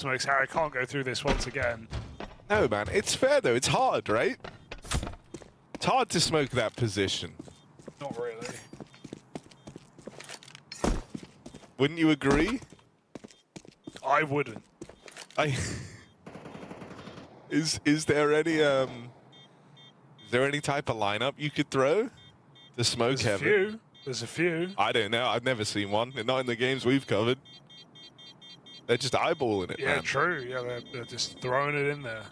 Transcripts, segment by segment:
Smokes, Harry can't go through this once again. No, man. It's fair, though. It's hard, right? It's hard to smoke that position. Not really. Wouldn't you agree? I wouldn't. Is there any type of lineup you could throw to smoke heaven? There's a few. I don't know. I've never seen one. Not in the games we've covered. They're just eyeballing it, Yeah, man. true. Yeah, they're just throwing it in there.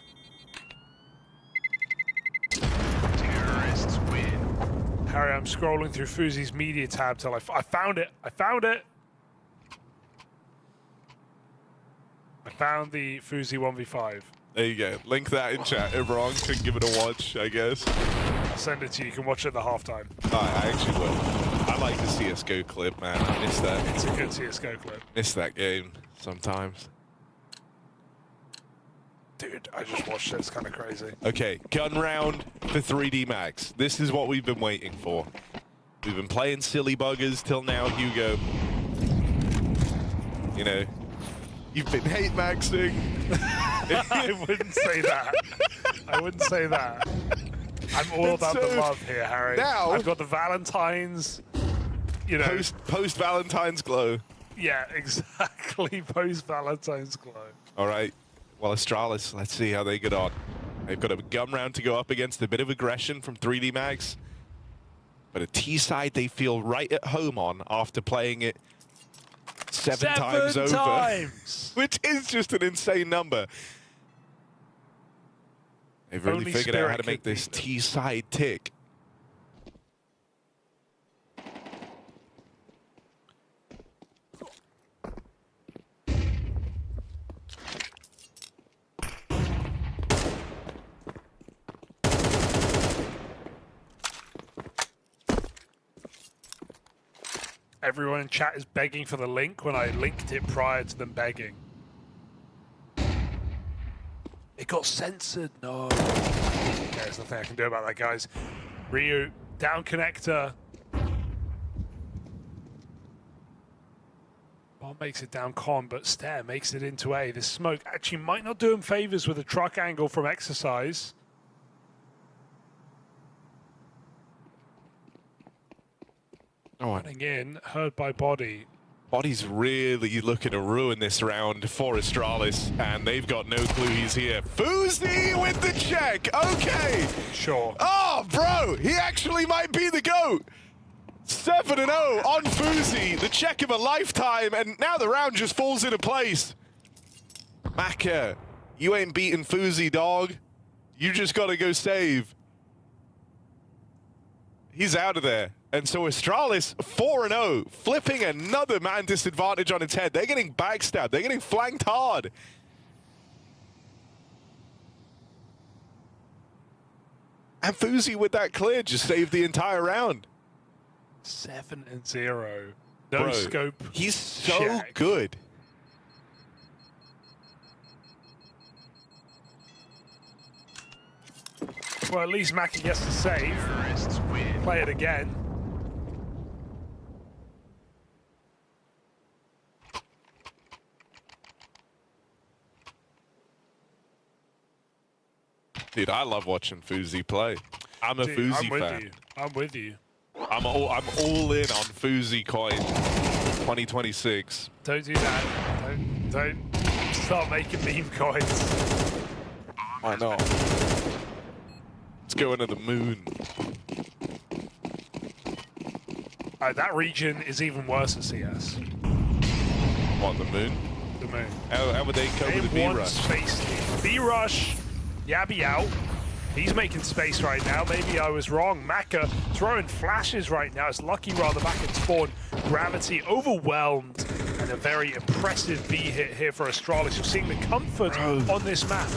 Terrorists win. Harry, I'm scrolling through FUZI's media tab till I found it. I found it. I found the FUZI 1v5. There you go. Link that in chat. Everyone can give it a watch, I guess. I'll send it to you. You can watch it at the halftime. I actually will. I like the CSGO clip, man. I miss that. It's a good CSGO clip. Miss that game sometimes. Dude, I just watched it. It's kind of crazy. Okay, gun round for 3D Max. This is what we've been waiting for. We've been playing silly buggers till now, Hugo. You know, you've been hate maxing. I wouldn't say that. I wouldn't say that. I'm all about the love here, Harry. Now, I've got the Valentine's, you know. Post Valentine's glow. Yeah, exactly. Post Valentine's glow. All right. Well, Astralis, let's see how they get on. They've got a gun round to go up against, a bit of aggression from 3D Max. But a T side they feel right at home on after playing it seven times over. Which is just an insane number. They've really Only figured out how to Spirit make this could beat them. T side tick. Everyone in chat is begging for the link when I linked it prior to them begging. It got censored. No. Okay, there's nothing I can do about that, guys. Ryu, down connector. Bomb makes it down con, but Stare makes it into A. This smoke actually might not do him favors with a truck angle from Exercise. Oh, Running in, heard by Body. Body's really looking to ruin this round for Astralis, and they've got no clue he's here. FUZI with the check. Okay. Sure. Oh, bro, he actually might be the GOAT. 7-0 on FUZI, the check of a lifetime, and now the round just falls into place. Maka, you ain't beating FUZI, dog. You just gotta go save. He's out of there. And so Astralis 4-0, flipping another man disadvantage on its head. They're getting backstabbed. They're getting flanked hard. And FUZI with that clear just saved the entire round. 7-0. No Bro, scope. he's so check. good. Well, at least Mackie gets to save. Terrorists win. Play it again. Dude, I love watching FUZI play. I'm a Dude, FUZI I'm with fan. you. I'm with you. I'm all in on FUZI coin 2026. Don't do that. Don't start making meme coins. Why not? Let's go into the moon. That region is even worse than CS. What, the moon? The moon. How would they cope with the They want B-Rush? space team. B-Rush. Yabby out. He's making space right now. Maybe I was wrong. Maka throwing flashes right now. It's Lucky rather back at spawn. Gravity overwhelmed. And a very impressive B hit here for Astralis. You're seeing the comfort on this map.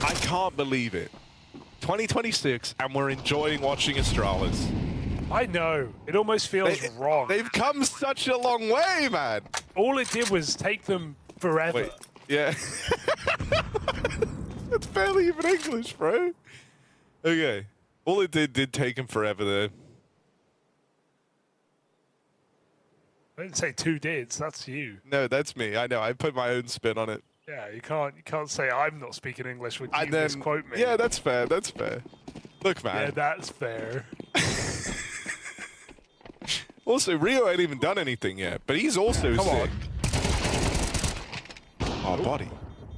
I can't believe it. 2026, and we're enjoying watching Astralis. I know. It almost feels wrong. They've come such a long way, man. All it did was take them forever. Wait, yeah. That's barely even English, bro. Okay. All it did take him forever there. I didn't say two dids. That's you. No, that's me. I know. I put my own spin on it. Yeah, you can't say I'm not speaking English when you And then, misquote me. yeah, that's fair. That's fair. Look, man. Yeah, that's fair. Also, Rio ain't even done anything yet, but he's also Come sick. on. Oh, body.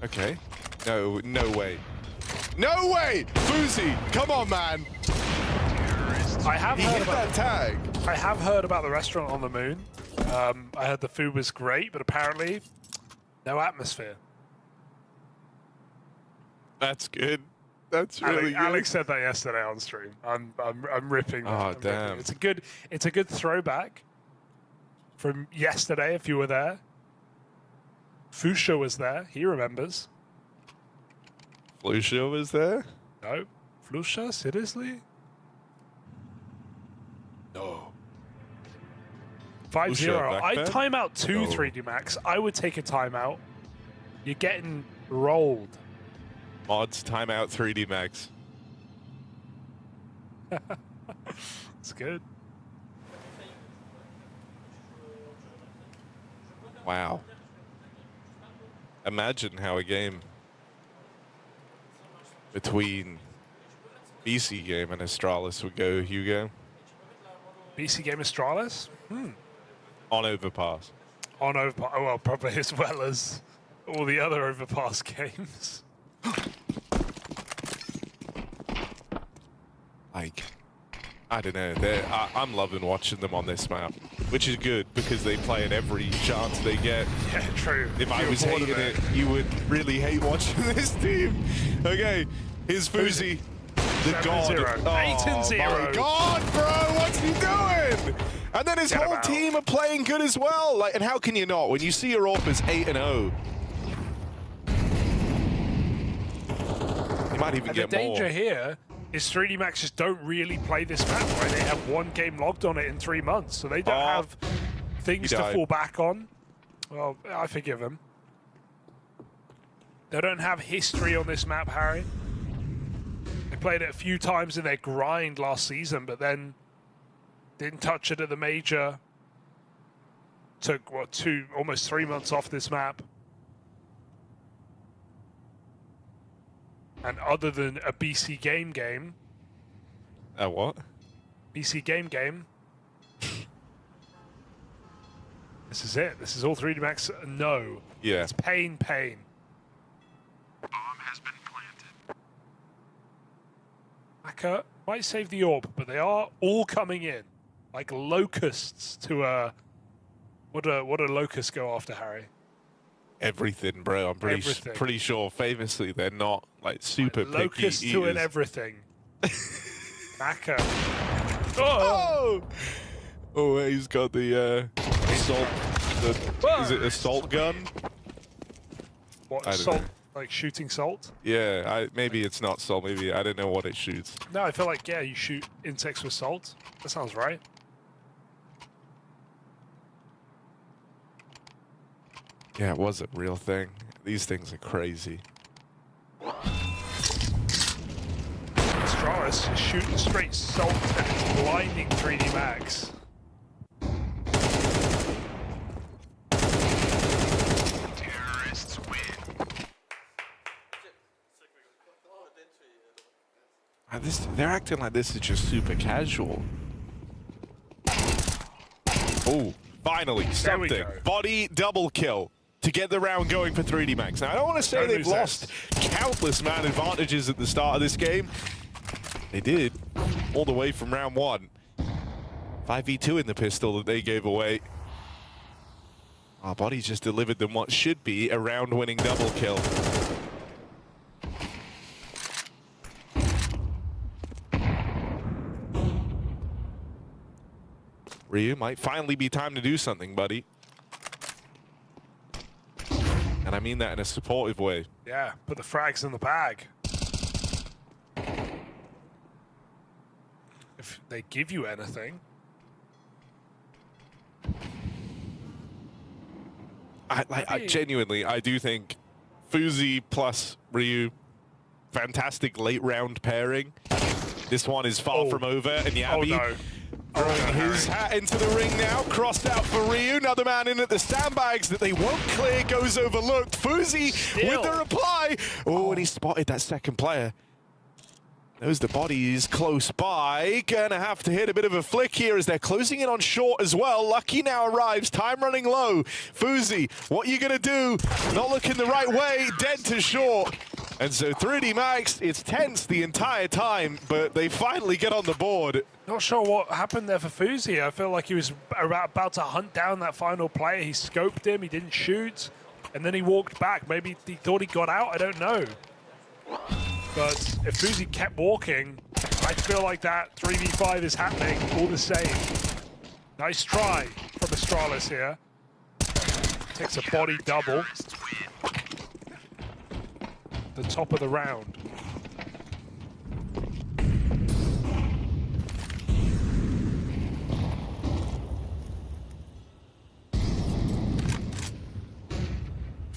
Okay. No way. No way! Fuzi, come on, man. I have He heard hit about that tag. I have heard about the restaurant on the moon. I heard the food was great, but apparently no atmosphere. That's good. That's really good. Alex said that yesterday on stream. I'm ripping. That. Oh, I'm ripping. damn. It's a good throwback from yesterday. If you were there, Fusha was there. He remembers. Lucia was there? No, Flusha, seriously? No. 5-0. I'd backbed? timeout 2 No. 3D Max. I would take a timeout. You're getting rolled. Mods timeout 3D Max. It's good. Wow. Imagine how a game between BC Game and Astralis would go, Hugo, BC Game Astralis? on Overpass. On Overpass. Oh, well, probably as well as all the other Overpass games. Like, I don't know. I'm loving watching them on this map, which is good because they play it every chance they get. Yeah, true. If I You're was bored of hating it, you would really hate watching this team. Okay, here's Fuzi, the god. 7-0. 8-0. My god, bro, what's he doing? And then his Get him whole out. team are playing good as well. Like, and how can you not when you see Europa's 8-0? You might even And get the danger more. here is 3D Max just don't really play this map, right? They have one game logged on it in 3 months, so they don't have things he to died. fall back on. Well, I forgive him. They don't have history on this map, Harry. They played it a few times in their grind last season, but then didn't touch it at the major. Took, what, almost 3 months off this map. And other than a BC game, What? BC game, this is it. This is all 3D Max. No. Yeah. It's pain. Bomb has been planted. Aka might save the orb, but they are all coming in like locusts to a. What do locusts go after, Harry? Everything, bro. I'm Everything. pretty sure. Famously, they're not like super picky Locusts to an eaters. everything. Aka. Oh! Oh, he's got the assault. Is it assault gun? What I don't salt? know. Like shooting salt? Yeah, maybe it's not salt. Maybe I don't know what it shoots. No, I feel like you shoot insects with salt. That sounds right. Yeah, it was a real thing. These things are crazy. Astralis is shooting straight salt and it's blinding 3D Max. Terrorists win. They're acting like this is just super casual. Oh, finally, There we something. go. Body double kill to get the round going for 3D Max. Now, I don't want to say Don't they've lose lost countless man advantages at the start of this game. They did, all the way from round 1. 5v2 in the pistol that they gave away. Our Body's just delivered them what should be a round-winning double kill. Ryu, might finally be time to do something, buddy. And I mean that in a supportive way. Yeah, put the frags in the bag. If they give you anything. I genuinely, I do think Fuzi plus Ryu, fantastic late round pairing. This one is far from over, and Yabi, Oh no. Throwing his hat into the ring now, crossed out for Ryu. Another man in at the sandbags that they won't clear, goes overlooked. Hooxi with the reply. Oh, and he spotted that second player. Knows the body is close by. Gonna have to hit a bit of a flick here as they're closing in on short as well. Lucky now arrives, time running low. Hooxi, what are you gonna do? Not looking the right way, dead to short. And so 3D Max, it's tense the entire time, but they finally get on the board. Not sure what happened there for Hooxi. I feel like he was about to hunt down that final player. He scoped him, he didn't shoot, and then he walked back. Maybe he thought he got out, I don't know. But if Hooxi kept walking, I feel like that 3v5 is happening all the same. Nice try from Astralis here. Takes a body double. The top of the round.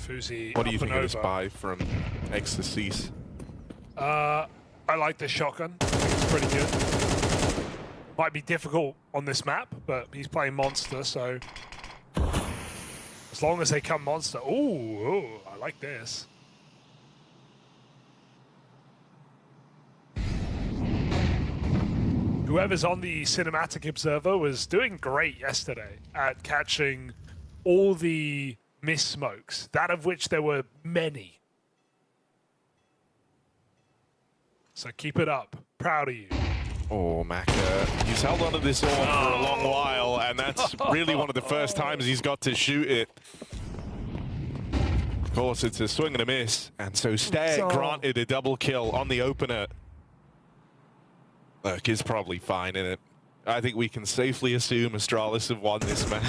Hooxi. What do you think of this buy from Ecstasies? I like this shotgun. I think it's pretty good. Might be difficult on this map, but he's playing monster, so as long as they come monster. Ooh, I like this. Whoever's on the cinematic observer was doing great yesterday at catching all the miss smokes, that of which there were many. So keep it up. Proud of you. Oh, Maka. He's held onto this orb for a long while, and that's really one of the first times he's got to shoot it. Of course, it's a swing and a miss, and so Stare granted a double kill on the opener. Look, he's probably fine in it. I think we can safely assume Astralis have won this map.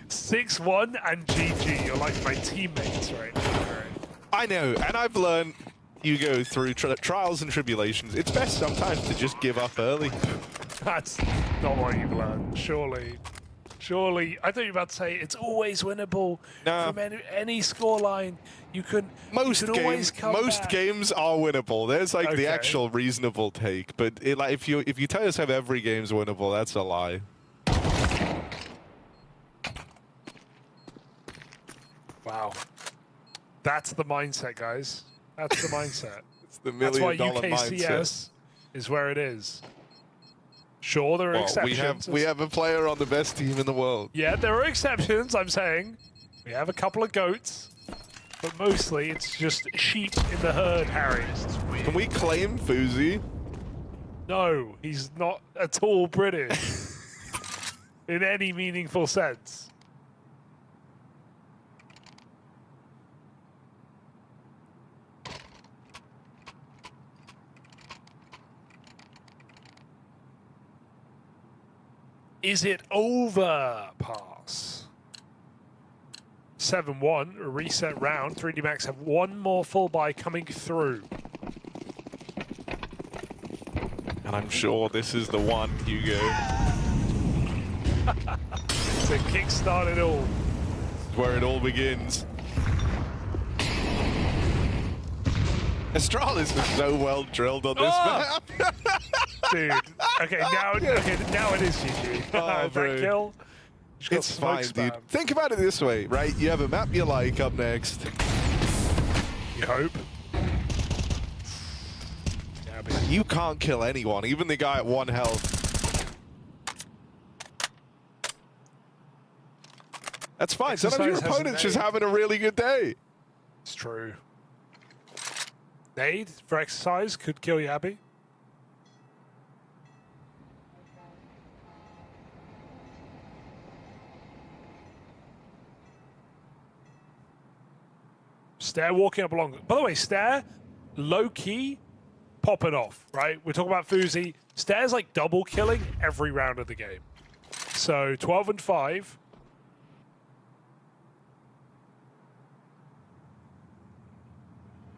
6-1 and GG. You're like my teammates right now. I know, and I've learned you go through trials and tribulations. It's best sometimes to just give up early. That's not what you've learned, surely. Surely, I thought you were about to say it's always winnable from any scoreline. You can most always come back. games are winnable. There's like the actual reasonable take, but like if you tell yourself every game's winnable, that's a lie. Wow, that's the mindset, guys. That's the mindset. It's the $1 million mindset. UKCS is where it is. Sure, there are exceptions. We have a player on the best team in the world. Yeah, there are exceptions, I'm saying. We have a couple of goats, but mostly it's just sheep in the herd, Harry. Can we claim Hooxi? No, he's not at all British in any meaningful sense. Is it Overpass? 7-1, a reset round. 3D Max have one more full buy coming through. And I'm sure this is the one, Hugo. To kickstart it all. This is where it all begins. Astralis is so well drilled on this map. Dude, okay, now it is GG. Oh, that kill. It's fine, dude. Think about it this way, right? You have a map you like up next. You hope. Yeah, you can't kill anyone, even the guy at 1 health. That's fine. Sometimes your opponent's just having a really good day. It's true. Nade for exercise could kill Yabby. Stare walking up along. By the way, Stare, low-key, popping off, right? We're talking about Hooxi. Stare's like double killing every round of the game. So 12 and 5.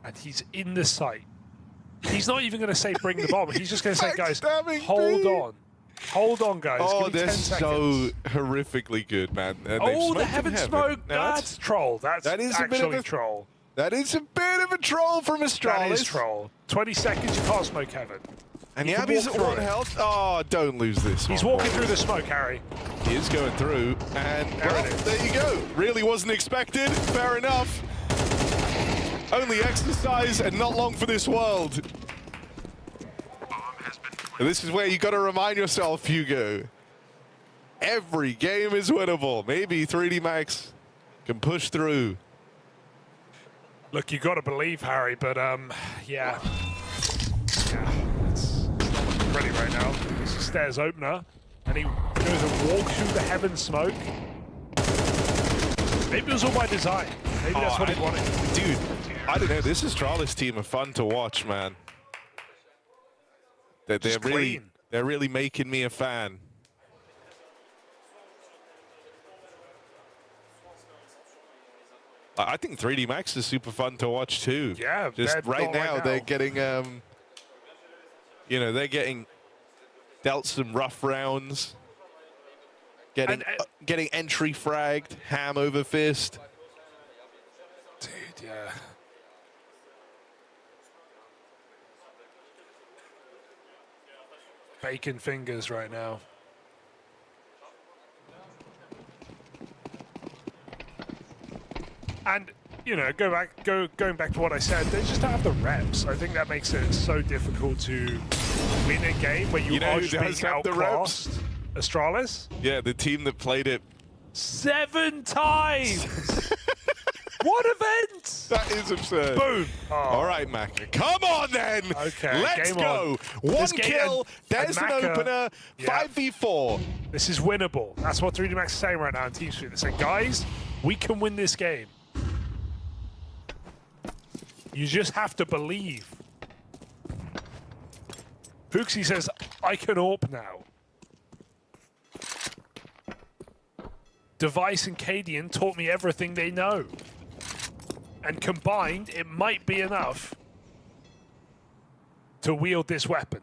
And he's in the site. He's not even going to say bring the bomb. He's just going to say, guys, hold on. Hold on, guys. Oh, give me 10 they're seconds. so horrifically good, man. And oh, the heaven smoke. That's troll. That is actually a troll. That is a bit of a troll from Astralis. That is troll. 20 seconds, you can't smoke heaven. And He can Yabi's walk at through 1 it. health. Oh, don't lose this He's one. walking through the smoke, Harry. He is going through, and There well, it is. there you go. Really wasn't expected. Fair enough. Only exercise and not long for this world. And this is where you got to remind yourself, Hugo. Every game is winnable. Maybe 3D Max can push through. Look, you got to believe, Harry, but yeah, it's not ready right now. It's a stairs opener, and he goes and walks through the heaven smoke. Maybe it was all by design. Maybe that's what he wanted. Dude, I don't know. This Astralis team are fun to watch, man. They're really making me a fan. I think 3D Max is super fun to watch too. Yeah, just right now they're getting, you know, they're getting dealt some rough rounds, getting entry fragged, ham over fist. Dude, yeah. Bacon fingers right now. And you know, going back to what I said, they just don't have the reps. I think that makes it so difficult to win a game where you know are who just does being have the reps? outclassed. Astralis? Yeah, the team that played it 7 times. What event? That is absurd. Boom. Oh. All right, Maka. Come on, then. Okay, Let's game go. on. One This game- kill. and There's an Maka- opener. yeah. 5v4. This is winnable. That's what 3D Max is saying right now in TeamSpeak. They're saying, guys, we can win this game. You just have to believe. Hooxi says, I can AWP now. Device and Cadian taught me everything they know. And combined, it might be enough to wield this weapon.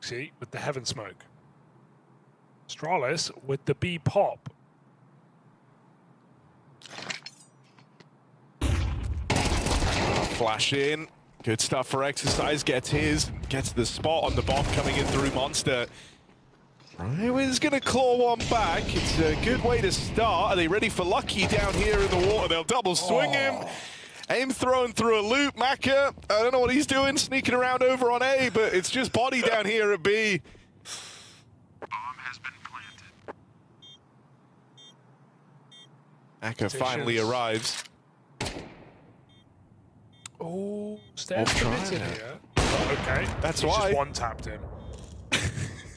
See, with the heaven smoke. Astralis with the B pop. Flash in. Good stuff for Exercise. Gets his. Gets the spot on the bomb coming in through Monster. Rywan's going to claw one back. It's a good way to start. Are they ready for Lucky down here in the water? They'll double swing him. Aim thrown through a loop. Maka, I don't know what he's doing, sneaking around over on A, but it's just body down here at B. Bomb has been planted. Maka finally arrives. Oh, Stairs trying committed it. here. Okay. That's He's why. just one-tapped him.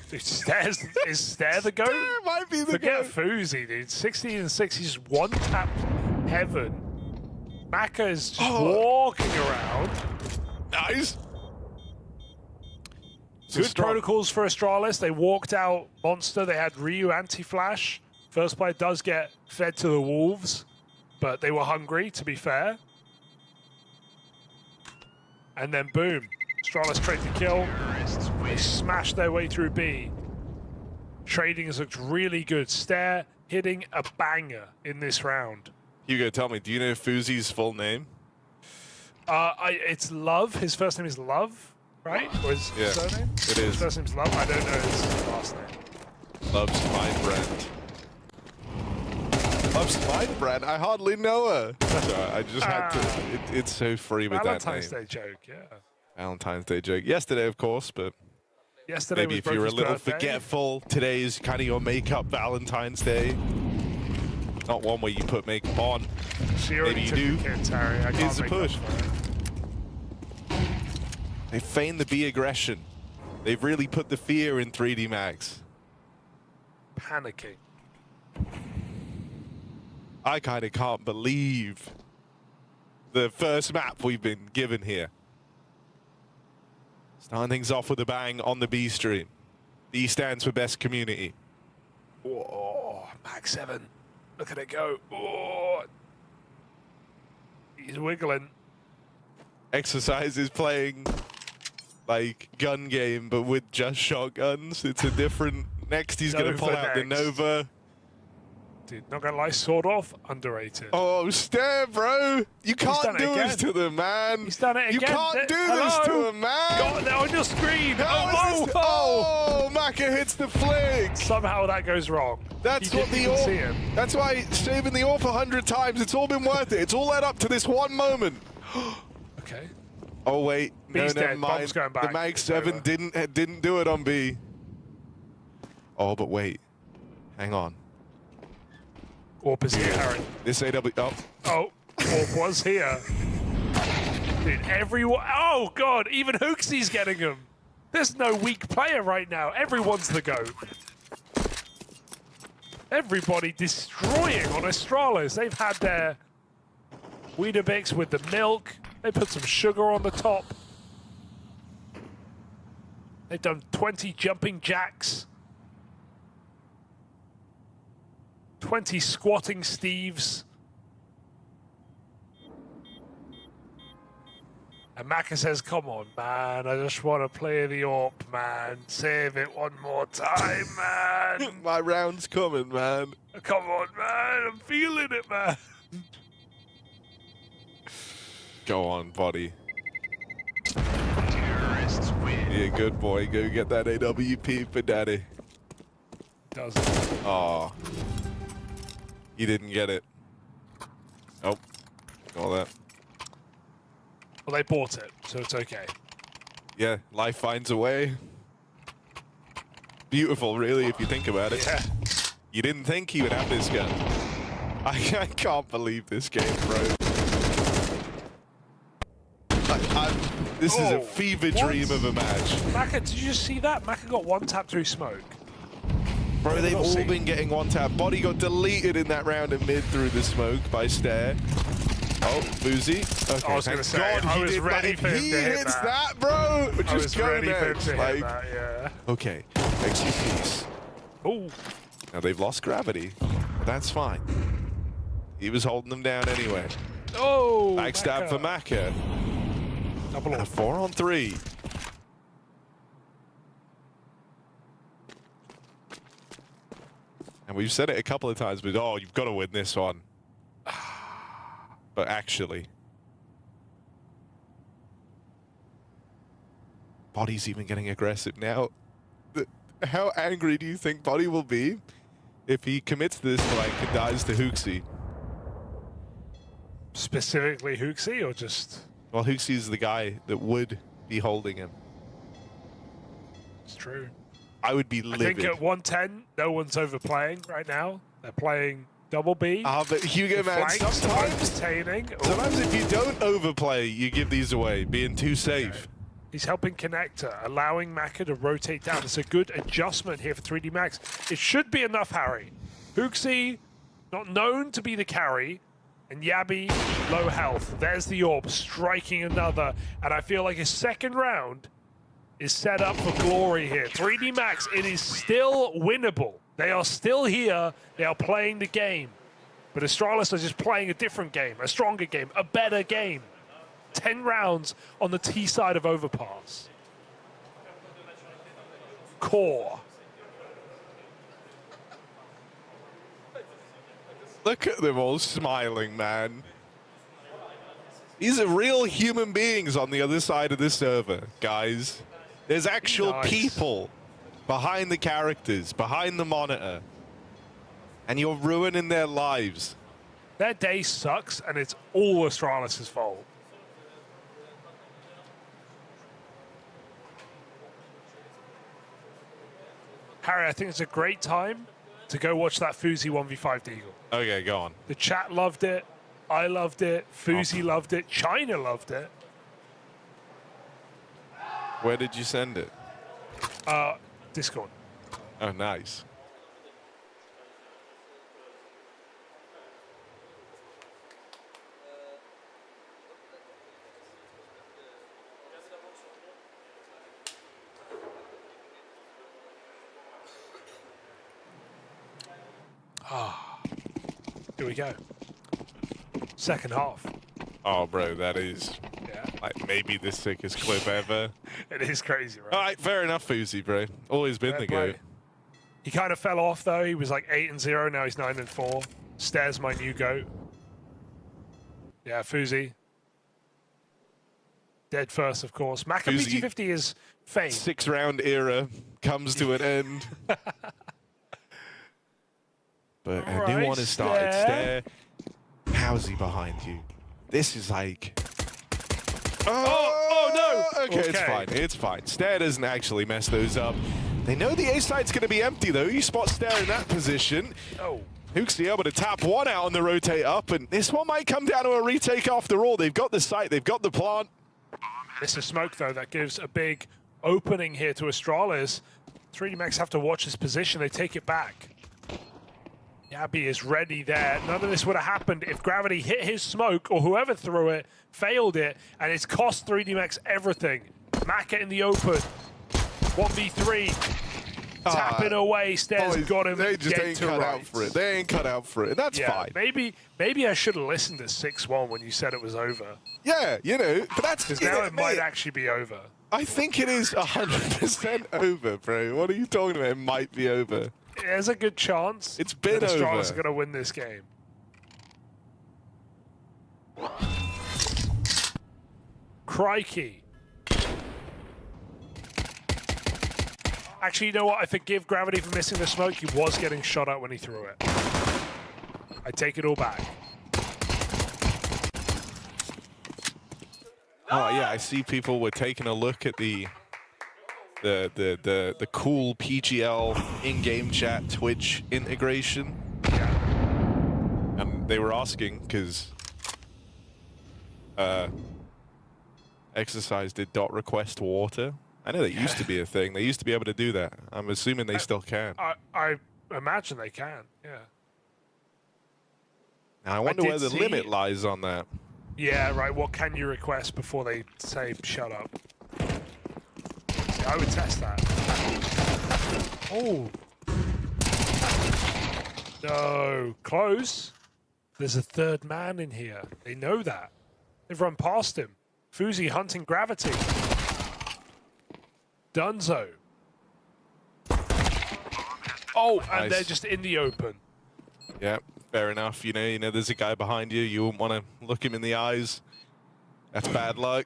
Dude, Stairs, is Stair the goat? Might be the Forget goat. FUZI, dude. 16 and 6, he's one-tapped heaven. Maka is just walking around. Nice. Good protocols for Astralis. They walked out Monster. They had Ryu anti-flash. First player does get fed to the wolves, but they were hungry, to be fair. And then boom, Astralis trade the kill. They smashed their way through B. Trading has looked really good. Stair hitting a banger in this round. Hugo, tell me, do you know FUZI's full name? It's Love. His first name is Love, right? Or his surname? It is. His first name's Love. I don't know his last name. Loves my brand. Loves my brand? I hardly know her. Sorry, I just had to. It's so free with that name. Valentine's Day joke, yeah. Valentine's Day joke. Yesterday, of course, but Yesterday maybe was if you were a Broky's little birthday. forgetful, today is kind of your makeup Valentine's Day. Not one where you put makeup on. She already Maybe took you the do. kids, Harry. I Here's can't the make up push. for it. They feign the B aggression. They've really put the fear in 3D Max. Panicking. I kind of can't believe the first map we've been given here. Starting things off with a bang on the B stream. B stands for best community. Whoa, Max 7. Look at it go. Oh. He's wiggling. Exercise is playing like gun game, but with just shotguns. It's a different. Next, he's going to Nova pull out the next. Nova. Dude, not gonna lie, sort of underrated. Oh, stare, bro. You can't done it do this again. to them, man. He's done it You again. can't do Hello? this to them, man. Got it on your screen. How Oh, is this- whoa. Oh, Maka hits the flick. Somehow that goes wrong. That's You what didn't the even see AWP. him. That's why saving the AWP 100 times. It's all been worth it. It's all led up to this one moment. Okay. Oh wait, no, B's never dead. mind. Bomb's going The back. Mag It's 7 over. didn't do it on B. Oh, but wait, hang on. Orp is here, Harry. This AW. Oh, Oh, Orp was here. Dude, everyone. Oh, God. Even Hooxi's getting him. There's no weak player right now. Everyone's the GOAT. Everybody destroying on Astralis. They've had their Weetabix with the milk. They put some sugar on the top. They've done 20 jumping jacks. 20 squatting Steves. And Maka says, come on, man. I just want to play the AWP, man. Save it one more time, man. my round's coming, man. Come on, man. I'm feeling it, man. Go on, buddy. Terrorists win. Yeah, good boy. Go get that AWP for daddy. Does it? Oh, he didn't get it. Oh, all that. Well, they bought it, so it's okay. Yeah, life finds a way. Beautiful, really, if you think about it. Yeah. You didn't think he would have this gun. I can't believe this game, bro. This is a Oh, fever what? dream of a match. Maka, did you just see that? Maka got one tap through smoke. Bro, they've We'll all see. been getting one tap. Body got deleted in that round in mid through the smoke by Stare. Oh, Boozy. Okay, I was thank gonna say, God I he was did ready that. for him If he to hit hits that. bro, I just was go ready for him next. to hit Like, that, yeah. okay, makes you peace. Oh, Now they've lost gravity, but that's fine. He was holding them down anyway. oh. Backstab for Maka. Double And a off. 4-on-3. And we've said it a couple of times, but oh, you've got to win this one. But actually, Body's even getting aggressive now. How angry do you think Body will be if he commits this flank and dies to Hooxi? Specifically Hooxi or just... Well, Hooxi is the guy that would be holding him. It's true. I would be I livid. think at 110, no one's overplaying right now. They're playing double B. But Hugo, The man, flanks are sometimes entertaining. Oh, Sometimes if you don't overplay, you give these away, being too safe. he's helping Connector, allowing Maka to rotate down. It's a good adjustment here for 3D Max. It should be enough, Harry. Hooxi, not known to be the carry, and Yabi, low health. There's the AWP, striking another. And I feel like his second round is set up for glory here. 3D Max, it is still winnable. They are still here. They are playing the game. But Astralis are just playing a different game, a stronger game, a better game. 10 rounds on the T side of Overpass. Core. Look at them all smiling, man. These are real human beings on the other side of this server, guys. There's actual Nice. people behind the characters, behind the monitor. And you're ruining their lives. Their day sucks, and it's all Astralis' fault. Harry, I think it's a great time to go watch that Fuzi 1v5 Deagle. Okay, go on. The chat loved it. I loved it. Fuzi loved it. China loved it. Where did you send it? Discord. Oh, nice. Here we go. Second half. Oh, bro, that is Yeah, like maybe the sickest clip ever. it is crazy, right? All right, fair enough, Fuzi, bro. Always been Fair the play. goat. He kind of fell off though. He was like 8-0. Now he's 9-4. Stairs my new goat. Yeah, Fuzi. Dead first, of course. Maka Hooxi. BT50 is fame. 6-round era comes to an end. But a new one has started. Stair. How's he behind you? This is like... Oh no! Okay, it's fine. It's fine. Stair doesn't actually mess those up. They know the A side's going to be empty, though. You spot Stair in that position. Oh. Hooxi able to tap one out on the rotate up, and this one might come down to a retake after all. They've got the site, they've got the plant. This is smoke, though. That gives a big opening here to Astralis. 3D Max have to watch his position. They take it back. Yabi is ready there. None of this would have happened if Gravity hit his smoke, or whoever threw it, failed it, and it's cost 3D Max everything. Maka in the open. 1v3. Tapping away. Stairs got him. They just ain't cut out for it. They ain't cut out for it. That's fine. Maybe I should have listened to 6-1 when you said it was over. Yeah, you know, but that's... Because now it might actually be over. I think it is 100% over, bro. What are you talking about? It might be over. There's a good chance. It's been that over. Astralis are going to win this game. Crikey. Actually, you know what? I forgive Gravity for missing the smoke. He was getting shot at when he threw it. I take it all back. Oh yeah, I see people were taking a look at the cool PGL in-game chat Twitch integration. Yeah. And they were asking because Exercise did .request water. I know that used to be a thing. They used to be able to do that. I'm assuming they still can. I imagine they can, yeah. Now, I wonder where the limit lies on that. Yeah, right. What can you request before they say shut up? See, I would test that. Oh. No. Close. There's a third man in here. They know that. They've run past him. Fuzi hunting Gravity. Dunzo. Oh, and they're just in the open. Yeah, fair enough. You know, there's a guy behind you. You wouldn't want to look him in the eyes. That's bad luck.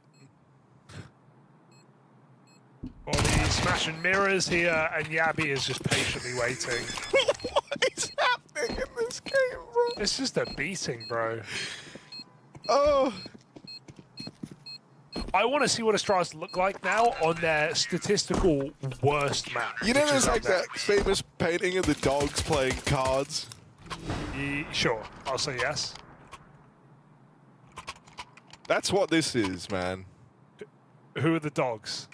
Body smashing mirrors here, and Yabi is just patiently waiting. What is happening in this game, bro? It's just a beating, bro. Oh. I want to see what Astralis look like now on their statistical worst map. You know, there's like that famous painting of the dogs playing cards. Sure, I'll say yes. That's what this is, man. Who are the dogs?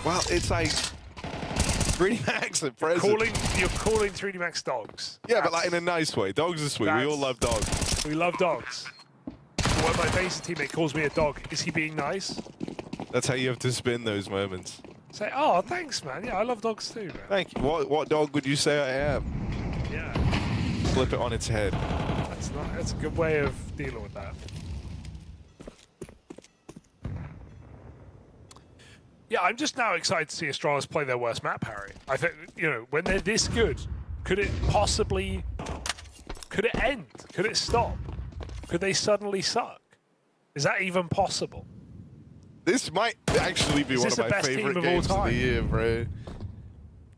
Well, it's like 3D Max at present. You're calling 3D Max dogs. Yeah, but like in a nice way. Dogs are sweet. We all love dogs. We love dogs. When my basic teammate calls me a dog, is he being nice? That's how you have to spin those moments. Say, oh, thanks, man. Yeah, I love dogs too, man. Thank you. What dog would you say I am? Yeah. Flip it on its head. That's a good way of dealing with that. Yeah, I'm just now excited to see Astralis play their worst map, Harry. I think, you know, when they're this good, could it end? Could it stop? Could they suddenly suck? Is that even possible? This might actually be one of my favorite games of the year, bro.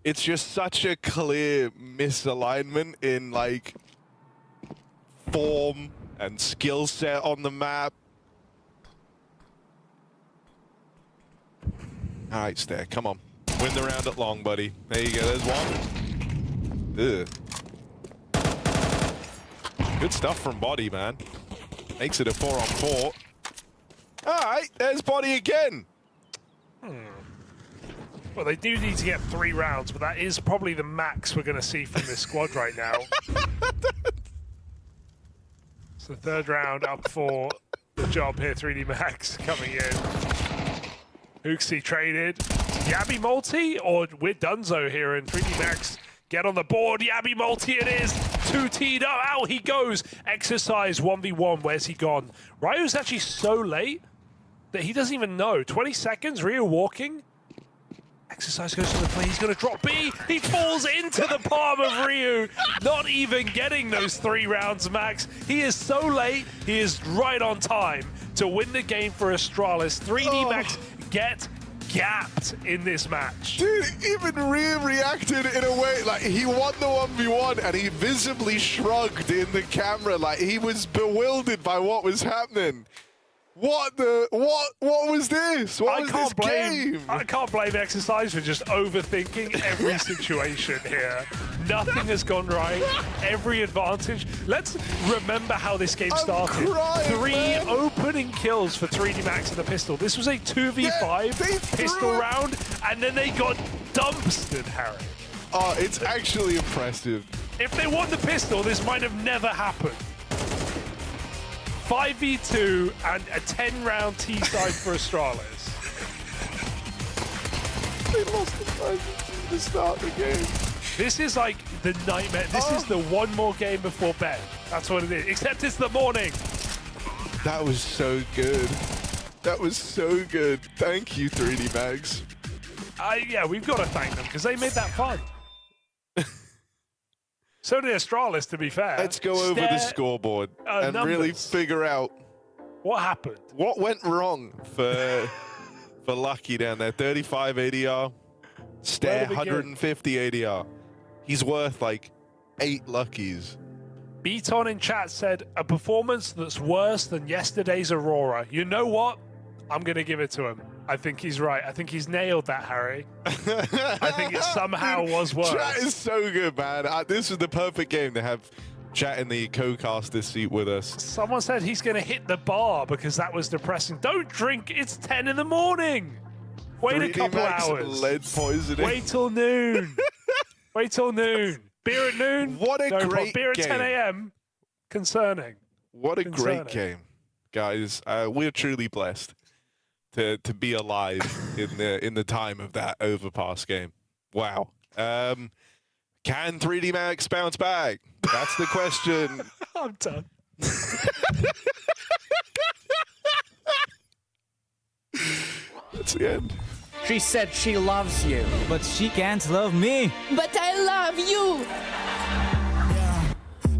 It's just such a clear misalignment in, like, form and skill set on the map. All right, Stair, come on. Win the round at long, buddy. There you go, there's one. Ugh. Good stuff from Body, man. Makes it a 4-on-4. All right, there's Body again. Well, they do need to get 3 rounds, but that is probably the max we're going to see from this squad right now. So 3rd round up for the job here, 3D Max coming in. Hooxi traded. Yabi multi, or we're Dunzo here, and 3D Max get on the board. Yabi multi it is. 2 teed up. Out he goes. Exercise 1v1. Where's he gone? Ryu's actually so late that he doesn't even know. 20 seconds, Ryu walking. Exercise goes to the play, he's gonna drop B, he falls into the palm of Ryu, not even getting those 3 rounds max. He is so late, he is right on time to win the game for Astralis. 3D Max get gapped in this match. Dude, even Ryu reacted in a way, like he won the 1v1 and he visibly shrugged in the camera, like he was bewildered by what was happening. What was this? What was this game? I can't blame Exercise for just overthinking every situation here. Nothing has gone right. Every advantage. Let's remember how this game started. Three opening kills for 3D Max and the pistol. This was a 2v5 pistol round, and then they got dumpstered, Harry. Oh, it's actually impressive. If they won the pistol, this might have never happened. 5v2 and a 10-round T-side for Astralis. They lost the 5v2 to start the game. This is like the nightmare. This is the one more game before bed. That's what it is. Except it's the morning. That was so good. That was so good. Thank you, 3D Mags. Yeah, we've got to thank them because they made that fun. So did Astralis, to be fair. Let's go over the scoreboard and really figure out what happened. What went wrong for Lucky down there? 35 ADR, Stare 150 ADR. He's worth like 8 Luckies. Beaton in chat said, a performance that's worse than yesterday's Aurora. You know what? I'm going to give it to him. I think he's right. I think he's nailed that, Harry. I think it somehow was worse. Chat is so good, man. This is the perfect game to have chat in the co-caster seat with us. Someone said he's going to hit the bar because that was depressing. Don't drink. It's 10 in the morning. Wait a couple hours. Lead poisoning. Wait till noon. Wait till noon. Beer at noon. What a great beer at game. 10 a.m. Concerning. What a great game, guys. We're truly blessed to be alive in the time of that Overpass game. Wow. Can 3D Max bounce back? That's the question. I'm done. That's the end. She said she loves you. But she can't love me. But I love you. Yeah.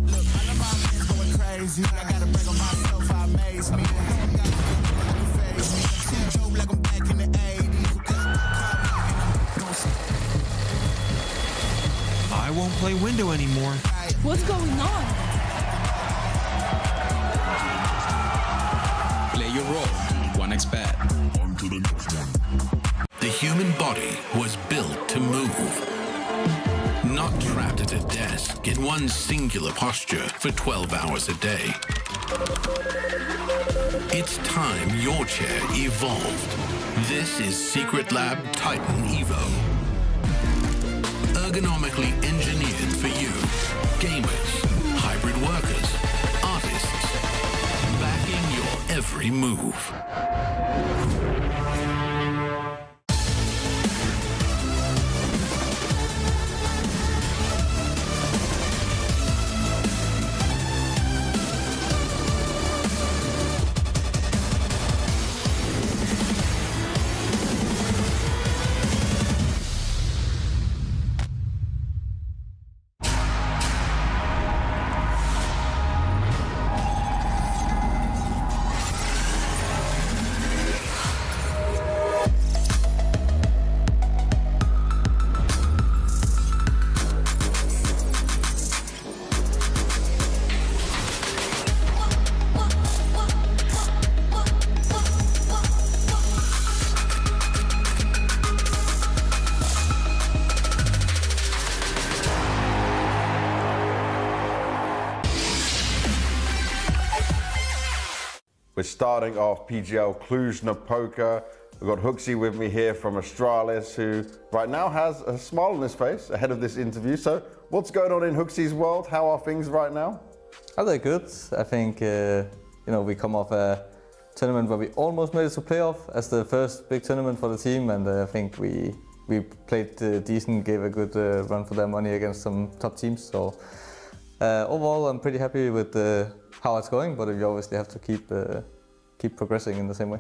Look, I know my man's going crazy. I gotta break on myself, I amaze me. Like I'm back in the 80s. I won't play window anymore. What's going on? Play your role. 1xbet. The human body was built to move. Not trapped at a desk in one singular posture for 12 hours a day. It's time your chair evolved. This is Secret Lab Titan Evo. Ergonomically engineered for you. Gamers, hybrid workers, artists. Backing your every move. We're starting off PGL Cluj-Napoca. We've got Hooxi with me here from Astralis, who right now has a smile on his face ahead of this interview. So what's going on in Hooxi's world? How are things right now? Oh, they're good. I think, we come off a tournament where we almost made it to playoff as the first big tournament for the team. And I think we played decent, gave a good run for their money against some top teams. So overall, I'm pretty happy with how it's going, but you obviously have to keep progressing in the same way.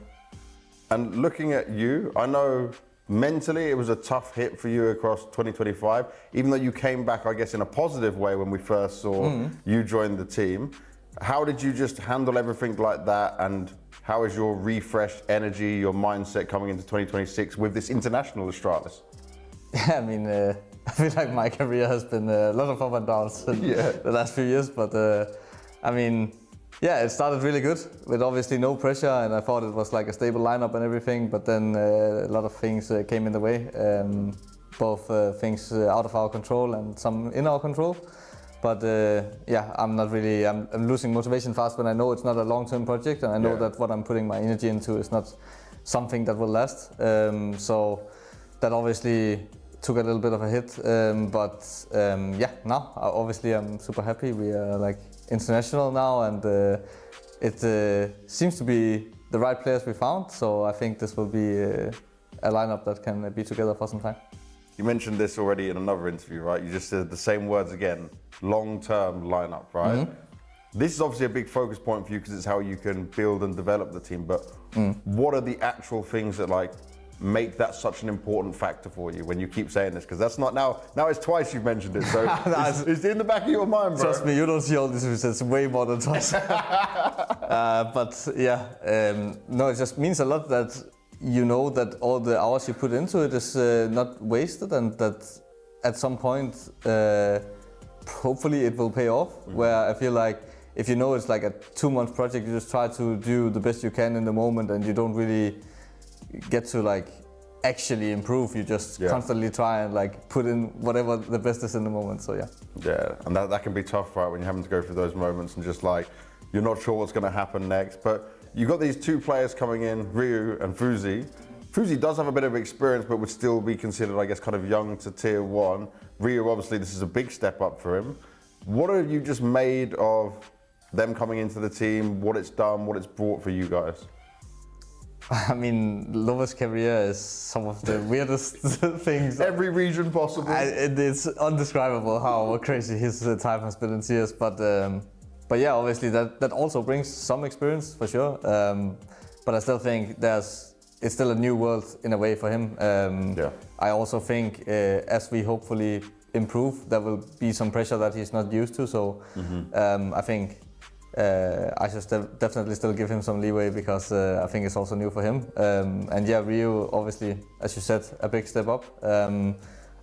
And looking at you, I know mentally, it was a tough hit for you across 2025, even though you came back, I guess, in a positive way when we first saw you join the team. How did you just handle everything like that, and how is your refreshed energy, your mindset coming into 2026 with this international Astralis? Yeah, I mean, I feel like my career has been a lot of up and downs in the last few years, but I mean, yeah, it started really good with obviously no pressure, and I thought it was like a stable lineup and everything, but then a lot of things came in the way, both things out of our control and some in our control. But yeah, I'm losing motivation fast when I know it's not a long-term project, and I know that what I'm putting my energy into is not something that will last. So that obviously took a little bit of a hit, but yeah, now obviously I'm super happy. We are like international now, and it seems to be the right players we found. So I think this will be a lineup that can be together for some time. You mentioned this already in another interview, right? You just said the same words again, long-term lineup, right? This is obviously a big focus point for you because it's how you can build and develop the team, but what are the actual things that like make that such an important factor for you when you keep saying this? Because that's not now it's twice you've mentioned it, so it's in the back of your mind, bro. Trust me, you don't see all this, it's way more than twice. But yeah, no, it just means a lot that you know that all the hours you put into it is not wasted, and that at some point hopefully it will pay off. Where I feel like if you know it's like a 2-month project, you just try to do the best you can in the moment, and you don't really get to like actually improve. You just constantly try and like put in whatever the best is in the moment. So yeah, and that can be tough, right, when you're having to go through those moments and just like you're not sure what's going to happen next. But you've got these two players coming in, Ryu and Hooxi. Hooxi does have a bit of experience, but would still be considered, I guess, kind of young to tier 1. Ryu, obviously, this is a big step up for him. What have you just made of them coming into the team, what it's done, what it's brought for you guys? I mean, Lova's career is some of the weirdest things. Every region possible. It's undescribable how crazy his time has been in CS, but yeah, obviously that also brings some experience for sure. But I still think it's still a new world in a way for him. I also think as we hopefully improve, there will be some pressure that he's not used to. So I think I should definitely still give him some leeway, because I think it's also new for him. And yeah, Ryu, obviously, as you said, a big step up.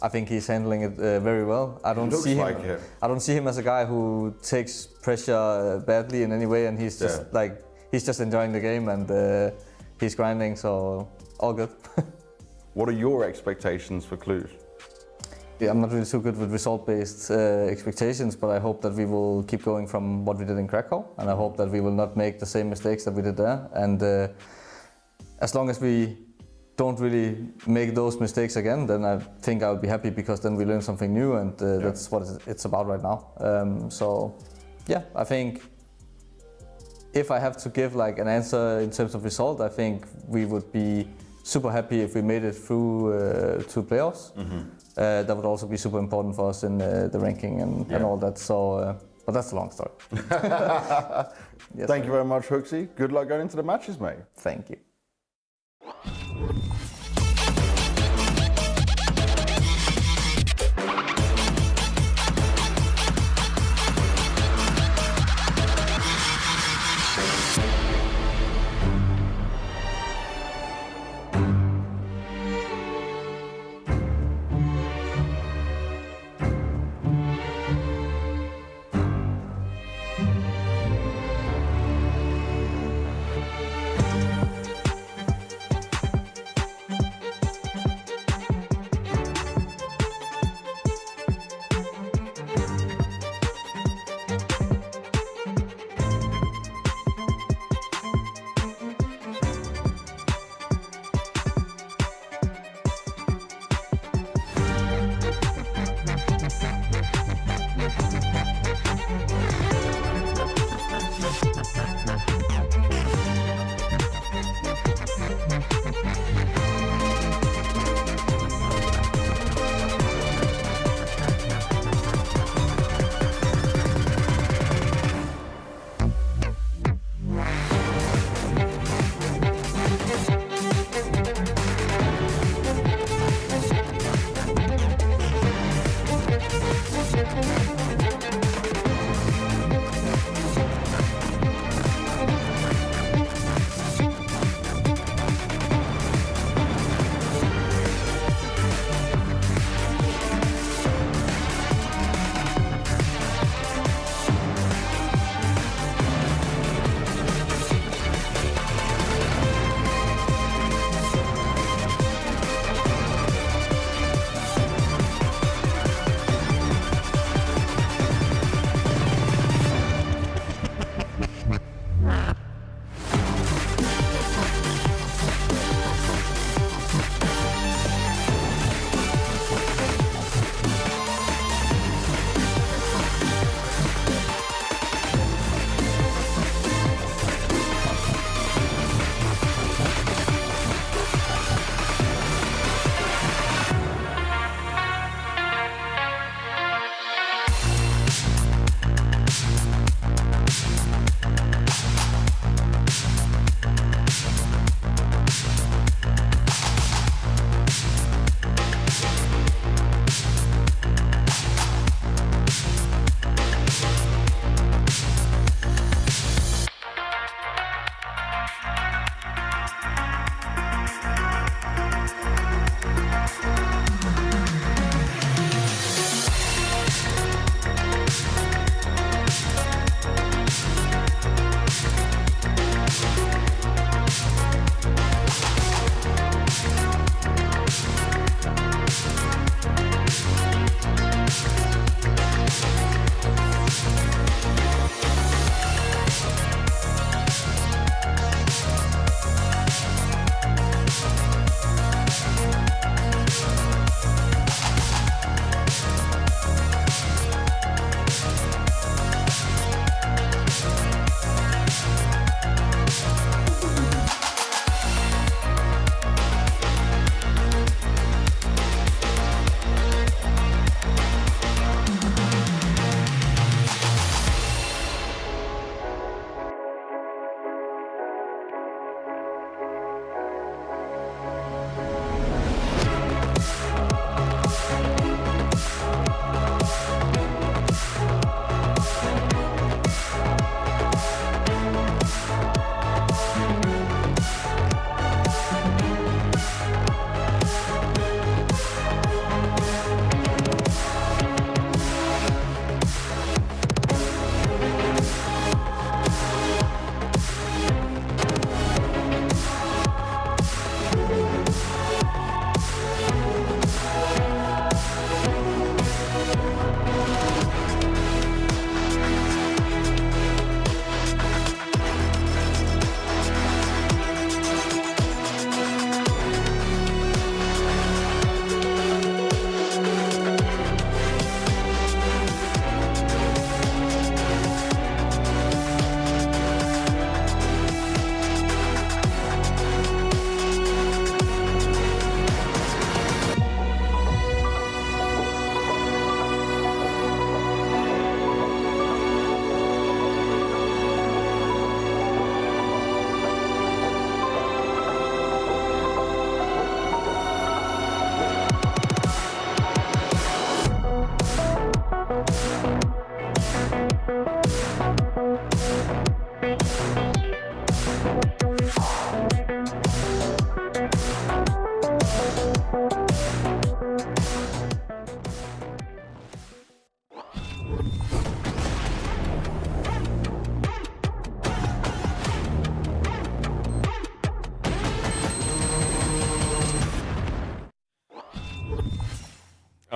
I think he's handling it very well. I don't see him as a guy who takes pressure badly in any way, and he's just enjoying the game, and he's grinding, so all good. What are your expectations for Cluj? Yeah, I'm not really too good with result-based expectations, but I hope that we will keep going from what we did in Krakow, and I hope that we will not make the same mistakes that we did there. And as long as we don't really make those mistakes again, then I think I'll be happy, because then we learn something new, and that's what it's about right now. So yeah, I think if I have to give like an answer in terms of result, I think we would be super happy if we made it through to playoffs. That would also be super important for us in the ranking and all that. So, but that's a long story. Yes, Thank you very much, Hooxi. Good luck going into the matches, mate. Thank you.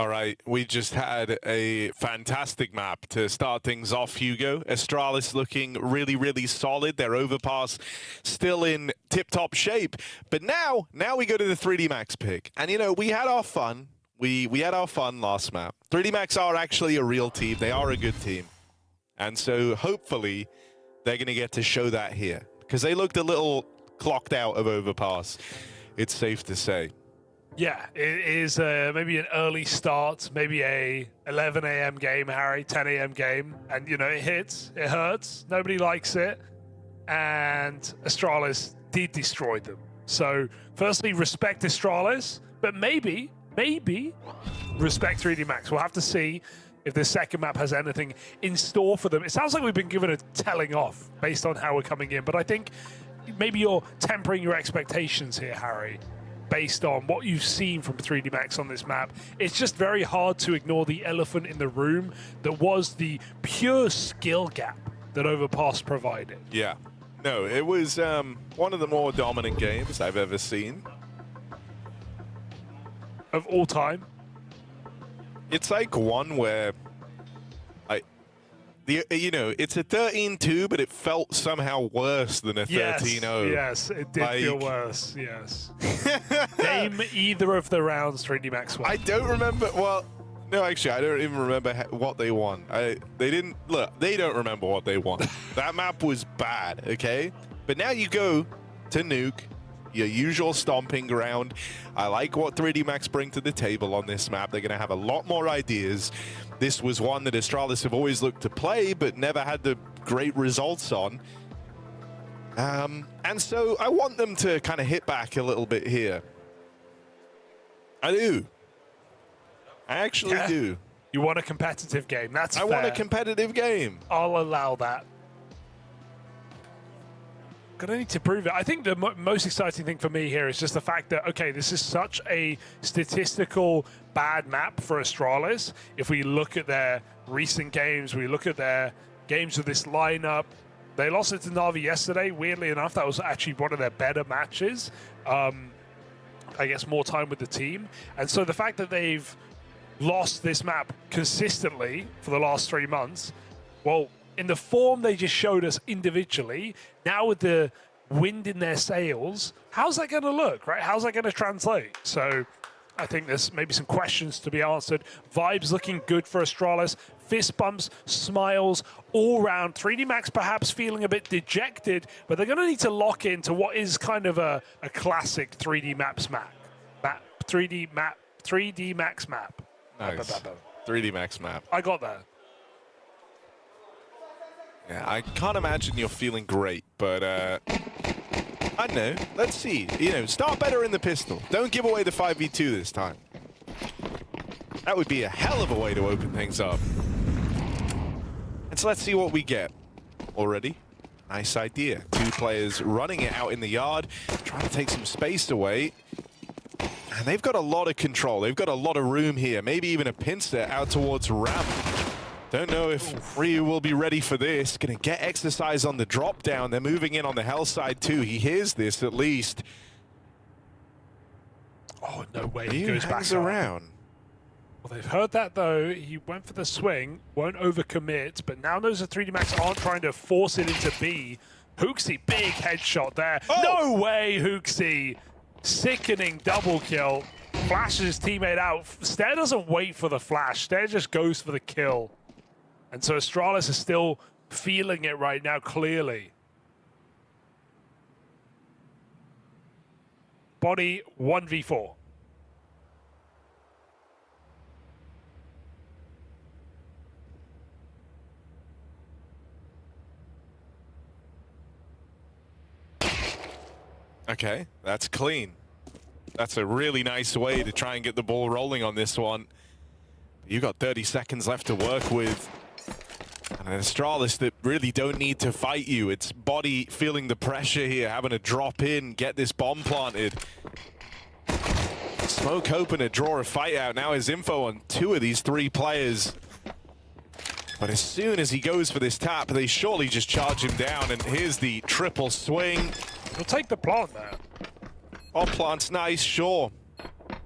All right, we just had a fantastic map to start things off, Hugo. Astralis looking really, really solid. Their Overpass still in tip-top shape. But now we go to the 3D Max pick. And, you know, we had our fun. We had our fun last map. 3D Max are actually a real team. They are a good team. And so hopefully they're going to get to show that here. Because they looked a little clocked out of Overpass, it's safe to say. Yeah, it is maybe an early start, maybe a 11 a.m. game, Harry, 10 a.m. game. And, you know, it hits, it hurts, nobody likes it. And Astralis did destroy them. So, firstly, respect Astralis, but maybe respect 3D Max. We'll have to see if this second map has anything in store for them. It sounds like we've been given a telling off based on how we're coming in, but I think maybe you're tempering your expectations here, Harry, based on what you've seen from 3D Max on this map. It's just very hard to ignore the elephant in the room that was the pure skill gap that Overpass provided. Yeah. No, it was one of the more dominant games I've ever seen. Of all time? It's like one where, you know, it's a 13-2, but it felt somehow worse than a 13-0. Yes, it did feel worse, yes. Name either of the rounds 3D Max won. I don't remember, well, no, actually, I don't even remember what they won. They don't remember what they won. That map was bad, okay? But now you go to Nuke, your usual stomping ground. I like what 3D Max bring to the table on this map. They're going to have a lot more ideas. This was one that Astralis have always looked to play, but never had the great results on. And so I want them to kind of hit back a little bit here. I do. I actually do. You want a competitive game. That's fair. I want a competitive game. I'll allow that. Gonna need to prove it. I think the most exciting thing for me here is just the fact that, okay, this is such a statistical bad map for Astralis. If we look at their recent games, we look at their games with this lineup. They lost it to Na'Vi yesterday. Weirdly enough, that was actually one of their better matches. I guess more time with the team. And so the fact that they've lost this map consistently for the last 3 months, well, in the form they just showed us individually, now with the wind in their sails, how's that going to look, right? How's that going to translate? So I think there's maybe some questions to be answered. Vibes looking good for Astralis. Fist bumps, smiles, all round. 3D Max perhaps feeling a bit dejected, but they're going to need to lock into what is kind of a classic 3D Max map. 3D Max map. Nice. 3D Max map. I got that. Yeah, I can't imagine you're feeling great, but I don't know. Let's see. You know, start better in the pistol. Don't give away the 5v2 this time. That would be a hell of a way to open things up. And so let's see what we get. Already, nice idea. 2 players running it out in the yard, trying to take some space away. And they've got a lot of control. They've got a lot of room here. Maybe even a pincer out towards ramp. Don't know if Ryu will be ready for this. Gonna get exercise on the drop down. They're moving in on the hell side too. He hears this at least. Oh, no way. He Ryu goes back around. Well, they've heard that though. He went for the swing, won't overcommit, but now knows that 3D Max aren't trying to force it into B. Hooxi, big headshot there. Oh! No way, Hooxi. Sickening double kill. Flashes his teammate out. Stair doesn't wait for the flash. Stair just goes for the kill. And so Astralis is still feeling it right now, clearly. Body 1v4. Okay, that's clean. That's a really nice way to try and get the ball rolling on this one. You got 30 seconds left to work with. And an Astralis that really don't need to fight you. It's Body feeling the pressure here, having to drop in, get this bomb planted. Smoke hoping to draw a fight out. Now his info on 2 of these 3 players. But as soon as he goes for this tap, they surely just charge him down. And here's the triple swing. He'll take the plant there. Oh, plant's nice, sure.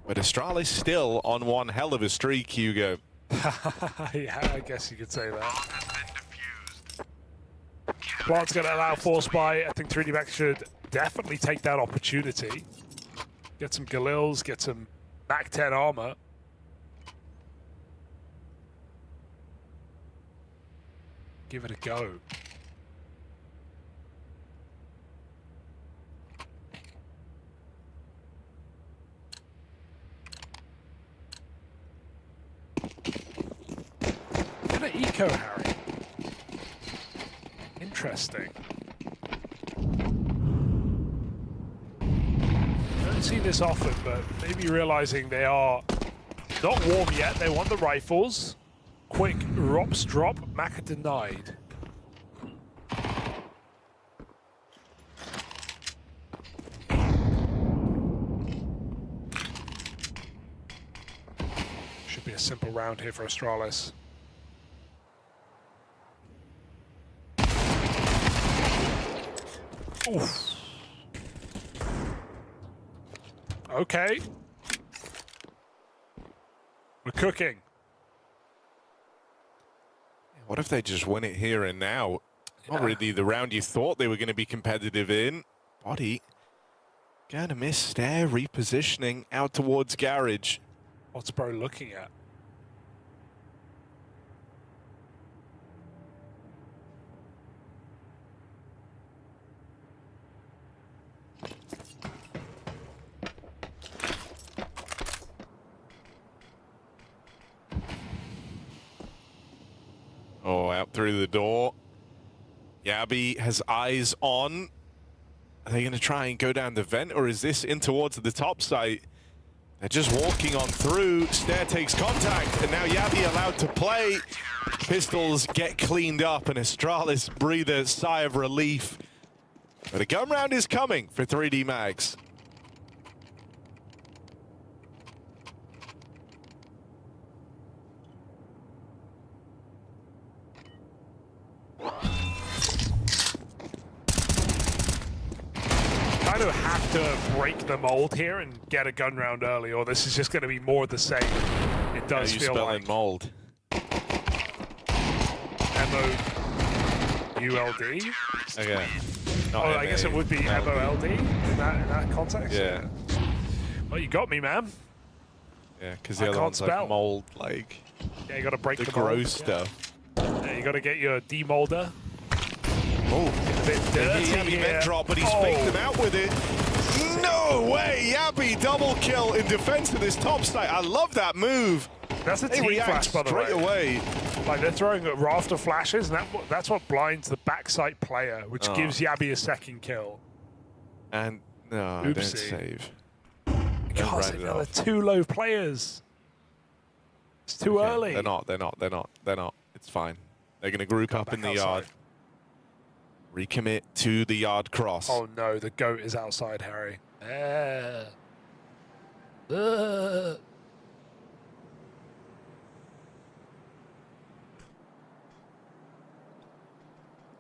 But Astralis still on one hell of a streak, Hugo. Yeah, I guess you could say that. Plant's going to allow force buy. I think 3D Max should definitely take that opportunity. Get some Galils, get some Mac 10 armor. Give it a go. Gonna eco Harry. Interesting. Don't see this often, but maybe realizing they are not warm yet. They want the rifles. Quick ROPS drop. Maka denied. Should be a simple round here for Astralis. Oof. Okay. We're cooking. What if they just win it here and now? Not really the round you thought they were going to be competitive in. Body. Gonna miss stare, repositioning out towards garage. What's bro looking at? Oh, out through the door. Yabi has eyes on. Are they going to try and go down the vent, or is this in towards the top site? They're just walking on through. Snare takes contact, and now Yabi allowed to play. Pistols get cleaned up, and Astralis breathe a sigh of relief. But a gun round is coming for 3D Mags. Kind of have to break the mold here and get a gun round early, or this is just going to be more of the same. It does feel like mold. M-O-U-L-D? Okay. Oh, I guess it would be M-O-L-D in that context. Yeah. Well, you got me, man. Yeah, because the other one's like mold, like. Yeah, you got to break the gross mold. stuff. Yeah, you got to get your demolder. Oh, a bit dirty here. Vent drop, but he's faked them out with it. No way! Yabi double kill in defense of this top site. I love that move. That's a team flash, by the way. Straight away. Like, they're throwing rafter flashes, and that's what blinds the backside player, which gives Yabi a second kill. And no, don't save. God, they're two low players. It's too early. They're not. It's fine. They're going to group up in the yard. Recommit to the yard cross. Oh no, the goat is outside, Harry.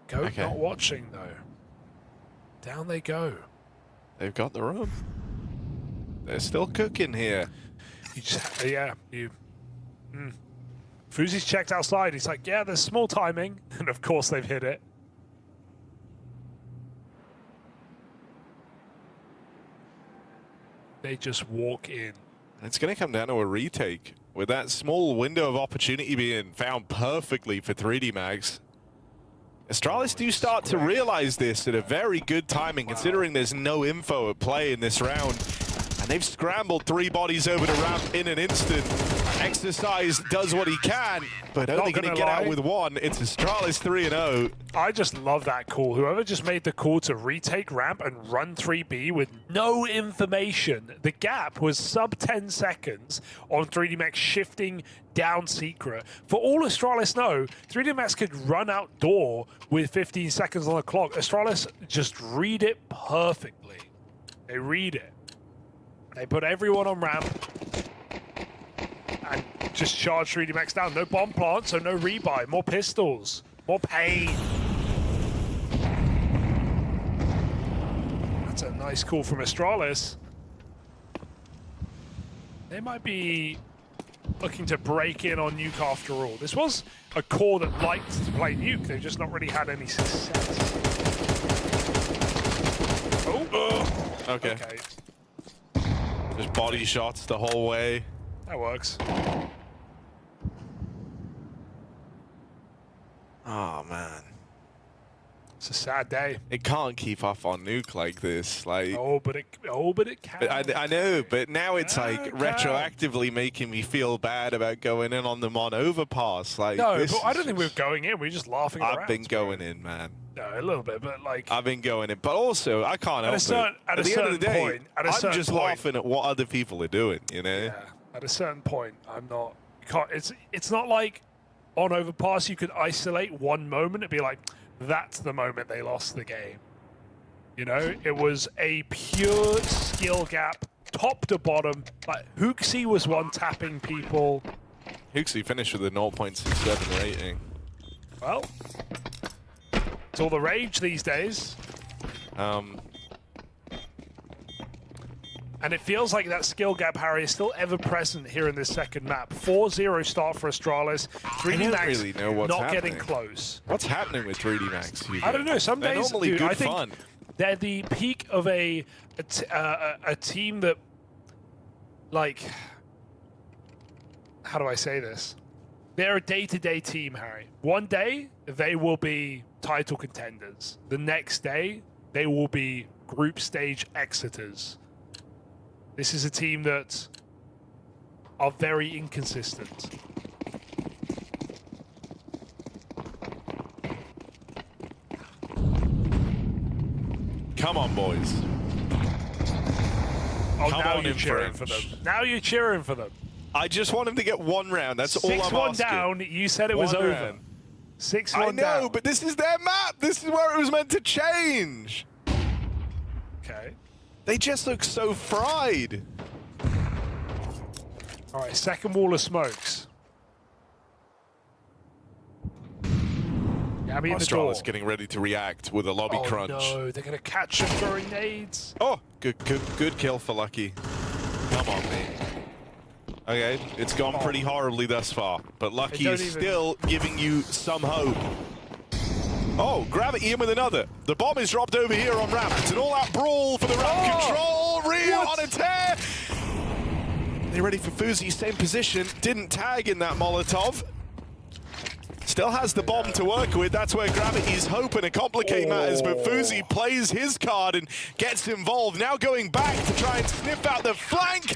Goat not watching though. Down they go. They've got the room. They're still cooking here. You just, Fuzi's checked outside. He's like, yeah, there's small timing. And of course they've hit it. They just walk in. It's going to come down to a retake. With that small window of opportunity being found perfectly for 3D Mags. Astralis do start to realize this at a very good timing, considering there's no info at play in this round. And they've scrambled 3 bodies over the ramp in an instant. Exercise does what he can, but only going to get out with 1. It's Astralis 3-0. I just love that call. Whoever just made the call to retake ramp and run 3B with no information. The gap was sub 10 seconds on 3D Max shifting down secret. For all Astralis know, 3D Max could run outdoor with 15 seconds on the clock. Astralis just read it perfectly. They read it. They put everyone on ramp and just charge 3D Max down. No bomb plant, so no rebuy. More pistols. More pain. That's a nice call from Astralis. They might be looking to break in on Nuke after all. This was a core that liked to play Nuke. They've just not really had any success. Oh! Okay. Just body shots the whole way. That works. Oh, man. It's a sad day. It can't keep up on Nuke like this. Like, but it can. I know, but now it's like retroactively making me feel bad about going in on them on Overpass. Like, no, but I don't think we're going in. We're just laughing around. I've been going in, man. No, a little bit, but like... I've been going in. But also, I can't help it. At the end of the day, I'm just laughing at what other people are doing, you know? Yeah, at a certain point, I'm not... It's not like on Overpass you could isolate one moment and be like, that's the moment they lost the game. You know, it was a pure skill gap, top to bottom. Like, Hooxi was one tapping people. Hooxi finished with a 0.67 rating. Well, it's all the rage these days. And it feels like that skill gap, Harry, is still ever present here in this second map. 4-0 start for Astralis. 3D Max really know what's not happening. getting close. What's happening with 3D Max? I don't know. Some They're days, normally dude, good I think fun. they're the peak of a team that, like, how do I say this? They're a day-to-day team, Harry. One day, they will be title contenders. The next day, they will be group stage exiters. This is a team that are very inconsistent. Come on, boys. Oh, Come now on you're in, cheering for them. French. Now you're cheering for them. I just want him to get one round. That's all I'm asking. 6-1 down. You said it was One over. round. 6-1 I know, down. but this is their map. This is where it was meant to change. Okay. They just look so fried. All right, second wall of smokes. Gabby in the door. Astralis getting ready to react with a lobby crunch. No, they're gonna catch him throwing nades. Oh, good kill for Lucky. Come on, mate. Okay, it's gone pretty horribly thus far, but Lucky is still giving you some hope. Oh, Gravity in with another. The bomb is dropped over here on ramp. It's an all-out brawl for the ramp control. Rio on a tear. They ready for FUZI, same position. Didn't tag in that Molotov. Still has the bomb to work with. That's where Gravity's hoping to complicate matters, but FUZI plays his card and gets involved. Now going back to try and sniff out the flank.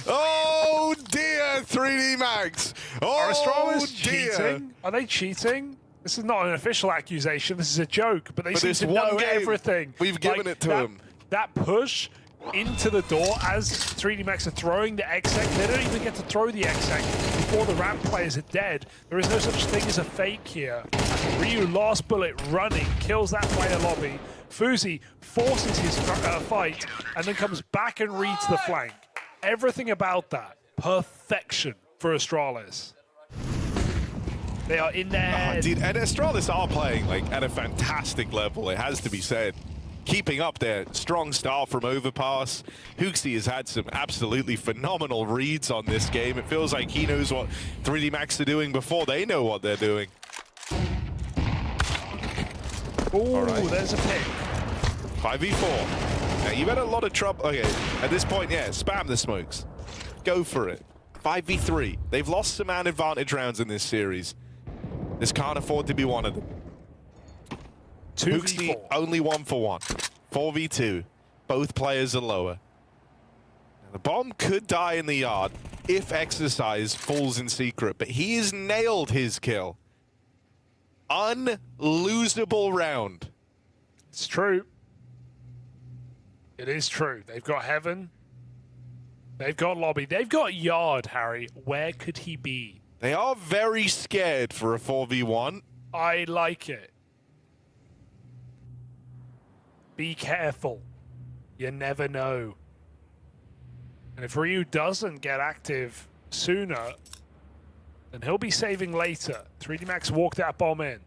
Oh dear, 3D Max. Oh, Are Astralis dear. cheating? Are they cheating? This is not an official accusation. This is a joke, but they seem this to one know game, everything. we've given it to them. That push into the door as 3D Max are throwing the exec. They don't even get to throw the exec before the ramp players are dead. There is no such thing as a fake here. Ryu, last bullet running, kills that player lobby. FUZI forces his fight and then comes back and reads the flank. Everything about that, perfection for Astralis. They are in there. Dude, and Astralis are playing like at a fantastic level, it has to be said. Keeping up their strong start from Overpass. Hooxi has had some absolutely phenomenal reads on this game. It feels like he knows what 3D Max are doing before they know what they're doing. Ooh, there's a pick. 5v4. Now, you've had a lot of trouble. Okay, at this point, yeah, spam the smokes. Go for it. 5v3. They've lost some man advantage rounds in this series. This can't afford to be one of them. 2v4. Hooxi only 1-for-1. 4v2. Both players are lower. Now, the bomb could die in the yard if Exercise falls in secret, but he has nailed his kill. Unlosable round. It's true. It is true. They've got Heaven. They've got Lobby. They've got Yard, Harry. Where could he be? They are very scared for a 4v1. I like it. Be careful. You never know. And if Ryu doesn't get active sooner, then he'll be saving later. 3D Max walked that bomb in.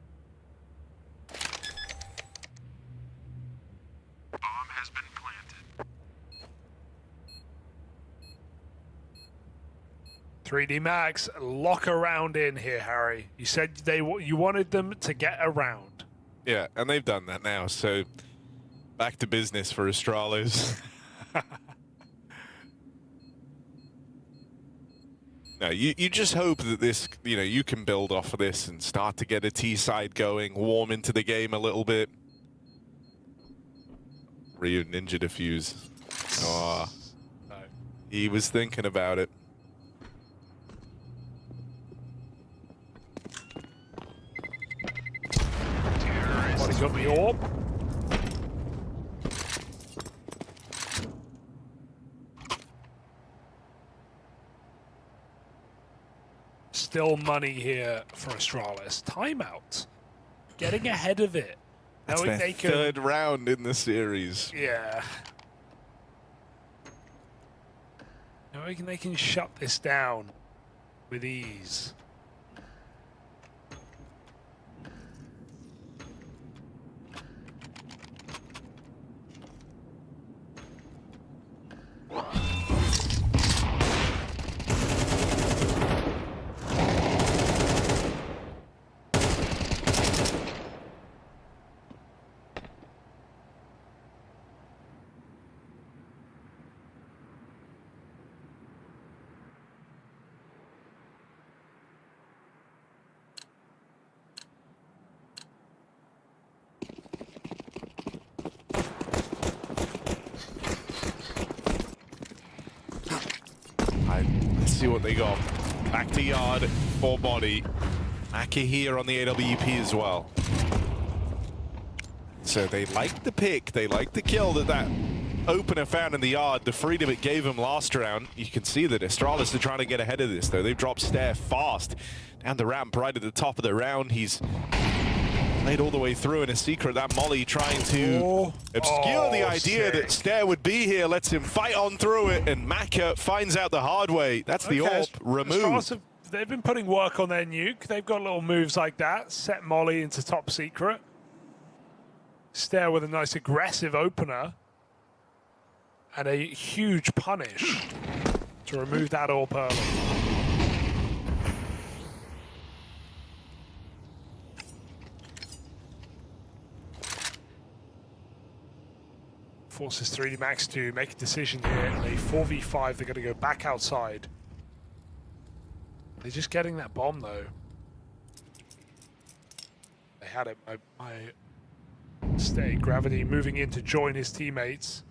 Bomb has been planted. 3D Max, lock around in here, Harry. You said you wanted them to get around. Yeah, and they've done that now, so back to business for Astralis. No, you just hope that this, you know, you can build off of this and start to get a T side going, warm into the game a little bit. Ryu ninja defuse. Oh, he was thinking about it. What, he got the orb? Still money here for Astralis. Timeout. Getting ahead of it. That's Knowing their they can... third round in the series. Yeah. Knowing they can shut this down with ease. Let's see what they got. Back to yard, 4 body. Maka here on the AWP as well. So they liked the pick, they liked the kill that opener found in the yard. The freedom it gave him last round. You can see that Astralis are trying to get ahead of this though. They've dropped Stair fast down the ramp right at the top of the round. He's made all the way through in a secret. That Molly trying to obscure the idea that Stair would be here, lets him fight on through it, and Maka finds out the hard way. That's the AWP removed. They've been putting work on their nuke. They've got little moves like that. Set Molly into top secret. Stair with a nice aggressive opener. And a huge punish to remove that AWP early. Forces 3D Max to make a decision here. In a 4v5, they're going to go back outside. They're just getting that bomb, though. They had it. My Stay. Gravity moving in to join his teammates.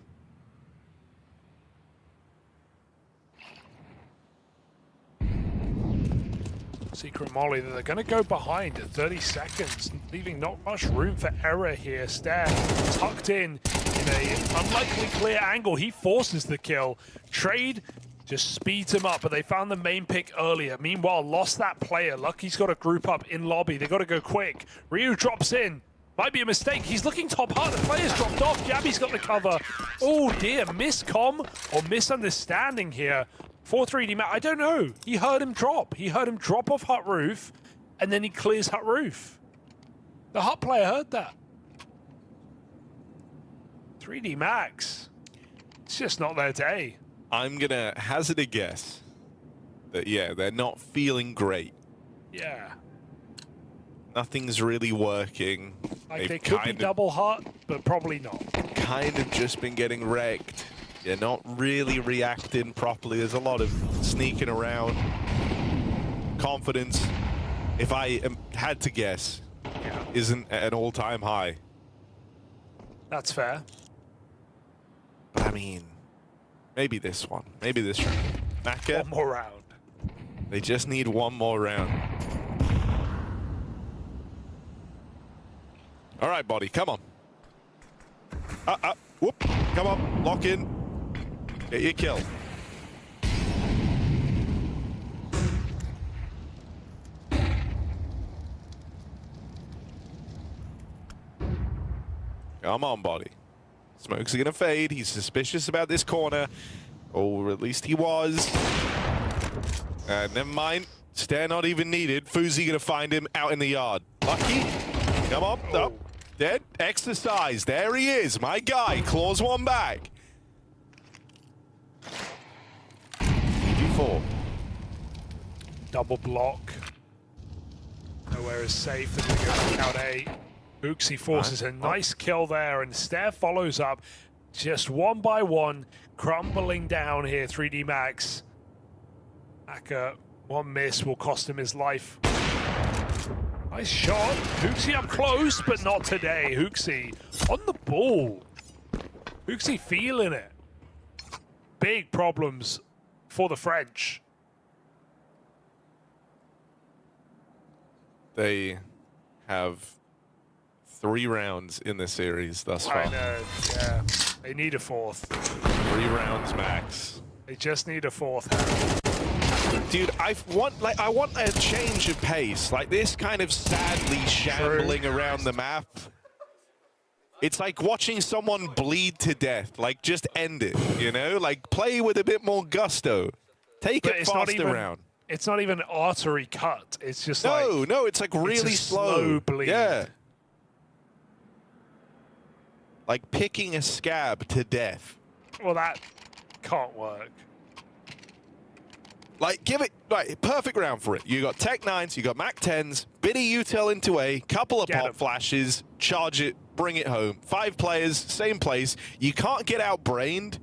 Secret Molly, they're going to go behind at 30 seconds, leaving not much room for error here. Stair tucked in a unlikely clear angle. He forces the kill. Trade just speeds him up, but they found the main pick earlier. Meanwhile, lost that player. Lucky's got a group up in lobby. They got to go quick. Ryu drops in. Might be a mistake. He's looking top hard. The player's dropped off. Jabby's got the cover. Oh dear, miscomm or misunderstanding here. 4-3D Matt, I don't know. He heard him drop. He heard him drop off hut roof, and then he clears hut roof. The hut player heard that. 3D Max. It's just not their day. I'm gonna hazard a guess that, yeah, they're not feeling great. Yeah. Nothing's really working. Like they could be double hut, but probably not. Kind of just been getting wrecked. You're not really reacting properly. There's a lot of sneaking around. Confidence, if I had to guess, isn't at an all-time high. That's fair. But I mean, maybe this one. Maybe this round. Maka, one more round. They just need one more round. All right, buddy, come on. Whoop, come on, lock in. Get your kill. Come on, buddy. Smoke's gonna fade. He's suspicious about this corner. Or at least he was. Never mind. Stair not even needed. Fuzi gonna find him out in the yard. Lucky. Come on. Oh. Dead. Exercise. There he is. My guy. Claws one back. 4. Double block. Nowhere is safe. They're going to go back out A. Hooxi forces a nice kill there, and Stair follows up just one by one, crumbling down here. 3D Max. Aka, one miss will cost him his life. Nice shot. Hooxi up close, but not today. Hooxi on the ball. Hooxi feeling it. Big problems for the French. They have 3 rounds in the series thus far. I know, yeah. They need a 4th. 3 rounds max. They just need a 4th. Dude, I want a change of pace. Like this kind of sadly shambling around the map. It's like watching someone bleed to death. Like, just end it, you know? Like, play with a bit more gusto. Take it fast around. It's not even an artery cut. It's just no, it's like really slow bleed. Yeah. Like picking a scab to death. Well, that can't work. Like, give it, like, perfect round for it. You got Tech 9s, you got Mac 10s, bit of util into A, couple of pop flashes, charge it, bring it home. 5 players, same place. You can't get outbrained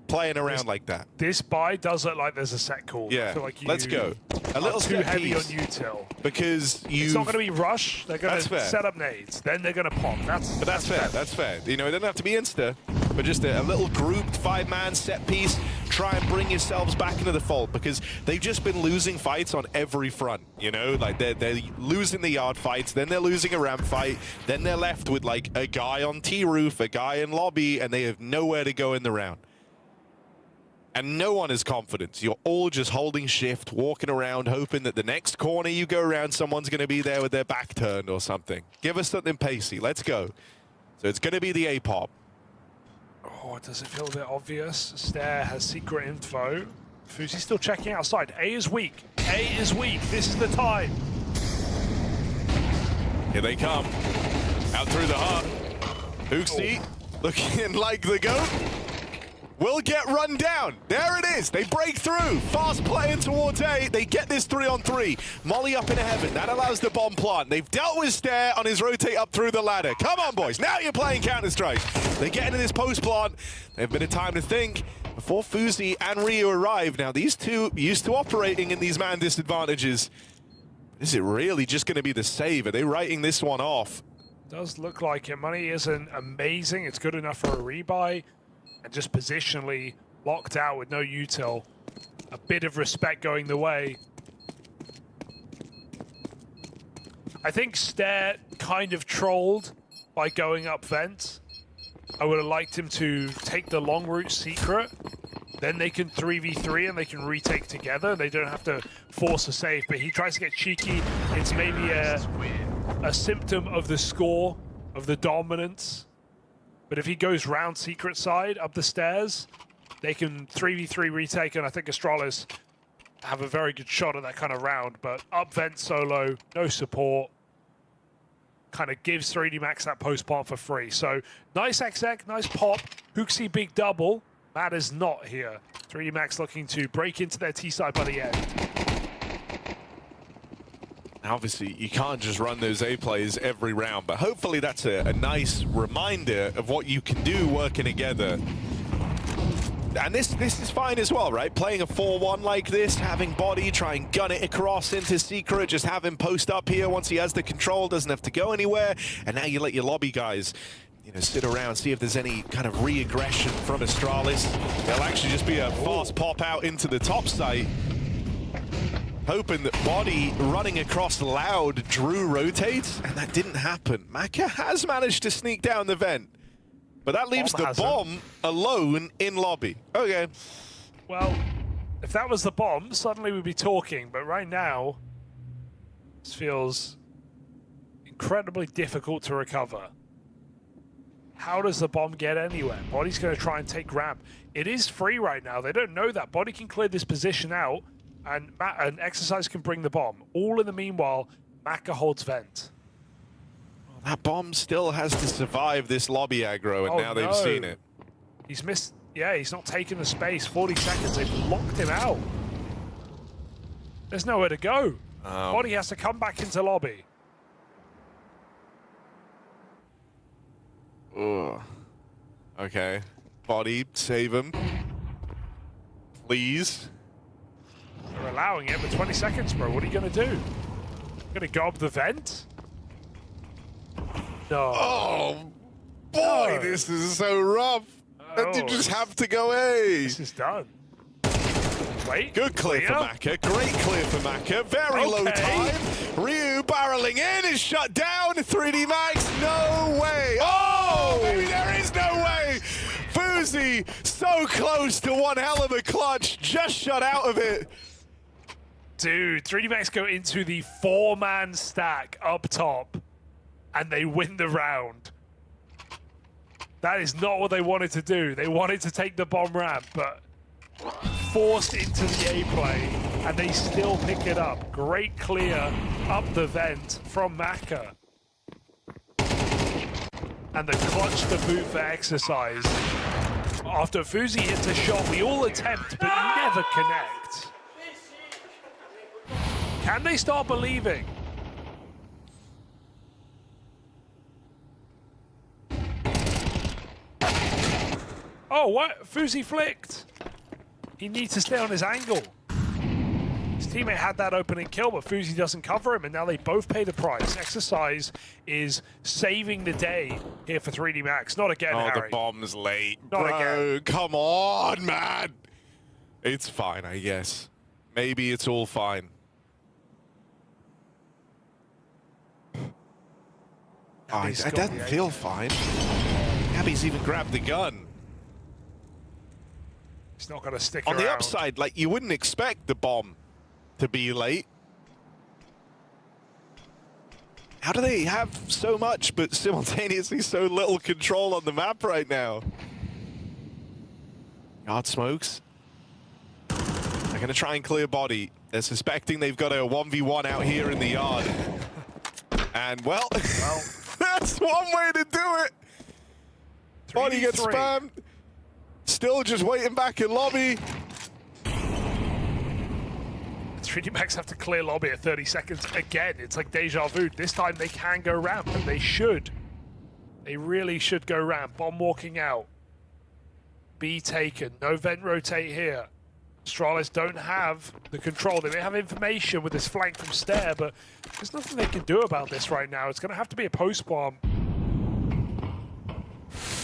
playing around like that. This buy does look like there's a set call. Yeah, I feel like let's go. A little too heavy on util. Because you. It's not going to be rush. They're going to set up nades. Then they're going to pop. That's fair. That's fair. You know, it doesn't have to be insta, but just a little grouped 5-man set piece. Try and bring yourselves back into the fold, because they've just been losing fights on every front. You know, like they're losing the yard fights, then they're losing a ramp fight, then they're left with like a guy on T-roof, a guy in lobby, and they have nowhere to go in the round. And no one is confident. You're all just holding shift, walking around, hoping that the next corner you go around, someone's going to be there with their back turned or something. Give us something pacey. Let's go. So it's going to be the A-pop. Oh, does it feel a bit obvious? Stair has secret info. Fuzi's still checking outside. A is weak. A is weak. This is the time. Here they come. Out through the heart. Hooxi looking like the GOAT. Will get run down. There it is. They break through. Fast playing towards A. They get this 3-on-3. Molly up in heaven. That allows the bomb plant. They've dealt with Stair on his rotate up through the ladder. Come on, boys. Now you're playing Counter-Strike. They get into this post plant. They have a bit of time to think before Fuzi and Ryu arrive. Now, these two used to operating in these man disadvantages. Is it really just going to be the save? Are they writing this one off? Does look like it. Money isn't amazing. It's good enough for a rebuy. And just positionally locked out with no util. A bit of respect going the way. I think Stair kind of trolled by going up vent. I would have liked him to take the long route secret. Then they can 3v3 and they can retake together. They don't have to force a save, but he tries to get cheeky. It's maybe a symptom of the score, of the dominance. But if he goes round secret side, up the stairs, they can 3v3 retake, and I think Astralis have a very good shot at that kind of round. But up vent solo, no support, kind of gives 3D Max that post plant for free. So nice exec, nice pop. Hooxi big double. Matt is not here. 3D Max looking to break into their T side by the end. Obviously, you can't just run those A plays every round, but hopefully that's a nice reminder of what you can do working together. And this is fine as well, right? Playing a 4-1 like this, having body, try and gun it across into secret, just have him post up here once he has the control, doesn't have to go anywhere. And now you let your lobby guys, you know, sit around, see if there's any kind of re-aggression from Astralis. There'll actually just be a fast pop out into the top site. Hoping that body running across loud Drew rotates, and that didn't happen. Maka has managed to sneak down the vent, but that leaves the bomb alone in lobby. Okay. Well, if that was the bomb, suddenly we'd be talking, but right now, this feels incredibly difficult to recover. How does the bomb get anywhere? Body's going to try and take ramp. It is free right now. They don't know that. Body can clear this position out, and Exercise can bring the bomb. All in the meanwhile, Maka holds vent. Well, that bomb still has to survive this lobby aggro, and now they've seen it. He's missed. Yeah, he's not taking the space. 40 seconds. They've locked him out. There's nowhere to go. Body has to come back into lobby. Ugh. Okay. Body, save him. Please. They're allowing it, but 20 seconds, bro. What are you going to do? Going to go up the vent? No. Oh, boy, No. this is so rough. And you just have to go A. This is done. Wait. Good clear for Maka. Great clear for Maka. Very low time. Ryu barreling in is shut down. 3D Max. No way. Oh, maybe there is no way. FUZI so close to one hell of a clutch. Just shut out of it. Dude, 3D Max go into the 4-man stack up top, and they win the round. That is not what they wanted to do. They wanted to take the bomb ramp, but forced into the A play, and they still pick it up. Great clear up the vent from Maka. And the clutch to boot for exercise. After FUZI hits a shot, we all attempt, but never connect. Can they start believing? Oh, what? FUZI flicked. He needs to stay on his angle. His teammate had that opening kill, but FUZI doesn't cover him, and now they both pay the price. Exercise is saving the day here for 3D Max. Not again, Oh, Harry. the bomb's late. Not Bro, again. come on, man. It's fine, I guess. Maybe it's all fine. Oh, He's that got doesn't the feel fine. Gabby's even grabbed the gun. He's not going to stick On around. the upside, like, you wouldn't expect the bomb to be late. How do they have so much but simultaneously so little control on the map right now? Yard smokes. They're going to try and clear body. They're suspecting they've got a 1v1 out here in the yard. And, well, that's one way to do it. Body gets 3v3. spammed. Still just waiting back in lobby. 3D Max have to clear lobby at 30 seconds again. It's like deja vu. This time they can go ramp, and they should. They really should go ramp. Bomb walking out. B taken. No vent rotate here. Astralis don't have the control. They may have information with this flank from Stair, but there's nothing they can do about this right now. It's going to have to be a post bomb.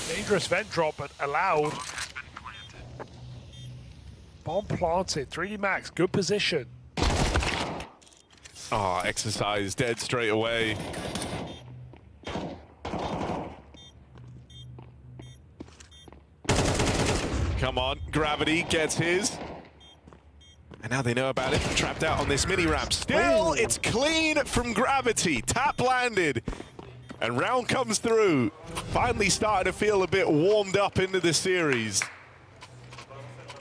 Dangerous vent drop, but allowed. Bomb planted. 3D Max, good position. Oh, exercise dead straight away. Come on, Gravity gets his. And now they know about it. Trapped out on this mini ramp. Still, it's clean from Gravity. Tap landed. And round comes through. Finally starting to feel a bit warmed up into the series.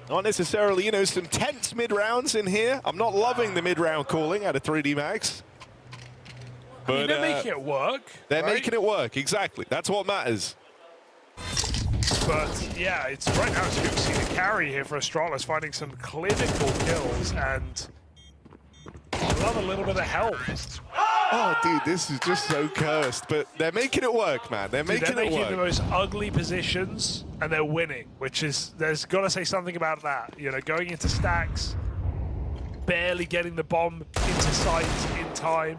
Not necessarily, you know, some tense mid-rounds in here. I'm not loving the mid-round calling out of 3D Max. But I mean, they're making it work. They're right? making it work, exactly. That's what matters. But yeah, it's right now it's Hooxi the carry here for Astralis, finding some clinical kills, and I love a little bit of help. Oh, dude, this is just so cursed. But they're making it work, man. They're making They're it making work. the most ugly positions, and they're winning, which is, there's got to say something about that. You know, going into stacks, barely getting the bomb into sight in time.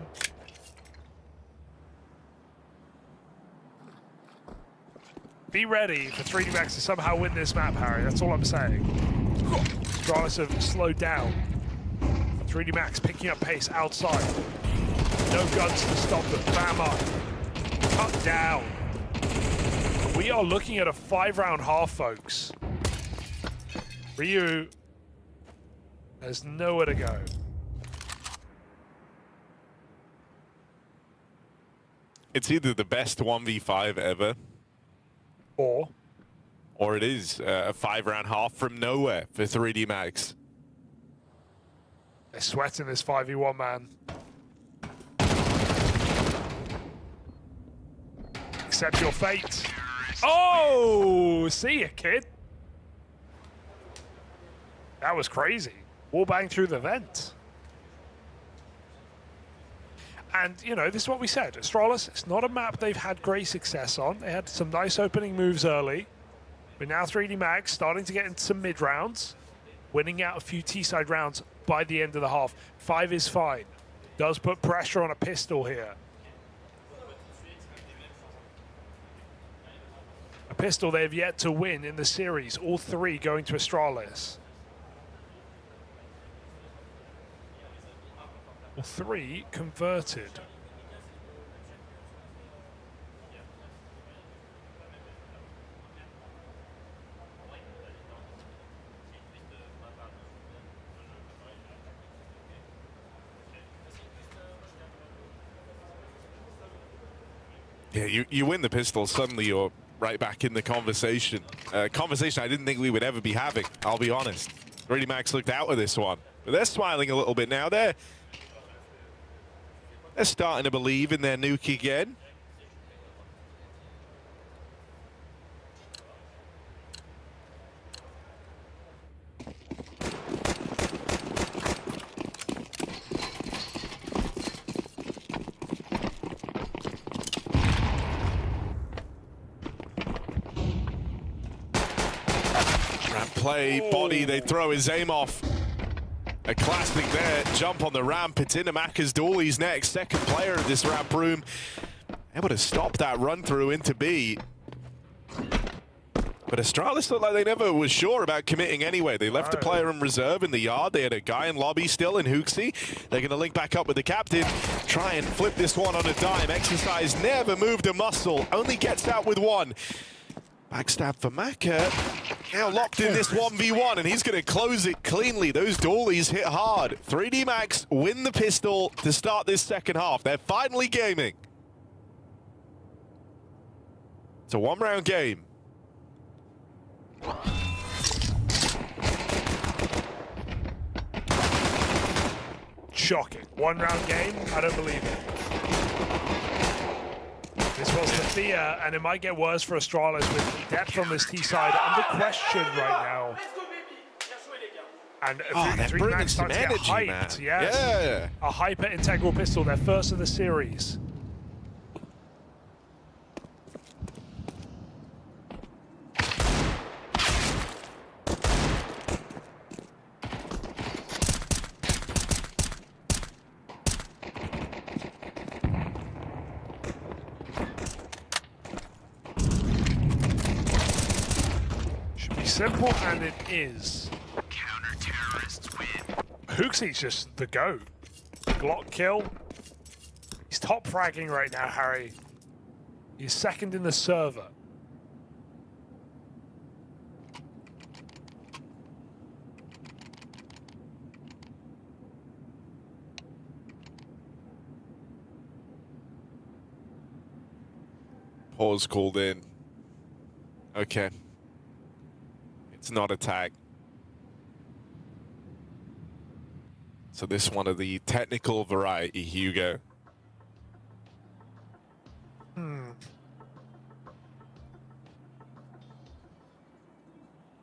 Be ready for 3D Max to somehow win this map, Harry. That's all I'm saying. Astralis have slowed down. 3D Max picking up pace outside. No guns to stop them. Bam up. Cut down. We are looking at a 5-round half, folks. Ryu has nowhere to go. It's either the best 1v5 ever, or it is a 5-round half from nowhere for 3D Max. They're sweating this 5v1, man. Accept your fate. Oh, see ya, kid. That was crazy. Wall bang through the vent. And, you know, this is what we said. Astralis, it's not a map they've had great success on. They had some nice opening moves early. But now 3D Max starting to get into some mid-rounds, winning out a few T-side rounds by the end of the half. 5 is fine. Does put pressure on a pistol here. A pistol they've yet to win in the series. All 3 going to Astralis. All 3 converted. Yeah, you win the pistol, suddenly you're right back in the conversation. Conversation I didn't think we would ever be having, I'll be honest. 3D Max looked out of this one. But they're smiling a little bit now. They're starting to believe in their Nuke again. Play, body, they throw his aim off. A classic there, jump on the ramp. It's into Maka's duel. He's next, second player of this ramp room. Able to stop that run through into B. But Astralis looked like they never was sure about committing anyway. They left a player in reserve in the yard. They had a guy in lobby still in Hooxi. They're going to link back up with the captain. Try and flip this one on a dime. Exercise never moved a muscle. Only gets out with 1. Backstab for Maka. Now locked in this 1v1, and he's going to close it cleanly. Those dualies hit hard. 3D Max win the pistol to start this second half. They're finally gaming. It's a 1-round game. Shocking. 1-round game? I don't believe it. This was the fear, and it might get worse for Astralis with depth on this T-side under question right now. And they're bringing some energy, man. Yes. Yeah. A hyper-integral pistol, their first of the series. Simple, and it is. Counter-terrorists win. Hooxi's just the GOAT. Glock kill. He's top fragging right now, Harry. He's second in the server. Pause called in. Okay. It's not a tag. So this one of the technical variety, Hugo.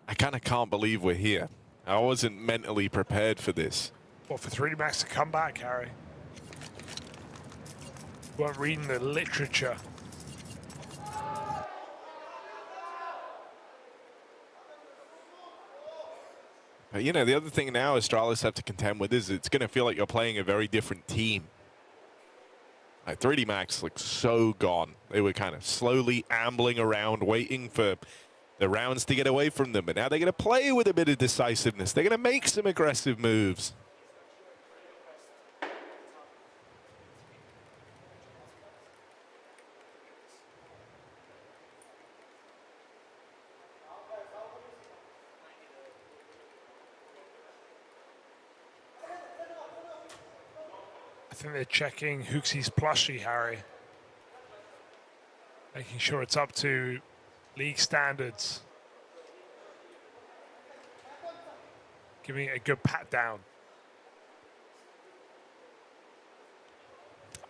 I kind of can't believe we're here. I wasn't mentally prepared for this. Well, for 3D Max to come back, Harry. We weren't reading the literature. But, you know, the other thing now Astralis have to contend with is it's going to feel like you're playing a very different team. Like 3D Max looks so gone. They were kind of slowly ambling around, waiting for the rounds to get away from them. But now they're going to play with a bit of decisiveness. They're going to make some aggressive moves. I think they're checking Hooxi's plushie, Harry. Making sure it's up to league standards. Giving it a good pat down.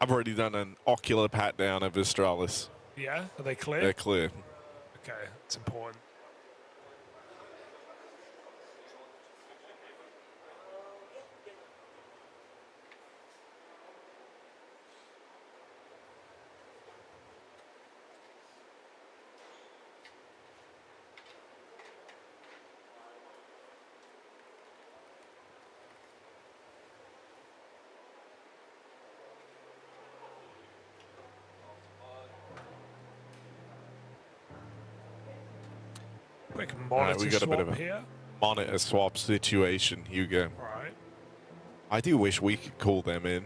I've already done an ocular pat down of Astralis. Yeah? Are they clear? They're clear. Okay, it's important. Quick All monitor right, we got a bit swap of a here. monitor swap situation, Hugo. All right. I do wish we could call them in.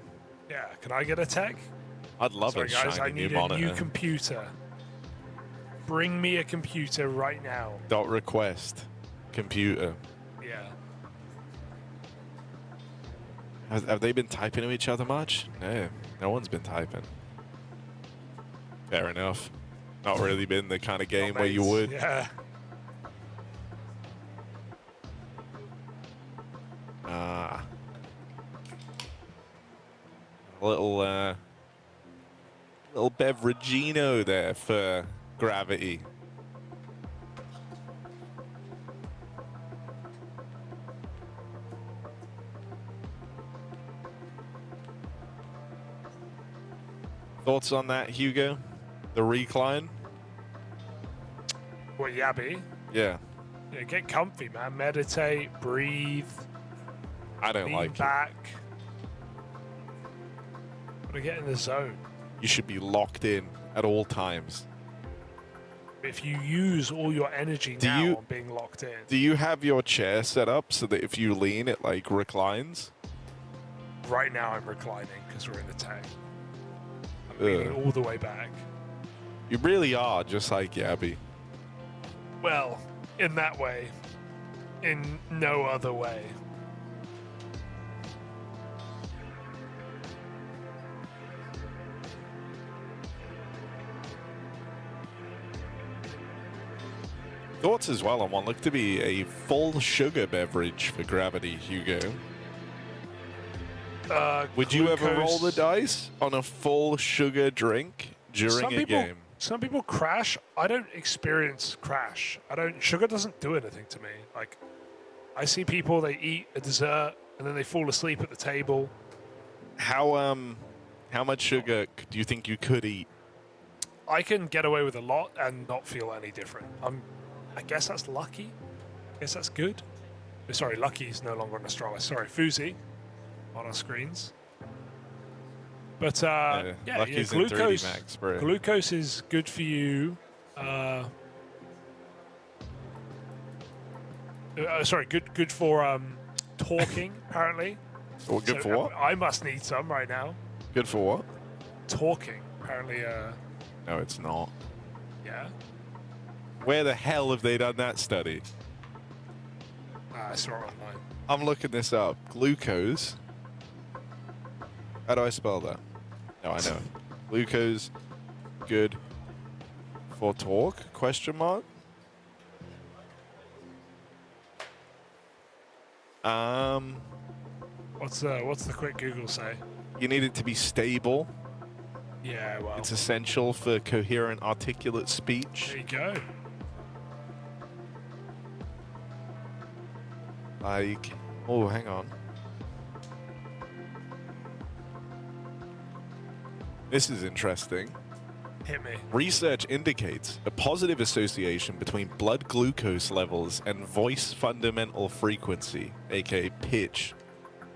Yeah, can I get a tech? I'd love Sorry a guys, I shiny need new a monitor. new computer. Bring me a computer right now. Dot request computer. Yeah. Have they been typing to each other much? No, no one's been typing. Fair enough. Not really been the kind of game where you would. Yeah. Little beveragino there for Gravity. Thoughts on that, Hugo? The recline? What, Yabby? Yeah. Yeah, get comfy, man. Meditate, breathe. I don't lean like back. Gotta get in the zone. it. You should be locked in at all times. If you use all your energy Do now you- on being locked in. Do you have your chair set up so that if you lean, it like reclines? Right now I'm reclining because we're in the tank. I'm leaning all the way back. You really are just like Yabby. Well, in that way. In no other way. Thoughts as well on one look to be a full sugar beverage for Gravity, Hugo. Would you ever roll the dice on a full sugar drink during a game? Some people crash. I don't experience crash. Sugar doesn't do anything to me. Like, I see people, they eat a dessert and then they fall asleep at the table. How much sugar do you think you could eat? I can get away with a lot and not feel any different. I guess that's lucky. I guess that's good. Sorry, lucky is no longer on Astralis. Sorry, FUZI on our screens. But Lucky's in glucose. 3D Max, bro. Glucose is good for you. Sorry, good for talking apparently. Well, good for what? I must need some right now. Good for what? Talking apparently. No, it's not. Yeah. Where the hell have they done that study? I saw it online. I'm looking this up. Glucose. How do I spell that? No, I know. Glucose, good for talk? Question mark. What's the quick Google say? You need it to be stable. Yeah, well. It's essential for coherent, articulate speech. There you go. Like, oh, hang on. This is interesting. Hit me. Research indicates a positive association between blood glucose levels and voice fundamental frequency, aka pitch.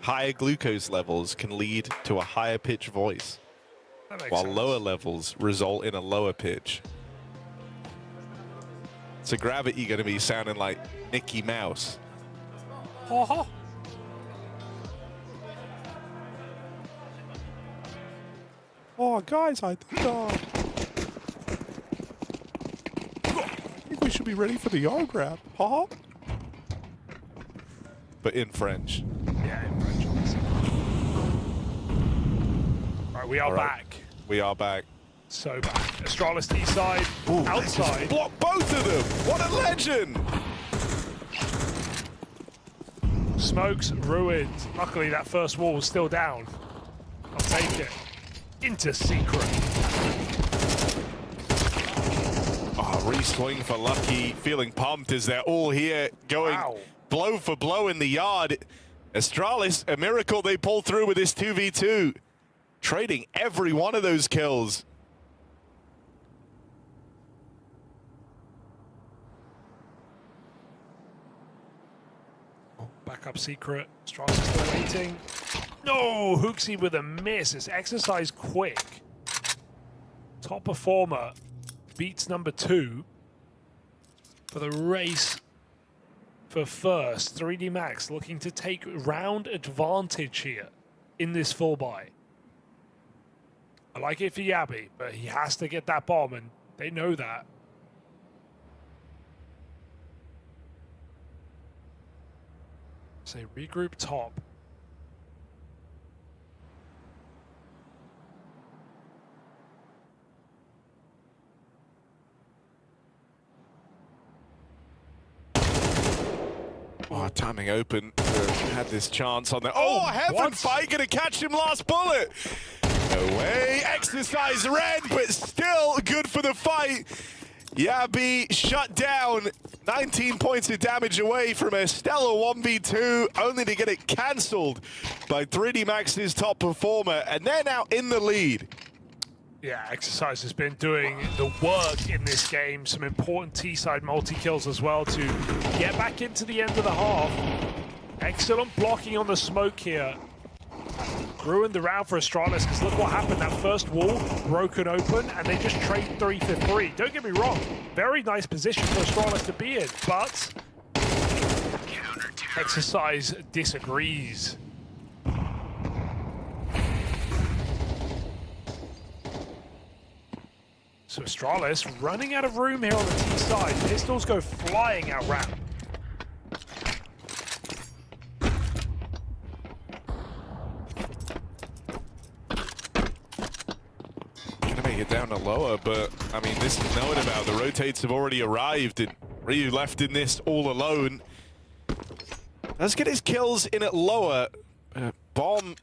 Higher glucose levels can lead to a higher pitch voice, That makes while sense. lower levels result in a lower pitch. So Gravity going to be sounding like Mickey Mouse. Ha ha. Oh, guys, I think we should be ready for the yard grab, huh? But in French. Yeah, in French, obviously. Right, we are back. We are back. So back. Astralis T side, outside. Block both of them. What a legend! Smokes ruined. Luckily, that first wall was still down. I'll take it. Into secret. Oh, re-swing for Lucky. Feeling pumped as they're all here going blow for blow in the yard. Astralis, a miracle they pull through with this 2v2. Trading every one of those kills. Back up secret. Astralis is still waiting. No! Hooxi with a miss. It's exercise quick. Top performer beats number 2. for the race for first. 3D Max looking to take round advantage here in this full buy. I like it for Yabby, but he has to get that bomb, and they know that. So regroup top. Oh, timing open. Had this chance on the... Oh, Heaven Fight gonna catch him last bullet. No way. Exercise red, but still good for the fight. Yabby shut down. 19 points of damage away from a stellar 1v2, only to get it cancelled by 3D Max's top performer, and they're now in the lead. Yeah, Exercise has been doing the work in this game. Some important T-side multi-kills as well to get back into the end of the half. Excellent blocking on the smoke here. Ruined the round for Astralis, because look what happened. That first wall broken open, and they just trade 3 for 3. Don't get me wrong, very nice position for Astralis to be in, but Exercise disagrees. So Astralis running out of room here on the T side. Pistols go flying out ramp. It down to lower, but I mean, this is known about. The rotates have already arrived, and Ryu left in this all alone. Let's get his kills in at lower. Bomb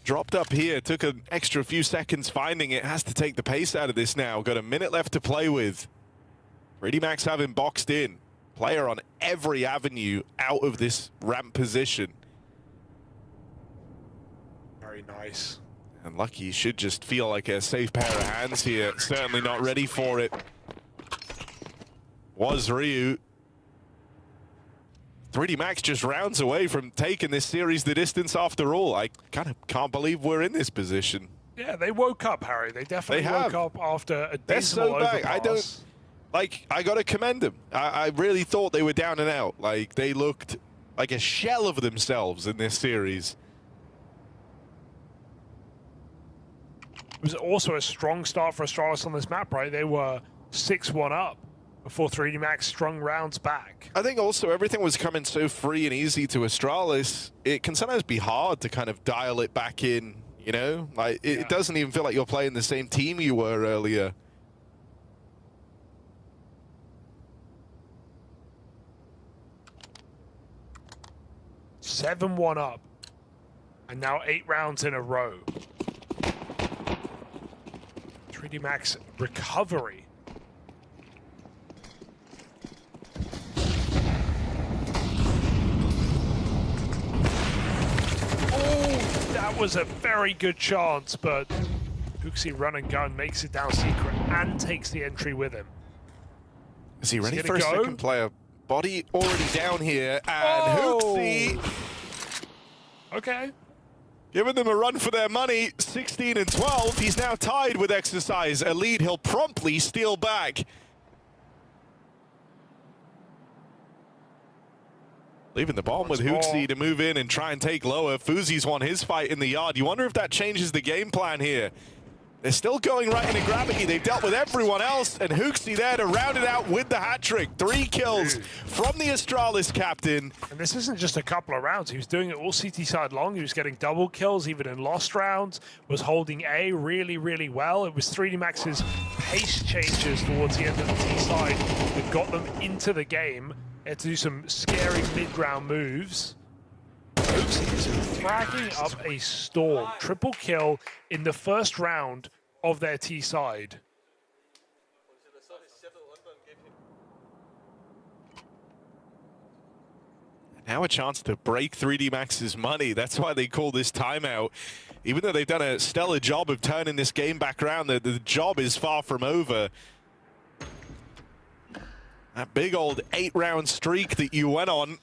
dropped up here, took an extra few seconds finding it. Has to take the pace out of this now. Got a minute left to play with. 3D Max have him boxed in. Player on every avenue out of this ramp position. Very nice. And Lucky should just feel like a safe pair of hands here. Certainly not ready for it. Was Ryu. 3D Max just rounds away from taking this series the distance after all. I kind of can't believe we're in this position. Yeah, they woke up, Harry. They definitely woke up after a dismal overpass. I got to commend them. I really thought they were down and out. Like, they looked like a shell of themselves in this series. It was also a strong start for Astralis on this map, right? They were 6-1 up before 3D Max strung rounds back. I think also everything was coming so free and easy to Astralis. It can sometimes be hard to kind of dial it back in, you know? Like, it doesn't even feel like you're playing the same team you were earlier. Seven 1 up. And now 8 rounds in a row. 3D Max recovery. Oh, that was a very good chance, but Hooxi run and gun makes it down secret and takes the entry with him. Is he ready for a second player? Body already down here, and Hooxi. Okay. Giving them a run for their money, 16 and 12. He's now tied with Exercise, a lead he'll promptly steal back. Leaving the bomb with Hooxi to move in and try and take lower. Fuzi's won his fight in the yard. You wonder if that changes the game plan here. They're still going right into gravity. They've dealt with everyone else, and Hooxi there to round it out with the hat trick. 3 kills from the Astralis captain. And this isn't just a couple of rounds. He was doing it all CT side long. He was getting double kills, even in lost rounds. Was holding A really, really well. It was 3D Max's pace changes towards the end of the T side that got them into the game. He had to do some scary mid-round moves. Hooxi is fragging up a storm. Triple kill in the first round of their T side. Now a chance to break 3D Max's money. That's why they call this timeout. Even though they've done a stellar job of turning this game back around, the job is far from over. That big old 8-round streak that you went on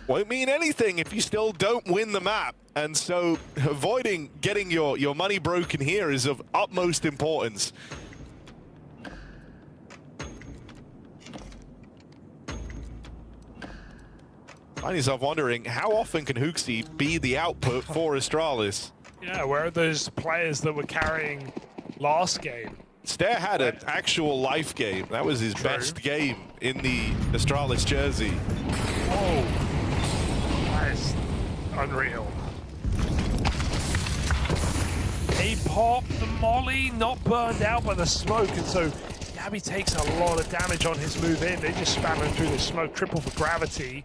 won't mean anything if you still don't win the map. And so avoiding getting your money broken here is of utmost importance. Find yourself wondering, how often can Hooxi be the output for Astralis? Yeah, where are those players that were carrying last game? Stair had an actual life game. That was his best game in the Astralis jersey. Whoa. That is unreal. They pop the molly, not burned out by the smoke, and so Yabby takes a lot of damage on his move in. They just spamming through the smoke, triple for gravity.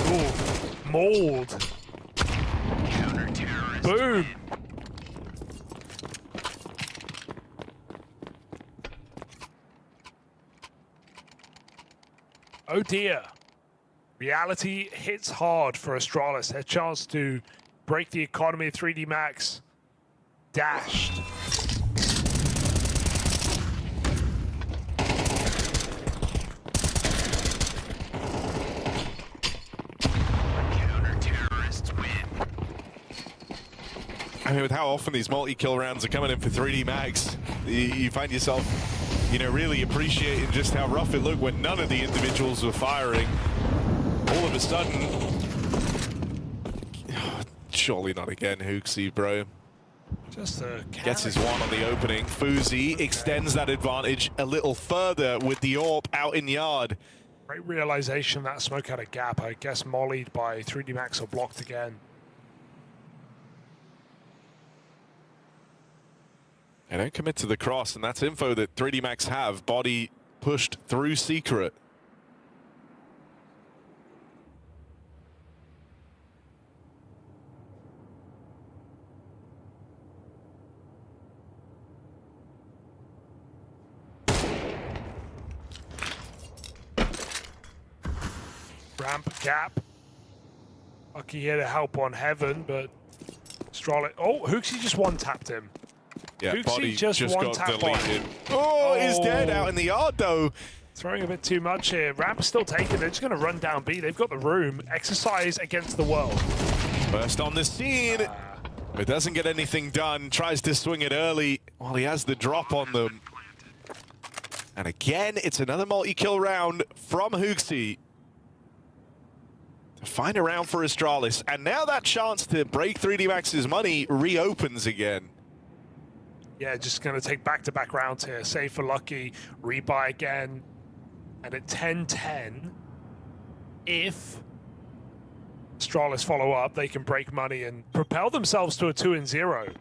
Ooh, mauled. Boom. Oh dear. Reality hits hard for Astralis. Their chance to break the economy of 3D Max dashed. I mean, with how often these multi-kill rounds are coming in for 3D Max, you find yourself, you know, really appreciating just how rough it looked when none of the individuals were firing. All of a sudden, surely not again, Hooxi, bro. Just gets his one on the opening. FUZI extends that advantage a little further with the AWP out in yard. Great realization that smoke had a gap. I guess mollied by 3D Max or blocked again. They don't commit to the cross, and that's info that 3D Max have. Body pushed through secret. Ramp gap. Lucky here to help on Heaven, but Astralis. Oh, Hooxi just one-tapped him. Yeah, Hooxi Body just one got tap deleted. on. Oh, he's dead out in the yard, though. Throwing a bit too much here. Ramp's still taking. They're just going to run down B. They've got the room. Exercise against the world. First on the scene. But doesn't get anything done. Tries to swing it early while he has the drop on them. And again, it's another multi-kill round from Hooxi to find a round for Astralis. And now that chance to break 3D Max's money reopens again. Yeah, just going to take back-to-back rounds here. Save for Lucky, rebuy again. And at 10-10, if Astralis follow up, they can break money and propel themselves to a 2-0.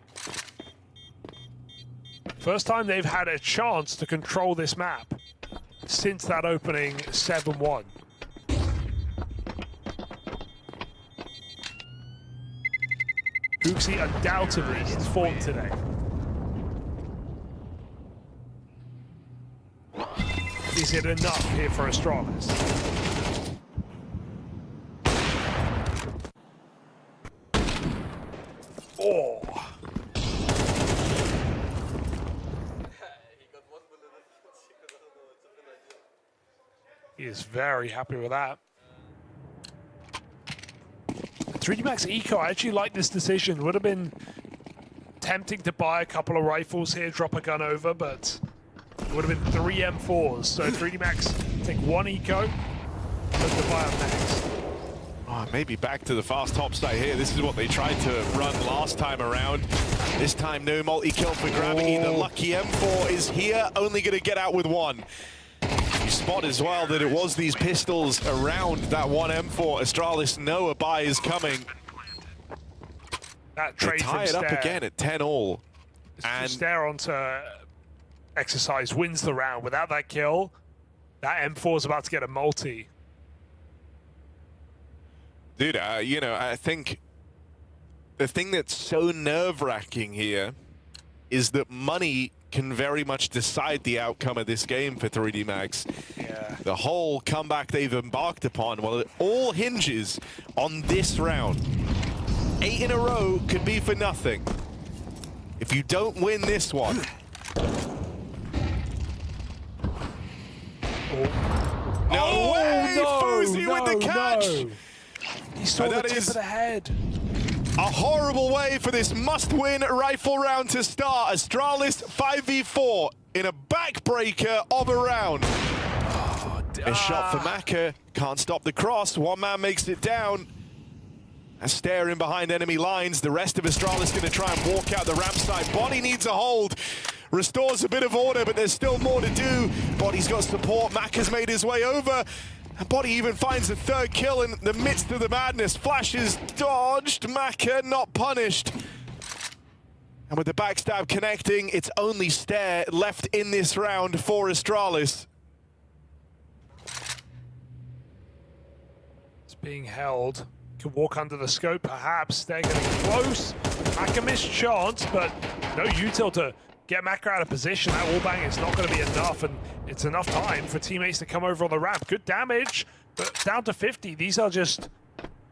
First time they've had a chance to control this map since that opening 7-1. Hooxi undoubtedly in form today. Is it enough here for Astralis? Oh. He is very happy with that. 3D Max Eco, I actually like this decision. Would have been tempting to buy a couple of rifles here, drop a gun over, but it would have been 3 M4s. So 3D Max take 1 Eco, look to buy up next. Oh, maybe back to the fast top side here. This is what they tried to run last time around. This time, no multi-kill for Gravity. The lucky M4 is here, only going to get out with 1. You spot as well that it was these pistols around that 1 M4. Astralis know a buy is coming. That trade tie it from up Stair. again at 10-all. And Stair onto Exercise wins the round. Without that kill, that M4 is about to get a multi. Dude, you know, I think the thing that's so nerve-wracking here is that money can very much decide the outcome of this game for 3D Max. Yeah. The whole comeback they've embarked upon, well, it all hinges on this round. 8 in a row could be for nothing. If you don't win this one. No way! FUZI with the catch! No. He saw the tip of the head. A horrible way for this must-win rifle round to start. Astralis 5v4 in a backbreaker of a round. A shot for Maka Can't stop the cross. One man makes it down. And staring behind enemy lines. The rest of Astralis going to try and walk out the ramp side. Body needs a hold. Restores a bit of order, but there's still more to do. Body's got support. Mac has made his way over. And Body even finds a third kill in the midst of the madness. Flashes dodged. Maka not punished. And with the backstab connecting, it's only Stare left in this round for Astralis. It's being held. Can walk under the scope, perhaps. They're getting close. Maka missed chance, but no util to get Maka out of position. That wallbang is not going to be enough, and it's enough time for teammates to come over on the ramp. Good damage, but down to 50. These are just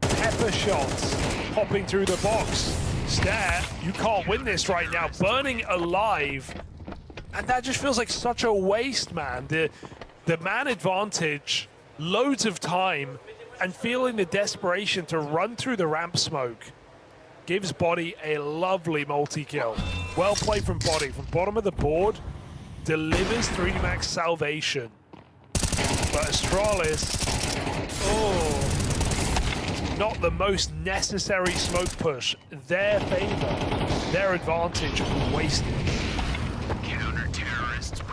pepper shots popping through the box. Stare, you can't win this right now. Burning alive, and that just feels like such a waste, man. The man advantage, loads of time, and feeling the desperation to run through the ramp smoke gives Body a lovely multi-kill. Well played from Body. From bottom of the board, delivers 3D Max salvation. But Astralis, not the most necessary smoke push. Their favor, their advantage wasted. Counter-terrorists win.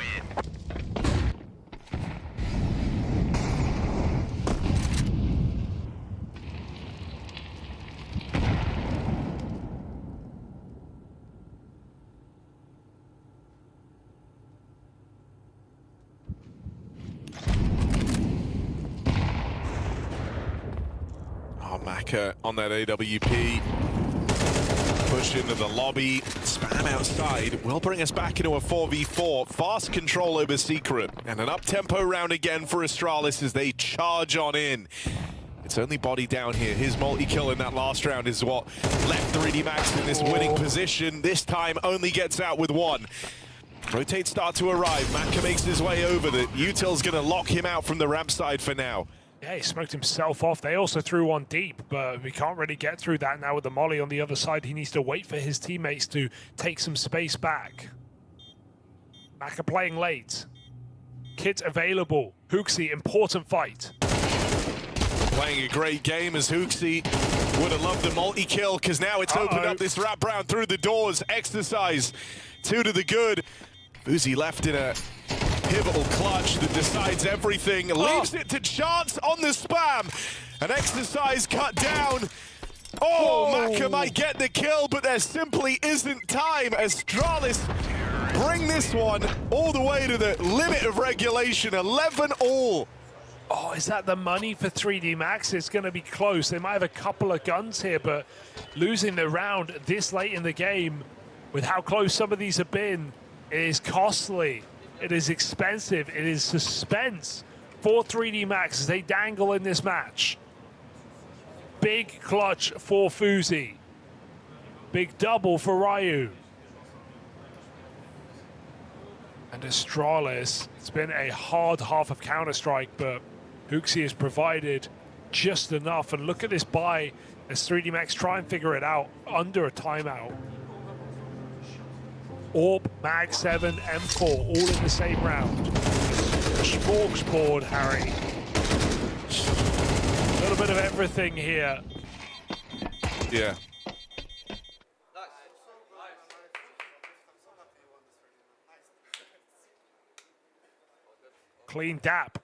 Maka on that AWP. Push into the lobby. Spam outside will bring us back into a 4v4. Fast control over Secret. And an up-tempo round again for Astralis as they charge on in. It's only Body down here. His multi-kill in that last round is what left 3D Max in this winning position. This time only gets out with one. Rotates start to arrive. Maka makes his way over. The util's going to lock him out from the ramp side for now. Yeah, he smoked himself off. They also threw one deep, but we can't really get through that now with the molly on the other side. He needs to wait for his teammates to take some space back. Maka playing late. Kit available. Hooxi, important fight. Playing a great game as Hooxi would have loved the multi-kill because now it's opened up this wrap round through the doors. Exercise, 2 to the good. Uzi left in a pivotal clutch that decides everything. Leaves it to chance on the spam. An exercise cut down. Maka might get the kill, but there simply isn't time. Astralis bring this one all the way to the limit of regulation. 11 all. Oh, is that the money for 3D Max? It's going to be close. They might have a couple of guns here, but losing the round this late in the game, with how close some of these have been, it is costly. It is expensive. It is suspense for 3D Max as they dangle in this match. Big clutch for Fuzi. Big double for Ryu. And Astralis, it's been a hard half of Counter-Strike, but Hooxi has provided just enough. And look at this buy as 3D Max try and figure it out under a timeout. Orb, Mag 7, M4, all in the same round. Smorgasbord, Harry. A little bit of everything here. Yeah. Clean dap.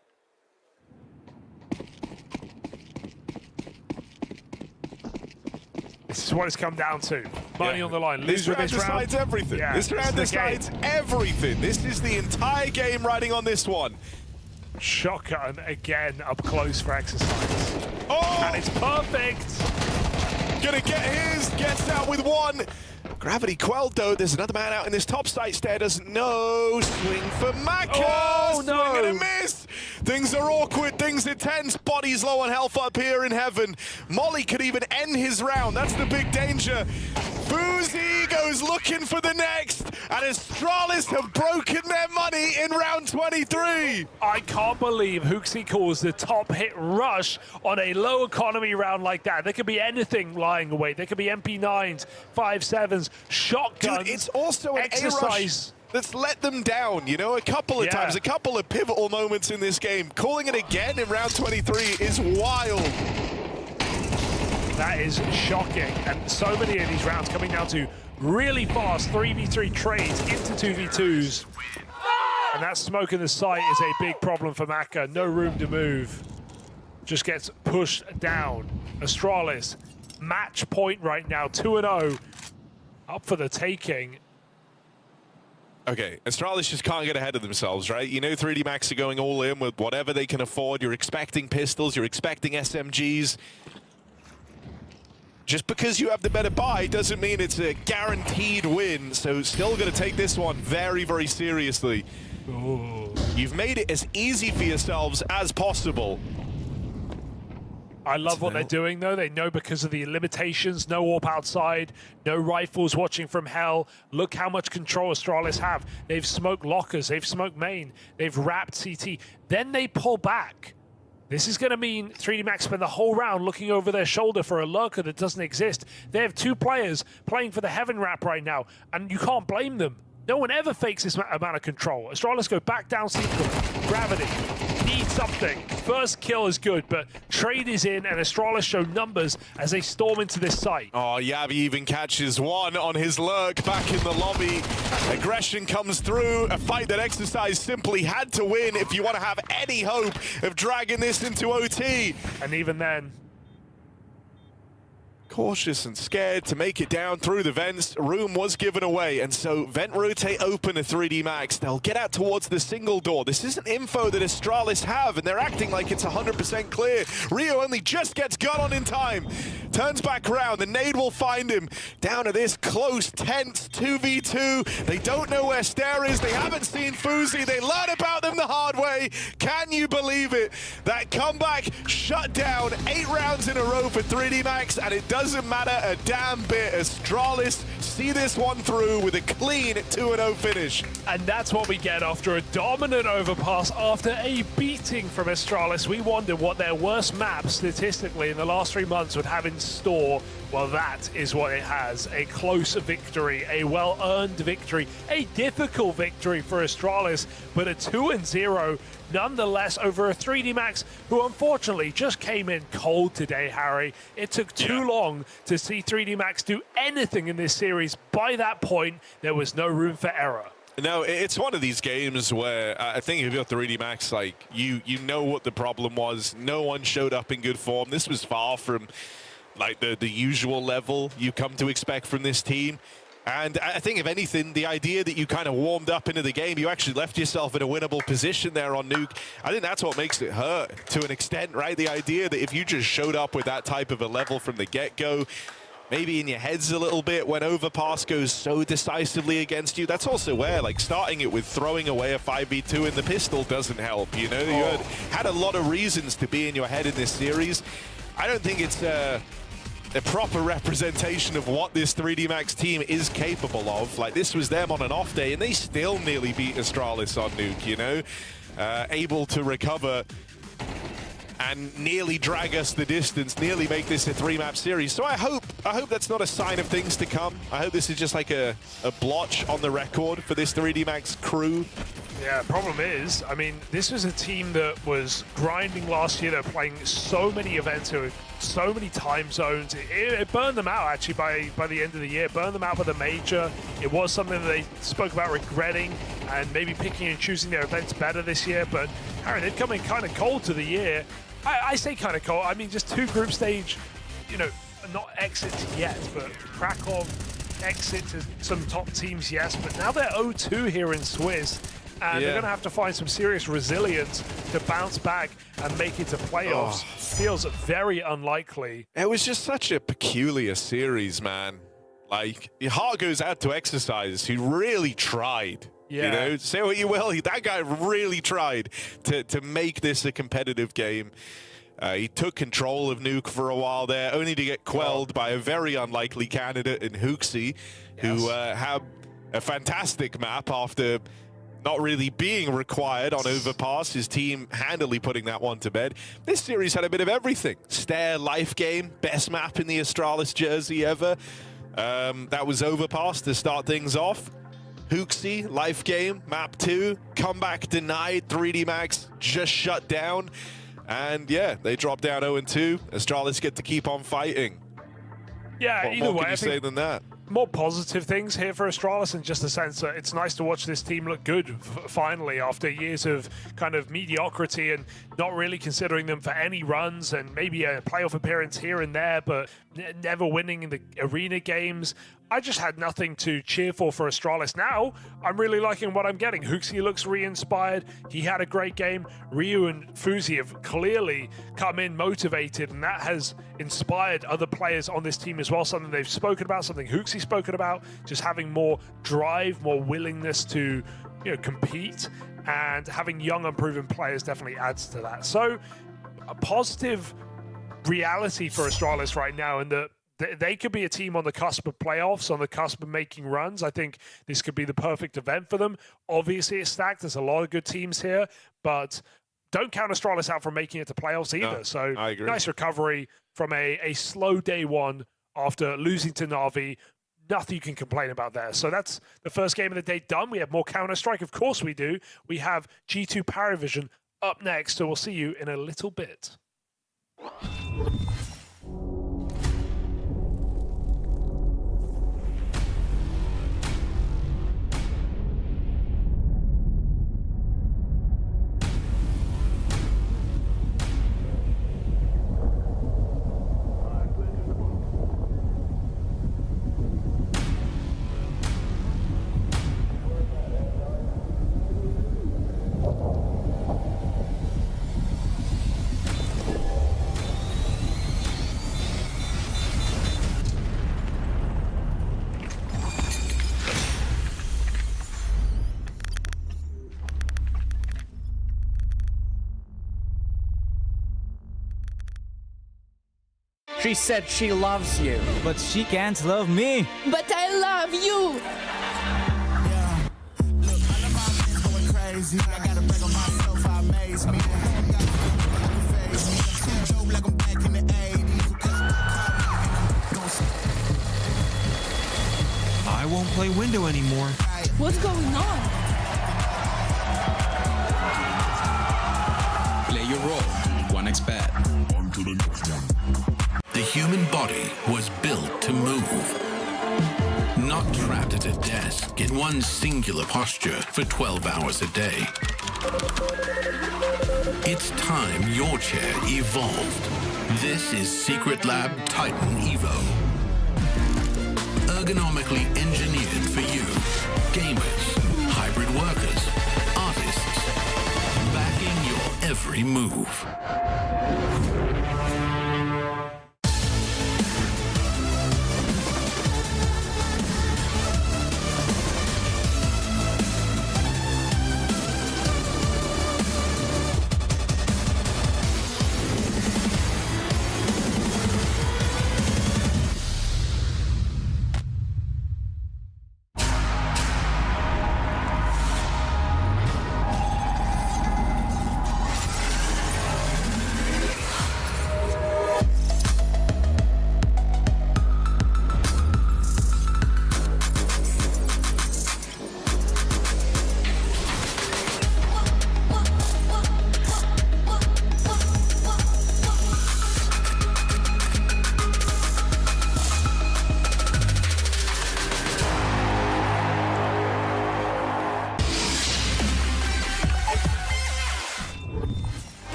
This is what it's come down to. Money on the line. Lose with this round decides everything. Yeah, this round decides everything. This is the entire game riding on this one. Shotgun again up close for exercise. And it's perfect. Gonna get his, gets out with one. Gravity quelled though. There's another man out in this top site. Stare doesn't know. Swing for Maka. Swing and a miss. Things are awkward. Things are tense. Body's low on health up here in heaven. Molly could even end his round. That's the big danger. Fuzi goes looking for the next, and Astralis have broken their money in round 23. I can't believe Hooxi calls the top hit rush on a low economy round like that. There could be anything lying away. There could be MP9s, 5.7s, shotguns. Dude, it's also an exercise. that's let them down, you know, a couple of times, a couple of pivotal moments in this game. Calling it again in round 23 is wild. That is shocking, and so many of these rounds coming down to really fast 3v3 trades into 2v2s. And that smoke in the site is a big problem for Maka. No room to move. Just gets pushed down. Astralis, match point right now, 2-0. Up for the taking. Okay, Astralis just can't get ahead of themselves, right? You know 3D Max are going all in with whatever they can afford. You're expecting pistols, you're expecting SMGs. Just because you have the better buy doesn't mean it's a guaranteed win, so still going to take this one very, very seriously. Ooh. You've made it as easy for yourselves as possible. I love what they're doing, though. They know because of the limitations, no AWP outside, no rifles watching from hell. Look how much control Astralis have. They've smoked lockers, they've smoked main, they've wrapped CT. Then they pull back. This is going to mean 3D Max spend the whole round looking over their shoulder for a lurker that doesn't exist. They have two players playing for the Heaven Wrap right now, and you can't blame them. No one ever fakes this amount of control. Astralis go back down sequel. Gravity. Need something. First kill is good, but trade is in, and Astralis show numbers as they storm into this site. Oh, Yavi even catches one on his lurk back in the lobby. Aggression comes through. A fight that Exercise simply had to win if you want to have any hope of dragging this into OT. And even then, cautious and scared to make it down through the vents. Room was given away, and so vent rotate open to 3D Max. They'll get out towards the single door. This isn't info that Astralis have, and they're acting like it's 100% clear. Rio only just gets gun on in time. Turns back around. The nade will find him down to this close, tense 2v2. They don't know where Stair is. They haven't seen FUZI. They learn about them the hard way. Can you believe it? That comeback shut down 8 rounds in a row for 3D Max, and it doesn't matter a damn bit. Astralis see this one through with a clean 2-0 finish. And that's what we get after a dominant overpass, after a beating from Astralis. We wondered what their worst map statistically in the last 3 months would have in store. Well, that is what it has. A close victory, a well-earned victory, a difficult victory for Astralis, but a 2-0 nonetheless over a 3D Max who unfortunately just came in cold today, Harry. It took too long to see 3D Max do anything in this series. By that point, there was no room for error. No, it's one of these games where I think if you're 3D Max, like, you know what the problem was. No one showed up in good form. This was far from like the usual level you come to expect from this team. And I think, if anything, the idea that you kind of warmed up into the game, you actually left yourself in a winnable position there on Nuke. I think that's what makes it hurt to an extent, right? The idea that if you just showed up with that type of a level from the get-go, maybe in your heads a little bit when Overpass goes so decisively against you. That's also where, like, starting it with throwing away a 5v2 in the pistol doesn't help, you know? You had a lot of reasons to be in your head in this series. I don't think it's a proper representation of what this 3D Max team is capable of. Like, this was them on an off day, and they still nearly beat Astralis on Nuke, you know? Able to recover and nearly drag us the distance, nearly make this a 3-map series. So I hope that's not a sign of things to come. I hope this is just like a blotch on the record for this 3D Max crew. Yeah, problem is, I mean, this was a team that was grinding last year. They're playing so many events, so many time zones. It burned them out, actually, by the end of the year. Burned them out with a major. It was something that they spoke about regretting and maybe picking and choosing their events better this year. But, Aaron, they'd come in kind of cold to the year. I say kind of cold. I mean, just 2 group stage, you know, not exits yet, but Krakow exit to some top teams, yes. But now they're 0-2 here in Swiss. And they're going to have to find some serious resilience to bounce back and make it to playoffs. Feels very unlikely. It was just such a peculiar series, man. Like, your heart goes out to Exercise, who really tried. Yeah. You know, say what you will, that guy really tried to make this a competitive game. He took control of Nuke for a while there, only to get quelled by a very unlikely candidate in Hooxi, who had a fantastic map after not really being required on Overpass. His team handily putting that one to bed. This series had a bit of everything. Stair, life game, best map in the Astralis jersey ever. That was Overpass to start things off. Hooxi, life game, map 2, comeback denied, 3D Mags just shut down. And yeah, they drop down 0-2. Astralis get to keep on fighting. Yeah, What either more way, can I you say think than that? more positive things here for Astralis, in just the sense that it's nice to watch this team look good finally after years of kind of mediocrity and not really considering them for any runs and maybe a playoff appearance here and there, but never winning in the arena games. I just had nothing to cheer for Astralis. Now, I'm really liking what I'm getting. Hooxi looks re-inspired. He had a great game. Ryu and FUZI have clearly come in motivated, and that has inspired other players on this team as well, something they've spoken about, something Hooxi spoken about, just having more drive, more willingness to, you know, compete, and having young, unproven players definitely adds to that. So, a positive reality for Astralis right now, in that they could be a team on the cusp of playoffs, on the cusp of making runs. I think this could be the perfect event for them. Obviously, it's stacked. There's a lot of good teams here, but don't count Astralis out from making it to playoffs either. No, so I agree. Nice recovery from a slow day one after losing to Na'Vi. Nothing you can complain about there. So that's the first game of the day done. We have more Counter-Strike. Of course we do. We have G2 Paravision up next, so we'll see you in a little bit. She said she loves you. But she can't love me. But I love you. Yeah. Look, I know my man's going crazy. I gotta brag on myself, I amaze me. Joke like I'm back in the 80s. I won't play window anymore. What's going on? Play your role. 1xBet. On to the next one. The human body was built to move. Not trapped at a desk in one singular posture for 12 hours a day. It's time your chair evolved. This is Secret Lab Titan Evo. Ergonomically engineered for you. Gamers, hybrid workers, artists. Backing your every move.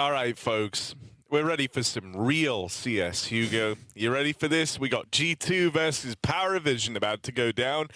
All right, folks. We're ready for some real CS, Hugo. You ready for this? We got G2 versus Paravision about to go down.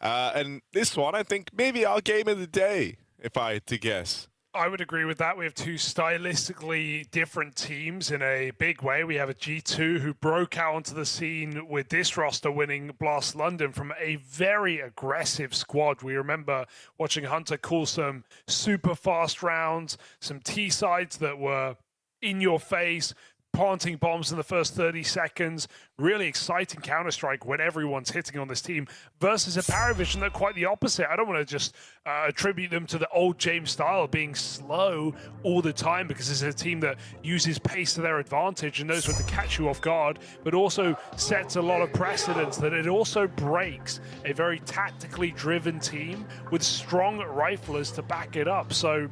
And this one, I think, maybe our game of the day, if I had to guess. I would agree with that. We have two stylistically different teams in a big way. We have a G2 who broke out onto the scene with this roster winning Blast London from a very aggressive squad. We remember watching Hunter call some super fast rounds, some T-sides that were in your face, planting bombs in the first 30 seconds. Really exciting Counter-Strike when everyone's hitting on this team versus a Paravision that quite the opposite. I don't want to just attribute them to the old James style of being slow all the time, because it's a team that uses pace to their advantage and knows when to catch you off guard, but also sets a lot of precedents that it also breaks a very tactically driven team with strong riflers to back it up. So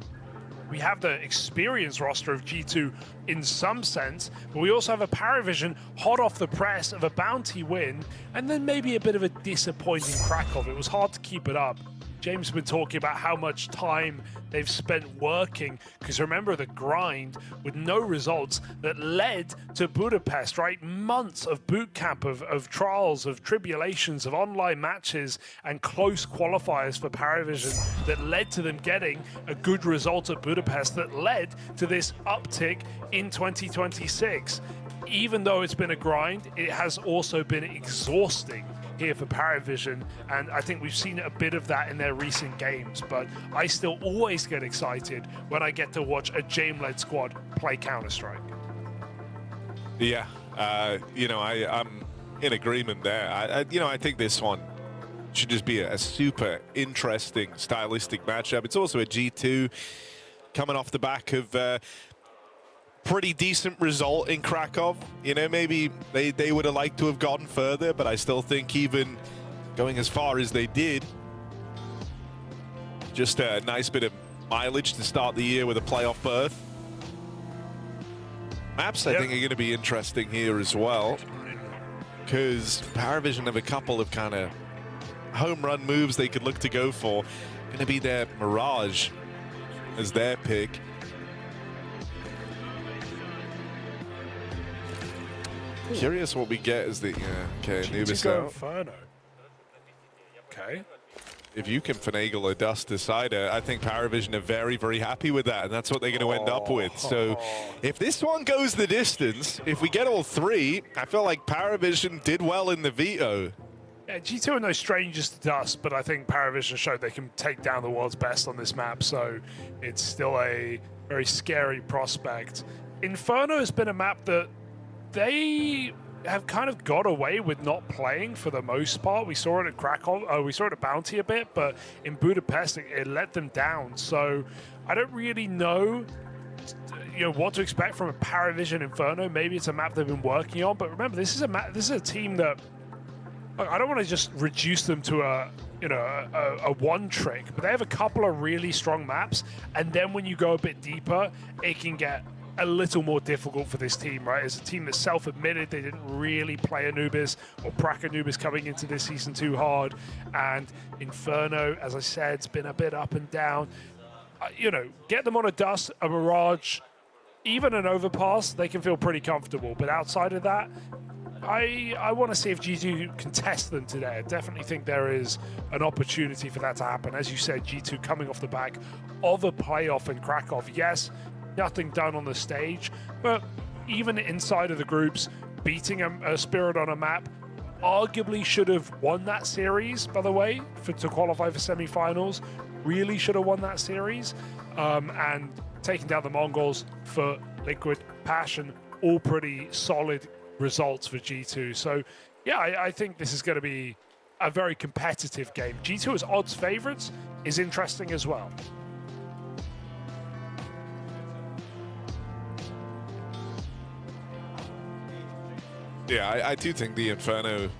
we have the experienced roster of G2 in some sense, but we also have a Paravision hot off the press of a bounty win, and then maybe a bit of a disappointing Krakow. It was hard to keep it up. James has been talking about how much time they've spent working, because remember the grind with no results that led to Budapest, right? Months of boot camp, of trials, of tribulations, of online matches and close qualifiers for Paravision that led to them getting a good result at Budapest that led to this uptick in 2026. Even though it's been a grind, it has also been exhausting here for Paravision, and I think we've seen a bit of that in their recent games, but I still always get excited when I get to watch a James-led squad play Counter-Strike. Yeah, you know, I'm in agreement there. I think this one should just be a super interesting stylistic matchup. It's also a G2 coming off the back of pretty decent result in Krakow. You know, maybe they would have liked to have gone further, but I still think even going as far as they did, just a nice bit of mileage to start the year with a playoff berth. Maps, I think, are going to be interesting here as well, because Paravision have a couple of kind of home run moves they could look to go for. Going to be their Mirage as their pick. Curious what we get as the okay, Anubis out. Inferno. Okay. If you can finagle a Dust Decider, I think Paravision are very, very happy with that, and that's what they're going to end up with. So if this one goes the distance, if we get all three, I feel like Paravision did well in the veto. Yeah, G2 are no strangers to Dust, but I think Paravision showed they can take down the world's best on this map, so it's still a very scary prospect. Inferno has been a map that they have kind of got away with not playing for the most part. We saw it at Krakow, we saw it at Bounty a bit, but in Budapest it let them down. So I don't really know, what to expect from a Paravision Inferno. Maybe it's a map they've been working on, but remember, this is a team that, I don't want to just reduce them to a one trick, but they have a couple of really strong maps, and then when you go a bit deeper, it can get a little more difficult for this team, right? As a team that self-admitted they didn't really play Anubis or prac Anubis coming into this season too hard, and Inferno, as I said, it's been a bit up and down. Get them on a Dust, a Mirage, even an Overpass, they can feel pretty comfortable, but outside of that, I want to see if G2 can test them today. I definitely think there is an opportunity for that to happen. As you said, G2 coming off the back of a playoff in Krakow. Yes, nothing done on the stage, but even inside of the groups, beating a Spirit on a map, arguably should have won that series, by the way, to qualify for semi-finals. Really should have won that series. And taking down the Mongols for Liquid, Passion, all pretty solid results for G2. So, yeah, I think this is going to be a very competitive game. G2 as odds favorites is interesting as well. Yeah, I do think the Inferno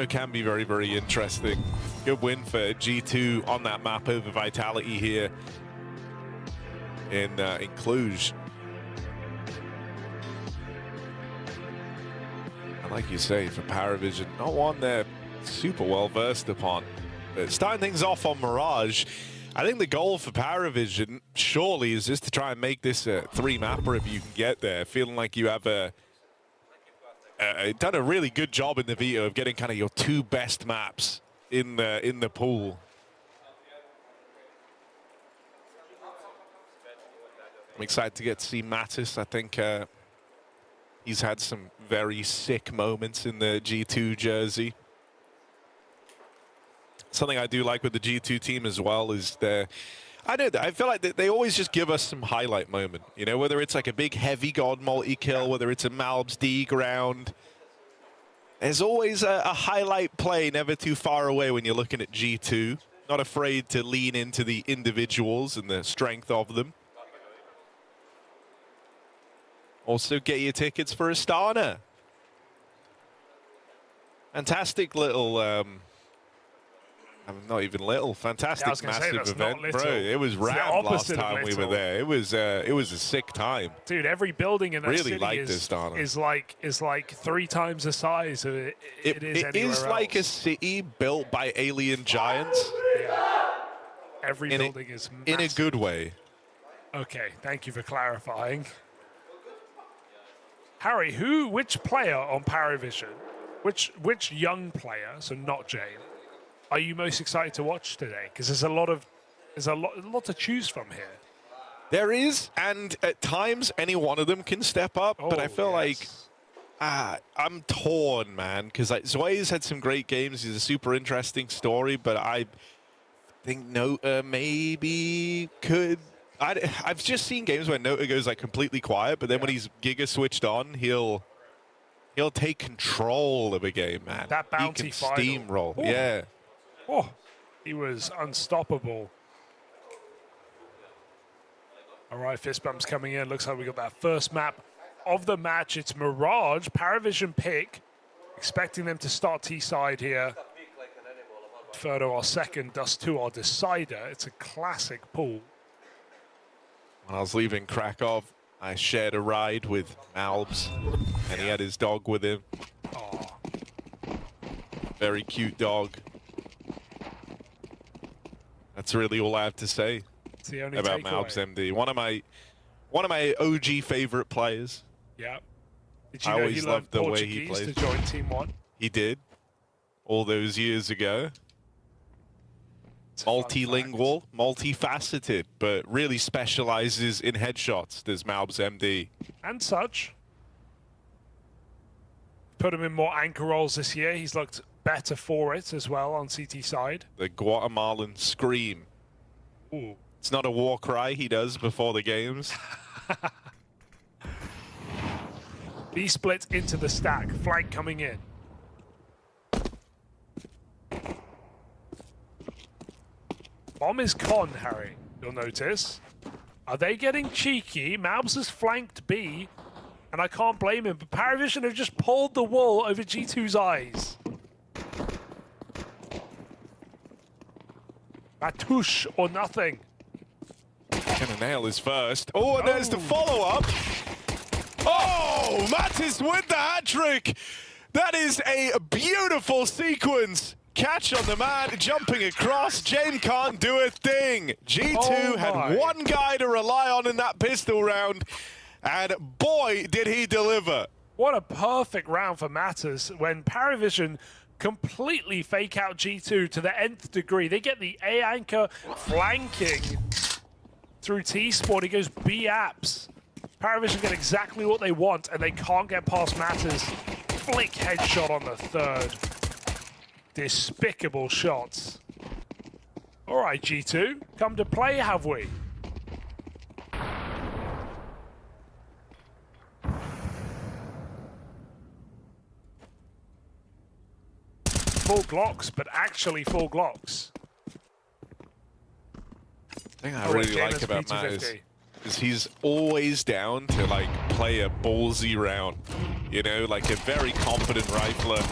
can be very, very interesting. Good win for G2 on that map over Vitality here in Cluj. And like you say, for Paravision, not one they're super well versed upon. But starting things off on Mirage, I think the goal for Paravision surely is just to try and make this a 3-mapper if you can get there. Feeling like you have done a really good job in the veto of getting kind of your 2 best maps in the pool. I'm excited to get to see Natus. I think he's had some very sick moments in the G2 jersey. Something I do like with the G2 team as well is I feel like they always just give us some highlight moment. You know, whether it's like a big heavy god multi-kill, whether it's a MOUZ D ground. There's always a highlight play never too far away when you're looking at G2. Not afraid to lean into the individuals and the strength of them. Also, get your tickets for Astana. Fantastic little, not even little, fantastic massive event, bro. It was rad last time we were there. It was a sick time. Dude, every building in that really city liked Astana. is like 3 times the size of it is anywhere else. Like a city built by alien giants. Yeah. Every building is massive. In a good way. Okay, thank you for clarifying. Harry, which player on Paravision, which young player, so not Jane, are you most excited to watch today? Because there's a lot to choose from here. There is, and at times any one of them can step up. But I feel like I'm torn, man. Because like Zway's had some great games. He's a super interesting story, but I think Nota maybe could. I've just seen games where Nota goes like completely quiet, but then when he's Giga switched on, he'll take control of a game, man. That bounty he can steamroll, yeah. Oh, he was unstoppable. All right, fist bumps coming in. Looks like we got that first map of the match. It's Mirage, Paravision pick. Expecting them to start T-side here. Inferno our second, Dust 2 our decider. It's a classic pool. When I was leaving Krakow, I shared a ride with MOUZ, and he had his dog with him. Oh. Very cute dog. That's really all I have to say about MOUZ MD. One of my OG favorite players. Yeah. Did you I know always he loved the way Portuguese he played. to join Team 1? He did. All those years ago. Multilingual, multifaceted, but really specializes in headshots. There's MOUZ MD. And such. Put him in more anchor roles this year. He's looked better for it as well on CT side. The Guatemalan scream. Ooh. It's not a war cry he does before the games. B split into the stack. Flank coming in. Bomb is con, Harry, you'll notice. Are they getting cheeky? MOUZ has flanked B, and I can't blame him, but Paravision have just pulled the wool over G2's eyes. Matouche or nothing. Gonna nail his first. Oh, and there's the follow-up. Oh, Mattis with the hat-trick. That is a beautiful sequence. Catch on the man, jumping across. Jane can't do a thing. G2 had one guy to rely on in that pistol round, and boy, did he deliver. What a perfect round for Mattis when Paravision completely fake out G2 to the nth degree. They get the A anchor flanking through T-Sport. He goes B apps. Paravision get exactly what they want, and they can't get past Mattis. Flick headshot on the third. Despicable shots. All right, G2, come to play, have we? Full Glocks, but actually full Glocks. The thing I really like about Matt is he's always down to like play a ballsy round. You know, like a very confident rifler.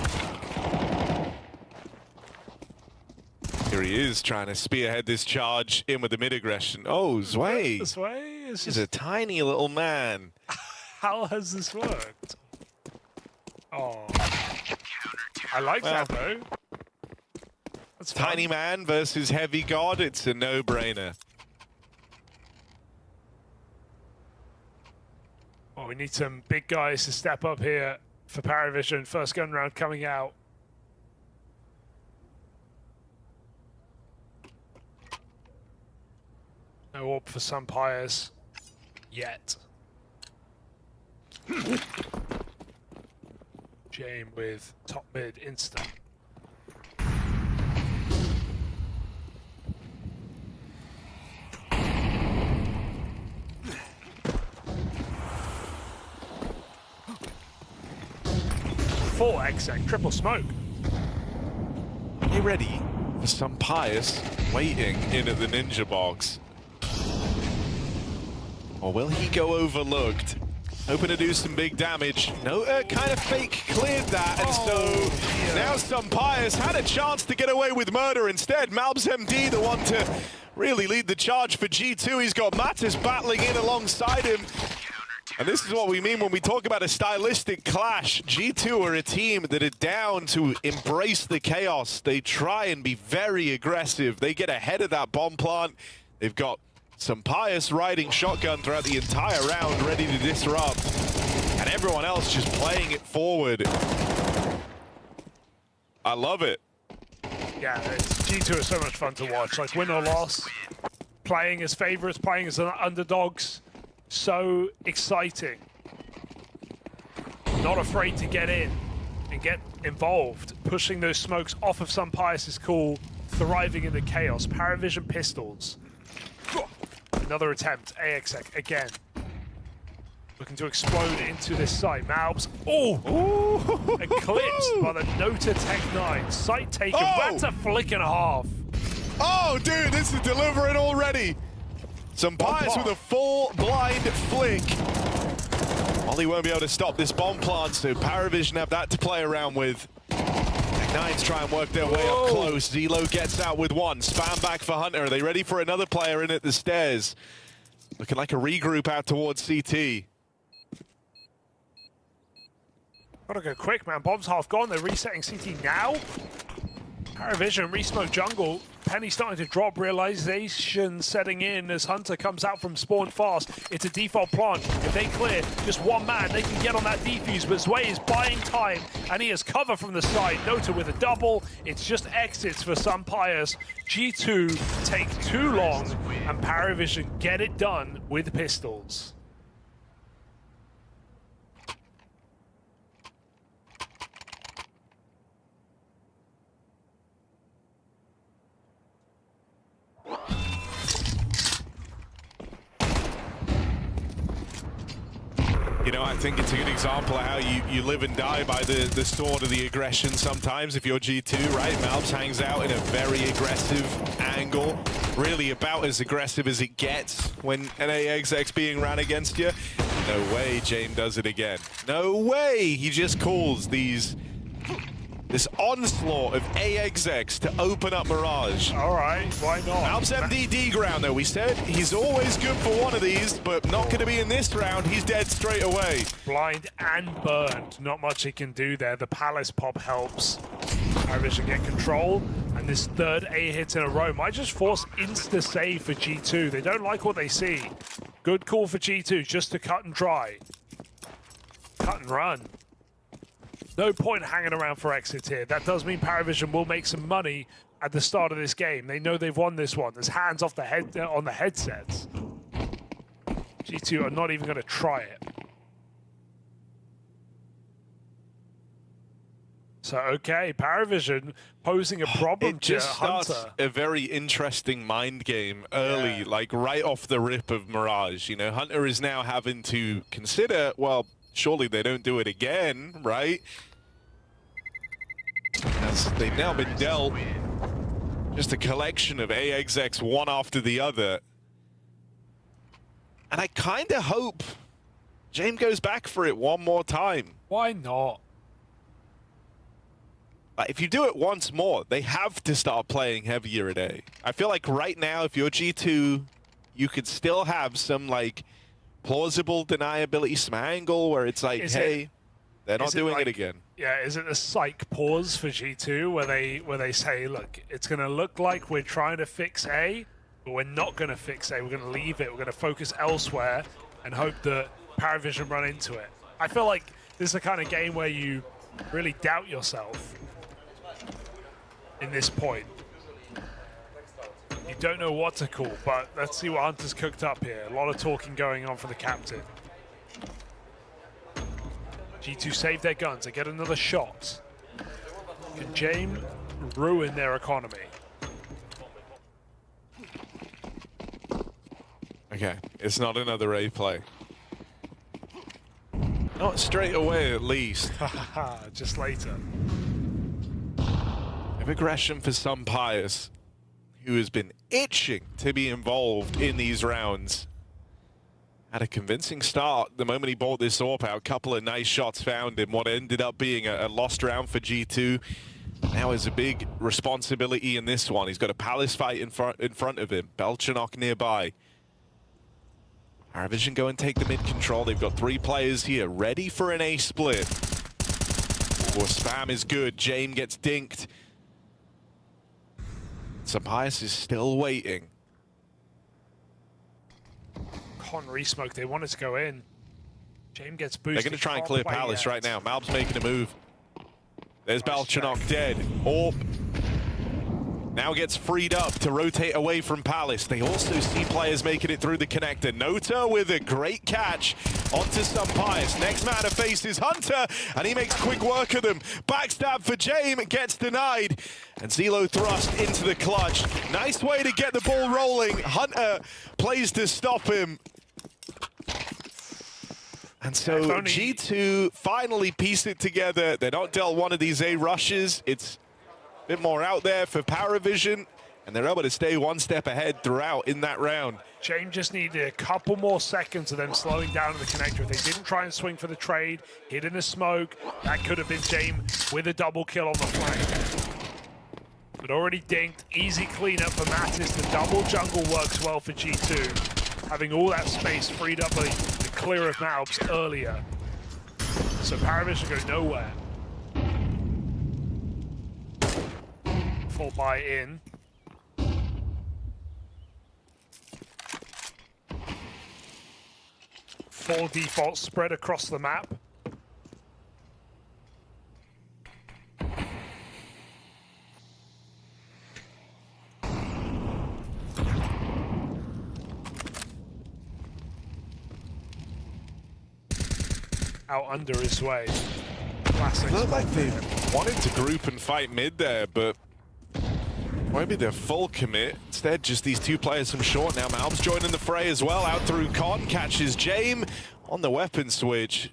Here he is trying to spearhead this charge in with the mid-aggression. Oh, Zway. Zway is He's a tiny little man. How has this worked? Oh. I like that, though. That's fun. Tiny man versus heavy god, it's a no-brainer. Well, we need some big guys to step up here for Paravision. First gun round coming out. No orb for Sumpires yet. Jame with top mid instant. Full exec, triple smoke. Get ready for some pious waiting in at the ninja box. Or will he go overlooked? Hoping to do some big damage. No, kind of fake cleared that, and so now some pious had a chance to get away with murder. Instead, MouZ, the one to really lead the charge for G2. He's got Natus battling in alongside him. And this is what we mean when we talk about a stylistic clash. G2 are a team that are down to embrace the chaos. They try and be very aggressive. They get ahead of that bomb plant. They've got some pious riding shotgun throughout the entire round, ready to disrupt. And everyone else just playing it forward. I love it. Yeah, G2 is so much fun to watch. Like, win or loss, playing as favorites, playing as underdogs. So exciting. Not afraid to get in and get involved. Pushing those smokes off of some pious is cool. Thriving in the chaos. Paravision pistols. Another attempt. AXX again. Looking to explode into this site. MOUZ. Oh! Eclipsed by the Nota Tech 9. Site taken. That's a flick and a half. Oh, dude, this is delivering already. Some pious with a full blind flick. Ollie won't be able to stop this bomb plant, so Paravision have that to play around with. Tech9s try and work their way up close. Zelo gets out with one. Spam back for Hunter. Are they ready for another player in at the stairs? Looking like a regroup out towards CT. Gotta go quick, man. Bomb's half gone. They're resetting CT now. Paravision, re-smoke jungle. Penny starting to drop, realization setting in as Hunter comes out from spawn fast. It's a default plant. If they clear just one man, they can get on that defuse, but Zway is buying time, and he has cover from the side. Nota with a double. It's just exits for some pious. G2 take too long, and Paravision get it done with pistols. You know, I think it's a good example of how you live and die by the sword of the aggression sometimes if you're G2, right? MOUZ hangs out in a very aggressive angle, really about as aggressive as it gets when an AXX being ran against you. No way Jame does it again. No way he just calls this onslaught of AXX to open up Mirage. All right, why not? MOUZ MDD ground, though. We said he's always good for one of these, but not going to be in this round. He's dead straight away. Blind and burned. Not much he can do there. The Palace pop helps Paravision get control, and this third A hit in a row might just force insta-save for G2. They don't like what they see. Good call for G2, just to cut and dry. Cut and run. No point hanging around for exit here. That does mean Paravision will make some money at the start of this game. They know they've won this one. There's hands off the head on the headsets. G2 are not even going to try it. So, okay, Paravision posing a problem it just to starts Hunter. a very interesting mind game early, like right off the rip of Mirage. You know, Hunter is now having to consider, well, surely they don't do it again, right? As they've now been dealt just a collection of AXX one after the other. And I kind of hope Jame goes back for it one more time. Why not? If you do it once more, they have to start playing heavier at A. I feel like right now, if you're G2, you could still have some, like, plausible deniability smangle where it's like, hey, they're not doing it again. Yeah, is it a psych pause for G2 where they say, look, it's going to look like we're trying to fix A, but we're not going to fix A. We're going to leave it. We're going to focus elsewhere and hope that Paravision run into it. I feel like this is the kind of game where you really doubt yourself in this point. You don't know what to call, but let's see what Hunter's cooked up here. A lot of talking going on for the captain. G2 save their guns. They get another shot. Can James ruin their economy? Okay, it's not another A play. Not straight away, at least. Just later. Of aggression for some Pius, who has been itching to be involved in these rounds. Had a convincing start the moment he bought this AWP out. Couple of nice shots found in what ended up being a lost round for G2. Now has a big responsibility in this one. He's got a Palace fight in front of him. Belchanok nearby. Paravision go and take the mid control. They've got 3 players here, ready for an A split. Or spam is good. James gets dinked. Pius is still waiting. Con re-smoke. They wanted to go in. James gets boosted. They're going to try and clear Palace right now. MOUZ making a move. There's Belchanok dead. AWP now gets freed up to rotate away from Palace. They also see players making it through the connector. Nota with a great catch onto Pius. Next man to face is Hunter, and he makes quick work of them. Backstab for James, gets denied. And Zelo thrust into the clutch. Nice way to get the ball rolling. Hunter plays to stop him. And so G2 finally pieced it together. They're not dealt one of these A rushes. It's a bit more out there for Paravision, and they're able to stay one step ahead throughout in that round. James just needed a couple more seconds of them slowing down to the connector. If they didn't try and swing for the trade, hid in the smoke, that could have been James with a double kill on the flank. But already dinked, easy cleanup for Natus. The double jungle works well for G2, having all that space freed up by the clear of MOUZ earlier. So Paravision go nowhere. Full buy in. Full default spread across the map. Out under his way. Classic. Looked like they wanted to group and fight mid there, but maybe their full commit. Instead, just these 2 players from short now. MOUZ joining the fray as well. Out through Con, catches James on the weapon switch.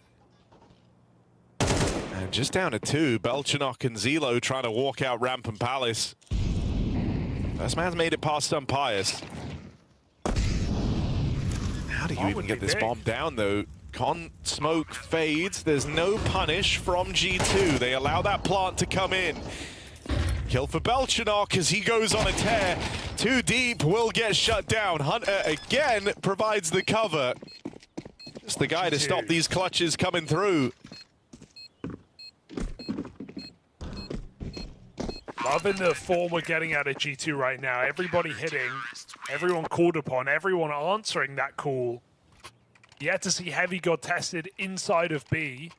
And just down to 2, Belchanok and Zelo trying to walk out ramp and Palace. First man's made it past Pius. How do you even get this bomb down, though? Con smoke fades. There's no punish from G2. They allow that plant to come in. Kill for Belchanok as he goes on a tear. Too deep, will get shut down. Hunter again provides the cover. Just the guy to stop these clutches coming through. Loving the form we're getting out of G2 right now. Everybody hitting, everyone called upon, everyone answering that call. Yet to see Heavy God tested inside of B.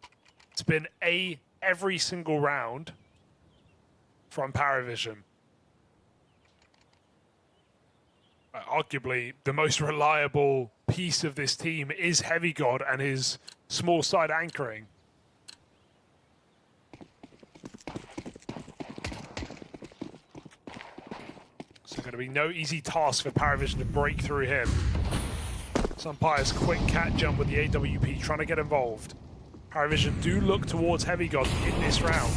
It's been A every single round from Paravision. Arguably, the most reliable piece of this team is Heavy God and his small side anchoring. So going to be no easy task for Paravision to break through him. Pius quick cat jump with the AWP, trying to get involved. Paravision do look towards Heavy God in this round.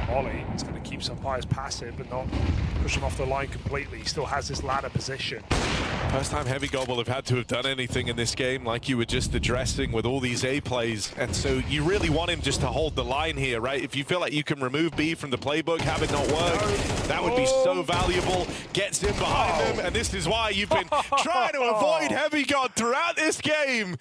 Ollie is going to keep Pius passive but not push him off the line completely. He still has this ladder position. First time Heavy God will have had to have done anything in this game, like you were just addressing with all these A plays. And so you really want him just to hold the line here, right? If you feel like you can remove B from the playbook, have it not work, that would be so valuable. Gets in behind them, and this is why you've been trying to avoid Heavy God throughout this game.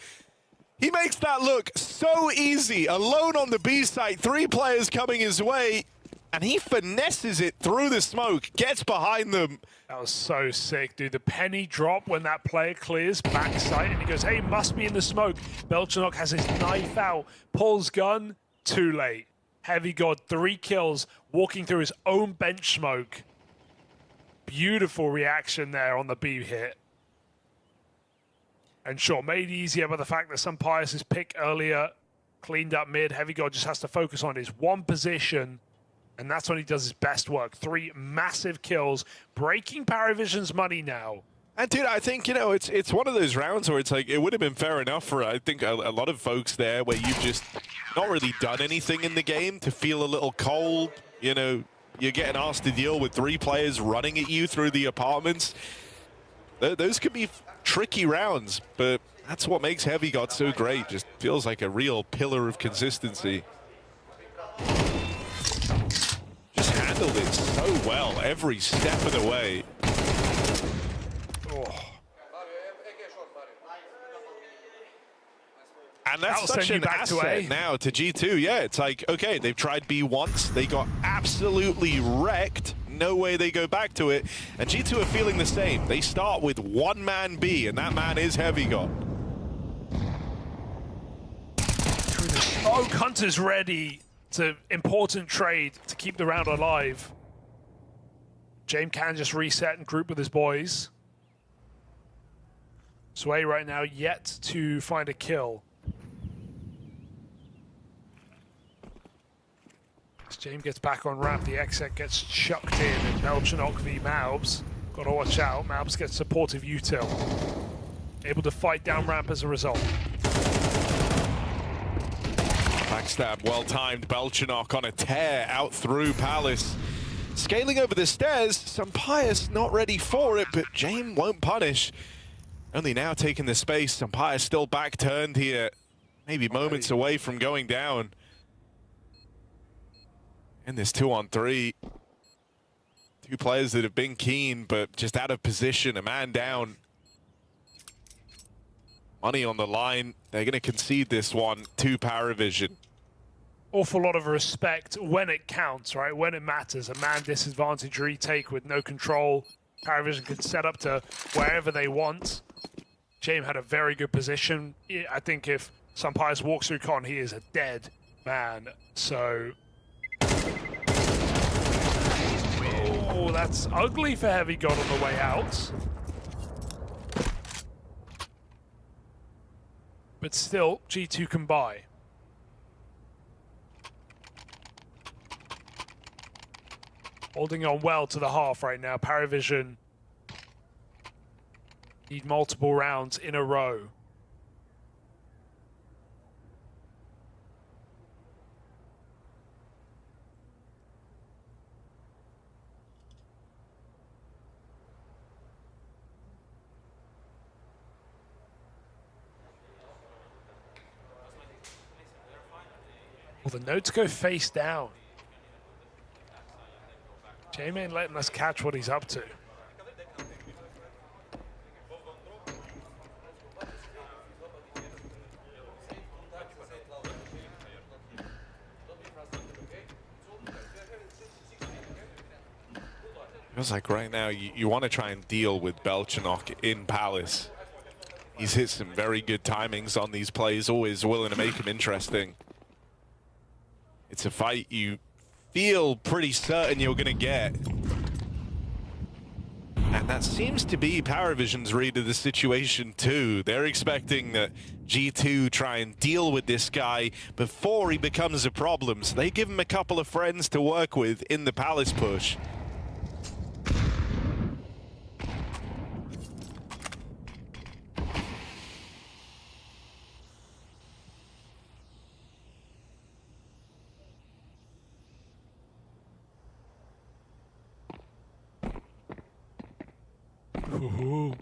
He makes that look so easy. Alone on the B site, 3 players coming his way, and he finesses it through the smoke, gets behind them. That was so sick, dude. The penny drop when that player clears backside, and he goes, hey, must be in the smoke. Belchenok has his knife out, pulls gun, too late. Heavy God, 3 kills, walking through his own bench smoke. Beautiful reaction there on the B hit. And sure, made easier by the fact that some Pius' pick earlier cleaned up mid. Heavy God just has to focus on his one position, and that's when he does his best work. 3 massive kills, breaking Paravision's money now. And dude, I think, you know, it's one of those rounds where it's like, it would have been fair enough for, I think, a lot of folks there where you've just not really done anything in the game to feel a little cold. You know, you're getting asked to deal with 3 players running at you through the apartments. Those could be tricky rounds, but that's what makes Heavy God so great. Just feels like a real pillar of consistency. Just handled it so well every step of the way. Oh. And that's such an asset now to G2. Yeah, it's like, okay, they've tried B once. They got absolutely wrecked. No way they go back to it. And G2 are feeling the same. They start with 1-man B, and that man is Heavy God. Oh, Hunter's ready. It's an important trade to keep the round alive. James can just reset and group with his boys. Sway right now yet to find a kill. As James gets back on ramp, the exec gets chucked in, and Belchenok v MOUZ. Got to watch out. MOUZ gets supportive util. Able to fight down ramp as a result. Backstab, well-timed. Belchenok on a tear out through Palace. Scaling over the stairs, some Pius not ready for it, but James won't punish. Only now taking the space. Some Pius still back turned here. Maybe moments away from going down. And this 2-on-3. 2 players that have been keen, but just out of position. A man down. Money on the line. They're going to concede this one to Paravision. Awful lot of respect when it counts, right? When it matters. A man disadvantage retake with no control. Paravision can set up to wherever they want. James had a very good position. I think if Sampai's walks through con, he is a dead man. So... oh, that's ugly for Heavy God on the way out. But still, G2 can buy. Holding on well to the half right now. Paravision need multiple rounds in a row. Well, the notes go face down. Jamie ain't letting us catch what he's up to. Feels like right now you want to try and deal with Belchenok in Palace. He's hit some very good timings on these plays, always willing to make them interesting. It's a fight you feel pretty certain you're going to get. And that seems to be Paravision's read of the situation too. They're expecting that G2 try and deal with this guy before he becomes a problem. So they give him a couple of friends to work with in the Palace push. Ooh.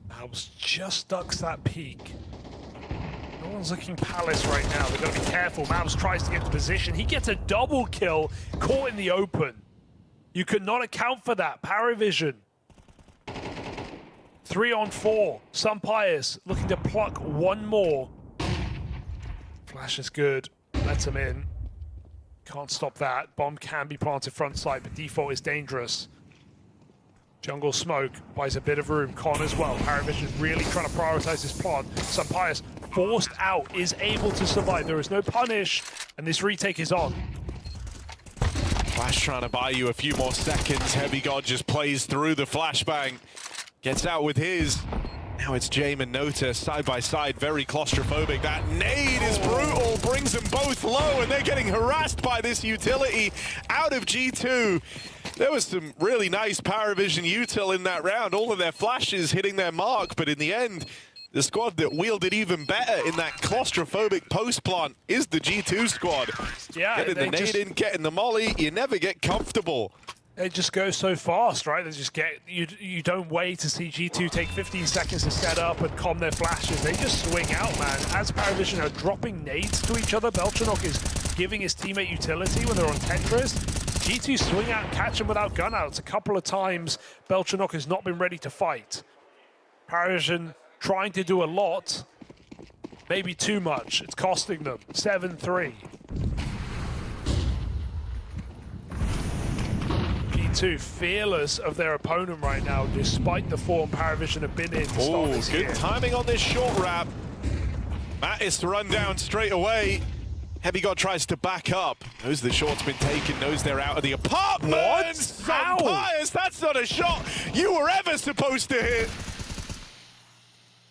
MOUZ just ducks that peak. No one's looking Palace right now. They've got to be careful. MOUZ tries to get to position. He gets a double kill, caught in the open. You could not account for that. Paravision. 3 on 4. Sunpius looking to pluck one more. Flash is good. Lets him in. Can't stop that. Bomb can be planted front side, but default is dangerous. Jungle smoke buys a bit of room. Con as well. Paravision really trying to prioritize his plant. Sunpius forced out, is able to survive. There is no punish, and this retake is on. Flash trying to buy you a few more seconds. Heavy God just plays through the flashbang. Gets out with his. Now it's Jame and Nota side by side, very claustrophobic. That nade is brutal, brings them both low, and they're getting harassed by this utility out of G2. There was some really nice Paravision util in that round. All of their flashes hitting their mark, but in the end, the squad that wielded even better in that claustrophobic post plant is the G2 squad. Yeah, getting the nade in, getting the molly, you never get comfortable. They just go so fast, right? They just get, you don't wait to see G2 take 15 seconds to set up and calm their flashes. They just swing out, man. As Paravision are dropping nades to each other, Belchanok is giving his teammate utility when they're on Tetris. G2 swing out and catch him without gunouts. A couple of times, Belchanok has not been ready to fight. Paravision trying to do a lot, maybe too much. It's costing them. 7-3. G2 fearless of their opponent right now, despite the form Paravision have been in. Oh, good timing on this short wrap. Mattis to run down straight away. Heavy God tries to back up. Knows the shot's been taken, knows they're out of the apartment. What? Sunpius, that's not a shot you were ever supposed to hit.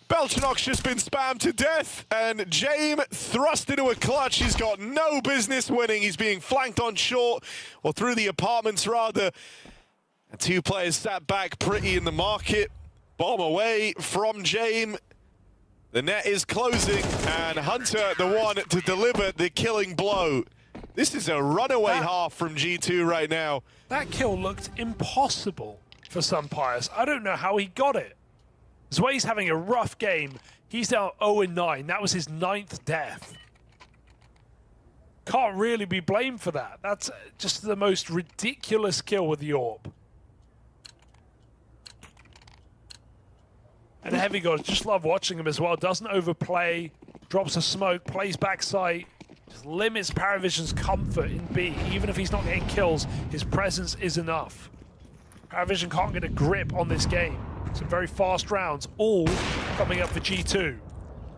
Belchanok's just been spammed to death, and Jame thrust into a clutch. He's got no business winning. He's being flanked on short, or through the apartments rather. And 2 players sat back pretty in the market. Bomb away from Jame. The net is closing, and Hunter the one to deliver the killing blow. This is a runaway half from G2 right now. That kill looked impossible for Sunpius. I don't know how he got it. Zway's having a rough game. He's down 0-9. That was his 9th death. Can't really be blamed for that. That's just the most ridiculous kill with the AWP. And Heavy God, just love watching him as well. Doesn't overplay, drops a smoke, plays backside, just limits Paravision's comfort in B. Even if he's not getting kills, his presence is enough. Paravision can't get a grip on this game. Some very fast rounds, all coming up for G2.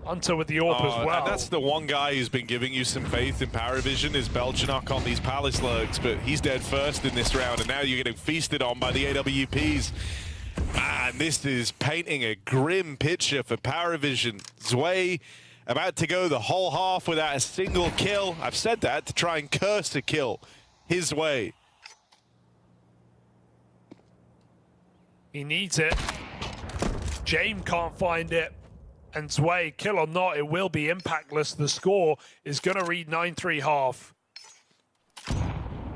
Hunter with the AWP as well. And that's the one guy who's been giving you some faith in Paravision is Belchanok on these Palace lurks, but he's dead first in this round, and now you're getting feasted on by the AWPs. Man, this is painting a grim picture for Paravision. Zway about to go the whole half without a single kill. I've said that to try and curse a kill his way. He needs it. Jame can't find it. And Zway, kill or not, it will be impactless. The score is going to read 9-3 half.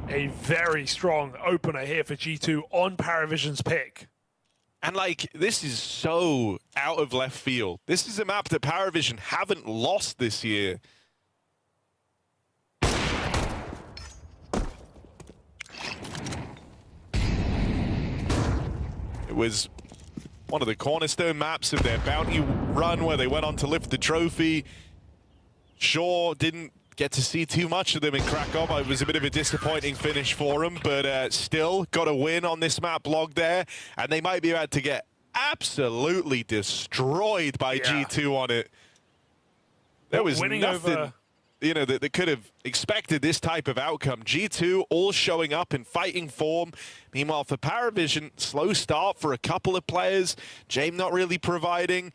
A very strong opener here for G2 on Paravision's pick. And like, this is so out of left field. This is a map that Paravision haven't lost this year. It was one of the cornerstone maps of their bounty run where they went on to lift the trophy. Sure, didn't get to see too much of them in Krakow. It was a bit of a disappointing finish for them, but still got a win on this map log there, and they might be about to get absolutely destroyed by G2 on it. There was nothing, you know, that could have expected this type of outcome. G2 all showing up in fighting form. Meanwhile, for Paravision, slow start for a couple of players. Jame not really providing.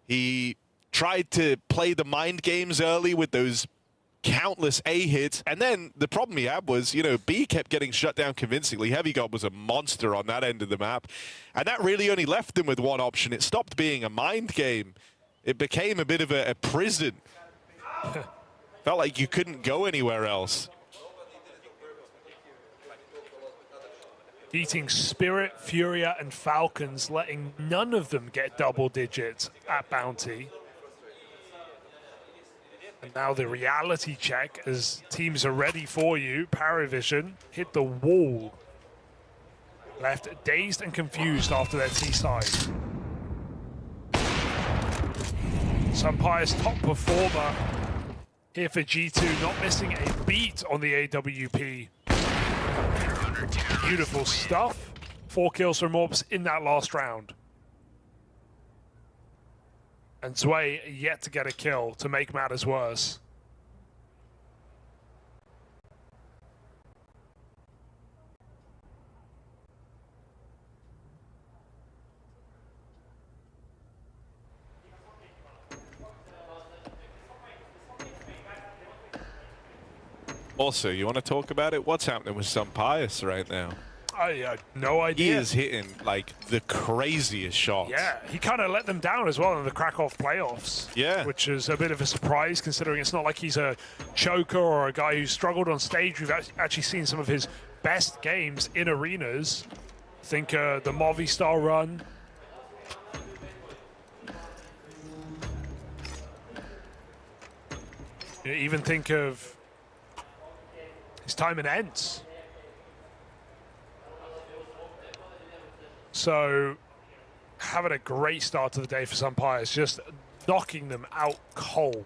He tried to play the mind games early with those countless A hits, and then the problem he had was, you know, B kept getting shut down convincingly. Heavy God was a monster on that end of the map, and that really only left them with one option. It stopped being a mind game. It became a bit of a prison. Felt like you couldn't go anywhere else. Beating Spirit, Furia, and Falcons, letting none of them get double digits at Bounty. And now the reality check as teams are ready for you. Paravision hit the wall left dazed and confused after their T-side. Sunpire's top performer here for G2, not missing a beat on the AWP. Beautiful stuff. 4 kills from Orbs in that last round. And Zwei yet to get a kill to make matters worse. Also, you want to talk about it? What's happening with Sunpire's right now? I had no idea. He is hitting like the craziest shots. Yeah, he kind of let them down as well in the Krakow playoffs. Yeah. Which is a bit of a surprise considering it's not like he's a choker or a guy who struggled on stage. We've actually seen some of his best games in arenas. Think the Movistar run. You even think of his time in Ents. So, having a great start to the day for Sunpire's, just knocking them out cold.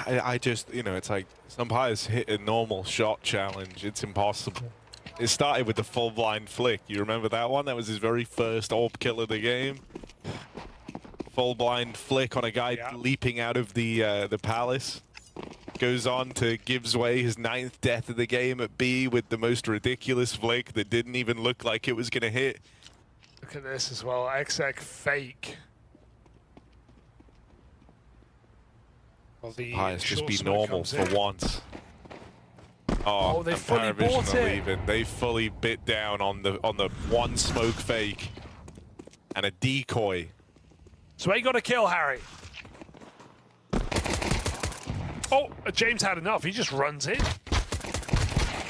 I just, you know, it's like Sunpire's hit a normal shot challenge. It's impossible. It started with the full blind flick. You remember that one? That was his very first orb kill of the game. Full blind flick on a guy leaping out of the palace. Goes on to give Zwei his 9th death of the game at B with the most ridiculous flick that didn't even look like it was going to hit. Look at this as well, XX fake. Well, just be normal for once. Oh, they fully bought it. Leaving. They fully bit down on the one smoke fake and a decoy. Zwei got a kill, Harry. Oh, James had enough. He just runs in.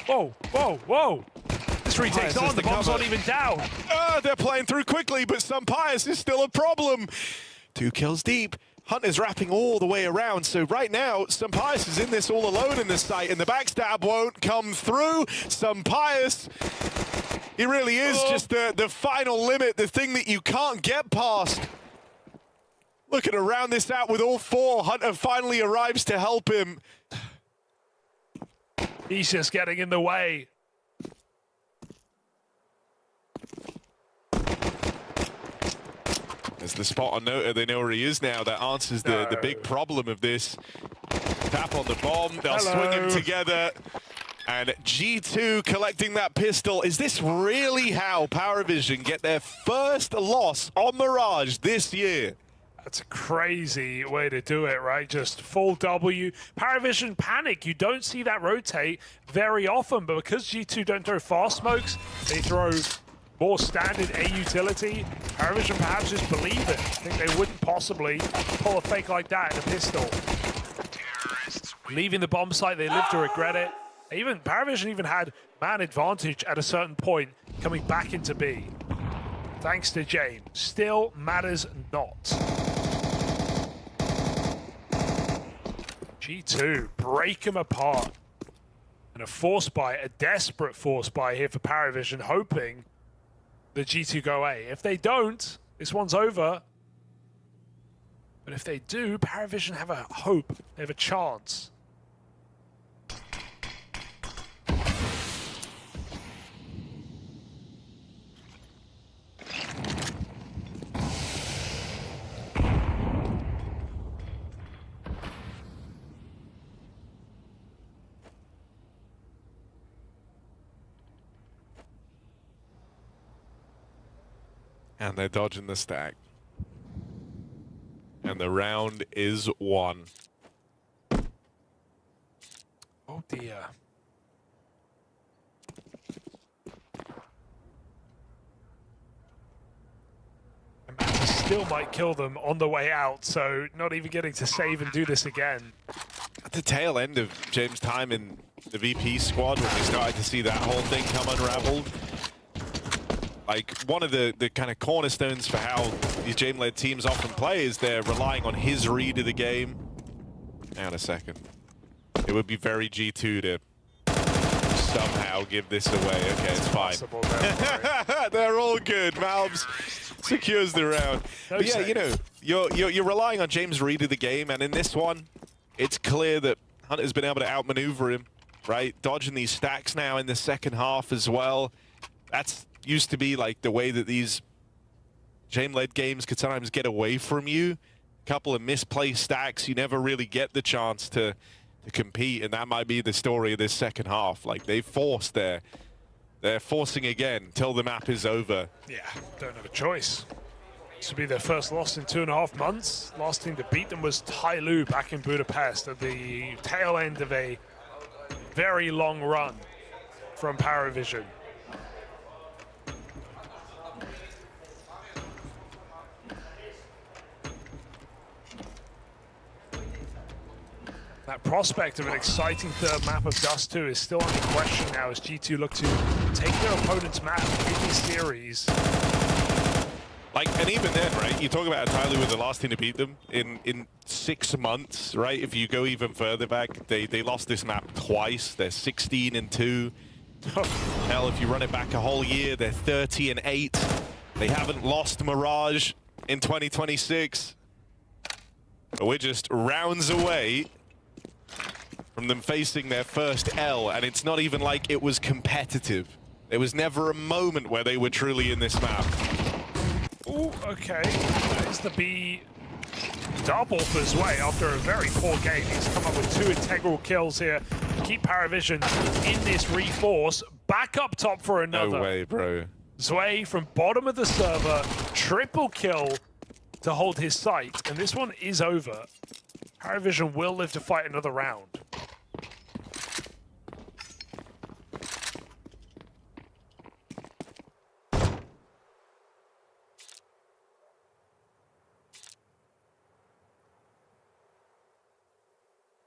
Whoa, whoa, whoa. This retake's on. The bomb's not even down. They're playing through quickly, but Sunpire's is still a problem. 2 kills deep. Hunter's wrapping all the way around, so right now, Sunpire's is in this all alone in this site, and the backstab won't come through. Sunpire's, he really is just the final limit, the thing that you can't get past. Looking to round this out with all 4. Hunter finally arrives to help him. He's just getting in the way. There's the spot on Nota, they know where he is now. That answers the big problem of this. Tap on the bomb, they'll swing him together. And G2 collecting that pistol. Is this really how Paravision get their first loss on Mirage this year? That's a crazy way to do it, right? Just full W. Paravision panic. You don't see that rotate very often, but because G2 don't throw fast smokes, they throw more standard A utility. Paravision perhaps just believe it. I think they wouldn't possibly pull a fake like that in a pistol. Leaving the bomb site, they live to regret it. Paravision even had man advantage at a certain point coming back into B. Thanks to James. Still matters not. G2 break him apart. And a force buy, a desperate force buy here for Paravision, hoping the G2 go A. If they don't, this one's over. But if they do, Paravision have a hope. They have a chance. And they're dodging the stack. And the round is won. Oh dear. And still might kill them on the way out, so not even getting to save and do this again. At the tail end of James' time in the VP squad when we started to see that whole thing come unraveled. Like, one of the kind of cornerstones for how these Jame-led teams often play is they're relying on his read of the game. Hang on a second. It would be very G2 to somehow give this away. Okay, it's fine. They're all good. MOUZ secures the round. But yeah, you know, you're relying on James' read of the game, and in this one, it's clear that Hunter's been able to outmaneuver him, right? Dodging these stacks now in the second half as well. That's used to be like the way that these Jame-led games could sometimes get away from you. A couple of misplaced stacks, you never really get the chance to compete, and that might be the story of this second half. Like, they've forced they're forcing again till the map is over. Yeah, don't have a choice. This will be their first loss in 2.5 months. Last team to beat them was Tyloo back in Budapest at the tail end of a very long run from Paravision. That prospect of an exciting third map of Dust 2 is still under question now as G2 look to take their opponent's map in this series. Like, and even then, right, you talk about Tyloo with the last team to beat them in 6 months, right? If you go even further back, they lost this map twice. They're 16-2. Hell, if you run it back a whole year, they're 30-8. They haven't lost Mirage in 2026. But we're just rounds away from them facing their first L, and it's not even like it was competitive. There was never a moment where they were truly in this map. Ooh, okay. There's the B double for Zwei after a very poor game. He's come up with 2 integral kills here to keep Paravision in this reforce. Back up top for another. No way, bro. Zwei from bottom of the server, triple kill to hold his sight, and this one is over. Paravision will live to fight another round.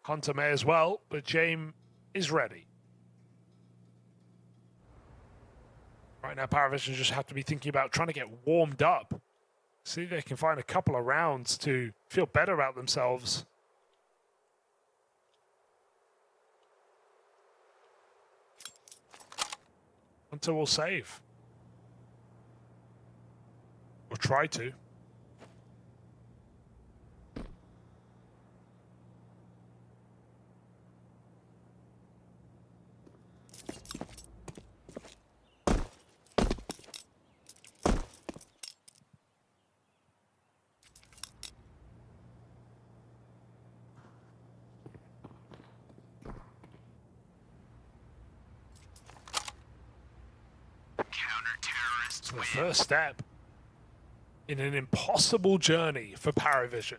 Hunter may as well, but Jame is ready. Right now, Paravision just have to be thinking about trying to get warmed up. See if they can find a couple of rounds to feel better about themselves. Hunter will save. Or try to. The first step in an impossible journey for Paravision.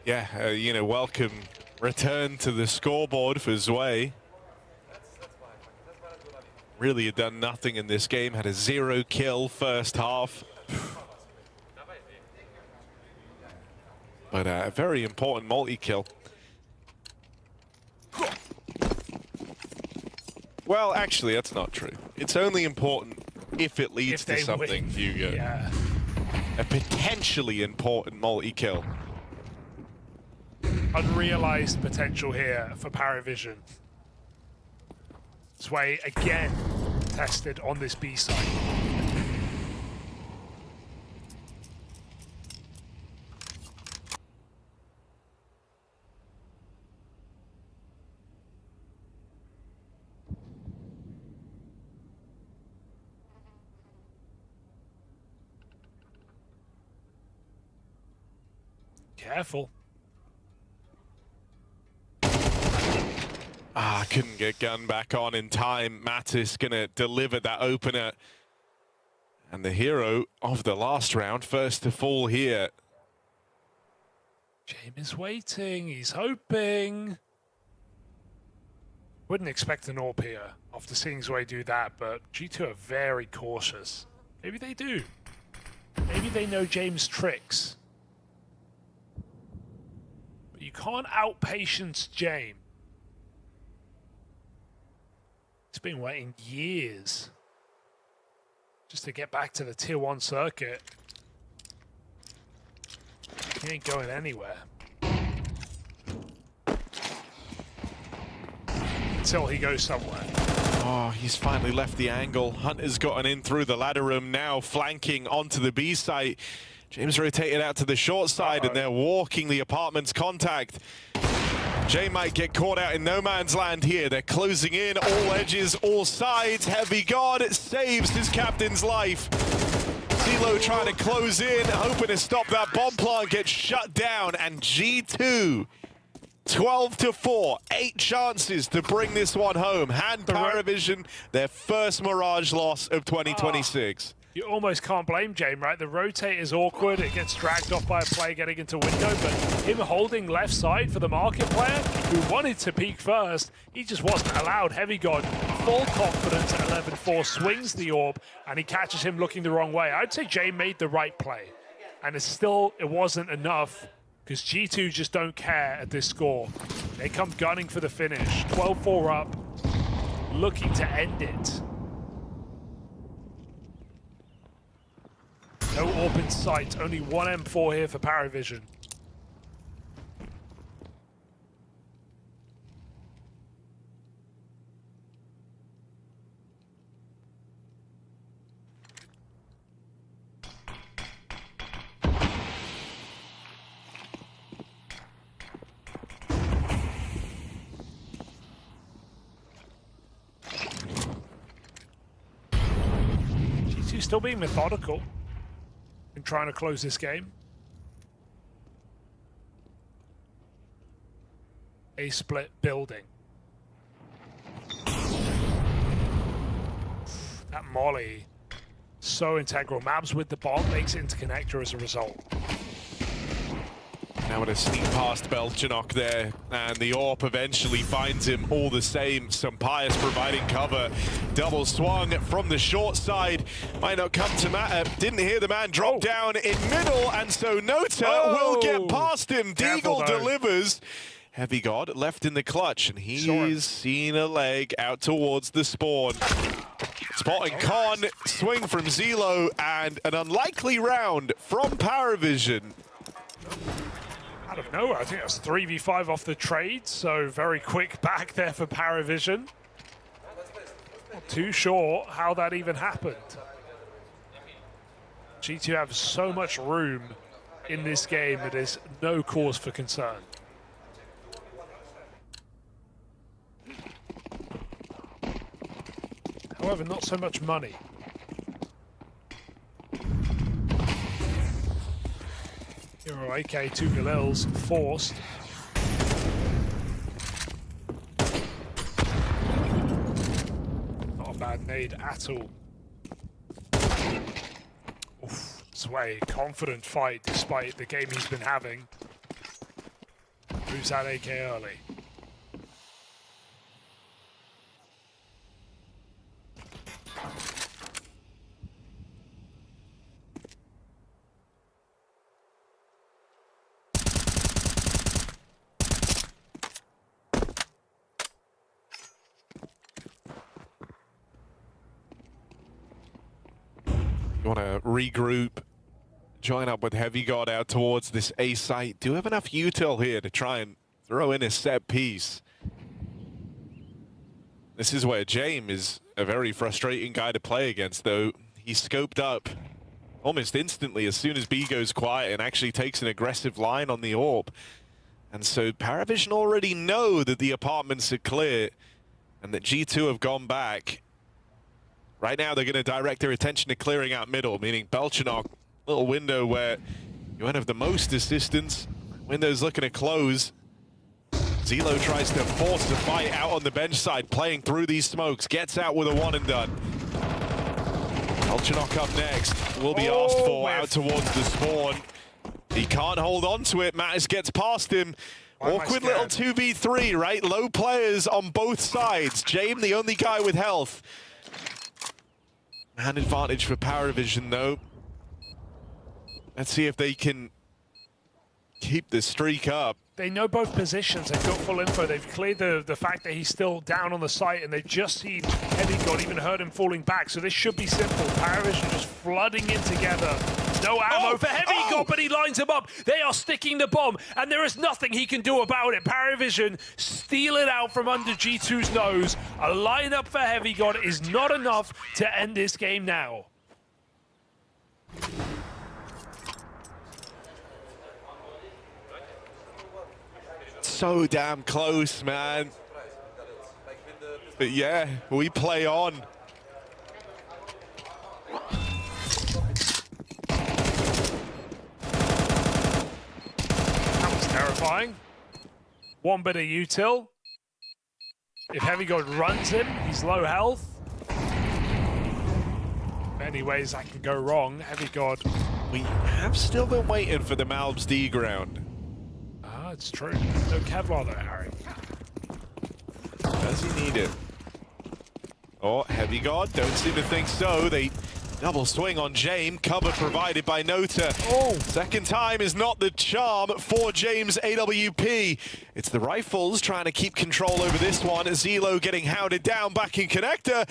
Yeah, you know, welcome return to the scoreboard for Zwei. Really had done nothing in this game, had a 0 kill first half. But a very important multi-kill. Well, actually, that's not true. It's only important if it leads to something, Hugo. Yeah. A potentially important multi-kill. Unrealized potential here for Paravision. Zwei again tested on this B side. Careful. Couldn't get gun back on in time. Natus gonna deliver that opener. And the hero of the last round, first to fall here. Jame is waiting, he's hoping. Wouldn't expect an AWP here after seeing Zwei do that, but G2 are very cautious. Maybe they do. Maybe they know James' tricks. But you can't outpatience Jame. He's been waiting years just to get back to the Tier 1 circuit. He ain't going anywhere. Until he goes somewhere. Oh, he's finally left the angle. Hunter's gotten in through the ladder room now, flanking onto the B site. James rotated out to the short side, and they're walking the apartment's contact. Jay might get caught out in no man's land here. They're closing in, all edges, all sides. Heavy God saves his captain's life. Zelo trying to close in, hoping to stop that bomb plant, gets shut down, and G2 12-4, 8 chances to bring this one home. Hand Paravision their first Mirage loss of 2026. You almost can't blame Jame, right? The rotate is awkward. It gets dragged off by a player getting into window, but him holding left side for the market player who wanted to peek first, he just wasn't allowed. Heavy God, full confidence at 11-4, swings the orb, and he catches him looking the wrong way. I'd say Jame made the right play, and it wasn't enough, because G2 just don't care at this score. They come gunning for the finish. 12-4 up, looking to end it. No orb in sight, only one M4 here for Paravision. G2 still being methodical in trying to close this game. A split building. That molly, so integral. MOUZ with the bomb makes it into connector as a result. Now with a sneak past Belchanok there, and the AWP eventually finds him all the same. Sampaio providing cover. Double swung from the short side. Might not come to matter. Didn't hear the man drop down in middle, and so Nota will get past him. Deagle delivers. Heavy God left in the clutch, and he's seen a leg out towards the spawn. Spotting Con, swing from Zelo, and an unlikely round from Paravision. Out of nowhere, I think that's 3v5 off the trade, so very quick back there for Paravision. Not too sure how that even happened. G2 have so much room in this game that is no cause for concern. However, not so much money. Hero AK, 2 Galils, forced. Not a bad nade at all. Oof, Sway, confident fight despite the game he's been having. Moves out AK early. You want to regroup, join up with Heavy God out towards this A site. Do you have enough util here to try and throw in a set piece? This is where Jame is a very frustrating guy to play against, though. He scoped up almost instantly as soon as B goes quiet and actually takes an aggressive line on the orb. And so Paravision already know that the apartments are clear and that G2 have gone back. Right now, they're going to direct their attention to clearing out middle, meaning Belchanok, little window where you won't have the most assistance. Window's looking to close. Zelo tries to force the fight out on the bench side, playing through these smokes, gets out with a one and done. Belchanok up next, will be asked for out towards the spawn. He can't hold on to it, Mattis gets past him. Awkward little 2v3, right? Low players on both sides. Jame, the only guy with health. Man advantage for Paravision, though. Let's see if they can keep the streak up. they know both positions. They've got full info. They've cleared the fact that he's still down on the site, and they've just seen Heavy God, even heard him falling back. So this should be simple. Paravision just flooding in together. No ammo for Heavy God, but he lines him up. They are sticking the bomb, and there is nothing he can do about it. Paravision steal it out from under G2's nose. A lineup for Heavy God is not enough to end this game now. So damn close, man. But yeah, we play on. That was terrifying. One bit of util. If Heavy God runs him, he's low health. Many ways that can go wrong. Heavy God. We have still been waiting for the MOUZ D ground. Ah, it's true. No Kevlar though, Harry. Does he need it? Oh, Heavy God, don't seem to think so. They double swing on James, cover provided by Nota. Oh! Second time is not the charm for James AWP. It's the Rifles trying to keep control over this one. Zelo getting hounded down back in connector.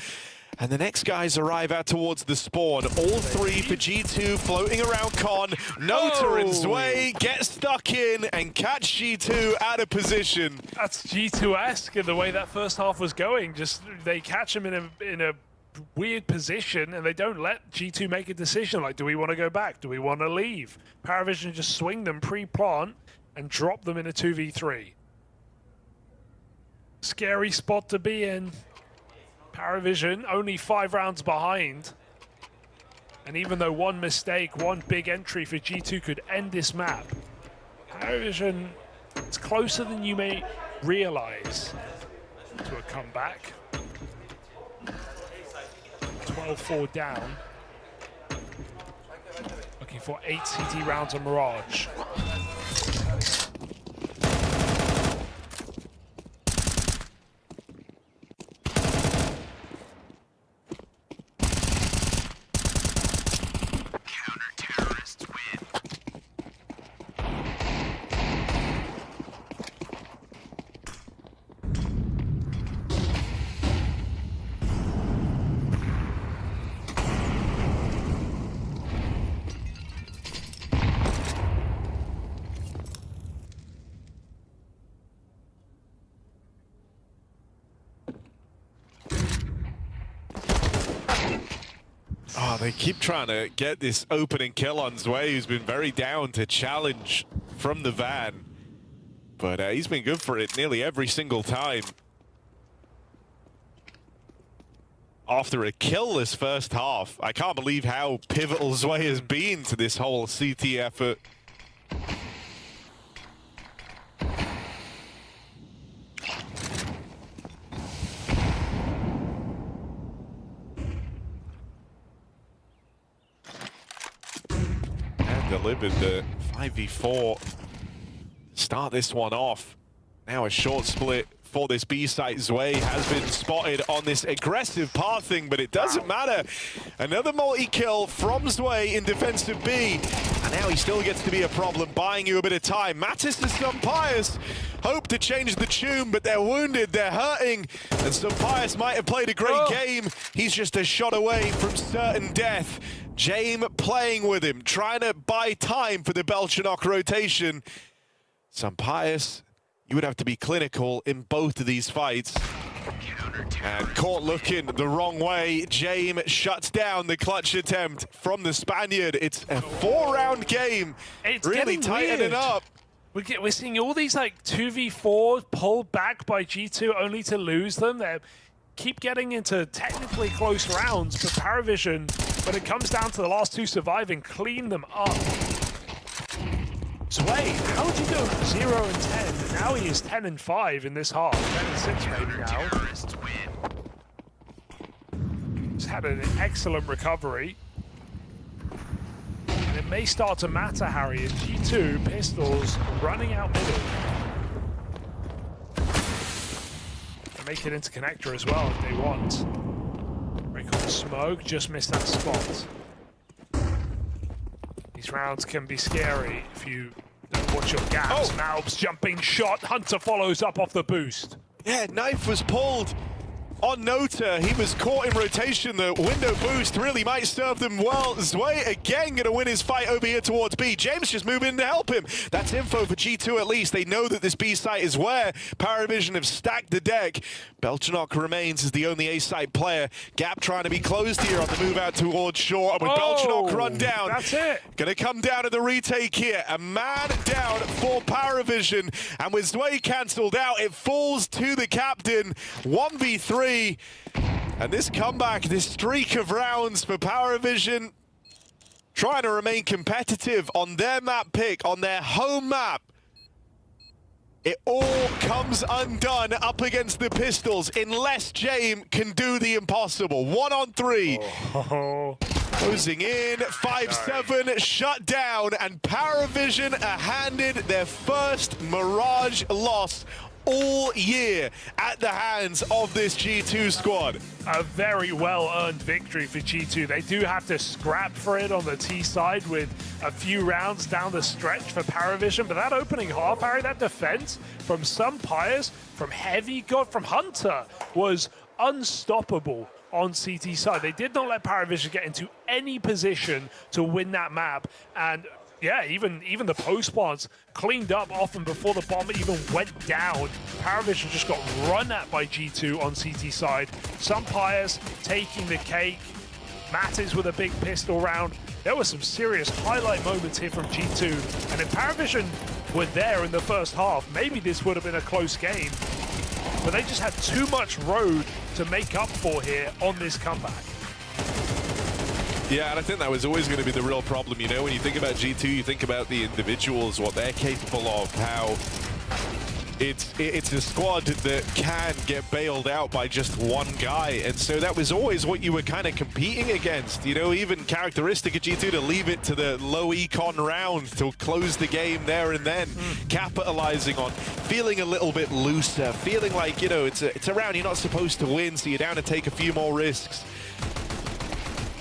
And the next guys arrive out towards the spawn. All three for G2 floating around Con. Nota and Zwei get stuck in and catch G2 out of position. That's G2-esque in the way that first half was going. Just they catch him in a weird position, and they don't let G2 make a decision. Like, do we want to go back? Do we want to leave? Paravision just swing them pre-plant and drop them in a 2v3. Scary spot to be in. Paravision only 5 rounds behind. And even though one mistake, one big entry for G2 could end this map, Paravision is closer than you may realize to a comeback. 12-4 down. Looking for 8 CT rounds on Mirage. Oh, they keep trying to get this opening kill on Zwei, who's been very down to challenge from the van. But he's been good for it nearly every single time. After a killless first half, I can't believe how pivotal Zwei has been to this whole CT effort. Delivered the 5v4. Start this one off. Now a short split for this B site. Zwei has been spotted on this aggressive pathing, but it doesn't matter. Another multi-kill from Zwei in defensive B. And now he still gets to be a problem, buying you a bit of time. Mattis and Stumpius hope to change the tune, but they're wounded, they're hurting. And Stumpius might have played a great game. He's just a shot away from certain death. James playing with him, trying to buy time for the Belchanok rotation. Stumpius, you would have to be clinical in both of these fights. And caught looking the wrong way. James shuts down the clutch attempt from the Spaniard. It's a 4-round game. It's really tightening up. We're seeing all these like 2v4 pulled back by G2 only to lose them. They keep getting into technically close rounds, but Paravision, when it comes down to the last two surviving, clean them up. Zwei, how did you go 0 and 10? And now he is 10 and 5 in this half. 10 and 6 maybe now. He's had an excellent recovery. And it may start to matter, Harry, as G2 pistols running out middle. They make it into connector as well if they want. Break on the smoke, just missed that spot. These rounds can be scary if you don't Watch your gaps. MOUZ jumping shot. Hunter follows up off the boost. Yeah, knife was pulled on Nota. He was caught in rotation. The window boost really might serve them well. Zwei again going to win his fight over here towards B. James just moving in to help him. That's info for G2 at least. They know that this B site is where Paravision have stacked the deck. Belchanok remains as the only A site player. Gap trying to be closed here on the move out towards short. And with Belchanok run down, that's it. Going to come down to the retake here. A man down for Paravision. And with Zwei cancelled out, it falls to the captain. 1v3. And this comeback, this streak of rounds for Paravision, trying to remain competitive on their map pick, on their home map. It all comes undone up against the Pistols unless James can do the impossible. 1-on-3. Closing in, 5-7, shut down, and Paravision are handed their first Mirage loss all year at the hands of this G2 squad. A very well-earned victory for G2. They do have to scrap for it on the T side with a few rounds down the stretch for Paravision, but that opening half, Harry, that defense from some Pyres, from Heavy, from Hunter, was unstoppable on CT side. They did not let Paravision get into any position to win that map, and yeah, even the post plants cleaned up often before the bomb even went down. Paravision just got run at by G2 on CT side. Some Pyres taking the cake. Matters with a big pistol round. There were some serious highlight moments here from G2. And if Paravision were there in the first half, maybe this would have been a close game. But they just had too much road to make up for here on this comeback. Yeah, and I think that was always going to be the real problem. You know, when you think about G2, you think about the individuals, what they're capable of, how it's a squad that can get bailed out by just one guy. And so that was always what you were kind of competing against. You know, even characteristic of G2 to leave it to the low econ round to close the game there and then, capitalizing on feeling a little bit looser, feeling like, you know, it's a round you're not supposed to win, so you're down to take a few more risks.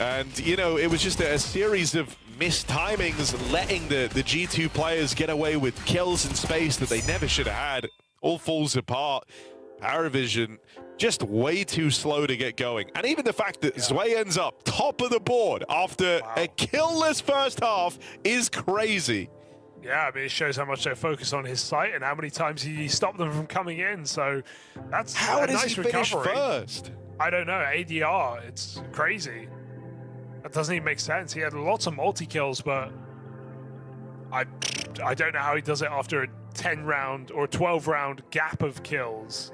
And, you know, it was just a series of missed timings, letting the G2 players get away with kills in space that they never should have had. All falls apart. Paravision just way too slow to get going. And even the fact that Zwei ends up top of the board after a killless first half is crazy. Yeah, I mean, it shows how much they focus on his site and how many times he stopped them from coming in. So that's how a does nice he finish recovery. First? I don't know. ADR, it's crazy. That doesn't even make sense. He had lots of multi-kills, but I don't know how he does it after a 10-round or 12-round gap of kills.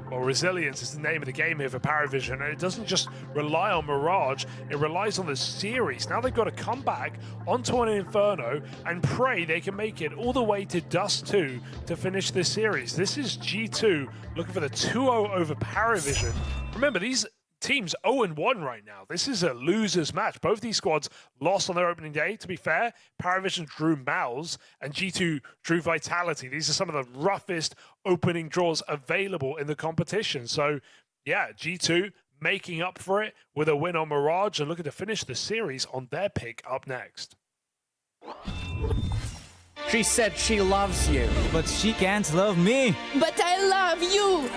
Well, resilience is the name of the game here for Paravision, and it doesn't just rely on Mirage, it relies on the series. Now they've got to come back onto an Inferno and pray they can make it all the way to Dust 2 to finish this series. This is G2 looking for the 2-0 over Paravision. Remember, these teams 0-1 right now. This is a loser's match. Both these squads lost on their opening day, to be fair. Paravision drew MOUZ and G2 drew Vitality. These are some of the roughest opening draws available in the competition. So, yeah, G2 making up for it with a win on Mirage and looking to finish the series on their pick up next. She said she loves you. But she can't love me. But I love you.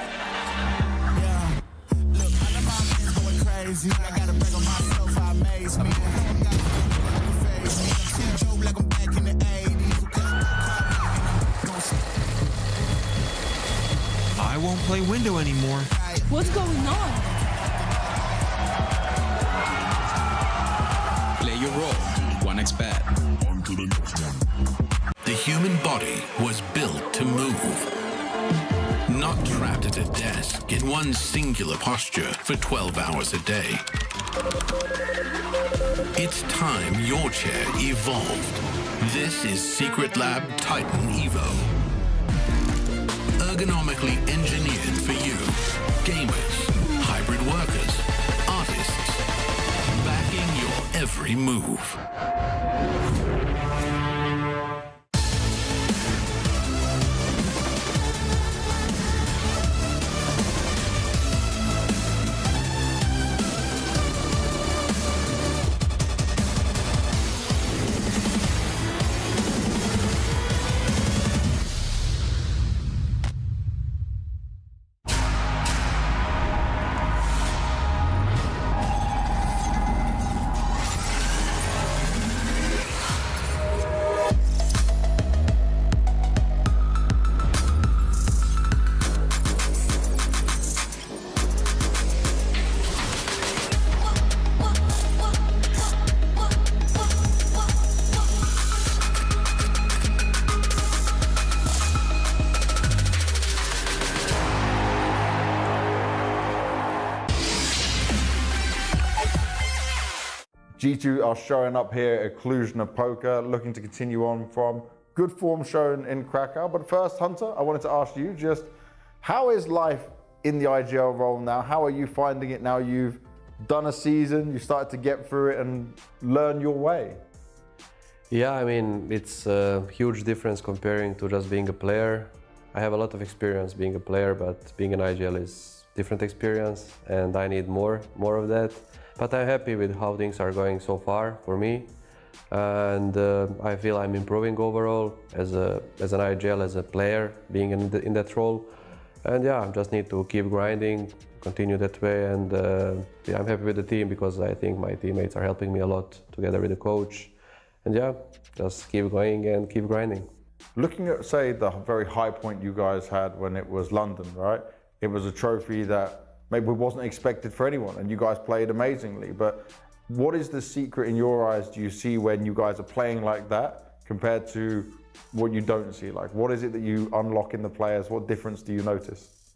Crazy. I gotta brag on myself, I amaze me. Like I'm back in the 80s. I won't play window anymore. What's going on? Play your role. 1xBet. The human body was built to move. Not trapped at a desk in one singular posture for 12 hours a day. It's time your chair evolved. This is Secret Lab Titan Evo. Ergonomically engineered for you. Gamers, hybrid workers, artists. Backing your every move. G2 are showing up here at Cluj-Napoca, looking to continue on from good form shown in Krakow. But first, Hunter, I wanted to ask you just, how is life in the IGL role now? How are you finding it now you've done a season, you started to get through it and learn your way? Yeah, I mean, it's a huge difference comparing to just being a player. I have a lot of experience being a player, but being an IGL is different experience and I need more of that. But I'm happy with how things are going so far for me. And I feel I'm improving overall as an IGL, as a player, being in that role. And yeah, I just need to keep grinding, continue that way, and yeah, I'm happy with the team because I think my teammates are helping me a lot together with the coach. And yeah, just keep going and keep grinding. Looking at, say, the very high point you guys had when it was London, right? It was a trophy that maybe wasn't expected for anyone, and you guys played amazingly. But what is the secret in your eyes do you see when you guys are playing like that compared to what you don't see? Like, what is it that you unlock in the players? What difference do you notice?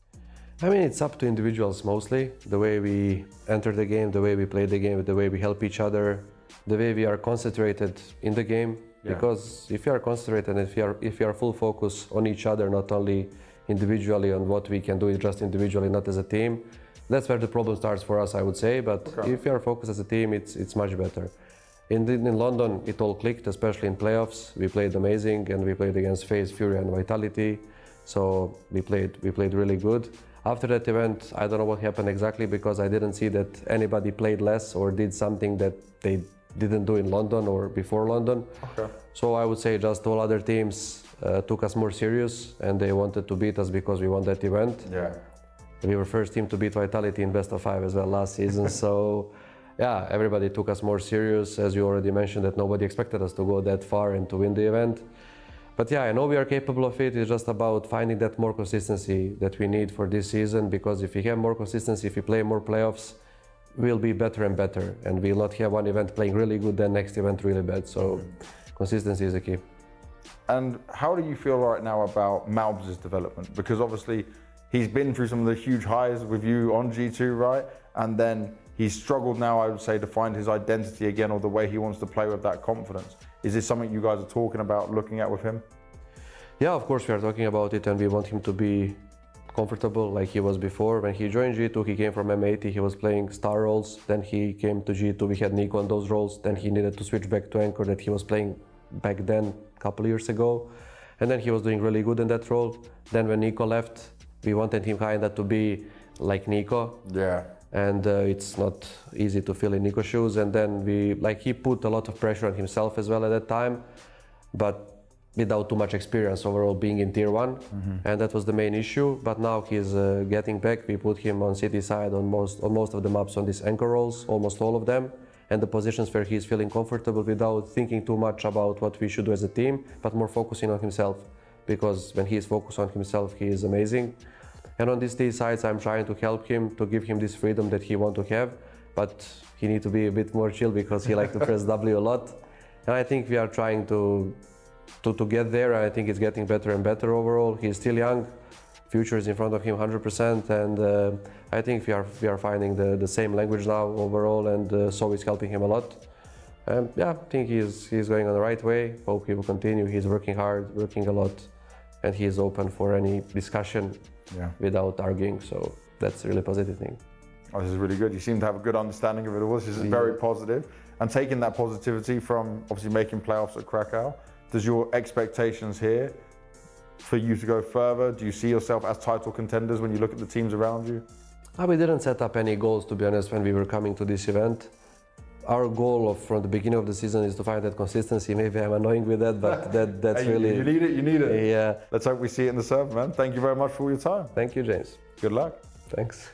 I mean, it's up to individuals mostly. The way we enter the game, the way we play the game, the way we help each other, the way we are concentrated in the game. Yeah. Because if you are concentrated and if you are full focus on each other, not only individually on what we can do just individually, not as a team, that's where the problem starts for us, I would say. But if you are focused as a team, it's much better. In London, it all clicked, especially in playoffs. We played amazing, and we played against FaZe, FURIA, and Vitality. So we played really good. After that event, I don't know what happened exactly because I didn't see that anybody played less or did something that they didn't do in London or before London. Okay. So I would say just all other teams took us more serious, and they wanted to beat us because we won that event. Yeah. We were first team to beat Vitality in best of 5 as well last season. So yeah, everybody took us more serious. As you already mentioned, that nobody expected us to go that far and to win the event. But yeah, I know we are capable of it. It's just about finding that more consistency that we need for this season, because if we have more consistency, if we play more playoffs, we'll be better and better, and we'll not have one event playing really good, then next event really bad. So consistency is the key. And how do you feel right now about MOUZ's development? Because obviously he's been through some of the huge highs with you on G2, right? And then he's struggled now, I would say, to find his identity again, or the way he wants to play with that confidence. Is this something you guys are talking about, looking at with him? Yeah, of course we are talking about it, and we want him to be comfortable like he was before. When he joined G2, he came from M80, he was playing star roles. Then he came to G2, we had Nico on those roles. Then he needed to switch back to anchor that he was playing back then, a couple years ago. And then he was doing really good in that role. Then when Nico left, we wanted him kinda to be like Nico. Yeah. And it's not easy to fill in Nico's shoes. And then he put a lot of pressure on himself as well at that time, but without too much experience overall being in tier 1. And that was the main issue. But now he's getting back. We put him on city side on most of the maps on these anchor roles, almost all of them, and the positions where he's feeling comfortable without thinking too much about what we should do as a team, but more focusing on himself, because when he's focused on himself, he is amazing. And on these T sides, I'm trying to help him, to give him this freedom that he wants to have, but he needs to be a bit more chill because he likes to press W a lot. And I think we are trying to get there. I think it's getting better and better overall. He's still young, future is in front of him 100%, and I think we are finding the same language now overall, and so it's helping him a lot. Yeah, I think he's going on the right way. Hope he will continue. He's working hard, working a lot, and he is open for any discussion without arguing. So that's a really positive thing. Oh, this is really good. You seem to have a good understanding of it all. This is very positive. And taking that positivity from obviously making playoffs at Krakow, does your expectations here for you to go further? Do you see yourself as title contenders when you look at the teams around you? We didn't set up any goals, to be honest, when we were coming to this event. Our goal from the beginning of the season is to find that consistency. Maybe I'm annoying with that, but that's hey, really... You need it. Yeah. Let's hope we see it in the server, man. Thank you very much for all your time. Thank you, James. Good luck. Thanks.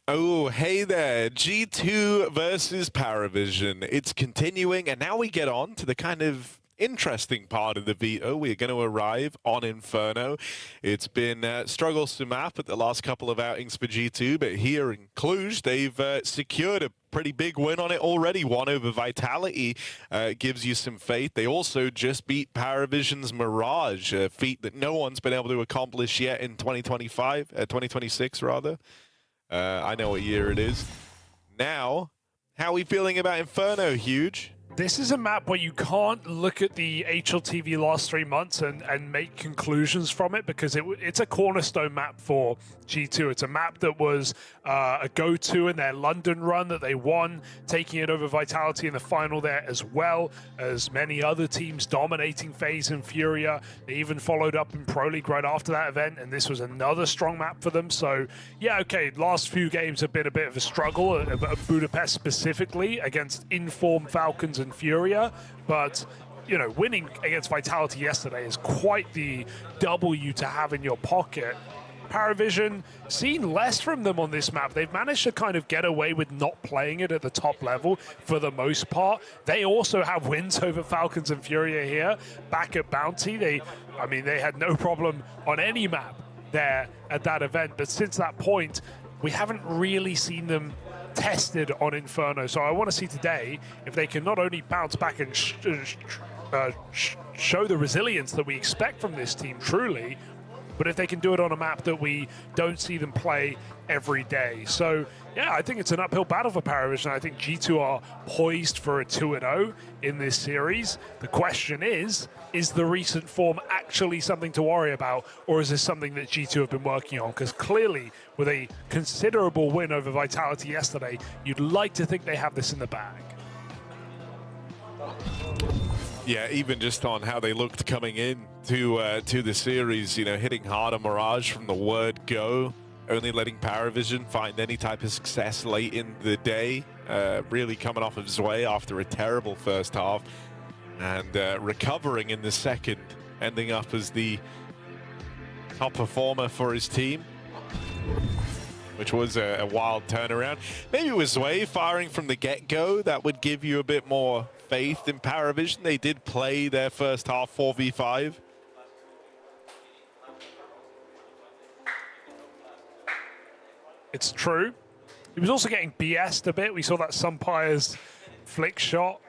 Oh, hey there. G2 versus Paravision. It's continuing, and now we get on to the kind of interesting part of the veto. We're going to arrive on Inferno. It's been struggles to map at the last couple of outings for G2, but here in Cluj, they've secured a pretty big win on it already. One over Vitality gives you some faith. They also just beat Paravision's Mirage, a feat that no one's been able to accomplish yet in 2026 rather. I know what year it is. Now, how are we feeling about Inferno, Huge? This is a map where you can't look at the HLTV last 3 months and make conclusions from it, because it's a cornerstone map for G2. It's a map that was a go-to in their London run that they won, taking it over Vitality in the final there, as well as many other teams dominating FaZe and FURIA. They even followed up in Pro League right after that event, and this was another strong map for them. So yeah, okay, last few games have been a bit of a struggle, at Budapest specifically, against informed Falcons and FURIA, but you know, winning against Vitality yesterday is quite the W to have in your pocket. Paravision, seen less from them on this map. They've managed to kind of get away with not playing it at the top level for the most part. They also have wins over Falcons and FURIA here. Back at Bounty, they had no problem on any map there at that event. But since that point, we haven't really seen them tested on Inferno. So I want to see today if they can not only bounce back and show the resilience that we expect from this team truly, but if they can do it on a map that we don't see them play every day. So, yeah, I think it's an uphill battle for Paravision. I think G2 are poised for a 2-0 in this series. The question is the recent form actually something to worry about, or is this something that G2 have been working on? Because clearly, with a considerable win over Vitality yesterday, you'd like to think they have this in the bag. Yeah, even just on how they looked coming in to the series, you know, hitting hard on Mirage from the word go, only letting Paravision find any type of success late in the day, really coming off of Zwei after a terrible first half, and recovering in the second, ending up as the top performer for his team, which was a wild turnaround. Maybe it was Zwei firing from the get-go that would give you a bit more faith in Paravision. They did play their first half 4v5. It's true. He was also getting BS'd a bit. We saw that Sumpire's flick shot.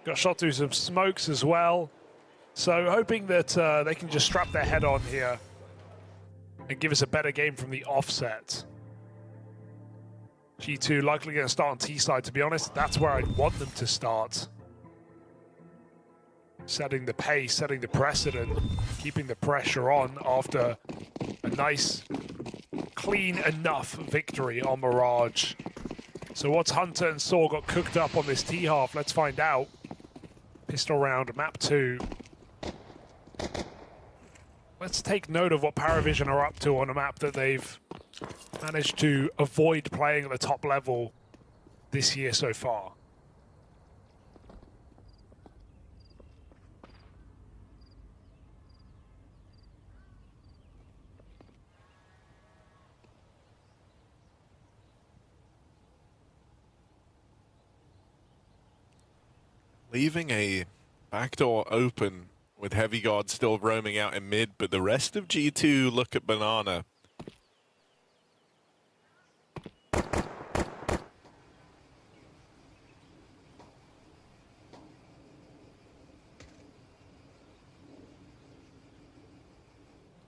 Got shot through some smokes as well. So hoping that they can just strap their head on here and give us a better game from the offset. G2 likely going to start on T side, to be honest. That's where I'd want them to start. Setting the pace, setting the precedent, keeping the pressure on after a nice, clean enough victory on Mirage. So what's Hunter and Saw got cooked up on this T half? Let's find out. Pistol round, map 2. Let's take note of what Paravision are up to on a map that they've managed to avoid playing at the top level this year so far. Leaving a backdoor open with Heavy Guard still roaming out in mid, but the rest of G2 look at Banana.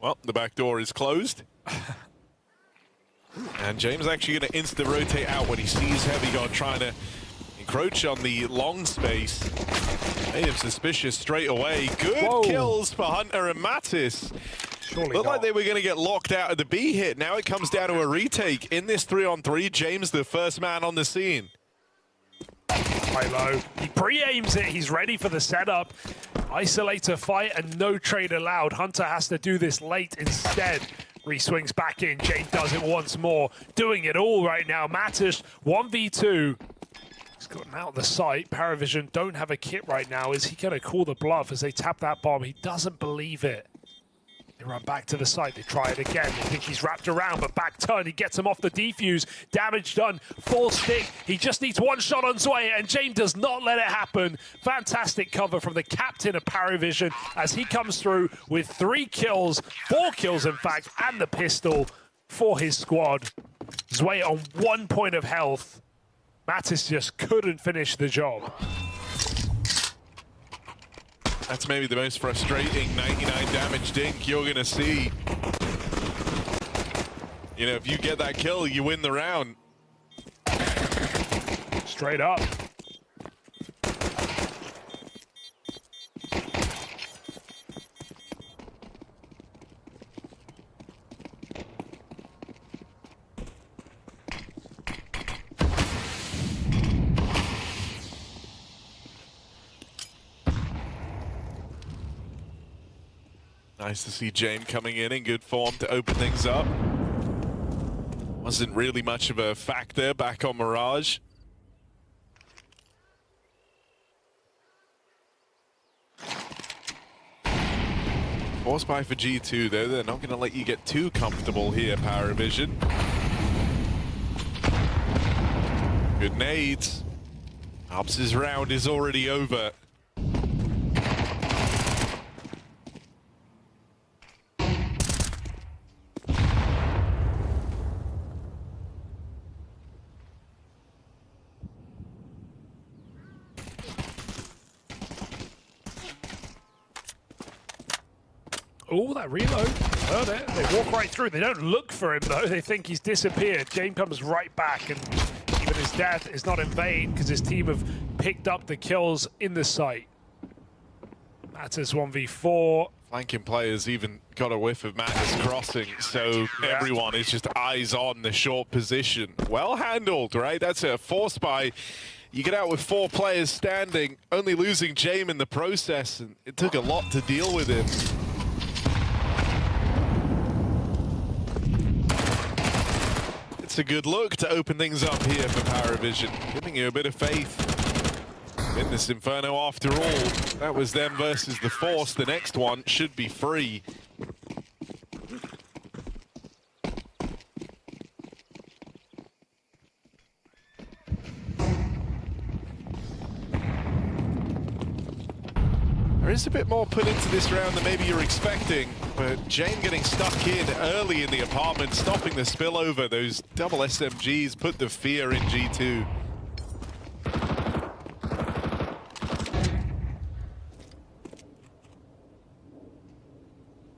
Well, the back door is closed. And James actually going to insta-rotate out when he sees Heavy Guard trying to encroach on the long space. Made him suspicious straight away. Good kills for Hunter and Mattis. Looked like they were going to get locked out of the B hit. Now it comes down to a retake. In this 3-on-3, James the first man on the scene. High-low. He pre-aims it. He's ready for the setup. Isolator fight and no trade allowed. Hunter has to do this late instead. Re-swings back in. Jane does it once more. Doing it all right now. Mattis 1v2. He's gotten out of the site. Paravision don't have a kit right now. Is he going to call the bluff as they tap that bomb? He doesn't believe it. They run back to the site. They try it again. They think he's wrapped around, but back turn. He gets him off the defuse. Damage done. Full stick. He just needs one shot on Zwei, and Jane does not let it happen. Fantastic cover from the captain of Paravision as he comes through with 3 kills, 4 kills in fact, and the pistol for his squad. Zwei on 1 point of health. Mattis just couldn't finish the job. That's maybe the most frustrating 99 damage dink you're going to see. You know, if you get that kill, you win the round. Straight up. Nice to see James coming in good form to open things up. Wasn't really much of a factor back on Mirage. Force buy for G2 though. They're not going to let you get too comfortable here, Paravision. Good nades. Alps' round is already over. Oh, that reload. Heard it. They walk right through. They don't look for him, though. They think he's disappeared. James comes right back, and even his death is not in vain because his team have picked up the kills in the site. Natus 1v4. Flanking players even got a whiff of Natus crossing, so everyone is just eyes on the short position. Well handled, right? That's a force buy. You get out with 4 players standing, only losing James in the process, and it took a lot to deal with him. It's a good look to open things up here for Paravision, giving you a bit of faith in this Inferno after all. That was them versus the Force. The next one should be free. There is a bit more put into this round than maybe you're expecting, but Jane getting stuck in early in the apartment, stopping the spillover. Those double SMGs put the fear in G2.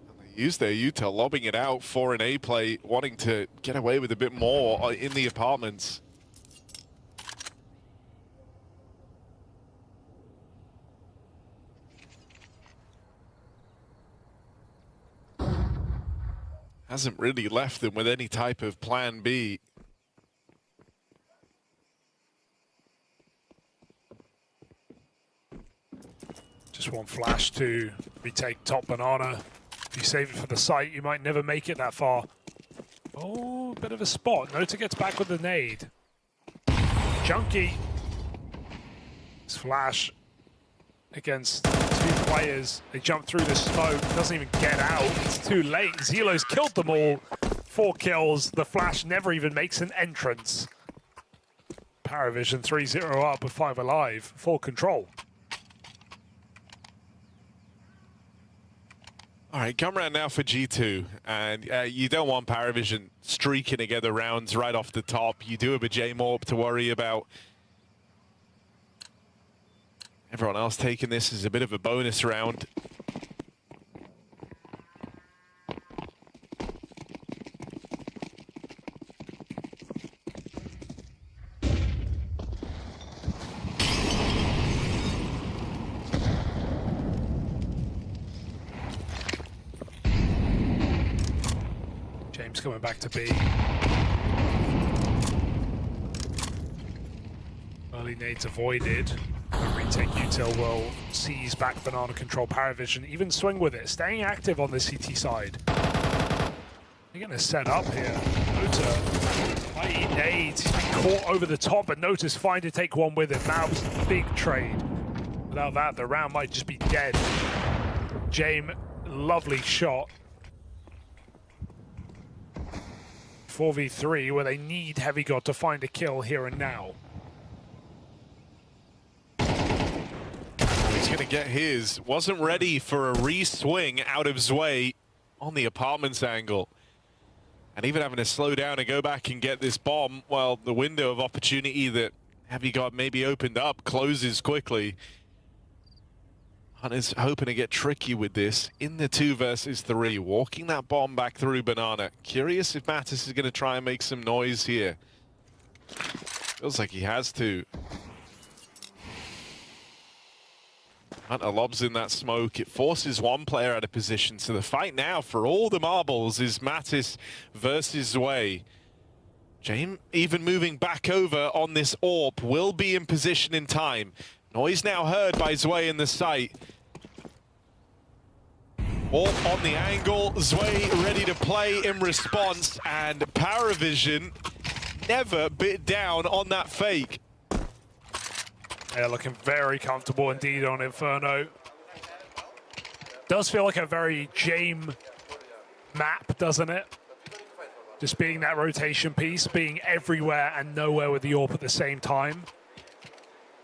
And they use their util, lobbing it out for an A play, wanting to get away with a bit more in the apartments. Hasn't really left them with any type of plan B. Just one flash to retake top banana. If you save it for the site, you might never make it that far. Oh, bit of a spot. Nota gets back with the nade. Junkie. This flash against 2 players. They jump through the smoke, doesn't even get out. It's too late. Zelo's killed them all. 4 kills. The flash never even makes an entrance. Paravision 3-0 up with 5 alive. Full control. All right, come around now for G2. And you don't want Paravision streaking together rounds right off the top. You do have a J-Morp to worry about. Everyone else taking this as a bit of a bonus round. James coming back to B. Early nades avoided. Retake util will seize back banana control Paravision, even swing with it, staying active on the CT side. They're going to set up here. Nota might eat nades. He's been caught over the top, but Nota's fine to take one with it. MOUZ, big trade. Without that, the round might just be dead. James, lovely shot. 4v3, where they need Heavy God to find a kill here and now. He's going to get his. Wasn't ready for a re-swing out of Zwei on the apartments angle. And even having to slow down and go back and get this bomb, well, the window of opportunity that Heavy God maybe opened up closes quickly. Hunter's hoping to get tricky with this in the 2 versus 3, walking that bomb back through banana. Curious if Natus is going to try and make some noise here. Feels like he has to. Hunter lobs in that smoke. It forces one player out of position. So the fight now for all the marbles is Natus versus Zwei. James even moving back over on this AWP, will be in position in time. Noise now heard by Zwei in the site. AWP on the angle. Zwei ready to play in response, and Paravision never bit down on that fake. They're looking very comfortable indeed on Inferno. Does feel like a very Jame map, doesn't it? Just being that rotation piece, being everywhere and nowhere with the AWP at the same time.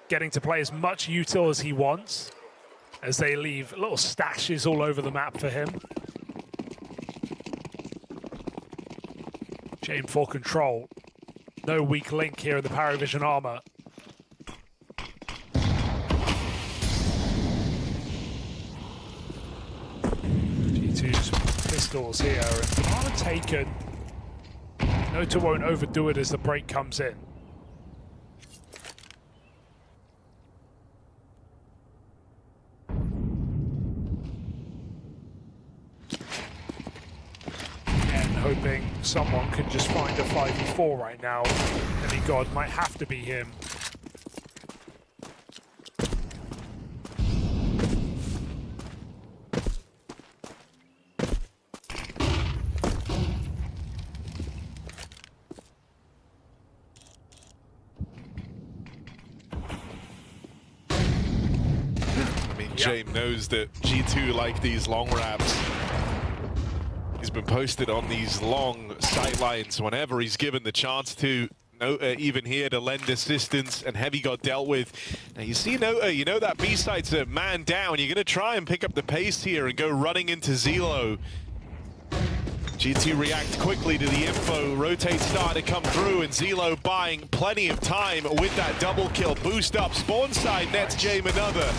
Getting to play as much util as he wants, as they leave little stashes all over the map for him. Jame for control. No weak link here in the Paravision armor. G2's pistols here, and armor taken. Nota won't overdo it as the break comes in. And hoping someone can just find a 5v4 right now. Any god might have to be him. Jame knows that G2 like these long wraps. He's been posted on these long sightlines whenever he's given the chance to. Nota even here to lend assistance, and Heavy got dealt with. Now you see Nota, you know that B-side's a man down. You're going to try and pick up the pace here and go running into Zelo. G2 react quickly to the info. Rotate start to come through, and Zelo buying plenty of time with that double kill. Boost up, spawn side nets Jame another.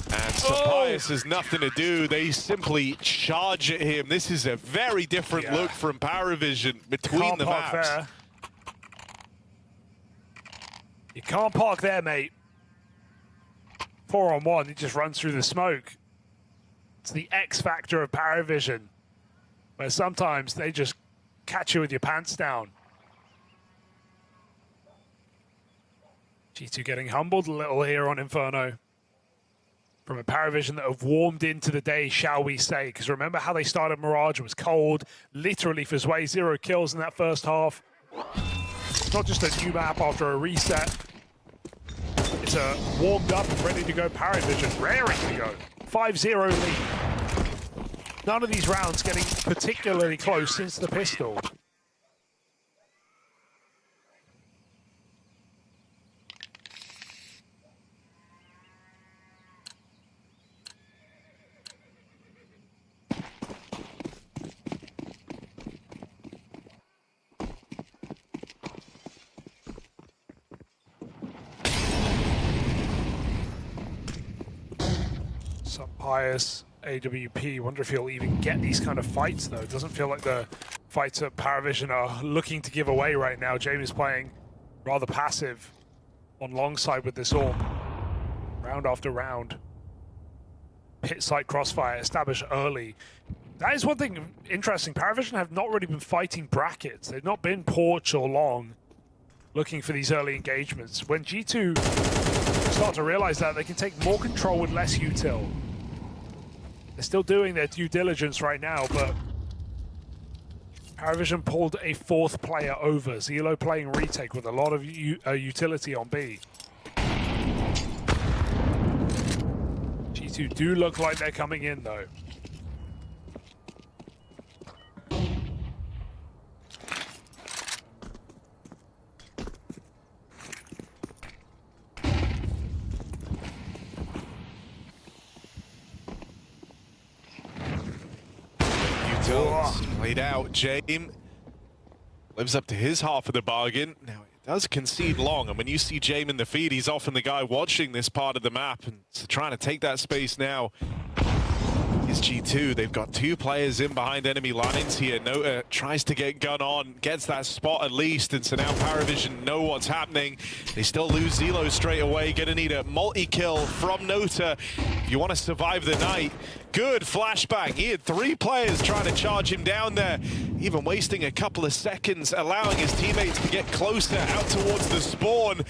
And Sapias has nothing to do. They simply charge at him. This is a very different look from Paravision between the maps. There. You can't park there, mate. 4-on-1, he just runs through the smoke. It's the X factor of Paravision, where sometimes they just catch you with your pants down. G2 getting humbled a little here on Inferno. From a Paravision that have warmed into the day, shall we say. Because remember how they started Mirage? It was cold, literally FaZe 0 kills in that first half. It's not just a new map after a reset. It's a warmed up and ready to go Paravision, raring to go. 5-0 lead. None of these rounds getting particularly close since the pistol. Pius, AWP, wonder if he'll even get these kind of fights though. It doesn't feel like the fights at Paravision are looking to give away right now. Jamie's playing rather passive on long side with this AWP. Round after round. Pit site crossfire established early. That is one thing interesting. Paravision have not really been fighting brackets. They've not been porch or long looking for these early engagements. When G2 start to realize that, they can take more control with less util. They're still doing their due diligence right now, but Paravision pulled a fourth player over. Zelo playing retake with a lot of utility on B. G2 do look like they're coming in though. Played out. Jame lives up to his half of the bargain. Now, it does concede long, and when you see Jame in the feed, he's often the guy watching this part of the map and trying to take that space now. Is G2. They've got two players in behind enemy lines here. Nota tries to get gun on, gets that spot at least, and so now Paravision know what's happening. They still lose Zelo straight away. Gonna need a multi-kill from Nota if you want to survive the night. Good flashbang. He had three players trying to charge him down there, even wasting a couple of seconds, allowing his teammates to get closer out towards the spawn.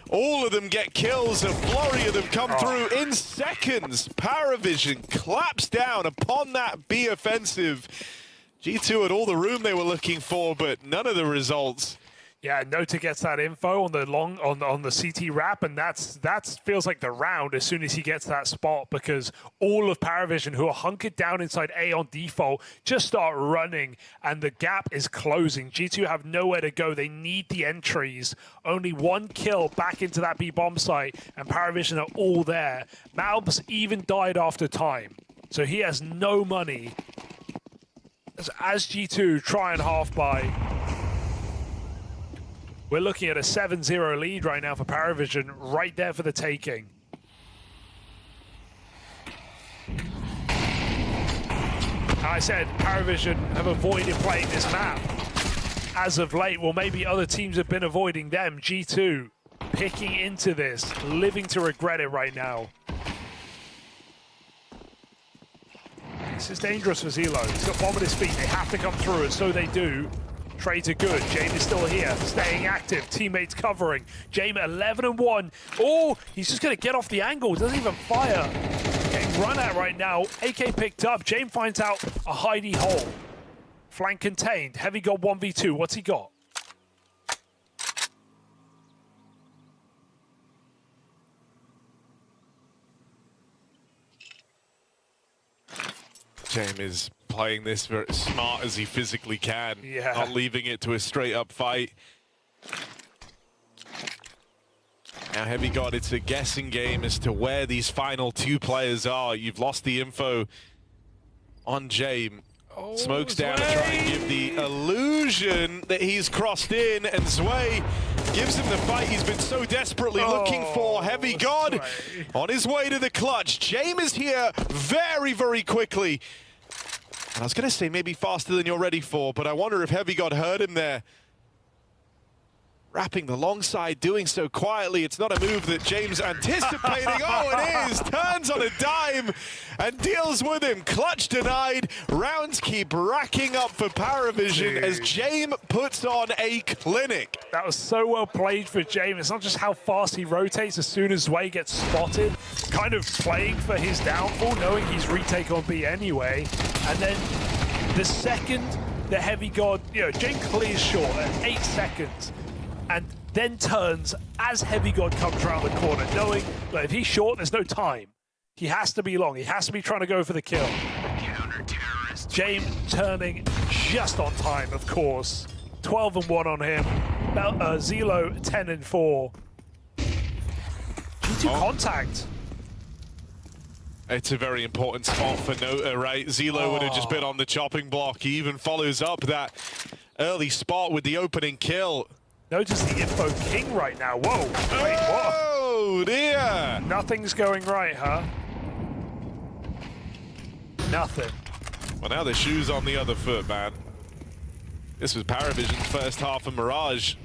All of them get kills, a flurry of them come through in seconds. Paravision claps down upon that B offensive. G2 had all the room they were looking for, but none of the results. Yeah, Nota gets that info on the on the CT wrap, and that feels like the round as soon as he gets that spot, because all of Paravision, who are hunkered down inside A on default, just start running, and the gap is closing. G2 have nowhere to go. They need the entries. Only one kill back into that B bomb site, and Paravision are all there. MOUZ even died after time, so he has no money. As G2 try and half buy. We're looking at a 7-0 lead right now for Paravision, right there for the taking. I said Paravision have avoided playing this map as of late. Well, maybe other teams have been avoiding them. G2 picking into this, living to regret it right now. This is dangerous for Zelo. He's got bomb at his feet. They have to come through, and so they do. Trades are good. Jame is still here, staying active. Teammates covering. Jame 11-1. Oh, he's just going to get off the angle. Doesn't even fire. Getting run at right now. AK picked up. Jame finds out a hidey hole. Flank contained. Heavy got 1v2. What's he got? Jame is playing this very smart as he physically can, not leaving it to a straight-up fight. Now, Heavy God, it's a guessing game as to where these final two players are. You've lost the info on Jame. Smokes down to try and give the illusion that he's crossed in, and Zwei gives him the fight he's been so desperately looking for. Heavy God on his way to the clutch. Jame is here very, very quickly. And I was going to say maybe faster than you're ready for, but I wonder if Heavy God heard him there. Wrapping the long side, doing so quietly. It's not a move that James anticipating. Oh, it is! Turns on a dime and deals with him. Clutch denied. Rounds keep racking up for Paravision as Jame puts on a clinic. That was so well played for Jame. It's not just how fast he rotates as soon as Zwei gets spotted. Kind of playing for his downfall, knowing he's retake on B anyway. And then the second the Heavy God, Jame clears short at 8 seconds. And then turns as Heavy God comes around the corner, knowing that if he's short, there's no time. He has to be long. He has to be trying to go for the kill. Jame turning just on time, of course. 12-1 on him. Zelo 10-4. G2 contact. It's a very important spot for Nota, right? Zelo would have just been on the chopping block. He even follows up that early spot with the opening kill. Notice the info king right now. Whoa. Wait, what? Oh, dear. Nothing's going right, huh? Nothing. Well, now the shoe's on the other foot, man. This was Paravision's first half of Mirage.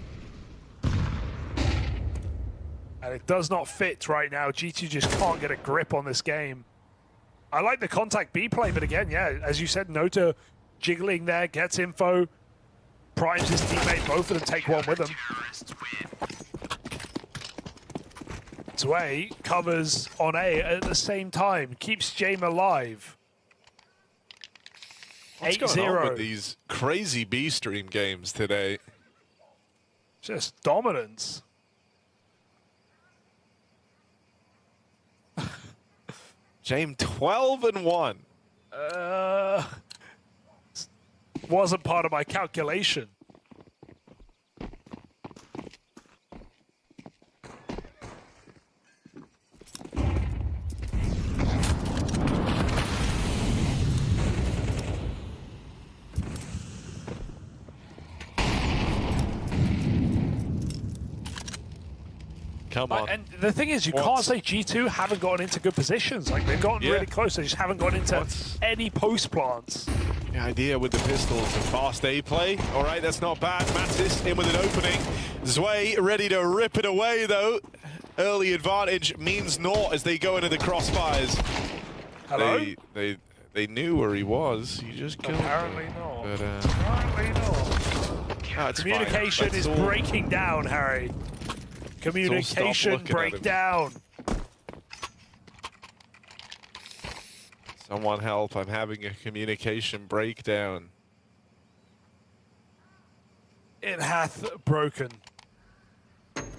And it does not fit right now. G2 just can't get a grip on this game. I like the contact B play, but again, yeah, as you said, Nota jiggling there, gets info. Primes his teammate, both of them take one with him. Zwei covers on A at the same time, keeps Jame alive. What's going on with these crazy B stream games today? Just dominance. Jame 12-1. Wasn't part of my calculation. Come on. And the thing is, you can't say G2 haven't gotten into good positions. Like, they've gotten really close. They just haven't gotten into any post plants. The idea with the pistols, a fast A play. All right, that's not bad. Natus in with an opening. Zwei ready to rip it away, though. Early advantage means naught as they go into the crossfires. Hello? They knew where he was. You just killed him. Apparently not. But, Apparently not. Communication is breaking down, Harry. Communication breakdown. Someone help, I'm having a communication breakdown. It hath broken.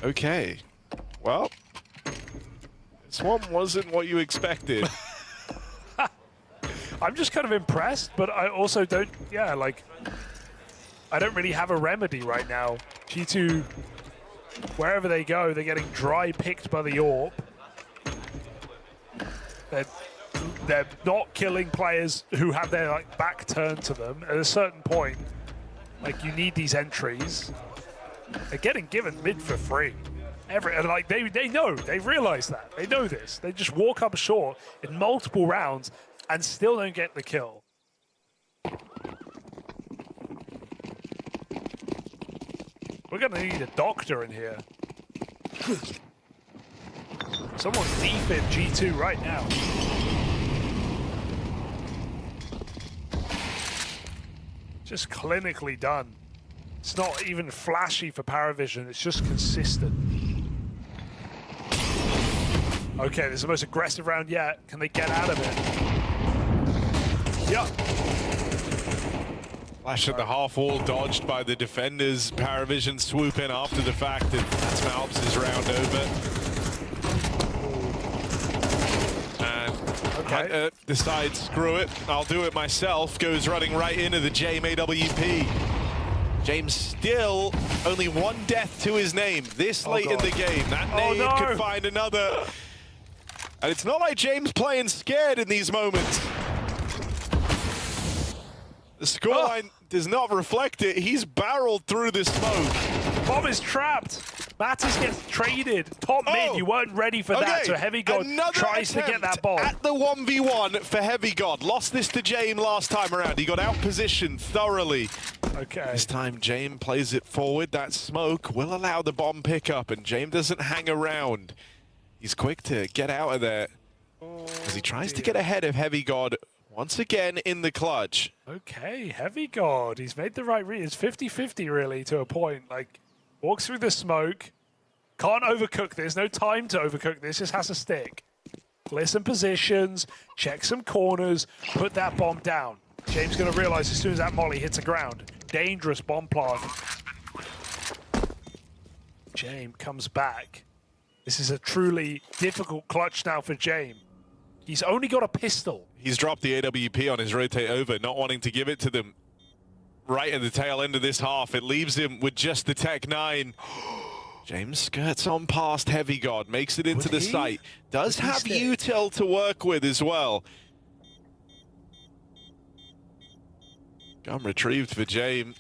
Okay. Well, this one wasn't what you expected. I'm just kind of impressed, but I also don't, yeah, like, I don't really have a remedy right now. G2, wherever they go, they're getting dry picked by the AWP. They're not killing players who have their like back turned to them. At a certain point, like, you need these entries. They're getting given mid for free. And like they know, they realize that. They know this. They just walk up short in multiple rounds and still don't get the kill. We're gonna need a doctor in here. Someone's deep in G2 right now. Just clinically done. It's not even flashy for Paravision, it's just consistent. Okay, this is the most aggressive round yet. Can they get out of it? Yup. Flash at the half wall, dodged by the defenders. Paravision swoop in after the fact that that's MOUZ's round over. And Hunter decides, screw it, I'll do it myself. Goes running right into the Jame AWP. James still only one death to his name this late in the game. That nade could find another. And it's not like James playing scared in these moments. The scoreline does not reflect it. He's barreled through the smoke. Bomb is trapped. Natus gets traded. Top mid, you weren't ready for that. So Heavy God tries to get that bomb. At the 1v1 for Heavy God. Lost this to Jame last time around. He got out-positioned thoroughly. Okay. This time Jame plays it forward. That smoke will allow the bomb pickup, and Jame doesn't hang around. He's quick to get out of there as he tries to get ahead of Heavy God once again in the clutch. Okay, Heavy God. He's made the right read. It's 50-50 really to a point. Like, walks through the smoke. Can't overcook this. No time to overcook this. Just has to stick. Listen positions. Check some corners. Put that bomb down. James going to realize as soon as that molly hits the ground. Dangerous bomb plant. James comes back. This is a truly difficult clutch now for James. He's only got a pistol. He's dropped the AWP on his rotate over, not wanting to give it to them right at the tail end of this half. It leaves him with just the Tech 9. James skirts on past Heavy God, makes it into the site. Does have util to work with as well. Gun retrieved for James.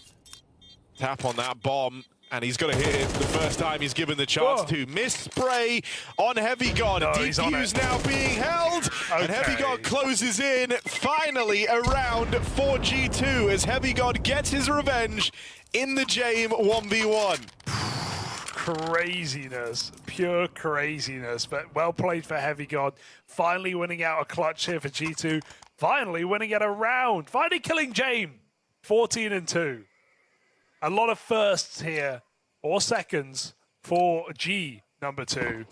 Tap on that bomb. And he's got to hit it the first time he's given the chance to. Miss spray on Heavy God. Deep fuse now being held. And Heavy God closes in finally around for G2 as Heavy God gets his revenge in the Jame 1v1. Craziness, pure craziness, but well played for Heavy God. Finally winning out a clutch here for G2. Finally winning at a round. Finally killing Jame. 14-2. A lot of firsts here, or seconds, for G number 2.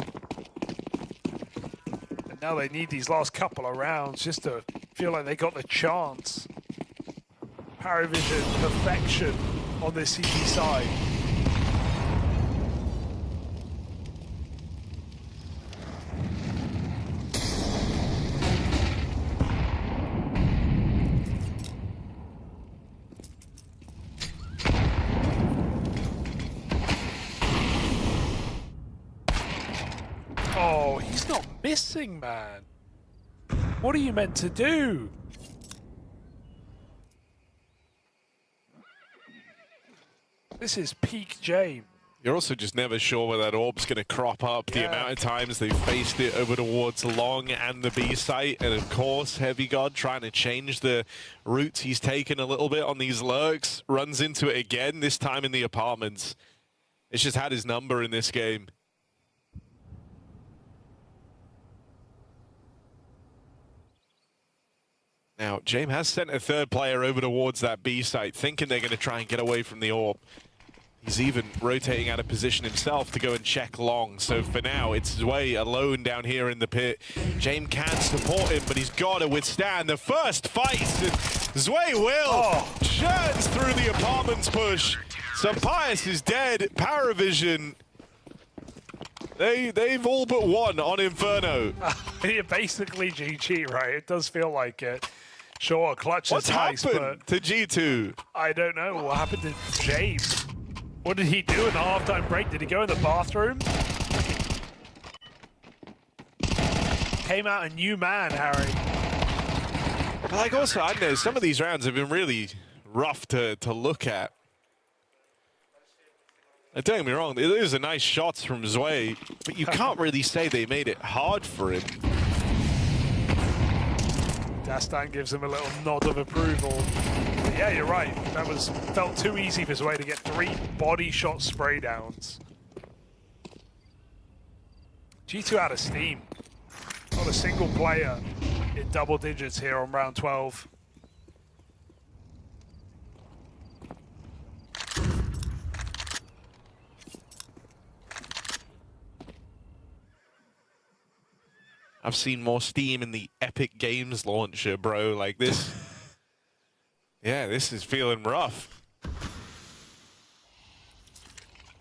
And now they need these last couple of rounds just to feel like they got the chance. Paravision perfection on this CT side. Oh, he's not missing, man. What are you meant to do? This is peak Jame. You're also just never sure where that orb's going to crop up. The amount of times they've faced it over towards Long and the B site. And of course, Heavy God trying to change the routes he's taken a little bit on these lurks. Runs into it again, this time in the apartments. It's just had his number in this game. Now, Jame has sent a third player over towards that B site, thinking they're going to try and get away from the orb. He's even rotating out of position himself to go and check Long. So for now, it's Zwei alone down here in the pit. Jame can support him, but he's got to withstand the first fight. Zwei will churns through the apartments push. Pius is dead. Paravision, they've all but won on Inferno. Yeah, basically GG, right? It does feel like it. Sure, Clutch What's is nice, happened to G2? I don't know. What happened to James? What did he do in the halftime break? Did he go in the bathroom? Came out a new man, Harry. Like, also, I know some of these rounds have been really rough to look at. Don't get me wrong, those are nice shots from Zwei, but you can't really say they made it hard for him. Dastan gives him a little nod of approval. But yeah, you're right. That felt too easy for Zwei to get 3 body shot spray downs. G2 out of steam. Not a single player in double digits here on round 12. I've seen more steam in the Epic Games launcher, bro. Like this. Yeah, this is feeling rough.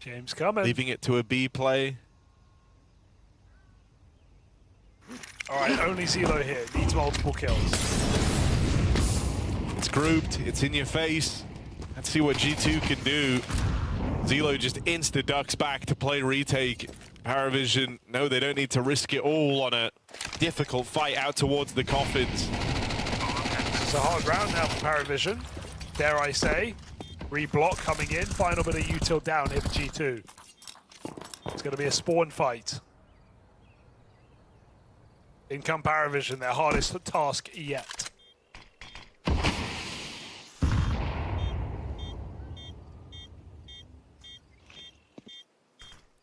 James coming. Leaving it to a B play. All right, only Zelo here. Needs multiple kills. It's grouped. It's in your face. Let's see what G2 can do. Zelo just insta-ducks back to play retake. Paravision, no, they don't need to risk it all on a difficult fight out towards the coffins. It's a hard round now for Paravision, dare I say. Reblock coming in, final bit of util down here for G2. It's going to be a spawn fight. In come Paravision, their hardest task yet.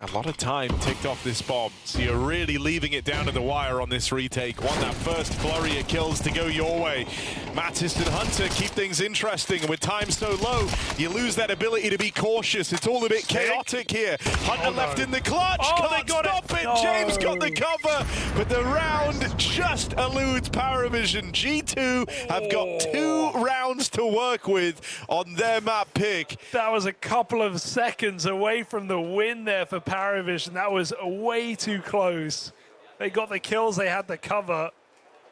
A lot of time ticked off this bomb, so you're really leaving it down to the wire on this retake. Want that first flurry of kills to go your way. Mattis and Hunter keep things interesting, and with time so low, you lose that ability to be cautious. It's all a bit chaotic here. Hunter left in the clutch, can't stop it. No. James got the cover, but the round just eludes Paravision. G2 have got 2 rounds to work with on their map pick. That was a couple of seconds away from the win there for Paravision. That was way too close. They got the kills, they had the cover.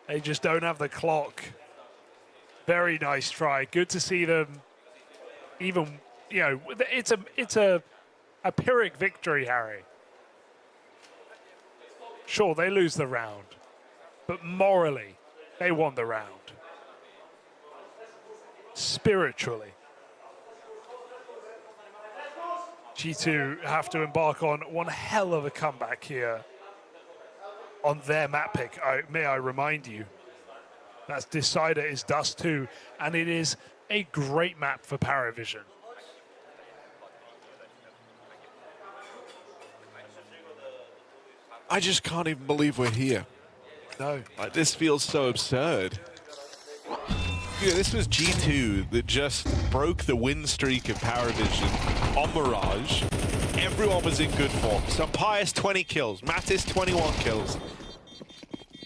They just don't have the clock. Very nice try. Good to see them. Even, you know, it's a Pyrrhic victory, Harry. Sure, they lose the round, but morally, they won the round. Spiritually, G2 have to embark on one hell of a comeback here on their map pick. May I remind you, that's Decider is Dust 2, and it is a great map for Paravision. I just can't even believe we're here. No. Like, this feels so absurd. Yeah, this was G2 that just broke the win streak of Paravision on Mirage. Everyone was in good form. Pius 20 kills, Mattis 21 kills.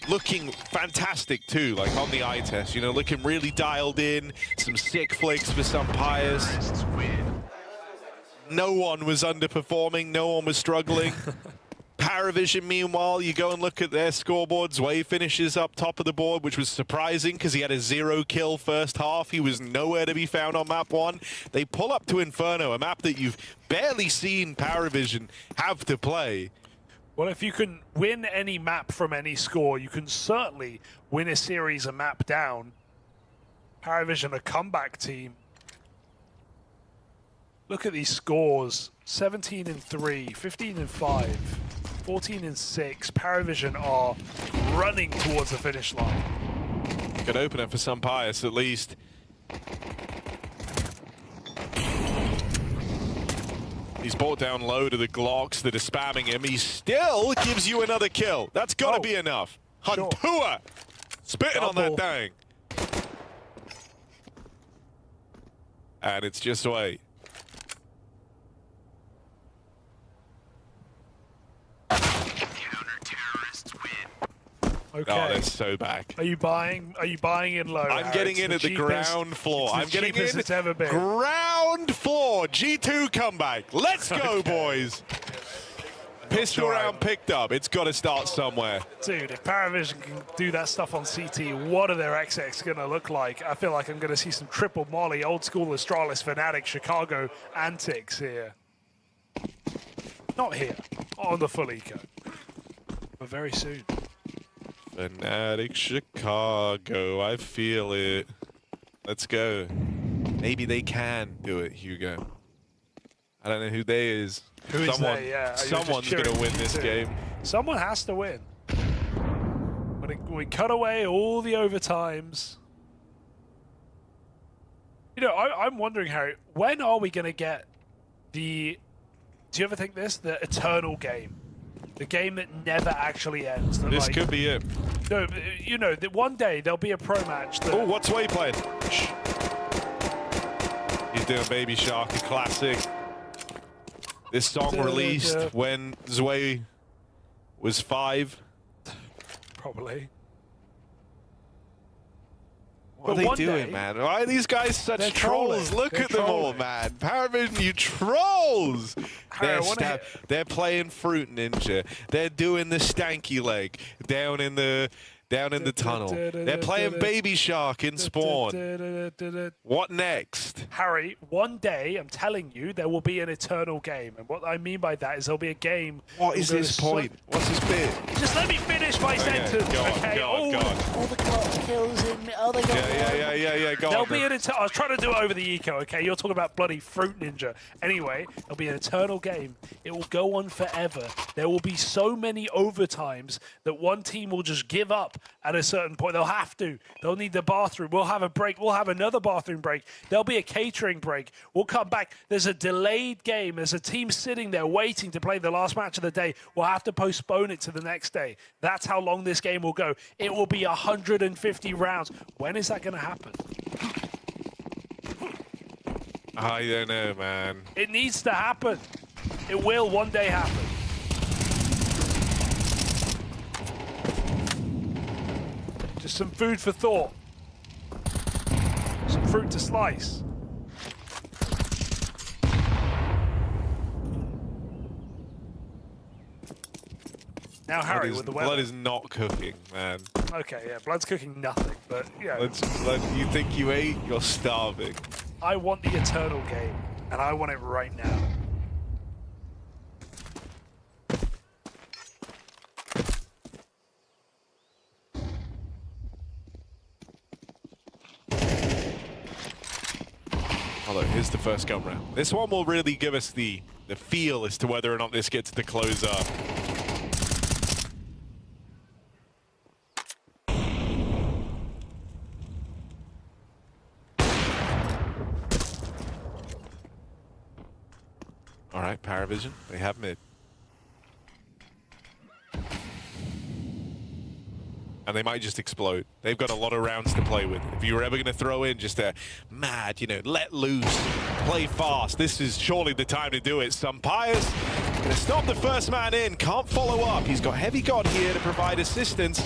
Looking fantastic too, like on the eye test, you know, looking really dialed in. Some sick flicks for Pius. No one was underperforming, no one was struggling. Paravision, meanwhile, you go and look at their scoreboard. Zwei finishes up top of the board, which was surprising because he had a 0-kill first half. He was nowhere to be found on map 1. They pull up to Inferno, a map that you've barely seen Paravision have to play. Well, if you can win any map from any score, you can certainly win a series a map down. Paravision, a comeback team. Look at these scores. 17-3, 15-5. 14-6. Paravision are running towards the finish line. Good opener for Pius, at least. He's brought down low to the Glocks that are spamming him. He still gives you another kill. That's got to be enough. Sure. Huntua spitting on that thing. And it's just away. Okay. Oh, they're so back. Are you buying? Are you buying in low? I'm getting in at the ground floor. I'm getting in it's ever been. ground Round 4, G2 comeback. Let's go, boys. Pistol round picked up. It's got to start somewhere. Dude, if Paravision can do that stuff on CT, what are their XX going to look like? I feel like I'm going to see some triple molly, old school Astralis, Fnatic, Chicago antics here. Not here, on the full eco, but very soon. Fnatic, Chicago, I feel it. Let's go. Maybe they can do it, Hugo. I don't know who they is. Who is they? Yeah, someone's going to win this game. Someone has to win. When we cut away all the overtimes. You know, I'm wondering, Harry, when are we going to get the... Do you ever think this? The eternal game. The game that never actually ends. That, This could be it. No, you know, that one day there'll be a pro match that... Oh, what's Way playing? Shh. He's doing Baby Shark, a classic. This song released when Zwei was 5. Probably. What are they doing, man? Why are these guys such trolls? Look at them all, man. Paravision, you trolls! They're playing Fruit Ninja. They're doing the stanky leg down in the tunnel. They're playing Baby Shark in Spawn. What next? Harry, one day, I'm telling you, there will be an eternal game. And what I mean by that is there'll be a game... What is his point? What's his bit? Just let me finish my sentence, go on, okay? go on. All the kills in me. Oh, they got Yeah, go There'll on. be an I was trying to do it over the eco, okay? You're talking about bloody Fruit Ninja. Anyway, there'll be an eternal game. It will go on forever. There will be so many overtimes that one team will just give up at a certain point. They'll have to. They'll need the bathroom. We'll have a break. We'll have another bathroom break. There'll be a catering break. We'll come back. There's a delayed game. There's a team sitting there waiting to play the last match of the day. We'll have to postpone it to the next day. That's how long this game will go. It will be 150 rounds. When is that going to happen? I don't know, man. It needs to happen. It will one day happen. Just some food for thought. Some fruit to slice. Now, Harry, with the weather. Blood is not cooking, man. Okay, yeah, blood's cooking nothing, but yeah. You think you ate? You're starving. I want the eternal game, and I want it right now. Although, here's the first gun round. This one will really give us the feel as to whether or not this gets to close up. All right, Paravision, they have mid. And they might just explode. They've got a lot of rounds to play with. If you were ever going to throw in just a mad, you know, let loose, play fast, this is surely the time to do it. Sampaier's going to stop the first man in, can't follow up. He's got Heavy God here to provide assistance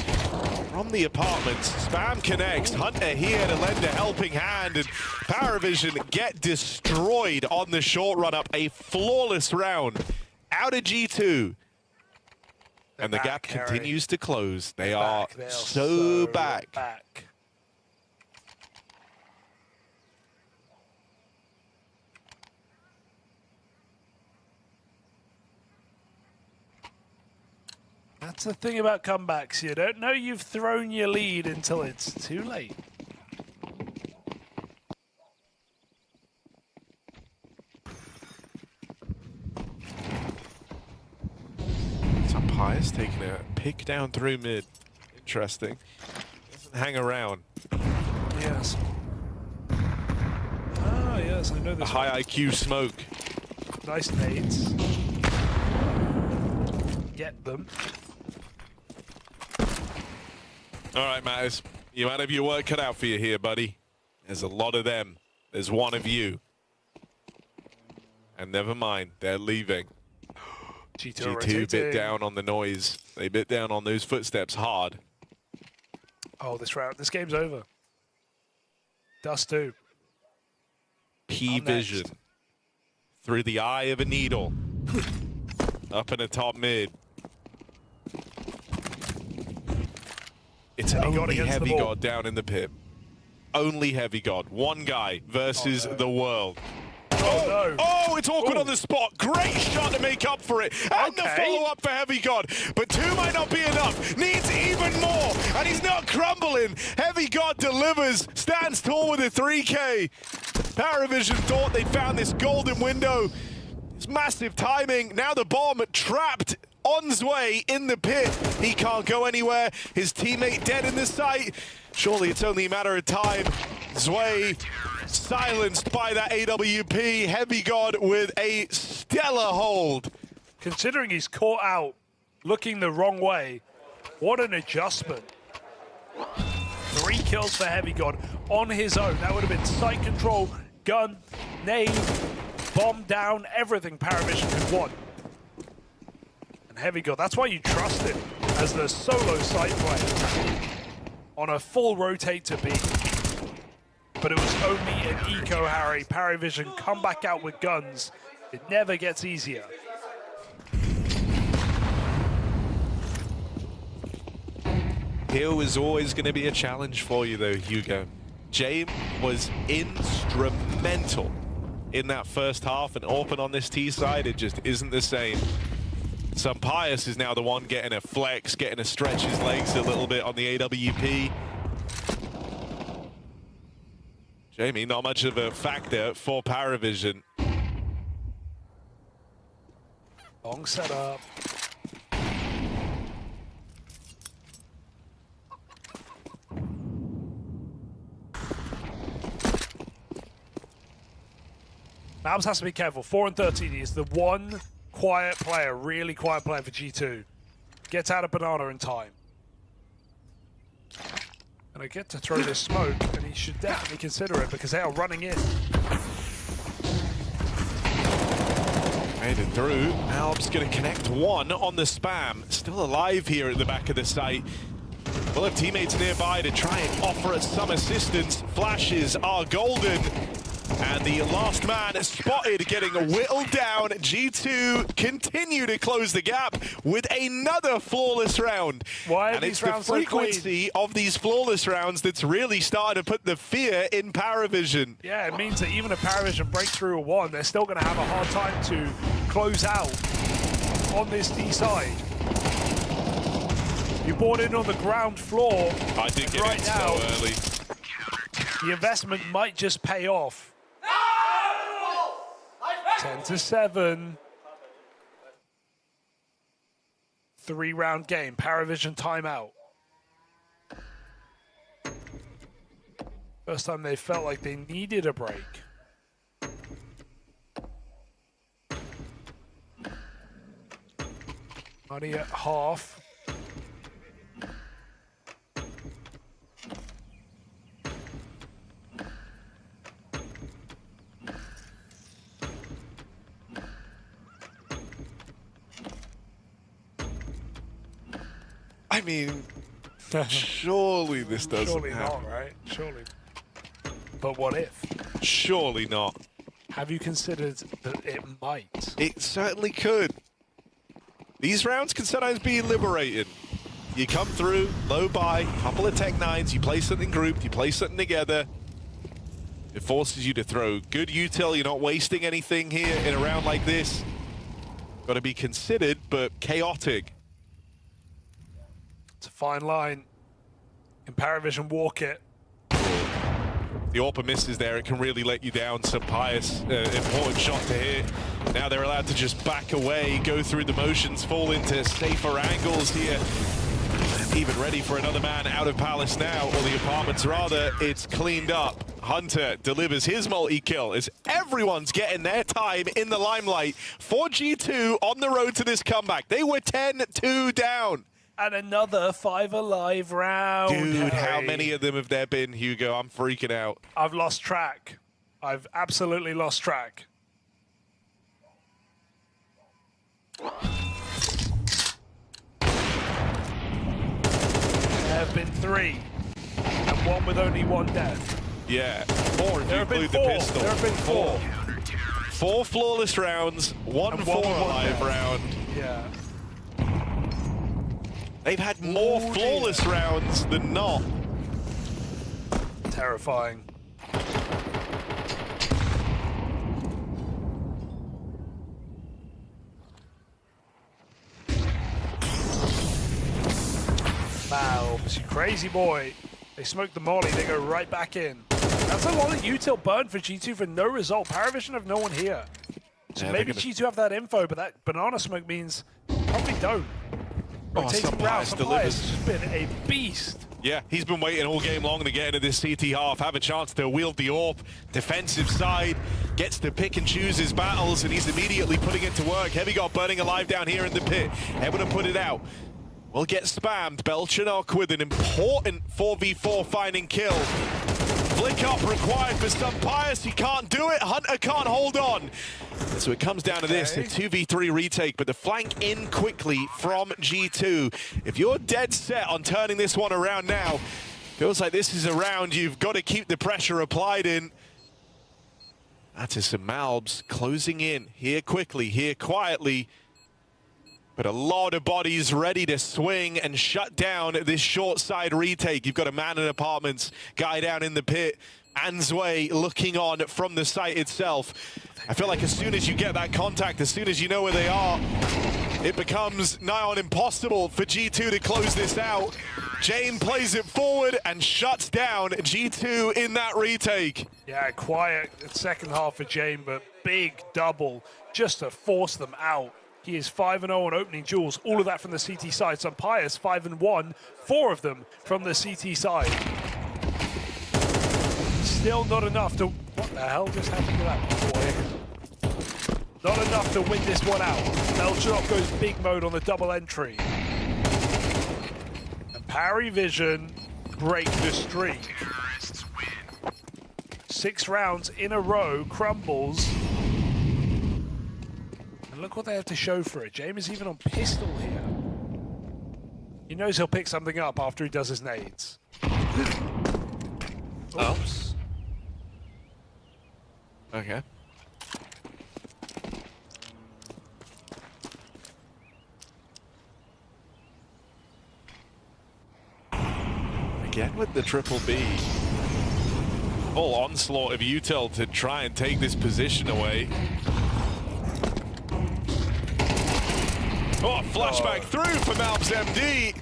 from the apartments. Spam connects, Hunter here to lend a helping hand, and Paravision get destroyed on the short run up. A flawless round out of G2. And the gap continues to close. They are so back. That's the thing about comebacks. You don't know you've thrown your lead until it's too late. Sampaier's taking a pick down through mid. Interesting. Doesn't hang around. Yes. Ah, yes, I know this. A high IQ smoke. Nice nades. Get them. All right, Natus. You might have your work cut out for you here, buddy. There's a lot of them. There's one of you. And never mind, they're leaving. G2 bit down on the noise. They bit down on those footsteps hard. Oh, this game's over. Dust 2. P-Vision. through the eye of a needle. Up in the top mid. It's only Heavy God down in the pit. Only Heavy God. One guy versus the world. Oh, no. Oh, it's awkward on the spot. Great shot to make up for it. And the follow-up for Heavy God. But 2 might not be enough. Needs even more. And he's not crumbling. Heavy God delivers. Stands tall with a 3K. Paravision thought they'd found this golden window. It's massive timing. Now the bomb trapped on Zwei in the pit. He can't go anywhere. His teammate dead in the sight. Surely it's only a matter of time. Zwei silenced by that AWP. Heavy God with a stellar hold. Considering he's caught out looking the wrong way, what an adjustment. 3 kills for Heavy God on his own. That would have been sight control, gun, nade, bomb down, everything Paravision could want. And Heavy God, that's why you trust him as the solo side player on a full rotate to B. But it was only an eco Harry. Paravision come back out with guns. It never gets easier. Here was always going to be a challenge for you though, Hugo. James was instrumental in that first half, and open on this T side, it just isn't the same. Pius is now the one getting a flex, getting to stretch his legs a little bit on the AWP. Jamie, not much of a factor for Paravision. Long setup. MOUZ has to be careful. 4 and 13. He is the one quiet player, really quiet player for G2. Gets out of banana in time. And I get to throw this smoke, and he should definitely consider it because they are running in. Made it through. Alb's going to connect 1 on the spam. Still alive here at the back of the site. We'll have teammates nearby to try and offer us some assistance. Flashes are golden. And the last man spotted, getting whittled down. G2 continue to close the gap with another flawless round. Why are and these it's the rounds so clean? frequency of these flawless rounds that's really starting to put the fear in Paravision. Yeah, it means that even if Paravision break through a 1, they're still going to have a hard time to close out on this D side. You bought in on the ground floor. I did get right in now, so early. The investment might just pay off. 10-7. 3-round game. Paravision timeout. First time they felt like they needed a break. Money at half. I mean, surely this doesn't Surely happen. not, right? Surely. But what if? Surely not. Have you considered that it might? It certainly could. These rounds can sometimes be liberating. You come through, low buy, couple of Tech 9s, you play something grouped, you play something together. It forces you to throw good util. You're not wasting anything here in a round like this. Got to be considered, but chaotic. It's a fine line. Can Paravision walk it? The AWP misses there. It can really let you down. Some Pius, important shot to hit. Now they're allowed to just back away, go through the motions, fall into safer angles here. Even ready for another man out of Palace now, or the apartments rather. It's cleaned up. Hunter delivers his multi-kill as everyone's getting their time in the limelight for G2 on the road to this comeback. They were 10-2 down. And another 5 alive round. Dude, how many of them have there been, Hugo? I'm freaking out. I've lost track. I've absolutely lost track. There have been 3, and 1 with only 1 death. Yeah, 4 if There you have been include the 4. pistol. There have been 4. 4 flawless rounds, 1 4 alive round. Yeah. They've had more flawless rounds than not. Terrifying. MOUZ, you crazy boy. They smoke the molly, they go right back in. That's a lot of util burn for G2 for no result. Paravision have no one here. So Yeah, maybe G2 have that info, but that banana smoke means probably don't. Rotating routes, delivers. has just been a beast. Yeah, he's been waiting all game long to get into this CT half, have a chance to wield the AWP. Defensive side, gets to pick and choose his battles, and he's immediately putting it to work. Heavy got burning alive down here in the pit. Able to put it out. Will get spammed. Belchanok with an important 4v4 finding kill. Flick up required for Pius. He can't do it. Hunter can't hold on. So it comes down to this, a 2v3 retake, but the flank in quickly from G2. If you're dead set on turning this one around now, feels like this is a round you've got to keep the pressure applied in. Natus and MOUZ closing in here quickly, here quietly. But a lot of bodies ready to swing and shut down this short side retake. You've got a man in apartments, guy down in the pit, Answay looking on from the site itself. I feel like as soon as you get that contact, as soon as you know where they are, it becomes nigh on impossible for G2 to close this out. Jame plays it forward and shuts down G2 in that retake. Yeah, quiet second half for Jame, but big double just to force them out. He is 5-0 on opening duels, all of that from the CT side. Pius 5-1, 4 of them from the CT side. Still not enough to... What the hell just happened to that boy? Not enough to win this one out. Belchanok goes big mode on the double entry. And Paravision break the streak. 6 rounds in a row, crumbles. Look what they have to show for it. Jame is even on pistol here. He knows he'll pick something up after he does his nades. Oops. Okay. Again with the triple B. Full onslaught of util to try and take this position away. Oh, flashback through for MOUZ MD.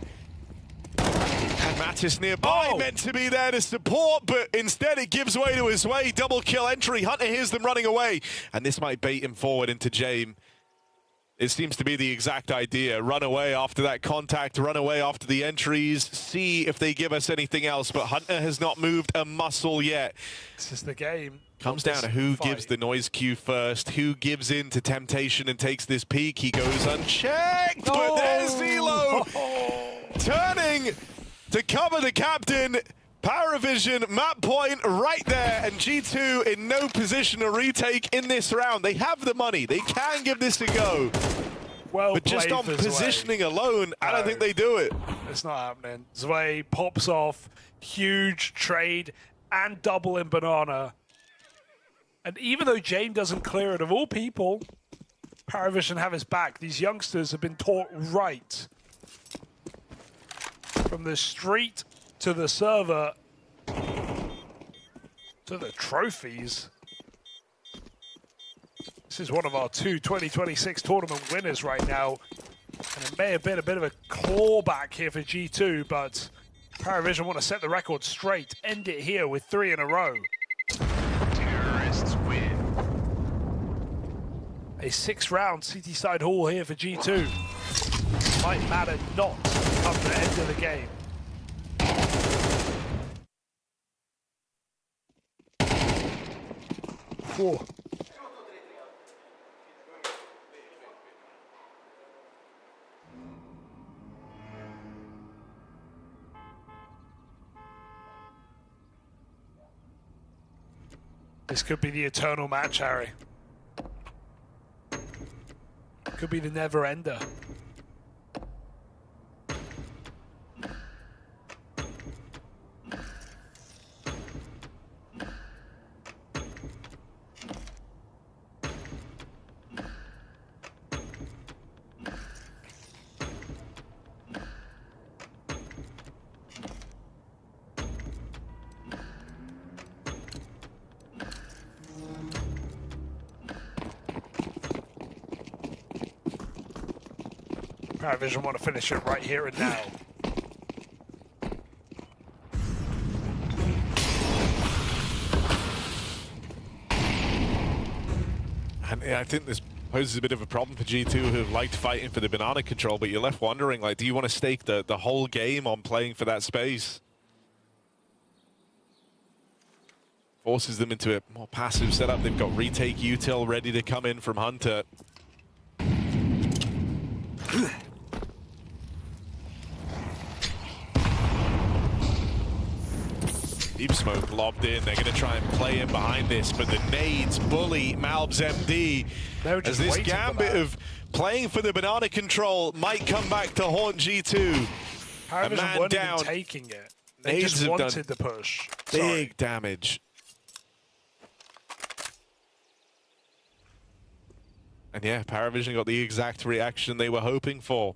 And Natus nearby, meant to be there to support, but instead it gives way to his way. Double kill entry. Hunter hears them running away. And this might bait him forward into Jame. It seems to be the exact idea. Run away after that contact, run away after the entries, see if they give us anything else. But Hunter has not moved a muscle yet. This is the game. Comes down to who gives the noise cue first, who gives in to temptation and takes this peek. He goes unchecked, but there's Zelo turning to cover the captain. Paravision, map point right there, and G2 in no position to retake in this round. They have the money, they can give this a go. Well, but just on positioning alone, I don't think they do it. It's not happening. Zwei pops off, huge trade and double in banana. And even though Jame doesn't clear it, of all people, Paravision have his back. These youngsters have been taught right. From the street to the server to the trophies. This is one of our 2 2026 tournament winners right now. And it may have been a bit of a clawback here for G2, but Paravision want to set the record straight, end it here with 3 in a row. Terrorists win. A 6-round CT side haul here for G2. Might matter not come the end of the game. Whoa. This could be the eternal match, Harry. Could be the never-ender. Paravision want to finish it right here and now. And I think this poses a bit of a problem for G2, who have liked fighting for the banana control, but you're left wondering, like, do you want to stake the whole game on playing for that space? Forces them into a more passive setup. They've got retake util ready to come in from Hunter. Deep smoke lobbed in. They're going to try and play in behind this, but the nades bully MOUZ MD as this gambit of playing for the banana control might come back to haunt G2. Paravision weren't even taking it. They just wanted the push. Big damage. And yeah, Paravision got the exact reaction they were hoping for.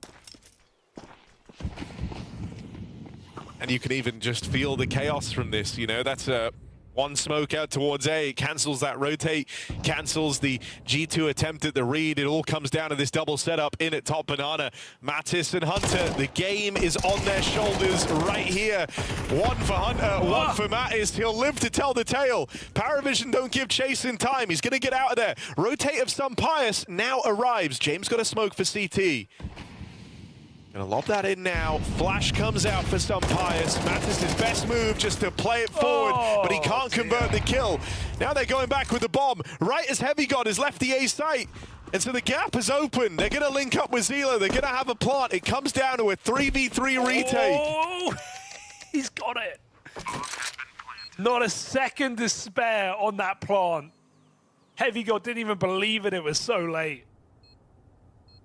And you can even just feel the chaos from this, you know, that's one smoke out towards A, it cancels that rotate, cancels the G2 attempt at the read. It all comes down to this double setup in at top banana. Mattis and Hunter, the game is on their shoulders right here. One for Hunter, one for Mattis. He'll live to tell the tale. Paravision don't give chase in time. He's going to get out of there. Rotate of some Pius now arrives. James got a smoke for CT. Gonna lob that in now. Flash comes out for some Pius. Mattis' best move just to play it forward, but he can't convert the kill. Now they're going back with the bomb. Right as Heavy God has left the A site. And so the gap is open. They're gonna link up with Zila. They're gonna have a plant. It comes down to a 3v3 retake. Oh, he's got it. Not a second to spare on that plant. Heavy God didn't even believe it. It was so late.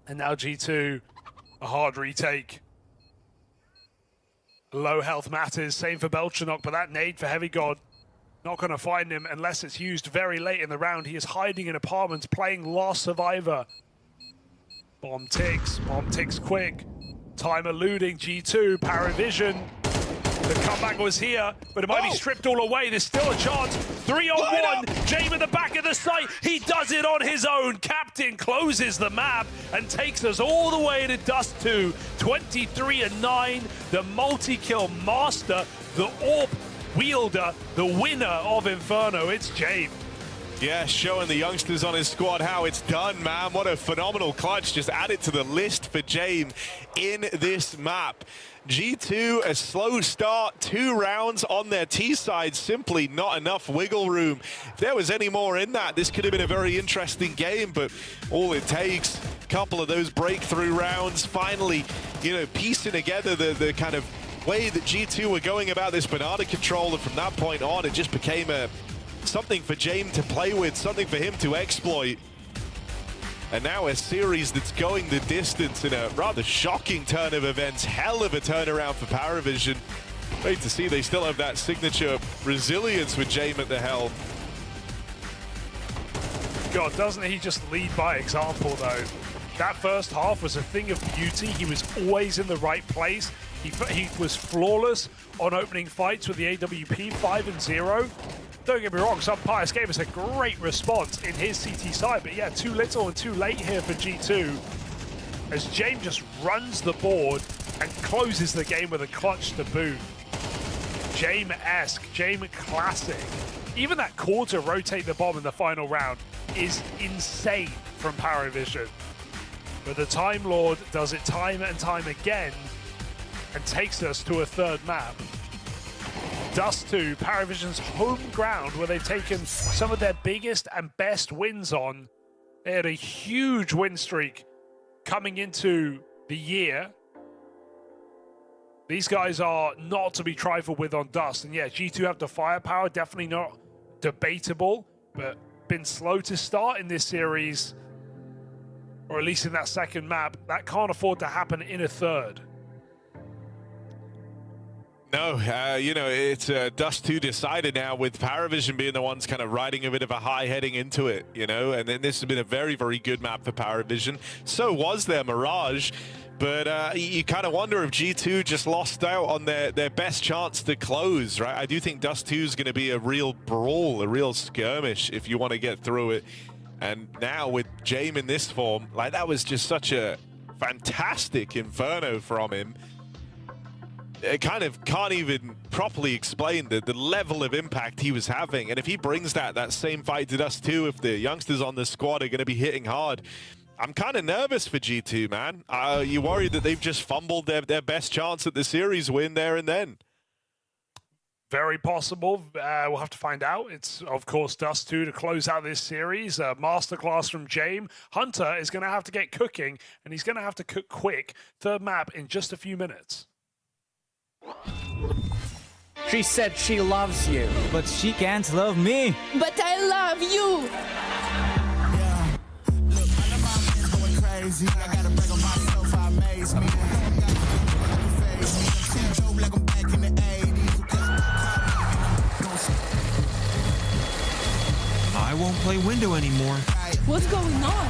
And now G2. A hard retake. Low health matters. Same for Belchanok, but that nade for Heavy God, not going to find him unless it's used very late in the round. He is hiding in apartments, playing Last Survivor. Bomb ticks quick. Time eluding G2, Paravision. The comeback was here, but it might be stripped all away. There's still a chance. 3-on-1. Jame at the back of the site. He does it on his own. Captain closes the map and takes us all the way to Dust 2. 23-9. The multi-kill master, the AWP wielder, the winner of Inferno. It's Jame. Yeah, showing the youngsters on his squad how it's done, man. What a phenomenal clutch. Just add it to the list for Jame in this map. G2, a slow start, 2 rounds on their T side, simply not enough wiggle room. If there was any more in that, this could have been a very interesting game, but all it takes, a couple of those breakthrough rounds, finally, you know, piecing together the kind of way that G2 were going about this banana control, and from that point on, it just became something for Jame to play with, something for him to exploit. And now a series that's going the distance in a rather shocking turn of events. Hell of a turnaround for Paravision. Great to see they still have that signature resilience with Jame at the helm. God, doesn't he just lead by example, though? That first half was a thing of beauty. He was always in the right place. He was flawless on opening fights with the AWP 5-0. Don't get me wrong, some Pius gave us a great response in his CT side, but yeah, too little and too late here for G2 as Jame just runs the board and closes the game with a clutch to boot. Jame-esque, Jame classic. Even that call to rotate the bomb in the final round is insane from Paravision. But the Time Lord does it time and time again and takes us to a third map. Dust 2, Paravision's home ground, where they've taken some of their biggest and best wins on. They had a huge win streak coming into the year. These guys are not to be trifled with on Dust. And yeah, G2 have the firepower, definitely not debatable, but been slow to start in this series, or at least in that second map. That can't afford to happen in a third. No, you know, it's Dust 2 decided now, with Paravision being the ones kind of riding a bit of a high heading into it, you know, and then this has been a very, very good map for Paravision. So was their Mirage, but you kind of wonder if G2 just lost out on their best chance to close, right? I do think Dust 2 is going to be a real brawl, a real skirmish if you want to get through it. And now with Jame in this form, like, that was just such a Fantastic Inferno from him. It kind of can't even properly explain the level of impact he was having. And if he brings that same fight to Dust 2, if the youngsters on the squad are going to be hitting hard, I'm kind of nervous for G2, man. You worried that they've just fumbled their best chance at the series win there and then? Very possible. We'll have to find out. It's, of course, Dust 2 to close out this series. Masterclass from James. Hunter is going to have to get cooking, and he's going to have to cook quick. Third map in just a few minutes. She said she loves you. But she can't love me. But I love you. Yeah. Look, I know my man's going crazy. I gotta break on myself, I amaze me. Like I'm back in the 80s. I won't play window anymore. What's going on?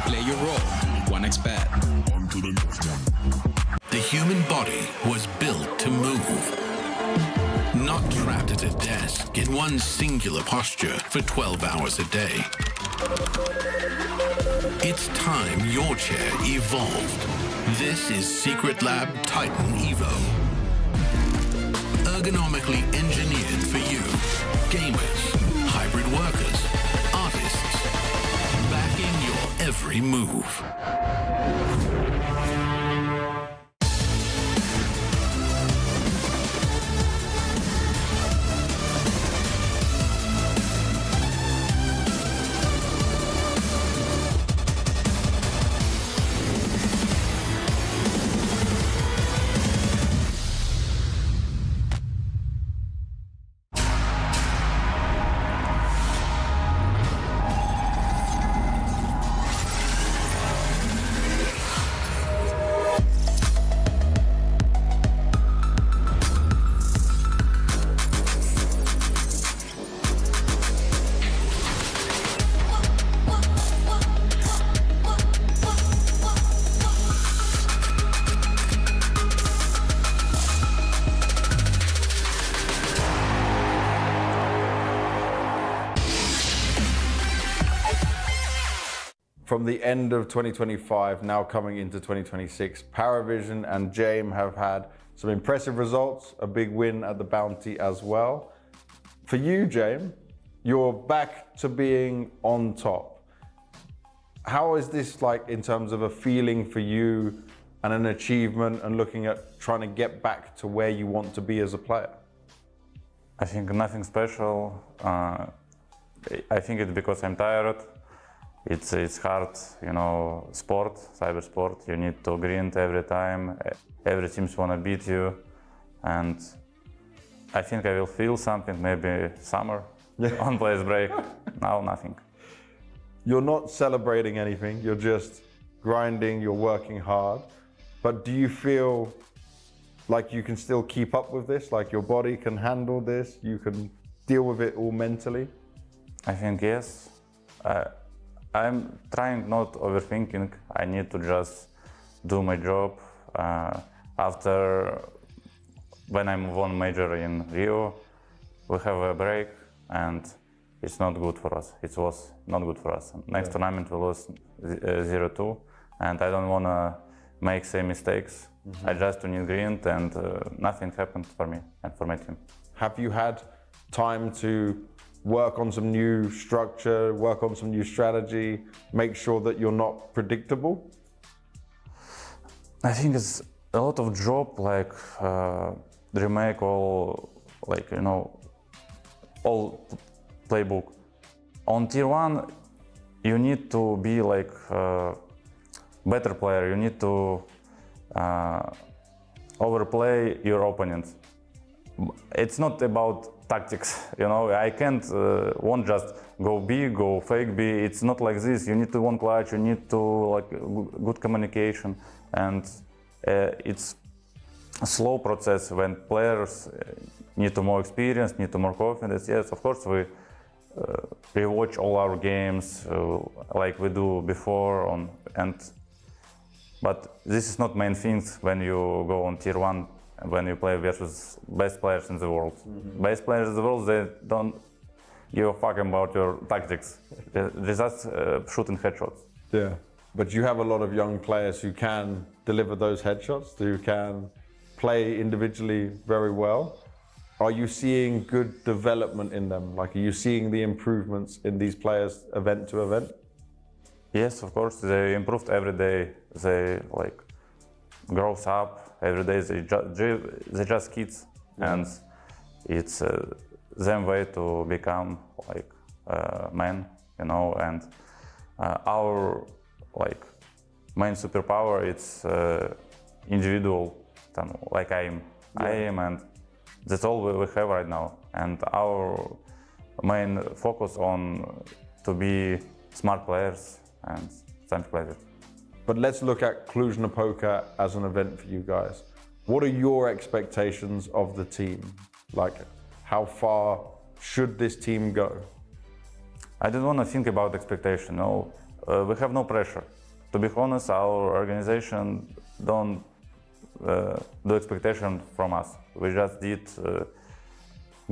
Play your role. 1xBet. The human body was built to move. Not trapped at a desk in one singular posture for 12 hours a day. It's time your chair evolved. This is Secret Lab Titan Evo. Ergonomically engineered for you. Gamers, hybrid workers, artists. Backing your every move. From the end of 2025, now coming into 2026, Paravision and James have had some impressive results, a big win at the Bounty as well. For you, James, you're back to being on top. How is this like in terms of a feeling for you and an achievement and looking at trying to get back to where you want to be as a player? I think nothing special. I think it's because I'm tired. It's hard, you know, sport, cyber sport. You need to grind every time. Every teams wanna beat you, and I think I will feel something maybe summer on players break. Now nothing. You're not celebrating anything. You're just grinding. You're working hard. But do you feel like you can still keep up with this? Like your body can handle this? You can deal with it all mentally? I think yes. I'm trying not overthinking. I need to just do my job. After when I won major in Rio, we have a break and it's not good for us. It was not good for us. Next tournament we lost 0-2 and I don't want to make same mistakes. I just need grind and nothing happened for me and for my team. Have you had time to work on some new structure, work on some new strategy, make sure that you're not predictable? I think it's a lot of job, like remake all, like, you know, all playbook. On tier 1, you need to be like better player. You need to overplay your opponents. It's not about tactics, you know. I can't won't just go B, go fake B. It's not like this. You need to one clutch. You need to like good communication, and it's a slow process when players need to more experience, need to more confidence. Yes, of course we rewatch all our games like we do before but this is not main things when you go on tier 1. When you play versus best players in the world. Best players in the world, they don't give a fuck about your tactics. Just shooting headshots. Yeah, but you have a lot of young players who can deliver those headshots, who can play individually very well. Are you seeing good development in them? Like, are you seeing the improvements in these players event to event? Yes, of course, they improved every day. They like grows up every day. They just kids, and it's their way to become like men, you know. And our like main superpower it's individual, like I am, and that's all we have right now. And our main focus on to be smart players and something like that. But let's look at Cluj-Napoca as an event for you guys. What are your expectations of the team? Like, how far should this team go? I don't want to think about expectation. No, we have no pressure. To be honest, our organization don't do expectation from us. We just did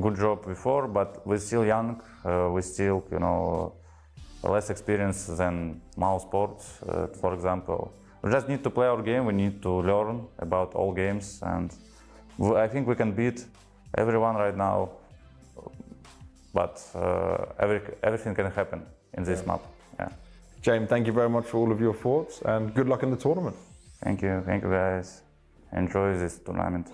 good job before, but we're still young. We still, you know, less experience than MOUZ sports, for example. We just need to play our game. We need to learn about all games, and I think we can beat everyone right now. But everything can happen in this map. Yeah. James, thank you very much for all of your thoughts, and good luck in the tournament. Thank you guys. Enjoy this tournament.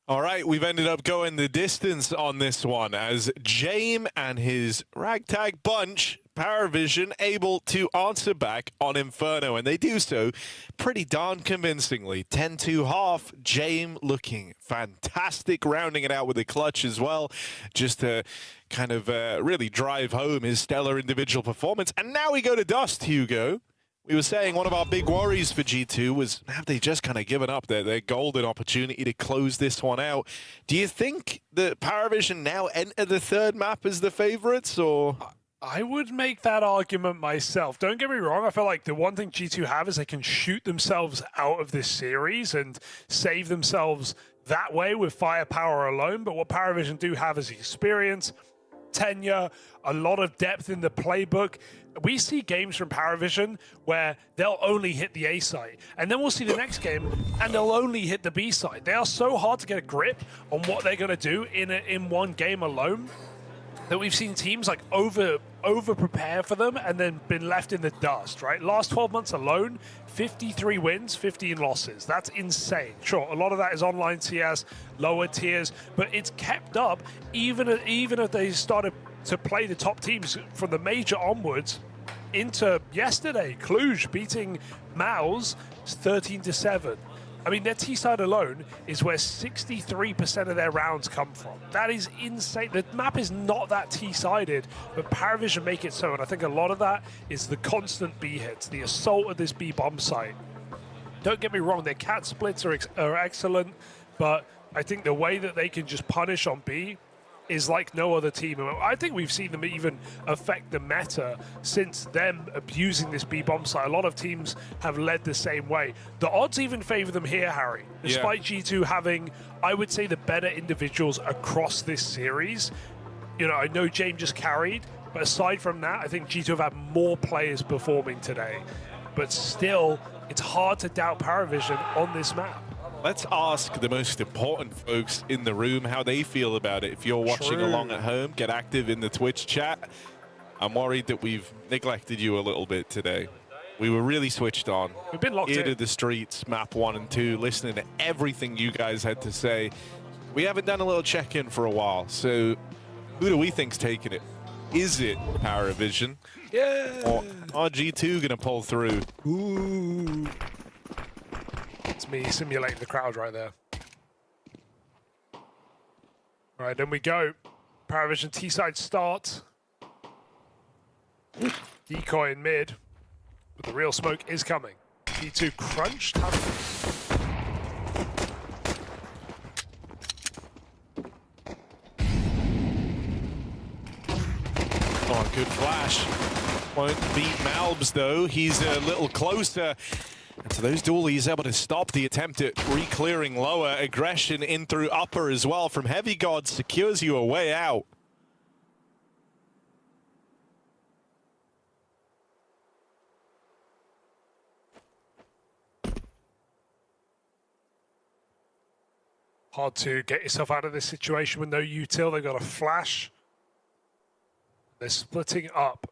All right, we've ended up going the distance on this one as Jame and his ragtag bunch, Paravision, able to answer back on Inferno, and they do so pretty darn convincingly. 10-2 half, Jame looking fantastic, rounding it out with a clutch as well, just to kind of really drive home his stellar individual performance. And now we go to Dust, Hugo. We were saying one of our big worries for G2 was, have they just kind of given up their golden opportunity to close this one out? Do you think that Paravision now enter the third map as the favorites, or...? I would make that argument myself. Don't get me wrong, I feel like the one thing G2 have is they can shoot themselves out of this series and save themselves that way with firepower alone, but what Paravision do have is experience, tenure, a lot of depth in the playbook. We see games from Paravision where they'll only hit the A site, and then we'll see the next game and they'll only hit the B site. They are so hard to get a grip on what they're going to do in one game alone that we've seen teams like over prepare for them and then been left in the dust, right? Last 12 months alone, 53 wins, 15 losses. That's insane. Sure, a lot of that is online CS, lower tiers, but it's kept up even if they started to play the top teams from the major onwards into yesterday. Cluj beating MOUZ 13-7. I mean, their T-side alone is where 63% of their rounds come from. That is insane. The map is not that T-sided, but Paravision make it so, and I think a lot of that is the constant B hits, the assault of this B bomb site. Don't get me wrong, their cat splits are excellent, but I think the way that they can just punish on B is like no other team. I think we've seen them even affect the meta since them abusing this B bomb site. A lot of teams have led the same way. The odds even favor them here, Harry. Despite G2 having, I would say, the better individuals across this series. You know, I know Jame just carried, but aside from that, I think G2 have had more players performing today. But still, it's hard to doubt Paravision on this map. Let's ask the most important folks in the room how they feel about it. If you're watching along at home, get active in the Twitch chat. I'm worried that we've neglected you a little bit today. We were really switched on. We've been locked in. in. To the streets, map 1 and 2, listening to everything you guys had to say. We haven't done a little check-in for a while, so who do we think's taking it? Is it Paravision? Yeah. Or are G2 going to pull through? Ooh. It's me simulating the crowd right there. All right, then we go. Paravision T-side start. Decoy in mid, but the real smoke is coming. G2 crunched. Oh, good flash. Won't beat MOUZ though. He's a little closer. And so those dualies able to stop the attempt at re-clearing lower. Aggression in through upper as well from Heavy God secures you a way out. Hard to get yourself out of this situation with no util. They've got a flash. They're splitting up.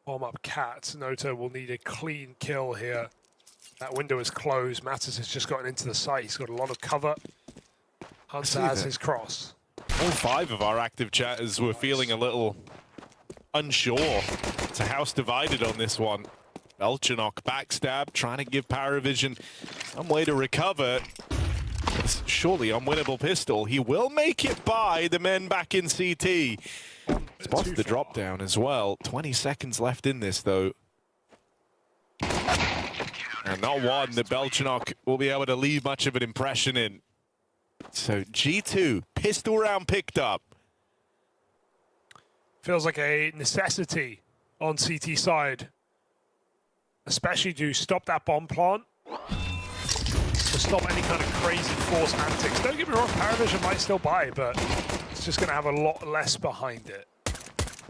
Bomb up Cat. Noto will need a clean kill here. That window is closed. Matters has just gotten into the site. He's got a lot of cover. Hunter has his cross. All 5 of our active chatters were feeling a little unsure. It's a house divided on this one. Belchanok backstab, trying to give Paravision some way to recover. It's surely unwinnable pistol. He will make it by the men back in CT. Spots the drop down as well. 20 seconds left in this, though. And not one that Belchanok will be able to leave much of an impression in. So G2, pistol round picked up. Feels like a necessity on CT side. Especially to stop that bomb plant. To stop any kind of crazy force antics. Don't get me wrong, Paravision might still buy, but it's just going to have a lot less behind it.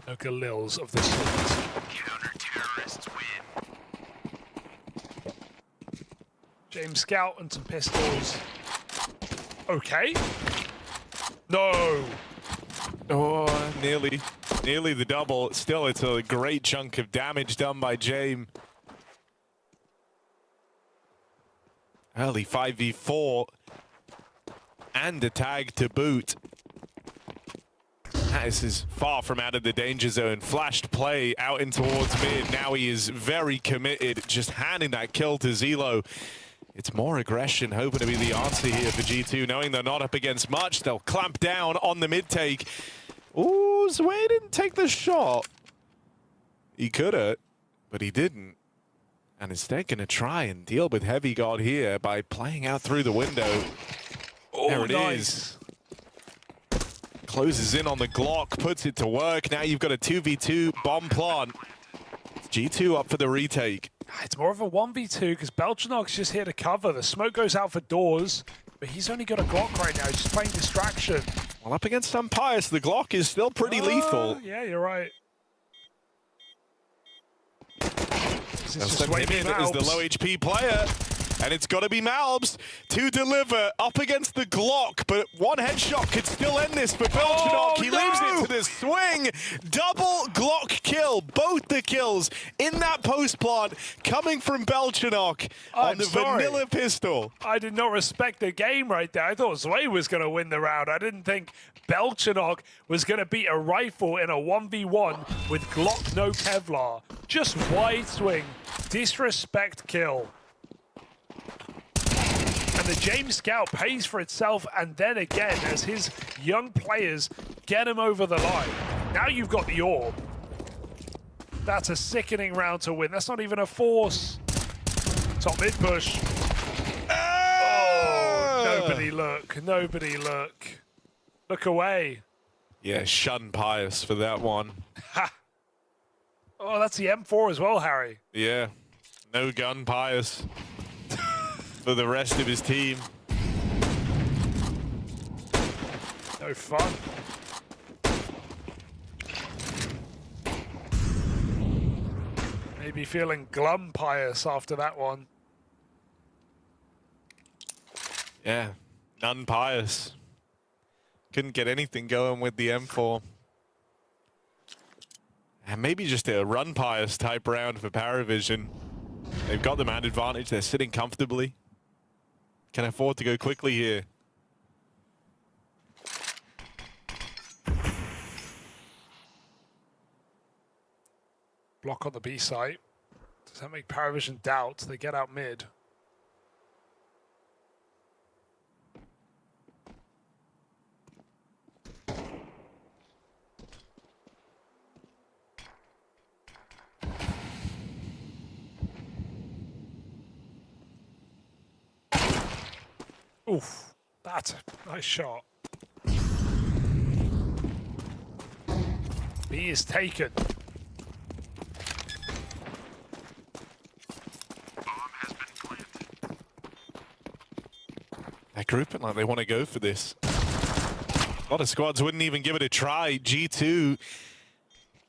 No Galils of the sort. Counter-terrorists win. James Scout and some pistols. Okay. No. Oh, nearly the double. Still, it's a great chunk of damage done by James. Early 5v4 and a tag to boot. Natus is far from out of the danger zone. Flashed play out in towards mid. Now he is very committed, just handing that kill to Zelo. It's more aggression, hoping to be the answer here for G2, knowing they're not up against much. They'll clamp down on the mid take. Ooh, Zway didn't take the shot. He could have, but he didn't. And instead going to try and deal with Heavy God here by playing out through the window. Oh, there it nice. is. Closes in on the Glock, puts it to work. Now you've got a 2v2 bomb plant. G2 up for the retake. It's more of a 1v2 because Belchanok's just here to cover. The smoke goes out for doors, but he's only got a Glock right now. He's just playing distraction. Well, up against Umpire's, the Glock is still pretty lethal. Yeah, you're right. They'll step him in as the low HP player. And it's got to be MOUZ to deliver up against the Glock, but one headshot could still end this for Belchanok. He leaves it to the swing. Double Glock kill, both the kills in that post plant coming from Belchanok on the vanilla pistol. I did not respect the game right there. I thought Zway was going to win the round. I didn't think Belchanok was going to beat a rifle in a 1v1 with Glock no Kevlar. Just wide swing, disrespect kill. And the James Scout pays for itself, and then again, as his young players get him over the line. Now you've got the orb. That's a sickening round to win. That's not even a force. Top mid push. Oh, nobody look. Nobody look. Look away. Yeah, shun Pius for that one. Ha! Oh, that's the M4 as well, Harry. Yeah, no gun Pius. For the rest of his team. No fun. Maybe feeling glum Pius after that one. Yeah, none Pius. Couldn't get anything going with the M4. And maybe just a run Pius type round for Paravision. They've got the man advantage. They're sitting comfortably. Can afford to go quickly here. Block on the B site. Does that make Paravision doubt? They get out mid. Oof, that's a nice shot. B is taken. They're grouping like they want to go for this. A lot of squads wouldn't even give it a try. G2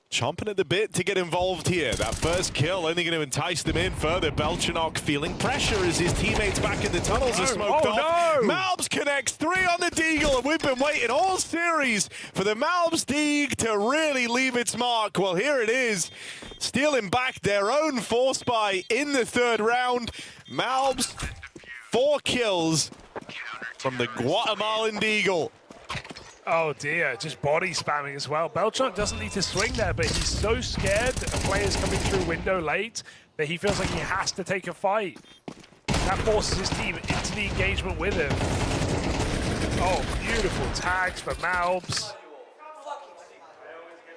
chomping at the bit to get involved here. That first kill only going to entice them in further. Belchanok feeling pressure as his teammates back in the tunnels are smoked off. No! MOUZ connects 3 on the Deagle, and we've been waiting all series for the MOUZ Deagle to really leave its mark. Well, here it is, stealing back their own force buy in the 3rd round. MOUZ, 4 kills from the Guatemalan Deagle. Oh dear, just body spamming as well. Belchanok doesn't need to swing there, but he's so scared that a player's coming through window late that he feels like he has to take a fight. That forces his team into the engagement with him. Oh, beautiful tags for MOUZ.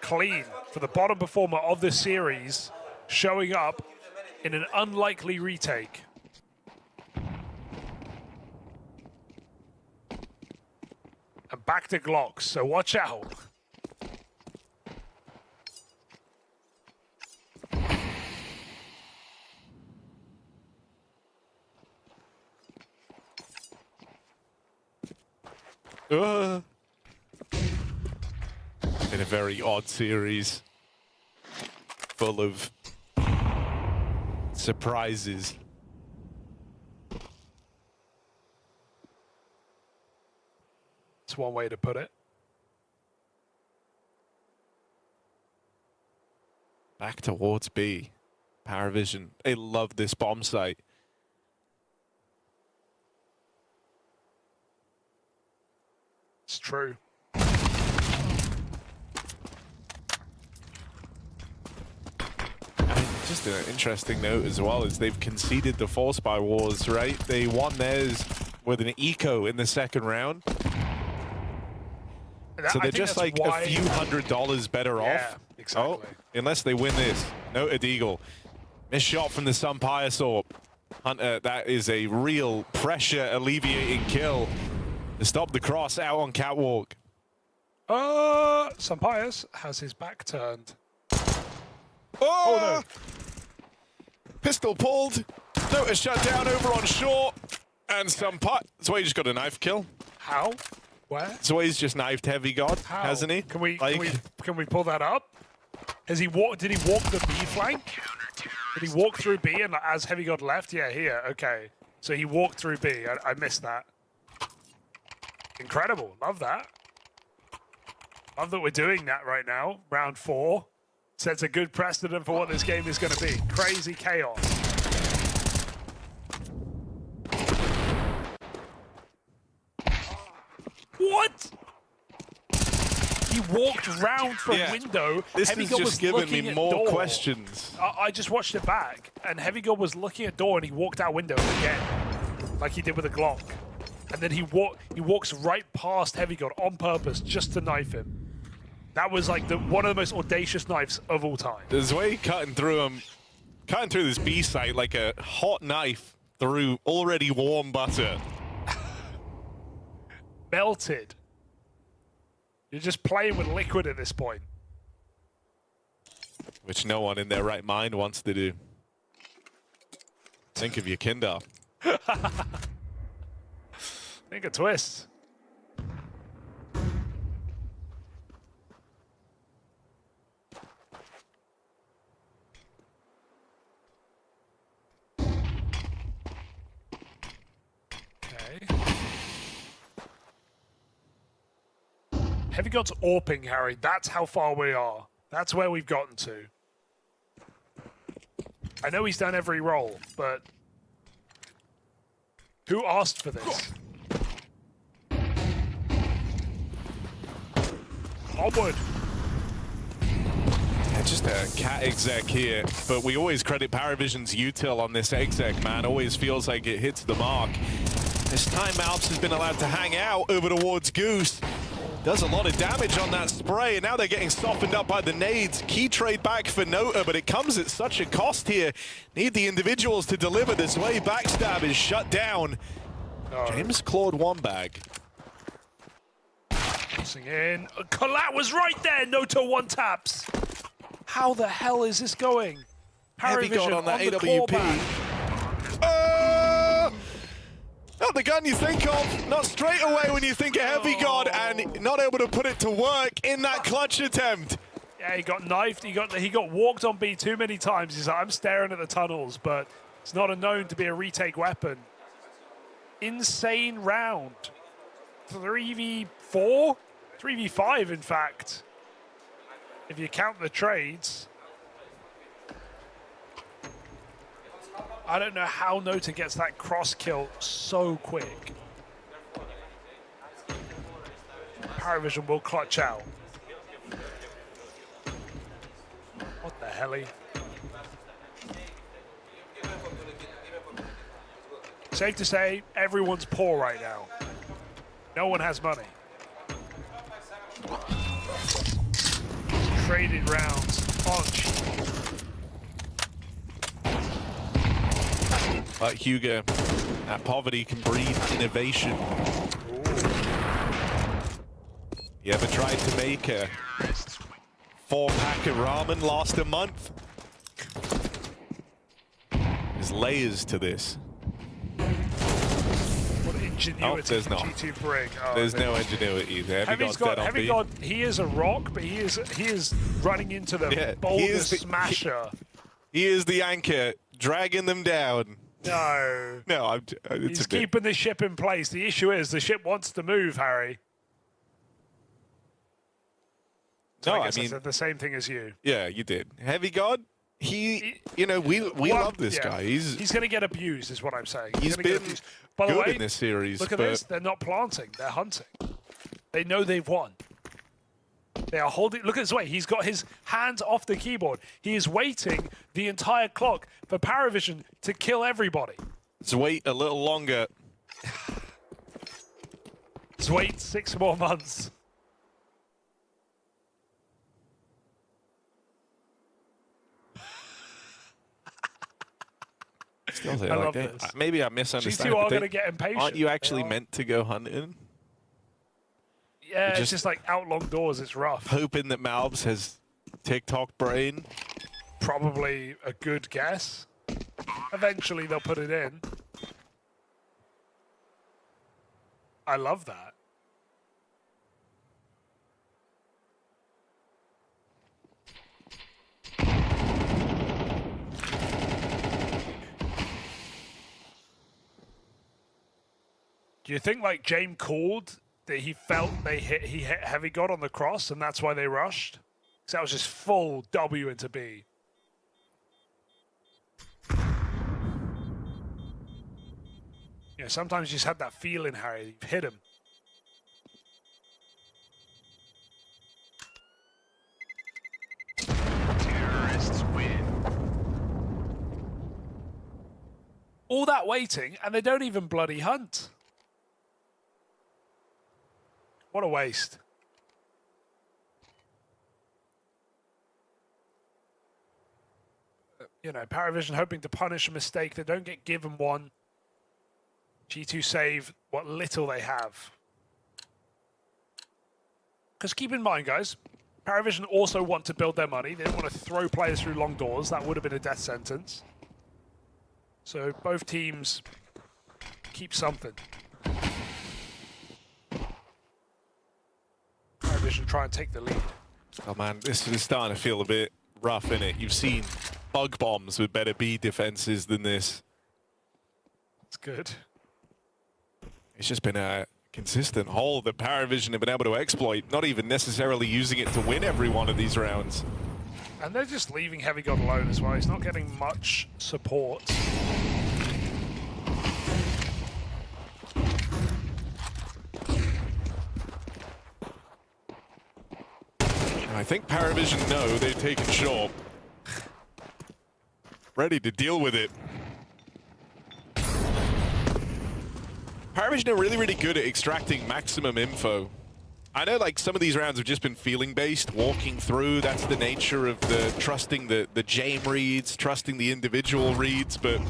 Clean for the bottom performer of the series, showing up in an unlikely retake. And back to Glocks, so watch out. Been a very odd series, full of surprises. It's one way to put it. Back towards B. Paravision. They love this bomb site. It's true. Just an interesting note as well is they've conceded the Force by Wars, right? They won theirs with an eco in the second round. So they're just like a few $100 better off. Exactly. Oh, unless they win this. Noted Eagle. Missed shot from the Sumpire Sword. Hunter, that is a real pressure alleviating kill to stop the cross out on Catwalk. Sumpires has his back turned. Oh, no. Pistol pulled. Notice shut down over on short. And Sumpire. Zway just got a knife kill. How? Where? Zway's just knifed Heavy God, How? hasn't he? Can we pull that up? Has he walked? Did he walk the B flank? Did he walk through B and as Heavy God left? Yeah, here. Okay. So he walked through B. I missed that. Incredible. Love that. Love that we're doing that right now. Round 4. Sets a good precedent for what this game is going to be. Crazy chaos. What? He walked round from window. This Heavy is God just was giving looking me at more door. questions. I just watched it back, and Heavy God was looking at door, and he walked out window again, like he did with a Glock. And then he walks right past Heavy God on purpose just to knife him. That was like one of the most audacious knives of all time. There's way cutting through him, cutting through this B site like a hot knife through already warm butter. Melted. You're just playing with liquid at this point. Which no one in their right mind wants to do. Think of your Kinder. Think a twist. Heavy God's AWPing, Harry. That's how far we are. That's where we've gotten to. I know he's done every role, but who asked for this? Onward. Yeah, just a cat exec here, but we always credit Paravision's util on this exec, man. Always feels like it hits the mark. This time MOUZ has been allowed to hang out over towards Goose. Does a lot of damage on that spray, and now they're getting softened up by the nades. Key trade back for Nota, but it comes at such a cost here. Need the individuals to deliver this way. Backstab is shut down. James clawed one bag. Crossing in. Collat was right there. Nota one taps. How the hell is this going? Heavy God on that the AWP. Not the gun you think of, not straight away when you think of Heavy God, and not able to put it to work in that clutch attempt. Yeah, he got knifed. He got walked on B too many times. He's like, I'm staring at the tunnels, but it's not known to be a retake weapon. Insane round. 3v4? 3v5, in fact. If you count the trades. I don't know how Nota gets that cross kill so quick. Paravision will clutch out. What the helly? Safe to say, everyone's poor right now. No one has money. Traded rounds on cheap. But Hugo, that poverty can breed innovation. You ever tried to make a 4-pack of ramen last a month? There's layers to this. What ingenuity there's not. G2 bring. There's no ingenuity there. Heavy God, he is a rock, but he is running into the boulder smasher. He is the anchor, dragging them down. No. No, He's keeping the ship in place. The issue is the ship wants to move, Harry. So No, I guess I I mean, said the same thing as you. Yeah, you did. Heavy God, you know, we love this guy. He's going to get abused, is what I'm saying. He's gonna been get abused. By the good way, in this series. Look at but this. They're not planting. They're hunting. They know they've won. They are holding. Look at this way. He's got his hands off the keyboard. He is waiting the entire clock for Paravision to kill everybody. Let's wait a little longer. Let's wait 6 more months. Still I love this. Maybe I misunderstand. You two are going to get impatient. Aren't you actually meant to go hunting? Yeah, it's just like out long doors. It's rough. Hoping that MOUZ has TikTok brain. Probably a good guess. Eventually they'll put it in. I love that. Do you think like James called that he felt he hit Heavy God on the cross and that's why they rushed? Because that was just full W into B. You know, sometimes you just had that feeling, Harry. You've hit him. Terrorists win. All that waiting and they don't even bloody hunt. What a waste. You know, Paravision hoping to punish a mistake. They don't get given one. G2 save what little they have. Because keep in mind, guys, Paravision also want to build their money. They don't want to throw players through long doors. That would have been a death sentence. So both teams keep something. Paravision try and take the lead. Oh man, this is starting to feel a bit rough, innit? You've seen bug bombs with better B defenses than this. It's good. It's just been a consistent hole that Paravision have been able to exploit, not even necessarily using it to win every one of these rounds. And they're just leaving Heavy God alone as well. He's not getting much support. I think Paravision know they've taken short. Ready to deal with it. Paravision are really, really good at extracting maximum info. I know like some of these rounds have just been feeling based, walking through. That's the nature of the trusting the Jame reads, trusting the individual reads, but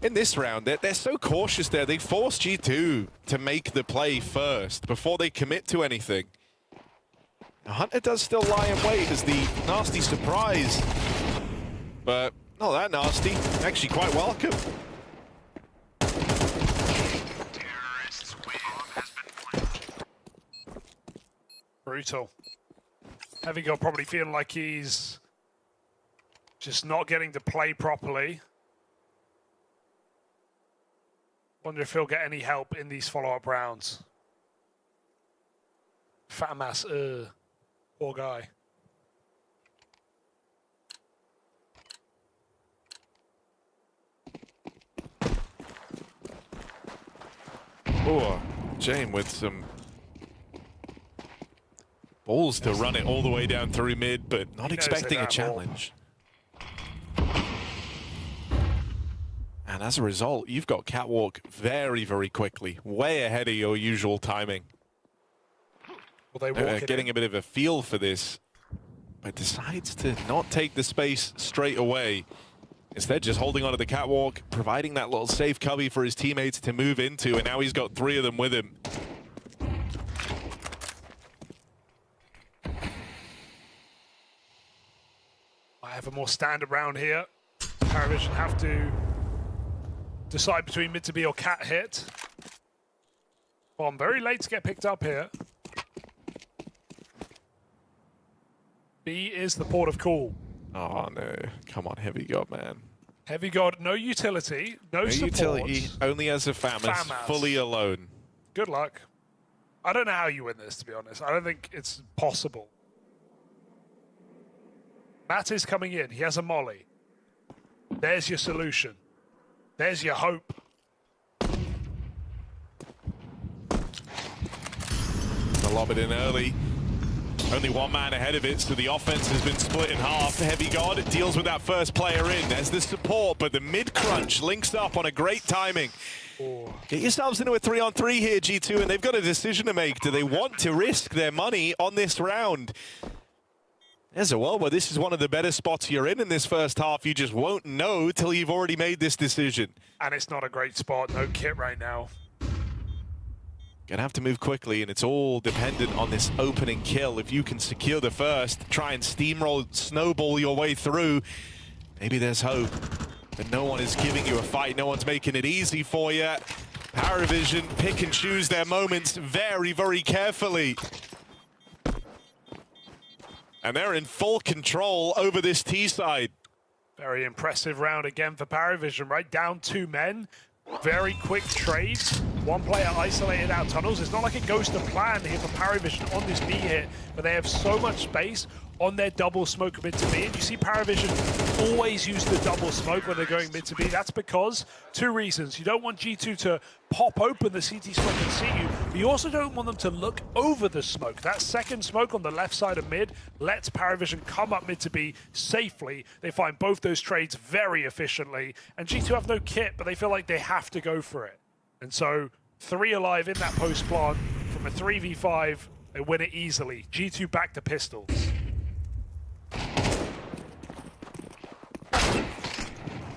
in this round, they're so cautious there. They force G2 to make the play first before they commit to anything. Now, Hunter does still lie in wait as the nasty surprise, but not that nasty. Actually quite welcome. Terrorists win has been played. Brutal. Heavy God probably feeling like he's just not getting to play properly. Wonder if he'll get any help in these follow-up rounds. Fatamas, poor guy. Oh, Jame with some balls to run it all the way down through mid, but not expecting a challenge. And as a result, you've got Catwalk very, very quickly, way ahead of your usual timing. Well, they getting a bit of a feel for this, but decides to not take the space straight away. Instead, just holding onto the Catwalk, providing that little safe cubby for his teammates to move into, and now he's got 3 of them with him. I have a more standard round here. Paravision have to decide between mid to B or cat hit. Bomb very late to get picked up here. B is the port of call. Oh no, come on, Heavy God, man. Heavy God, no utility, no support. Utility, only as a FAMAS, fully alone. Good luck. I don't know how you win this, to be honest. I don't think it's possible. Matt is coming in. He has a molly. There's your solution. There's your hope. They'll lob it in early. Only one man ahead of it, so the offense has been split in half. Heavy God deals with that first player in. There's the support, but the mid-crunch links up on a great timing. Get yourselves into a 3-on-3 here, G2, and they've got a decision to make. Do they want to risk their money on this round? There's a world where this is one of the better spots you're in this first half. You just won't know till you've already made this decision. And it's not a great spot. No kit right now. Gonna have to move quickly, and it's all dependent on this opening kill. If you can secure the first, try and steamroll, snowball your way through, maybe there's hope. But no one is giving you a fight. No one's making it easy for you. Paravision pick and choose their moments very, very carefully. And they're in full control over this T side. Very impressive round again for Paravision, right? Down 2 men. Very quick trades. One player isolated out tunnels. It's not like it goes to plan here for Paravision on this B hit, but they have so much space on their double smoke mid to B. And you see Paravision always use the double smoke when they're going mid to B. That's because 2 reasons. You don't want G2 to pop open the CT smoke and see you, but you also don't want them to look over the smoke. That second smoke on the left side of mid lets Paravision come up mid to B safely. They find both those trades very efficiently, and G2 have no kit, but they feel like they have to go for it. And so 3 alive in that post plant from a 3v5, they win it easily. G2 back to pistols.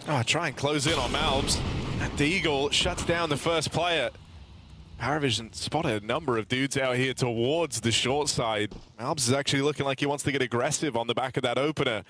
Oh, try and close in on MOUZ. And Deagle shuts down the first player. Paravision spotted a number of dudes out here towards the short side. MOUZ is actually looking like he wants to get aggressive on the back of that opener.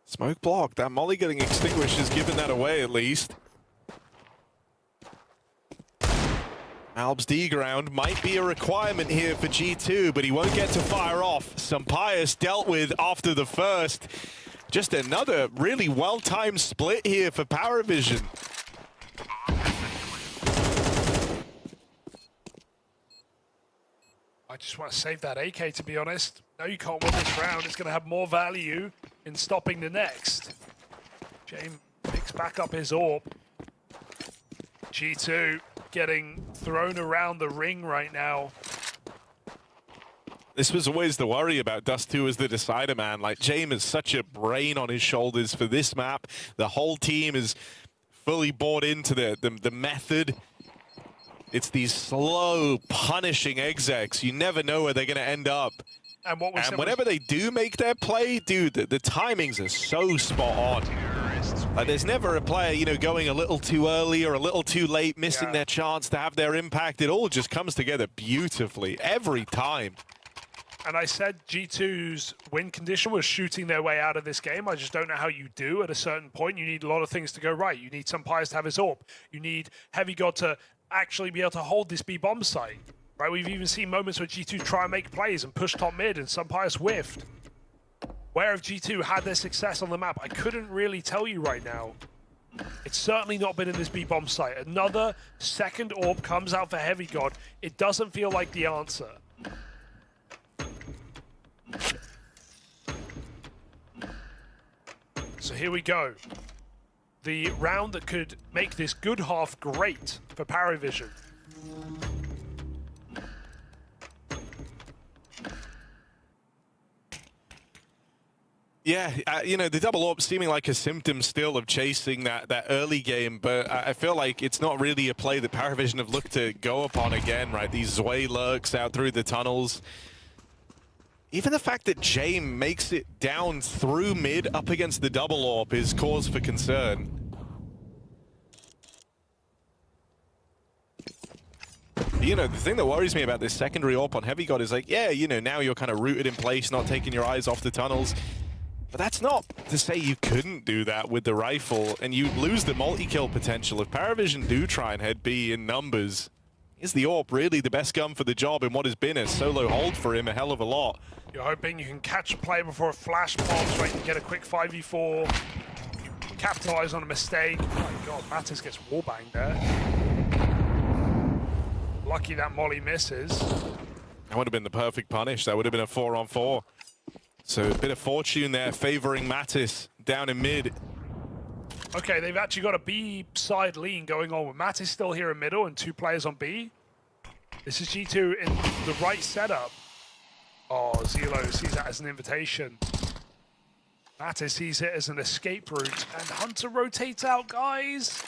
Smoke block. That molly getting extinguished has given that away at least. Alb's D-ground might be a requirement here for G2, but he won't get to fire off. Sampaius dealt with after the first. Just another really well-timed split here for Paravision. I just want to save that AK, to be honest. No, you can't win this round. It's going to have more value in stopping the next. James picks back up his AWP. G2 getting thrown around the ring right now. This was always the worry about Dust2 as the decider, man. Like, James has such a brain on his shoulders for this map. The whole team is fully bought into the method. It's these slow, punishing execs. You never know where they're going to end up. And whenever they do make their play, dude, the timings are so spot on. Like, there's never a player, you know, going a little too early or a little too late, missing their chance to have their impact. It all just comes together beautifully every time. And I said G2's win condition was shooting their way out of this game. I just don't know how you do at a certain point. You need a lot of things to go right. You need Sampaius to have his AWP. You need Heavy God to actually be able to hold this B bomb site. Right, we've even seen moments where G2 try and make plays and push top mid and Sampaius whiffed. Where have G2 had their success on the map? I couldn't really tell you right now. It's certainly not been in this B bomb site. Another second AWP comes out for Heavy God. It doesn't feel like the answer. So here we go. The round that could make this good half great for Paravision. Yeah, you know, the double AWP seeming like a symptom still of chasing that early game, but I feel like it's not really a play that Paravision have looked to go upon again, right? These Zwei lurks out through the tunnels. Even the fact that James makes it down through mid up against the double AWP is cause for concern. You know, the thing that worries me about this secondary AWP on Heavy God is like, yeah, you know, now you're kind of rooted in place, not taking your eyes off the tunnels. But that's not to say you couldn't do that with the rifle, and you'd lose the multi-kill potential. If Paravision do try and head B in numbers, Is the AWP really the best gun for the job in what has been a solo hold for him a hell of a lot? You're hoping you can catch a play before a flash pops, right? You get a quick 5v4, capitalize on a mistake. Oh my god, Natus gets wallbanged there. Lucky that Molly misses. That would have been the perfect punish. That would have been a 4-on-4. So a bit of fortune there favoring Natus down in mid. Okay, they've actually got a B side lean going on with Natus still here in middle and 2 players on B. This is G2 in the right setup. Oh, Zelo sees that as an invitation. Natus sees it as an escape route, and Hunter rotates out, guys.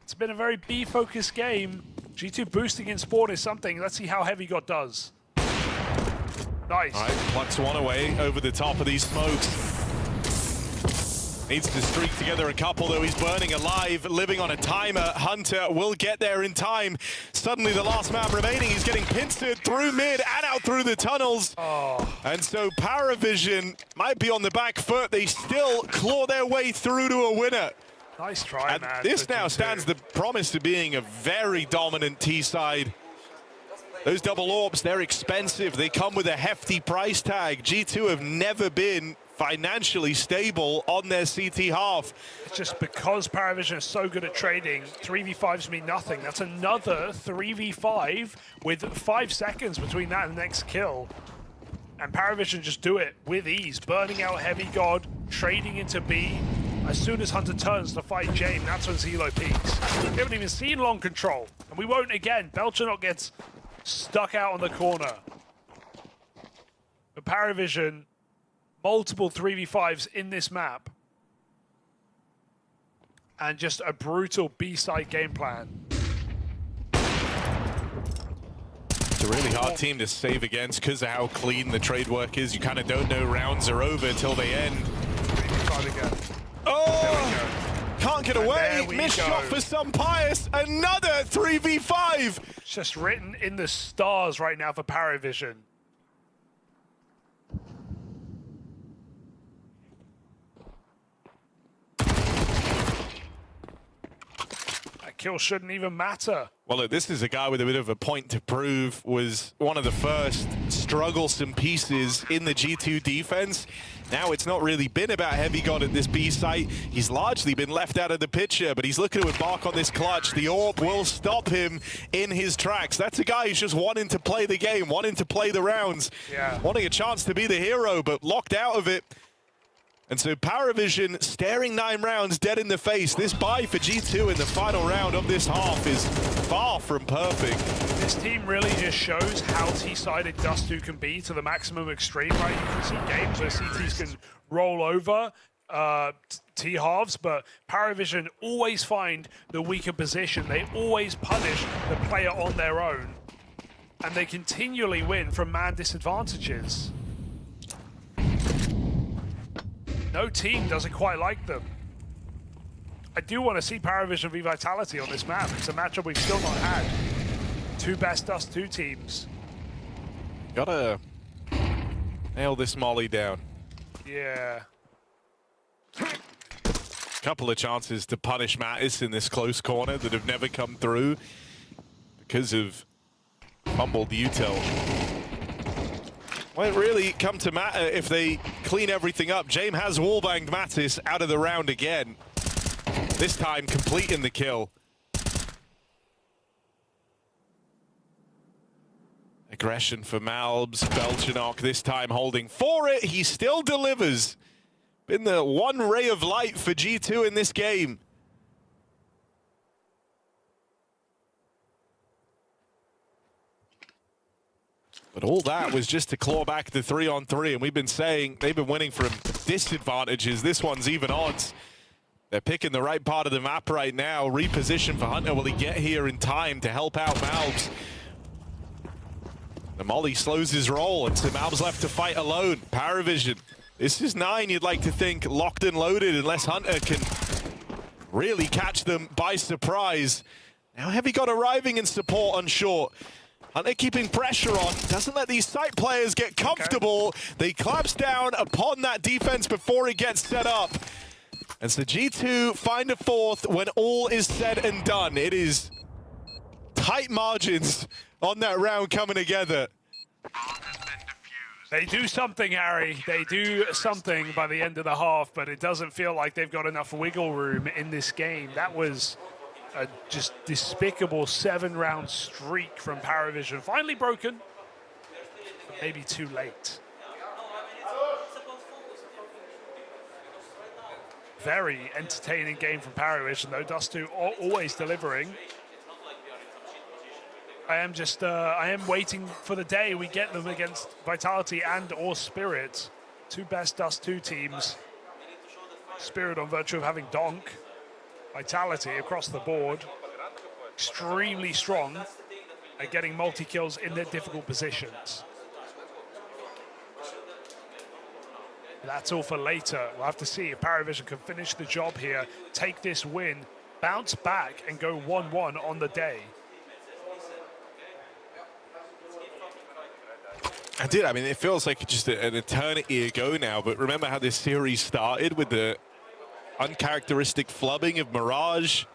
It's been a very B-focused game. G2 boosting in spawn is something. Let's see how Heavy God does. Nice. All right, plucks one away over the top of these smokes. Needs to streak together a couple, though. He's burning alive, living on a timer. Hunter will get there in time. Suddenly, the last man remaining is getting pincered through mid and out through the tunnels. Oh. And so Paravision might be on the back foot. They still claw their way through to a winner. Nice try, and man. This now stands the promise to being a very dominant T-side. Those double orbs, they're expensive. They come with a hefty price tag. G2 have never been financially stable on their CT half. It's just because Paravision is so good at trading, 3v5s mean nothing. That's another 3v5 with 5 seconds between that and the next kill. And Paravision just do it with ease, burning out Heavy God, trading into B. As soon as Hunter turns to fight James, that's when Zelo peaks. We haven't even seen long control, and we won't again. Belchernot gets stuck out on the corner. But Paravision, multiple 3v5s in this map. And just a brutal B-side game plan. It's a really hard team to save against because of how clean the trade work is. You kind of don't know rounds are over until they end. 3v5 again. Oh! Can't get away. Missed shot for some Pius. Another 3v5. It's just written in the stars right now for Paravision. Kill shouldn't even matter. Well, look, this is a guy with a bit of a point to prove. Was one of the first strugglesome pieces in the G2 defense. Now it's not really been about Heavy God at this B site. He's largely been left out of the picture, but he's looking to embark on this clutch. The AWP will stop him in his tracks. That's a guy who's just wanting to play the game, wanting to play the rounds, wanting a chance to be the hero, but locked out of it. And so Paravision staring 9 rounds dead in the face. This buy for G2 in the final round of this half is far from perfect. This team really just shows how T-sided Dust2 can be to the maximum extreme, right? You can see games where CTs can roll over T-halves, but Paravision always find the weaker position. They always punish the player on their own. And they continually win from man disadvantages. No team does it quite like them. I do want to see Paravision V-Vitality on this map. It's a matchup we've still not had. 2 best Dust2 teams. Gotta nail this Molly down. Yeah. Couple of chances to punish Mattis in this close corner that have never come through because of fumbled util. Won't really come to matter if they clean everything up. James has wallbanged Mattis out of the round again. This time completing the kill. Aggression for MOUZ. Belchernot this time holding for it. He still delivers. Been the one ray of light for G2 in this game. But all that was just to claw back the 3-on-3, and we've been saying they've been winning from disadvantages. This one's even odds. They're picking the right part of the map right now. Reposition for Hunter. Will he get here in time to help out MOUZ? The Molly slows his roll, and so MOUZ left to fight alone. Paravision. This is 9, you'd like to think, locked and loaded, unless Hunter can really catch them by surprise. Now Heavy God arriving in support on short. Hunter keeping pressure on, doesn't let these site players get comfortable. Okay. They collapse down upon that defense before it gets set up. And so G2 find a 4th when all is said and done. It is tight margins on that round coming together. They do something, Harry. They do something by the end of the half, but it doesn't feel like they've got enough wiggle room in this game. That was a just despicable 7-round streak from Paravision. Finally broken, but maybe too late. Very entertaining game from Paravision, though. Dust2 always delivering. I am waiting for the day we get them against Vitality and or Spirit. Two best Dust2 teams. Spirit on virtue of having Donk. Vitality across the board. Extremely strong at getting multi-kills in their difficult positions. That's all for later. We'll have to see if Paravision can finish the job here, take this win, bounce back and go 1-1 on the day. I mean, it feels like just an eternity ago now, but remember how this series started with the uncharacteristic flubbing of Mirage?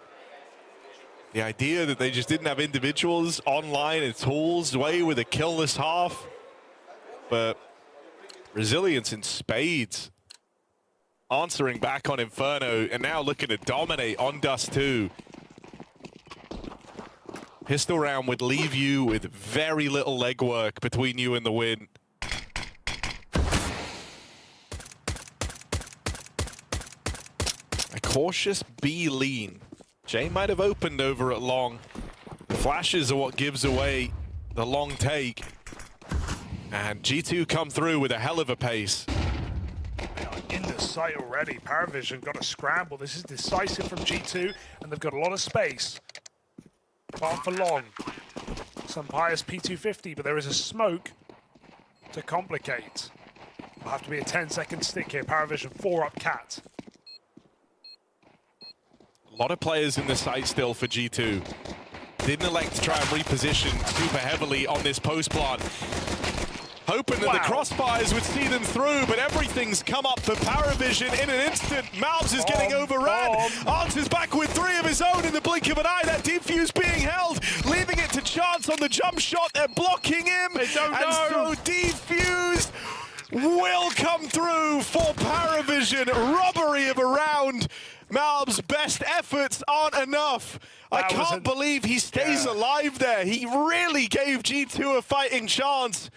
The idea that they just didn't have individuals online and tools away with a killless half. But resilience in spades. Answering back on Inferno and now looking to dominate on Dust2. Pistol round would leave you with very little legwork between you and the win. A cautious B lean. Jay might have opened over at long. The flashes are what gives away the long take. And G2 come through with a hell of a pace. In the site already, Paravision got a scramble. This is decisive from G2, and they've got a lot of space. Farm for long. Some pious P250, but there is a smoke to complicate. Will have to be a 10-second stick here. Paravision 4 up cat. A lot of players in the site still for G2. Didn't elect to try and reposition super heavily on this post plant. Hoping that the crossfires would see them through, but everything's come up for Paravision in an instant. MOUZ is getting overrun. Answers back with 3 of his own in the blink of an eye. That defuse being held, leaving it to Chance on the jump shot. They're blocking him. They don't know. So defuse will come through for Paravision. Robbery of a round. MOUZ's best efforts aren't enough. I can't believe he stays alive there. He really gave G2 a fighting chance.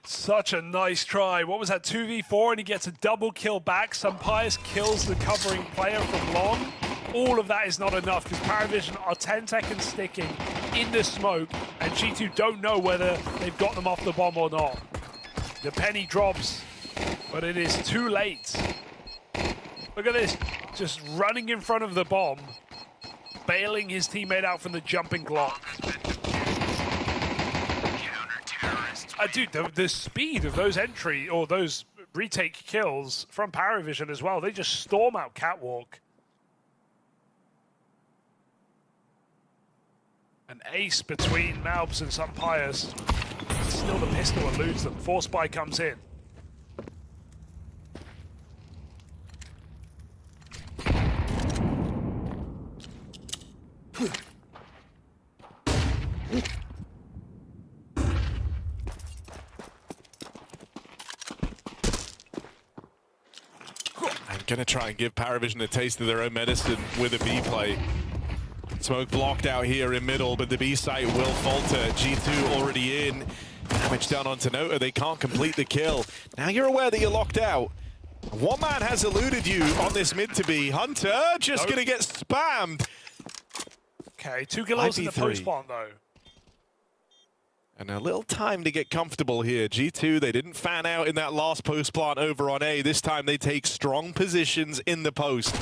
Such a nice try. What was that, 2v4, and he gets a double kill back. Some Pius kills the covering player from long. All of that is not enough because Paravision are 10 seconds sticking in the smoke, and G2 don't know whether they've got them off the bomb or not. The penny drops, but it is too late. Look at this, just running in front of the bomb, bailing his teammate out from the jumping Glock. Dude, the speed of those entry or those retake kills from Paravision as well, they just storm out Catwalk. An ace between MOUZ and some Pius. Still the pistol eludes them. Force Spy comes in. Gonna try and give Paravision a taste of their own medicine with a B play. Smoke blocked out here in middle, but the B site will falter. G2 already in. Damage down onto Nota. They can't complete the kill. Now you're aware that you're locked out. One man has eluded you on this mid to B. Hunter just gonna get spammed. Okay, 2 kills in the post plant though. And a little time to get comfortable here. G2, they didn't fan out in that last post plant over on A. This time they take strong positions in the post.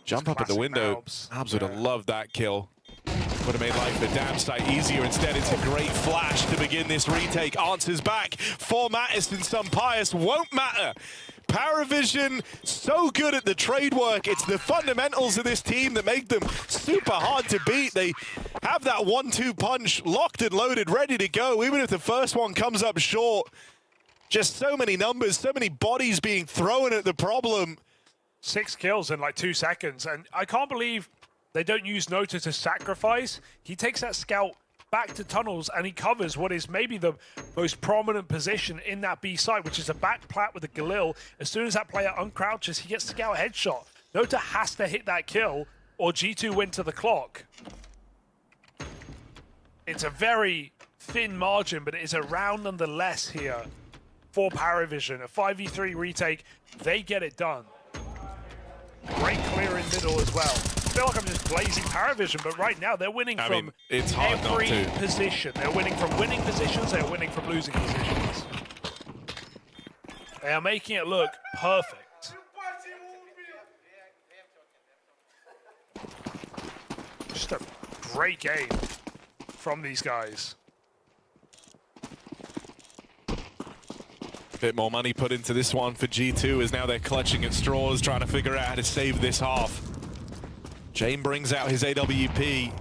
Jump up at the window. MOUZ would have loved that kill. Would have made life a damn sight easier. Instead, it's a great flash to begin this retake. Answers back for Mattis and some Pius. Won't matter. Paravision, so good at the trade work. It's the fundamentals of this team that make them super hard to beat. They have that 1-2 punch locked and loaded, ready to go, even if the first one comes up short. Just so many numbers, so many bodies being thrown at the problem. 6 kills in like 2 seconds, and I can't believe They don't use Nota to sacrifice. He takes that scout back to tunnels and he covers what is maybe the most prominent position in that B side, which is a back plat with a Galil. As soon as that player uncrouches, he gets scout headshot. Nota has to hit that kill or G2 win to the clock. It's a very thin margin, but it is a round nonetheless here for Paravision. A 5v3 retake, they get it done. Great clear in middle as well. I feel like I'm just blazing Paravision, but right now they're winning from it's hard every not to. position. They're winning from winning positions, they're winning from losing positions. They are making it look perfect. Just a great game from these guys. Bit more money put into this one for G2 as now they're clutching at straws, trying to figure out how to save this half. Jane brings out his AWP.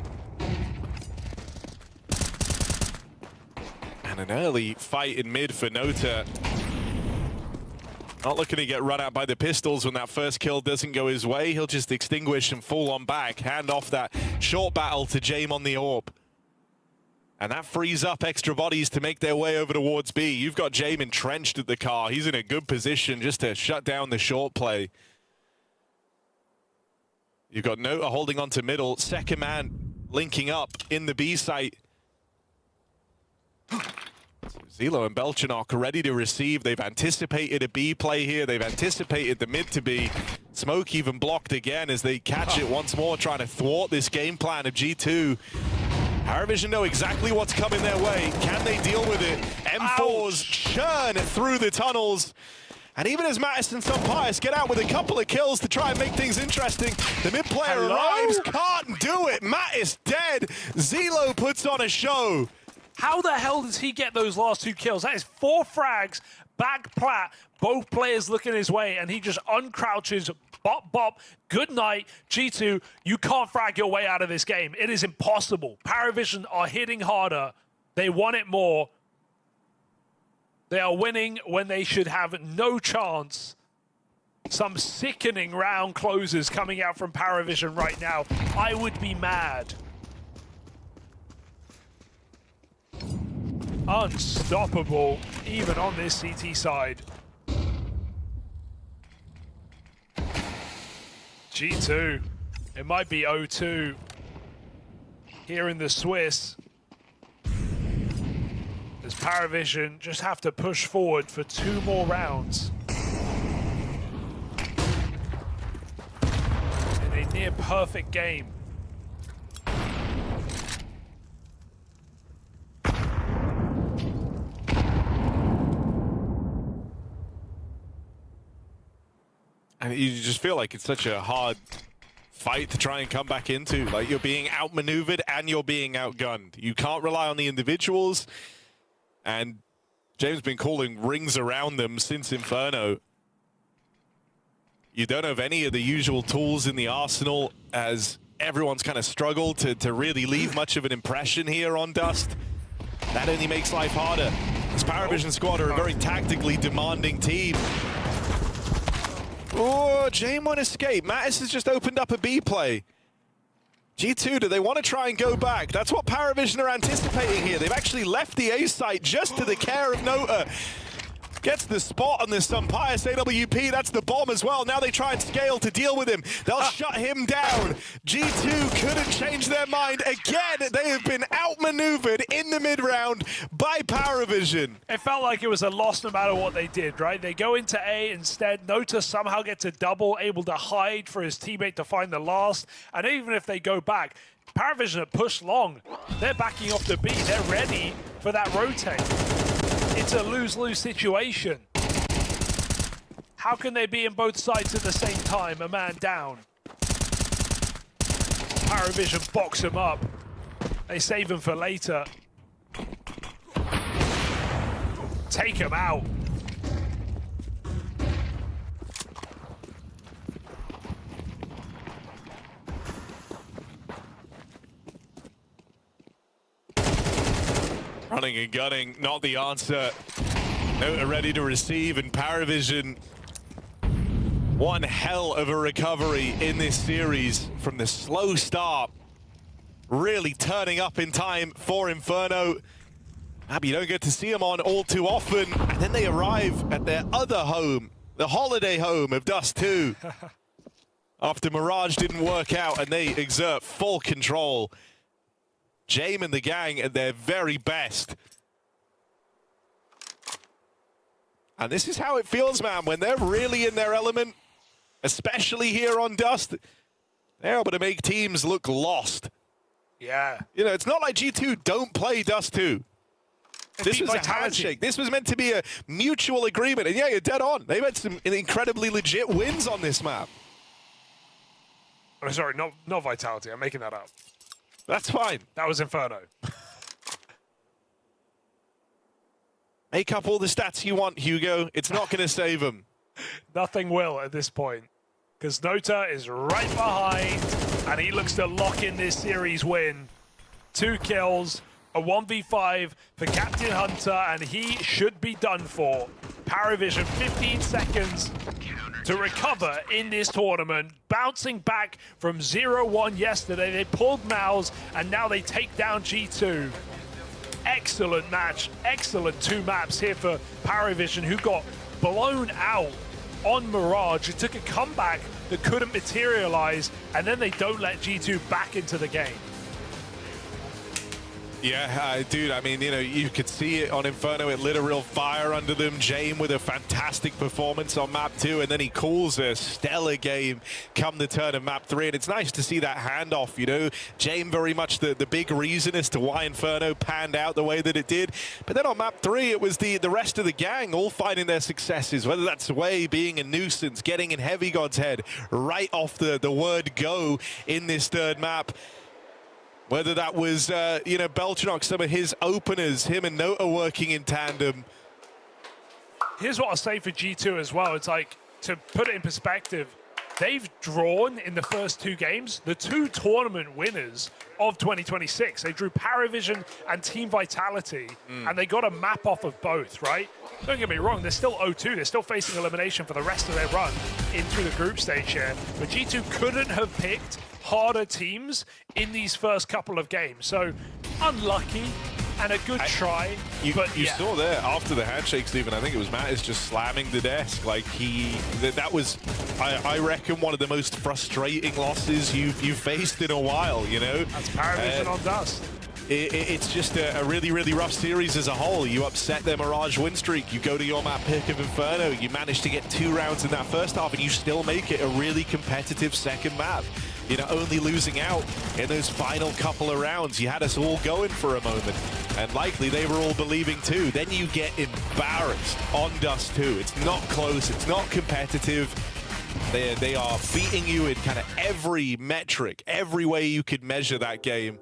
And an early fight in mid for Nota. Not looking to get run out by the pistols when that first kill doesn't go his way. He'll just extinguish and fall on back, hand off that short battle to Jame on the AWP. And that frees up extra bodies to make their way over towards B. You've got Jame entrenched at the car. He's in a good position just to shut down the short play. You've got Nota holding on to middle. Second man linking up in the B site. Zelo and Belchanok are ready to receive. They've anticipated a B play here. They've anticipated the mid to B. Smoke even blocked again as they catch it once more, trying to thwart this game plan of G2. Paravision know exactly what's coming their way. Can they deal with it? M4s churn through the tunnels. And even as Natus and Pius get out with a couple of kills to try and make things interesting, the mid player arrives, can't do it. Natus dead. Zelo puts on a show. How the hell does he get those last 2 kills? That is 4 frags, back plat, both players looking his way, and he just uncrouches, bop, bop, good night, G2, you can't frag your way out of this game. It is impossible. Paravision are hitting harder. They want it more. They are winning when they should have no chance. Some sickening round closes coming out from Paravision right now. I would be mad. Unstoppable, even on this CT side. G2, it might be 0-2 here in the Swiss. Does Paravision just have to push forward for 2 more rounds? In a near perfect game. And you just feel like it's such a hard fight to try and come back into. Like, you're being outmaneuvered and you're being outgunned. You can't rely on the individuals. And James been calling rings around them since Inferno. You don't have any of the usual tools in the arsenal, as everyone's kind of struggled to really leave much of an impression here on Dust. That only makes life harder. This Paravision squad are a very tactically demanding team. Oh, Jame won't escape. Natus has just opened up a B play. G2, do they want to try and go back? That's what Paravision are anticipating here. They've actually left the A site just to the care of Nota. Gets the spot on this Pius AWP. That's the bomb as well. Now they try and scale to deal with him. They'll shut him down. G2 couldn't change their mind. Again, they have been outmaneuvered in the mid-round by Paravision. It felt like it was a loss no matter what they did, right? They go into A instead. Nota somehow gets a double, able to hide for his teammate to find the last. And even if they go back, Paravision have pushed long. They're backing off the B. They're ready for that rotate. It's a lose-lose situation. How can they be in both sides at the same time? A man down. Paravision box him up. They save him for later. Take him out. Running and gunning, not the answer. Nota ready to receive, and Paravision One hell of a recovery in this series from the slow start. Really turning up in time for Inferno. Maybe you don't get to see them on all too often. And then they arrive at their other home, the holiday home of Dust 2. After Mirage didn't work out and they exert full control. Jame and the gang at their very best. And this is how it feels, man, when they're really in their element, especially here on Dust, they're able to make teams look lost. Yeah. You know, it's not like G2 don't play Dust 2. This was a handshake. This was meant to be a mutual agreement. And yeah, you're dead on. They've had some incredibly legit wins on this map. Oh, sorry, not Vitality. I'm making that up. That's fine. That was Inferno. Make up all the stats you want, Hugo. It's not going to save them. Nothing will at this point. Because Nota is right behind, and he looks to lock in this series win. 2 kills, a 1v5 for Captain Hunter, and he should be done for. Paravision, 15 seconds to recover in this tournament. Bouncing back from 0-1 yesterday. They pulled MOUZ, and now they take down G2. Excellent match, excellent 2 maps here for Paravision, who got blown out on Mirage. It took a comeback that couldn't materialize, and then they don't let G2 back into the game. Yeah, dude, I mean, you know, you could see it on Inferno. It lit a real fire under them. Jame with a fantastic performance on map 2, and then he calls a stellar game come the turn of map 3, and it's nice to see that handoff, you know. Jame very much the big reason as to why Inferno panned out the way that it did. But then on map 3, it was the rest of the gang all finding their successes, whether that's Way being a nuisance, getting in Heavy God's head right off the word go in this third map. Whether that was, you know, Beltranok, some of his openers, him and Nota working in tandem. Here's what I'll say for G2 as well. It's like, to put it in perspective, they've drawn in the first 2 games the 2 tournament winners of 2026. They drew Paravision and Team Vitality, and they got a map off of both, right? Don't get me wrong, they're still 0-2. They're still facing elimination for the rest of their run into the group stage here. But G2 couldn't have picked harder teams in these first couple of games. So unlucky and a good try. You yeah. saw there after the handshake, Stephen, I think it was Matt is just slamming the desk. Like that was, I reckon, one of the most frustrating losses you've faced in a while, you know? That's Paravision on Dust. It's just a really, really rough series as a whole. You upset their Mirage win streak. You go to your map pick of Inferno. You manage to get 2 rounds in that first half, and you still make it a really competitive second map. You know, only losing out in those final couple of rounds. You had us all going for a moment, and likely they were all believing too. Then you get embarrassed on Dust 2. It's not close. It's not competitive. They are beating you in kind of every metric, every way you could measure that game.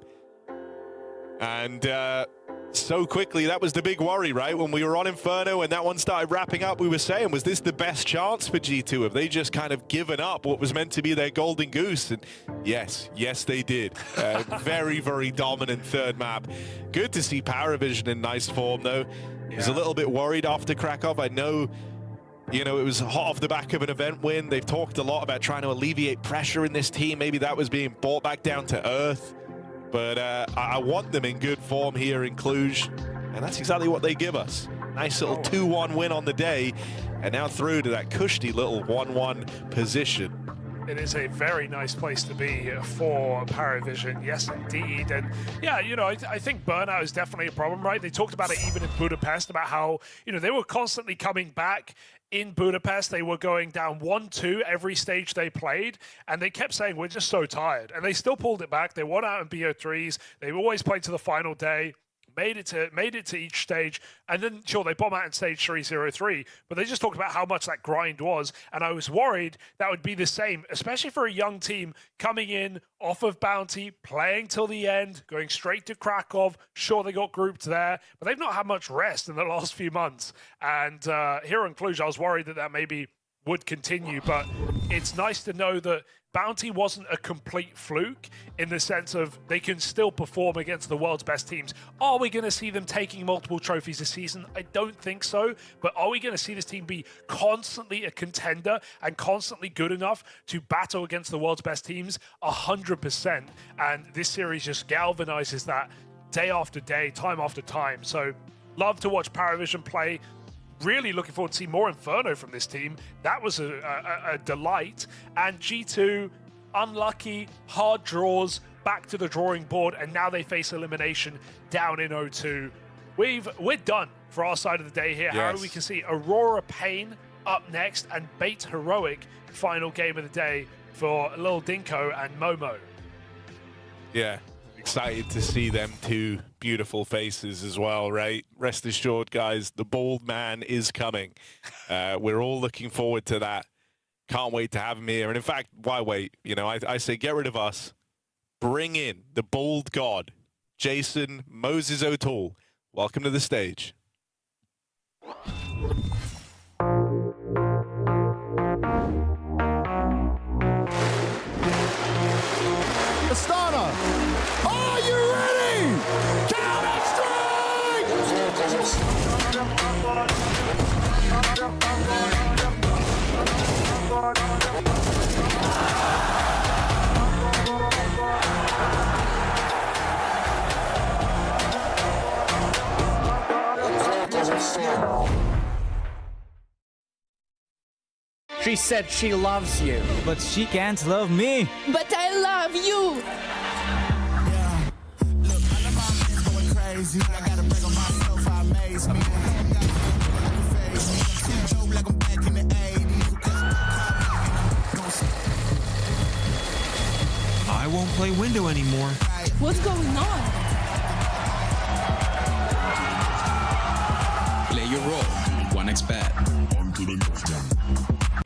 And so quickly, that was the big worry, right? When we were on Inferno and that one started wrapping up, we were saying, was this the best chance for G2? Have they just kind of given up what was meant to be their golden goose? And yes, they did. Very, very dominant third map. Good to see Paravision in nice form, though. Yeah. Was a little bit worried after Krakow. I know, you know, it was hot off the back of an event win. They've talked a lot about trying to alleviate pressure in this team. Maybe that was being brought back down to earth. But I want them in good form here in Cluj, and that's exactly what they give us. Nice little 2-1 win on the day, and now through to that cushy little 1-1 position. It is a very nice place to be for Paravision, yes indeed. And yeah, you know, I think burnout is definitely a problem, right? They talked about it even in Budapest, about how, you know, they were constantly coming back. In Budapest, they were going down 1-2 every stage they played, and they kept saying, we're just so tired. And they still pulled it back. They won out in BO3s. They always played to the final day. Made it to each stage, and then sure they bomb out in stage 3-0-3, but they just talked about how much that grind was, and I was worried that would be the same, especially for a young team coming in off of Bounty, playing till the end, going straight to Krakow. Sure, they got grouped there, but they've not had much rest in the last few months, and here in Cluj, I was worried that maybe would continue, but it's nice to know that Bounty wasn't a complete fluke in the sense of they can still perform against the world's best teams. Are we going to see them taking multiple trophies this season? I don't think so. But are we going to see this team be constantly a contender and constantly good enough to battle against the world's best teams? 100%. And this series just galvanizes that day after day, time after time. So love to watch Paravision play. Really looking forward to see more Inferno from this team. That was a delight. And G2, unlucky, hard draws, back to the drawing board, and now they face elimination down in 0-2. We're done for our side of the day here. Yes. Harry, we can see Aurora Pain up next and Bait Heroic final game of the day for Lil Dinko and Momo. Yeah, excited to see them two beautiful faces as well, right? Rest assured, guys, the bald man is coming. We're all looking forward to that. Can't wait to have him here. And in fact, why wait? You know, I say get rid of us. Bring in the bald god, Jason Moses O'Toole. Welcome to the stage. Astana, are you ready? Counter She said she loves you. But she can't love me. But I love you. Yeah. Look, I know my man's going crazy. I gotta break on myself, I amaze me. Like I'm back in the 80s. I won't play window anymore. What's going on? Play your role. 1xBet.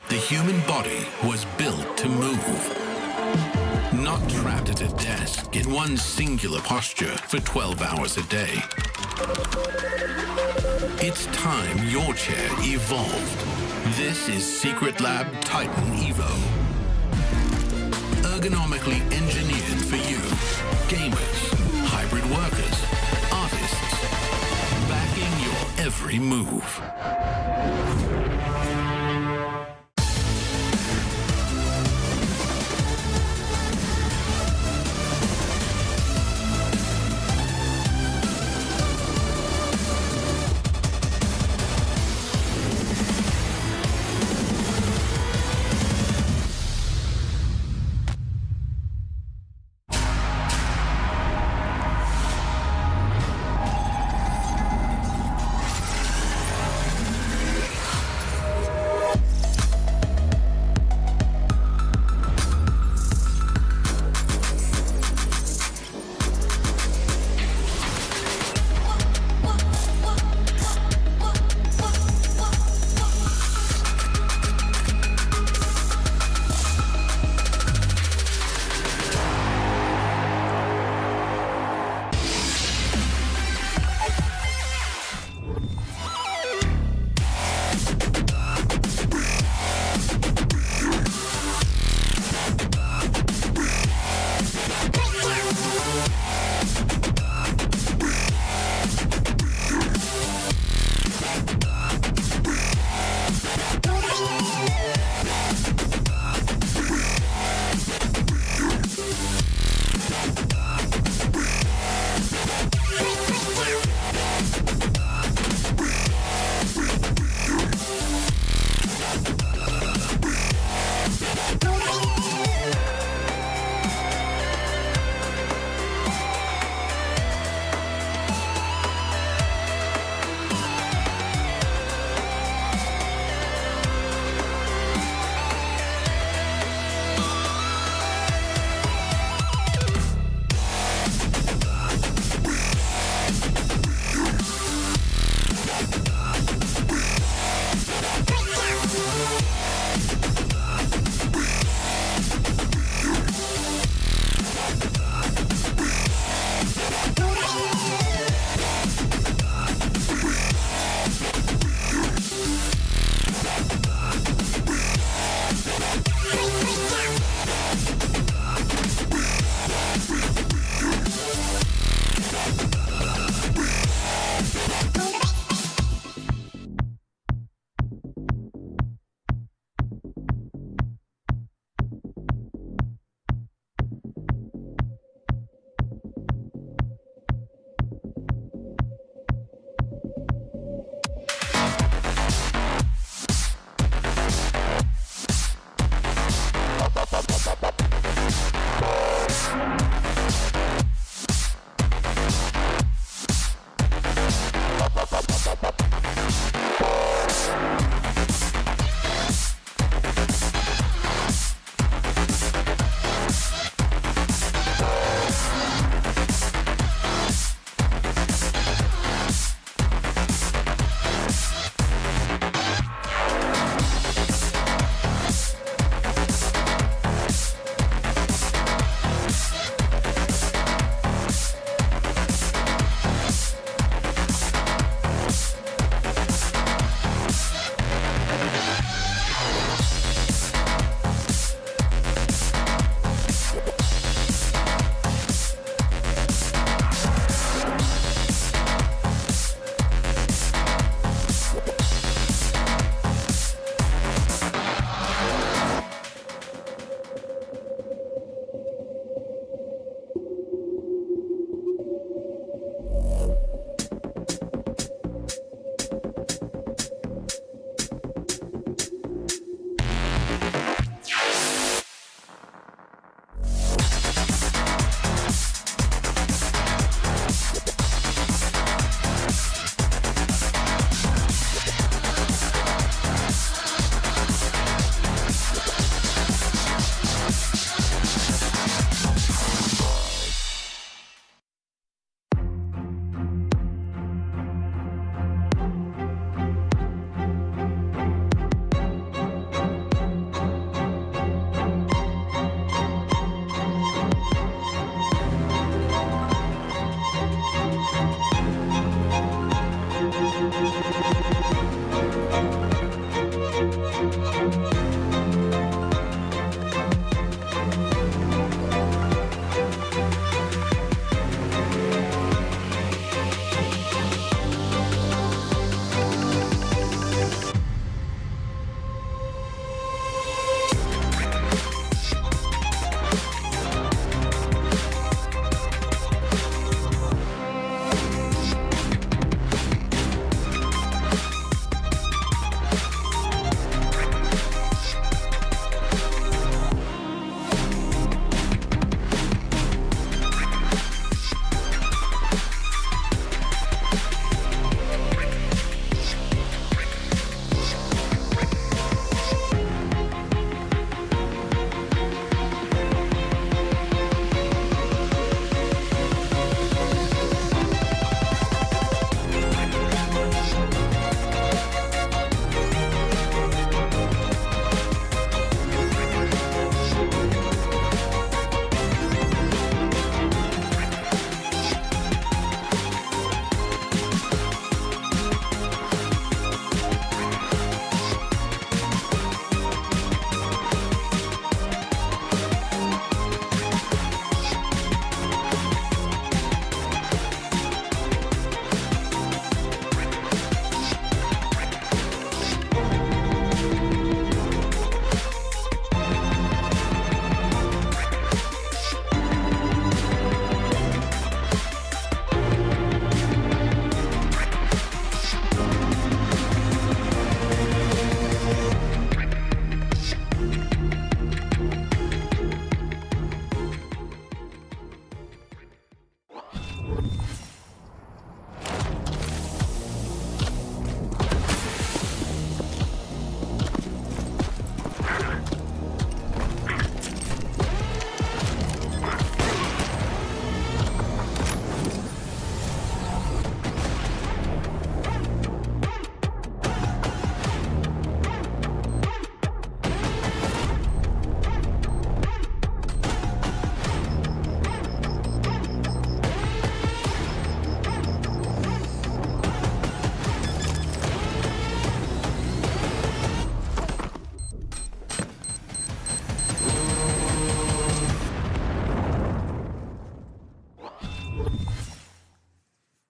The human body was built to move. Not trapped at a desk in one singular posture for 12 hours a day. It's time your chair evolved. This is Secret Lab Titan Evo. Ergonomically engineered for you. Gamers, hybrid workers, artists. Backing your every move.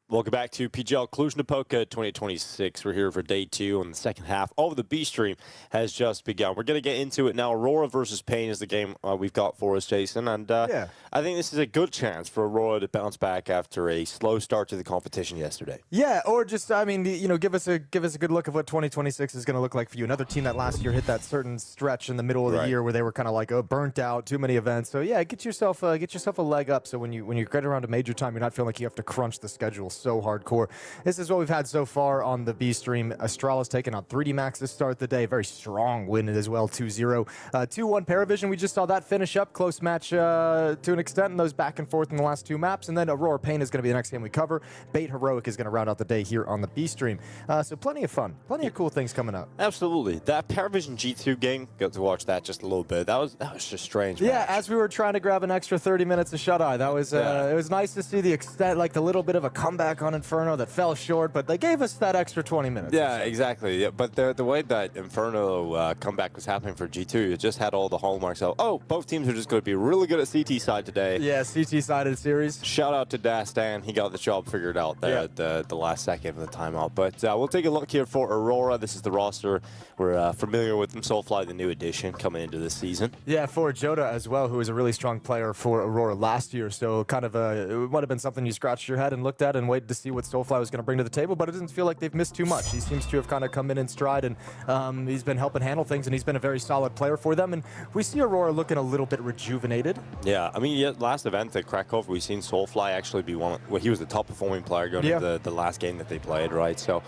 Welcome back to PGL Cluj-Napoca 2026. We're here for day 2, and the second half of the B stream has just begun. We're going to get into it now. Aurora versus Pain is the game we've got for us, Jason. And I think this is a good chance for Aurora to bounce back after a slow start to the competition yesterday. Yeah, or just, I mean, you know, give us a good look of what 2026 is going to look like for you. Another team that last year hit that certain stretch in the middle of the year where they were kind of like, oh, burnt out, too many events. So yeah, get yourself a leg up. So when you get around to major time, you're not feeling like you have to crunch the schedule so hardcore. This is what we've had so far on the B stream. Astralis taking on 3D Max to start the day. Very strong win as well, 2-0. 2-1 Paravision, we just saw that finish up. Close match to an extent, and those back and forth in the last 2 maps. And then Aurora Pain is going to be the next game we cover. Bait Heroic is going to round out the day here on the B stream. So plenty of fun. Plenty of cool things coming up. Absolutely. That Paravision G2 game, got to watch that just a little bit. That was just strange. Yeah, as we were trying to grab an extra 30 minutes of shut-eye, that was it was nice to see the extent, like the little bit of a comeback on Inferno that fell short, but they gave us that extra 20 minutes. Yeah, exactly. Yeah, but the way that Inferno comeback was happening for G2, it just had all the hallmarks of, oh, both teams are just going to be really good at CT side today. Yeah, CT side of the series. Shout out to Dastan. He got the job figured out there at the last second of the timeout. But we'll take a look here for Aurora. This is the roster. We're familiar with them. Soulfly, the new addition coming into this season. Yeah, for Joda as well, who was a really strong player for Aurora last year. So kind of it might have been something you scratched your head and looked at and waited to see what Soulfly was going to bring to the table, but it doesn't feel like they've missed too much. He seems to have kind of come in stride, and he's been helping handle things, and he's been a very solid player for them. And we see Aurora looking a little bit rejuvenated. Yeah, I mean, last event at Krakow, we've seen Soulfly actually be he was the top performing player going into the last game that they played, right? So,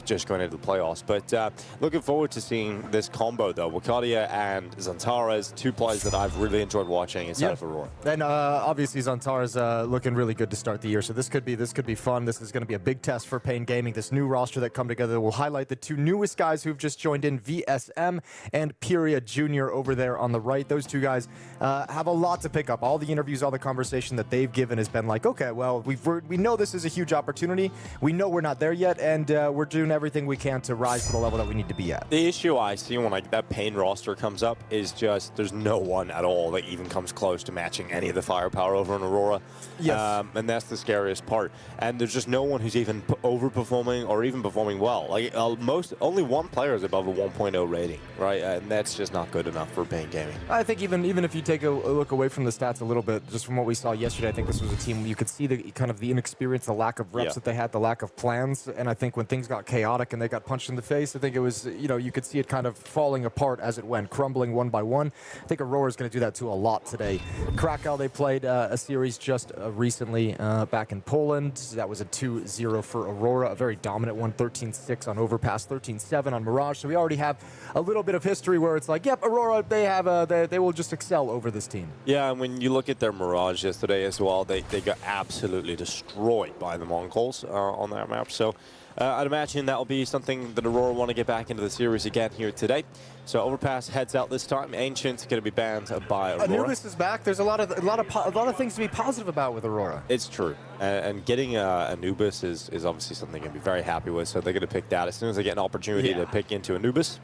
just going into the playoffs. But looking forward to seeing this combo, though. Wakadia and Zantares, 2 players that I've really enjoyed watching inside of Aurora. And obviously Zantares looking really good to start the year, so this could be fun. This is going to be a big test for Pain Gaming. This new roster that come together will highlight the 2 newest guys who've just joined in, VSM and PURIA Jr. over there on the right. Those 2 guys have a lot to pick up. All the interviews, all the conversation that they've given has been like, okay, well, we know this is a huge opportunity. We know we're not there yet, and we're doing everything we can to rise to the level that we need to be at. The issue I see when that Pain roster comes up is just there's no one at all that even comes close to matching any of the firepower over in Aurora. Yes. And that's the scariest part. And there's just no one who's even overperforming or even performing well. Like only 1 player is above a 1.0 rating, right? And that's just not good enough for Pain Gaming. I think even if you take a look away from the stats a little bit, just from what we saw yesterday, I think this was a team you could see the kind of the inexperience, the lack of reps that they had, the lack of plans. And I think when things got chaotic and they got punched in the face, I think it was, you could see it kind of falling apart as it went, crumbling one by one. I think Aurora is going to do that too a lot today. Krakow, they played a series just recently back in Poland. That was a 2-0 for Aurora, a very dominant one, 13-6 on Overpass, 13-7 on Mirage. So we already have a little bit of history where it's like, yep, Aurora, they will just excel over this team. Yeah, and when you look at their Mirage yesterday as well, they got absolutely destroyed by the MongolZ on that map. So I'd imagine that'll be something that Aurora want to get back into the series again here today. So Overpass heads out this time. Ancient's going to be banned by Aurora. Anubis is back. There's a lot of things to be positive about with Aurora. It's true, and getting Anubis is obviously something they're going to be very happy with. So they're going to pick that as soon as they get an opportunity to pick into Anubis.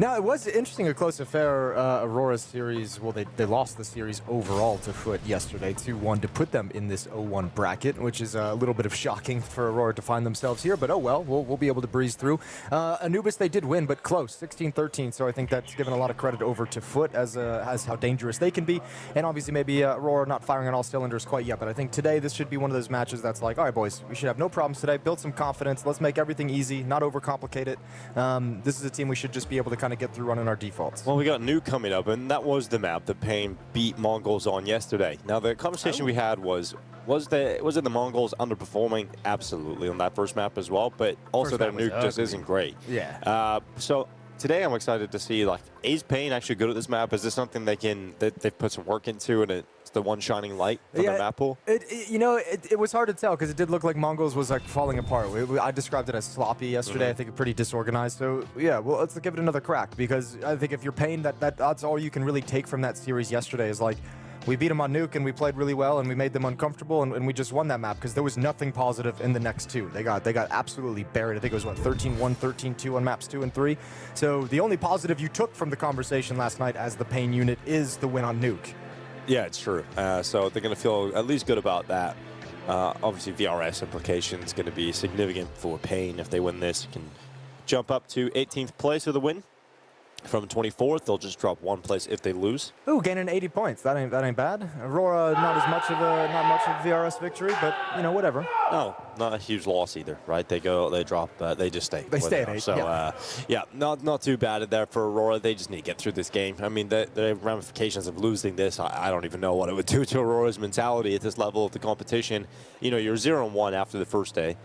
Now, it was interesting, a close affair. Aurora's series, well, they lost the series overall to FUT yesterday, 2-1, to put them in this 0-1 bracket, which is a little bit of shocking for Aurora to find themselves here. But oh well, we'll be able to breeze through. Anubis, they did win, but close, 16-13. So I think that's given a lot of credit over to FUT as how dangerous they can be. And obviously, maybe Aurora not firing on all cylinders quite yet. But I think today this should be one of those matches that's like, all right, boys, we should have no problems today. Build some confidence. Let's make everything easy, not overcomplicate it. This is a team we should just be able to kind of get through running our defaults. Well, we got Nuke coming up, and that was the map that Pain beat MongolZ on yesterday. Now, the conversation we had was it the MongolZ underperforming? Absolutely, on that first map as well, but also their Nuke just isn't great. Yeah. So today I'm excited to see, like, is Pain actually good at this map? Is this something they've put some work into, and it's the one shining light from the map pool? It was hard to tell because it did look like MongolZ was like falling apart. I described it as sloppy yesterday. I think pretty disorganized. So yeah, well, let's give it another crack, because I think if you're Pain, that's all you can really take from that series yesterday is like, we beat them on Nuke and we played really well and we made them uncomfortable and we just won that map because there was nothing positive in the next 2. They got absolutely buried. I think it was, what, 13-1, 13-2 on maps 2 and 3. So the only positive you took from the conversation last night as the Pain unit is the win on Nuke. Yeah, it's true. So they're going to feel at least good about that. Obviously, VRS implication is going to be significant for Pain if they win this. You can jump up to 18th place with a win. From 24th, they'll just drop 1 place if they lose. Ooh, gaining 80 points. That ain't bad. Aurora, not much of a VRS victory, but you know, whatever. No, not a huge loss either, right? They drop, they just stay. They stay at 8. So yeah, not too bad there for Aurora. They just need to get through this game. I mean, the ramifications of losing this, I don't even know what it would do to Aurora's mentality at this level of the competition. You know, you're 0-1 after the first day.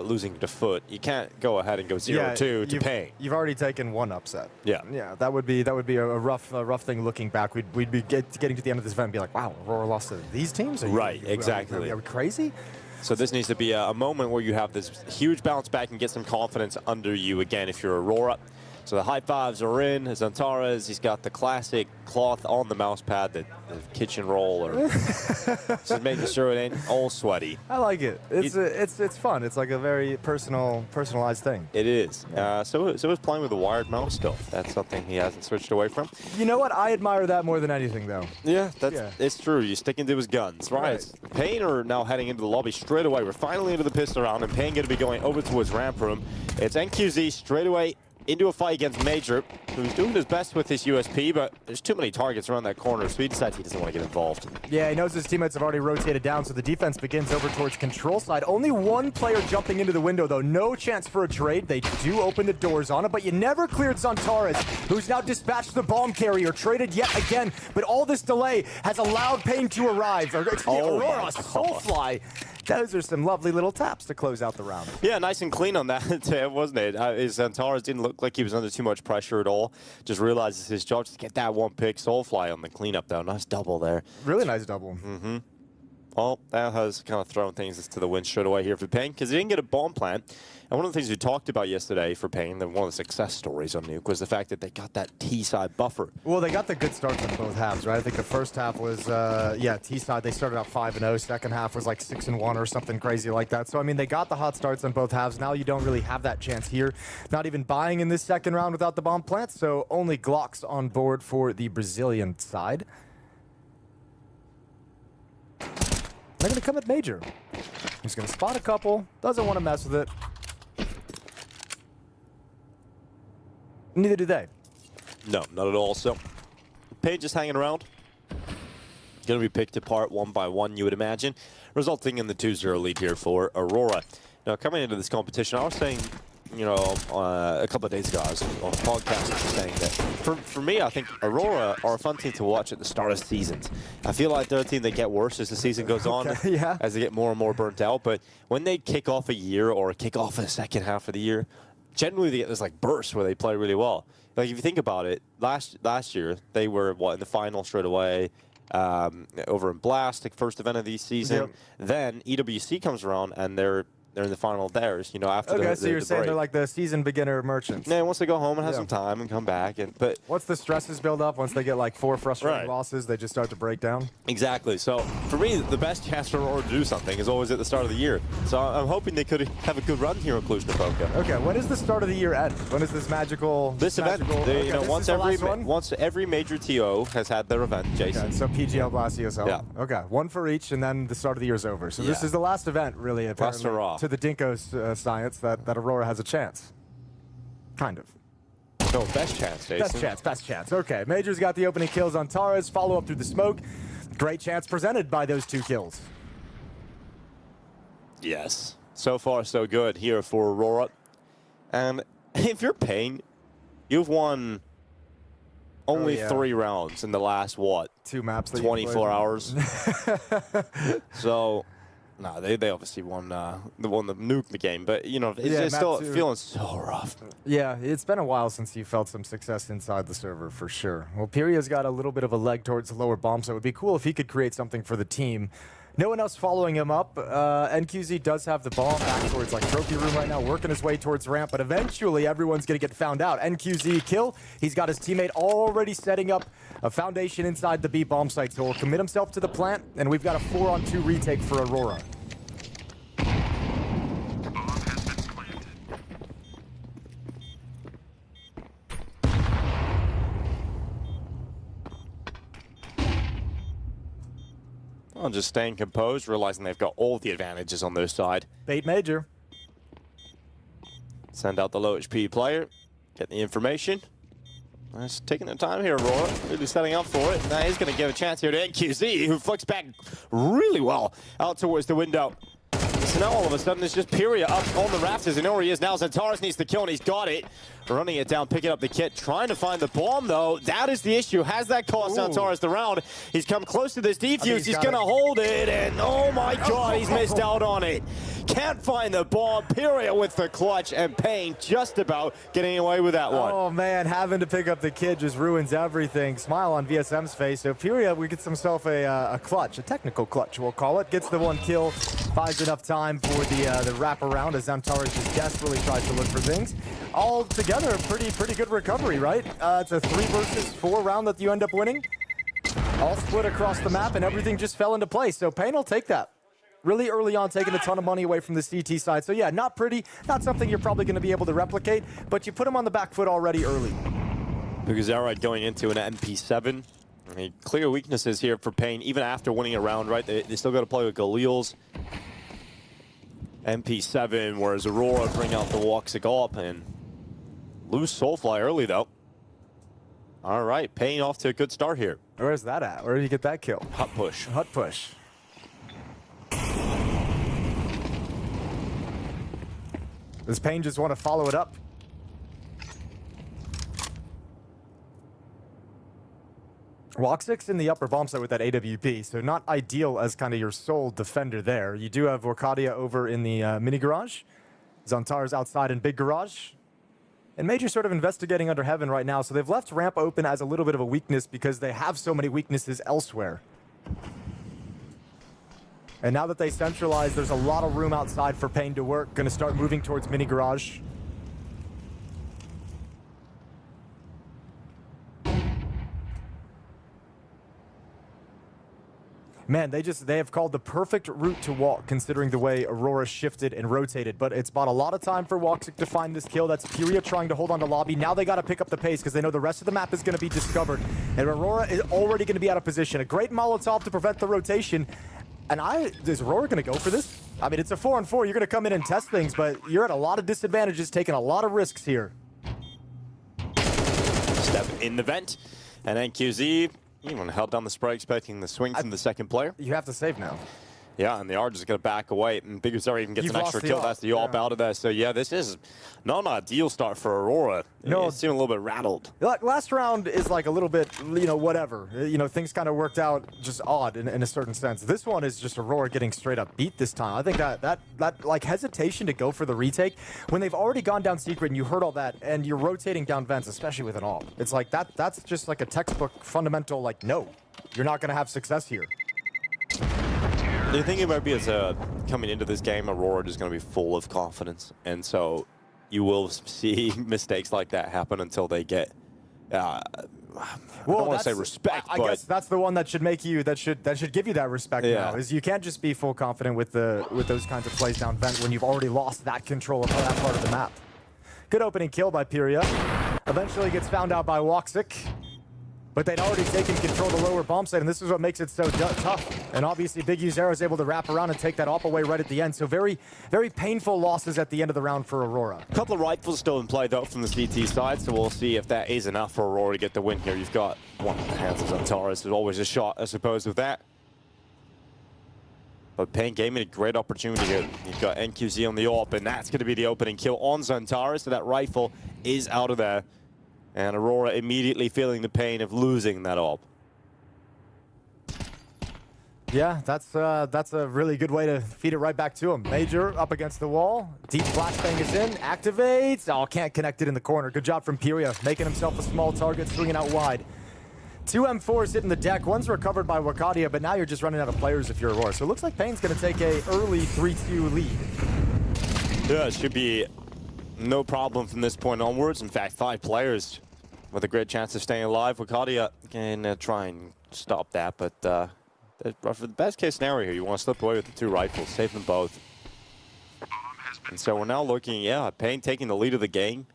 Losing to FUT, you can't go ahead and go 0-2 to Pain. You've already taken 1 upset. Yeah, that would be a rough thing looking back. We'd be getting to the end of this event and be like, wow, Aurora lost to these teams. Exactly. Are we crazy? So this needs to be a moment where you have this huge bounce back and get some confidence under you again if you're Aurora. So the high fives are in. Zantares, he's got the classic cloth on the mouse pad, the kitchen roll, or just making sure it ain't all sweaty. I like it. It's fun. It's like a very personalized thing. It is. So is playing with a wired mouse still. That's something he hasn't switched away from. You know what? I admire that more than anything, though. Yeah, it's true. You're sticking to his guns, right? Pain are now heading into the lobby straight away. We're finally into the pistol round, and Pain going to be going over to his ramp room. It's NQZ straight away into a fight against Major, who's doing his best with his USP, but there's too many targets around that corner, so he decides he doesn't want to get involved. Yeah, he knows his teammates have already rotated down, so the defense begins over towards control side. Only 1 player jumping into the window, though. No chance for a trade. They do open the doors on it, but you never cleared Zantares, who's now dispatched the bomb carrier, traded yet again, but all this delay has allowed Pain to arrive. Aurora, Soulfly. Those are some lovely little taps to close out the round. Yeah, nice and clean on that, wasn't it? Zantares didn't look like he was under too much pressure at all. Just realizes his job to get that 1 pick. Soulfly on the cleanup, though. Nice double there. Really nice double. Mm-hmm. Well, that has kind of thrown things to the wind straight away here for Pain, because he didn't get a bomb plant. And one of the things we talked about yesterday for Pain, one of the success stories on Nuke, was the fact that they got that T-side buffer. Well, they got the good starts in both halves, right? I think the first half was, T-side. They started out 5-0. Second half was like 6-1 or something crazy like that. So, I mean, they got the hot starts on both halves. Now you don't really have that chance here. Not even buying in this second round without the bomb plant. So only Glocks on board for the Brazilian side. They're going to come at Major. He's going to spot a couple. Doesn't want to mess with it. Neither do they. No, not at all. So, Pain just hanging around. Going to be picked apart 1 by 1, you would imagine, resulting in the 2-0 lead here for Aurora. Now, coming into this competition, I was saying, you know, a couple of days ago, I was on a podcast saying that for me, I think Aurora are a fun team to watch at the start of seasons. I feel like they're a team that get worse as the season goes on, as they get more and more burnt out. But when they kick off a year or kick off the second half of the year, generally they get this like burst where they play really well. Like if you think about it, last year they were in the final straight away. Over in Blast, the first event of the season. Then EWC comes around and they're in the final of theirs, you know, after the so you're saying break. they're like the season beginner merchants. Yeah, once they go home and have some time and come back. But once the stresses build up, once they get like 4 frustrating losses, they just start to break down. Exactly. So for me, the best chance for Aurora to do something is always at the start of the year. So I'm hoping they could have a good run here at Cluj-Napoca. Okay, when does the start of the year end? When is this magical? Event, you know, once every major TO has had their event, Jason. Okay, so PGL, Blast, ESL. Yeah. Okay, 1 for each, and then the start of the year is over. So this is the last event, really, apparently, to the Dinko's science that Aurora has a chance. Kind of. No, best chance, Jason. Best chance. Okay, Major's got the opening kills on Taras, follow up through the smoke. Great chance presented by those 2 kills. Yes. So far, so good here for Aurora. And if you're Pain, you've won only 3 rounds in the last, 2 maps 24 hours. So, no, they obviously won the Nuke game, but you know, it's still feeling so rough. Yeah, it's been a while since you felt some success inside the server for sure. Well, Piria's got a little bit of a leg towards the lower bomb, so it would be cool if he could create something for the team. No one else following him up. NQZ does have the bomb back towards like trophy room right now, working his way towards ramp, but eventually everyone's gonna get found out. NQZ kill. He's got his teammate already setting up a foundation inside the B bomb site, so he'll commit himself to the plant, and we've got a 4-on-2 retake for Aurora. just staying composed, realizing they've got all the advantages on their side. Bait major. Send out the low HP player, get the information. Nice, taking their time here, Aurora. Really setting up for it. Now he's going to give a chance here to NQZ, who flicks back really well out towards the window. So now all of a sudden it's just PURIA up on the rafters, and there he is now. Xantares needs the kill, and he's got it. Running it down, picking up the kit, trying to find the bomb, though. That is the issue. Has that cost Xantares the round? He's come close to this defuse. He's going to hold it, and oh my god, he's missed out on it. Can't find the bomb. PURIA with the clutch, and Payne just about getting away with that one. Oh man, having to pick up the kid just ruins everything. Smile on VSM's face. So PURIA, we gets himself a clutch, a technical clutch, we'll call it. Gets the one kill, buys enough time for the wraparound as Xantares just desperately tries to look for things. All together, a pretty good recovery, right? It's a 3 versus 4 round that you end up winning. All split across the map, and everything just fell into place. So Payne will take that. Really early on, taking a ton of money away from the CT side. So yeah, not pretty, not something you're probably going to be able to replicate, but you put him on the back foot already early. Because Alright going into an MP7. I mean, clear weaknesses here for Payne, even after winning a round, right? They still got to play with Galil's. MP7, whereas Aurora bring out the Hooxi up and lose Soulfly early, though. All right, Payne off to a good start here. Where's that at? Where did you get that kill? Hut push. Hut push. Does Payne just want to follow it up? Hooxi's in the upper bomb site with that AWP, so not ideal as kind of your sole defender there. You do have Vorkadia over in the mini garage. Xantares outside in big garage. And Major sort of investigating under heaven right now, so they've left ramp open as a little bit of a weakness because they have so many weaknesses elsewhere. And now that they centralize, there's a lot of room outside for Payne to work. Going to start moving towards mini garage. Man, they have called the perfect route to walk considering the way Aurora shifted and rotated, but it's bought a lot of time for Hooxi to find this kill. That's PURIA trying to hold on to lobby. Now they got to pick up the pace because they know the rest of the map is going to be discovered, and Aurora is already going to be out of position. A great Molotov to prevent the rotation. And is Aurora going to go for this? I mean, it's a 4-on-4. You're going to come in and test things, but you're at a lot of disadvantages, taking a lot of risks here. Step in the vent, and NQZ even held down the spray, expecting the swing from the second player. You have to save now. Yeah, and the R just going to back away, and Big Uzera even gets an extra kill. That's the AWP out of there. So yeah, this is not an ideal start for Aurora. No, it's seeming a little bit rattled. Last round is like a little bit, whatever. Things kind of worked out just odd in a certain sense. This one is just Aurora getting straight up beat this time. I think that like hesitation to go for the retake when they've already gone down secret and you heard all that and you're rotating down vents, especially with an AWP. It's like that's just like a textbook fundamental, like, no, you're not going to have success here. The thing about me is coming into this game, Aurora is going to be full of confidence, and so you will see mistakes like that happen until they get. I don't want to say respect, I guess that's the one that should make you that should give you that respect now. Is you can't just be full confident with those kinds of plays down vent when you've already lost that control of that part of the map. Good opening kill by PURIA. Eventually gets found out by Hooxi. But they'd already taken control of the lower bomb site, and this is what makes it so tough. And obviously, Big Uzera is able to wrap around and take that AWP away right at the end. So very, very painful losses at the end of the round for Aurora. A couple of rifles still in play, though, from the CT side, so we'll see if that is enough for Aurora to get the win here. You've got one in the hands of Xantares. There's always a shot, I suppose, with that. But Payne Gaming, a great opportunity here. You've got NQZ on the AWP, and that's going to be the opening kill on Xantares, so that rifle is out of there. And Aurora immediately feeling the pain of losing that AWP. Yeah, that's a really good way to feed it right back to him. Major up against the wall. Deep flashbang is in. Activates. Oh, can't connect it in the corner. Good job from PURIA, making himself a small target, swinging out wide. 2 M4s hitting the deck. One's recovered by Vorkadia, but now you're just running out of players if you're Aurora. So it looks like Payne's going to take a early 3-2 lead. Yeah, it should be no problem from this point onwards. In fact, 5 players with a great chance of staying alive. Vorkadia can try and stop that, but for the best case scenario here, you want to slip away with the 2 rifles, save them both. And so we're now looking, Payne taking the lead of the game.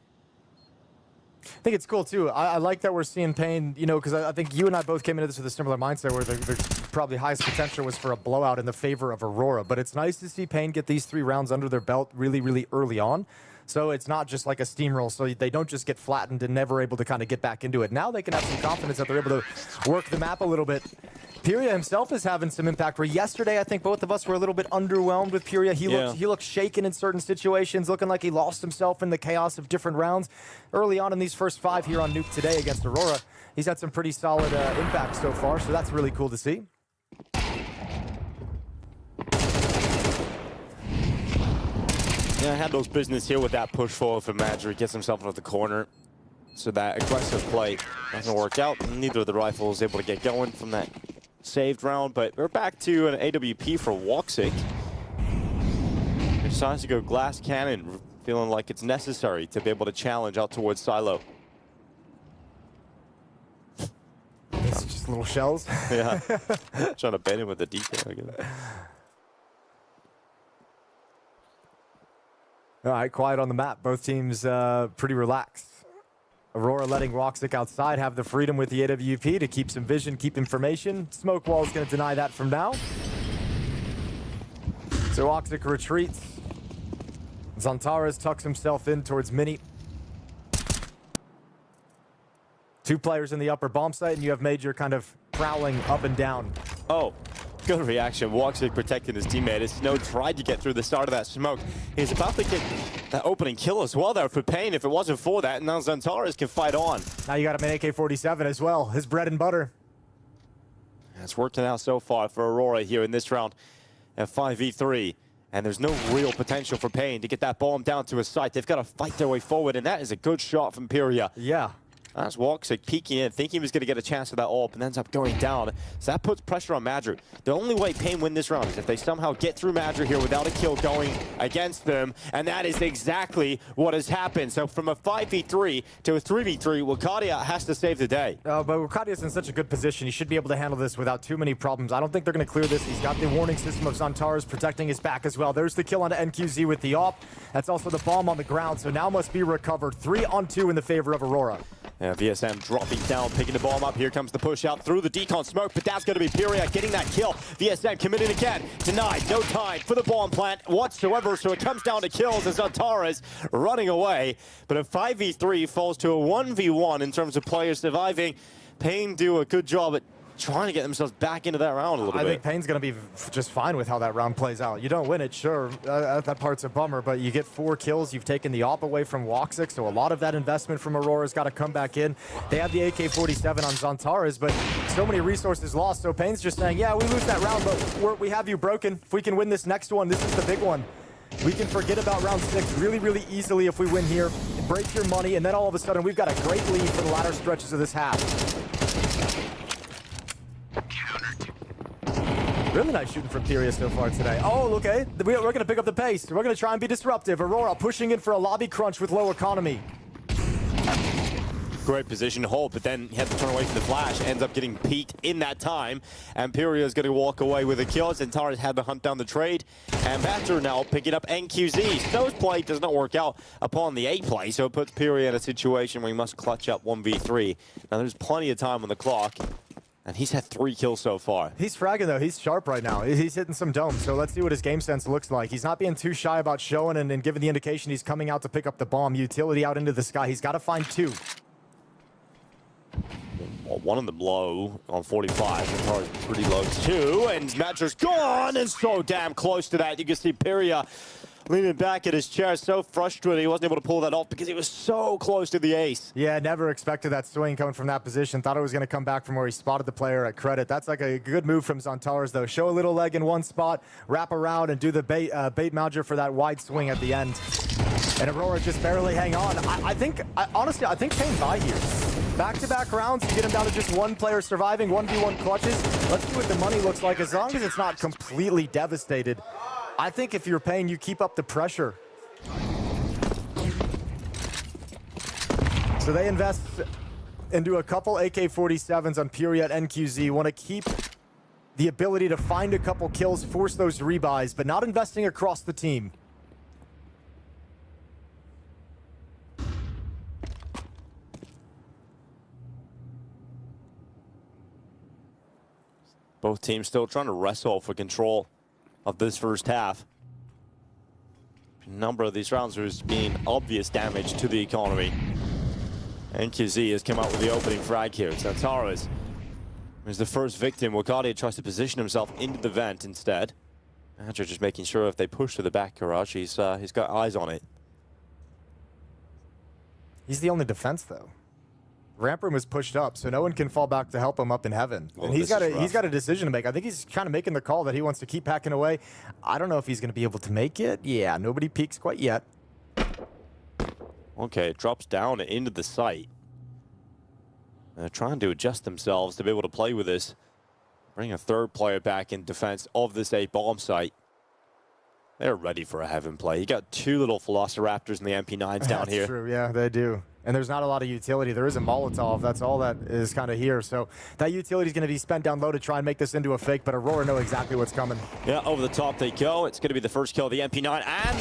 I think it's cool too. I like that we're seeing Payne, because I think you and I both came into this with a similar mindset where the probably highest potential was for a blowout in the favor of Aurora. But it's nice to see Pain get these 3 rounds under their belt really, really early on. So it's not just like a steamroll, so they don't just get flattened and never able to kind of get back into it. Now they can have some confidence that they're able to work the map a little bit. PURIA himself is having some impact, where yesterday I think both of us were a little bit underwhelmed with PURIA. He looked shaken in certain situations, looking like he lost himself in the chaos of different rounds. Early on in these first 5 here on Nuke today against Aurora, he's had some pretty solid impact so far, so that's really cool to see. Yeah, handles business here with that push forward for Madry. Gets himself into the corner. So that aggressive play doesn't work out. Neither of the rifles able to get going from that saved round. But we're back to an AWP for Hooxi. He decides to go glass cannon, feeling like it's necessary to be able to challenge out towards Silo. It's just little shells. Yeah. Trying to bait him with the DK, I guess. All right, quiet on the map. Both teams pretty relaxed. Aurora letting Hooxi outside have the freedom with the AWP to keep some vision, keep information. Smoke wall is going to deny that from now. So Hooxi retreats. Zantares tucks himself in towards Mini. 2 players in the upper bomb site, and you have Major kind of prowling up and down. Oh. Good reaction. Hooxi protecting his teammate as Snow tried to get through the start of that smoke. He's about to get that opening kill as well there for Pain. If it wasn't for that, now Zantares can fight on. Now you got him an AK-47 as well. His bread and butter. It's working out so far for Aurora here in this round at 5v3. And there's no real potential for Pain to get that bomb down to his site. They've got to fight their way forward, and that is a good shot from PURIA. Yeah. That's Hooxi peeking in, thinking he was going to get a chance at that AWP, and ends up going down. So that puts pressure on Madry. The only way Pain win this round is if they somehow get through Madry here without a kill going against them, and that is exactly what has happened. So from a 5v3 to a 3v3, Wakadia has to save the day. But Wakadia's in such a good position. He should be able to handle this without too many problems. I don't think they're going to clear this. He's got the warning system of Zantares protecting his back as well. There's the kill onto NQZ with the AWP. That's also the bomb on the ground, so now must be recovered. 3-on-2 in the favor of Aurora. Yeah, VSM dropping down, picking the bomb up. Here comes the push out through the decon smoke, but that's going to be PURIA getting that kill. VSM committing again. Denied. No time for the bomb plant whatsoever, so it comes down to kills as Zantares running away. But a 5v3 falls to a 1v1 in terms of players surviving. Pain do a good job at trying to get themselves back into that round a little bit. I think Pain's going to be just fine with how that round plays out. You don't win it, sure. That part's a bummer, but you get 4 kills. You've taken the AWP away from Hooxi, so a lot of that investment from Aurora's got to come back in. They have the AK-47 on Zantares, but so many resources lost. So Pain's just saying, yeah, we lose that round, but we have you broken. If we can win this next one, this is the big one. We can forget about round 6 really, really easily if we win here. Break your money, and then all of a sudden, we've got a great lead for the latter stretches of this half. Really nice shooting from PURIA so far today. Oh, okay. We're going to pick up the pace. We're going to try and be disruptive. Aurora pushing in for a lobby crunch with low economy. Great position to hold, but then he had to turn away from the flash. Ends up getting peeked in that time. And PURIA is going to walk away with a kill. Zantares had to hunt down the trade. And Banter now picking up NQZ. Snow's play does not work out upon the A play, so it puts PURIA in a situation where he must clutch up 1v3. Now there's plenty of time on the clock. And he's had 3 kills so far. He's fragging, though. He's sharp right now. He's hitting some domes, so let's see what his game sense looks like. He's not being too shy about showing and giving the indication he's coming out to pick up the bomb. Utility out into the sky. He's got to find 2. Well, one of them low on 45. Zantares pretty low too. And Madry's gone and so damn close to that. You can see PURIA leaning back at his chair, so frustrated he wasn't able to pull that off because he was so close to the ace. Yeah, never expected that swing coming from that position. Thought it was going to come back from where he spotted the player at credit. That's like a good move from Zantares, though. Show a little leg in one spot, wrap around, and do the bait Mauger for that wide swing at the end. And Aurora just barely hang on. Honestly, I think Pain by here. Back-to-back rounds, you get him down to just 1 player surviving, 1v1 clutches. Let's see what the money looks like. As long as it's not completely devastated, I think if you're Pain, you keep up the pressure. So they invest into a couple AK-47s on PURIA at NQZ. Want to keep the ability to find a couple kills, force those rebuys, but not investing across the team. Both teams still trying to wrestle for control of this first half. A number of these rounds there's been obvious damage to the economy. NQZ has come out with the opening frag here. Zantares is the first victim. Wakadia tries to position himself into the vent instead. Manager just making sure if they push to the back garage, he's got eyes on it. He's the only defense though. Ramp room is pushed up, so no one can fall back to help him up in heaven. Well, and he's got a decision to make. I think he's kind of making the call that he wants to keep packing away. I don't know if he's going to be able to make it. Yeah, nobody peeks quite yet. Okay, it drops down into the site. They're trying to adjust themselves to be able to play with this. Bring a third player back in defense of this A bomb site. They're ready for a heaven play. You got two little Velociraptors and the MP9s down here. That's true, yeah, they do. And there's not a lot of utility. There is a Molotov. That's all that is kind of here. So that utility is going to be spent down low to try and make this into a fake, but Aurora know exactly what's coming. Yeah, over the top they go. It's going to be the first kill of the MP9 and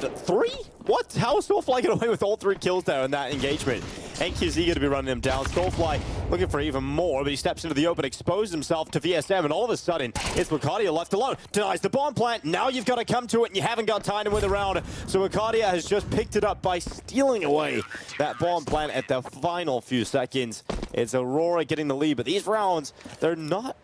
the three? What? How is Soulfly getting away with all 3 kills there in that engagement? NQZ going to be running him down. Soulfly looking for even more, but he steps into the open, exposes himself to VSM, and all of a sudden, it's Wakadia left alone. Denies the bomb plant. Now you've got to come to it, and you haven't got time to win the round. So Wakadia has just picked it up by stealing away that bomb plant at the final few seconds. It's Aurora getting the lead, but these rounds, they're not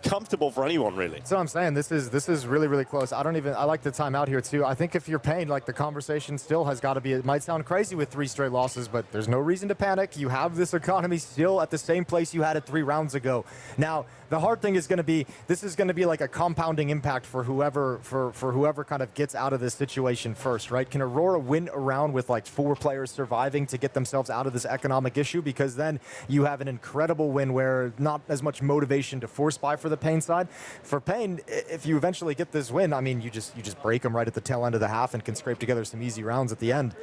comfortable for anyone, really. That's what I'm saying. This is really, really close. I like the timeout here, too. I think if you're paying, like, the conversation still has got to be, it might sound crazy with 3 straight losses, but there's no reason to panic. You have this economy still at the same place you had it 3 rounds ago. Now, the hard thing is going to be, this is going to be like a compounding impact for whoever, for whoever kind of gets out of this situation first, right? Can Aurora win a round with, like, 4 players surviving to get themselves out of this economic issue? Because then you have an incredible win where not as much motivation to force buy for the Pain side. For Pain, if you eventually get this win, I mean, you just break them right at the tail end of the half and can scrape together some easy rounds at the end.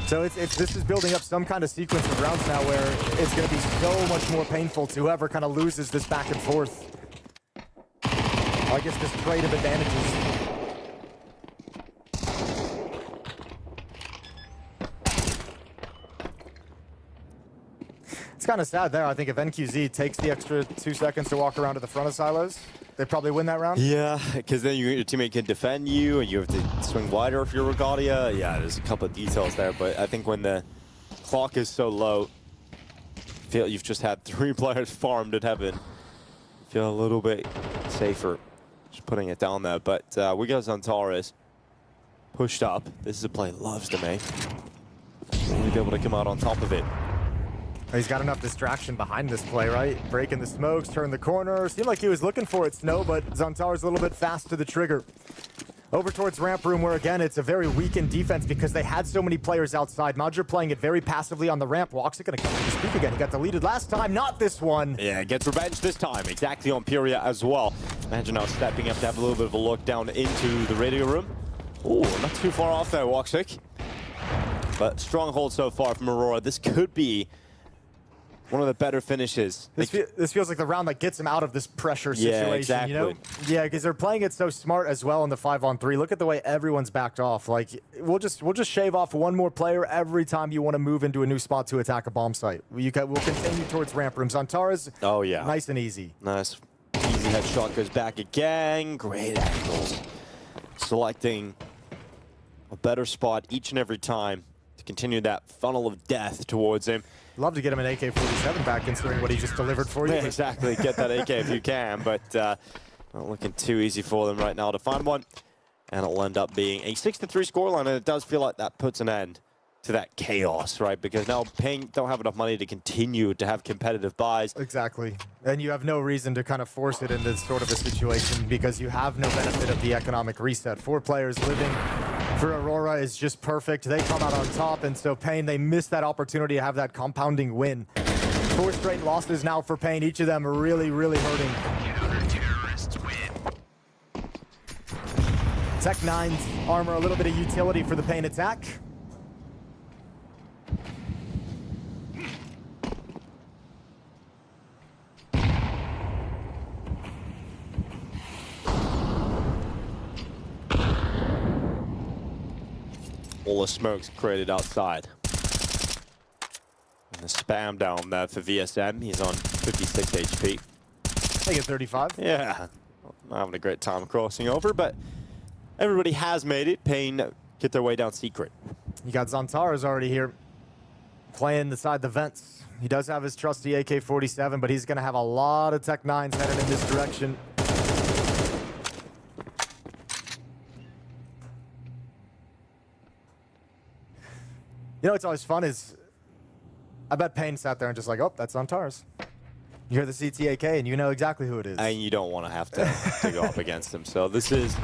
So this is building up some kind of sequence of rounds now where it's going to be so much more painful to whoever kind of loses this back and forth. I guess this trade of advantages. It's kind of sad there. I think if NQZ takes the extra 2 seconds to walk around to the front of silos, they probably win that round. Yeah, because then your teammate can defend you, and you have to swing wider if you're Wakadia. Yeah, there's a couple of details there, but I think when the clock is so low, feel you've just had 3 players farmed at heaven. Feel a little bit safer just putting it down there. But we got Zantares pushed up. This is a play he loves to make. Really be able to come out on top of it. He's got enough distraction behind this play, right? Breaking the smokes, turn the corner. Seemed like he was looking for it, Snow, but Zantares a little bit fast to the trigger. Over towards ramp room, where again, it's a very weakened defense because they had so many players outside. MOUZ playing it very passively on the ramp. Woxic gonna come to speak again. He got deleted last time, not this one. Yeah, gets revenge this time, exactly on PURIA as well. Imagine now stepping up to have a little bit of a look down into the radio room. Ooh, not too far off there, Woxic. But stronghold so far from Aurora. This could be one of the better finishes. This feels like the round that gets him out of this pressure situation, yeah, exactly. You know? Yeah, because they're playing it so smart as well in the 5-on-3. Look at the way everyone's backed off. Like, we'll just shave off 1 more player every time you want to move into a new spot to attack a bomb site. We'll continue towards ramp rooms. Zantares, oh yeah, nice and easy. Nice, easy headshot goes back again. Great angles. Selecting a better spot each and every time to continue that funnel of death towards him. Love to get him an AK-47 back, considering what he just delivered for you. Yeah, exactly. Get that AK if you can, but not looking too easy for them right now to find one. And it'll end up being a 6-3 scoreline, and it does feel like that puts an end to that chaos, right? Because now Pain don't have enough money to continue to have competitive buys. Exactly. And you have no reason to kind of force it into sort of a situation because you have no benefit of the economic reset. 4 players living for Aurora is just perfect. They come out on top, and so Pain, they miss that opportunity to have that compounding win. 4 straight losses now for Pain. Each of them are really, really hurting. Counter-terrorists win. Tech 9's armor, a little bit of utility for the Pain attack. All the smokes created outside. And the spam down there for VSM. He's on 56 HP. Take it 35. Yeah, not having a great time crossing over, but everybody has made it. Pain get their way down secret. You got Zantaras already here, playing inside the vents. He does have his trusty AK-47, but he's going to have a lot of Tech 9s headed in this direction. You know what's always fun is, I bet Payne sat there and just like, oh, that's Zantaras. You hear the CTAK and you know exactly who it is. And you don't want to have to go up against him. So this is,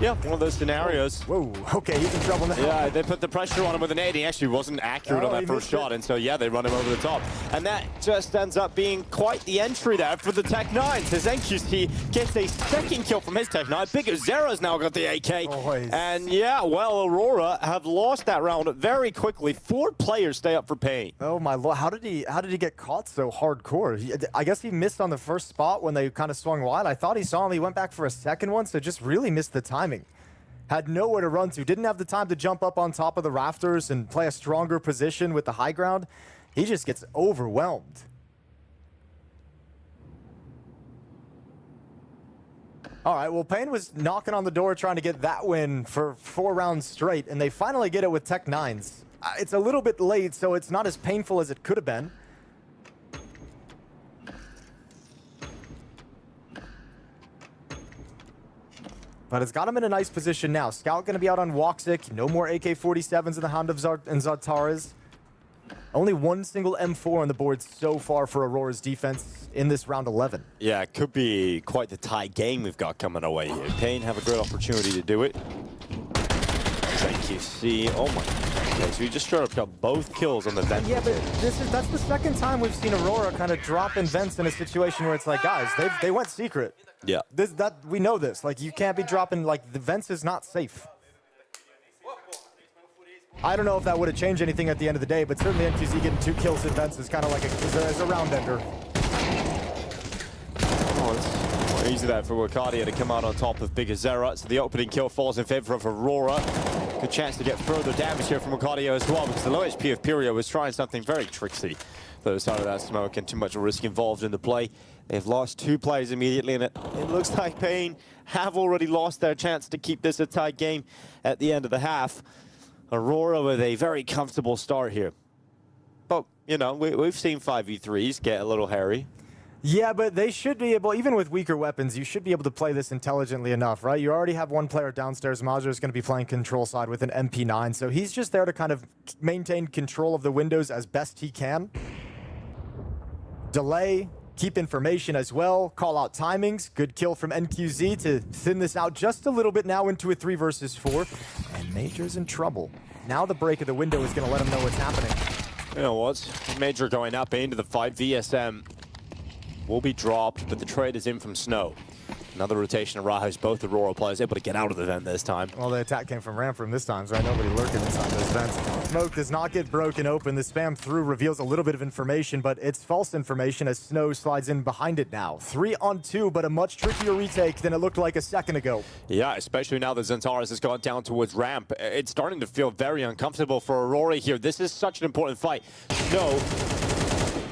yeah, one of those scenarios. Whoa, okay, he's in trouble now. Yeah, they put the pressure on him with an 8. He actually wasn't accurate on that first shot, and so, yeah, they run him over the top. And that just ends up being quite the entry there for the Tech 9s. As NQC gets a second kill from his Tech 9. BTarena's now got the AK. And, yeah, well, Aurora have lost that round very quickly. 4 players stay up for Pain. Oh, my Lord. How did he get caught so hardcore? I guess he missed on the first spot when they kind of swung wide. I thought he saw him. He went back for a second one, so just really missed the timing. Had nowhere to run to. Didn't have the time to jump up on top of the rafters and play a stronger position with the high ground. He just gets overwhelmed. All right, well, Payne was knocking on the door trying to get that win for 4 rounds straight, and they finally get it with Tech 9s. It's a little bit late, so it's not as painful as it could have been. But it's got him in a nice position now. Scout going to be out on Woxic. No more AK-47s in the hand of Zantaras. Only one single M4 on the board so far for Aurora's defense in this round 11. Yeah, it could be quite the tight game we've got coming away here. Pain have a great opportunity to do it. NQC, oh my God. Okay, so he just straight up got both kills on the vent. Yeah, but that's the second time we've seen Aurora kind of drop in vents in a situation where it's like, guys, they went secret. Yeah. We know this. Like, you can't be dropping, like, the vents is not safe. I don't know if that would have changed anything at the end of the day, but certainly NQZ getting 2 kills in vents is kind of like a round ender. Oh, it's more easy there for Wakadia to come out on top of BTarena. So the opening kill falls in favor of Aurora. Good chance to get further damage here from Wakadia as well, because the low HP of FURIA was trying something very tricksy. The side of that smoke and too much risk involved in the play. They've lost 2 players immediately, and it looks like Pain have already lost their chance to keep this a tight game at the end of the half. Aurora with a very comfortable start here. But, you know, we've seen 5v3s get a little hairy. Yeah, but they should be able, even with weaker weapons, you should be able to play this intelligently enough, right? You already have one player downstairs. MOUZ is going to be playing control side with an MP9, so he's just there to kind of maintain control of the windows as best he can. Delay, keep information as well, call out timings. Good kill from NQZ to thin this out just a little bit now into a 3 versus 4. And Major's in trouble. Now the break of the window is going to let him know what's happening. You know what? Major going up into the fight. VSM will be dropped, but the trade is in from Snow. Another rotation of Raho's, both Aurora players able to get out of the vent this time. Well, the attack came from Ramp from this time, so nobody lurking inside those vents. Smoke does not get broken open. The spam through reveals a little bit of information, but it's false information as Snow slides in behind it now. 3 on 2, but a much trickier retake than it looked like a second ago. Yeah, especially now that Zantaras has gone down towards Ramp. It's starting to feel very uncomfortable for Aurora here. This is such an important fight. Snow,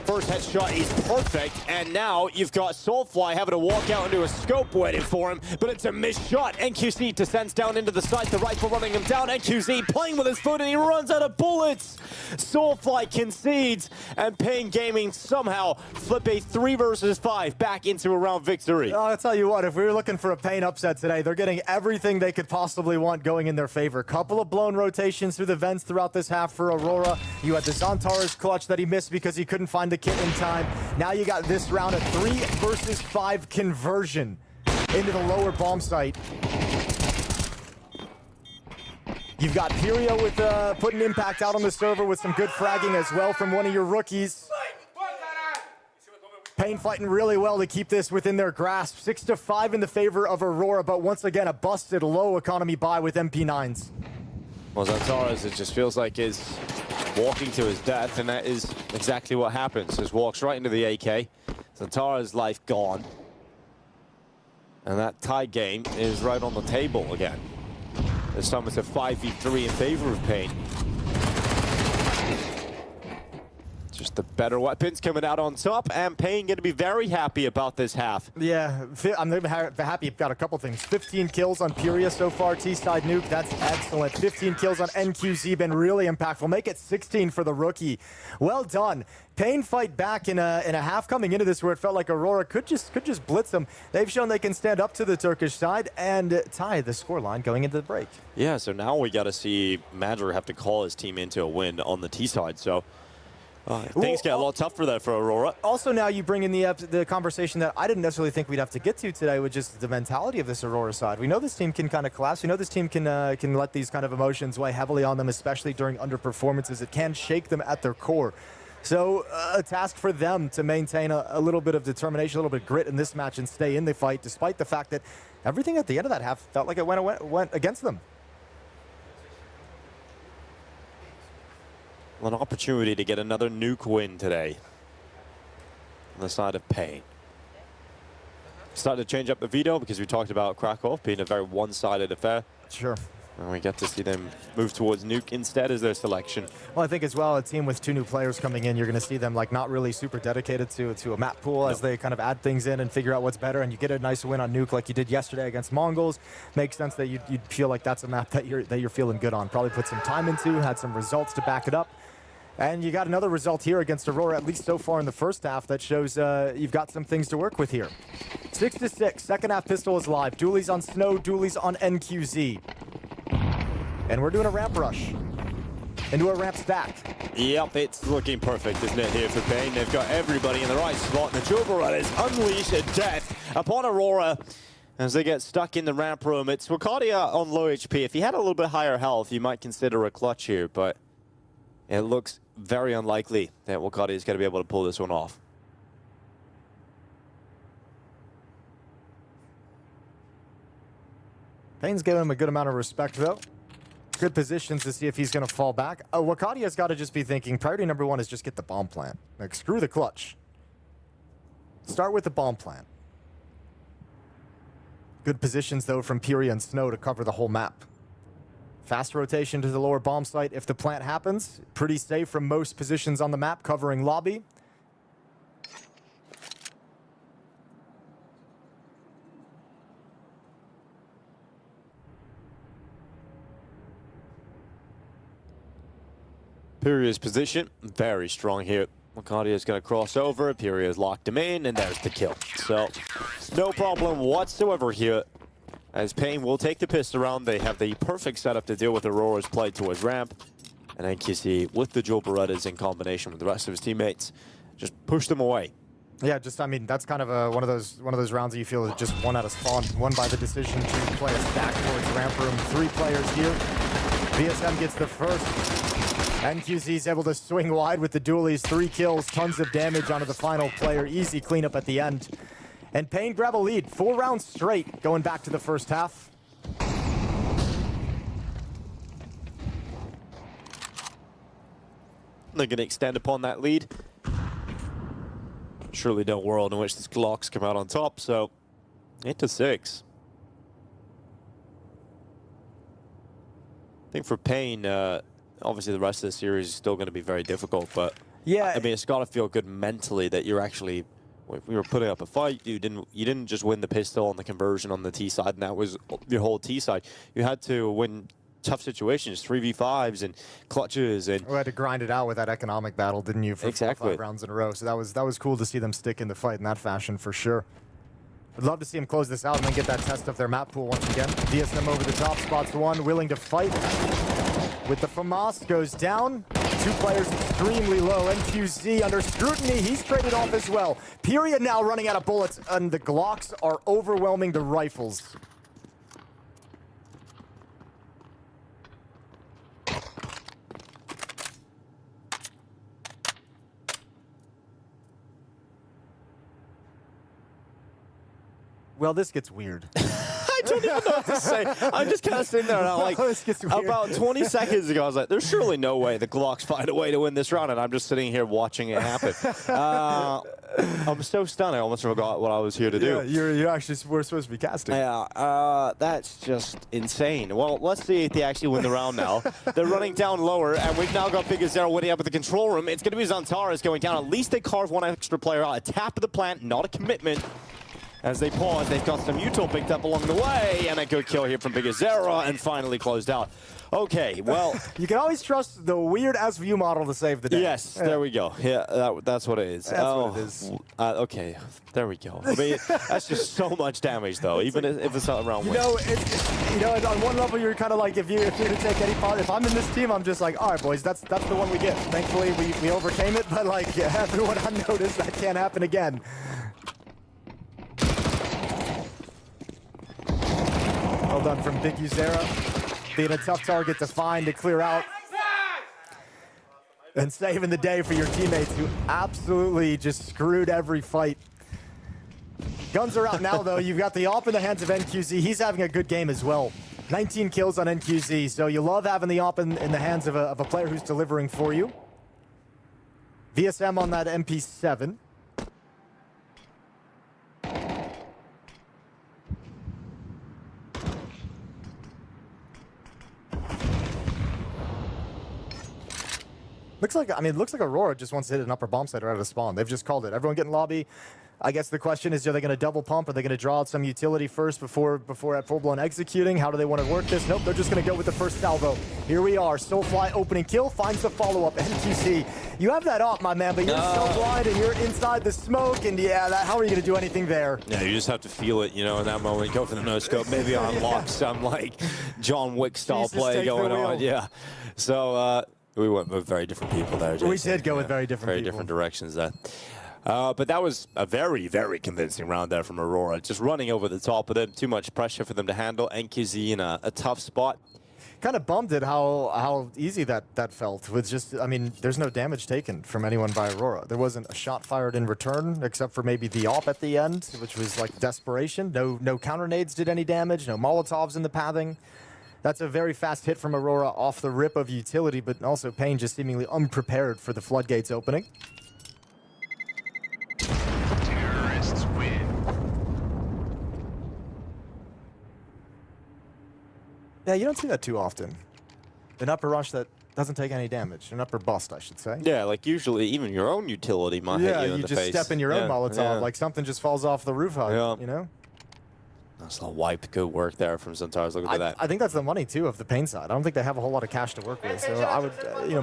first headshot is perfect, and now you've got Soulfly having to walk out into a scope waiting for him, but it's a missed shot. NQC descends down into the site, the rifle running him down. NQC playing with his foot, and he runs out of bullets. Soulfly concedes, and Pain Gaming somehow flip a 3 versus 5 back into a round victory. I'll tell you what, if we were looking for a Pain upset today, they're getting everything they could possibly want going in their favor. Couple of blown rotations through the vents throughout this half for Aurora. You had the Zantaras clutch that he missed because he couldn't find the kit in time. Now you got this round a 3 versus 5 conversion into the lower bomb site. You've got Furia with putting impact out on the server with some good fragging as well from one of your rookies. Pain fighting really well to keep this within their grasp. 6-5 in the favor of Aurora, but once again a busted low economy buy with MP9s. Well, Zantaras, it just feels like is walking to his death, and that is exactly what happens. Just walks right into the AK. Zantaras' life gone. And that tie game is right on the table again. This time it's a 5v3 in favor of Pain. Just the better weapons coming out on top, and Payne going to be very happy about this half. Yeah, I'm happy. I've got a couple things. 15 kills on FURIA so far, T-side Nuke, that's excellent. 15 kills on NQZ, been really impactful. Make it 16 for the rookie. Well done. Payne fight back in a half coming into this where it felt like Aurora could just blitz them. They've shown they can stand up to the Turkish side and tie the scoreline going into the break. Yeah, so now we got to see Madger have to call his team into a win on the T side. So things get a lot tougher there for Aurora. Also, now you bring in the conversation that I didn't necessarily think we'd have to get to today, with just the mentality of this Aurora side. We know this team can kind of collapse. We know this team can let these kind of emotions weigh heavily on them, especially during underperformances. It can shake them at their core. So a task for them to maintain a little bit of determination, a little bit of grit in this match and stay in the fight, despite the fact that everything at the end of that half felt like it went against them. An opportunity to get another Nuke win today on the side of Payne. Starting to change up the veto because we talked about Krakow being a very one-sided affair. Sure. And we get to see them move towards Nuke instead as their selection. Well, I think as well, a team with 2 new players coming in, you're going to see them like not really super dedicated to a map pool as they kind of add things in and figure out what's better. And you get a nice win on Nuke like you did yesterday against MongolZ. Makes sense that you'd feel like that's a map that you're feeling good on. Probably put some time into, had some results to back it up. And you got another result here against Aurora, at least so far in the first half, that shows you've got some things to work with here. 6-6, second half pistol is live. Dualies on Snow, dualies on NQZ. And we're doing a ramp rush into a ramp stack. Yep, it's looking perfect, isn't it, here for Payne? They've got everybody in the right spot, and the Jobarettas unleash a death upon Aurora as they get stuck in the ramp room. It's Wakadia on low HP. If he had a little bit higher health, you might consider a clutch here, but it looks very unlikely that Wakadia is going to be able to pull this one off. Payne's giving him a good amount of respect, though. Good positions to see if he's going to fall back. Wakadia's got to just be thinking, priority number 1 is just get the bomb plant. Like, screw the clutch. Start with the bomb plant. Good positions, though, from Furia and Snow to cover the whole map. Fast rotation to the lower bomb site if the plant happens. Pretty safe from most positions on the map, covering lobby. Puria's position, very strong here. Wakadia's going to cross over. Puria's locked him in, and there's the kill. So, no problem whatsoever here. As Payne will take the pistol round, they have the perfect setup to deal with Aurora's play towards ramp. And then Kissy, with the Jobarettas in combination with the rest of his teammates, just push them away. Yeah, just, I mean, that's kind of one of those rounds that you feel is just won out of spawn. Won by the decision to play a stack towards ramp room. 3 players here. VSM gets the first. NQZ's able to swing wide with the dualies. 3 kills, tons of damage onto the final player. Easy cleanup at the end. And Payne grab a lead. 4 rounds straight going back to the first half. They're going to extend upon that lead. Surely no world in which the Glocks come out on top, so 8-6. I think for Payne, obviously the rest of the series is still going to be very difficult, but yeah, I mean, it's got to feel good mentally that you're actually, we were putting up a fight. You didn't just win the pistol on the conversion on the T side, and that was your whole T side. You had to win tough situations, 3v5s and clutches, and we had to grind it out with that economic battle, didn't you? For exactly 4 or 5 rounds in a row. So that was cool to see them stick in the fight in that fashion for sure. I'd love to see them close this out and then get that test of their map pool once again. DSM over the top, spots 1, willing to fight. With the FAMAS goes down. 2 players extremely low. NQZ under scrutiny. He's traded off as well. Furia now running out of bullets, and the Glocks are overwhelming the rifles. Well, this gets weird. I don't even know what to say. I'm just kind of sitting there and I'm like, about 20 seconds ago, I was like, there's surely no way the Glocks find a way to win this round, and I'm just sitting here watching it happen. I'm so stunned, I almost forgot what I was here to do. Yeah, you actually were supposed to be casting. Yeah, that's just insane. Well, let's see if they actually win the round now. They're running down lower, and we've now got BTarena waiting up at the control room. It's going to be Zantares going down. At least they carve one extra player out. A tap of the plant, not a commitment. As they pause, they've got some util picked up along the way, and a good kill here from BTarena, and finally closed out. Okay, well... You can always trust the weird SVU model to save the day. Yes, there we go. Yeah, that's what it is. That's what it is. Okay, there we go. I mean, that's just so much damage, though, even if it's not around. You know, on one level, you're kind of like, if you're to take any part, if I'm in this team, I'm just like, all right, boys, that's the one we get. Thankfully, we overcame it, but like, everyone I noticed, that can't happen again. Well done from BTarena. Being a tough target to find, to clear out. And saving the day for your teammates who absolutely just screwed every fight. Guns are out now, though. You've got the AWP in the hands of NQZ. He's having a good game as well. 19 kills on NQZ, so you love having the AWP in the hands of a player who's delivering for you. VSM on that MP7. Looks like Aurora just wants to hit an upper bomb site right out of spawn. They've just called it. Everyone get in lobby. I guess the question is, are they going to double pump? Are they going to draw out some utility first before at full-blown executing? How do they want to work this? Nope, they're just going to go with the first salvo. Here we are. Soulfly opening kill, finds the follow-up. NQC, you have that up, my man, but you're so blind and you're inside the smoke, and yeah, how are you going to do anything there? Yeah, you just have to feel it, you know, in that moment. Go for the no-scope, maybe unlock some, like, John Wick-style play going on. Yeah, so... we went with very different people there, Jason. We did go with very different people. Very different directions there. But that was a very, very convincing round there from Aurora. Just running over the top of them. Too much pressure for them to handle. NQZ in a tough spot. Kind of bummed at how easy that felt. With just, I mean, there's no damage taken from anyone by Aurora. There wasn't a shot fired in return, except for maybe the AWP at the end, which was like desperation. No counter nades did any damage. No Molotovs in the pathing. That's a very fast hit from Aurora off the rip of utility, but also Pain just seemingly unprepared for the floodgates opening. Terrorists win. Yeah, you don't see that too often. An upper rush that doesn't take any damage. An upper bust, I should say. Yeah, like usually even your own utility might hit you in the face. Yeah, you just step in your own Molotov, like something just falls off the roof hut, you know? That's a wipe. Good work there from Zantares. Look at that. I think that's the money, too, of the Pain side. I don't think they have a whole lot of cash to work with. So I would,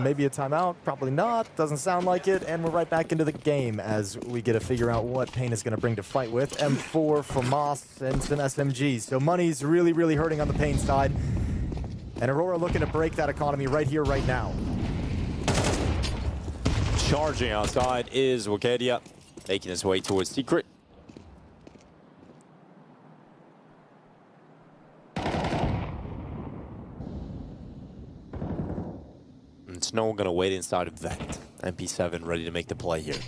maybe a timeout. Probably not. Doesn't sound like it. And we're right back into the game as we get to figure out what Pain is going to bring to fight with. M4 for MOUZ and some SMGs. So money's really, really hurting on the Pain side. And Aurora looking to break that economy right here, right now. Charging outside is Wakadia, making his way towards Secret. And Snow going to wait inside of Vent. MP7 ready to make the play here.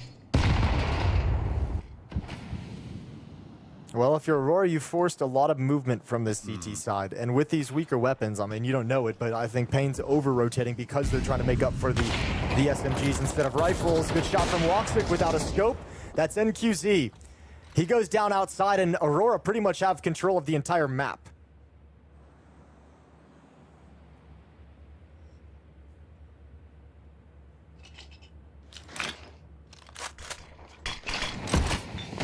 Well, if you're Aurora, you forced a lot of movement from this CT side. And with these weaker weapons, I mean, you don't know it, but I think Pain's over-rotating because they're trying to make up for the SMGs instead of rifles. Good shot from Woxic without a scope. That's NQZ. He goes down outside, and Aurora pretty much have control of the entire map.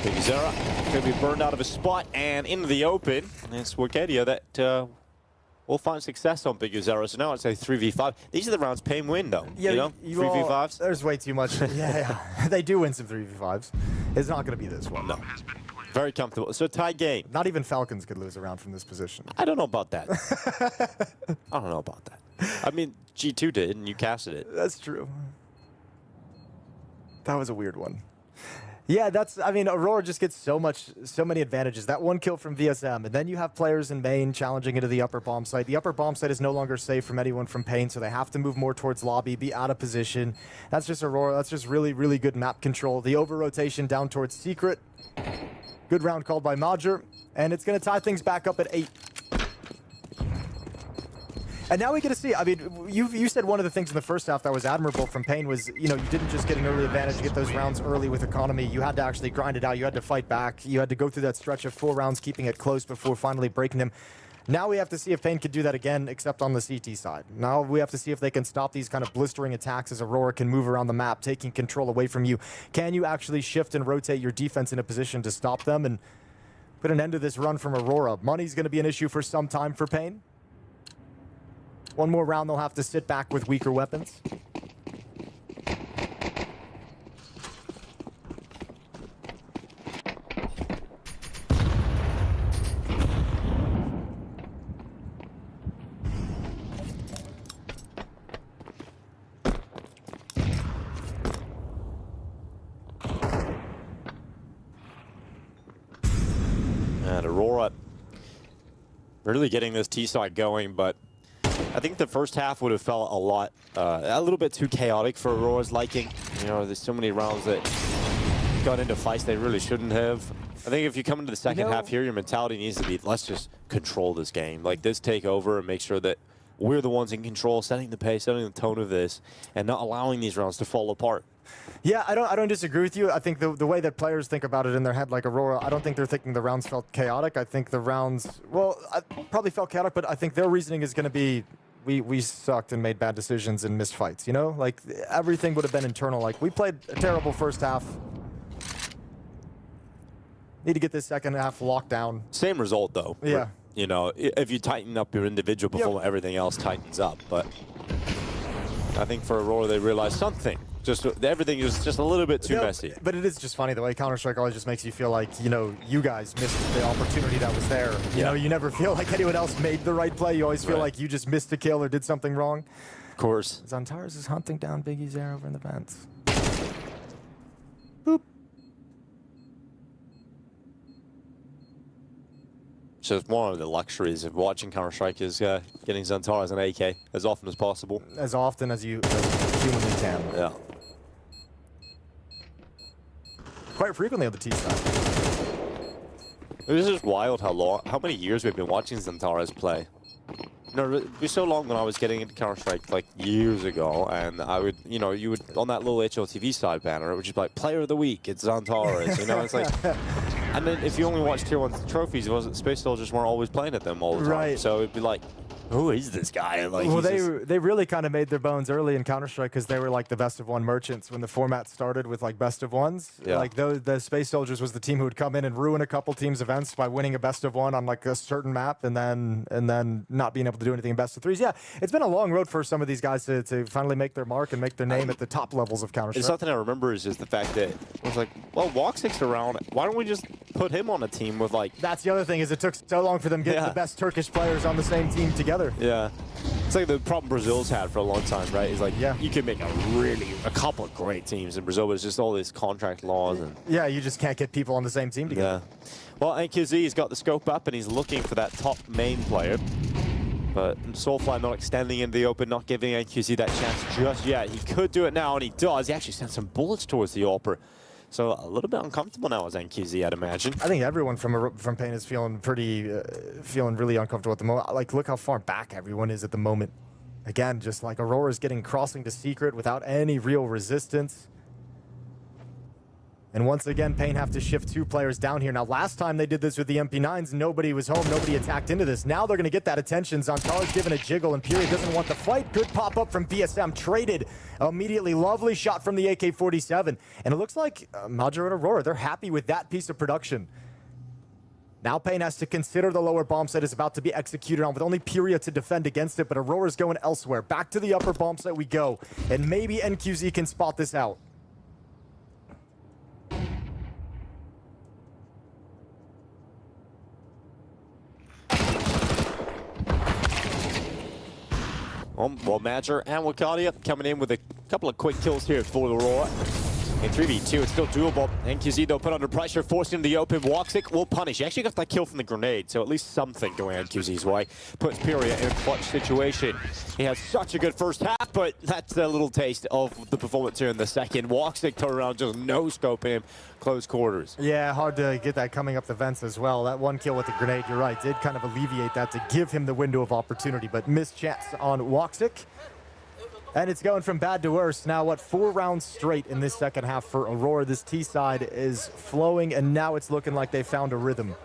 BTarena could be burned out of a spot and into the open. And it's Wakadia that will find success on BTarena. So now it's a 3v5. These are the rounds Pain win, though. Yeah, you know, 3v5s. There's way too much. Yeah, they do win some 3v5s. It's not going to be this one. No. Very comfortable. So tied game. Not even Falcons could lose a round from this position. I don't know about that. I don't know about that. I mean, G2 did, and you casted it. That's true. That was a weird one. Yeah, I mean, Aurora just gets so many advantages. That one kill from VSM, and then you have players in main challenging into the upper bomb site. The upper bomb site is no longer safe from anyone from Pain, so they have to move more towards lobby, be out of position. That's just Aurora. That's just really, really good map control. The over-rotation down towards Secret. Good round called by Modger, and it's going to tie things back up at 8. And now we get to see, I mean, you said one of the things in the first half that was admirable from Pain was, you know, you didn't just get an early advantage to get those rounds early with economy. You had to actually grind it out. You had to fight back. You had to go through that stretch of 4 rounds, keeping it close before finally breaking him. Now we have to see if Pain could do that again, except on the CT side. Now we have to see if they can stop these kind of blistering attacks as Aurora can move around the map, taking control away from you. Can you actually shift and rotate your defense in a position to stop them and put an end to this run from Aurora? Money's going to be an issue for some time for Pain. One more round, they'll have to sit back with weaker weapons. And Aurora really getting this T side going, but I think the first half would have felt a little bit too chaotic for Aurora's liking. You know, there's so many rounds that got into fights they really shouldn't have. I think if you come into the second half here, your mentality needs to be, let's just control this game. Like, this take over and make sure that we're the ones in control, setting the pace, setting the tone of this, and not allowing these rounds to fall apart. Yeah, I don't disagree with you. I think the way that players think about it in their head, like Aurora, I don't think they're thinking the rounds felt chaotic. I think the rounds, well, I probably felt chaotic, but I think their reasoning is going to be, we sucked and made bad decisions and missed fights, you know? Like, everything would have been internal. Like, we played a terrible first half. Need to get this second half locked down. Same result, though. Yeah. You know, if you tighten up your individual performance, everything else tightens up. But I think for Aurora, they realized something. Just everything is just a little bit too messy. But it is just funny the way Counter-Strike always just makes you feel like, you know, you guys missed the opportunity that was there. You know, you never feel like anyone else made the right play. You always feel like you just missed a kill or did something wrong. Of course. Zantares is hunting down Biggie's there over in the vents. So it's one of the luxuries of watching Counter-Strike is getting Zantares and AK as often as possible. As often as you humanly can. Yeah. Quite frequently on the T side. This is wild how many years we've been watching Zantares play. You know, it was so long when I was getting into Counter-Strike like years ago, and I would, you know, you would on that little HLTV side banner, it would just be like Player of the Week, it's Zantares, you know, it's like. And then if you only watch Tier 1 trophies, it wasn't Space Soldiers weren't always playing at them all the time. Right. So it'd be like, who is this guy? Like, well, they really kind of made their bones early in Counter-Strike because they were like the best of one merchants when the format started with like best of ones. Yeah. Like the Space Soldiers was the team who would come in and ruin a couple teams' events by winning a best of one on like a certain map and then not being able to do anything in best of threes. Yeah, it's been a long road for some of these guys to finally make their mark and make their name at the top levels of Counter-Strike. It's something I remember is just the fact that it was like, well, Woxic's around. Why don't we just put him on a team with like... That's the other thing is it took so long for them getting the best Turkish players on the same team together. Yeah. It's like the problem Brazil's had for a long time, right? It's like, you can make a couple of great teams in Brazil, but it's just all these contract laws. And yeah, you just can't get people on the same team together. Yeah. Well, NQZ's got the scope up, and he's looking for that top main player. But Soulfly not extending into the open, not giving NQZ that chance just yet. He could do it now, and he does. He actually sent some bullets towards the AWPer. So a little bit uncomfortable now as NQZ, I'd imagine. I think everyone from Pain is feeling feeling really uncomfortable at the moment. Like, look how far back everyone is at the moment. Again, just like Aurora's getting crossing to secret without any real resistance. And once again, Pain have to shift 2 players down here. Now, last time they did this with the MP9s, nobody was home, nobody attacked into this. Now they're going to get that attention. Zantare's given a jiggle, and Furia doesn't want the fight. Good pop-up from BSM, traded immediately. Lovely shot from the AK-47. And it looks like Major and Aurora, they're happy with that piece of production. Now Pain has to consider the lower bomb site is about to be executed on with only Furia to defend against it, but Aurora's going elsewhere. Back to the upper bomb site we go, and maybe NQZ can spot this out. Well, Major and Wakadia coming in with a couple of quick kills here for Aurora. In 3v2, it's still doable. MongolZ, though, put under pressure, forced into the open. Woxic will punish. He actually got that kill from the grenade, so at least something going MongolZ's way. Puts PURIA in a clutch situation. He had such a good first half, but that's a little taste of the performance here in the second. Woxic turned around, just no-scoping him, close quarters. Yeah, hard to get that coming up the vents as well. That one kill with the grenade, you're right, did kind of alleviate that to give him the window of opportunity, but missed chance on Woxic. And it's going from bad to worse. Now, what, 4 rounds straight in this second half for Aurora. This T side is flowing, and now it's looking like they found a rhythm.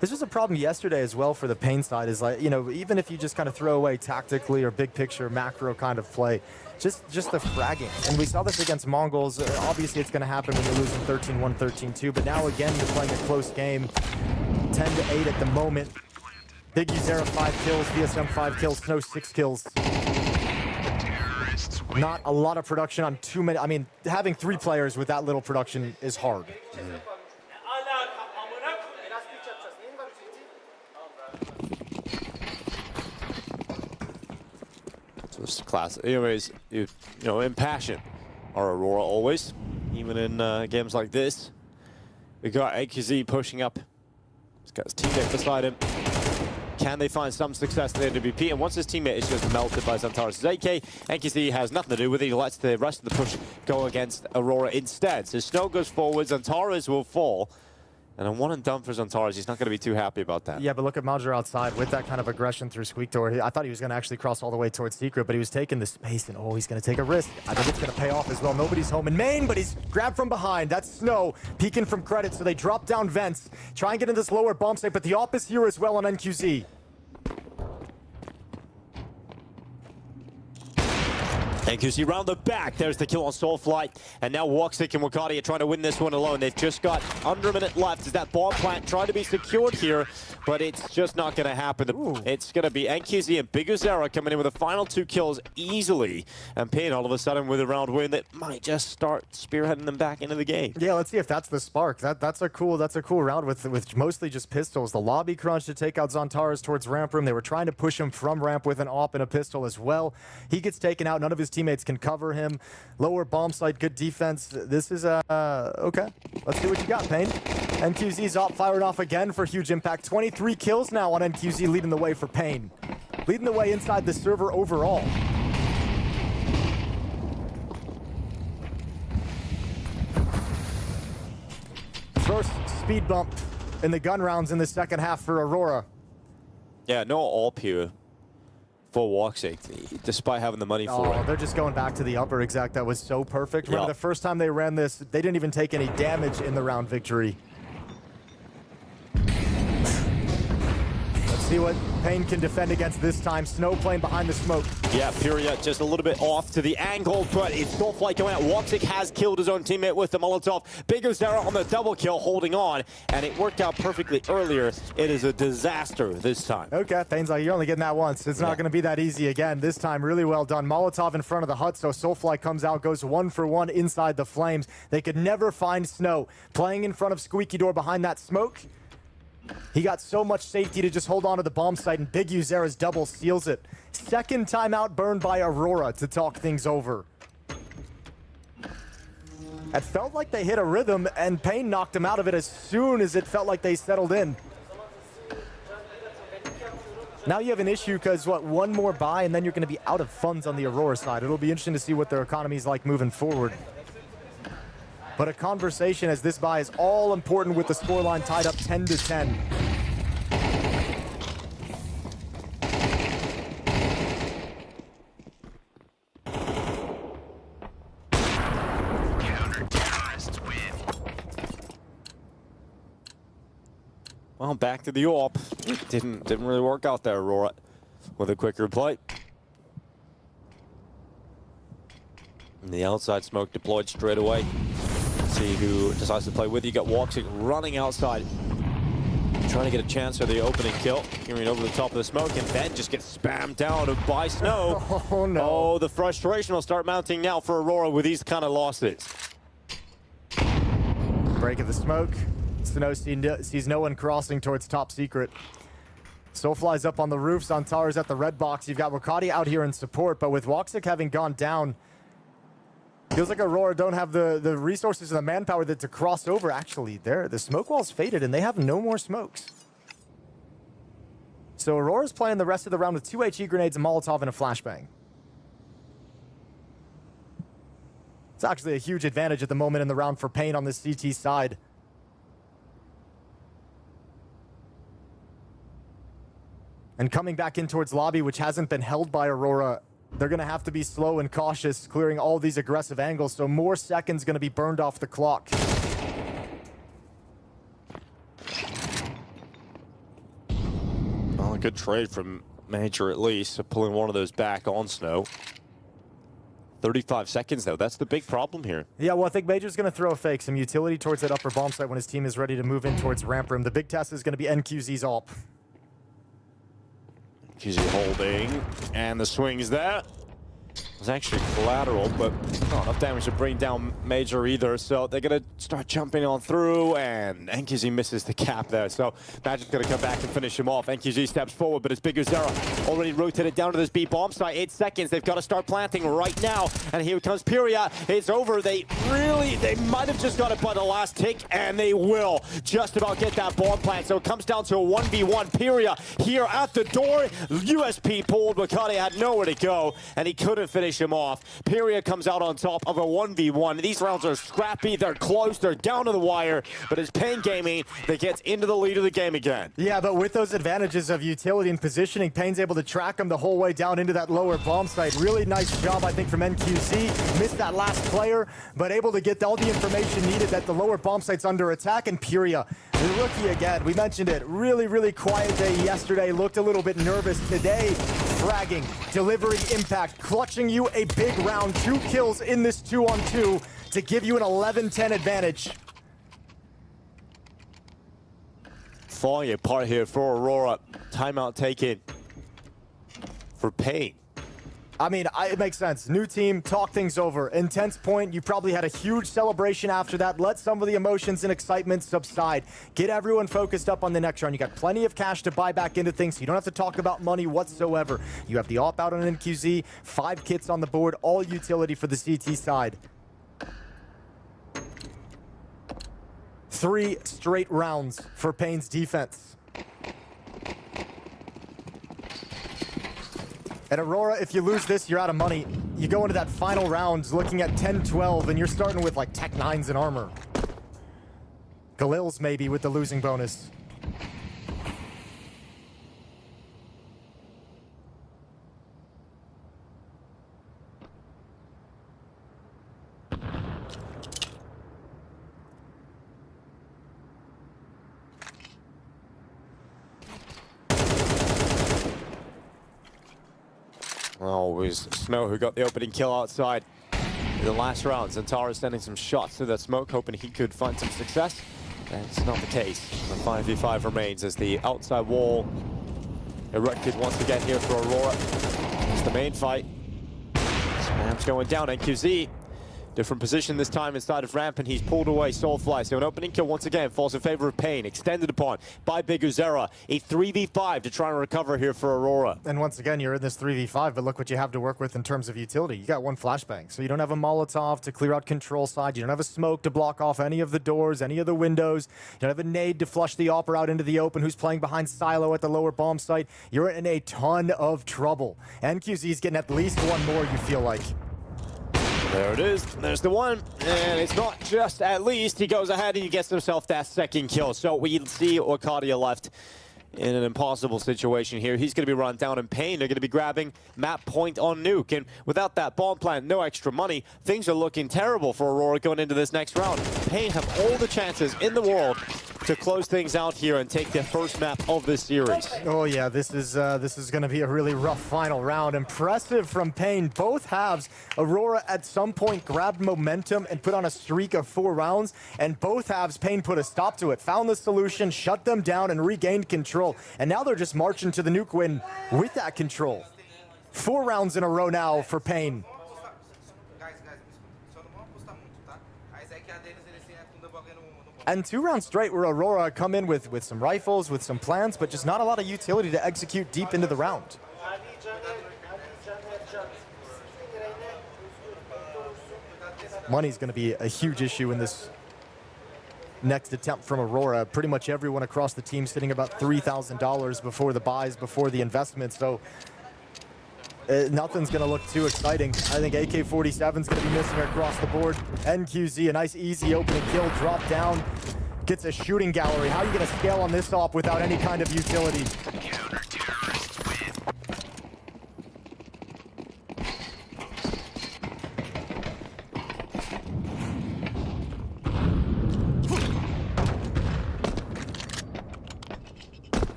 This was a problem yesterday as well for the Pain side, is like, you know, even if you just kind of throw away tactically or big picture, macro kind of play, just the fragging. And we saw this against MongolZ. Obviously, it's going to happen when you're losing 13-1, 13-2, but now again, you're playing a close game. 10-8 at the moment. BTarena 5 kills, VSM 5 kills, Snow 6 kills. Not a lot of production on too many. I mean, having 3 players with that little production is hard. So this is classic. Anyways, you know, in passion are Aurora always, even in games like this. We got MongolZ pushing up. He's got his teammate beside him. Can they find some success in the AWP? And once his teammate is just melted by Zantares' AK, MongolZ has nothing to do with it. He lets the rest of the push go against Aurora instead. So Snow goes forward, Zantares will fall. And a one and done for Zantares. He's not going to be too happy about that. Yeah, but look at MOUZ outside with that kind of aggression through Squeak Door. I thought he was going to actually cross all the way towards Secret, but he was taking the space, and oh, he's going to take a risk. I think it's going to pay off as well. Nobody's home in main, but he's grabbed from behind. That's Snow peeking from credit, so they drop down vents. Try and get in this lower bomb site, but the op is here as well on MongolZ. MongolZ round the back. There's the kill on Soulfly. And now Woxic and Wakati are trying to win this one alone. They've just got under a minute left. Is that bomb plant trying to be secured here? But it's just not going to happen. It's going to be MongolZ and BTarena coming in with the final 2 kills easily. And Pain all of a sudden with a round win that might just start spearheading them back into the game. Yeah, let's see if that's the spark. That's a cool round with mostly just pistols. The lobby crunch to take out Zantares towards ramp room. They were trying to push him from ramp with an op and a pistol as well. He gets taken out. None of his teammates can cover him. Lower bomb site, good defense. This is okay. Let's see what you got, Pain. MongolZ's op firing off again for huge impact. 23 kills now on MongolZ, leading the way for Pain. Leading the way inside the server overall. First speed bump in the gun rounds in the second half for Aurora. Yeah, no AWP here for Woxic, despite having the money for it. They're just going back to the upper exact. That was so perfect. Remember the first time they ran this, they didn't even take any damage in the round victory. Let's see what Pain can defend against this time. Snow playing behind the smoke. Yeah, PURIA just a little bit off to the angle, but it's Soulfly going out. Woxic has killed his own teammate with the Molotov. BTarena on the double kill, holding on, and it worked out perfectly earlier. It is a disaster this time. Okay, Pain's like, you're only getting that once. It's not going to be that easy again. This time, really well done. Molotov in front of the hut, so Soulfly comes out, goes 1 for 1 inside the flames. They could never find Snow. Playing in front of Squeaky Door behind that smoke. He got so much safety to just hold on to the bomb site, and BTarena's double seals it. Second timeout burned by Aurora to talk things over. It felt like they hit a rhythm, and Pain knocked him out of it as soon as it felt like they settled in. Now you have an issue because, what, one more buy, and then you're going to be out of funds on the Aurora side. It'll be interesting to see what their economy's like moving forward. But a conversation as this buy is all important with the scoreline tied up 10-10. Well, back to the AWP. Didn't really work out there, Aurora, with a quicker play. And the outside smoke deployed straight away. See who decides to play with. You got Woxic running outside, trying to get a chance for the opening kill. Carrying over the top of the smoke, and then just gets spammed down by Snow. Oh no! Oh, the frustration will start mounting now for Aurora with these kind of losses. Break of the smoke. Snow sees no one crossing towards top secret. Soulfly's up on the roof. Xantar's at the red box. You've got Wakati out here in support, but with Woxic having gone down, feels like Aurora don't have the resources and the manpower to cross over. Actually, the smoke wall's faded, and they have no more smokes. So Aurora's playing the rest of the round with 2 HE grenades, a Molotov, and a flashbang. It's actually a huge advantage at the moment in the round for Pain on this CT side. And coming back in towards lobby, which hasn't been held by Aurora, they're going to have to be slow and cautious, clearing all these aggressive angles, so more seconds going to be burned off the clock. Well, a good trade from Major at least, pulling one of those back on Snow. 35 seconds, though. That's the big problem here. Yeah, well, I think Major's going to throw a fake, some utility towards that upper bomb site when his team is ready to move in towards ramp room. The big test is going to be NQZ's AWP. NQZ holding, and the swing's there. It was actually collateral, but not enough damage to bring down Major either, so they're going to start jumping on through, and NQZ misses the cap there, so Magic's going to come back and finish him off. NQZ steps forward, but it's BTarena already rotated down to this B bomb site. 8 seconds, they've got to start planting right now, and here comes PURIA. It's over. They might have just got it by the last tick, and they will just about get that bomb plant, so it comes down to a 1v1. PURIA here at the door. USP pulled. Wakati had nowhere to go, and he couldn't finish him off. PURIA comes out on top of a 1v1. These rounds are scrappy, they're close, they're down to the wire, but it's Pain Gaming that gets into the lead of the game again. Yeah, but with those advantages of utility and positioning, Pain's able to track him the whole way down into that lower bomb site. Really nice job, I think, from NQZ. Missed that last player, but able to get all the information needed that the lower bomb site's under attack, and PURIA, the rookie again, we mentioned it, really quiet day yesterday, looked a little bit nervous today. Fragging, delivering impact, clutching you a big round. 2 kills in this 2-on-2 to give you an 11-10 advantage. Falling apart here for Aurora. Timeout taken for Pain. I mean, it makes sense. New team, talk things over. Intense point, you probably had a huge celebration after that. Let some of the emotions and excitement subside. Get everyone focused up on the next round. You got plenty of cash to buy back into things, so you don't have to talk about money whatsoever. You have the AWP out on NQZ, 5 kits on the board, all utility for the CT side. 3 straight rounds for Pain's defense. And Aurora, if you lose this, you're out of money. You go into that final round looking at 10-12, and you're starting with like Tech 9s and armor. Galil's maybe with the losing bonus. Oh, it was Snow who got the opening kill outside in the last round. Xantar is sending some shots through that smoke, hoping he could find some success. That's not the case. The 5v5 remains as the outside wall erected once again here for Aurora. It's the main fight. Spam's going down. NQZ, different position this time inside of ramp, and he's pulled away Soulfly. So an opening kill once again falls in favor of Pain, extended upon by BTarena. A 3v5 to try and recover here for Aurora. And once again, you're in this 3v5, but look what you have to work with in terms of utility. You got 1 flashbang, so you don't have a Molotov to clear out control side. You don't have a smoke to block off any of the doors, any of the windows. You don't have a nade to flush the AWP out into the open, who's playing behind Silo at the lower bomb site. You're in a ton of trouble. NQZ's getting at least 1 more, you feel like. There it is. There's the one. And it's not just at least. He goes ahead and he gets himself that 2nd kill. So we see Okadia left in an impossible situation here. He's going to be run down in Pain. They're going to be grabbing map point on Nuke. And without that bomb plant, no extra money, things are looking terrible for Aurora going into this next round. Pain have all the chances in the world to close things out here and take their first map of this series. Oh yeah, this is going to be a really rough final round. Impressive from Pain. Both halves, Aurora at some point grabbed momentum and put on a streak of 4 rounds, and both halves, Pain put a stop to it, found the solution, shut them down, and regained control. And now they're just marching to the Nuke win with that control. 4 rounds in a row now for Pain. And 2 rounds straight where Aurora come in with some rifles, with some plans, but just not a lot of utility to execute deep into the round. Money's going to be a huge issue in this next attempt from Aurora. Pretty much everyone across the team sitting about $3,000 before the buys, before the investments. So nothing's going to look too exciting. I think AK-47's going to be missing across the board. NQZ, a nice easy opening kill, drop down, gets a shooting gallery. How are you going to scale on this op without any kind of utility?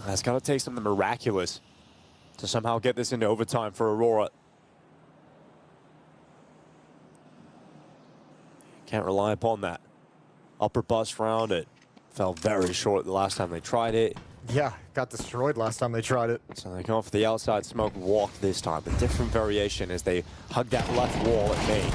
It's got to take something miraculous to somehow get this into overtime for Aurora. Can't rely upon that. Upper bust round, it fell very short the last time they tried it. Yeah, got destroyed last time they tried it. So they go for the outside smoke walk this time. A different variation as they hug that left wall at main.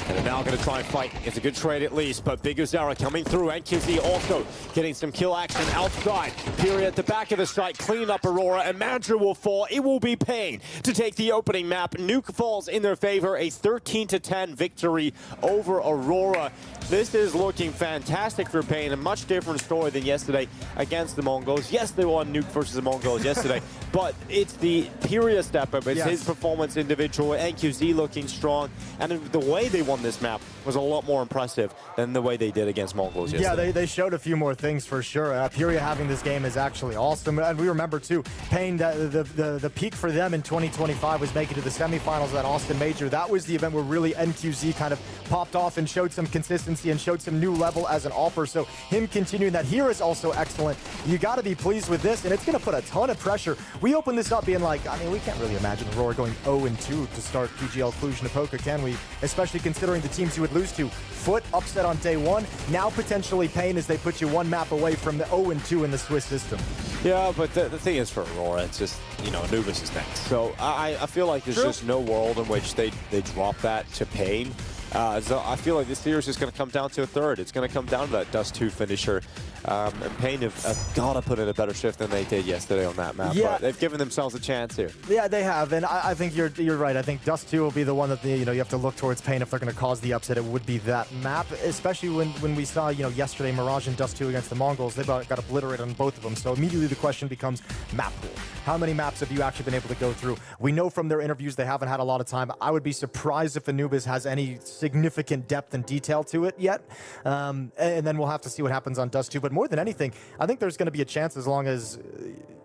And they're now going to try and fight. It's a good trade at least, but Big Uzera coming through. NQZ also getting some kill action outside. Furia at the back of the site, clean up Aurora, and Manager will fall. It will be Pain to take the opening map. Nuke falls in their favor, a 13-10 victory over Aurora. This is looking fantastic for Pain, a much different story than yesterday against the Mongols. Yes, they won Nuke versus the Mongols yesterday, but it's the Furia step up. It's his performance individual. NQZ looking strong, and the way they won this map was a lot more impressive than the way they did against Mongols yesterday. Yeah, they showed a few more things for sure. Furia having this game is actually awesome. And we remember too, Pain, the peak for them in 2025 was making it to the semifinals of that Austin Major. That was the event where really NQZ kind of popped off and showed some consistency and showed some new level as an AWPer. So him continuing that here is also excellent. You got to be pleased with this, and it's going to put a ton of pressure. We opened this up being like, I mean, we can't really imagine Aurora going 0-2 to start PGL Cluj-Napoca, can we? Especially considering the teams you would lose to. FUT upset on day one, now potentially Pain as they put you one map away from the 0-2 in the Swiss system. Yeah, but the thing is for Aurora, it's just, you know, Anubis is next. So I feel like there's just no world in which they drop that to Pain. So I feel like this series is going to come down to a third. It's going to come down to that Dust 2 finisher. And Pain have got to put in a better shift than they did yesterday on that map. Yeah. But they've given themselves a chance here. Yeah, they have, and I think you're right. I think Dust 2 will be the one that you have to look towards Pain if they're going to cause the upset. It would be that map, especially when we saw yesterday Mirage and Dust 2 against the Mongols. They got obliterated on both of them. So immediately the question becomes map pool. How many maps have you actually been able to go through? We know from their interviews they haven't had a lot of time. I would be surprised if Anubis has any significant depth and detail to it yet. And then we'll have to see what happens on Dust 2. But more than anything, I think there's going to be a chance as long as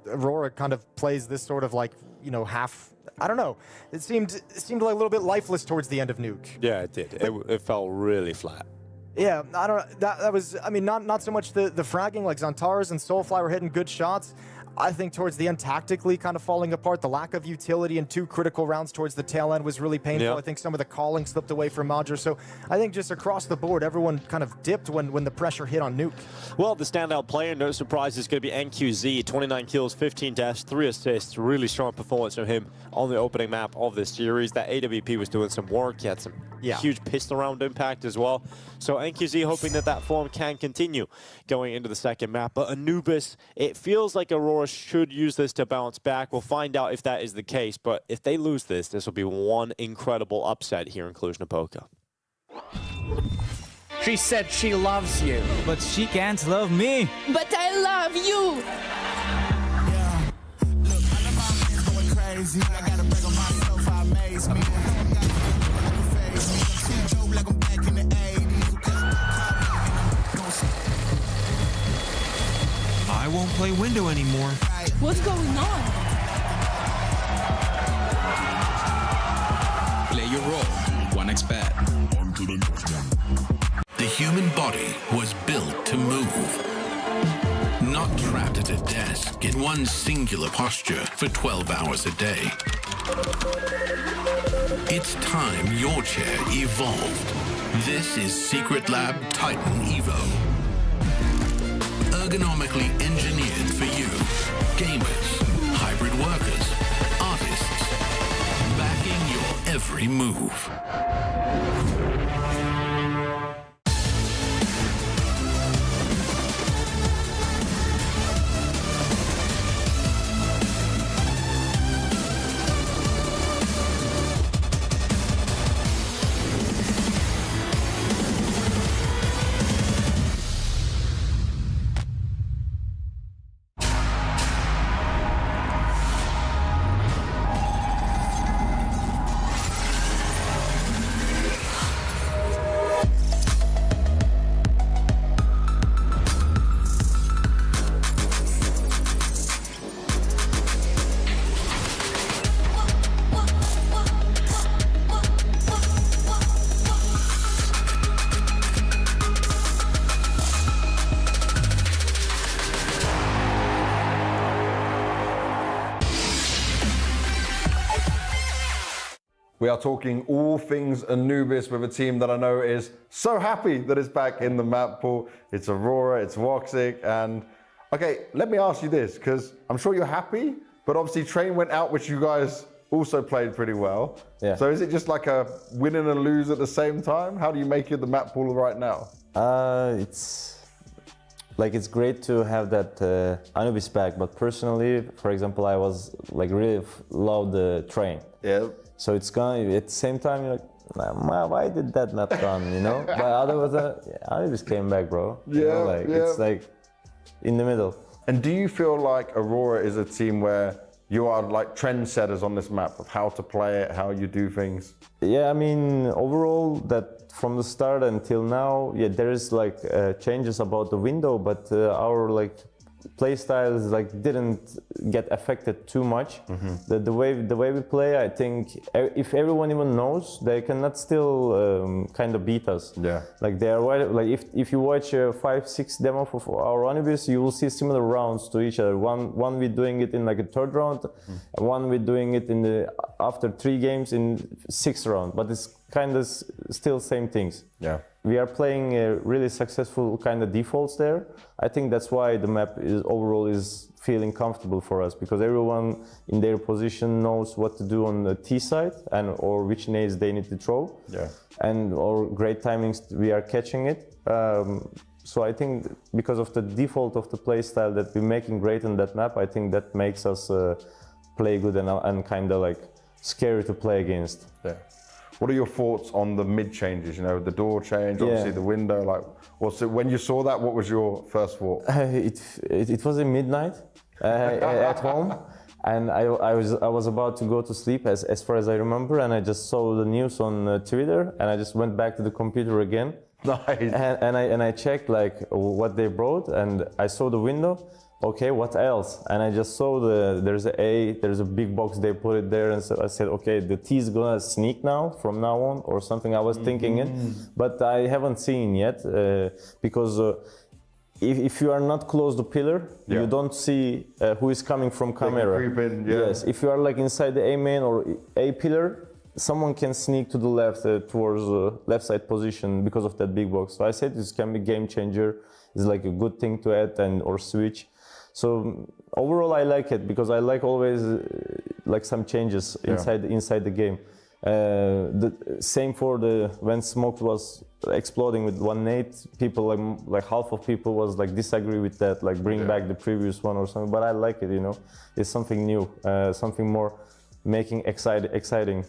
Aurora kind of plays this sort of like, half. I don't know. It seemed like a little bit lifeless towards the end of Nuke. Yeah, it did. It felt really flat. Yeah, I don't know. That was, I mean, not so much the fragging, like Xantares and Soulfly were hitting good shots. I think towards the end, tactically kind of falling apart. The lack of utility in 2 critical rounds towards the tail end was really painful. Yeah. I think some of the calling slipped away from Modger. So I think just across the board, everyone kind of dipped when the pressure hit on Nuke. Well, the standout player, no surprise, is going to be NQZ. 29 kills, 15 deaths, 3 assists. Really strong performance from him on the opening map of this series. That AWP was doing some work. He had some huge pistol round impact as well. So NQZ hoping that form can continue going into the second map. But Anubis, it feels like Aurora should use this to bounce back. We'll find out if that is the case. But if they lose this, this will be one incredible upset here in Cluj-Napoca. She said she loves you. But she can't love me. But I love you. Yeah. Look, I know my man's going crazy. I gotta break on myself, I amaze me. Like I'm back in the 80s. I won't play window anymore. What's going on? Play your role. 1xBet. The human body was built to move. Not trapped at a desk in one singular posture for 12 hours a day. It's time your chair evolved. This is Secret Lab Titan Evo. Ergonomically engineered for you. Gamers, hybrid workers, artists. Backing your every move. We are talking all things Anubis with a team that I know is so happy that it's back in the map pool. It's Aurora, it's Hooxi, and okay, let me ask you this, because I'm sure you're happy, but obviously Train went out, which you guys also played pretty well. Yeah. So is it just like a win and a lose at the same time? How do you make it the map pool right now? It's great to have that Anubis back, but personally, for example, I was like really love the Train. Yeah. So it's gone at the same time. You're like, nah, why did that not gone? You know. But otherwise, Anubis came back, bro. Yeah. You know, it's like in the middle. And do you feel like Aurora is a team where you are like trendsetters on this map of how to play it, how you do things? Yeah, I mean, overall, that from the start until now, yeah, there is like changes about the window, but our like play styles like didn't get affected too much. The way we play, I think if everyone even knows, they cannot still kind of beat us. Yeah. Like they are like if you watch 5-6 demo of our Anubis, you will see similar rounds to each other. One we're doing it in like a third round, and one we're doing it in the after 3 games in 6th round. But it's kind of still same things. Yeah. We are playing really successful kind of defaults there. I think that's why the map is overall is feeling comfortable for us, because everyone in their position knows what to do on the T side and or which nades they need to throw. Yeah. And or great timings we are catching it. So I think because of the default of the play style that we're making great on that map, I think that makes us play good and kind of like scary to play against. Yeah. What are your thoughts on the mid changes? You know, the door change, obviously the window. Like, what's it, when you saw that? What was your first thought? It was in midnight at home, and I was about to go to sleep as far as I remember, and I just saw the news on Twitter, and I just went back to the computer again. Nice. And I checked like what they brought, and I saw the window. Okay, what else? And I just saw there's a big box, they put it there, and so I said, okay, the T is gonna sneak now from now on or something. I was thinking it, but I haven't seen yet because if you are not close to pillar, you don't see who is coming from camera. Yes, if you are like inside the A main or A pillar, someone can sneak to the left towards left side position because of that big box. So I said this can be game changer. It's like a good thing to add or switch. So overall, I like it because I like always like some changes inside the game. The same for when smoke was exploding with 1 nade, people like half of people was like disagree with that, like bring back the previous one or something. But I like it, you know, it's something new, something more making exciting.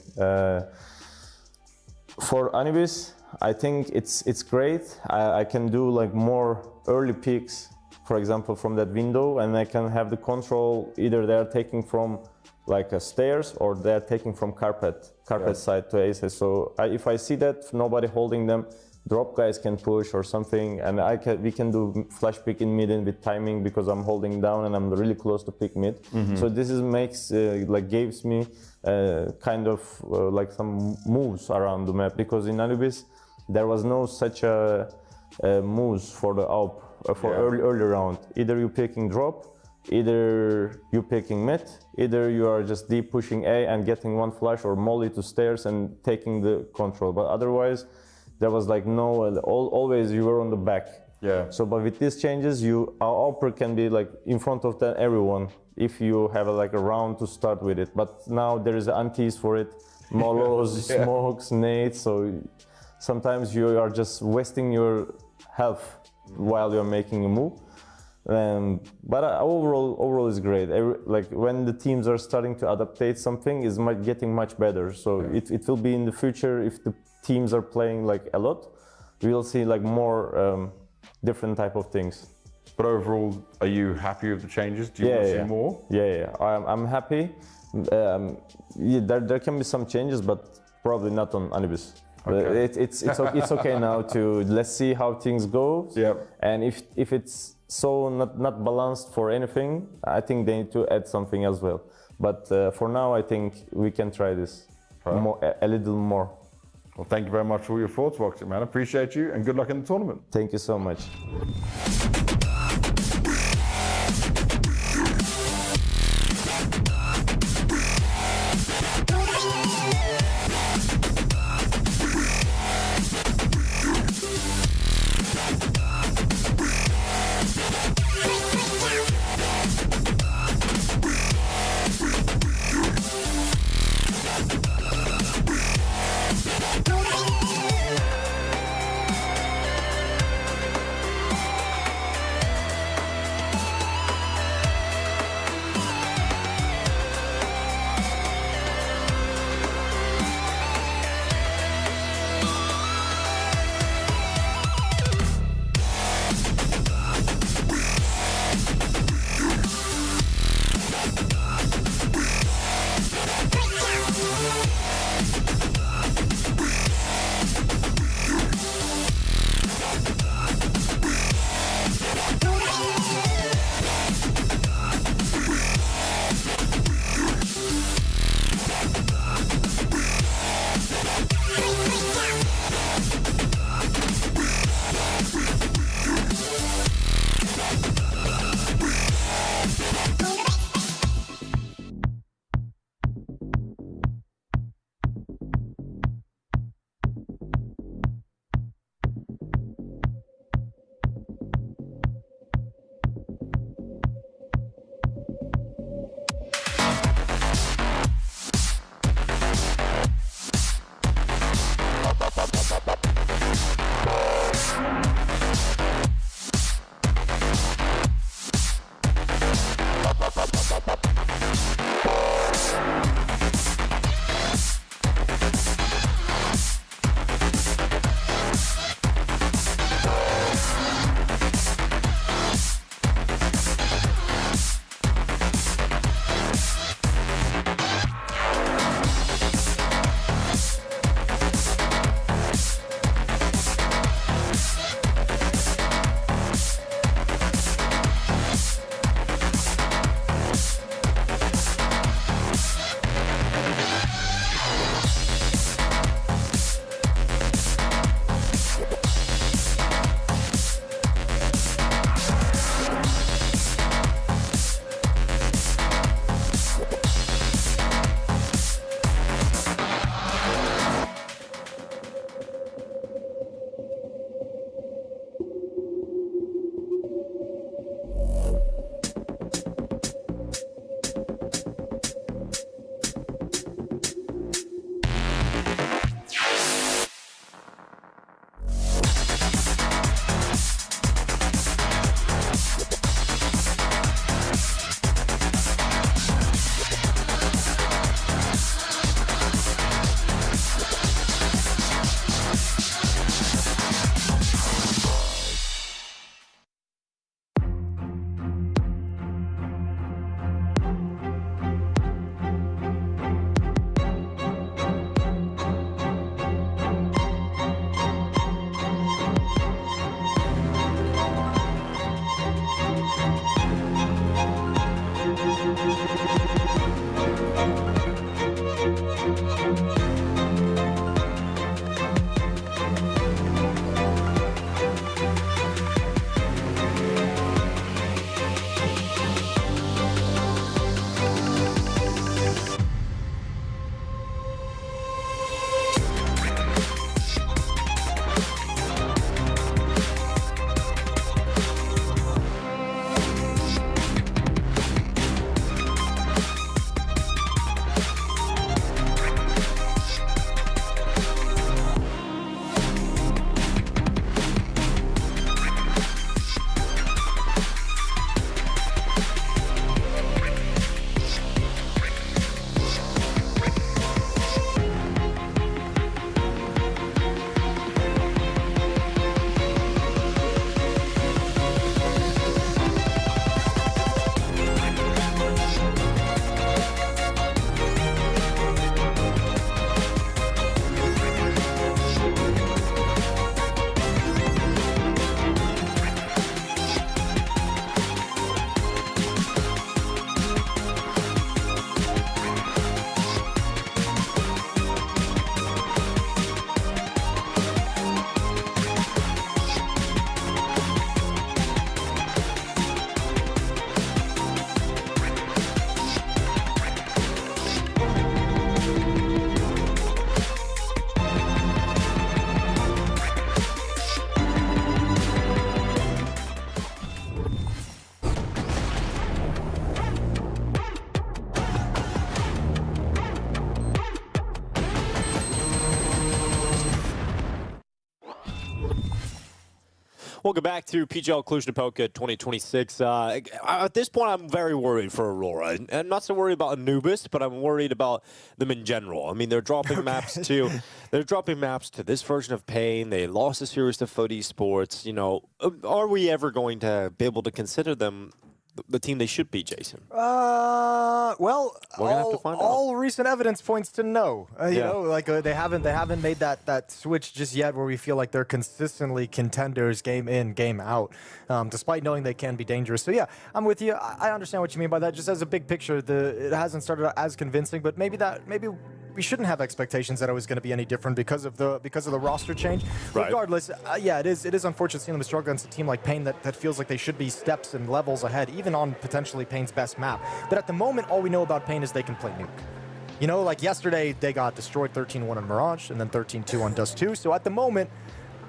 For Anubis, I think it's great. I can do like more early picks, for example, from that window, and I can have the control. Either they're taking from like a stairs or they're taking from carpet side to aces. So if I see that nobody holding them, drop guys can push or something, and we can do flash pick in mid and with timing because I'm holding down and I'm really close to pick mid. So this gives me kind of like some moves around the map, because in Anubis there was no such a moves for the AWP early round. Either you picking drop, either you picking mid, either you are just deep pushing A and getting 1 flash or molly to stairs and taking the control. But otherwise, there was like no, always you were on the back. Yeah. So, but with these changes, our upper can be like in front of everyone if you have like a round to start with it. But now there is antis for it. MongolZ, Yeah. smokes, nades. So sometimes you are just wasting your health while you're making a move. But overall is great. Like when the teams are starting to adaptate something, is getting much better. So it will be in the future, if the teams are playing like a lot, we will see like more different type of things. But overall, are you happy with the changes? Do you want to see more? Yeah. I'm happy. There can be some changes, but probably not on Anubis. Okay. It's okay now to let's see how things go. Yep. And if it's so not balanced for anything, I think they need to add something as well. But for now, I think we can try this a little more. Well, thank you very much for all your thoughts, Hooxi, man. Appreciate you, and good luck in the tournament. Thank you so much. Welcome back to PGL Cluj-Napoca 2026. At this point, I'm very worried for Aurora. I'm not so worried about Anubis, but I'm worried about them in general. I mean, they're dropping maps to this version of Pain. They lost the series to FUT Esports. You know, are we ever going to be able to consider them the team they should be, Jason? Well, we're gonna have to find out. All recent evidence points to no. You know, like they haven't made that switch just yet, where we feel like they're consistently contenders, game in, game out, despite knowing they can be dangerous. So yeah, I'm with you. I understand what you mean by that. Just as a big picture, it hasn't started out as convincing, but maybe we shouldn't have expectations that it was going to be any different because of the roster change. Right. Regardless, yeah, it is unfortunate seeing them struggle against a team like Pain that feels like they should be steps and levels ahead, even on potentially Pain's best map. But at the moment, all we know about Pain is they can play Nuke. You know, like yesterday, they got destroyed 13-1 on Mirage and then 13-2 on Dust 2. So at the moment,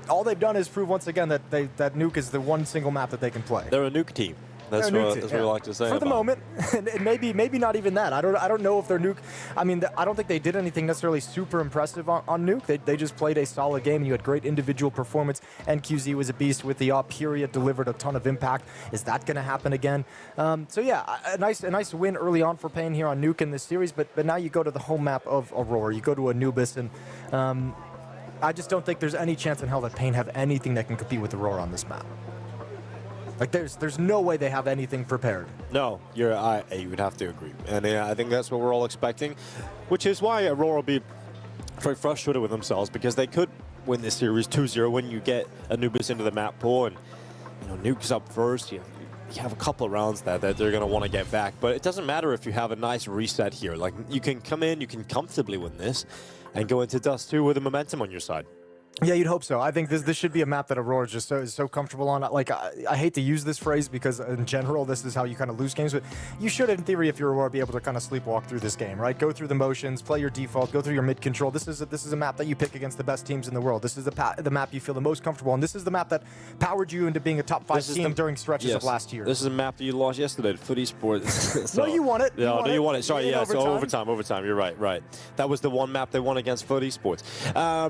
all they've done is prove once again that Nuke is the one single map that they can play. They're a Nuke team. That's what we like to say. For the moment, and maybe not even that. I don't know if they're Nuke. I mean, I don't think they did anything necessarily super impressive on Nuke. They just played a solid game. You had great individual performance. NQZ was a beast with the op. FURIA delivered a ton of impact. Is that going to happen again? So yeah, a nice win early on for Pain here on Nuke in this series. But now you go to the home map of Aurora. You go to Anubis, and I just don't think there's any chance in hell that Pain have anything that can compete with Aurora on this map. Like there's no way they have anything prepared. No, you would have to agree, and I think that's what we're all expecting, which is why Aurora will be very frustrated with themselves, because they could win this series 2-0 when you get Anubis into the map pool, and you know Nuke's up first. You have a couple of rounds that they're going to want to get back, but it doesn't matter if you have a nice reset here. Like you can come in, you can comfortably win this, and go into Dust 2 with the momentum on your side. Yeah, you'd hope so. I think this should be a map that Aurora just is so comfortable on. Like, I hate to use this phrase because in general, this is how you kind of lose games, but you should, in theory, if you're Aurora, be able to kind of sleepwalk through this game, right? Go through the motions, play your default, go through your mid control. This is a map that you pick against the best teams in the world. This is the map you feel the most comfortable on. This is the map that powered you into being a top 5 team during stretches of last year. This is a map that you lost yesterday to FUT Esports. No, you won it. No, you won it. Sorry, yeah, so overtime. You're right. That was the one map they won against FUT Esports.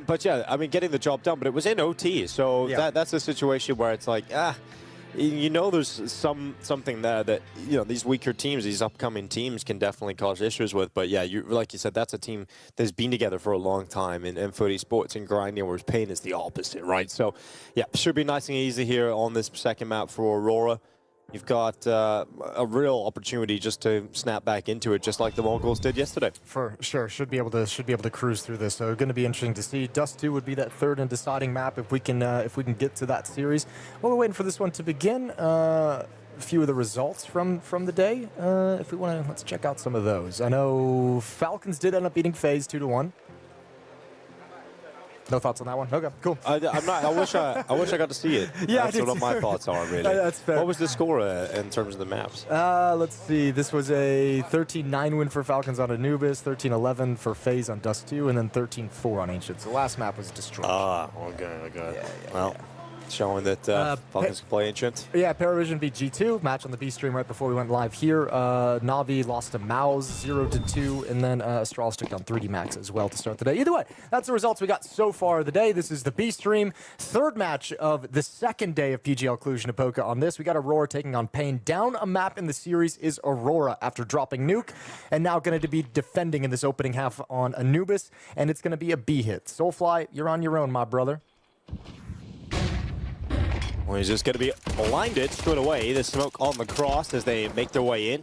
But yeah, I mean, getting the job done, but it was in OT, so that's a situation where it's like, you know, there's something there that, you know, these weaker teams, these upcoming teams can definitely cause issues with. But yeah, like you said, that's a team that's been together for a long time in FUT Esports and grinding, whereas Pain is the opposite, right? So yeah, should be nice and easy here on this second map for Aurora. You've got a real opportunity just to snap back into it, just like the MongolZ did yesterday. For sure, should be able to cruise through this. So going to be interesting to see. Dust 2 would be that third and deciding map if we can get to that series. While we're waiting for this one to begin, a few of the results from the day. If we want to, let's check out some of those. I know Falcons did end up beating FaZe 2-1. No thoughts on that one? Okay, cool. I'm not. I wish I got to see it. Yeah, that's what my thoughts are, really. That's fair. What was the score in terms of the maps? Let's see. This was a 13-9 win for Falcons on Anubis, 13-11 for FaZe on Dust 2, and then 13-4 on Ancients. The last map was destroyed. Okay. Well, showing that Falcons can play Ancient. Yeah, Paravision beat G2, match on the B stream right before we went live here. Navi lost to MOUZ 0-2, and then Astralis took down 3D Max as well to start the day. Either way, that's the results we got so far of the day. This is the B stream, third match of the second day of PGL Cluj-Napoca on this. We got Aurora taking on Pain. Down a map in the series is Aurora after dropping Nuke, and now going to be defending in this opening half on Anubis, and it's going to be a B hit. Soulfly, you're on your own, my brother. Well, he's just going to be blinded straight away. The smoke on the cross as they make their way in.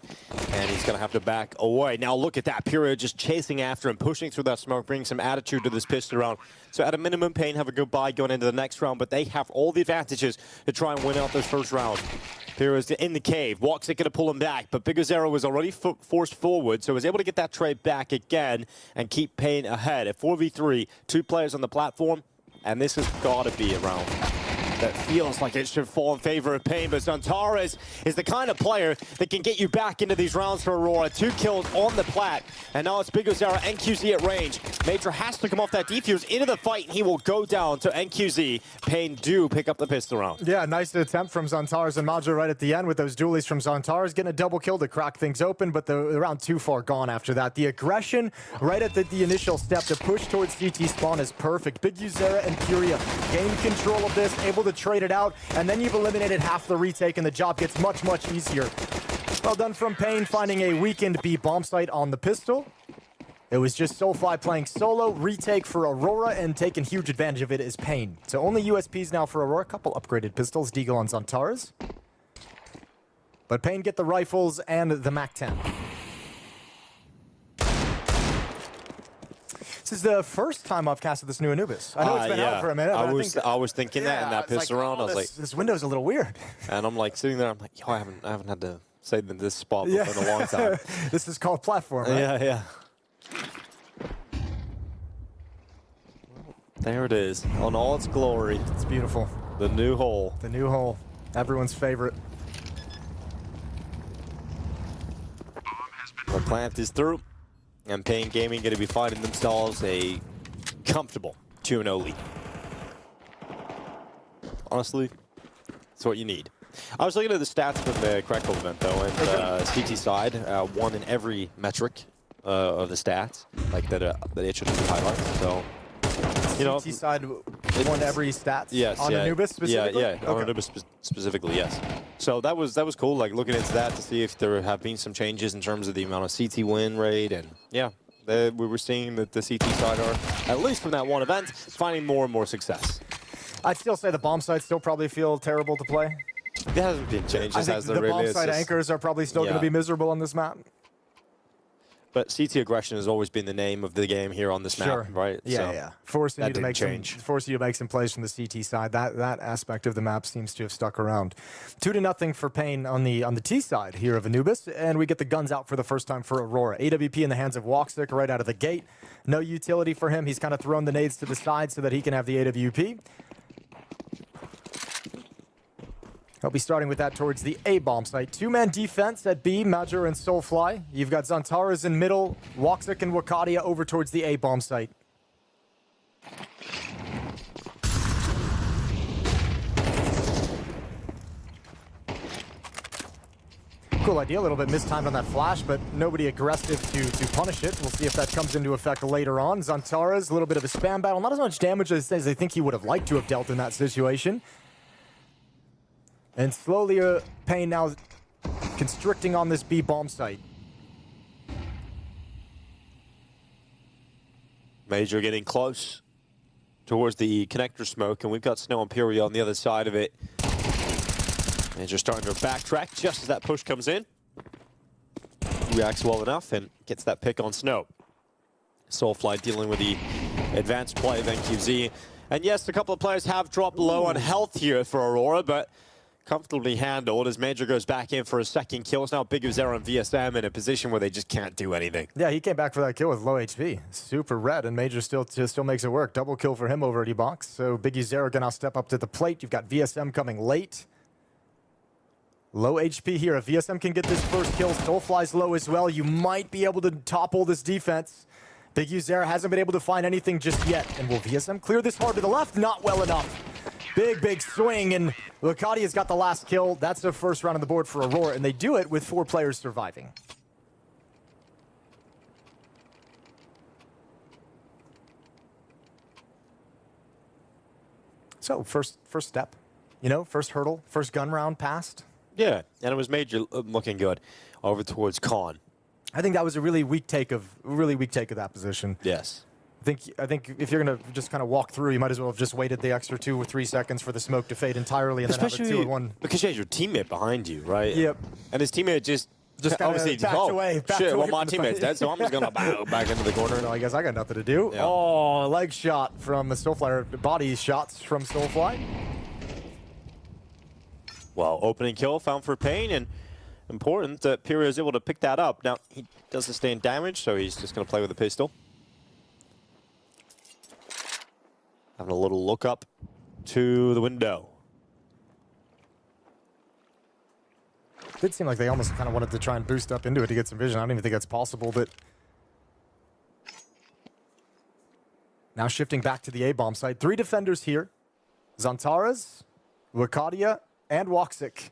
And he's going to have to back away. Now look at that. FURIA just chasing after him, pushing through that smoke, bringing some attitude to this pistol round. So at a minimum, Pain have a goodbye going into the next round, but they have all the advantages to try and win out this first round. FURIA's in the cave. Walks it going to pull him back, but BTarena was already forced forward, so was able to get that trade back again and keep Pain ahead. At 4v3, 2 players on the platform, and this has got to be a round that feels like it should fall in favor of Pain, but Zantares is the kind of player that can get you back into these rounds for Aurora. 2 kills on the plat, and now it's BTarena, NQZ at range. Major has to come off that defuse into the fight, and he will go down to NQZ. Pain do pick up the pistol round. Yeah, nice attempt from Zantares and Majo right at the end with those dualies from Zantares, getting a double kill to crack things open, but the round too far gone after that. The aggression right at the initial step to push towards CT spawn is perfect. BTarena and FURIA gain control of this, able to trade it out, and then you've eliminated half the retake, and the job gets much, much easier. Well done from Pain, finding a weakened B bomb site on the pistol. It was just Soulfly playing solo, retake for Aurora, and taking huge advantage of it is Pain. So only USPs now for Aurora, a couple upgraded pistols, Deagle and Zantaras. But Pain get the rifles and the MAC-10. This is the first time I've casted this new Anubis. I know it's been out for a minute. I was thinking that in that pistol round. I was like, this window's a little weird. And I'm like sitting there. I'm like, yo, I haven't had to say this spot in a long time. This is called platform, right? Yeah. There it is, on all its glory. It's beautiful. The new hole. The new hole. Everyone's favorite. The plant is through, and Pain Gaming going to be finding themselves a comfortable 2-0 lead. Honestly, it's what you need. I was looking at the stats from the Krakow event, though, and CT side won in every metric of the stats, like that it should highlight. So, you know, CT side won every stats. Yes, on Anubis specifically. Yeah, on Anubis specifically, yes. So that was cool. Like looking into that to see if there have been some changes in terms of the amount of CT win rate, and yeah, we were seeing that the CT side are, at least from that one event, finding more and more success. I'd still say the bomb sites still probably feel terrible to play. There hasn't been changes. I think the bomb site anchors are probably still going to be miserable on this map. But CT aggression has always been the name of the game here on this map, right? Yeah. Forcing you to make some plays from the CT side. That aspect of the map seems to have stuck around. 2-0 for Pain on the T side here of Anubis, and we get the guns out for the first time for Aurora. AWP in the hands of Hooxi right out of the gate. No utility for him. He's kind of thrown the nades to the side so that he can have the AWP. He'll be starting with that towards the A bomb site. Two-man defense at B, Major and Soulfly. You've got Zantaras in middle, Hooxi and Wakadia over towards the A bomb site. Cool idea, a little bit mistimed on that flash, but nobody aggressive to punish it. We'll see if that comes into effect later on. Zantaras, a little bit of a spam battle. Not as much damage as I think he would have liked to have dealt in that situation. And slowly, Pain now constricting on this B bomb site. Major getting close towards the connector smoke, and we've got Snow and Furia on the other side of it. Major starting to backtrack just as that push comes in. Reacts well enough and gets that pick on Snow. Soulfly dealing with the advanced play of NQZ. And yes, a couple of players have dropped low on health here for Aurora, but comfortably handled as Major goes back in for a second kill. It's now Big Uzera and VSM in a position where they just can't do anything. Yeah, he came back for that kill with low HP. Super red, and Major still makes it work. Double kill for him over at E-Box. So Big Uzera can now step up to the plate. You've got VSM coming late. Low HP here. If VSM can get this first kill, Soulfly's low as well. You might be able to topple this defense. Big Uzera hasn't been able to find anything just yet. And will VSM clear this hard to the left? Not well enough. Big swing, and Wakadia's got the last kill. That's the first round on the board for Aurora, and they do it with 4 players surviving. So, first step, you know, first hurdle, first gun round passed. Yeah, and it was Major looking good over towards Khan. I think that was a really weak take of that position. Yes. I think if you're going to just kind of walk through, you might as well have just waited the extra 2 or 3 seconds for the smoke to fade entirely and especially then have a 2-1. Because you had your teammate behind you, right? Yep. And his teammate just obviously backed away. Shit, well, my teammate's dead, so I'm just going to bow back into the corner. So I guess I got nothing to do. Yeah. Oh, leg shot from the Soulfly, or body shots from Soulfly. Well, opening kill found for Pain, and important that Furia is able to pick that up. Now, he does sustain damage, so he's just going to play with a pistol. Having a little look up to the window. It did seem like they almost kind of wanted to try and boost up into it to get some vision. I don't even think that's possible, but now shifting back to the A-bomb side. 3 defenders here. Zantaras, Wakadia, and Hooxi.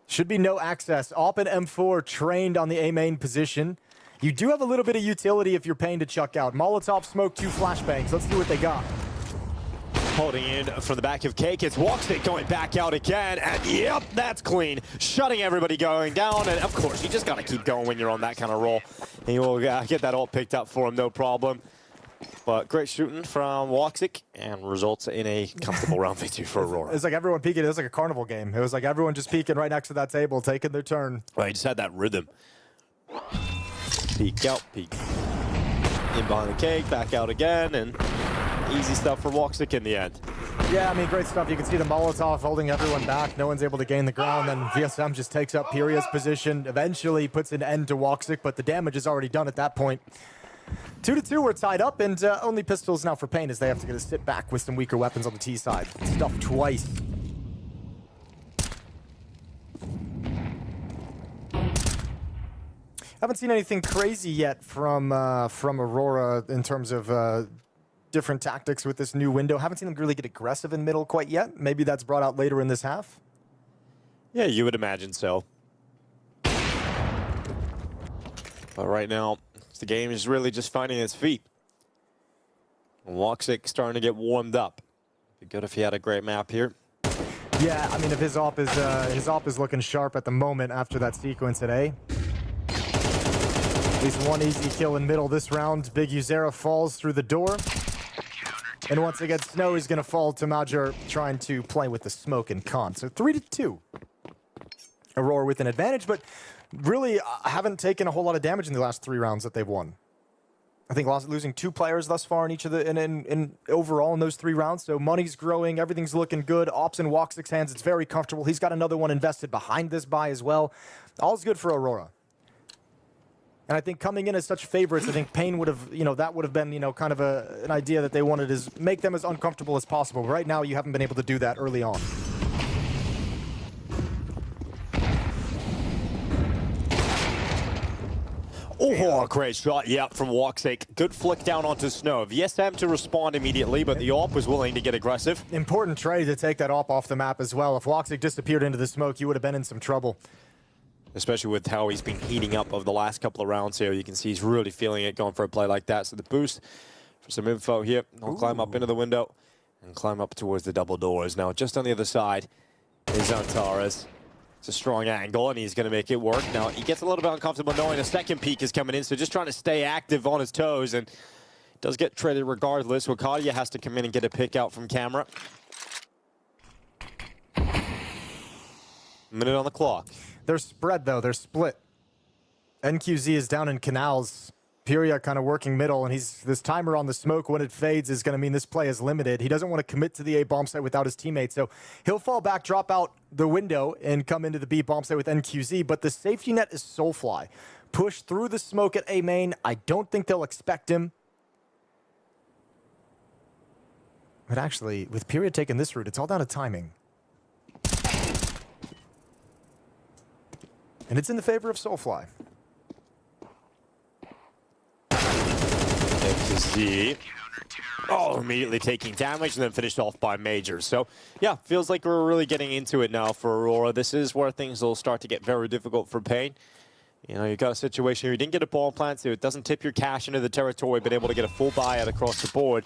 Should be no access. Op and M4 trained on the A main position. You do have a little bit of utility if you're paying to chuck out. Molotov smoke, 2 flashbangs. Let's see what they got. Holding in from the back of Cake, it's Woxic going back out again, and yep, that's clean. Shutting everybody going down, and of course, you just gotta keep going when you're on that kind of roll. And you will get that ult picked up for him, no problem. But great shooting from Woxic, and results in a comfortable round victory for Aurora. It's like everyone peeking. It was like a carnival game. It was like everyone just peeking right next to that table, taking their turn. Right, just had that rhythm. Peek out, peek. In behind the Cake, back out again, and easy stuff for Woxic in the end. Yeah, I mean, great stuff. You can see the Molotov holding everyone back. No one's able to gain the ground. Then VSM just takes up Puria's position, eventually puts an end to Woxic, but the damage is already done at that point. 2-2, we're tied up, and only pistols now for Pain as they have to get a sit back with some weaker weapons on the T side. Stuffed twice. Haven't seen anything crazy yet from Aurora in terms of different tactics with this new window. Haven't seen them really get aggressive in middle quite yet. Maybe that's brought out later in this half. Yeah, you would imagine so. But right now, the game is really just finding its feet. Woxic starting to get warmed up. Be good if he had a great map here. Yeah, I mean, if his op is looking sharp at the moment after that sequence at A. At least one easy kill in middle this round. Big Uzera falls through the door. And once again, Snow is going to fall to Major trying to play with the smoke and con. So 3-2. Aurora with an advantage, but really haven't taken a whole lot of damage in the last 3 rounds that they've won. I think losing 2 players thus far in each of the in overall in those 3 rounds. So money's growing, everything's looking good. Ops in Woxic's hands, it's very comfortable. He's got another one invested behind this buy as well. All's good for Aurora. And I think coming in as such favorites, I think Pain would have, that would have been, kind of an idea that they wanted is make them as uncomfortable as possible. But right now, you haven't been able to do that early on. Oh, great shot, yeah, from Woxic. Good flick down onto Snow. VSM to respond immediately, but the AWP was willing to get aggressive. Important trade to take that AWP off the map as well. If Woxic disappeared into the smoke, you would have been in some trouble. Especially with how he's been heating up over the last couple of rounds here. You can see he's really feeling it going for a play like that. So the boost for some info here. He'll climb up into the window and climb up towards the double doors. Now, just on the other side is Antares. It's a strong angle, and he's going to make it work. Now, he gets a little bit uncomfortable knowing a second peek is coming in, so just trying to stay active on his toes, and does get traded regardless. Wakadia has to come in and get a pick out from camera. Minute on the clock. They're spread, though. They're split. NQZ is down in canals. Furia kind of working middle, and this timer on the smoke, when it fades, is going to mean this play is limited. He doesn't want to commit to the A bomb site without his teammates, so he'll fall back, drop out the window, and come into the B bomb site with NQZ, but the safety net is Soulfly. Push through the smoke at A main. I don't think they'll expect him. But actually, with Furia taking this route, it's all down to timing. And it's in the favor of Soulfly. NQZ. Oh, immediately taking damage and then finished off by Major. So, yeah, feels like we're really getting into it now for Aurora. This is where things will start to get very difficult for Pain. You've got a situation where you didn't get a ball plant, so it doesn't tip your cash into the territory, but able to get a full buyout across the board.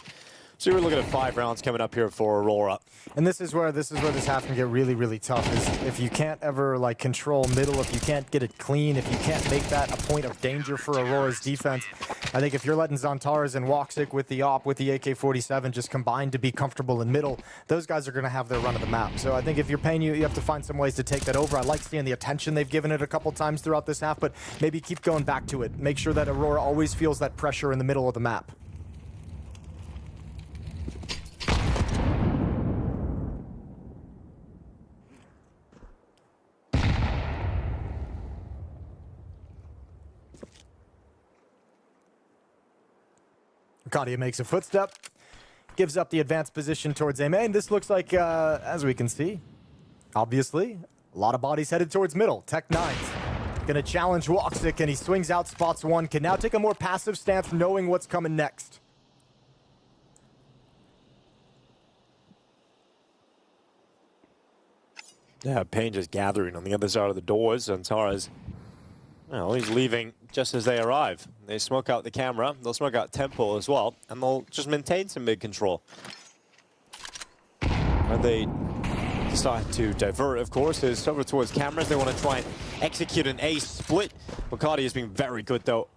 So we're looking at 5 rounds coming up here for Aurora. And this is where this half can get really, really tough. Is if you can't ever control middle, if you can't get it clean, if you can't make that a point of danger for Aurora's defense. I think if you're letting Zantares and Woxic with the AWP, with the AK-47 just combined to be comfortable in middle, those guys are going to have their run of the map. So I think if you're Pain, you have to find some ways to take that over. I like seeing the attention they've given it a couple times throughout this half, but maybe keep going back to it. Make sure that Aurora always feels that pressure in the middle of the map. Kadia makes a footstep, gives up the advanced position towards A main. This looks like, as we can see, obviously, a lot of bodies headed towards middle. Tech9's gonna challenge Woxic, and he swings out, spots one, can now take a more passive stance, knowing what's coming next. Yeah, Pain just gathering on the other side of the doors. Antares, well, he's leaving just as they arrive. They smoke out the camera, they'll smoke out Temple as well, and they'll just maintain some mid control. And they decide to divert, of course, is over towards cameras. They want to try and execute an ace split. MongolZ has been very good, though.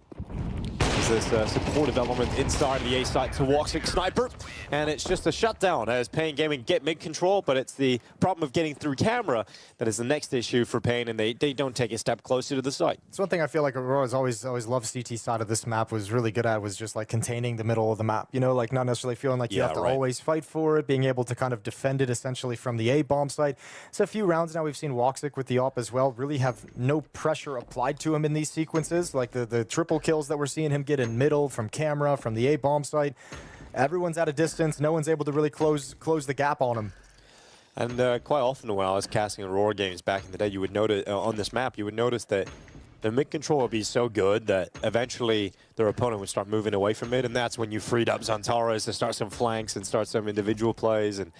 There's this supportive element inside the A site to Hooxi Sniper, and it's just a shutdown as Pain Gaming get mid-control, but it's the problem of getting through camera that is the next issue for Pain, and they don't take a step closer to the site. It's one thing I feel like Aurora's always loved CT side of this map, was really good at, was just like containing the middle of the map, you know, like not necessarily feeling like you have to always fight for it, being able to kind of defend it essentially from the A bomb site. So a few rounds now we've seen Hooxi with the op as well, really have no pressure applied to him in these sequences, like the triple kills that we're seeing him get in middle, from camera, from the A bomb site. Everyone's at a distance. No one's able to really close the gap on him. And quite often when I was casting Aurora games back in the day, you would notice on this map, you would notice that the mid control would be so good that eventually their opponent would start moving away from it, and that's when you freed up Xantares to start some flanks and start some individual plays, and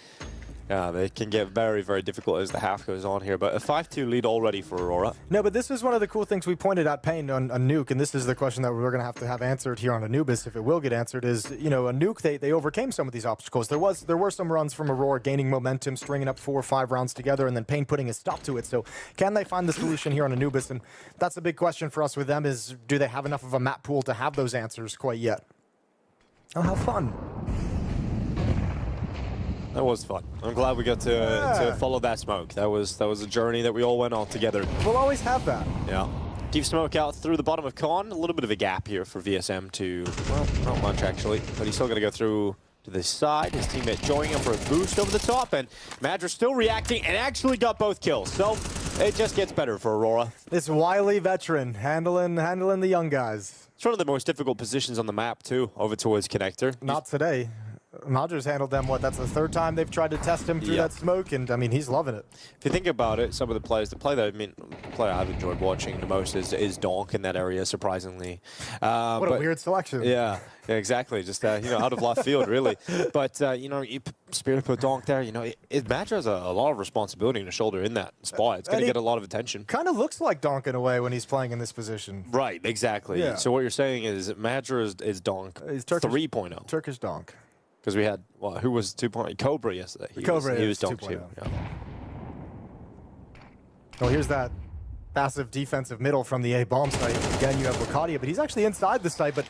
they can get very, very difficult as the half goes on here. But a 5-2 lead already for Aurora. No, but this is one of the cool things we pointed at Pain on Nuke, and this is the question that we're going to have answered here on Anubis, if it will get answered, is, you know, a Nuke, they overcame some of these obstacles. There were some runs from Aurora gaining momentum, stringing up 4 or 5 rounds together, and then Pain putting a stop to it. So can they find the solution here on Anubis? And that's a big question for us with them, is do they have enough of a map pool to have those answers quite yet? Oh, how fun. That was fun. I'm glad we got to follow that smoke. That was a journey that we all went on together. We'll always have that. Yeah. Deep smoke out through the bottom of Con. A little bit of a gap here for VSM to, well, not much actually, but he's still going to go through to the side. His teammate joining him for a boost over the top, and Madra still reacting and actually got both kills. So it just gets better for Aurora. This wily veteran handling the young guys. It's one of the most difficult positions on the map too, over towards connector. Not today. Madra's handled them, what, that's the 3rd time they've tried to test him through that smoke, and I mean, he's loving it. If you think about it, some of the players, the player I've enjoyed watching the most is Donk in that area, surprisingly. What a weird selection. Yeah, exactly. Just, you know, out of left field, really. But, you know, Spirit put Donk there, you know, Madra has a lot of responsibility on his shoulder in that spot. It's going to get a lot of attention. Kind of looks like Donk in a way when he's playing in this position. Right, exactly. Yeah. So what you're saying is Madra is Donk 3.0. Turkish Donk. Because we had, well, who was 2.0? Cobra yesterday. He was Donk 2. Yeah. Well, here's that passive defensive middle from the A bomb site. Again, you have Wakadia, but he's actually inside the site. But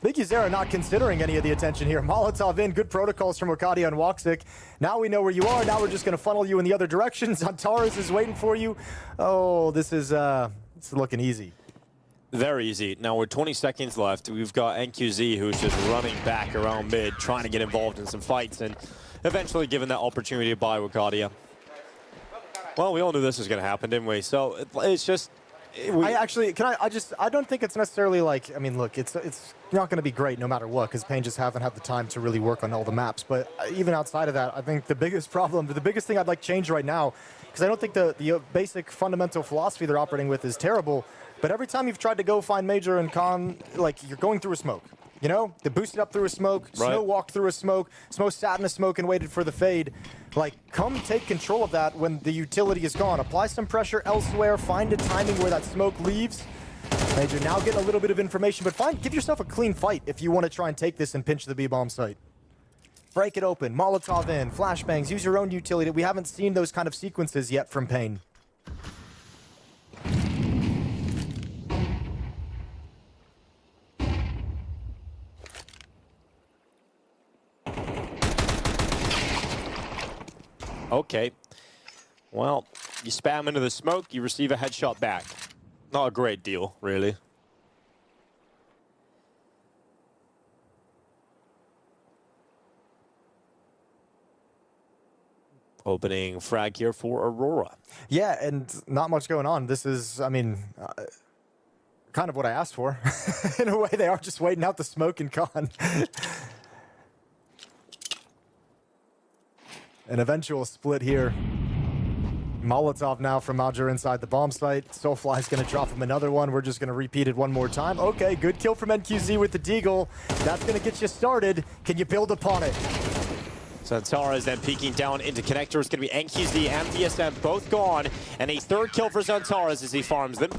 Big Uzera not considering any of the attention here. Molotov in, good protocols from Wakadia and Hooxi. Now we know where you are. Now we're just going to funnel you in the other direction. Xantares is waiting for you. Oh, this is looking easy. Very easy. Now with 20 seconds left, we've got NQZ who's just running back around mid, trying to get involved in some fights, and eventually given that opportunity to buy Wakadia. Well, we all knew this was going to happen, didn't we? So it's just... I don't think it's necessarily like, I mean, look, it's not going to be great no matter what, because Pain just haven't had the time to really work on all the maps. But even outside of that, I think the biggest thing I'd like change right now, because I don't think the basic fundamental philosophy they're operating with is terrible, but every time you've tried to go find Major and Con, like, you're going through a smoke. You know, they boosted up through a smoke, Snow walked through a smoke, Snow sat in a smoke and waited for the fade. Like, come take control of that when the utility is gone. Apply some pressure elsewhere, find a timing where that smoke leaves. Major now getting a little bit of information, but give yourself a clean fight if you want to try and take this and pinch the B-bomb site. Break it open, Molotov in, flashbangs, use your own utility. We haven't seen those kind of sequences yet from Pain. Okay. Well, you spam into the smoke, you receive a headshot back. Not a great deal, really. Opening frag here for Aurora. Yeah, and not much going on. This is, I mean, kind of what I asked for. In a way, they are just waiting out the smoke and Con. An eventual split here. Molotov now from Madra inside the bomb site. Soulfly's going to drop him another one. We're just going to repeat it one more time. Okay, good kill from NQZ with the Deagle. That's going to get you started. Can you build upon it? Xantares then peeking down into connector. It's going to be NQZ and VSM both gone. And a 3rd kill for Xantares as he farms them.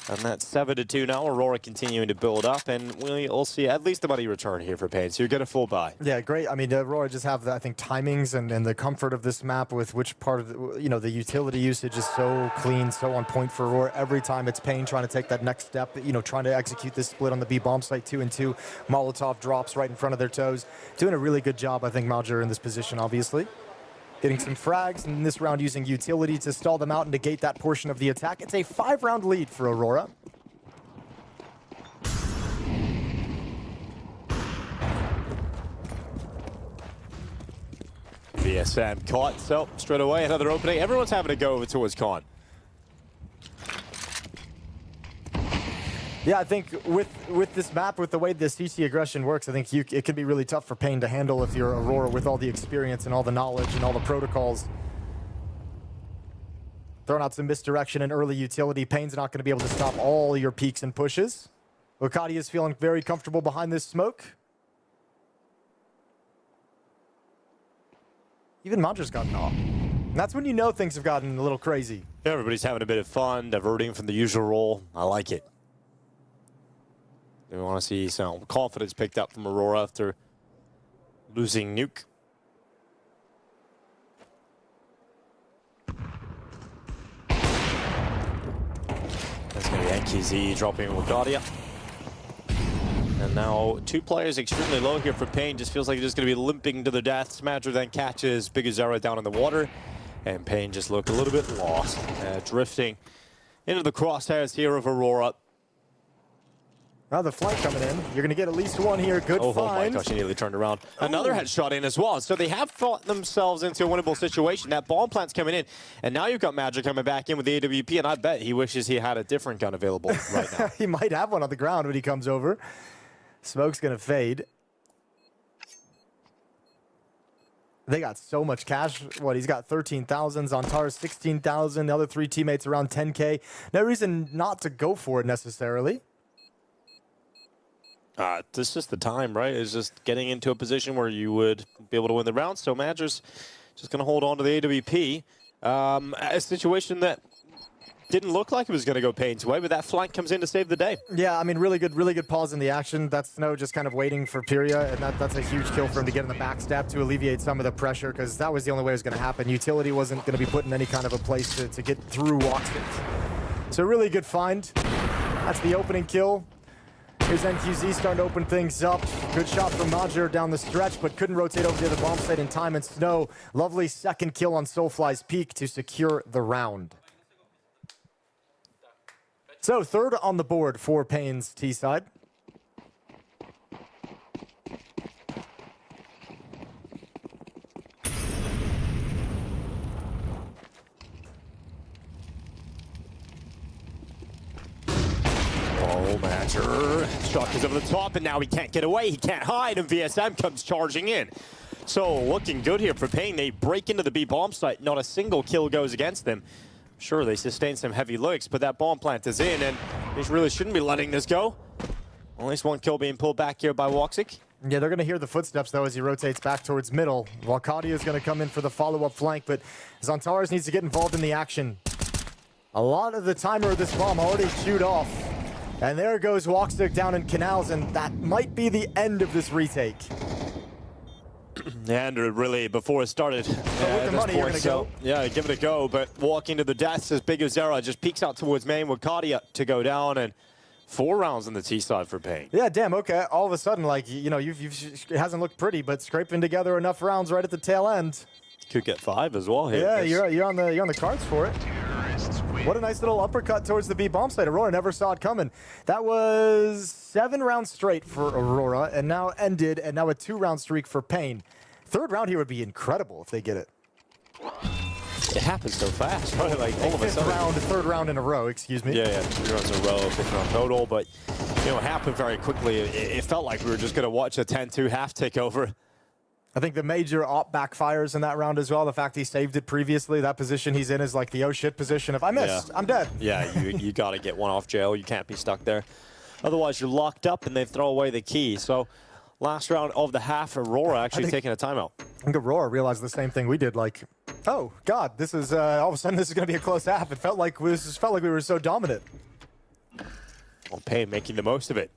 And that's 7-2 now. Aurora continuing to build up, and we'll see at least the money return here for Pain. So you get a full buy. Yeah, great. I mean, Aurora just have the, I think, timings and the comfort of this map with which part of the, the utility usage is so clean, so on point for Aurora. Every time it's Pain trying to take that next step, trying to execute this split on the B bomb site 2-2. Molotov drops right in front of their toes. Doing a really good job, I think, MOUZ in this position, obviously. Getting some frags in this round using utility to stall them out and negate that portion of the attack. It's a 5-round lead for Aurora. VSM caught, so straight away another opening. Everyone's having to go over towards Con. Yeah, I think with this map, with the way the CT aggression works, I think it can be really tough for Pain to handle if you're Aurora with all the experience and all the knowledge and all the protocols. Throwing out some misdirection and early utility. Pain's not going to be able to stop all your peaks and pushes. Hooxi is feeling very comfortable behind this smoke. Even Mandra's gotten off. And that's when you know things have gotten a little crazy. Everybody's having a bit of fun, diverting from the usual role. I like it. We want to see some confidence picked up from Aurora after losing Nuke. That's going to be MongolZ dropping Wagadia. And now 2 players extremely low here for Pain. Just feels like they're just going to be limping to their deaths. Smadger then catches BTarena down in the water. And Pain just looked a little bit lost. Drifting into the crosshairs here of Aurora. Now the flank coming in. You're going to get at least one here. Good find. Oh my gosh, he nearly turned around. Another headshot in as well. So they have fought themselves into a winnable situation. That bomb plant's coming in. And now you've got Magic coming back in with the AWP. And I bet he wishes he had a different gun available right now. He might have one on the ground when he comes over. Smoke's going to fade. They got so much cash. What, he's got 13,000. Zontar's 16,000. The other 3 teammates around 10K. No reason not to go for it necessarily. This is just the time, right? It's just getting into a position where you would be able to win the round. So Madger's just going to hold on to the AWP. A situation that didn't look like it was going to go Pain's way, but that flank comes in to save the day. Yeah, I mean, really good pause in the action. That's Snow just kind of waiting for PURIA, and that's a huge kill for him to get in the backstab to alleviate some of the pressure, because that was the only way it was going to happen. Utility wasn't going to be put in any kind of a place to get through Woxit. So really good find. That's the opening kill. Here's MongolZ starting to open things up. Good shot from Major down the stretch, but couldn't rotate over to the bomb site in time. And Snow, lovely second kill on Soulfly's peak to secure the round. So third on the board for Pain's T side. Oh, Madger. Shot is over the top, and now he can't get away. He can't hide, and VSM comes charging in. So looking good here for Pain. They break into the B bomb site. Not a single kill goes against them. Sure, they sustain some heavy looks, but that bomb plant is in, and they really shouldn't be letting this go. At least one kill being pulled back here by Hooxi. Yeah, they're going to hear the footsteps, though, as he rotates back towards middle. Wagadia is going to come in for the follow-up flank, but Zontaras needs to get involved in the action. A lot of the timer of this bomb already chewed off. And there goes Hooxi down in canals, and that might be the end of this retake. And really, before it started, with the money, you're going to go. Yeah, give it a go, but walking to the deaths as BTarena just peeks out towards main with Wagadia to go down, and 4 rounds on the T side for Pain. Yeah, damn, okay. All of a sudden, like, you know, it hasn't looked pretty, but scraping together enough rounds right at the tail end. Could get 5 as well here. Yeah, you're on the cards for it. What a nice little uppercut towards the B bomb site. Aurora never saw it coming. That was 7 rounds straight for Aurora, and now ended, and now a 2-round streak for Pain. 3rd round here would be incredible if they get it. It happens so fast, right? Like all of a sudden. 3rd round in a row, excuse me. Yeah, 3 rounds in a row, 5th round total, but you know, it happened very quickly. It felt like we were just going to watch a 10-2 half take over. I think the major op backfires in that round as well. The fact he saved it previously, that position he's in is like the oh shit position. If I miss, I'm dead. Yeah, you got to get one off jail. You can't be stuck there. Otherwise, you're locked up and they throw away the key. So last round of the half, Aurora actually taking a timeout. I think Aurora realized the same thing we did. Like, oh God, this is all of a sudden this is going to be a close half. It felt like we were so dominant. Well, Pain making the most of it.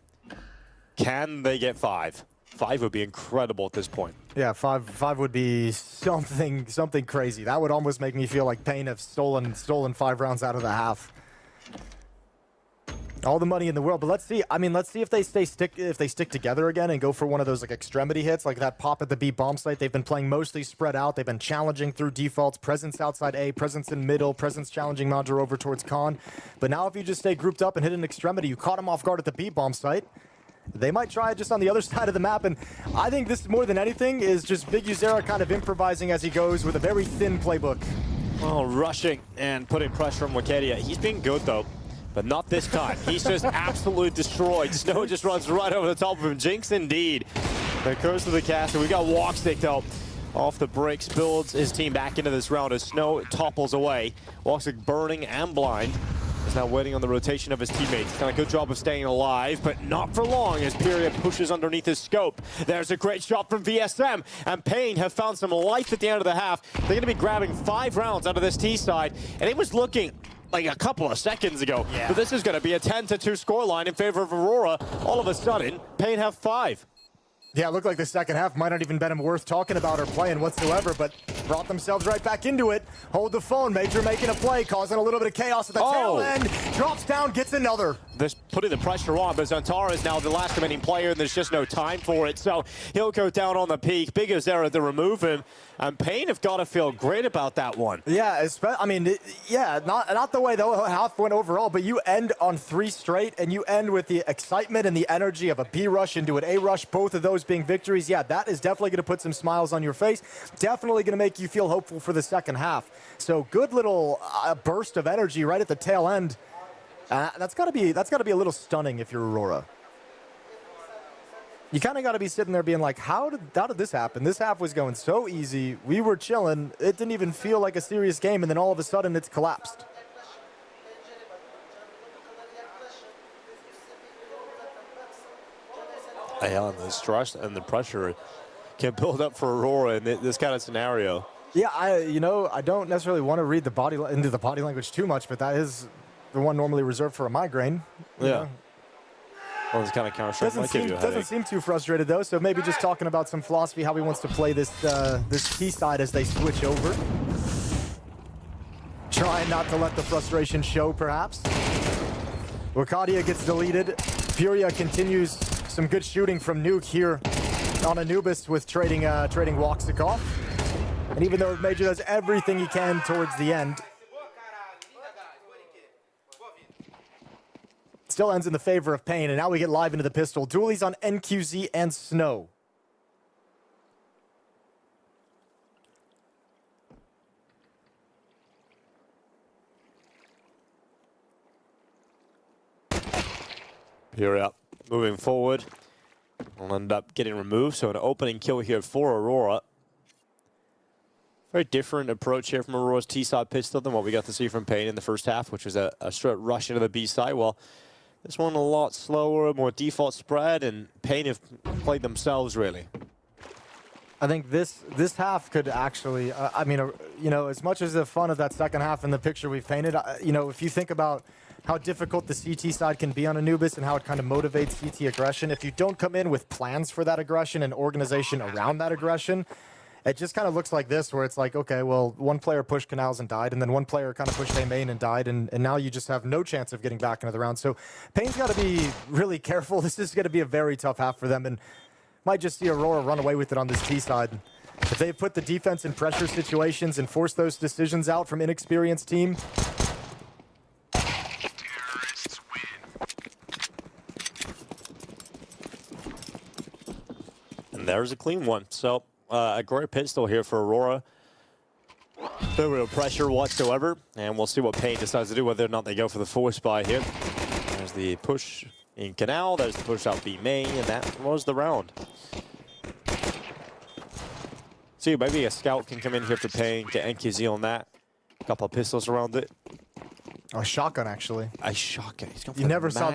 Can they get 5? 5 would be incredible at this point. Yeah, five would be something crazy. That would almost make me feel like Pain have stolen 5 rounds out of the half. All the money in the world, but let's see. I mean, let's see if they stick together again and go for one of those like extremity hits, like that pop at the B bomb site. They've been playing mostly spread out. They've been challenging through defaults, presence outside A, presence in middle, presence challenging Madra over towards Con. But now if you just stay grouped up and hit an extremity, you caught him off guard at the B bomb site. They might try it just on the other side of the map, and I think this more than anything is just Big Uzera kind of improvising as he goes with a very thin playbook. Well, rushing and putting pressure on Wikidia. He's been good though. But not this time. He's just absolutely destroyed. Snow just runs right over the top of him. Jinx indeed. The curse of the caster. We got Walkstick though. Off the bricks, builds his team back into this round as Snow topples away. Walkstick burning and blind. Is now waiting on the rotation of his teammates. He's done a good job of staying alive, but not for long as Pyria pushes underneath his scope. There's a great shot from VSM, and Pain have found some life at the end of the half. They're going to be grabbing 5 rounds out of this T side, and it was looking like a couple of seconds ago. Yeah. But this is going to be a 10-2 scoreline in favor of Aurora. All of a sudden, Pain have 5. Yeah, it looked like the second half might not even been worth talking about or playing whatsoever, but brought themselves right back into it. Hold the phone, Major making a play, causing a little bit of chaos at the tail end. Drops down, gets another. This putting the pressure on, but Zantara is now the last remaining player, and there's just no time for it. So he'll go down on the peak. Big Uzera to remove him, and Pain have got to feel great about that one. Yeah, I mean, yeah, not the way the half went overall, but you end on 3 straight, and you end with the excitement and the energy of a B rush into an A rush, both of those being victories. Yeah, that is definitely going to put some smiles on your face. Definitely going to make you feel hopeful for the second half. So good little burst of energy right at the tail end. That's got to be a little stunning if you're Aurora. You kind of got to be sitting there being like, how did this happen? This half was going so easy. We were chilling. It didn't even feel like a serious game, and then all of a sudden it's collapsed. Yeah, the stress and the pressure can build up for Aurora in this kind of scenario. Yeah, I don't necessarily want to read into the body language too much, but that is the one normally reserved for a migraine. Yeah. Well, it's kind of counter-strike. Doesn't seem too frustrated though. So maybe just talking about some philosophy, how he wants to play this T side as they switch over. Trying not to let the frustration show, perhaps. Wikidia gets deleted. Furia continues some good shooting from Nuke here on Anubis with trading Walkstick off. And even though Major does everything he can towards the end, still ends in the favor of Pain, and now we get live into the pistol. Dualies on NQZ and Snow. Pyria moving forward. Will end up getting removed, so an opening kill here for Aurora. Very different approach here from Aurora's T-side pistol than what we got to see from Pain in the first half, which was a straight rush into the B side. Well, this one a lot slower, more default spread, and Pain have played themselves, really. I think this half could actually, I mean, as much as the fun of that second half in the picture we've painted, if you think about how difficult the CT side can be on Anubis and how it kind of motivates CT aggression, if you don't come in with plans for that aggression and organization around that aggression, it just kind of looks like this, where it's like, okay, well, one player pushed canals and died, and then one player kind of pushed A main and died, and now you just have no chance of getting back into the round. So Pain's got to be really careful. This is going to be a very tough half for them, and might just see Aurora run away with it on this T side. If they put the defense in pressure situations and force those decisions out from inexperienced team, and there's a clean one. So a great pistol here for Aurora. No real pressure whatsoever, and we'll see what Pain decides to do, whether or not they go for the force buy here. There's the push in Canal, there's the push out B main, and that was the round. See, maybe a scout can come in here for Pain, get NQZ on that. A couple of pistols around it. a shotgun, actually. A shotgun. He's going you never saw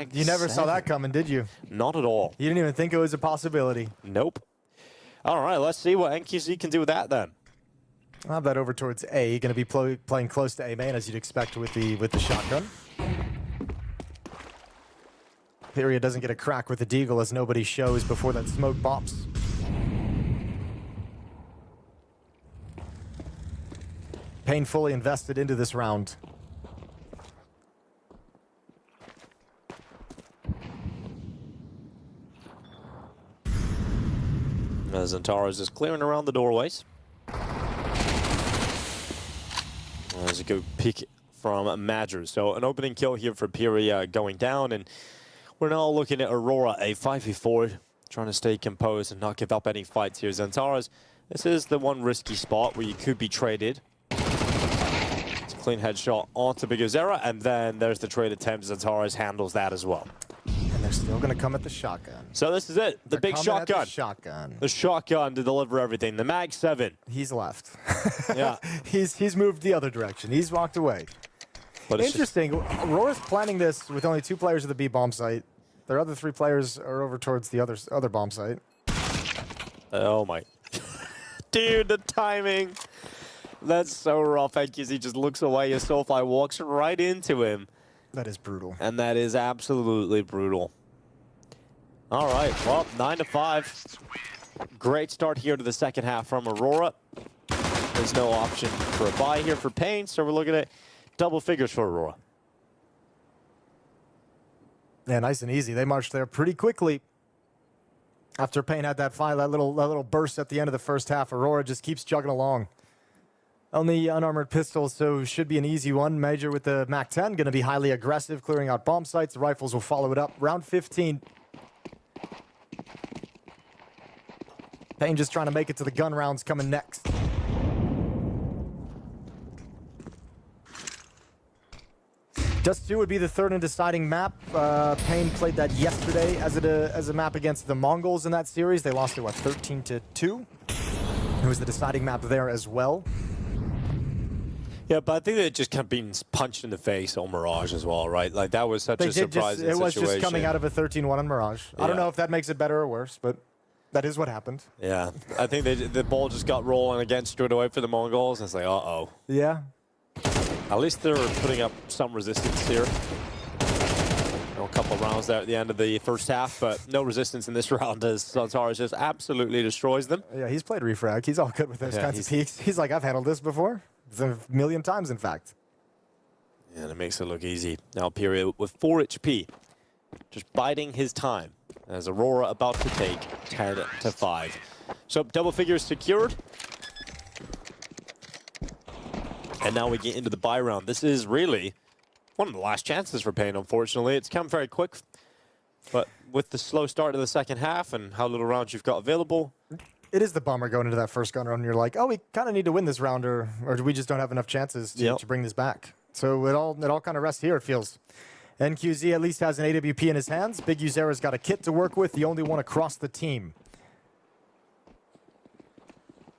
that coming, did you? Not at all. You didn't even think it was a possibility. Nope. All right, let's see what NQZ can do with that then. I'll have that over towards A. Going to be playing close to A main, as you'd expect with the shotgun. FURIA doesn't get a crack with the deagle as nobody shows before that smoke pops. Painfully invested into this round. Zantaras is clearing around the doorways. There's a good peek from Madger. So an opening kill here for FURIA going down, and we're now looking at Aurora, a 5v4, trying to stay composed and not give up any fights here. Zantaras, this is the one risky spot where you could be traded. It's a clean headshot onto BTarena, and then there's the trade attempt. Zantaras handles that as well. And they're still going to come at the shotgun. So this is it, the big shotgun. The shotgun to deliver everything. The Mag 7. He's left. Yeah. He's moved the other direction. He's walked away. But interesting. Aurora's planning this with only 2 players at the B bomb site. Their other 3 players are over towards the other bomb site. Oh my. Dude, the timing. That's so rough. Hooxi just looks away as Soulfly walks right into him. That is brutal. And that is absolutely brutal. All right, well, 9-5. Great start here to the second half from Aurora. There's no option for a buy here for Pain, so we're looking at double figures for Aurora. Yeah, nice and easy. They marched there pretty quickly. After Pain had that little burst at the end of the first half, Aurora just keeps chugging along. On the unarmored pistol, so should be an easy one. Major with the MAC-10, going to be highly aggressive, clearing out bomb sites. The rifles will follow it up. Round 15. Pain just trying to make it to the gun rounds coming next. Dust 2 would be the third and deciding map. Pain played that yesterday as a map against the Mongols in that series. They lost it, what, 13-2? It was the deciding map there as well. Yeah, but I think they just kept being punched in the face on Mirage as well, right? Like, that was such a surprising situation. It was just coming out of a 13-1 on Mirage. Yeah. I don't know if that makes it better or worse, but that is what happened. Yeah, I think the ball just got rolling again straight away for the Mongols. And it's like, uh-oh. Yeah. At least they're putting up some resistance here. A couple of rounds there at the end of the first half, but no resistance in this round as Zantaras just absolutely destroys them. Yeah, he's played refrag. He's all good with those kinds of peaks. He's like, I've handled this before. A million times, in fact. And it makes it look easy. Now FURIA with 4 HP, just biding his time as Aurora about to take 10-5. So double figures secured. And now we get into the buy round. This is really one of the last chances for Pain, unfortunately. It's come very quick, but with the slow start to the second half and how little rounds you've got available, it is the bummer going into that first gun round and you're like, oh, we kind of need to win this round, or we just don't have enough chances to bring this back. So it all kind of rests here, it feels. NQZ at least has an AWP in his hands. BTarena's got a kit to work with, the only one across the team.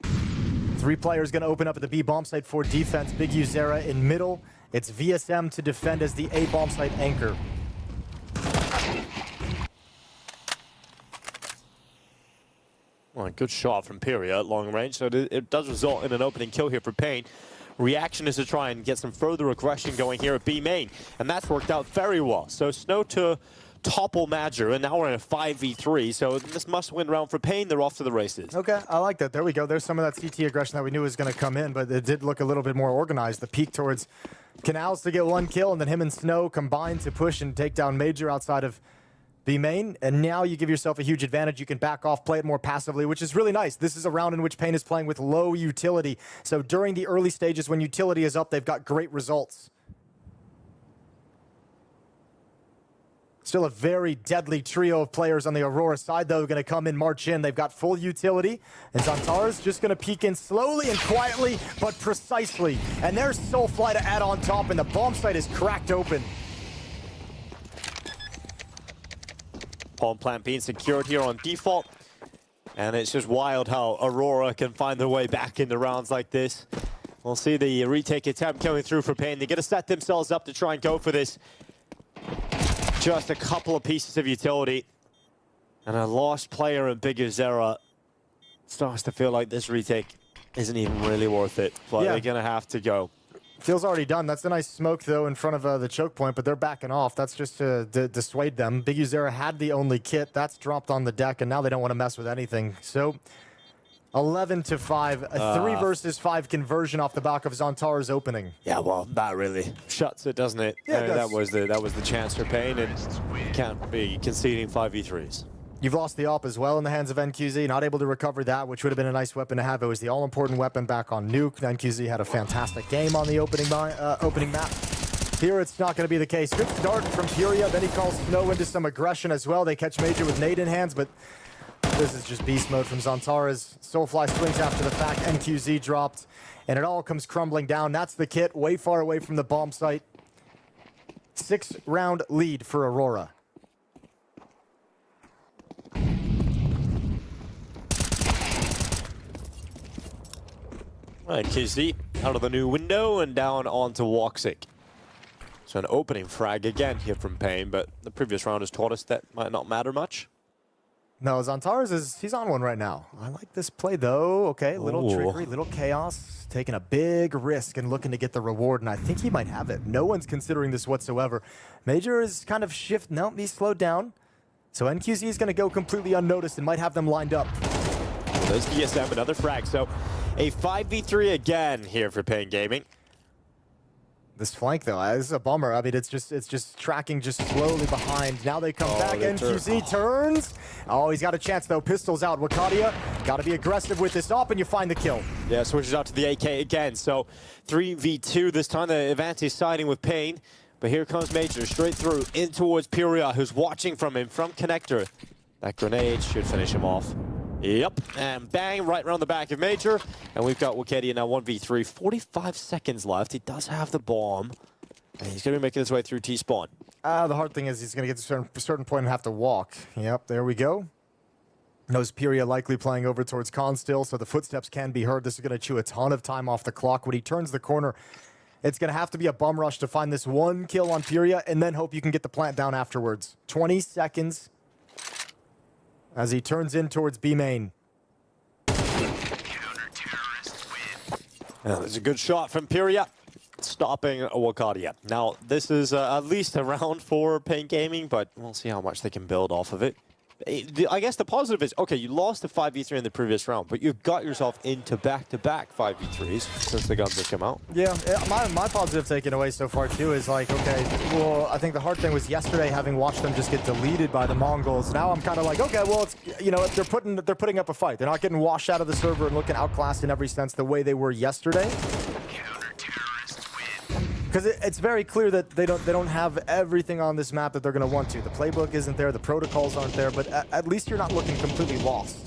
3 players going to open up at the B bomb site for defense. BTarena in middle. It's VSM to defend as the A bomb site anchor. Well, a good shot from FURIA at long range, so it does result in an opening kill here for Pain. Reaction is to try and get some further aggression going here at B main, and that's worked out very well. So Snow to topple Madger, and now we're in a 5v3, so this must-win round for Pain. They're off to the races. Okay, I like that. There we go. There's some of that CT aggression that we knew was going to come in, but it did look a little bit more organized. The peak towards Canals to get 1 kill, and then him and Snow combined to push and take down Major outside of B main, and now you give yourself a huge advantage. You can back off, play it more passively, which is really nice. This is a round in which Pain is playing with low utility. So during the early stages when utility is up, they've got great results. Still a very deadly trio of players on the Aurora side, though, going to come in, march in. They've got full utility, and Zantaras just going to peek in slowly and quietly, but precisely. And there's Soulfly to add on top, and the bomb site is cracked open. Palm plant being secured here on default. And it's just wild how Aurora can find their way back into rounds like this. We'll see the retake attempt coming through for Pain. They're going to set themselves up to try and go for this. Just a couple of pieces of utility. And a lost player in BTarena starts to feel like this retake isn't even really worth it. But they're going to have to go. Feels already done. That's a nice smoke, though, in front of the choke point, but they're backing off. That's just to dissuade them. BTarena had the only kit. That's dropped on the deck, and now they don't want to mess with anything. So 11-5, a 3 versus 5 conversion off the back of Xantara's opening. Yeah, well, that really shuts it, doesn't it? Yeah, it does. That was the chance for Pain, and can't be conceding 5v3s. You've lost the AWP as well in the hands of NQZ, not able to recover that, which would have been a nice weapon to have. It was the all-important weapon back on Nuke. NQZ had a fantastic game on the opening map. Here it's not going to be the case. Good start from FURIA, then he calls Snow into some aggression as well. They catch Major with nade in hands, but this is just beast mode from Xantara's. Soulfly swings after the fact, NQZ dropped, and it all comes crumbling down. That's the kit, way far away from the bomb site. 6-round lead for Aurora. Right, KZ out of the new window and down onto Hooxi. So an opening frag again here from Pain, but the previous round has taught us that might not matter much. No, Xantara's he's on one right now. I like this play though. Okay, little trickery, little chaos, taking a big risk and looking to get the reward, and I think he might have it. No one's considering this whatsoever. Major is kind of no, he's slowed down. So NQZ is going to go completely unnoticed and might have them lined up. Well, there's DSM, another frag. So a 5v3 again here for Pain Gaming. This flank though, this is a bummer. I mean, it's just tracking just slowly behind. Now they come back. NQZ turns. Oh, he's got a chance though. Pistols out. Wakadia got to be aggressive with this up, and you find the kill. Yeah, switches out to the AK again. So 3v2 this time. The advantage siding with Pain. But here comes Major straight through in towards PGL, who's watching from him from connector. That grenade should finish him off. Yep, and bang, right around the back of Major. And we've got Wakadia now 1v3, 45 seconds left. He does have the bomb. And he's going to be making his way through T-spawn. The hard thing is he's going to get to a certain point and have to walk. Yep, there we go. Knows FURIA likely playing over towards Con still, so the footsteps can be heard. This is going to chew a ton of time off the clock. When he turns the corner, it's going to have to be a bum rush to find this one kill on FURIA and then hope you can get the plant down afterwards. 20 seconds. As he turns in towards B main. There's a good shot from PGL, stopping Wakadia. Now, this is at least a round for Pain Gaming, but we'll see how much they can build off of it. I guess the positive is, okay, you lost the 5v3 in the previous round, but you've got yourself into back-to-back 5v3s since the guns have come out. Yeah, my positive taken away so far, too, is like, okay, well, I think the hard thing was yesterday having watched them just get deleted by the Mongols. Now I'm kind of like, okay, well, it's, you know, they're putting up a fight. They're not getting washed out of the server and looking outclassed in every sense the way they were yesterday. Because it's very clear that they don't have everything on this map that they're going to want to. The playbook isn't there, the protocols aren't there, but at least you're not looking completely lost.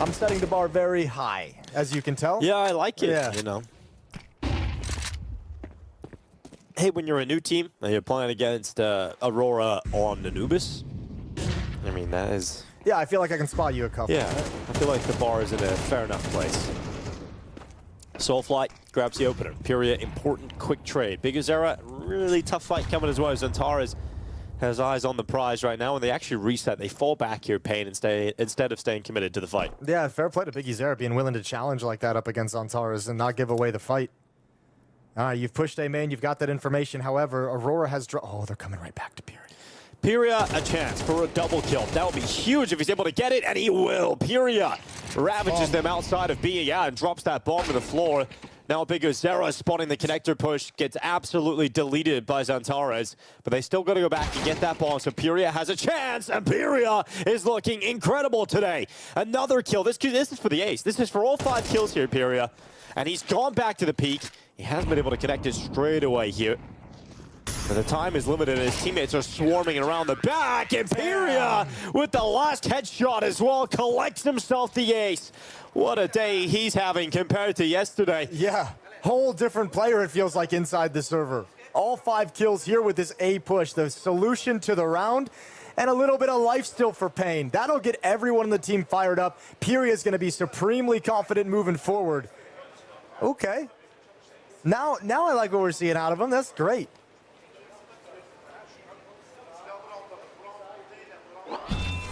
I'm setting the bar very high, as you can tell. Yeah, I like it, yeah. You know. Hey, when you're a new team and you're playing against Aurora on Anubis, I mean, that is... Yeah, I feel like I can spot you a couple. Yeah, I feel like the bar is in a fair enough place. Soulfly grabs the opener. PGL, important quick trade. BTarena, really tough fight coming as well. Xantara has eyes on the prize right now, and they actually reset. They fall back here, Pain, and instead of staying committed to the fight. Yeah, fair play to BTarena being willing to challenge like that up against Xantara's and not give away the fight. You've pushed A main, you've got that information. However, Aurora has... Oh, they're coming right back to PGL. PGL, a chance for a double kill. That would be huge if he's able to get it, and he will. PGL ravages them outside of B, and drops that bomb to the floor. Now BTarena spawning the connector push, gets absolutely deleted by Xantara's, but they still got to go back and get that bomb, so PGL has a chance, and PGL is looking incredible today. Another kill. This is for the ace. This is for all 5 kills here, PGL, and he's gone back to the peak. He hasn't been able to connect it straight away here. But the time is limited, and his teammates are swarming around the back. And PGL, with the last headshot as well, collects himself the ace. What a day he's having compared to yesterday. Yeah, whole different player it feels like inside the server. All 5 kills here with this A push, the solution to the round, and a little bit of life still for Pain. That'll get everyone in the team fired up. PGL is going to be supremely confident moving forward. Okay. Now I like what we're seeing out of him. That's great.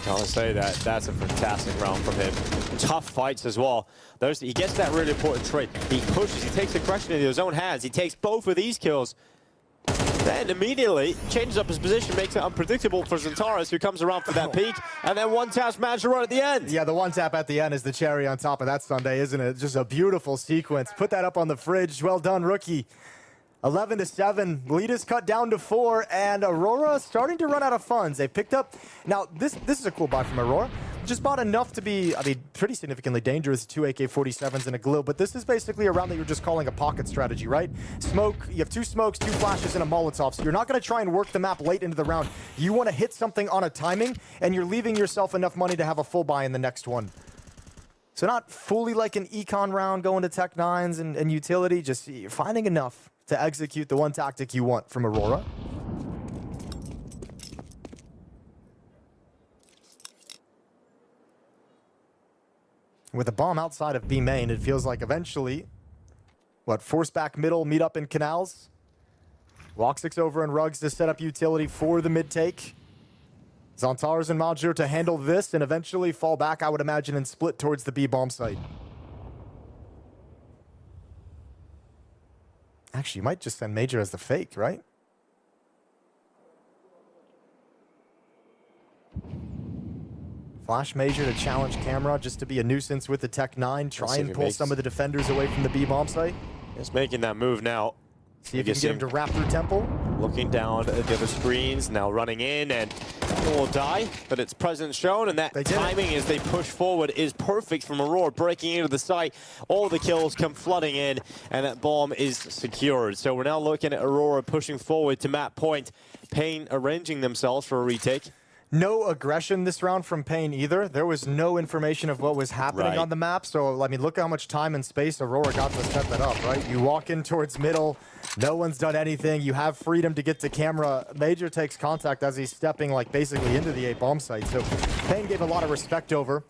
Can't say that. That's a fantastic round from him. Tough fights as well. He gets that really important trait. He pushes, he takes aggression into his own hands. He takes both of these kills. Then immediately changes up his position, makes it unpredictable for Xantares, who comes around for that peak, and then one taps Manager right at the end. Yeah, the one tap at the end is the cherry on top of that Sunday, isn't it? Just a beautiful sequence. Put that up on the fridge. Well done, rookie. 11-7, lead is cut down to 4, and Aurora starting to run out of funds. They picked up, now this is a cool buy from Aurora. Just bought enough to be, I mean, pretty significantly dangerous, 2 AK-47s and a glue, but this is basically a round that you're just calling a pocket strategy, right? Smoke, you have 2 smokes, 2 flashes, and a Molotov, so you're not going to try and work the map late into the round. You want to hit something on a timing, and you're leaving yourself enough money to have a full buy in the next one. So not fully like an econ round going to Tech 9s and utility, just you're finding enough to execute the one tactic you want from Aurora. With a bomb outside of B main, it feels like eventually, force back middle, meet up in canals. Walk 6 over and Rugs to set up utility for the mid take. Xantares and MOUZ to handle this and eventually fall back, I would imagine, and split towards the B bomb site. Actually, you might just send Major as the fake, right? Flash Major to challenge Camera just to be a nuisance with the Tech 9. Try and pull some of the defenders away from the B bomb site. He's making that move now. See if you can get him to wrap through Temple. Looking down at the other screens, now running in, and it will die, but its presence shown, and that timing as they push forward is perfect from Aurora, breaking into the site. All the kills come flooding in, and that bomb is secured. So we're now looking at Aurora pushing forward to map point. Pain arranging themselves for a retake. No aggression this round from Pain either. There was no information of what was happening on the map. So, I mean, look how much time and space Aurora got to set that up, right? You walk in towards middle. No one's done anything. You have freedom to get to Camera. Major takes contact as he's stepping, like, basically into the A bomb site. So, Pain gave a lot of respect over.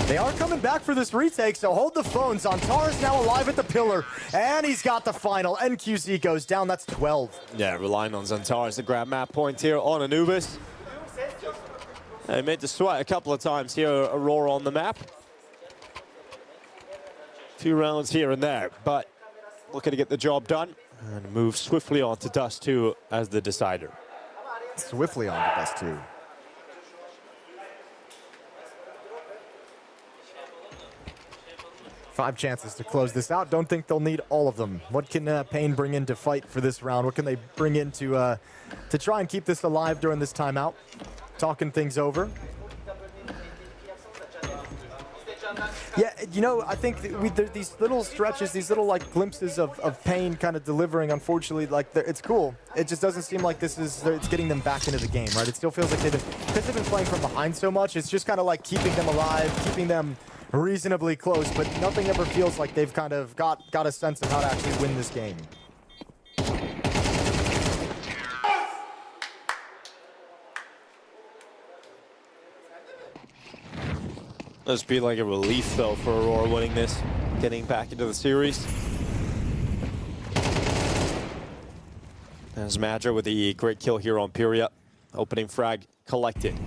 They are coming back for this retake, so hold the phone. Xantares now alive at the pillar, and he's got the final. NQZ goes down. That's 12. Yeah, relying on Xantares to grab map point here on Anubis. They made the sweat a couple of times here, Aurora on the map. 2 rounds here and there, but looking to get the job done and move swiftly on to Dust 2 as the decider. Swiftly on to Dust 2. Five chances to close this out. Don't think they'll need all of them. What can Pain bring in to fight for this round? What can they bring in to try and keep this alive during this timeout? Talking things over. Yeah, you know, I think these little stretches, these little like glimpses of Pain kind of delivering, unfortunately, like it's cool. It just doesn't seem like it's getting them back into the game, right? It still feels like because they've been playing from behind so much, it's just kind of like keeping them alive, keeping them reasonably close, but nothing ever feels like they've kind of got a sense of how to actually win this game. Must be like a relief, though, for Aurora winning this, getting back into the series. As Madra with the great kill here on FURIA. Opening frag collected.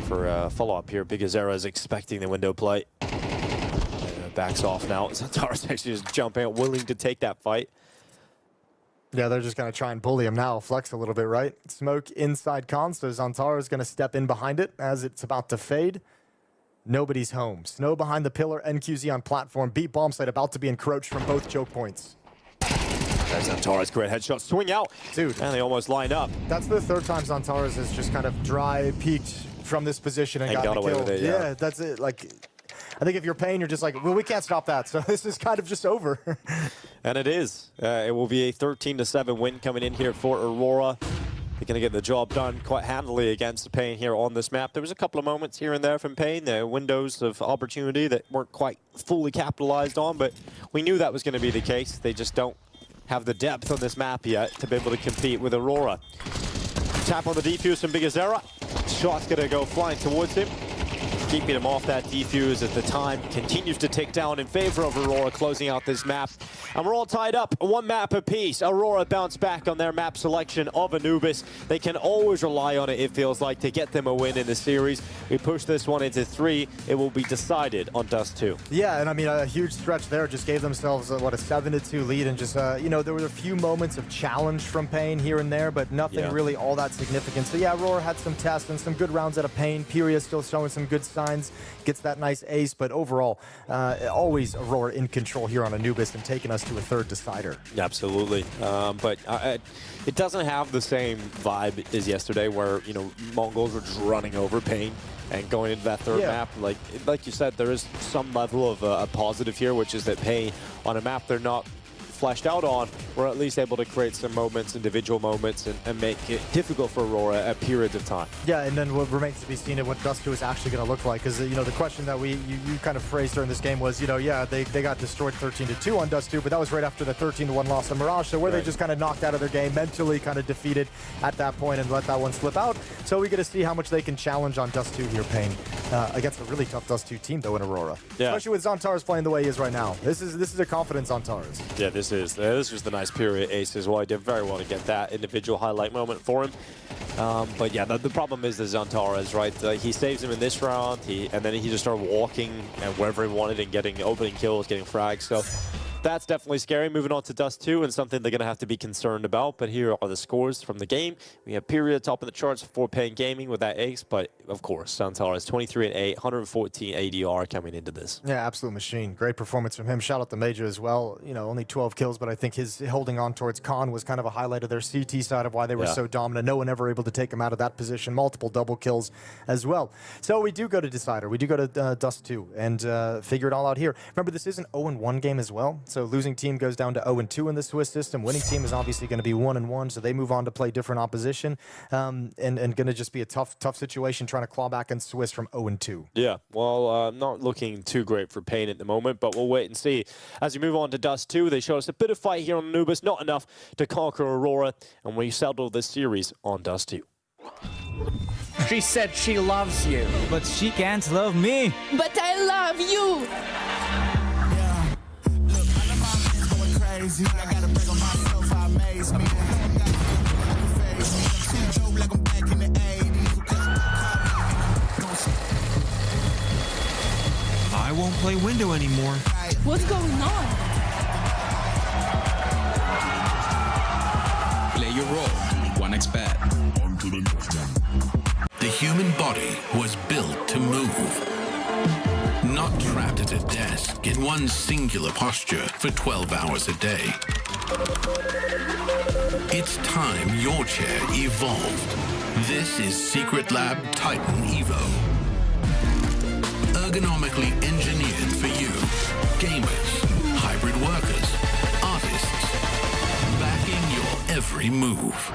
For a follow-up here, Bigazera is expecting the window play. And backs off now. Xantares actually just jumping out, willing to take that fight. Yeah, they're just going to try and bully him now, flex a little bit, right? Smoke inside con, so Xantares is going to step in behind it as it's about to fade. Nobody's home. Snow behind the pillar, NQZ on platform. B bomb site about to be encroached from both choke points. There's Xantares, great headshot, swing out. Dude. And they almost lined up. That's the 3rd time Xantares has just kind of dry peeked from this position and got away the kill. with it, yeah, that's it. Like, I think if you're Pain, you're just like, well, we can't stop that. So this is kind of just over. And it is. It will be a 13-7 win coming in here for Aurora. They're going to get the job done quite handily against Pain here on this map. There was a couple of moments here and there from Pain, the windows of opportunity that weren't quite fully capitalized on, but we knew that was going to be the case. They just don't have the depth on this map yet to be able to compete with Aurora. Tap on the defuse from Bigazera. Shot's going to go flying towards him. keeping him off that defuse as the time continues to tick down in favor of Aurora, closing out this map. And we're all tied up, one map apiece. Aurora bounced back on their map selection of Anubis. They can always rely on it feels like, to get them a win in the series. We push this one into 3. It will be decided on Dust 2. Yeah, and I mean, a huge stretch there. Just gave themselves, what, a 7-2 lead. And just, you know, there were a few moments of challenge from Pain here and there, but nothing really all that significant. So yeah, Aurora had some tests and some good rounds out of Pain. PURIA still showing some good signs. Gets that nice ace, but overall, always Aurora in control here on Anubis and taking us to a 3rd decider. Absolutely. But it doesn't have the same vibe as yesterday where, you know, Mongols were just running over Pain and going into that 3rd map. Like you said, there is some level of a positive here, which is that Pain on a map they're not fleshed out on, we're at least able to create some moments, individual moments, and make it difficult for Aurora at periods of time. Yeah, and then what remains to be seen is what Dust 2 is actually going to look like. Because, you know, the question that you kind of phrased during this game was, you know, yeah, they got destroyed 13-2 on Dust 2, but that was right after the 13-1 loss to Mirage. So where they just kind of knocked out of their game, mentally kind of defeated at that point and let that one slip out. So we get to see how much they can challenge on Dust 2 here, Pain, against a really tough Dust 2 team, though, in Aurora. Yeah. Especially with Zontaras playing the way he is right now. This is a confident Zontaras. Yeah, this was the nice PURIA ace as well. He did very well to get that individual highlight moment for him. But yeah, the problem is the Zontaras, right? He saves him in this round, and then he just started walking and wherever he wanted and getting opening kills, getting frags. So that's definitely scary. Moving on to Dust 2 and something they're going to have to be concerned about. But here are the scores from the game. We have PURIA top of the charts for Pain Gaming with that ace. But of course, Zontaras 23-8, 114 ADR coming into this. Yeah, absolute machine. Great performance from him. Shout out to Major as well. You know, only 12 kills, but I think his holding on towards Khan was kind of a highlight of their CT side of why they were so dominant. No one ever able to take him out of that position. Multiple double kills as well. So we do go to Decider. We do go to Dust 2 and figure it all out here. Remember, this is an 0-1 game as well. So losing team goes down to 0-2 in the Swiss system. Winning team is obviously going to be 1-1, so they move on to play different opposition, and going to just be a tough situation trying to claw back in Swiss from 0-2. Yeah, well, not looking too great for Pain at the moment, but we'll wait and see. As we move on to Dust 2, they show us a bit of fight here on Anubis, not enough to conquer Aurora, and we settle this series on Dust 2. She said she loves you. But she can't love me. But I love you. Crazy. I gotta break on myself, I amaze me. Like I'm back in the 80s. I won't play window anymore. What's going on? Play your role. 1xBet. The human body was built to move. Not trapped at a desk in one singular posture for 12 hours a day. It's time your chair evolved. This is Secret Lab Titan Evo. Ergonomically engineered for you, gamers, hybrid workers, artists, backing your every move.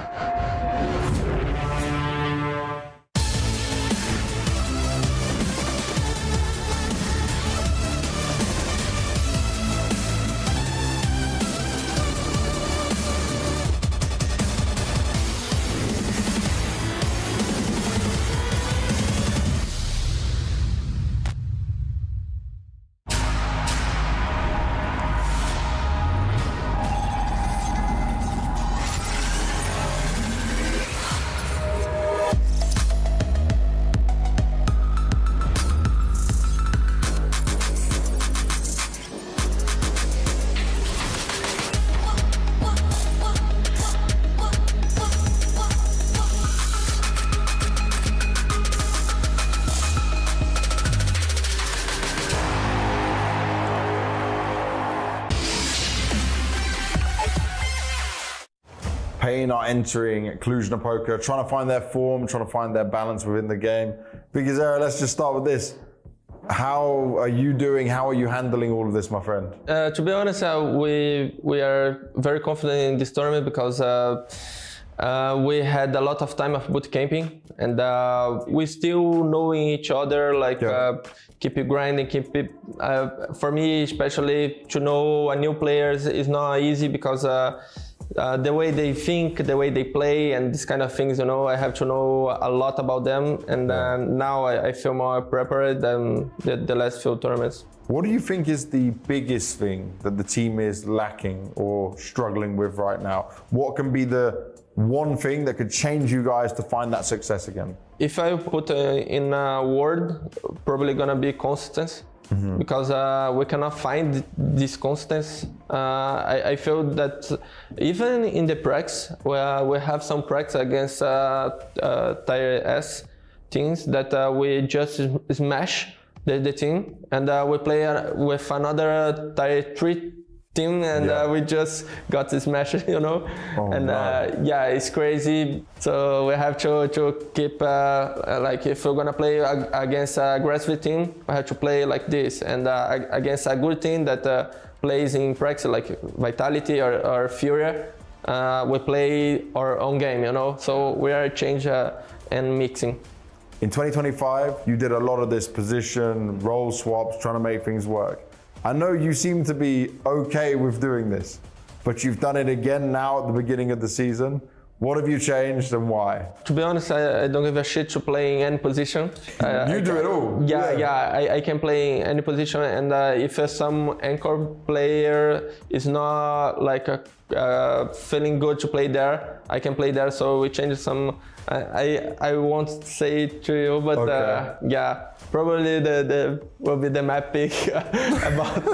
Pain are entering Cluj-Napoca, trying to find their form, trying to find their balance within the game. BTarena, let's just start with this. How are you doing? How are you handling all of this, my friend? To be honest, we are very confident in this tournament because we had a lot of time of boot camping, and we still knowing each other, like keep it grinding, keep it. For me, especially to know a new players is not easy because the way they think, the way they play, and this kind of things. I have to know a lot about them, and now I feel more prepared than the last few tournaments. What do you think is the biggest thing that the team is lacking or struggling with right now? What can be the one thing that could change you guys to find that success again? If I put in a word, probably gonna be consistency. Because we cannot find this consistency. I feel that even in the practice, we have some practice against Tier S teams that we just smash the team, and we play with another Tier 3 team, and we just got smashed, yeah, it's crazy. So we have to keep like, if we're gonna play against a aggressive team, we have to play like this, and against a good team that plays in practice like Vitality or FURIA, we play our own game, so we are changing and mixing. In 2025, you did a lot of this position, role swaps, trying to make things work. I know you seem to be okay with doing this, but you've done it again now at the beginning of the season. What have you changed and why? To be honest, I don't give a shit to play in any position. You do it all? Yeah, I can play in any position, and if some anchor player is not like feeling good to play there, I can play there, so we change some. I won't say it to you, but yeah, probably the will be the map pick about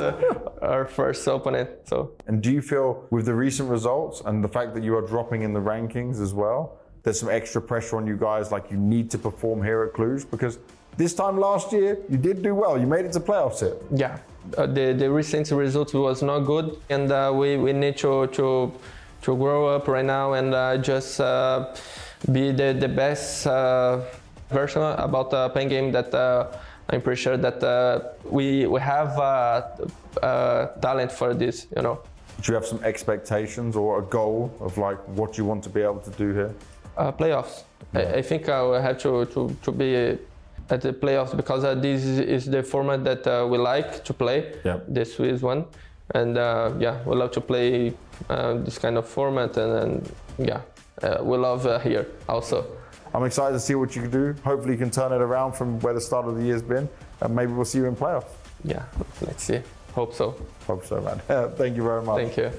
our first opponent. So. And do you feel with the recent results and the fact that you are dropping in the rankings as well, there's some extra pressure on you guys, like you need to perform here at Cluj? Because this time last year, you did do well. You made it to playoffs here. Yeah, the recent result was not good, and we need to grow up right now and just be the best version about playing game that I'm pretty sure that we have talent for this, Do you have some expectations or a goal of like what you want to be able to do here? Playoffs. I think I will have to be at the playoffs, because this is the format that we like to play, the Swiss one. And yeah, we love to play this kind of format, and yeah, we love here also. I'm excited to see what you can do. Hopefully you can turn it around from where the start of the year's been, and maybe we'll see you in playoffs. Yeah, let's see. Hope so. Hope so, man. Thank you very much. Thank you.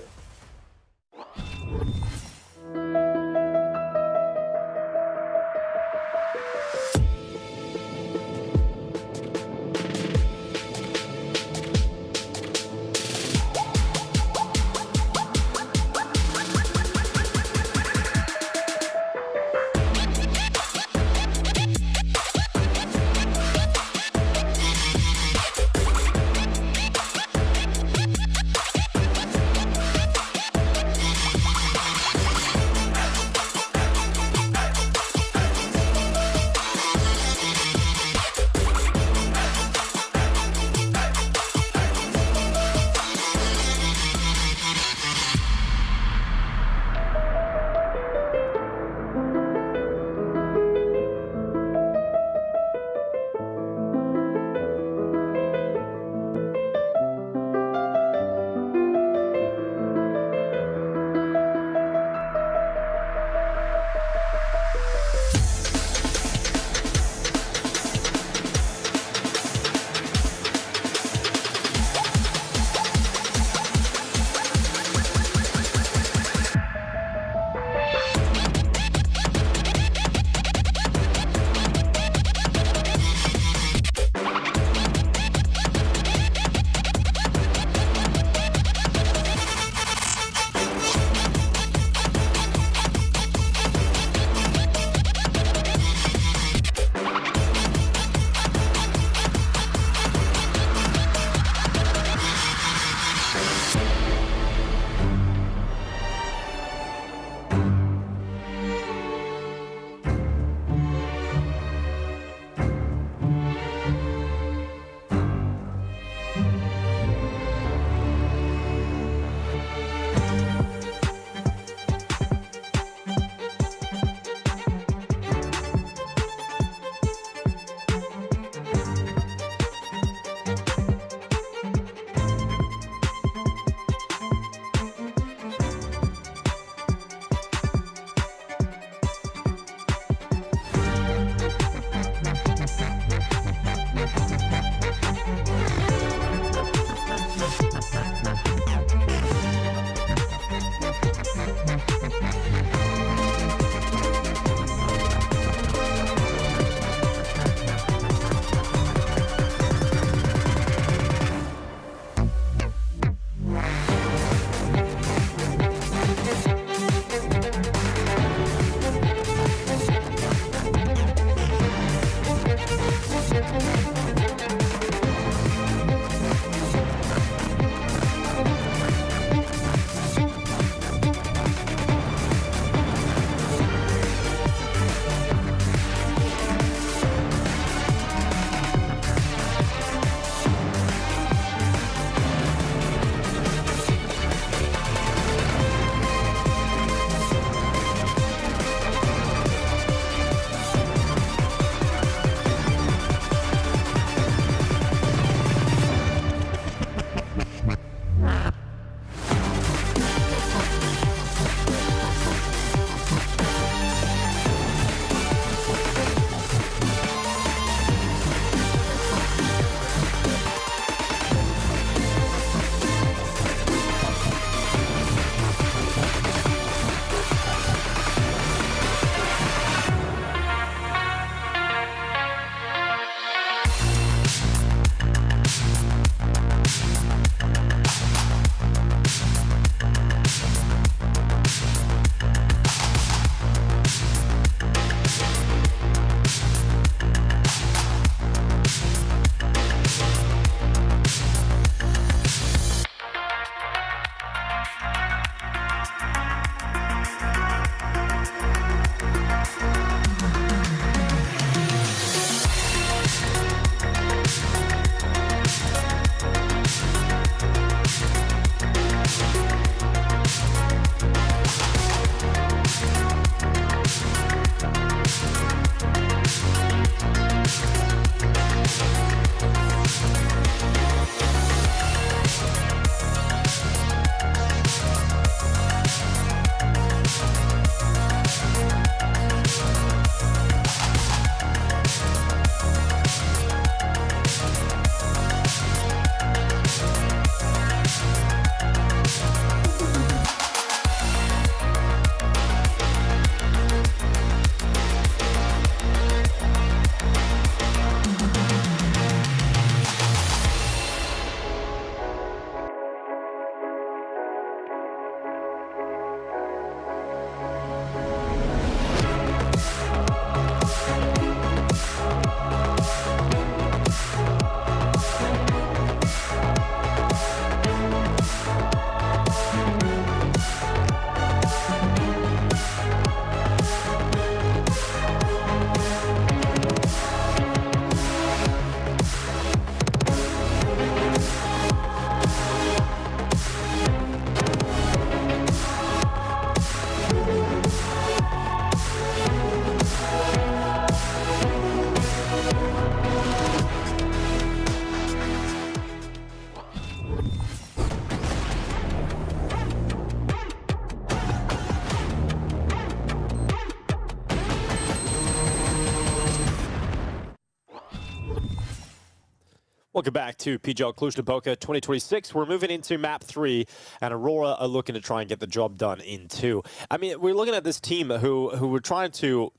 Welcome back to PGL Cluj-Napoca 2026. We're moving into map 3, and Aurora are looking to try and get the job done in 2. I mean, we're looking at this team who were trying to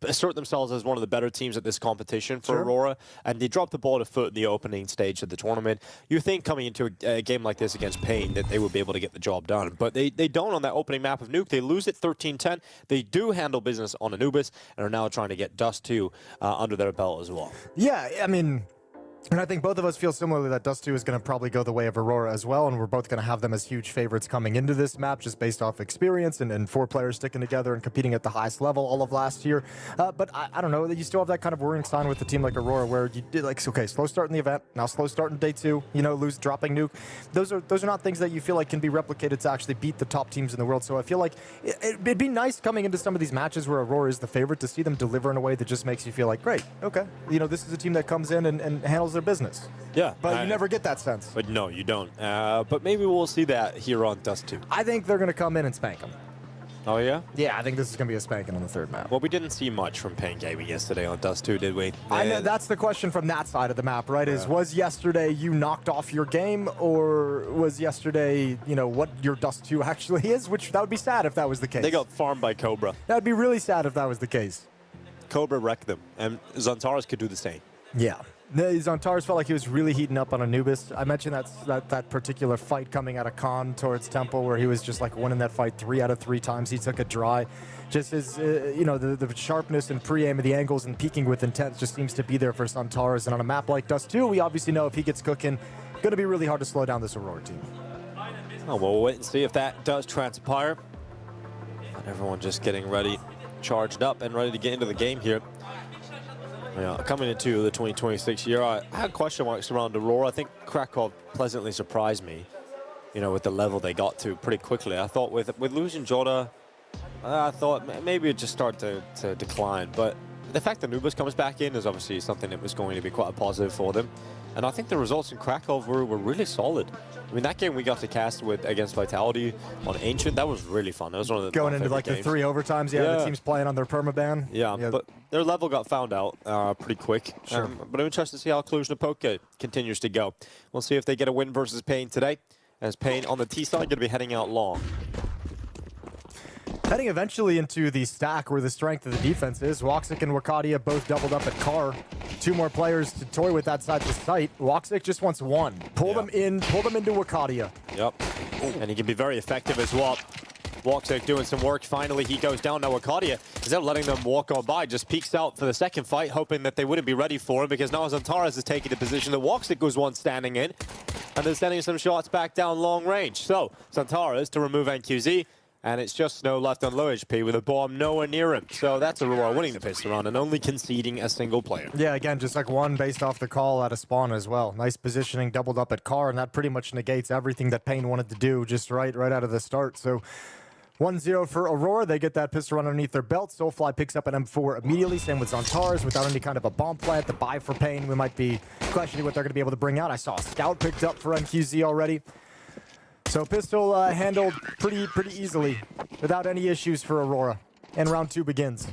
assert themselves as one of the better teams at this competition for Aurora, and they dropped the ball to FUT in the opening stage of the tournament. You think coming into a game like this against Pain that they would be able to get the job done, but they don't on that opening map of Nuke. They lose it 13-10. They do handle business on Anubis and are now trying to get Dust 2 under their belt as well. Yeah, I mean, and I think both of us feel similarly that Dust 2 is going to probably go the way of Aurora as well, and we're both going to have them as huge favorites coming into this map just based off experience and 4 players sticking together and competing at the highest level all of last year. But I don't know, you still have that kind of worrying sign with a team like Aurora where you did like, okay, slow start in the event, now slow start in day 2, you know, dropping Nuke. Those are not things that you feel like can be replicated to actually beat the top teams in the world. So I feel like it'd be nice coming into some of these matches where Aurora is the favorite to see them deliver in a way that just makes you feel like, great, okay, you know, this is a team that comes in and handles their business. Yeah. But you never get that sense. But no, you don't. But maybe we'll see that here on Dust 2. I think they're going to come in and spank them. Oh, yeah? Yeah, I think this is going to be a spanking on the 3rd map. Well, we didn't see much from Pain Gaming yesterday on Dust 2, did we? I know that's the question from that side of the map, right? Is was yesterday you knocked off your game, or was yesterday, you know, what your Dust 2 actually is? Which that would be sad if that was the case. They got farmed by Cobra. That would be really sad if that was the case. Cobra wrecked them, and Zantares could do the same. Yeah. Zantares felt like he was really heating up on Anubis. I mentioned that particular fight coming out of Khan towards Temple where he was just like winning that fight 3 out of 3 times. He took a dry. Just his, you know, the sharpness and pre-aim of the angles and peeking with intent just seems to be there for Zantares. And on a map like Dust 2, we obviously know if he gets cooking, going to be really hard to slow down this Aurora team. Oh, well, we'll wait and see if that does transpire. Everyone just getting ready, charged up and ready to get into the game here. Yeah, coming into the 2026 year, I had question marks around Aurora. I think Krakow pleasantly surprised me, you know, with the level they got to pretty quickly. I thought with losing Jota, I thought maybe it'd just start to decline. But the fact that Anubis comes back in is obviously something that was going to be quite a positive for them. And I think the results in Krakow were really solid. I mean, that game we got to cast with against Vitality on Ancient, that was really fun. That was one of the going into like games. the 3 overtimes, the team's playing on their permaban. Yeah, but their level got found out pretty quick. Sure. But I'm interested to see how Cluj-Napoca continues to go. We'll see if they get a win versus Pain today, as Pain on the T side going to be heading out long. Heading eventually into the stack where the strength of the defense is. Woxic and Wakadia both doubled up at Car. 2 more players to toy with outside the site. Woxic just wants 1. Pull them in, pull them into Wakadia. Yep. And he can be very effective as well. Woxic doing some work. Finally, he goes down. Now Wakadia, instead of letting them walk on by, just peeks out for the second fight, hoping that they wouldn't be ready for him, because now Zantares is taking the position that Woxic was once standing in. And they're sending some shots back down long range. So, Zantares to remove NQZ. And it's just Snow left on low HP with a bomb nowhere near him. So that's Aurora winning the pistol round and only conceding a single player. Yeah, again, just like 1 based off the call out of spawn as well. Nice positioning, doubled up at Car, and that pretty much negates everything that Pain wanted to do just right out of the start. So 1-0 for Aurora. They get that pistol run underneath their belt. Soulfly picks up an M4 immediately. Same with Zantares without any kind of a bomb plant. The buy for Pain, we might be questioning what they're going to be able to bring out. I saw a scout picked up for NQZ already. So pistol handled pretty easily without any issues for Aurora. And round 2 begins.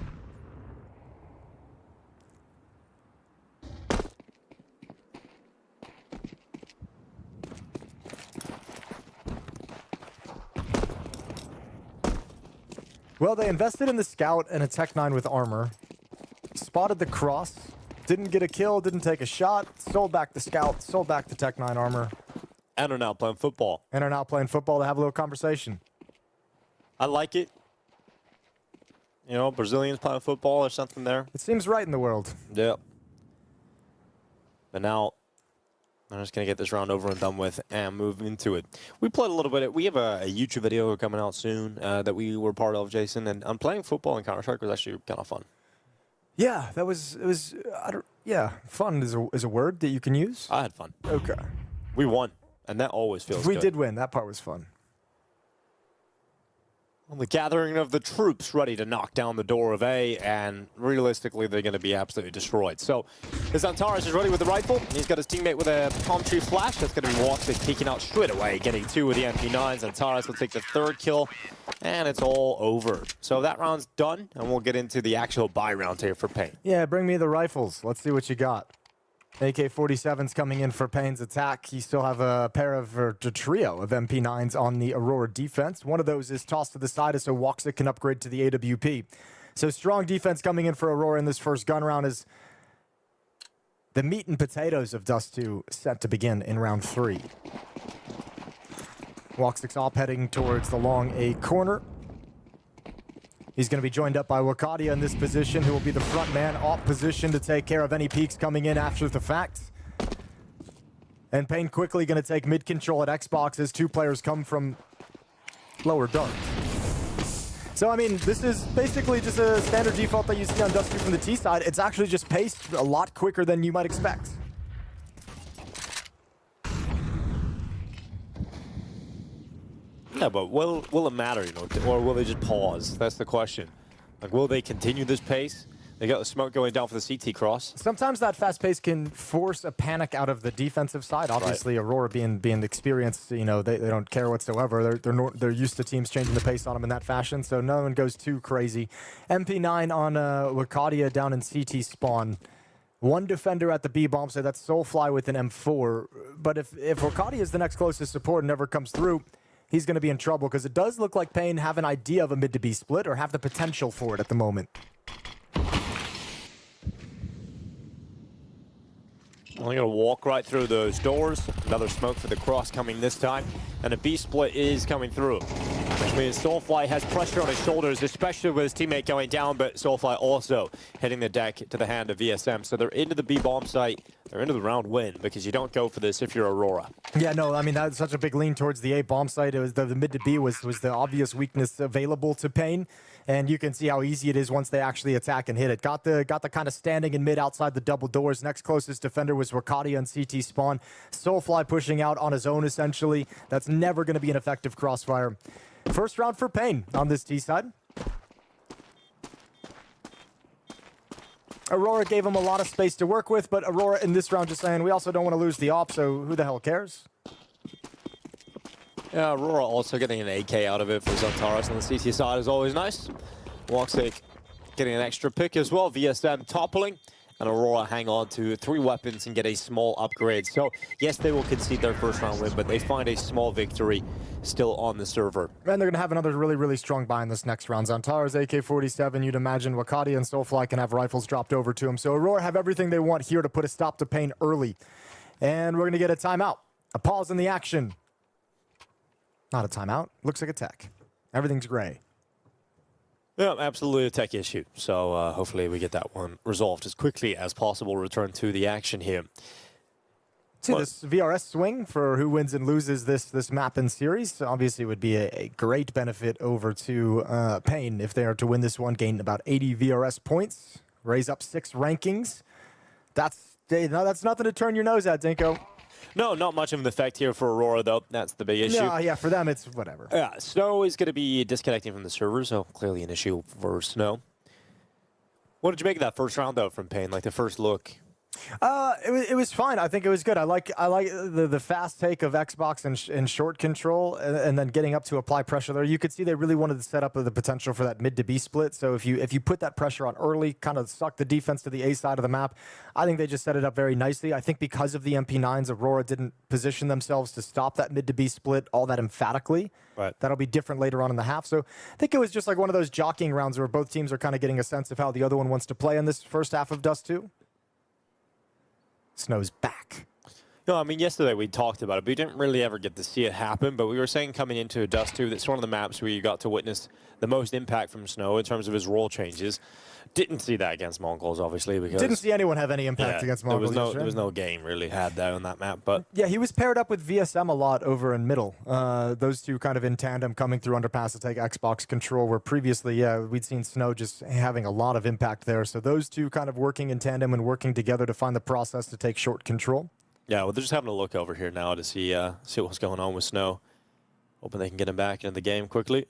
Well, they invested in the scout and a Tech 9 with armor. Spotted the cross. Didn't get a kill, didn't take a shot. Sold back the scout, sold back the Tech 9 armor. And are now playing football. And are now playing football to have a little conversation. I like it. You know, Brazilians playing football or something there. It seems right in the world. Yep. But now, I'm just going to get this round over and done with and move into it. We played a little bit. We have a YouTube video coming out soon that we were part of, Jason. And playing football in Counter-Strike was actually kind of fun. Yeah, it was fun is a word that you can use. I had fun. Okay. We won. And that always feels We good. did win. That part was fun. Well, the gathering of the troops ready to knock down the door of A, and realistically, they're going to be absolutely destroyed. So, Zantares is ready with the rifle. He's got his teammate with a palm tree flash. That's going to be Woxic peeking out straight away, getting 2 with the MP9. Zantares will take the 3rd kill, and it's all over. So that round's done, and we'll get into the actual buy round here for Pain. Yeah, bring me the rifles. Let's see what you got. AK-47's coming in for Payne's attack. You still have a pair of, or a trio of MP9s on the Aurora defense. One of those is tossed to the side so Hooxi can upgrade to the AWP. So strong defense coming in for Aurora in this first gun round is the meat and potatoes of Dust 2 set to begin in round 3. Hooxi's op heading towards the long A corner. He's going to be joined up by Wakadia in this position, who will be the front man op position to take care of any peeks coming in after the fact. And Payne quickly going to take mid control at Xbox as 2 players come from lower dark. So, I mean, this is basically just a standard default that you see on Dust 2 from the T side. It's actually just paced a lot quicker than you might expect. Yeah, but will it matter, you know, or will they just pause? That's the question. Like, will they continue this pace? They got the smoke going down for the CT cross. Sometimes that fast pace can force a panic out of the defensive side. Obviously, right. Aurora being experienced, you know, they don't care whatsoever. They're used to teams changing the pace on them in that fashion, so no one goes too crazy. MP9 on Wakadia down in CT spawn. 1 defender at the B bomb, so that's Soulfly with an M4. But if Wakadia is the next closest support and never comes through, he's going to be in trouble, because it does look like Payne have an idea of a mid to B split, or have the potential for it at the moment. Only going to walk right through those doors. Another smoke for the cross coming this time. And a B split is coming through. Which means Soulfly has pressure on his shoulders, especially with his teammate going down, but Soulfly also hitting the deck to the hand of VSM. So they're into the B bomb site. They're into the round win, because you don't go for this if you're Aurora. Yeah, no, I mean, that's such a big lean towards the A bomb site. It was the mid to B was the obvious weakness available to Payne. And you can see how easy it is once they actually attack and hit it. Got the kind of standing in mid outside the double doors. Next closest defender was Wakadia and CT spawn. Soulfly pushing out on his own, essentially. That's never going to be an effective crossfire. First round for Payne on this T side. Aurora gave him a lot of space to work with, but Aurora in this round just saying, we also don't want to lose the op, so who the hell cares? Yeah, Aurora also getting an AK out of it for Zantares on the CT side is always nice. Hooxi getting an extra pick as well. VSM toppling, and Aurora hang on to 3 weapons and get a small upgrade. So, yes, they will concede their first round win, but they find a small victory still on the server. And they're going to have another really, really strong buy in this next round. Zantares, AK-47, you'd imagine Wakadia and Soulfly can have rifles dropped over to him. So Aurora have everything they want here to put a stop to Payne early. And we're going to get a timeout. A pause in the action. Not a timeout. Looks like a tech. Everything's gray. Yeah, absolutely a tech issue. So hopefully we get that one resolved as quickly as possible. Return to the action here. See this VRS swing for who wins and loses this map and series. Obviously would be a great benefit over to Payne if they are to win this one, gain about 80 VRS points, raise up 6 rankings. That's nothing to turn your nose at, Dinko. No, not much of an effect here for Aurora, though. That's the big issue. Yeah, for them, it's whatever. Yeah, Snow is going to be disconnecting from the server, so clearly an issue for Snow. What did you make of that first round, though, from Payne? Like, the first look? It was fine. I think it was good. I like the fast take of Xbox and short control, and then getting up to apply pressure there. You could see they really wanted to set up the potential for that mid to B split. So if you put that pressure on early, kind of suck the defense to the A side of the map, I think they just set it up very nicely. I think because of the MP9s, Aurora didn't position themselves to stop that mid to B split all that emphatically. Right. That'll be different later on in the half. So I think it was just like one of those jockeying rounds where both teams are kind of getting a sense of how the other one wants to play in this first half of Dust 2. Snow's back. No, I mean, yesterday we talked about it, but we didn't really ever get to see it happen. But we were saying coming into Dust 2, that's one of the maps where you got to witness the most impact from Snow in terms of his role changes. Didn't see that against MongolZ, obviously, because didn't see anyone have any impact against MongolZ. There was no game really had there on that map. But yeah, he was paired up with VSM a lot over in middle. Those two kind of in tandem coming through Underpass to take Xbox control, where previously, we'd seen Snow just having a lot of impact there. So those two kind of working in tandem and working together to find the process to take short control. Yeah, well, they're just having a look over here now to see what's going on with Snow. Hoping they can get him back into the game quickly.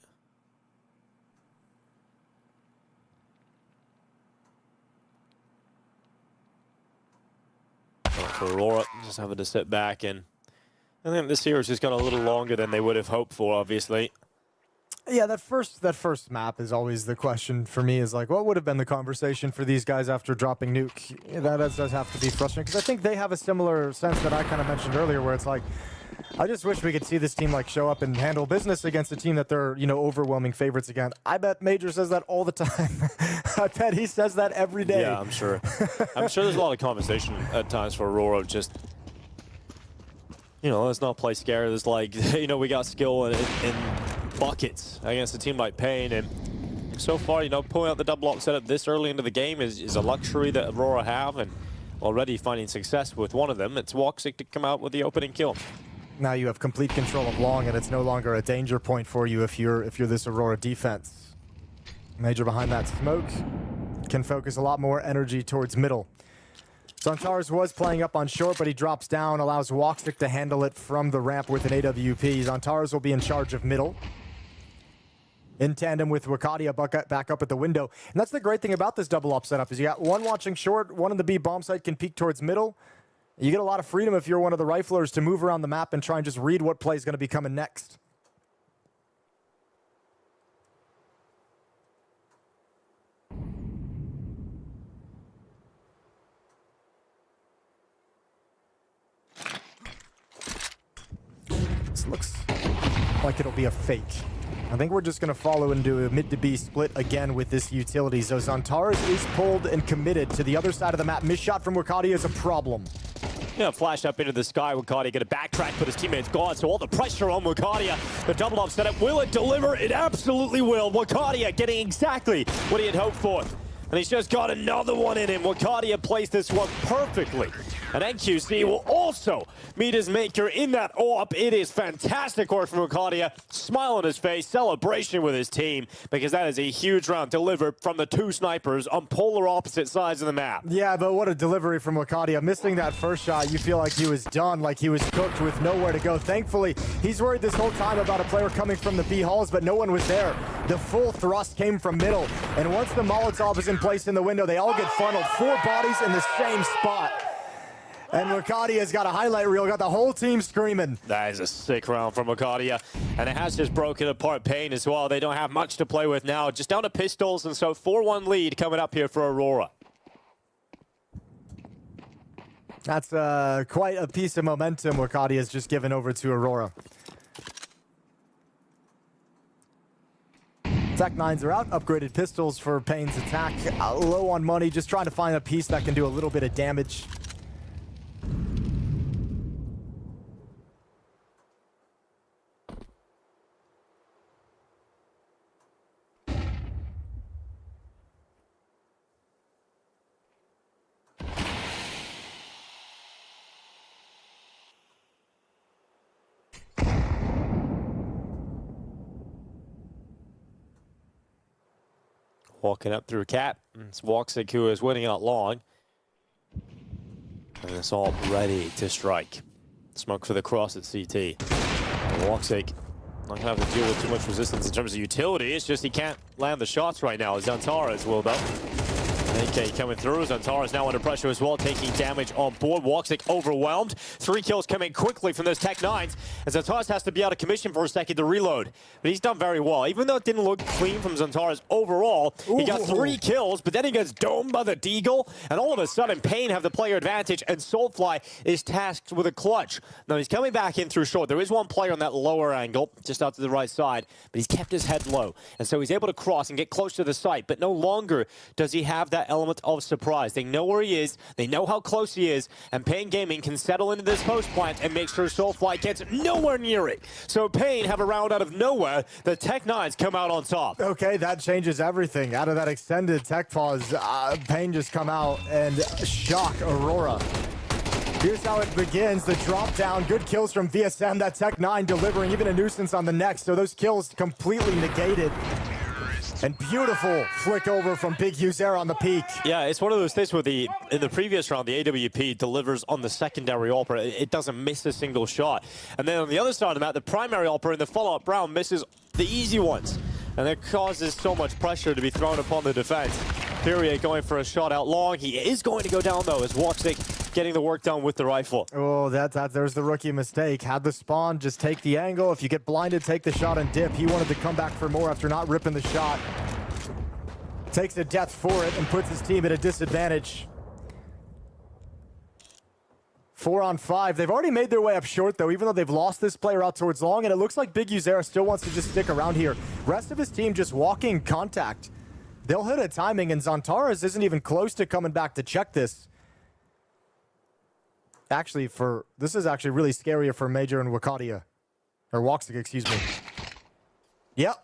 For Aurora, just having to sit back, and I think this series just got a little longer than they would have hoped for, obviously. Yeah, that first map is always the question for me. Is like, what would have been the conversation for these guys after dropping Nuke? Yeah, that does have to be frustrating because I think they have a similar sense that I kind of mentioned earlier, where it's like, I just wish we could see this team like show up and handle business against a team that they're overwhelming favorites against. I bet Major says that all the time. I bet he says that every day. Yeah, I'm sure. I'm sure there's a lot of conversation at times for Aurora. Just let's not play scared. There's like we got skill in buckets against a team like Pain, and so far, pulling out the double op setup this early into the game is a luxury that Aurora have, and already finding success with one of them. It's Hooxi to come out with the opening kill. Now you have complete control of long, and it's no longer a danger point for you if you're this Aurora defense. Major behind that smoke can focus a lot more energy towards middle. Zantares was playing up on short, but he drops down, allows Hooxi to handle it from the ramp with an AWP. Zantares will be in charge of middle, in tandem with Wakadia back up at the window. And that's the great thing about this double op setup is you got one watching short, one in the B bomb site can peek towards middle. You get a lot of freedom if you're one of the riflers to move around the map and try and just read what play is going to be coming next. This looks like it'll be a fake. I think we're just going to follow into a mid to B split again with this utility. So Zantares is pulled and committed to the other side of the map. Missed shot from Wakadia is a problem. Yeah, flash up into the sky. Wakadia going to backtrack, but his teammate's gone. So all the pressure on Wakadia. The double up setup. Will it deliver? It absolutely will. Wakadia getting exactly what he had hoped for. And he's just got another one in him. Wakadia placed this one perfectly. And NQC will also meet his maker in that AWP. It is fantastic work from Wakadia. Smile on his face, celebration with his team, because that is a huge round delivered from the two snipers on polar opposite sides of the map. Yeah, but what a delivery from Wakadia. Missing that first shot, you feel like he was done, like he was cooked with nowhere to go. Thankfully, he's worried this whole time about a player coming from the B halls, but no one was there. The full thrust came from middle. And once the Molotov is in place in the window, they all get funneled. 4 bodies in the same spot. And Wakadia's got a highlight reel, got the whole team screaming. That is a sick round from Wakadia. And it has just broken apart Pain as well. They don't have much to play with now. Just down to pistols, and so 4-1 lead coming up here for Aurora. That's quite a piece of momentum Wakadia's just given over to Aurora. Tech 9s are out, upgraded pistols for Pain's attack. Low on money, just trying to find a piece that can do a little bit of damage. Walking up through cap. It's Hooxi who is winning out long. And it's all ready to strike. Smoke for the cross at CT. Hooxi not going to have to deal with too much resistance in terms of utility. It's just he can't land the shots right now. Zantares will, though. AK coming through. Zantares now under pressure as well, taking damage on board. Hooxi overwhelmed. 3 kills coming quickly from those Tech 9s. And Zantares has to be out of commission for a second to reload. But he's done very well. Even though it didn't look clean from Zantares overall, he got 3 kills, but then he gets domed by the Deagle. And all of a sudden, Pain have the player advantage, and Soulfly is tasked with a clutch. Now, he's coming back in through short. There is one player on that lower angle, just out to the right side, but he's kept his head low. And so he's able to cross and get close to the site, but no longer does he have that element of surprise. They know where he is, they know how close he is, and Pain Gaming can settle into this post plant and make sure Soulfly gets nowhere near it. So Pain have a round out of nowhere. The Tech 9s come out on top. Okay, that changes everything. Out of that extended tech pause, Pain just come out and shock Aurora. Here's how it begins. The drop down. Good kills from VSM. That Tech 9 delivering even a nuisance on the next. So those kills completely negated. And beautiful flick over from Big Vincere on the peak. Yeah, it's one of those things where in the previous round, the AWP delivers on the secondary AWP. It doesn't miss a single shot. And then on the other side of that, the primary AWP in the follow-up round misses the easy ones. And it causes so much pressure to be thrown upon the defense. FURIA going for a shot out long. He is going to go down, though, as Hooxi getting the work done with the rifle. Oh, there's the rookie mistake. Had the spawn, just take the angle. If you get blinded, take the shot and dip. He wanted to come back for more after not ripping the shot. Takes a death for it and puts his team at a disadvantage. 4 on 5. They've already made their way up short, though, even though they've lost this player out towards long, and it looks like Big Uzera still wants to just stick around here. Rest of his team just walking contact. They'll hit a timing, and Zantares isn't even close to coming back to check this. Actually, this is actually really scarier for Major and Wakadia. Or Woxic, excuse me. Yep.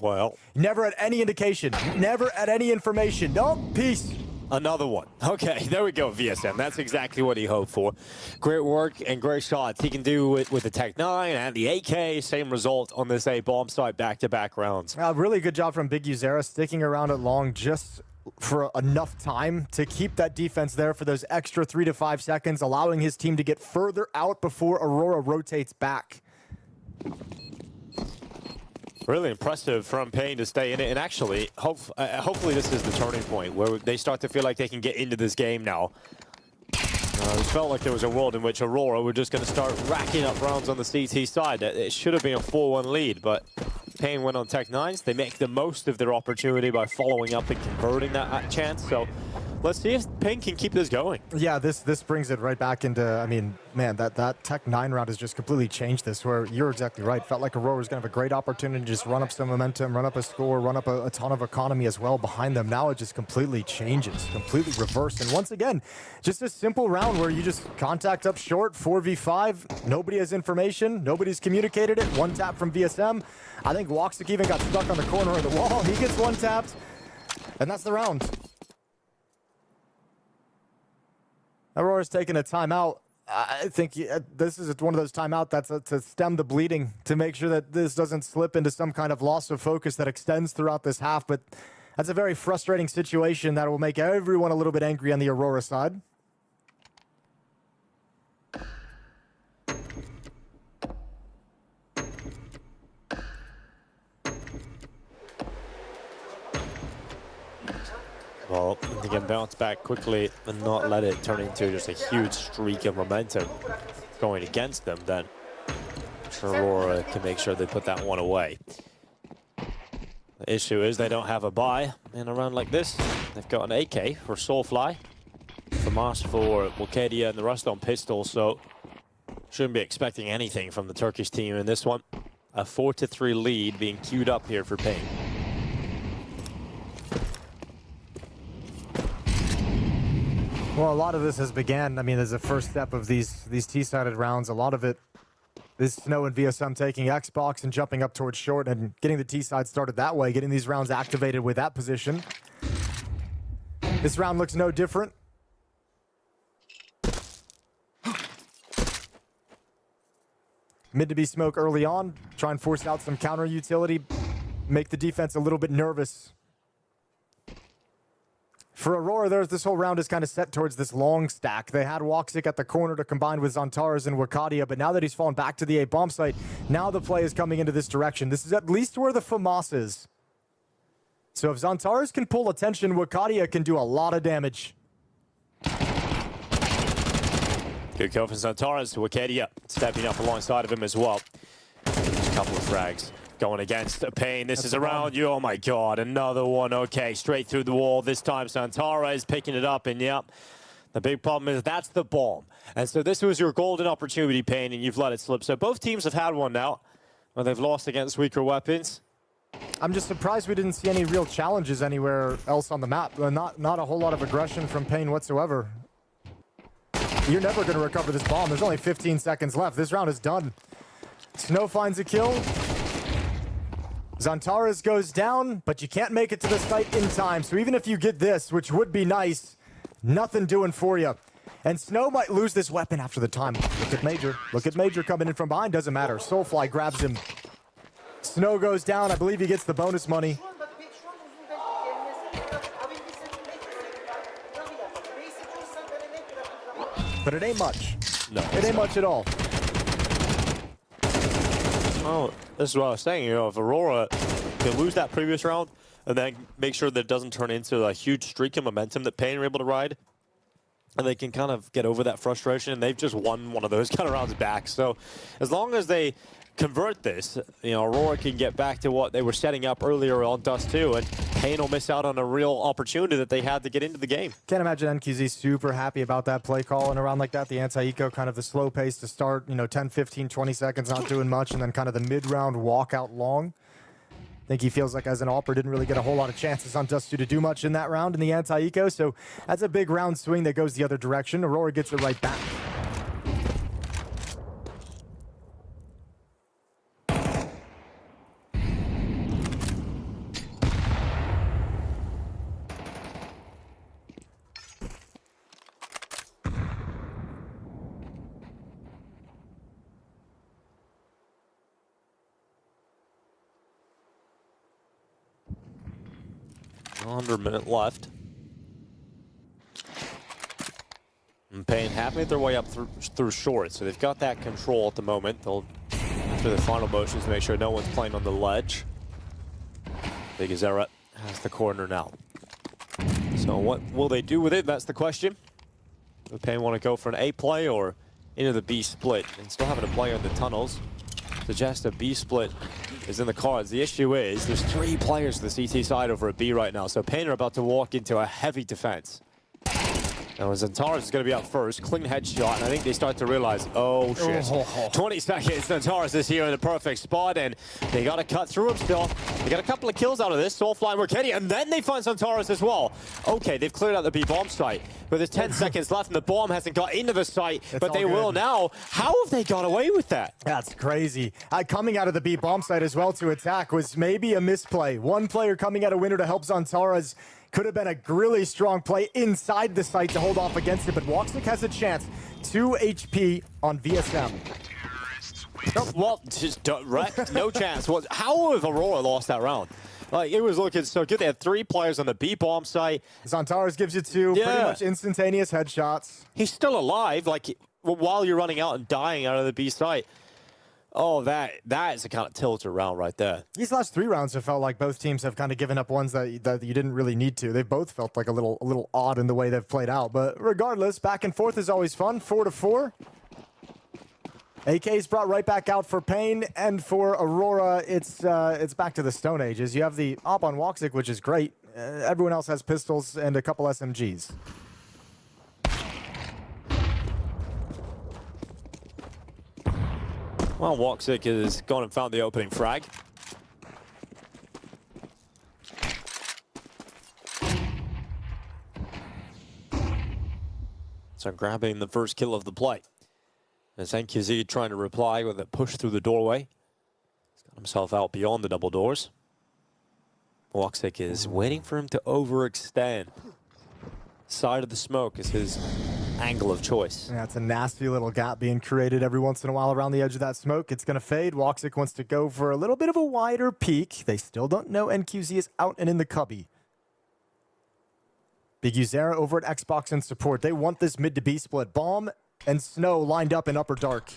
Well. Never had any indication. Never had any information. Nope. Peace. Another one. Okay, there we go, VSM. That's exactly what he hoped for. Great work and great shots. He can do it with the Tech 9 and the AK. Same result on this A bomb site back-to-back rounds. Really good job from Big Uzera sticking around at long just for enough time to keep that defense there for those extra 3 to 5 seconds, allowing his team to get further out before Aurora rotates back. Really impressive from Payne to stay in it, and actually, hopefully this is the turning point where they start to feel like they can get into this game now. It felt like there was a world in which Aurora were just going to start racking up rounds on the CT side. It should have been a 4-1 lead, but Payne went on Tech 9s. They make the most of their opportunity by following up and converting that chance. So let's see if Payne can keep this going. Yeah, this brings it right back into, I mean, man, that Tech 9 round has just completely changed this, where you're exactly right. Felt like Aurora was going to have a great opportunity to just run up some momentum, run up a score, run up a ton of economy as well behind them. Now it just completely changes, completely reversed. And once again, just a simple round where you just contact up short, 4v5, nobody has information, nobody's communicated it, one tap from VSM. I think Woxic even got stuck on the corner of the wall. He gets one tapped, and that's the round. Aurora's taking a timeout. I think this is one of those timeouts that's to stem the bleeding, to make sure that this doesn't slip into some kind of loss of focus that extends throughout this half. But that's a very frustrating situation that will make everyone a little bit angry on the Aurora side. Well, they can bounce back quickly and not let it turn into just a huge streak of momentum going against them, then Aurora can make sure they put that one away. The issue is they don't have a buy in a round like this. They've got an AK for Soulfly, FAMAS for Wokadia, and the rest on pistol, so shouldn't be expecting anything from the Turkish team in this one. A 4-3 lead being queued up here for Payne. Well, a lot of this has began, I mean, as a first step of these T-sided rounds. A lot of it is Snow and VSM taking Xbox and jumping up towards short and getting the T-side started that way, getting these rounds activated with that position. This round looks no different. Mid to be smoke early on, try and force out some counter utility, make the defense a little bit nervous. For Aurora, this whole round is kind of set towards this long stack. They had Woxic at the corner to combine with Zantares and Wokadia, but now that he's fallen back to the A bomb site, now the play is coming into this direction. This is at least where the FAMAS is. So if Zantares can pull attention, Wokadia can do a lot of damage. Good kill from Zantares. Wokadia stepping up alongside of him as well. Just a couple of frags. Going against Payne. This is around you. Oh my god, another one. Okay, straight through the wall. This time Zantares picking it up, and yep. The big problem is that's the bomb. And so this was your golden opportunity, Payne, and you've let it slip. So both teams have had one now, where they've lost against weaker weapons. I'm just surprised we didn't see any real challenges anywhere else on the map. Not a whole lot of aggression from Payne whatsoever. You're never going to recover this bomb. There's only 15 seconds left. This round is done. Snow finds a kill. Zantares goes down, but you can't make it to the site in time. So even if you get this, which would be nice, nothing doing for you. And Snow might lose this weapon after the time. Look at Major. Look at Major coming in from behind. Doesn't matter. Soulfly grabs him. Snow goes down. I believe he gets the bonus money. But it ain't much. No, it ain't much at all. Well, this is what I was saying. You know, if Aurora can lose that previous round and then make sure that it doesn't turn into a huge streak of momentum that Payne were able to ride, and they can kind of get over that frustration, and they've just won one of those kind of rounds back. So as long as they convert this, you know, Aurora can get back to what they were setting up earlier on Dust 2, and Pain will miss out on a real opportunity that they had to get into the game. Can't imagine NQZ super happy about that play call and around like that. The anti-eco, kind of the slow pace to start, you know, 10, 15, 20 seconds, not doing much, and then kind of the mid-round walkout long. I think he feels like as an AWPer didn't really get a whole lot of chances on Dust 2 to do much in that round in the anti-eco, so that's a big round swing that goes the other direction. Aurora gets it right back. Under a minute left. And Pain happy with their way up through short, so they've got that control at the moment. They'll do the final motions to make sure no one's playing on the ledge. Big Azera has the corner now. So what will they do with it? That's the question. Do Pain want to go for an A play or into the B split? And still having a play on the tunnels. Suggest a B split is in the cards. The issue is there's 3 players to the CT side over at B right now, so Pain are about to walk into a heavy defense. Now Xantares is going to be up first, clean headshot, and I think they start to realize, oh shit. 20 seconds, Xantares is here in the perfect spot, and they got to cut through him still. They got a couple of kills out of this, Soulfly and Mercadian, and then they find Xantares as well. Okay, they've cleared out the B bomb site, but there's 10 seconds left, and the bomb hasn't got into the site, but they will now. How have they got away with that? That's crazy. Coming out of the B bomb site as well to attack was maybe a misplay. One player coming out of window to help Xantares. Could have been a really strong play inside the site to hold off against it, but Woxic has a chance. 2 HP on VSM. Oh, well, just direct, no chance. How have Aurora lost that round? Like, it was looking so good. They had 3 players on the B bomb site. Xantares gives you 2 pretty much instantaneous headshots. He's still alive, like, while you're running out and dying out of the B site. Oh, that is a kind of tilter round right there. These last 3 rounds have felt like both teams have kind of given up ones that you didn't really need to. They've both felt like a little odd in the way they've played out. But regardless, back and forth is always fun. 4-4. AK's brought right back out for Pain, and for Aurora, it's back to the Stone Ages. You have the op on Woxic, which is great. Everyone else has pistols and a couple SMGs. Well, Woxic has gone and found the opening frag. So grabbing the first kill of the play. As NQZ trying to reply with a push through the doorway. He's got himself out beyond the double doors. Woxic is waiting for him to overextend. Side of the smoke is his angle of choice. Yeah, it's a nasty little gap being created every once in a while around the edge of that smoke. It's going to fade. Woxic wants to go for a little bit of a wider peek. They still don't know NQZ is out and in the cubby. Big Uzera over at Xbox and support. They want this mid to B split. Bomb and Snow lined up in upper dark.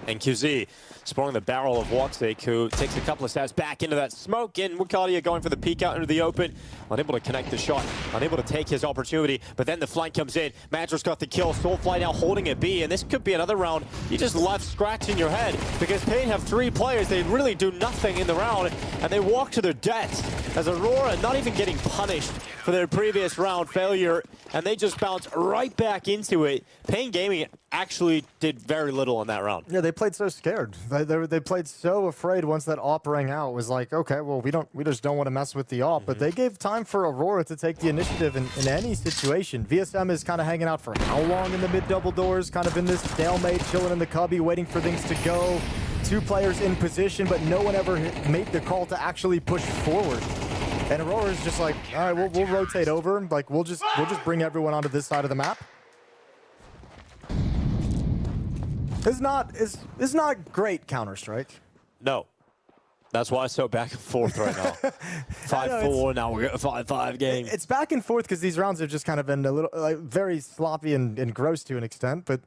NQZ spawning the barrel of Woxic, who takes a couple of steps back into that smoke, and Wukadia going for the peek out into the open, unable to connect the shot, unable to take his opportunity, but then the flank comes in. Madras got the kill, Soulfly now holding it B, and this could be another round you just left scratching your head, because Pain have 3 players, they really do nothing in the round, and they walk to their deaths, as Aurora not even getting punished for their previous round failure, and they just bounce right back into it. Pain Gaming actually did very little in that round. Yeah, they played so scared. They played so afraid once that AWP rang out. It was like, okay, well, we just don't want to mess with the AWP. But they gave time for Aurora to take the initiative in any situation. VSM is kind of hanging out for how long in the mid double doors, kind of in this stalemate, chilling in the cubby, waiting for things to go. 2 players in position, but no one ever made the call to actually push forward. And Aurora is just like, all right, we'll rotate over. Like, we'll just bring everyone onto this side of the map. It's not great Counter-Strike. No. That's why it's so back and forth right now. 5-4, now we're at a 5-5 game. It's back and forth because these rounds have just kind of been a little, like, very sloppy and gross to an extent, but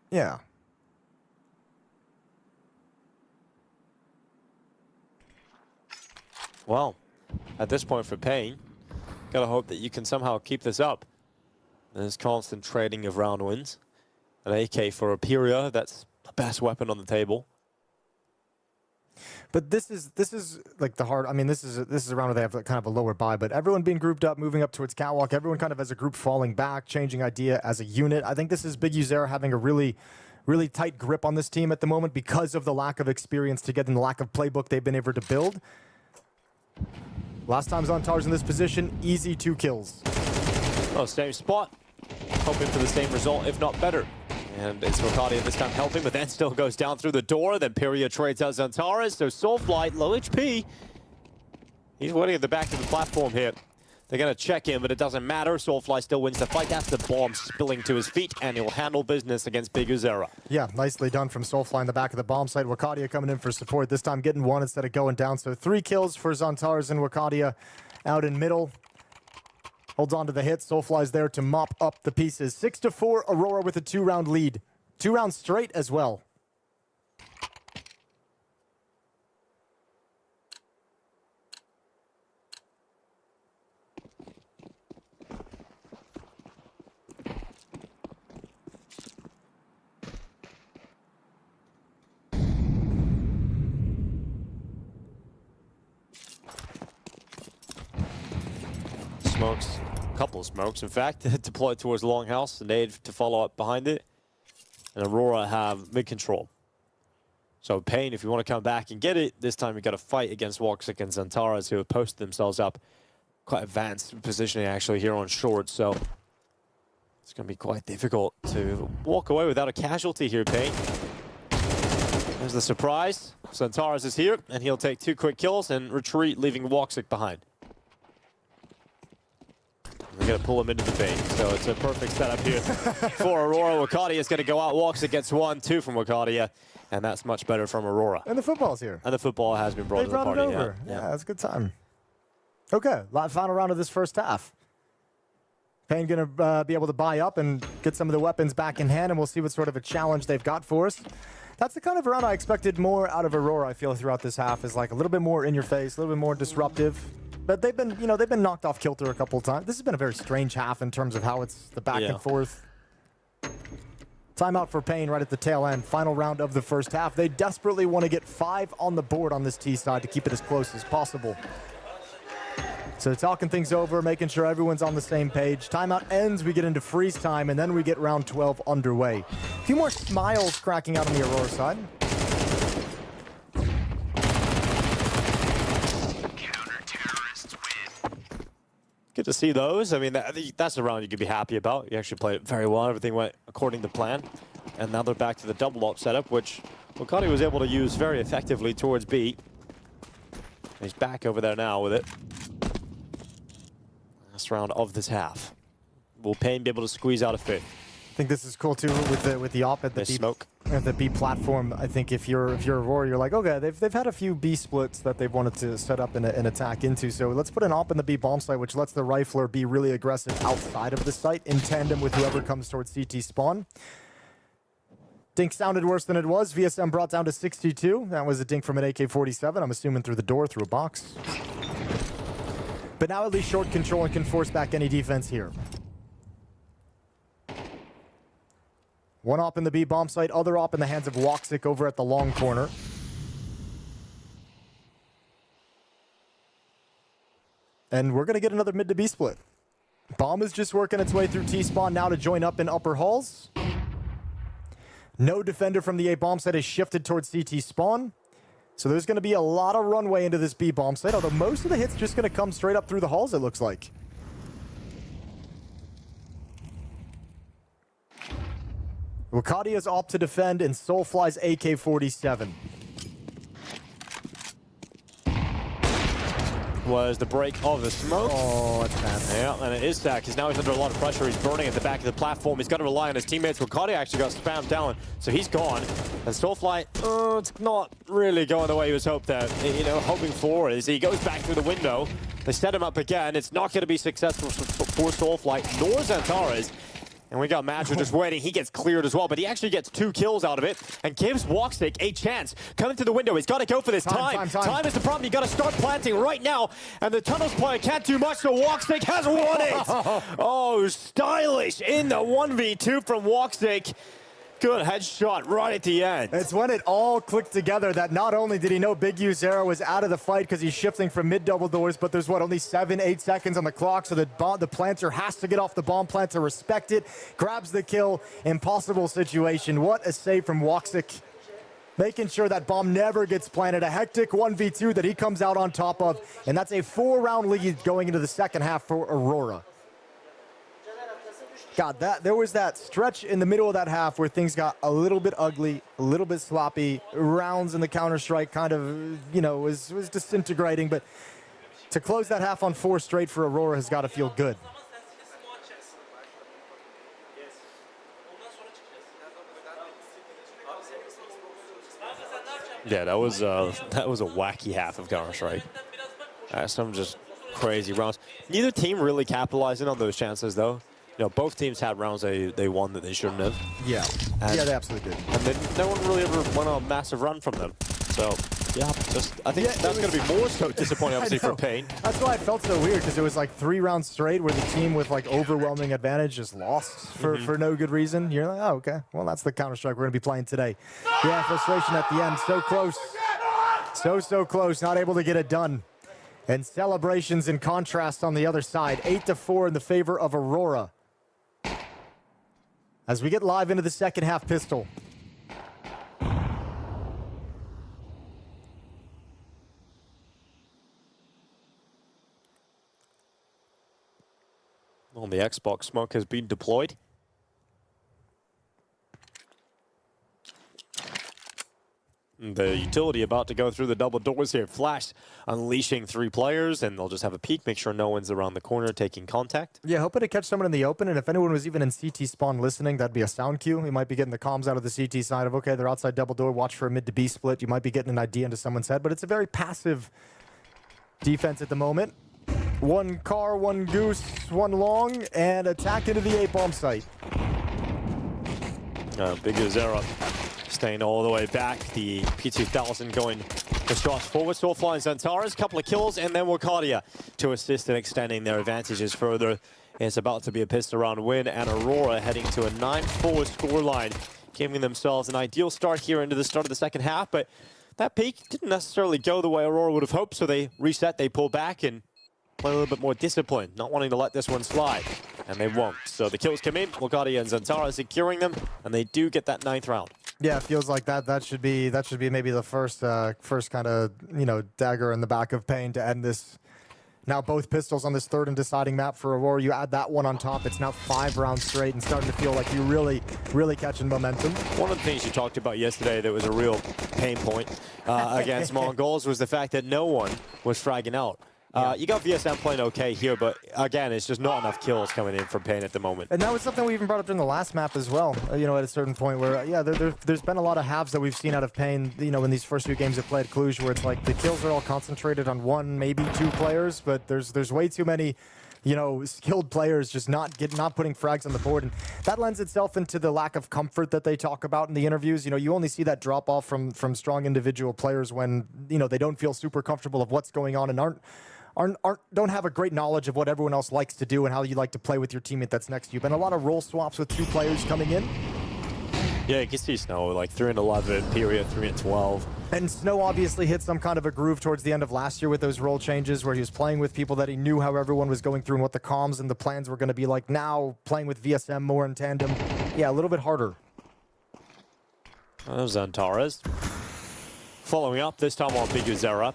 yeah. Well, at this point for Pain, gotta hope that you can somehow keep this up. There's constant trading of round wins. An AK for a FURIA, that's the best weapon on the table. But this is like the hard. I mean, this is a round where they have kind of a lower buy, but everyone being grouped up, moving up towards catwalk. Everyone kind of as a group falling back, changing idea as a unit. I think this is Big Uzera having a really tight grip on this team at the moment because of the lack of experience together and the lack of playbook they've been able to build. Last time Xantar's in this position, easy 2 kills. Oh, same spot. Hoping for the same result, if not better. And it's Wokadia this time helping, but then still goes down through the door. Then FURIA trades out Xantares. So Soulfly, low HP. He's waiting at the back of the platform here. They're going to check in, but it doesn't matter. Soulfly still wins the fight. That's the bomb spilling to his feet, and he'll handle business against Big Uzera. Yeah, nicely done from Soulfly in the back of the bomb site. Wokadia coming in for support, this time getting 1 instead of going down. So 3 kills for Xantares and Wokadia out in middle. Holds on to the hit. Soulfly's there to mop up the pieces. 6-4, Aurora with a 2-round lead. 2 rounds straight as well. Smokes, a couple of smokes, in fact, deployed towards the longhouse. The nade to follow up behind it. And Aurora have mid-control. So Pain, if you want to come back and get it, this time you got to fight against Woxic and Xantares, who have posted themselves up quite advanced positioning actually here on short. So it's going to be quite difficult to walk away without a casualty here, Pain. There's the surprise. Xantares is here, and he'll take 2 quick kills and retreat, leaving Woxic behind. We're going to pull him into the bait, so it's a perfect setup here for Aurora. Wokadia is going to go out, walks, it gets 1-2 from Wokadia, and that's much better from Aurora. And the football's here. And the football has been brought to the party. It over. Yeah, that's a good time. Okay, final round of this first half. Pain going to be able to buy up and get some of the weapons back in hand, and we'll see what sort of a challenge they've got for us. That's the kind of round I expected more out of Aurora, I feel, throughout this half, is like a little bit more in your face, a little bit more disruptive. But they've been, they've been knocked off kilter a couple of times. This has been a very strange half in terms of how it's the back and forth. Timeout for Pain right at the tail end. Final round of the first half. They desperately want to get 5 on the board on this T side to keep it as close as possible. So talking things over, making sure everyone's on the same page. Timeout ends, we get into freeze time, and then we get round 12 underway. A few more smiles cracking out on the Aurora side. Good to see those. I mean, that's a round you could be happy about. You actually played it very well. Everything went according to plan. And now they're back to the double op setup, which Wokadia was able to use very effectively towards B. He's back over there now with it. Last round of this half. Will Pain be able to squeeze out a 5th? I think this is cool too with the op at the B platform. I think if you're Aurora, you're like, okay, they've had a few B splits that they've wanted to set up and attack into. So let's put an op in the B bomb site, which lets the rifler be really aggressive outside of the site in tandem with whoever comes towards CT spawn. Dink sounded worse than it was. VSM brought down to 62. That was a dink from an AK-47. I'm assuming through the door, through a box. But now at least short control and can force back any defense here. One op in the B bomb site, other op in the hands of Woxic over at the long corner. And we're going to get another mid to B split. Bomb is just working its way through T-spawn now to join up in upper halls. No defender from the A bomb site has shifted towards CT spawn. So there's going to be a lot of runway into this B bomb site, although most of the hits just going to come straight up through the halls, it looks like. Wokadia's op to defend and Soulfly's AK-47. Was the break of the smoke. Oh, that's bad. Yeah, and it is Stack, because now he's under a lot of pressure. He's burning at the back of the platform. He's got to rely on his teammates. Wokadia actually got spammed down, so he's gone. And Soulfly, it's not really going the way he was hoping for. As he goes back through the window, they set him up again. It's not going to be successful for Soulfly nor Xantares. And we got Matcher just waiting. He gets cleared as well, but he actually gets 2 kills out of it and gives Woxic a chance. Coming to the window. He's got to go for this time. Time is the problem. You got to start planting right now. And the Tunnels player can't do much, so Woxic has won it. Oh, stylish in the 1v2 from Woxic. Good headshot right at the end. It's when it all clicked together that not only did he know Big Uzera was out of the fight because he's shifting from mid double doors, but there's only 7-8 seconds on the clock, so the planter has to get off the bomb plant to respect it. Grabs the kill. Impossible situation. What a save from Woxic. Making sure that bomb never gets planted. A hectic 1v2 that he comes out on top of, and that's a 4-round lead going into the second half for Aurora. God, there was that stretch in the middle of that half where things got a little bit ugly, a little bit sloppy. Rounds in the Counter-Strike kind of, was disintegrating. But to close that half on 4 straight for Aurora has got to feel good. Yeah, that was a wacky half of Counter-Strike. Some just crazy rounds. Neither team really capitalizing on those chances, though. Both teams had rounds they won that they shouldn't have. Yeah, yeah, they absolutely did. And then no one really ever went on a massive run from them. So, yeah, I think that's going to be more so disappointing, obviously, for Pain. That's why it felt so weird, because it was like 3 rounds straight where the team with like overwhelming advantage just lost for no good reason. You're like, oh, okay, well, that's the Counter-Strike we're going to be playing today. Yeah, frustration at the end, so close. So close, not able to get it done. And celebrations in contrast on the other side, 8-4 in the favor of Aurora. As we get live into the second half, Pistol. On the Xbox, smoke has been deployed. The utility about to go through the double doors here. Flash unleashing 3 players, and they'll just have a peek, make sure no one's around the corner taking contact. Yeah, hoping to catch someone in the open, and if anyone was even in CT spawn listening, that'd be a sound cue. We might be getting the comms out of the CT side of, okay, they're outside double door, watch for a mid to B split. You might be getting an idea into someone's head, but it's a very passive defense at the moment. 1 car, 1 goose, 1 long, and attack into the A-bomb site. Big Uzera staying all the way back. The P2000 going the shots forward. Soulfly and Xantares, couple of kills, and then Wakadia to assist in extending their advantages further. It's about to be a pistol round win, and Aurora heading to a 9-4 scoreline, giving themselves an ideal start here into the start of the second half. But that peak didn't necessarily go the way Aurora would have hoped, so they reset, they pull back, and play a little bit more disciplined, not wanting to let this one slide. And they won't. So the kills come in, Wakadia and Xantares securing them, and they do get that 9th round. Yeah, it feels like that should be maybe the first kind of dagger in the back of Pain to end this. Now both pistols on this 3rd and deciding map for Aurora. You add that one on top, it's now 5 rounds straight and starting to feel like you're really catching momentum. One of the things you talked about yesterday that was a real pain point against MongolZ was the fact that no one was fragging out. You got VSM playing okay here, but again, it's just not enough kills coming in from Pain at the moment. And that was something we even brought up during the last map as well, at a certain point where, yeah, there's been a lot of halves that we've seen out of Pain, in these first few games of play at Cluj, where it's like the kills are all concentrated on 1, maybe 2 players, but there's way too many, skilled players just not putting frags on the board. And that lends itself into the lack of comfort that they talk about in the interviews. You only see that drop off from strong individual players when, they don't feel super comfortable of what's going on and don't have a great knowledge of what everyone else likes to do and how you like to play with your teammate that's next to you. Been a lot of role swaps with 2 players coming in. Yeah, you can see Snow, like 3-11, Furia 3-12. And Snow obviously hit some kind of a groove towards the end of last year with those role changes where he was playing with people that he knew how everyone was going through and what the comms and the plans were going to be like. Now, playing with VSM more in tandem, yeah, a little bit harder. Xantares following up, this time on Big Uzera.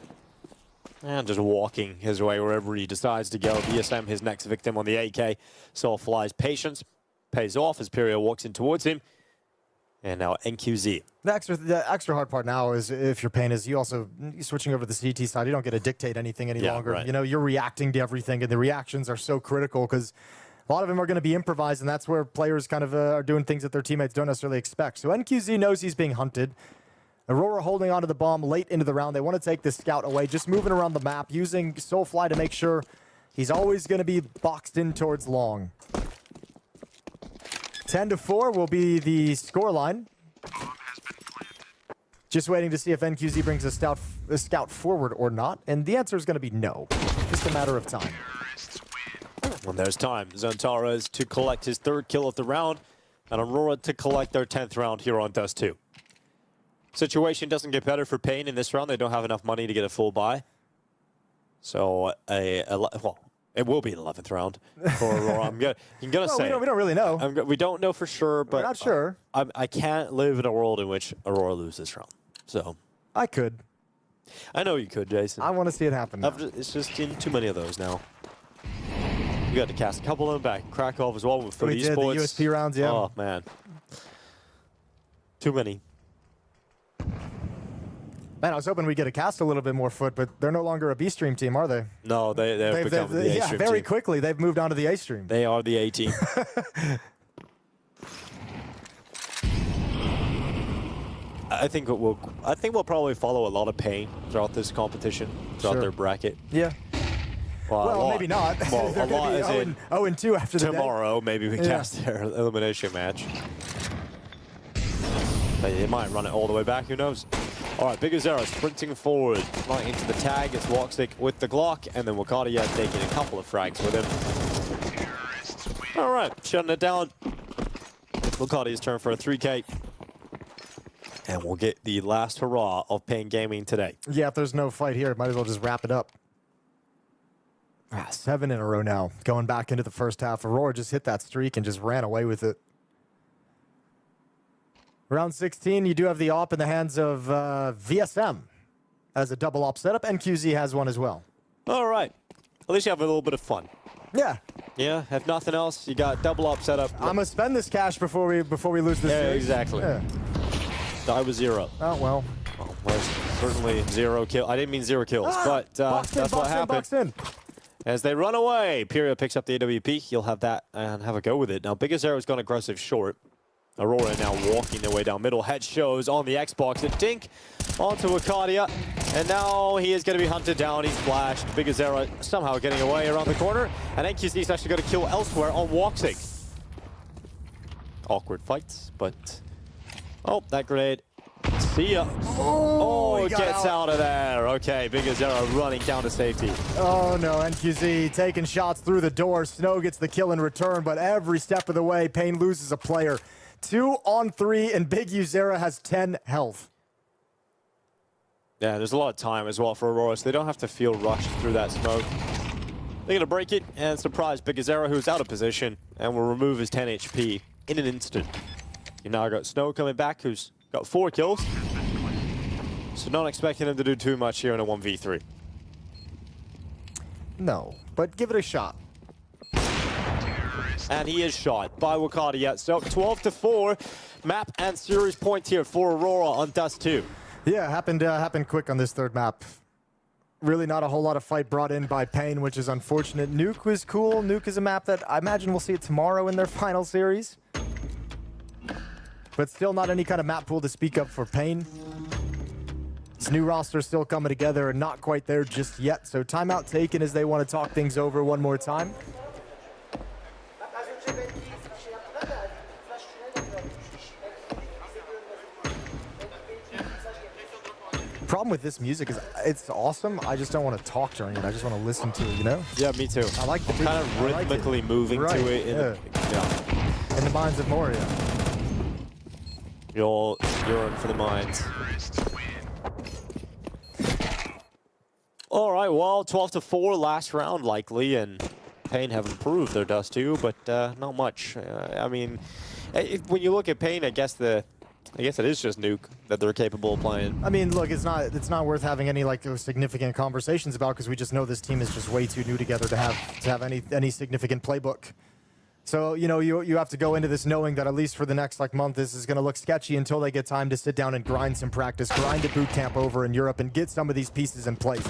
And just walking his way wherever he decides to go. VSM, his next victim on the AK. Soulfly's patience pays off as Pyria walks in towards him. And now NQZ. The extra hard part now is if you're Pain is you also switching over to the CT side. You don't get to dictate anything any longer. Right. You're reacting to everything, and the reactions are so critical because a lot of them are going to be improvised, and that's where players kind of are doing things that their teammates don't necessarily expect. So NQZ knows he's being hunted. Aurora holding onto the bomb late into the round. They want to take this scout away, just moving around the map, using Soulfly to make sure he's always going to be boxed in towards long. 10-4 will be the scoreline. Just waiting to see if NQZ brings a scout forward or not, and the answer is going to be no. Just a matter of time. When there's time, Zantara is to collect his 3rd kill of the round, and Aurora to collect their 10th round here on Dust 2. Situation doesn't get better for Pain in this round. They don't have enough money to get a full buy. So, well, it will be the 11th round for Aurora. I'm gonna say we don't really know. We don't know for sure, but we're not sure. I can't live in a world in which Aurora loses this round. So I could. I know you could, Jason. I want to see it happen now. It's just in too many of those now. You got to cast a couple of them back. Krakow as well with FUT Esports. The USP rounds, yeah. Oh, man. Too many. Man, I was hoping we'd get a cast a little bit more FUT, but they're no longer a B stream team, are they? No, they've become the A stream yeah, very team. quickly. They've moved on to the A stream. They are the A team. I think we'll probably follow a lot of Pain throughout this competition, throughout their bracket. Yeah. Well, maybe not. Well, They're a lot going to be 0-2 after the tomorrow. Maybe we cast their elimination match. They might run it all the way back. Who knows? All right, BTarena sprinting forward, right into the tag. It's Hooxi with the Glock, and then Wakadia taking a couple of frags with him. All right, shutting it down. Wakadia's turn for a 3K. And we'll get the last hurrah of Pain Gaming today. Yeah, if there's no fight here, might as well just wrap it up. 7 in a row now, going back into the first half. Aurora just hit that streak and just ran away with it. Round 16, you do have the op in the hands of VSM as a double op setup, and QZ has one as well. All right. At least you have a little bit of fun. Yeah. Yeah, if nothing else, you got double op setup. I'm going to spend this cash before we lose this series. Exactly. Yeah. Die with 0. Oh, well. There's certainly 0 kill. I didn't mean 0 kills, but that's what happened. As they run away, Pyria picks up the AWP. He'll have that and have a go with it. Now, BTarena's gone aggressive short. Aurora now walking their way down middle. Head shows on the Xbox. And Dink onto Wakadia. And now he is going to be hunted down. He's flashed. BTarena somehow getting away around the corner. And NQZ is actually going to kill elsewhere on Hooxi. Awkward fights, but... Oh, that grenade. See ya. Oh, it gets out of there. Okay, BTarena running down to safety. Oh, no. NQZ taking shots through the door. Snow gets the kill in return, but every step of the way, Pain loses a player. 2 on 3, and BTarena has 10 health. Yeah, there's a lot of time as well for Aurora, so they don't have to feel rushed through that smoke. They're going to break it and surprise BTarena, who's out of position, and will remove his 10 HP in an instant. You now got Snow coming back, who's got 4 kills. So not expecting him to do too much here in a 1v3. No, but give it a shot. And he is shot by Wakadia. So 12-4, map and series point here for Aurora on Dust 2. Yeah, happened quick on this third map. Really not a whole lot of fight brought in by Pain, which is unfortunate. Nuke was cool. Nuke is a map that I imagine we'll see it tomorrow in their final series. But still not any kind of map pool to speak of for Pain. This new roster still coming together and not quite there just yet. So timeout taken as they want to talk things over one more time. Problem with this music is it's awesome. I just don't want to talk during it. I just want to listen to it, you know? Yeah, me too. I like the kind of rhythmically moving to it. In the minds of Moria. You're in for the minds. All right, well, 12-4 last round likely, and Pain have improved their Dust 2, but not much. I mean, when you look at Pain, I guess it is just Nuke that they're capable of playing. I mean, look, it's not worth having any like significant conversations about because we just know this team is just way too new together to have any significant playbook. So, you know, you have to go into this knowing that at least for the next month, this is going to look sketchy until they get time to sit down and grind some practice, grind a boot camp over in Europe, and get some of these pieces in place.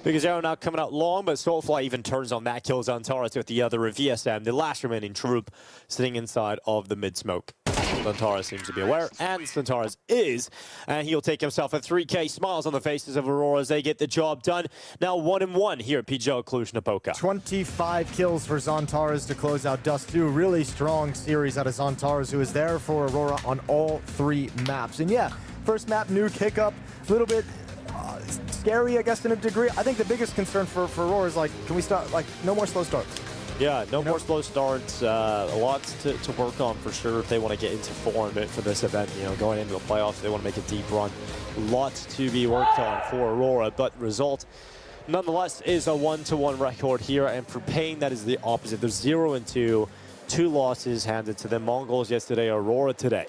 BTarena not coming out long, but Soulfly even turns on that, kills Antares with the other of VSM, the last remaining troop, sitting inside of the mid-smoke. Zantares seems to be aware, and Zantares is, and he'll take himself a 3K. Smiles on the faces of Aurora as they get the job done. Now 1-1 here at PGL Cluj-Napoca. 25 kills for Zantares to close out Dust 2. Really strong series out of Zantares, who is there for Aurora on all 3 maps. And yeah, first map, Nuke, hiccup, a little bit scary, I guess, in a degree. I think the biggest concern for Aurora is, like, can we start, like, no more slow starts? Yeah, no more slow starts. A lot to work on for sure if they want to get into form for this event. You know, going into the playoffs, they want to make a deep run. Lots to be worked on for Aurora, but result, nonetheless, is a 1-1 record here. And for Pain, that is the opposite. They're 0-2, 2 losses handed to them. MongolZ yesterday, Aurora today.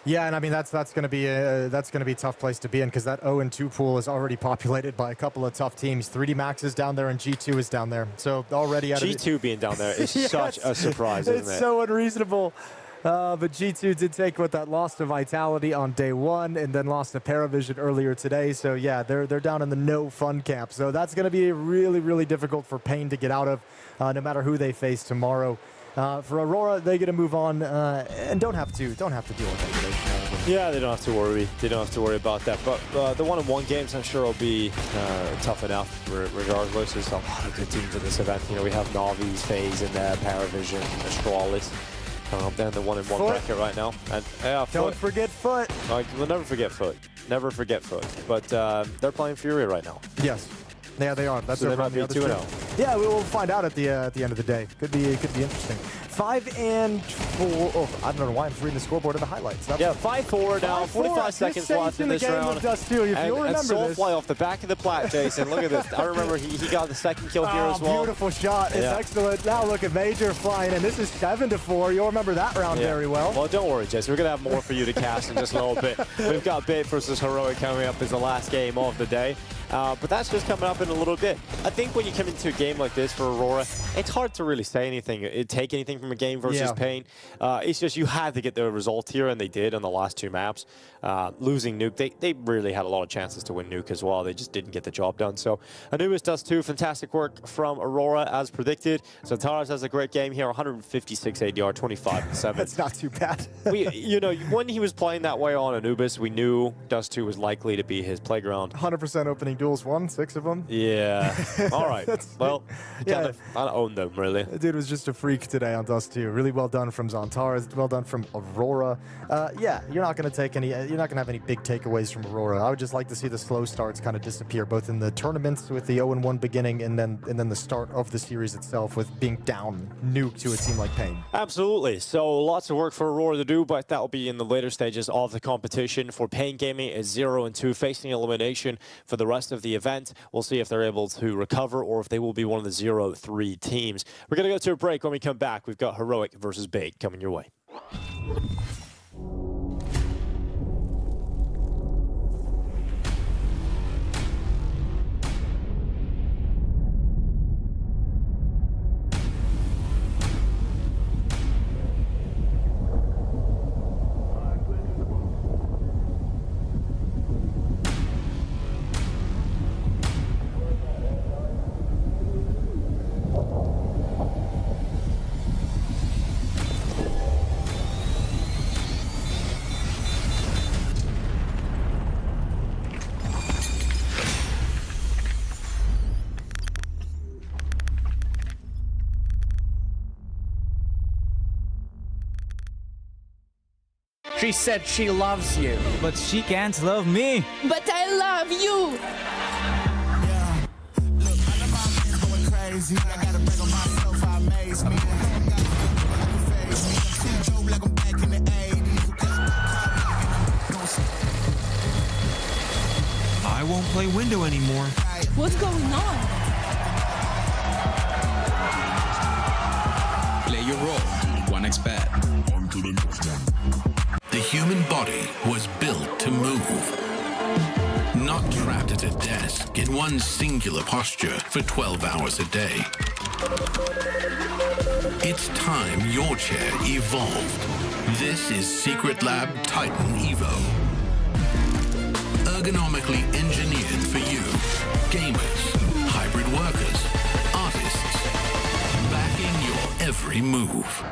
Yeah, and I mean that's going to be a tough place to be in, because that 0-2 pool is already populated by a couple of tough teams. 3D Max is down there and G2 is down there. So already out G2 of being down there is yes, such a surprise, isn't it? It's so unreasonable. But G2 did take with that loss to Vitality on day 1 and then lost to Paravision earlier today. So yeah, they're down in the no fun camp. So that's going to be really, really difficult for Pain to get out of, no matter who they face tomorrow. For Aurora, they get to move on and don't have to deal with that. Yeah, they don't have to worry. They don't have to worry about that. But the 1-on-1 games, I'm sure, will be tough enough regardless. There's a lot of good teams in this event. You know, we have Navis, FaZe, and Paravision, Astralis. They're in the 1-on-1 bracket right now. And don't forget FUT. We'll never forget FUT. Never forget FUT. But they're playing FURIA right now. Yes. Yeah, they are. That's so they might be 2-0. Yeah, we will find out at the end of the day. Could be interesting. 5-4. Oh, I don't know why I'm just reading the scoreboard of the highlights. Yeah, 5-4 now. 45 seconds left in this round. Dust 2, if you'll remember this. Soulfly off the back of the plat, Jason. Look at this. I remember he got the second kill here as well. Beautiful shot. It's excellent. Now look at Major flying, and this is 7-4. You'll remember that round very well. Well, don't worry, Jason. We're going to have more for you to cast in just a little bit. We've got Bit versus Heroic coming up as the last game of the day. But that's just coming up in a little bit. I think when you come into a game like this for Aurora, it's hard to really say anything, take anything from a game versus Pain. It's just you had to get the result here, and they did on the last 2 maps. Losing Nuke, they really had a lot of chances to win Nuke as well. They just didn't get the job done. So Anubis does 2. Fantastic work from Aurora as predicted. Zantares has a great game here, 156 ADR, 25-7. That's not too bad. You know, when he was playing that way on Anubis, we knew Dust 2 was likely to be his playground. 100% opening duels won, 6 of them. Yeah. All right. Well, kind of own them, really. The dude was just a freak today on Dust 2. Really well done from Zantares. Well done from Aurora. Yeah, you're not going to take any. You're not going to have any big takeaways from Aurora. I would just like to see the slow starts kind of disappear, both in the tournaments with the 0-1 beginning, and then the start of the series itself with being down Nuke to a team like Pain. Absolutely. So lots of work for Aurora to do, but that will be in the later stages of the competition. For Pain Gaming is 0-2, facing elimination for the rest of the event. We'll see if they're able to recover or if they will be one of the 0-3 teams. We're going to go to a break. When we come back, we've got Heroic versus Bait coming your way. She said she loves you. But she can't love me. But I love you. Yeah. Look, I know my man's going crazy. I gotta break on myself, I amaze me. Like I'm back in the 80s. I won't play window anymore. What's going on? Play your role. 1xBet. The human body was built to move. Not trapped at a desk in one singular posture for 12 hours a day. It's time your chair evolved. This is Secret Lab Titan Evo. Ergonomically engineered for you. Gamers, hybrid workers, artists. Backing your every move.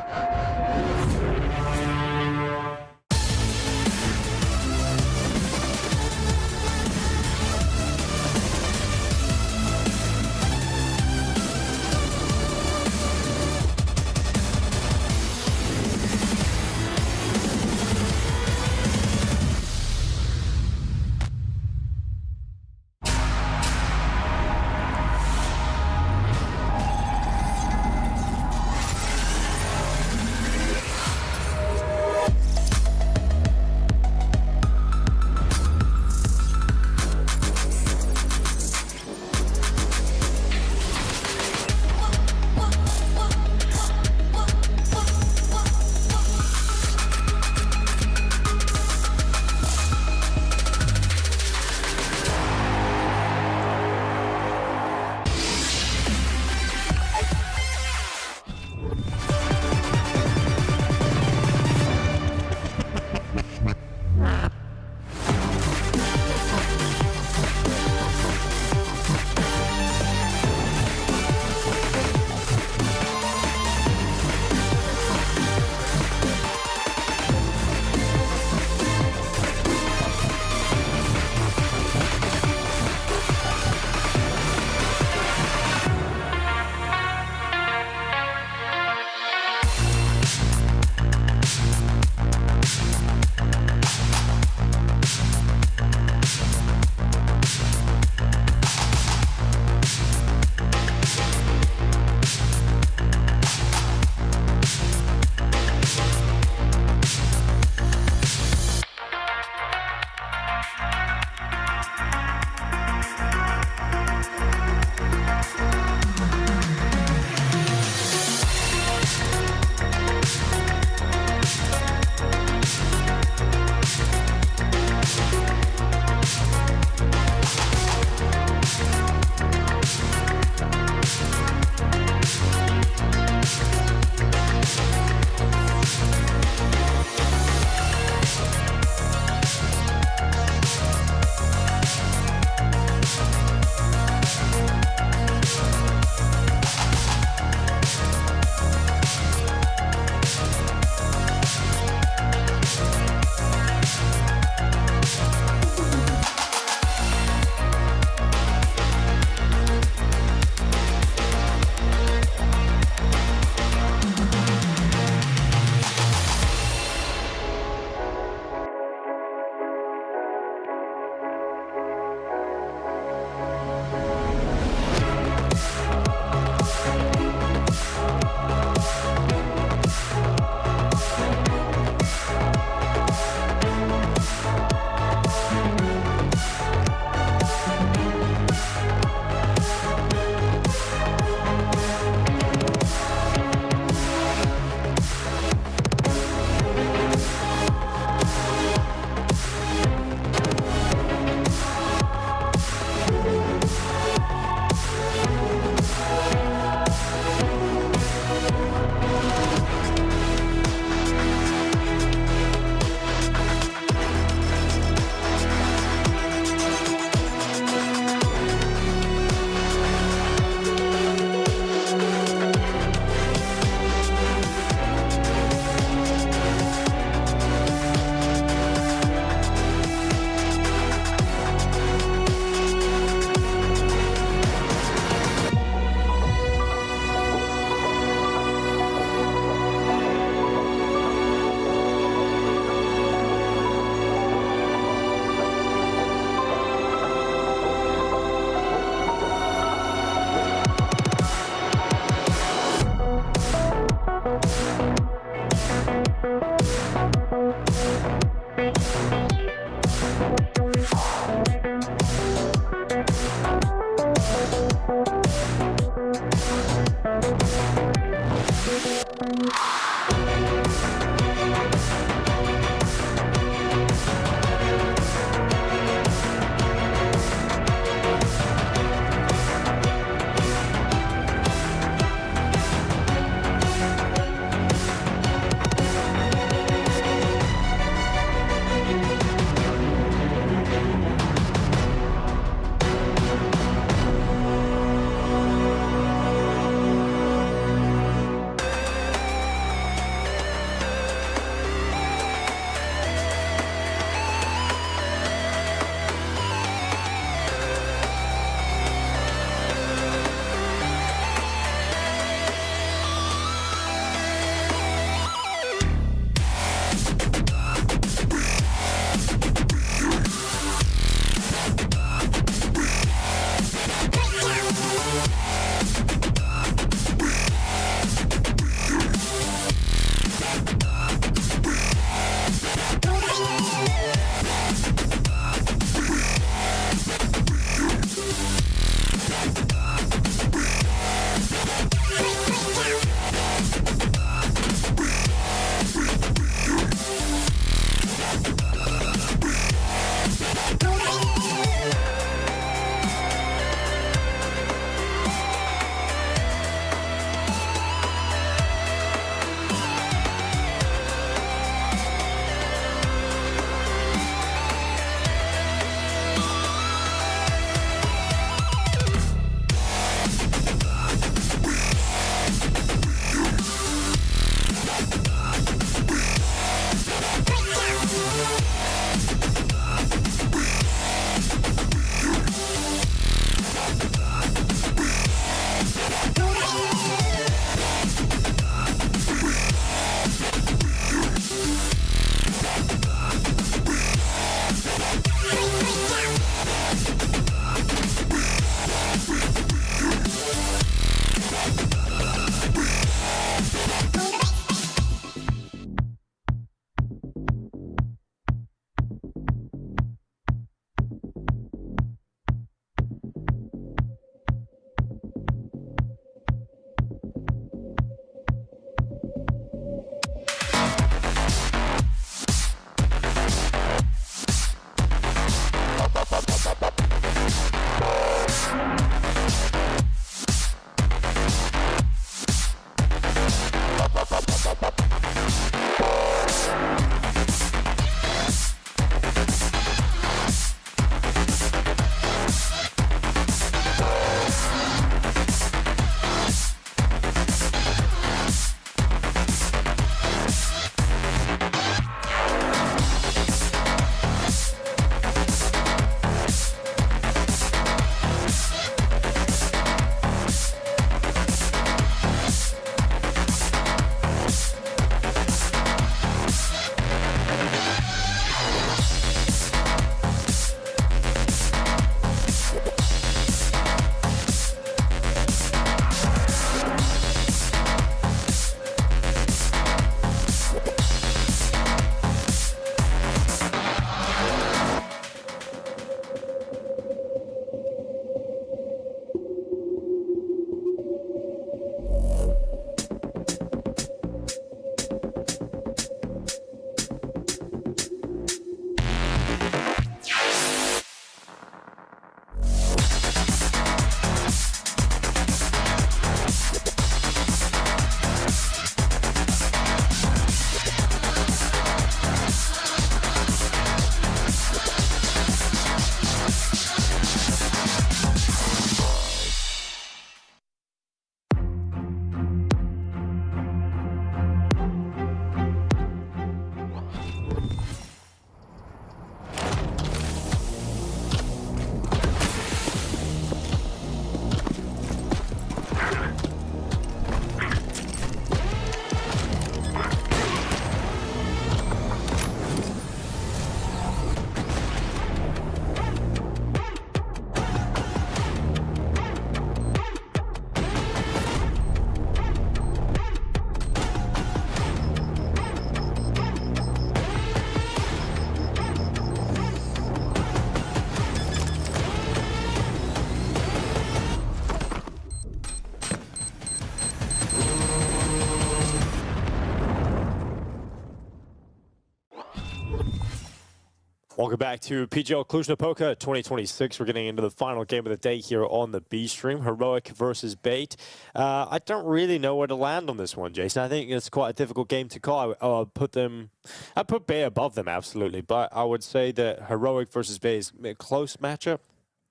Welcome back to PGL Cluj-Napoca 2026. We're getting into the final game of the day here on the B stream. Heroic versus Bait. I don't really know where to land on this one, Jason. I think it's quite a difficult game to call. I'd put Bait above them, absolutely. But I would say that Heroic versus Bait is a close matchup.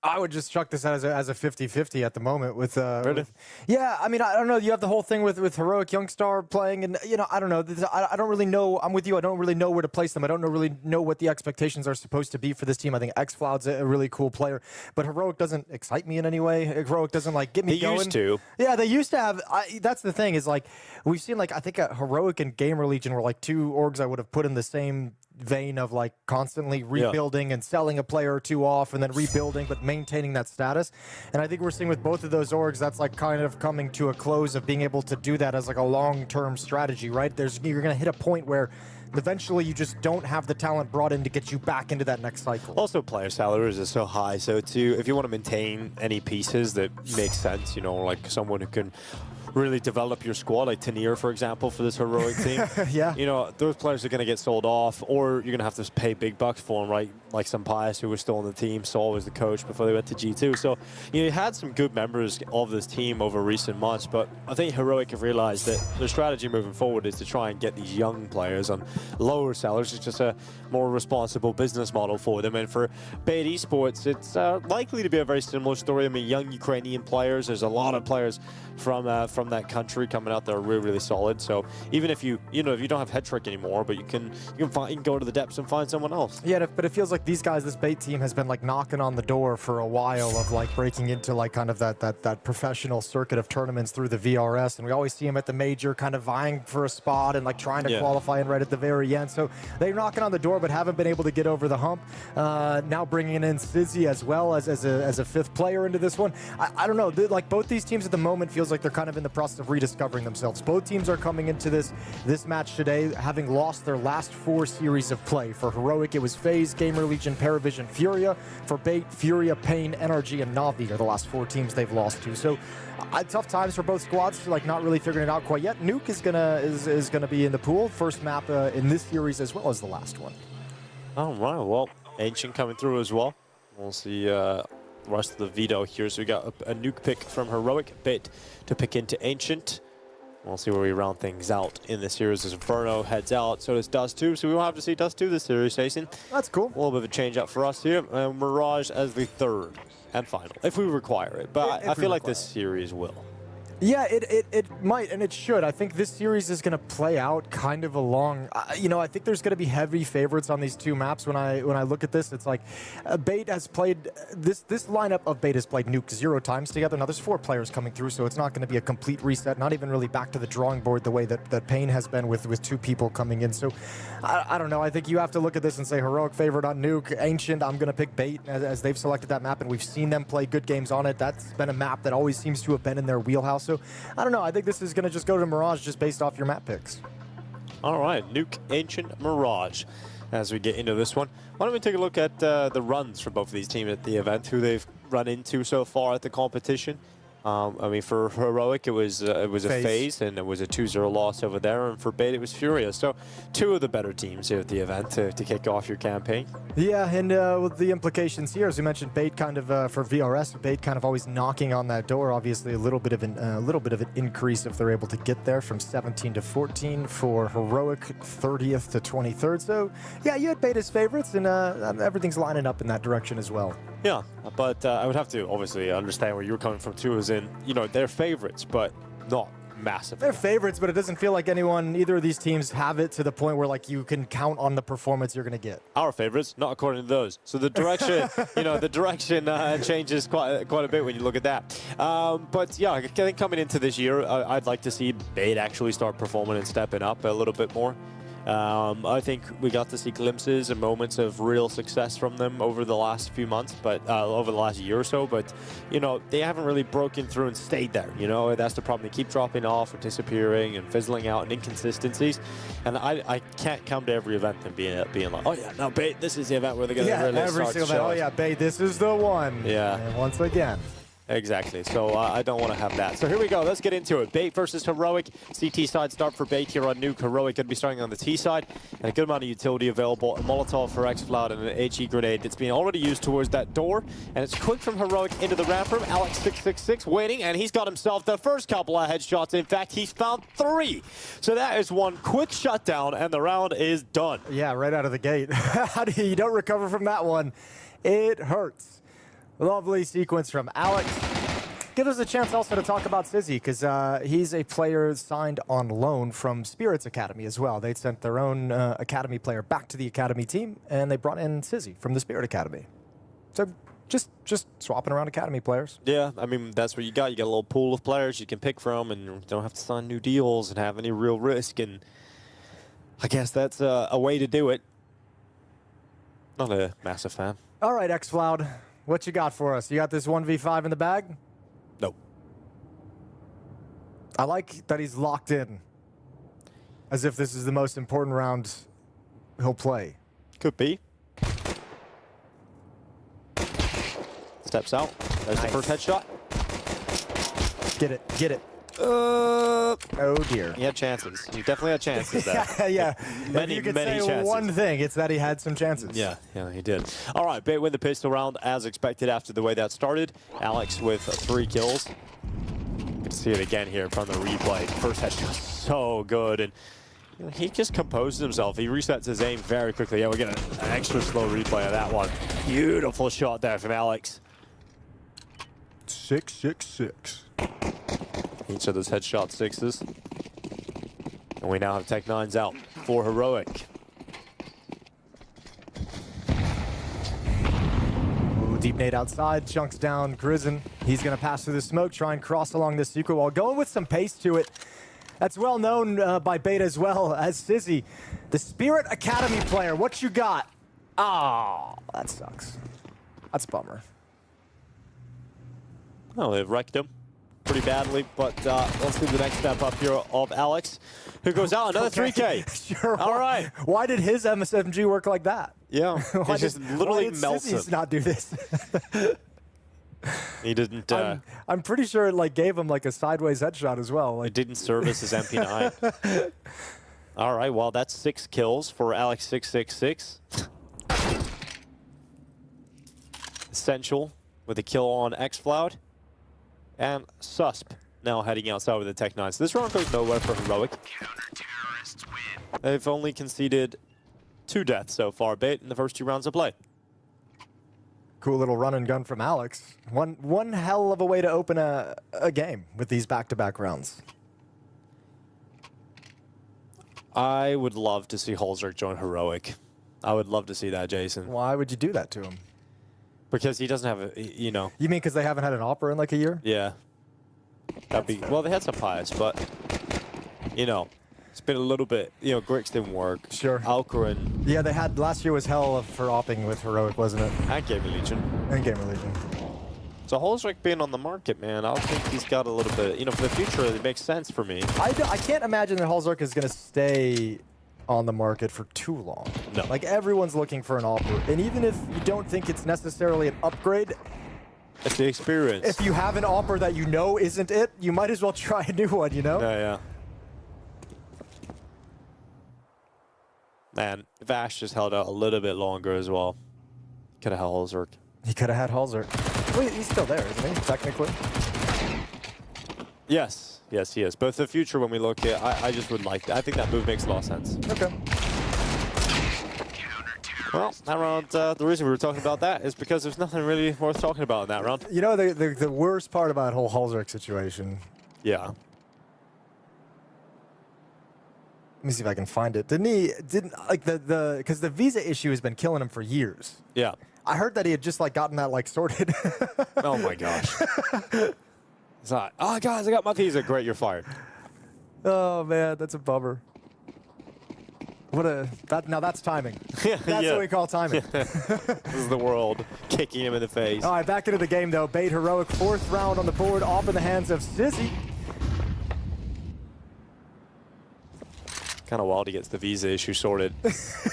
I would just chuck this as a 50-50 at the moment with Really? Yeah, I mean, I don't know. You have the whole thing with Heroic Youngstar playing, and I don't know. I don't really know. I'm with you. I don't really know where to place them. I don't really know what the expectations are supposed to be for this team. I think xFloud's a really cool player, but Heroic doesn't excite me in any way. Heroic doesn't get me going. They used to. Yeah, they used to have. That's the thing is we've seen I think Heroic and Gamer Legion were two orgs I would have put in the same vein of constantly rebuilding and selling a player or two off and then rebuilding but maintaining that status. And I think we're seeing with both of those orgs that's kind of coming to a close of being able to do that as a long-term strategy, right? You're going to hit a point where eventually you just don't have the talent brought in to get you back into that next cycle. Also, player salaries are so high, so if you want to maintain any pieces that make sense, like someone who can really develop your squad, like Tanier, for example, for this Heroic team. Yeah. Those players are going to get sold off, or you're going to have to pay big bucks for them, right? Like Sampaius, who was still on the team. Saul was the coach before they went to G2. So, you had some good members of this team over recent months, but I think Heroic have realized that their strategy moving forward is to try and get these young players on lower salaries. It's just a more responsible business model for them. And for Bait Esports, it's likely to be a very similar story. I mean, young Ukrainian players, there's a lot of players from that country coming out that are really, really solid. So even if you don't have Hetrick anymore, but you can go to the depths and find someone else. Yeah, but it feels like these guys, this Bait team has been knocking on the door for a while of breaking into kind of that professional circuit of tournaments through the VRS, and we always see them at the major kind of vying for a spot and trying to qualify and right at the very end. So they're knocking on the door but haven't been able to get over the hump. Now bringing in Sizzy as well as a fifth player into this one. I don't know. Both these teams at the moment feels like they're kind of in the process of rediscovering themselves. Both teams are coming into this match today having lost their last 4 series of play. For Heroic, it was FaZe, Gamer Legion, Paravision, FURIA. For Bait, FURIA, Pain, NRG, and Navi are the last 4 teams they've lost to. So tough times for both squads, not really figuring it out quite yet. Nuke is gonna be in the pool. First map in this series as well as the last one. All right, well, Ancient coming through as well. We'll see the rest of the veto here. So we got a Nuke pick from Heroic, Bait to pick into Ancient. We'll see where we round things out in the series as Inferno heads out. So does Dust 2, so we won't have to see Dust 2 this series, Jason. That's cool. A little bit of a change up for us here. Mirage as the third and final, if we require it. But I feel like this series will. Yeah, it might, and it should. I think this series is going to play out kind of along. I think there's going to be heavy favorites on these 2 maps. When I look at this, it's Bait has played this lineup of Bait has played Nuke 0 times together. Now there's 4 players coming through, so it's not going to be a complete reset. Not even really back to the drawing board the way that Pain has been with 2 people coming in. So I don't know. I think you have to look at this and say Heroic favorite on Nuke. Ancient, I'm going to pick Bait as they've selected that map, and we've seen them play good games on it. That's been a map that always seems to have been in their wheelhouse. So I don't know. I think this is going to just go to Mirage just based off your map picks. All right, Nuke, Ancient, Mirage. As we get into this one, why don't we take a look at the runs for both of these teams at the event, who they've run into so far at the competition. I mean, for Heroic, it was a FaZe, and it was a 2-0 loss over there, and for Bait, it was FURIA. So 2 of the better teams here at the event to kick off your campaign. Yeah, and with the implications here, as we mentioned, Bait kind of for VRS, Bait kind of always knocking on that door. Obviously, a little bit of an increase if they're able to get there from 17 to 14 for Heroic, 30th to 23rd. So yeah, you had Bait as favorites, and everything's lining up in that direction as well. Yeah, but I would have to obviously understand where you're coming from too, as in, they're favorites, but not massive. They're favorites, but it doesn't feel like either of these teams have it to the point where you can count on the performance you're going to get. Our favorites, not according to those. So the direction, the direction changes quite a bit when you look at that. But yeah, I think coming into this year, I'd like to see Bait actually start performing and stepping up a little bit more. I think we got to see glimpses and moments of real success from them over the last few months, but over the last year or so. But they haven't really broken through and stayed there. That's the problem. They keep dropping off or disappearing and fizzling out and inconsistencies. And I can't come to every event and being like, oh yeah, no, Bait, this is the event where they're going to really start to show. Oh yeah, Bait, this is the one. Yeah. And once again. Exactly. So I don't want to have that. So here we go. Let's get into it. Bait versus Heroic. CT side start for Bait here on Nuke. Heroic going to be starting on the T side. And a good amount of utility available. A Molotov for Xfloud and an HE grenade that's being already used towards that door. And it's quick from Heroic into the ramp room. Alex666 waiting. And he's got himself the first couple of headshots. In fact, he's found 3. So that is one quick shutdown. And the round is done. Yeah, right out of the gate. You don't recover from that one. It hurts. Lovely sequence from Alex. Give us a chance also to talk about Sizzy, because he's a player signed on loan from Spirit's Academy as well. They sent their own Academy player back to the Academy team, and they brought in Sizzy from the Spirit Academy. So just swapping around Academy players. Yeah, I mean, that's what you got. You got a little pool of players you can pick from, and you don't have to sign new deals and have any real risk. And I guess that's a way to do it. Not a massive fan. All right, Xfloud. What you got for us? You got this 1v5 in the bag? No. I like that he's locked in. As if this is the most important round he'll play. Could be. Steps out. There's the first headshot. Get it. Get it. Oh dear. He had chances. He definitely had chances there. Yeah. Many, if you could many say chances. one thing, it's that he had some chances. Yeah, he did. All right, Bait win the pistol round as expected after the way that started. Alex with 3 kills. Good to see it again here from the replay. First headshot, so good. And he just composed himself. He resets his aim very quickly. Yeah, we get an extra slow replay of that one. Beautiful shot there from Alex. 666. Each of those headshot 6s. And we now have Tech 9s out for Heroic. Ooh, deep nade outside, chunks down Grizzin. He's going to pass through the smoke, try and cross along this secret wall, going with some pace to it. That's well known by Beta as well as Sizzy. The Spirit Academy player, what you got? Oh, that sucks. That's a bummer. Well, they've wrecked him pretty badly, but let's see the next step up here of Alex, who goes out another 3K. Sure. All right. Why did his MSMG work like that? Yeah. He just literally melts him. Why did not do this? He didn't. I'm pretty sure it gave him a sideways headshot as well. It didn't service his MP9. All right. Well, that's 6 kills for Alex666. Essential with a kill on Xfloud. And Susp now heading outside with the Tech 9. So this round goes nowhere for Heroic. They've only conceded 2 deaths so far, Bait, in the first 2 rounds of play. Cool little run and gun from Alex. One hell of a way to open a game with these back-to-back rounds. I would love to see Holzerk join Heroic. I would love to see that, Jason. Why would you do that to him? Because he doesn't have a, You mean because they haven't had an opera in a year? Yeah. That'd be, well, they had some pies, but, it's been a little bit, Grix didn't work. Sure. Alcarin. Yeah, they had, last year was hell for opping with Heroic, wasn't it? And Gamer Legion. And Gamer Legion. So Holzerk being on the market, man, I think he's got a little bit, for the future, it makes sense for me. I can't imagine that Holzerk is going to stay on the market for too long. No. Everyone's looking for an offer. And even if you don't think it's necessarily an upgrade, it's the experience. If you have an offer that isn't it, you might as well try a new one, Yeah. And Vash just held out a little bit longer as well. Could have had Holzerk. He could have had Holzerk. Wait, he's still there, isn't he, technically? Yes. Yes, he is. But for the future, when we look at I just would like that. I think that move makes a lot of sense. Okay. Well, that round, the reason we were talking about that is because there's nothing really worth talking about in that round. The worst part about the whole Holzerk situation. Yeah. Let me see if I can find it. Because the visa issue has been killing him for years. Yeah. I heard that he had just gotten that sorted. Oh my gosh. It's not. Oh guys, I got my visa. Great, you're fired. Oh man, that's a bummer. Now that's timing. That's what we call timing. This is the world kicking him in the face. All right, back into the game though. Bait Heroic, 4th round on the board, off in the hands of Sizzy. Kind of wild he gets the visa issue sorted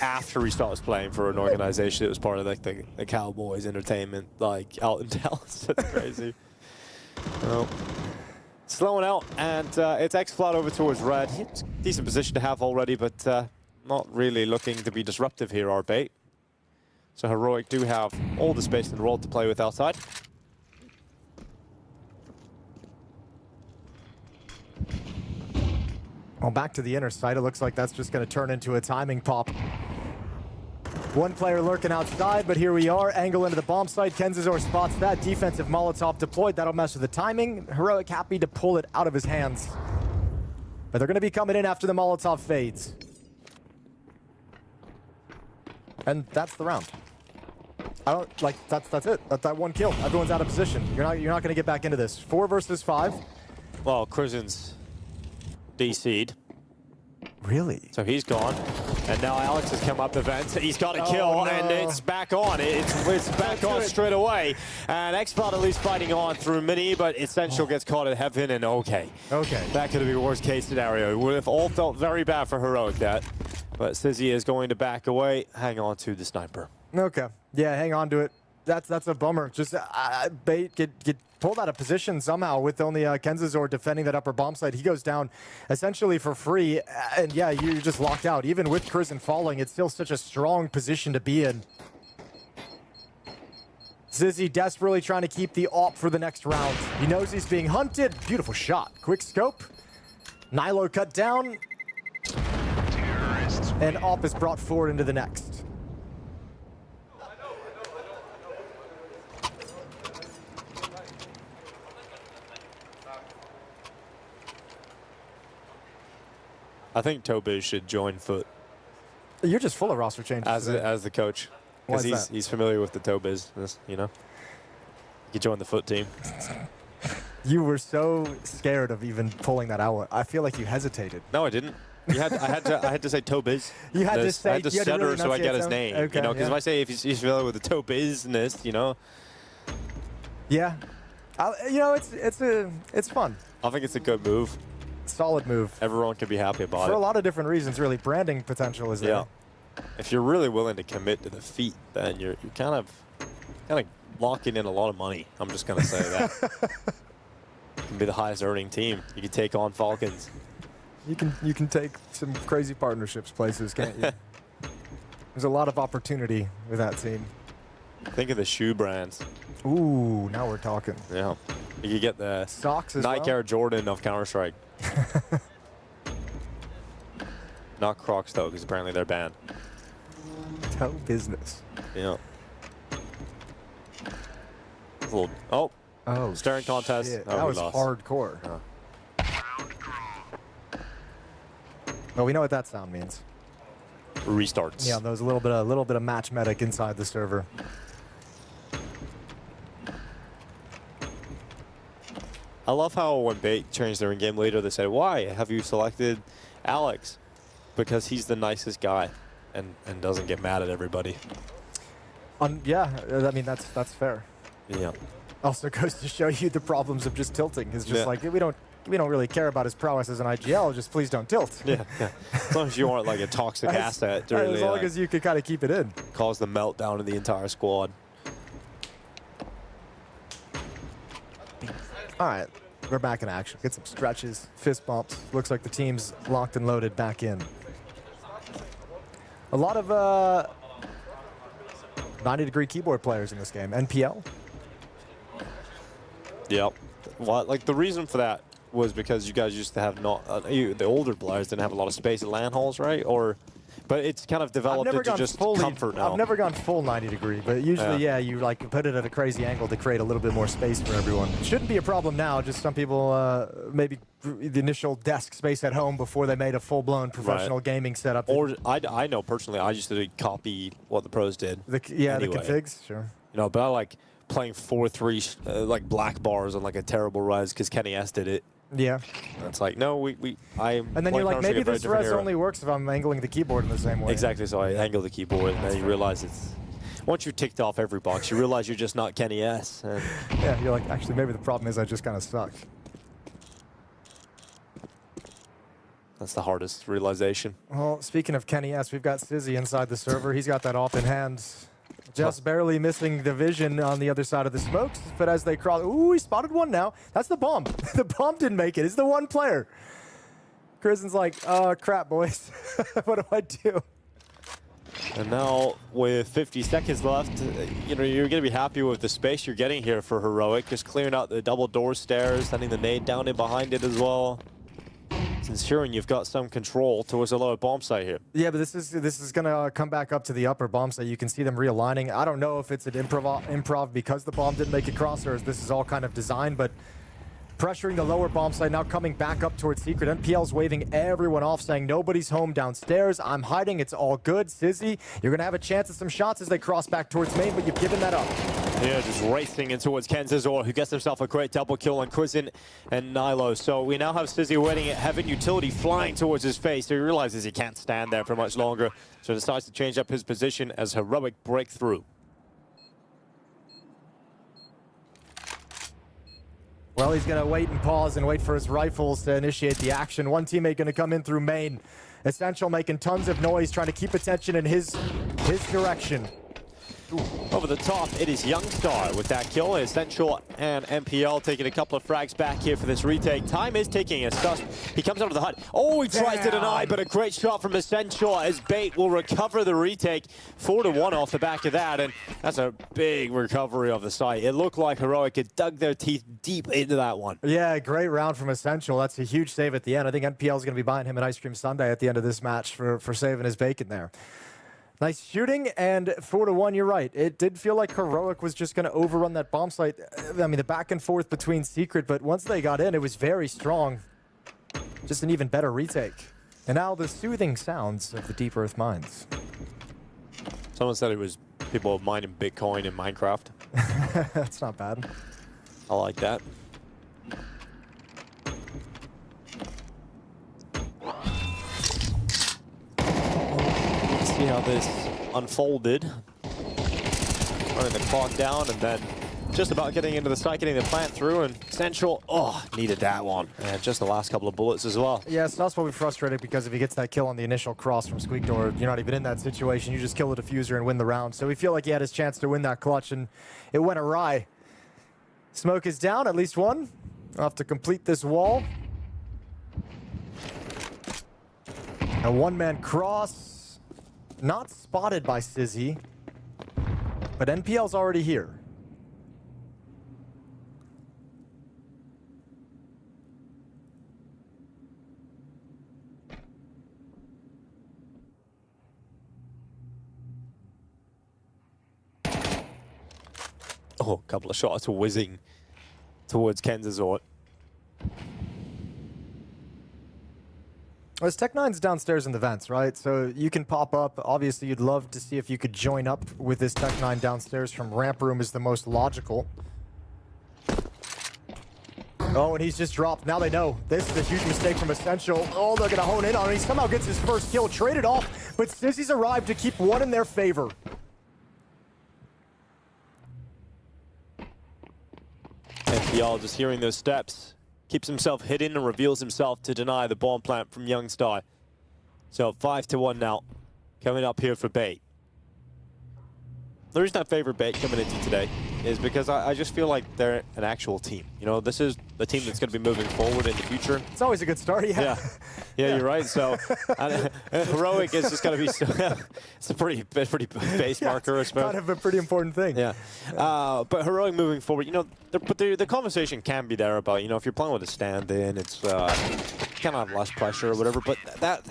after he starts playing for an organization that was part of the Cowboys entertainment out in Dallas. That's crazy. Well, slowing out, and it's X-Flood over towards red. Decent position to have already, but not really looking to be disruptive here, our bait. So Heroic do have all the space in the world to play with outside. Well, back to the inner side. It looks like that's just going to turn into a timing pop. One player lurking outside, but here we are. Angle into the bomb site. Kenzazor spots that. Defensive Molotov deployed. That'll mess with the timing. Heroic happy to pull it out of his hands. But they're going to be coming in after the Molotov fades. And that's the round. I don't like that's it. That one kill. Everyone's out of position. You're not going to get back into this. 4 versus 5. Well, Krizen's DC'd. Really? So he's gone. And now Alex has come up the vent. He's got a kill, and it's back on. It's back on straight away. And X-Flood at least fighting on through Mini, but Essential gets caught in heaven, and okay. That could have been a worst case scenario. It would have all felt very bad for Heroic, that. But Sizzy is going to back away. Hang on to the sniper. Okay. Yeah, hang on to it. That's a bummer. Just bait get pulled out of position somehow with only Kenzazor defending that upper bomb site. He goes down essentially for free, and yeah, you're just locked out. Even with Krizen falling, it's still such a strong position to be in. Zizzy desperately trying to keep the AWP for the next round. He knows he's being hunted. Beautiful shot. Quick scope. Nilo cut down. And AWP is brought forward into the next. I think Tobiz should join FUT. You're just full of roster changes. As the coach. Because he's familiar with the Tobiz, you know. You could join the FUT team. You were so scared of even pulling that out. I feel like you hesitated. No, I didn't. I had to say Tobiz. You had to say. I had to stutter really so I get his name. Okay, you know, because if I say if he's familiar with the Tobizness, you know. Yeah, you know it's fun. I think it's a good move. Solid move. Everyone can be happy about it. For a lot of different reasons, really. Branding potential is there. Yeah. If you're really willing to commit to the feat, then you're kind of locking in a lot of money. I'm just gonna say that. You can be the highest earning team. You can take on Falcons. You can take some crazy partnerships places, can't you? There's a lot of opportunity with that team. Think of the shoe brands. Ooh, now we're talking. Yeah. You could get the socks as Nike Air Jordan of Counter-Strike. Not Crocs, though, because apparently they're banned. Toe business. Yeah. Staring contest. Shit. Oh, that was lost. hardcore. Well, we know what that sound means. Restarts. Yeah, there was a little bit of match medic inside the server. I love how when Bait changed their in-game leader, they said, "Why have you selected Alex?" Because he's the nicest guy, and doesn't get mad at everybody. Yeah, I mean that's fair. Yeah. Also goes to show you the problems of just tilting. It's just like we don't really care about his prowess as an IGL. Just please don't tilt. Yeah. As long as you aren't like a toxic asset to really, as long as you can kind of keep it in. Cause the meltdown of the entire squad. All right, we're back in action. Get some stretches, fist bumps. Looks like the team's locked and loaded back in. A lot of 90-degree keyboard players in this game. NPL? Yep. Well, like the reason for that was because you guys used to have the older players didn't have a lot of space at LAN halls, right? But it's kind of developed into just comfort now. I've never gone full 90-degree, but usually, yeah, you like put it at a crazy angle to create a little bit more space for everyone. It shouldn't be a problem now. Just some people maybe the initial desk space at home before they made a full-blown professional gaming setup. Or I know personally, I used to copy what the pros did. The configs, sure. You know, but I like playing 4-3 like black bars on like a terrible res because Kenny S did it. Yeah. And it's like, no, and then you're like, maybe this res only works if I'm angling the keyboard in the same way. Exactly, so I angle the keyboard, and then you realize once you ticked off every box, you realize you're just not Kenny S. And yeah, you're like, actually, maybe the problem is I just kind of suck. That's the hardest realization. Well, speaking of Kenny S, we've got Sizzy inside the server. He's got that off in hand. Just barely missing the vision on the other side of the smokes, but as they cross, ooh, he spotted one now. That's the bomb. The bomb didn't make it. It's the one player. Kristen's like, oh, crap, boys. What do I do? And now, with 50 seconds left, you know, you're going to be happy with the space you're getting here for Heroic. Just clearing out the double door stairs, sending the nade down in behind it as well. It's ensuring you've got some control towards the lower bomb site here. Yeah, but this is going to come back up to the upper bomb site. You can see them realigning. I don't know if it's an improv because the bomb didn't make it cross, or if this is all kind of designed, but pressuring the lower bomb site, now coming back up towards Secret. NPL's waving everyone off, saying nobody's home downstairs. I'm hiding. It's all good. Sizzy, you're going to have a chance at some shots as they cross back towards main, but you've given that up. Yeah, just racing in towards KenZor, who gets himself a great double kill on Quizen and Nilo. So we now have Sizzy waiting at Heaven, utility flying towards his face. So he realizes he can't stand there for much longer. So decides to change up his position as Heroic break through. Well, he's going to wait and pause and wait for his rifles to initiate the action. One teammate going to come in through main. Essential making tons of noise, trying to keep attention in his direction. Over the top, it is Youngstar with that kill. Essential and MPL taking a couple of frags back here for this retake. Time is ticking as Sus, he comes out of the hut. Oh, he tries to deny, but a great shot from Essential as Bait will recover the retake. 4-1 off the back of that, and that's a big recovery of the site. It looked like Heroic had dug their teeth deep into that one. Yeah, great round from Essential. That's a huge save at the end. I think NPL is going to be buying him an ice cream sundae at the end of this match for saving his bacon there. Nice shooting, and 4-1, you're right. It did feel like Heroic was just going to overrun that bomb site. I mean, the back and forth between Secret, but once they got in, it was very strong. Just an even better retake. And now the soothing sounds of the Deep Earth mines. Someone said it was people mining Bitcoin in Minecraft. That's not bad. I like that. See how this unfolded. Running the clock down and then just about getting into the site, getting the plant through, and Central, oh, needed that one. And just the last couple of bullets as well. Yeah, Sus will be frustrated because if he gets that kill on the initial cross from Squeakdoor, you're not even in that situation. You just kill the diffuser and win the round. So we feel like he had his chance to win that clutch, and it went awry. Smoke is down, at least one. I'll have to complete this wall. A one-man cross. Not spotted by Sizzy, but NPL's already here. Oh, a couple of shots whizzing towards KenZor. Well, Tech9's downstairs in the vents, right? So you can pop up. Obviously, you'd love to see if you could join up with this Tech9 downstairs from ramp room is the most logical. Oh, and he's just dropped. Now they know. This is a huge mistake from Essential. Oh, they're going to hone in on him. He somehow gets his first kill, traded off, but Sizzy's arrived to keep one in their favor. NPL just hearing those steps. Keeps himself hidden and reveals himself to deny the bomb plant from Youngstar. So 5-1 now, coming up here for Bait. The reason I favor Bait coming into today is because I just feel like they're an actual team. You know, this is the team that's going to be moving forward in the future. It's always a good start, yeah. Yeah, you're right. So Heroic is just going to be, it's a pretty base marker, I suppose. Kind of a pretty important thing. Yeah. But Heroic moving forward, you know, the conversation can be there about, you know, if you're playing with a stand-in, it's kind of have less pressure or whatever. But that,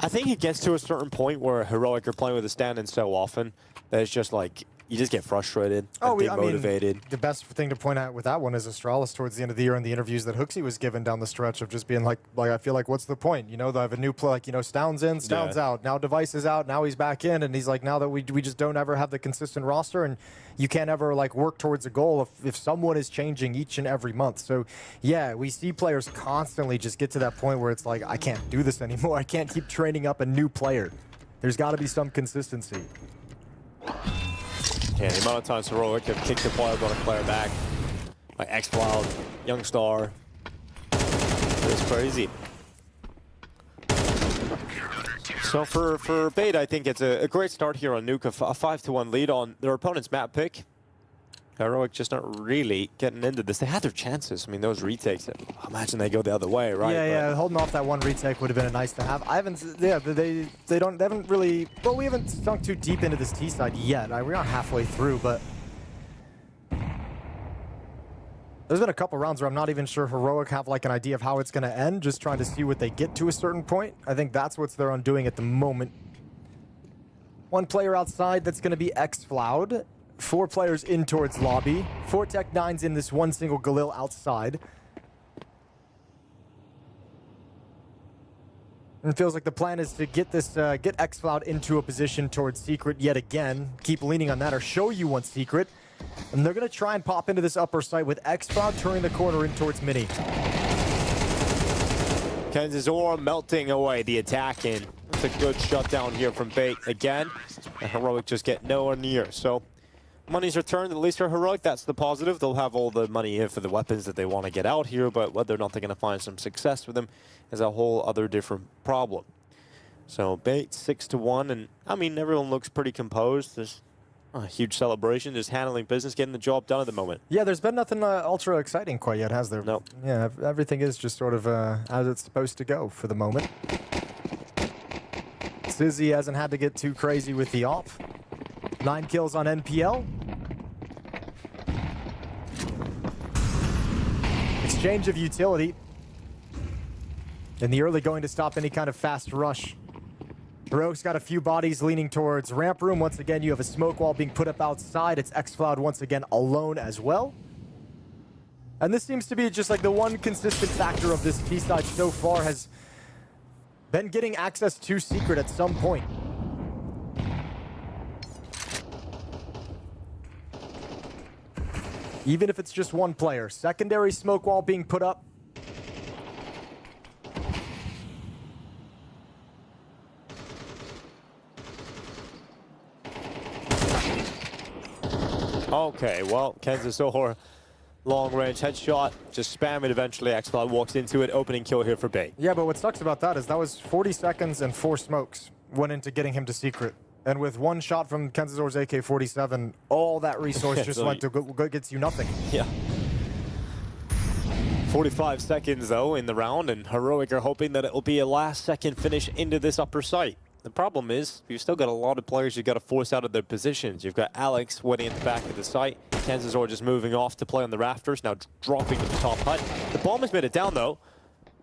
I think it gets to a certain point where Heroic are playing with a stand-in so often that it's just like, you just get frustrated and demotivated. I mean, the best thing to point out with that one is Astralis towards the end of the year in the interviews that Hooxi was given down the stretch of just being like I feel like, what's the point? You know, they have a new play, like, you know, Stound's in, Stound's out. Now Device is out, now he's back in, and he's like, now that we just don't ever have the consistent roster, and you can't ever like work towards a goal if someone is changing each and every month. So yeah, we see players constantly just get to that point where it's like, I can't do this anymore. I can't keep training up a new player. There's got to be some consistency. Yeah, the amount of times Heroic have kicked a player, got a player back. Like X-Cloud, Youngstar. It's crazy. So for Bait, I think it's a great start here on Nuke, a 5-1 lead on their opponent's map pick. Heroic just not really getting into this. They had their chances. I mean, those retakes, imagine they go the other way, right? Yeah, holding off that one retake would have been a nice to have. I haven't, yeah, they haven't really, well, we haven't sunk too deep into this T side yet. We're not halfway through, but there's been a couple rounds where I'm not even sure Heroic have like an idea of how it's going to end, just trying to see what they get to a certain point. I think that's what they're undoing at the moment. One player outside, that's going to be xFloud. 4 players in towards lobby. 4 Tech-9s in this one single Galil outside. And it feels like the plan is to get this, get xFloud into a position towards Secret yet again. Keep leaning on that or show you one Secret. And they're going to try and pop into this upper site with xFloud turning the corner in towards Mini. KenZor melting away the attack in. It's a good shutdown here from Bait again. And Heroic just get nowhere near. So money's returned, at least for Heroic. That's the positive. They'll have all the money here for the weapons that they want to get out here, but whether or not they're going to find some success with them is a whole other different problem. So Bait 6-1, and I mean, everyone looks pretty composed. There's a huge celebration, just handling business, getting the job done at the moment. Yeah, there's been nothing ultra exciting quite yet, has there? Nope. Yeah, everything is just sort of as it's supposed to go for the moment. Sizzy hasn't had to get too crazy with the op. 9 kills on NPL. Exchange of utility. In the early going to stop any kind of fast rush. Heroic's got a few bodies leaning towards ramp room. Once again, you have a smoke wall being put up outside. It's xFloud once again alone as well. And this seems to be just like the one consistent factor of this T side so far has been getting access to Secret at some point. Even if it's just one player. Secondary smoke wall being put up. Okay, well, KenZor, long-range headshot, just spam it eventually. xFloud walks into it, opening kill here for Bait. Yeah, but what sucks about that is that was 40 seconds and 4 smokes went into getting him to Secret. And with one shot from KenZor's AK-47, all that resource just So went to gets you nothing. Yeah. 45 seconds, though, in the round, and Heroic are hoping that it'll be a last-second finish into this upper site. The problem is, you've still got a lot of players you've got to force out of their positions. You've got Alex waiting at the back of the site. KenZor just moving off to play on the rafters, now dropping to the top hut. The bomb has made it down, though.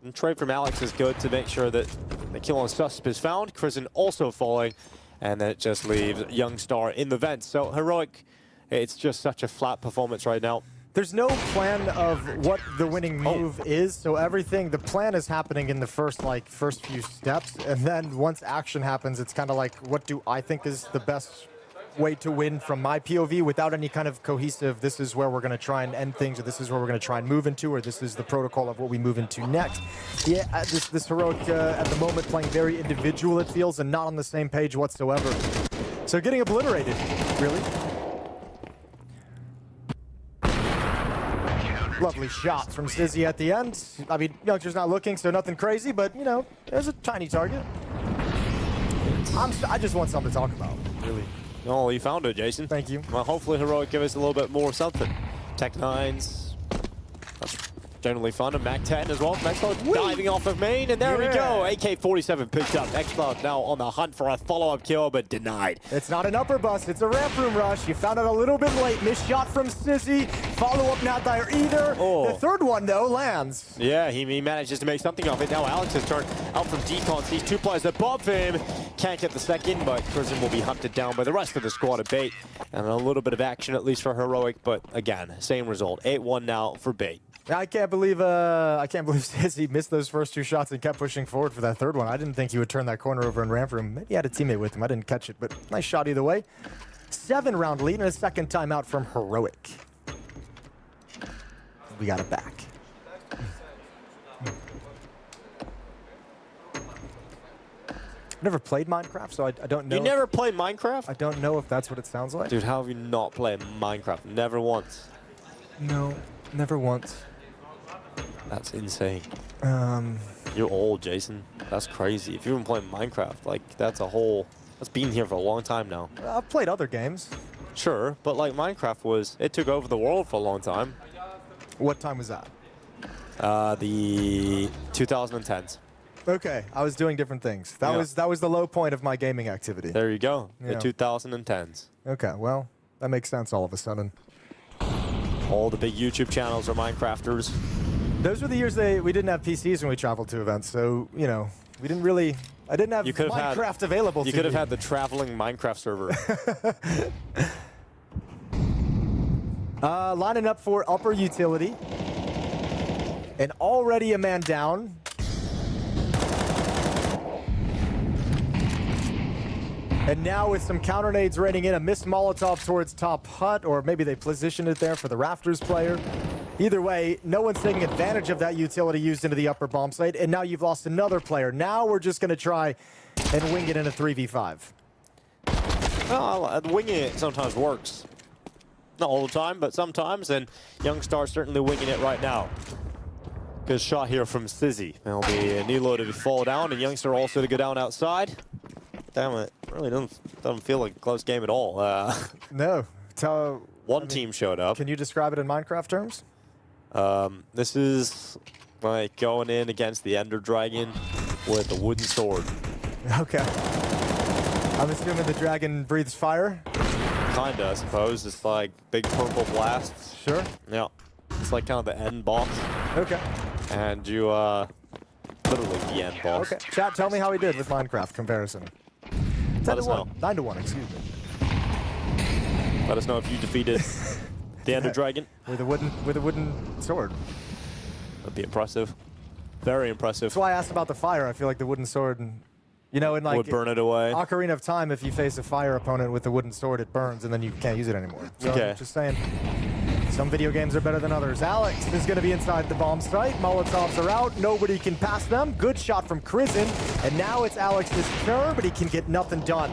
And trade from Alex is good to make sure that the kill on Susp is found. Kristen also falling, and then it just leaves Youngstar in the vents. So Heroic, it's just such a flat performance right now. There's no plan of what the winning move is, so everything, the plan is happening in the first few steps, and then once action happens, it's kind of like, what do I think is the best way to win from my POV without any kind of cohesive, this is where we're going to try and end things, or this is where we're going to try and move into, or this is the protocol of what we move into next. Yeah, this Heroic at the moment playing very individual, it feels, and not on the same page whatsoever. So getting obliterated, really. Lovely shot from Sizzy at the end. I mean, Youngster's not looking, so nothing crazy, but, you know, there's a tiny target. I just want something to talk about, really. Oh, you found it, Jason. Thank you. Well, hopefully Heroic give us a little bit more something. Tech-9s. That's generally fun. And Mac-10 as well. xFloud diving off of main, and there we go. AK-47 picked up. xFloud now on the hunt for a follow-up kill, but denied. It's not an upper bust, it's a ramp room rush. You found it a little bit late. Missed shot from Sizzy. Follow-up not there either. Oh. The third one, though, lands. Yeah, he manages to make something of it. Now Alex has turned out from decon. Sees 2 players above him. Can't get the second, but Prison will be hunted down by the rest of the squad of Bait. And a little bit of action, at least for Heroic, but again, same result. 8-1 now for Bait. I can't believe Sizzy missed those first 2 shots and kept pushing forward for that third one. I didn't think he would turn that corner over in ramp room. Maybe he had a teammate with him. I didn't catch it, but nice shot either way. 7-round lead and a second timeout from Heroic. We got it back. I've never played Minecraft, so I don't know. You never played Minecraft? I don't know if that's what it sounds like. Dude, how have you not played Minecraft? Never once. No, never once. That's insane. You're old, Jason. That's crazy. If you've been playing Minecraft, like that's been here for a long time now. I've played other games. Sure, but like Minecraft it took over the world for a long time. What time was that? The 2010s. Okay, I was doing different things. That was the low point of my gaming activity. There you go, Yeah. the 2010s. Okay, well, that makes sense all of a sudden. All the big YouTube channels are Minecrafters. Those were the years we didn't have PCs when we traveled to events, so, you know, we didn't really... I didn't have Minecraft available to me. You could have had the traveling Minecraft server. Lining up for upper utility. And already a man down. And now with some counter nades raining in, a missed Molotov towards top hut, or maybe they positioned it there for the Rafters player. Either way, no one's taking advantage of that utility used into the upper bomb site, and now you've lost another player. Now we're just going to try and wing it in a 3v5. Well, winging it sometimes works. Not all the time, but sometimes, and Youngstar certainly winging it right now. Good shot here from Sizzy. There'll be a Nilo to fall down, and Youngstar also to go down outside. Damn it, really doesn't feel like a close game at all. No. One team showed up. Can you describe it in Minecraft terms? This is like going in against the Ender Dragon with a wooden sword. Okay. I'm assuming the dragon breathes fire? Kinda, I suppose. It's like big purple blasts. Sure. Yeah. It's like kind of the end boss. Okay. And you, literally the end boss. Okay. Chat, tell me how he did with Minecraft comparison. 10 to 1. 9 to 1, excuse me. Let us know if you defeated the Ender Dragon. With a wooden sword. That'd be impressive. Very impressive. That's why I asked about the fire. I feel like the wooden sword, and you know, in like would burn it away. Ocarina of Time, if you face a fire opponent with a wooden sword, it burns, and then you can't use it anymore. So Okay. I'm just saying, some video games are better than others. Alex is going to be inside the bomb site. Molotovs are out. Nobody can pass them. Good shot from Crizin, and now it's Alex's turn, but he can get nothing done.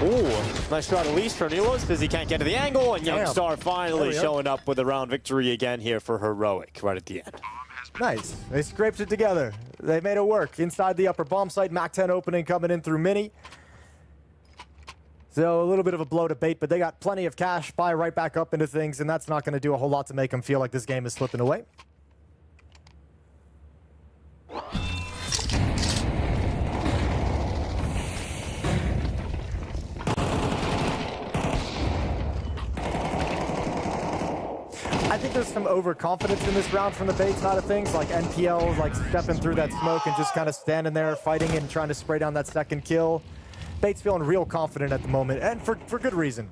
Ooh, nice shot at least for Nilos, because he can't get to the angle, and Youngstar finally showing up with a round victory again here for Heroic right at the end. Nice. They scraped it together. They made it work. Inside the upper bomb site, MAC-10 opening coming in through Mini. So a little bit of a blow to bait, but they got plenty of cash, buy right back up into things, and that's not going to do a whole lot to make them feel like this game is slipping away. I think there's some overconfidence in this round from the bait side of things, like NPL, like stepping through that smoke and just kind of standing there fighting and trying to spray down that second kill. Bait's feeling real confident at the moment, and for good reason.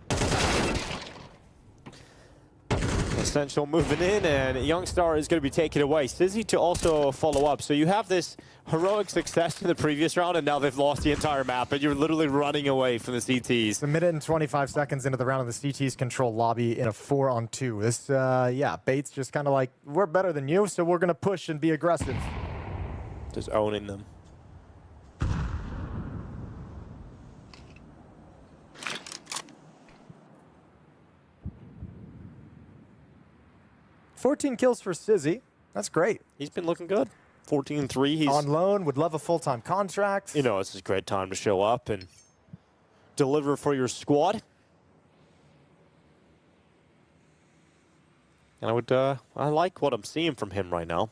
Essential moving in, and Youngstar is going to be taken away. Sizzy to also follow up. So you have this heroic success in the previous round, and now they've lost the entire map, and you're literally running away from the CTs. It's a minute and 25 seconds into the round, and the CTs control lobby in a 4-on-2. This, yeah, Bait's just kind of like, we're better than you, so we're going to push and be aggressive. Just owning them. 14 kills for Sizzy. That's great. He's been looking good. 14-3. He's on loan, would love a full-time contract. You know, it's a great time to show up and deliver for your squad. And I like what I'm seeing from him right now.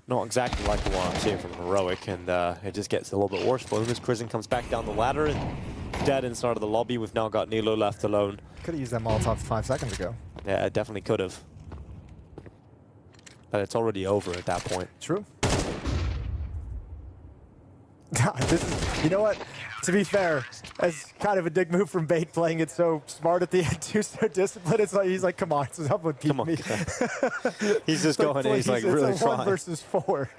Not exactly like what I'm seeing from Heroic, and it just gets a little bit worse for him as Crizin comes back down the ladder and dead inside of the lobby. We've now got Nilo left alone. Could have used that Molotov 5 seconds ago. Yeah, I definitely could have. But it's already over at that point. True. This is, you know what? To be fair, as kind of a dick move from Bait playing it so smart at the end, too, so disciplined. It's like he's like, come on, someone keep me. He's just going in. He's like really trying. 1 versus 4.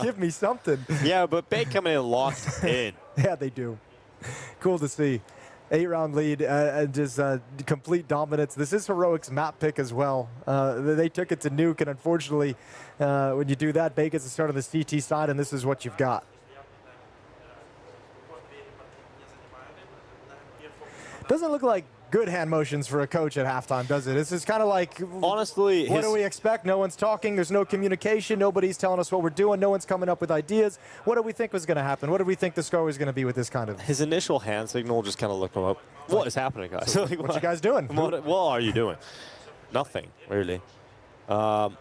Give me something. Yeah, but Bait coming in locked in. Yeah, they do. Cool to see. 8-round lead and just complete dominance. This is Heroic's map pick as well. They took it to Nuke, and unfortunately, when you do that, Bait gets to start on the CT side, and this is what you've got. Doesn't look like good hand motions for a coach at halftime, does it? This is kind of like, honestly, what do we expect? No one's talking. There's no communication. Nobody's telling us what we're doing. No one's coming up with ideas. What do we think was going to happen? What do we think the score was going to be with this kind of? His initial hand signal just kind of looked up. What is happening, guys? So what you guys doing? What are you doing? Nothing, really. A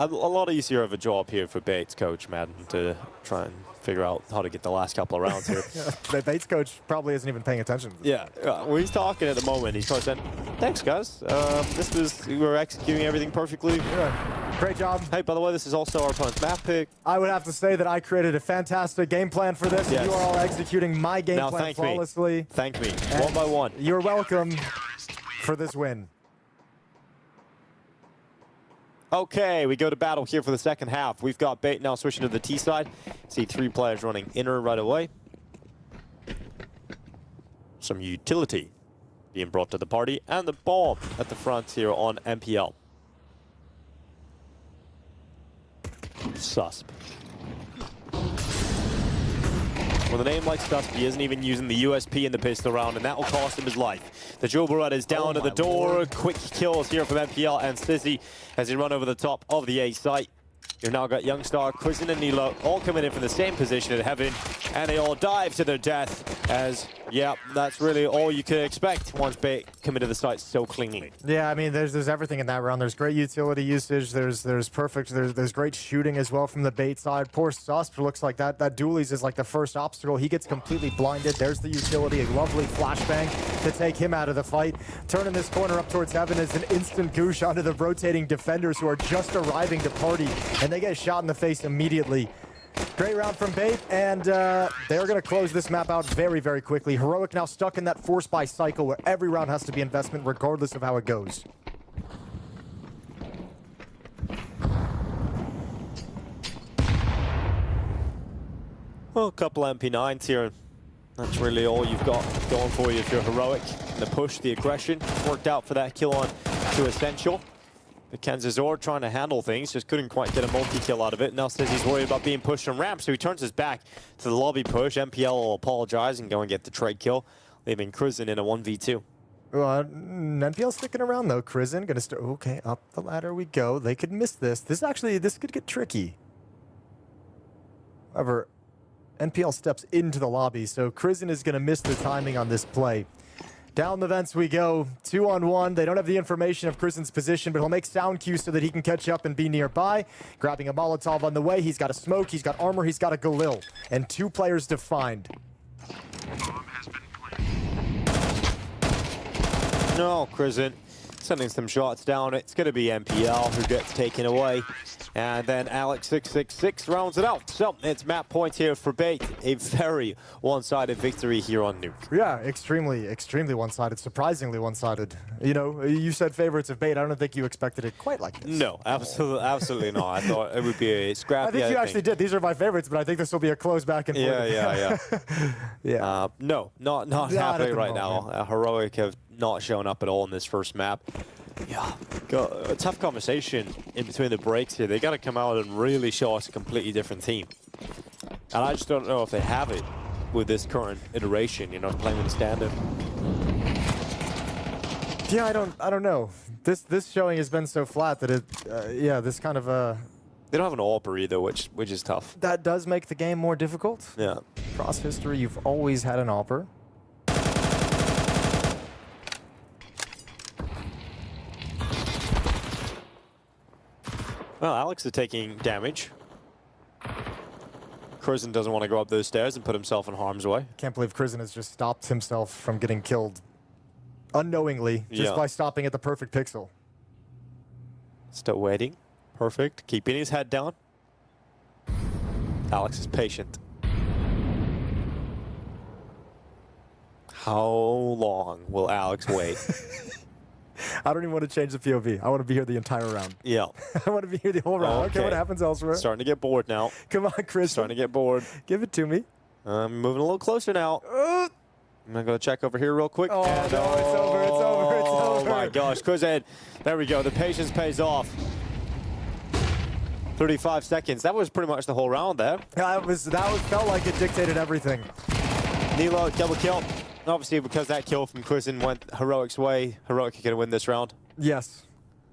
lot easier of a job here for Bates coach, Madden, to try and figure out how to get the last couple of rounds here. The Bates coach probably isn't even paying attention. Yeah, well, he's talking at the moment. He's probably saying, thanks, guys. We were executing everything perfectly. Yeah. Great job. Hey, by the way, this is also our opponent's map pick. I would have to say that I created a fantastic game plan for this. Yes. You are all executing my game now, plan flawlessly. Thank me, one by one. You're welcome for this win. Okay, we go to battle here for the second half. We've got Bait now switching to the T side. See 3 players running inner right away. Some utility being brought to the party, and the bomb at the front here on MPL. Susp. With a name like Susp, he isn't even using the USP in the pistol round, and that will cost him his life. The Joe Barrett is down to the door. Lord. Quick kills here from MPL and Sizzy as he run over the top of the A site. You've now got Youngstar, Quizen, and Nilo all coming in from the same position at Heaven, and they all dive to their death as, yeah, that's really all you can expect once Bait come into the site so cleanly. Yeah, I mean, there's everything in that round. There's great utility usage. There's great shooting as well from the Bait side. Poor Susp looks like that dualies is like the first obstacle. He gets completely blinded. There's the utility, a lovely flashbang to take him out of the fight. Turning this corner up towards Heaven is an instant goosh onto the rotating defenders who are just arriving to party, and they get shot in the face immediately. Great round from Bait, and they're going to close this map out very, very quickly. Heroic now stuck in that force buy cycle where every round has to be investment regardless of how it goes. Well, a couple MP9s here. That's really all you've got going for you if you're Heroic. The push, the aggression, worked out for that kill on to Essential. Kenzazor trying to handle things, just couldn't quite get a multi-kill out of it. Now says he's worried about being pushed on ramp, so he turns his back to the lobby push. MPL will apologize and go and get the trade kill, leaving Quizen in a 1v2. NPL sticking around though. Quizen gonna start. Okay, up the ladder we go. They could miss this. This could get tricky. However, NPL steps into the lobby, so Quizen is gonna miss the timing on this play. Down the vents we go, 2-on-1. They don't have the information of Quizen's position, but he'll make sound cues so that he can catch up and be nearby. Grabbing a Molotov on the way. He's got a smoke, he's got armor, he's got a Galil. And 2 players defined. No, Quizen sending some shots down. It's going to be MPL who gets taken away. And then Alex666 rounds it out. So it's map points here for Bait. A very one-sided victory here on Nuke. Yeah, extremely one-sided. Surprisingly one-sided. You know, you said favorites of Bait. I don't think you expected it quite like this. No, absolutely not. I thought it would be a scrappy. I think you actually did. These are my favorites, but I think this will be a close back and forth. Yeah. Yeah. No, not happening right now. Heroic have not shown up at all in this first map. Yeah, got a tough conversation in between the breaks here. They got to come out and really show us a completely different team. And I just don't know if they have it with this current iteration, you know, playing with the standard. Yeah, I don't know. This showing has been so flat that this kind of They don't have an AWPer either, which is tough. That does make the game more difficult. Yeah. Across history, you've always had an AWPer. Well, Alex is taking damage. Quizen doesn't want to go up those stairs and put himself in harm's way. Can't believe Quizen has just stopped himself from getting killed unknowingly just by stopping at the perfect pixel. Still waiting. Perfect. Keeping his head down. Alex is patient. How long will Alex wait? I don't even want to change the POV. I want to be here the entire round. Yeah. I want to be here the whole round. Okay, what happens elsewhere? Starting to get bored now. Come on, Chris. Starting to get bored. Give it to me. I'm moving a little closer now. I'm going to go check over here real quick. Oh, no, it's over, it's over, it's over. Oh, my gosh. Quizen, there we go. The patience pays off. 35 seconds. That was pretty much the whole round there. Yeah, that felt like it dictated everything. Nilo, double kill. obviously, because that kill from Crizin went Heroic's way, Heroic are going to win this round. Yes.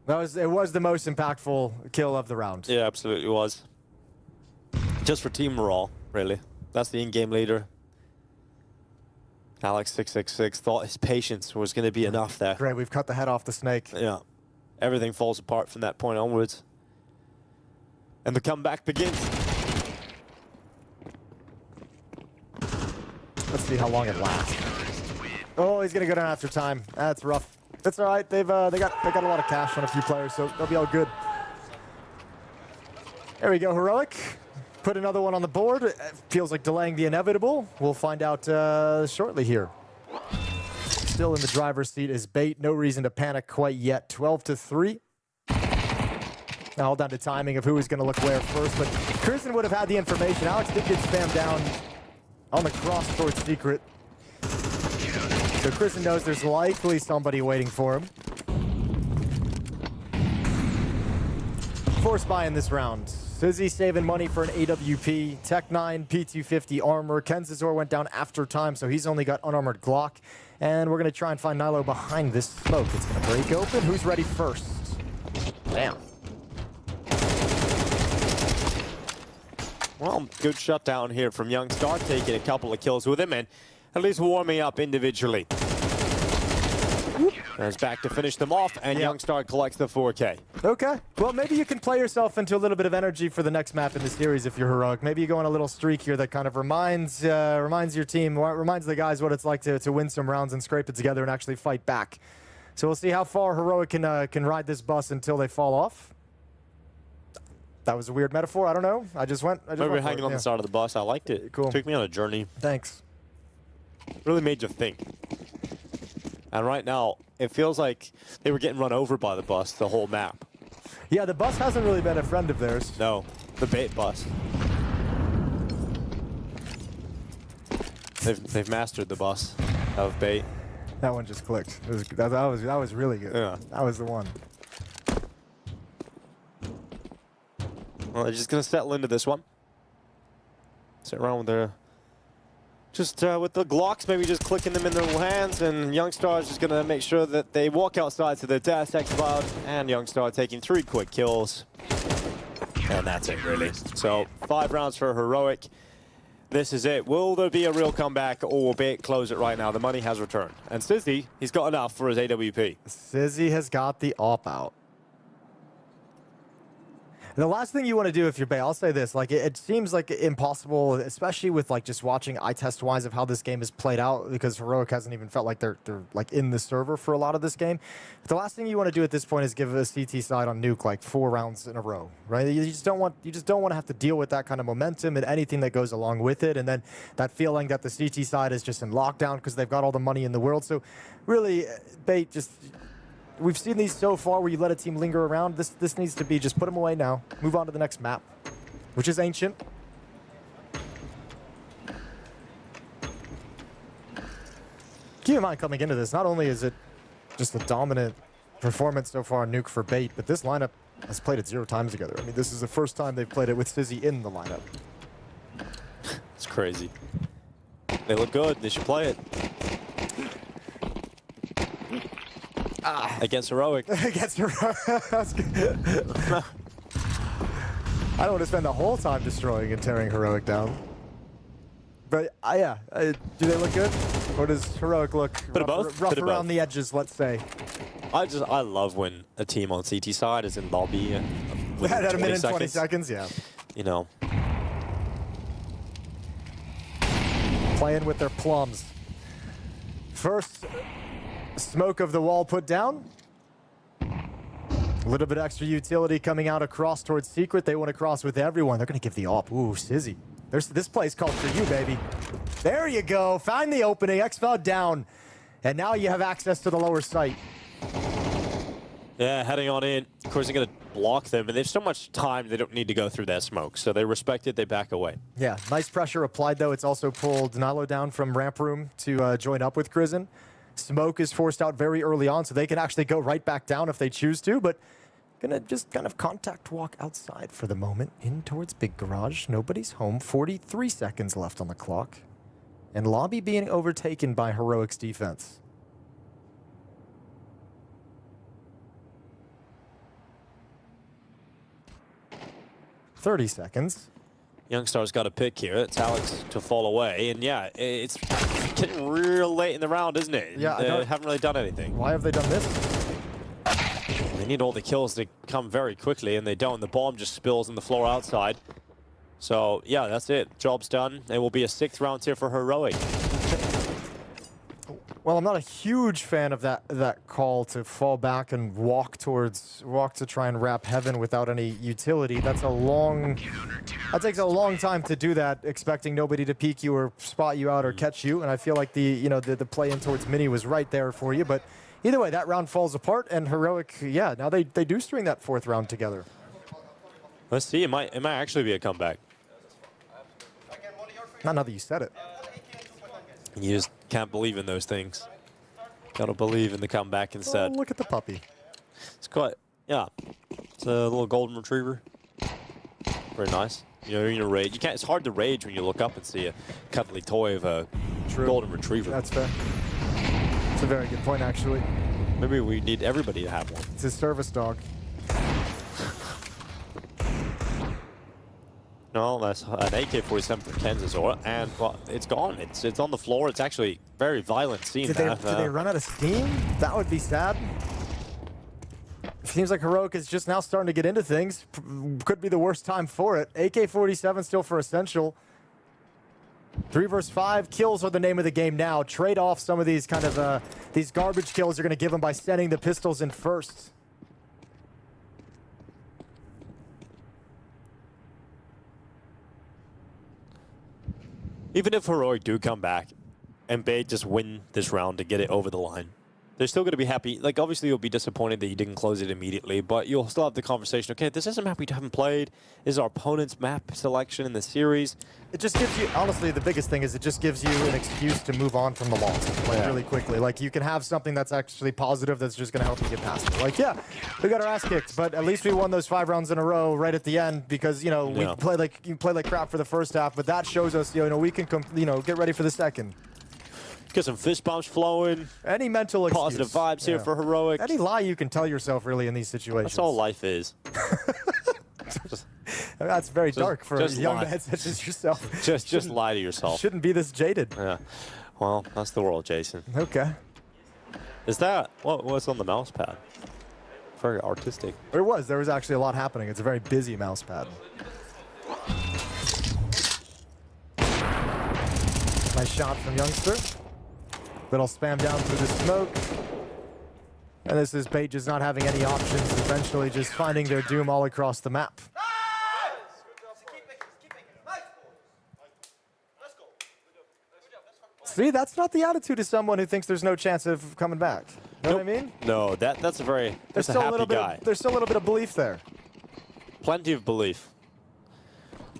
It was the most impactful kill of the round. Yeah, absolutely was. Just for team morale, really. That's the in-game leader. Alex666 thought his patience was going to be enough there. Great, we've cut the head off the snake. Yeah. Everything falls apart from that point onwards. And the comeback begins. Let's see how long it lasts. Oh, he's gonna go down after time. That's rough. That's all right. They got a lot of cash on a few players, so they'll be all good. There we go, Heroic. Put another one on the board. It feels like delaying the inevitable. We'll find out shortly here. Still in the driver's seat is Bait. No reason to panic quite yet. 12-3. Now all down to timing of who is going to look where first, but Crizin would have had the information. Alex did get spammed down on the cross towards Secret. So Crizin knows there's likely somebody waiting for him. Force buy in this round. Sizzy saving money for an AWP. Tech9, P250 armor. Kenzazor went down after time, so he's only got unarmored Glock. And we're going to try and find Nilo behind this smoke. It's going to break open. Who's ready first? Damn. Well, good shutdown here from Youngstar, taking a couple of kills with him and at least warming up individually. There's back to finish them off, and Youngstar collects the 4K. Okay. Well, maybe you can play yourself into a little bit of energy for the next map in the series if you're Heroic. Maybe you go on a little streak here that kind of reminds your team, reminds the guys what it's like to win some rounds and scrape it together and actually fight back. So we'll see how far Heroic can ride this bus until they fall off. That was a weird metaphor. I don't know. I just went. We were hanging on the side of the bus. I liked it. Cool. Took me on a journey. Thanks. Really made you think. And right now, it feels like they were getting run over by the bus the whole map. Yeah, the bus hasn't really been a friend of theirs. No, the Bait bus. They've mastered the bus of Bait. That one just clicked. That was really good. Yeah. That was the one. Well, they're just gonna settle into this one. Sit around with their, with the Glocks, maybe just clicking them in their hands, and Youngstar is just gonna make sure that they walk outside to the death. xCloud and Youngstar taking 3 quick kills, and that's it really. So 5 rounds for Heroic. This is it. Will there be a real comeback, or will Bait close it right now? The money has returned, and Sizzy, he's got enough for his AWP. Sizzy has got the op out. The last thing you want to do if you're Bait, I'll say this, like it seems like impossible, especially with like just watching eye test wise of how this game is played out, because Heroic hasn't even felt like they're like in the server for a lot of this game. But the last thing you want to do at this point is give a CT side on Nuke like 4 rounds in a row, right? You just don't want to have to deal with that kind of momentum and anything that goes along with it, and then that feeling that the CT side is just in lockdown because they've got all the money in the world. So really, Bait just. We've seen these so far where you let a team linger around. This needs to be just put them away now. Move on to the next map, which is Ancient. Keep in mind coming into this, not only is it just a dominant performance so far on Nuke for Bait, but this lineup has played it 0 times together. I mean, this is the first time they've played it with Sizzy in the lineup. It's crazy. They look good. They should play it. Against Heroic. Against Heroic. That's good. I don't want to spend the whole time destroying and tearing Heroic down. But yeah, do they look good? Or does Heroic look rough around the edges, let's say? I love when a team on CT side is in lobby within at a minute and 20 seconds. seconds, yeah. You know. Playing with their plums. First smoke of the wall put down. A little bit extra utility coming out across towards Secret. They want to cross with everyone. They're going to give the op. Ooh, Sizzy. This play's called for you, baby. There you go. Find the opening. xFAD down. And now you have access to the lower site. Yeah, heading on in. Of course, they're going to block them, and they have so much time they don't need to go through that smoke. So they respect it. They back away. Yeah, nice pressure applied, though. It's also pulled Nilo down from ramp room to join up with Crizin. Smoke is forced out very early on, so they can actually go right back down if they choose to, but gonna just kind of contact walk outside for the moment, in towards Big Garage. Nobody's home. 43 seconds left on the clock. and Lobby being overtaken by Heroic's defense. "30 seconds. Youngstar's got a pick here. It's Alex to fall away. And yeah, it's getting real late in the round, isn't it? Yeah, They haven't really done anything. Why have they done this? They need all the kills to come very quickly, and they don't. The bomb just spills on the floor outside. So, yeah, that's it. Job's done. It will be a 6th round here for Heroic. Well, I'm not a huge fan of that call to fall back and walk to try and wrap heaven without any utility. That takes a long time to do that, expecting nobody to peek you or spot you out or catch you. And I feel like the play in towards Mini was right there for you. But either way, that round falls apart, and Heroic, yeah, now they do string that 4th round together. Let's see. It might actually be a comeback. Not now that you said it. You just can't believe in those things. Gotta believe in the comeback instead. Oh, look at the puppy. It's quite, yeah. It's a little golden retriever. Very nice. You're in a rage. You can't. It's hard to rage when you look up and see a cuddly toy of a golden retriever. That's fair. It's a very good point, actually. Maybe we need everybody to have one. It's his service dog. No, that's an AK-47 for Kansas, and well, it's gone. It's on the floor. It's actually very violent scene. Did they run out of steam? That would be sad. Seems like Heroic is just now starting to get into things. Could be the worst time for it. AK-47 still for Essential. 3 versus 5 kills are the name of the game now. Trade off some of these kind of these garbage kills you're going to give them by sending the pistols in first. Even if Heroic do come back and Bay just win this round to get it over the line, they're still going to be happy. Like, obviously, you'll be disappointed that you didn't close it immediately, but you'll still have the conversation, okay, this is a map we haven't played. This is our opponent's map selection in the series. It just gives you, honestly, the biggest thing is it just gives you an excuse to move on from the loss, like, really quickly. Like, you can have something that's actually positive that's just going to help you get past it. Like, yeah, we got our ass kicked, but at least we won those 5 rounds in a row right at the end because, you know, we played like crap for the first half, but that shows us, you know, we can, get ready for the second. Get some fist bumps flowing. Any mental excuse. Positive vibes here for Heroic. Any lie you can tell yourself, really, in these situations. That's all life is. That's very dark for a young lie. man such as yourself. Just lie to yourself. Shouldn't be this jaded. Yeah. Well, that's the world, Jason. Okay. Is that what's on the mouse pad? Very artistic. There was actually a lot happening. It's a very busy mouse pad. Nice shot from Youngster. Little spam down through the smoke. And this is Bait just not having any options, eventually just finding their doom all across the map. See, that's not the attitude of someone who thinks there's no chance of coming back. You know what I mean? No, that's a happy guy. There's still a little bit of belief there. Plenty of belief.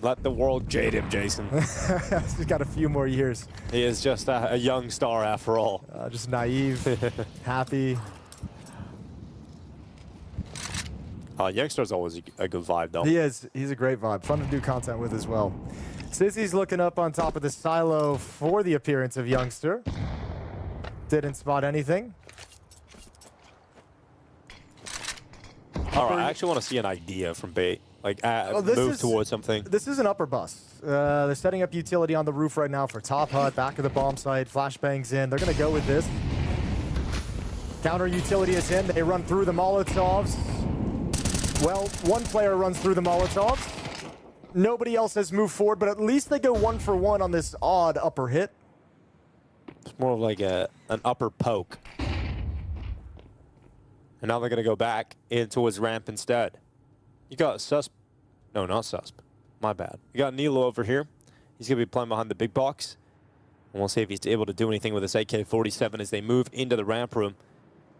Let the world jade him, Jason. He's got a few more years. He is just a young star after all. Just naive, happy. Youngster's always a good vibe, though. He is. He's a great vibe. Fun to do content with as well. Sissy's looking up on top of the silo for the appearance of Youngster. Didn't spot anything. All right, I actually want to see an idea from Bait. Like, move towards something. This is an upper bus. They're setting up utility on the roof right now for top hut, back of the bomb site, flashbangs in. They're going to go with this. Counter utility is in. They run through the Molotovs. Well, one player runs through the Molotovs. Nobody else has moved forward, but at least they go 1 for 1 on this odd upper hit. It's more of like an upper poke. And now they're going to go back in towards ramp instead. You got Susp. No, not Susp. My bad. You got Nilo over here. He's going to be playing behind the big box. And we'll see if he's able to do anything with this AK-47 as they move into the ramp room.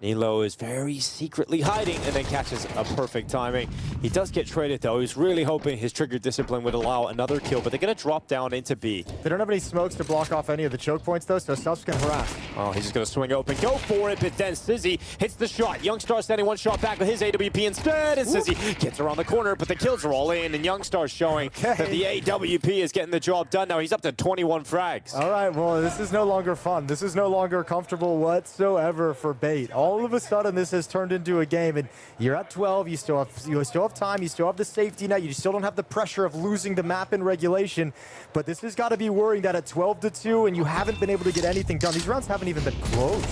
Nilo is very secretly hiding and then catches a perfect timing. He does get traded though. He's really hoping his trigger discipline would allow another kill, but they're going to drop down into B. They don't have any smokes to block off any of the choke points though, so Subs can harass. Oh, he's just going to swing open, go for it, but then Sizzy hits the shot. Youngstar standing one shot back with his AWP instead, and Sizzy gets around the corner, but the kills are all in, and Youngstar's showing that the AWP is getting the job done now. He's up to 21 frags. All right, well, this is no longer fun. This is no longer comfortable whatsoever for Bait. All of a sudden, this has turned into a game, and you're at 12. You still have time. You still have the safety net. You still don't have the pressure of losing the map in regulation. But this has got to be worrying that at 12-2, and you haven't been able to get anything done. These rounds haven't even been close.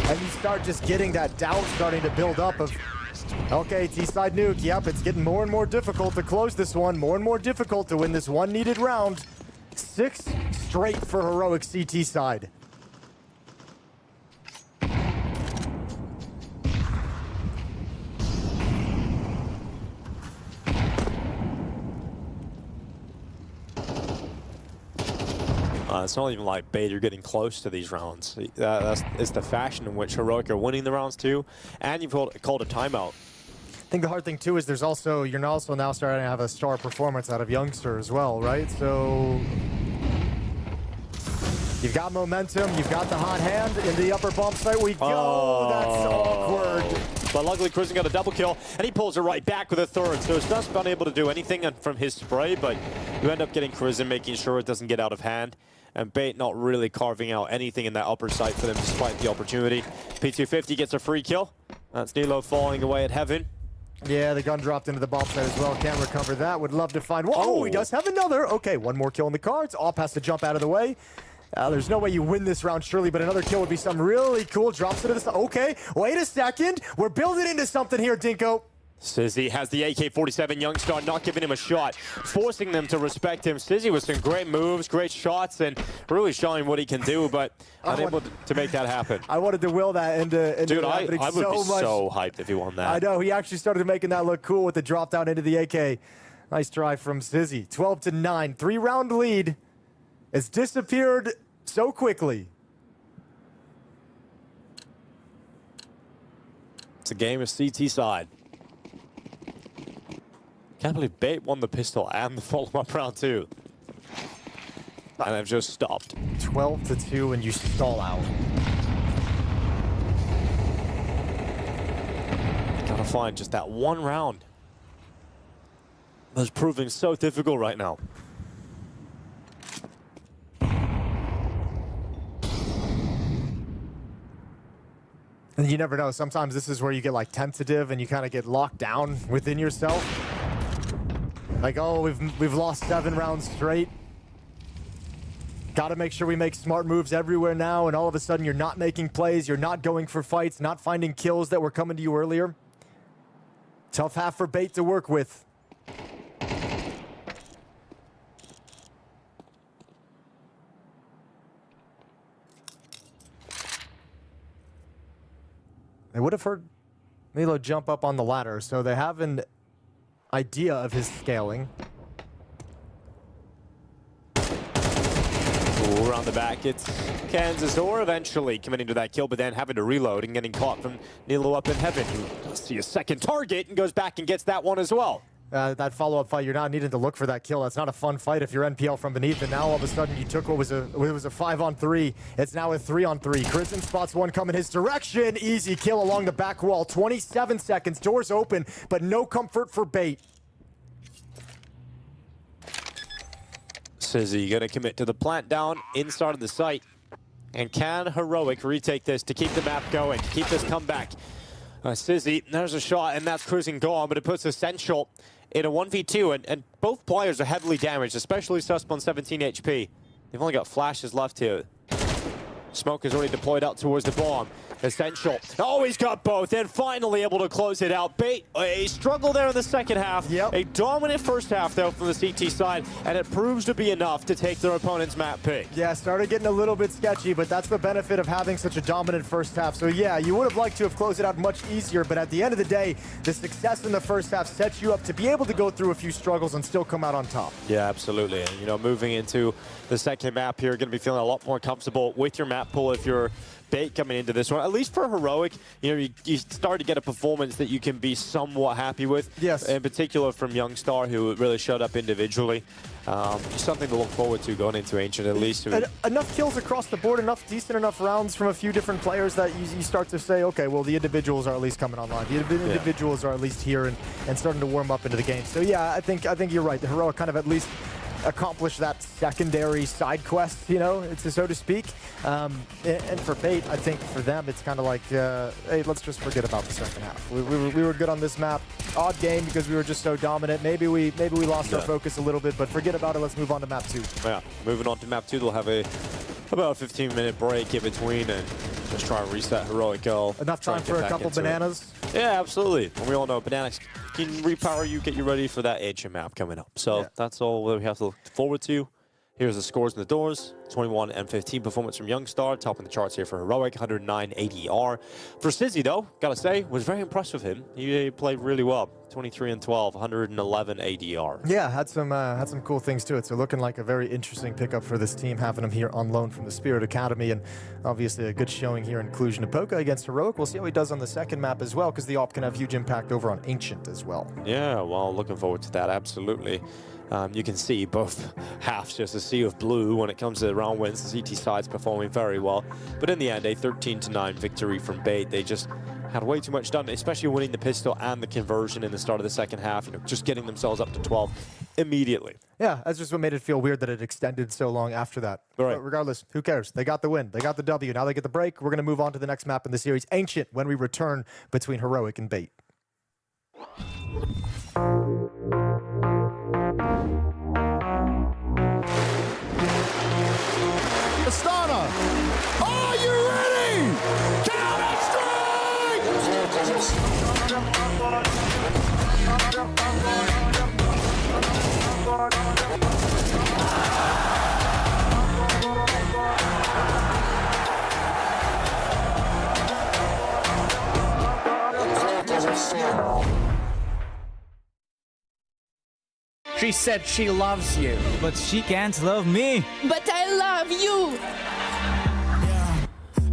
And you start just getting that doubt starting to build up of, okay, T-side nuke, yep, it's getting more and more difficult to close this one, more and more difficult to win this one needed round. 6 straight for Heroic CT side. It's not even like Bait are getting close to these rounds. It's the fashion in which Heroic are winning the rounds too, and you've called a timeout. I think the hard thing too is you're also now starting to have a star performance out of Youngster as well, right? So you've got momentum, you've got the hot hand in the upper bomb site. We go. That's awkward. But luckily, Cruisin got a double kill, and he pulls it right back with a third. So it's just unable to do anything from his spray, but you end up getting Cruisin making sure it doesn't get out of hand. And Bait not really carving out anything in that upper site for them despite the opportunity. P250 gets a free kill. That's Nilo falling away at heaven. Yeah, the gun dropped into the bomb site as well. Can't recover that. Would love to find one. Oh, he does have another. Okay, one more kill in the cards. Op has to jump out of the way. There's no way you win this round, surely, but another kill would be something really cool. Drops it to the side. Okay, wait a second. We're building into something here, Dinko. Sizzy has the AK-47, Youngstar not giving him a shot, forcing them to respect him. Sizzy with some great moves, great shots, and really showing what he can do, but unable to make that happen. I wanted to will that into Dude, I would be so hyped if he won that. I know, he actually started making that look cool with the drop down into the AK. Nice try from Sizzy. 12-9, 3-round lead. It's disappeared so quickly. It's a game of CT side. Can't believe Bait won the pistol and the follow-up round too. And they've just stopped. 12-2 and you stall out. Gotta find just that one round. That's proving so difficult right now. And you never know. Sometimes this is where you get like tentative and you kind of get locked down within yourself. Like, oh, we've lost 7 rounds straight. Got to make sure we make smart moves everywhere now, and all of a sudden you're not making plays, you're not going for fights, not finding kills that were coming to you earlier. Tough half for Bait to work with. They would have heard Milo jump up on the ladder, so they have an idea of his scaling. Ooh, around the back, it's Kansas or eventually committing to that kill, but then having to reload and getting caught from Nilo up in heaven, who does see a second target and goes back and gets that one as well. That follow-up fight, you're not needing to look for that kill. That's not a fun fight if you're NPL from beneath, and now all of a sudden you took what was a 5-on-3. It's now a 3-on-3. Crimson spots one coming his direction. Easy kill along the back wall. 27 seconds, doors open, but no comfort for Bait. Sizzy gonna commit to the plant down inside of the site. And can Heroic retake this to keep the map going, to keep this comeback? Sizzy, there's a shot, and that's Cruising gone, but it puts Essential in a 1v2, and both players are heavily damaged, especially Susp on 17 HP. They've only got flashes left here. Smoke is already deployed out towards the bomb. Essential. Oh, he's got both, and finally able to close it out. Bait, a struggle there in the second half. Yep. A dominant first half, though, from the CT side, and it proves to be enough to take their opponent's map pick. Yeah, started getting a little bit sketchy, but that's the benefit of having such a dominant first half. So yeah, you would have liked to have closed it out much easier, but at the end of the day, the success in the first half sets you up to be able to go through a few struggles and still come out on top. Yeah, absolutely. And, you know, moving into the second map here, going to be feeling a lot more comfortable with your map pool if you're Bait coming into this one. At least for Heroic, you know, you start to get a performance that you can be somewhat happy with. Yes. In particular from Youngstar, who really showed up individually. Something to look forward to going into Ancient, at least. Enough kills across the board, decent enough rounds from a few different players that you start to say, okay, well, the individuals are at least coming online. The individuals are at least here and starting to warm up into the game. So yeah, I think you're right. The Heroic kind of at least accomplish that secondary side quest, you know, so to speak. And for Bait, I think for them, it's kind of like, hey, let's just forget about the second half. We were good on this map. Odd game because we were just so dominant. Maybe we lost our focus a little bit, but forget about it. Let's move on to map 2. Yeah, moving on to map 2, they'll have about a 15-minute break in between and just try and reset Heroic Girl. Enough time for a couple bananas. Yeah, absolutely. And we all know bananas can repower you, get you ready for that Ancient map coming up. So that's all that we have to look forward to. Here's the scores in the doors. 21 and 15 performance from Youngstar, topping the charts here for Heroic, 109 ADR. For Sizzy, though, gotta say, was very impressed with him. He played really well. 23 and 12, 111 ADR. Yeah, had some cool things to it. So looking like a very interesting pickup for this team, having him here on loan from the Spirit Academy, and obviously a good showing here in Cluj-Napoca against Heroic. We'll see how he does on the second map as well, because the AWP can have huge impact over on Ancient as well. Yeah, well, looking forward to that, absolutely. You can see both halves just a sea of blue when it comes to the round wins. The CT side's performing very well. But in the end, a 13-9 victory from Bait. They just had way too much done, especially winning the pistol and the conversion in the start of the second half, you know, just getting themselves up to 12 immediately. Yeah, that's just what made it feel weird that it extended so long after that. Right. But regardless, who cares? They got the win. They got the W. Now they get the break. We're going to move on to the next map in the series, Ancient, when we return between Heroic and Bait. Astana, are you ready? She said she loves you. But she can't love me. But I love you. Yeah.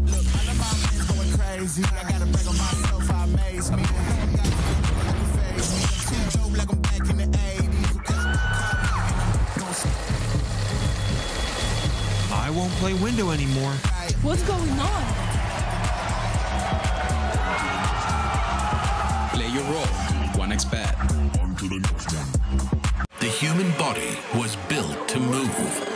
Look, all of my friends going crazy. I gotta break on myself, I amaze me. Too dope like I'm back in the 80s. I won't play window anymore. What's going on? Play your role. 1xBet. The human body was built to move.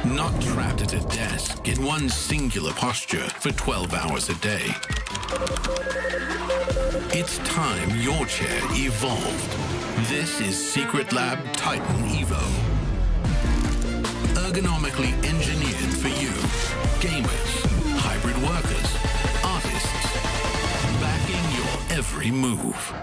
Not trapped at a desk in one singular posture for 12 hours a day. It's time your chair evolved. This is Secret Lab Titan Evo. Ergonomically engineered for you. Gamers, hybrid workers, artists. Backing your every move.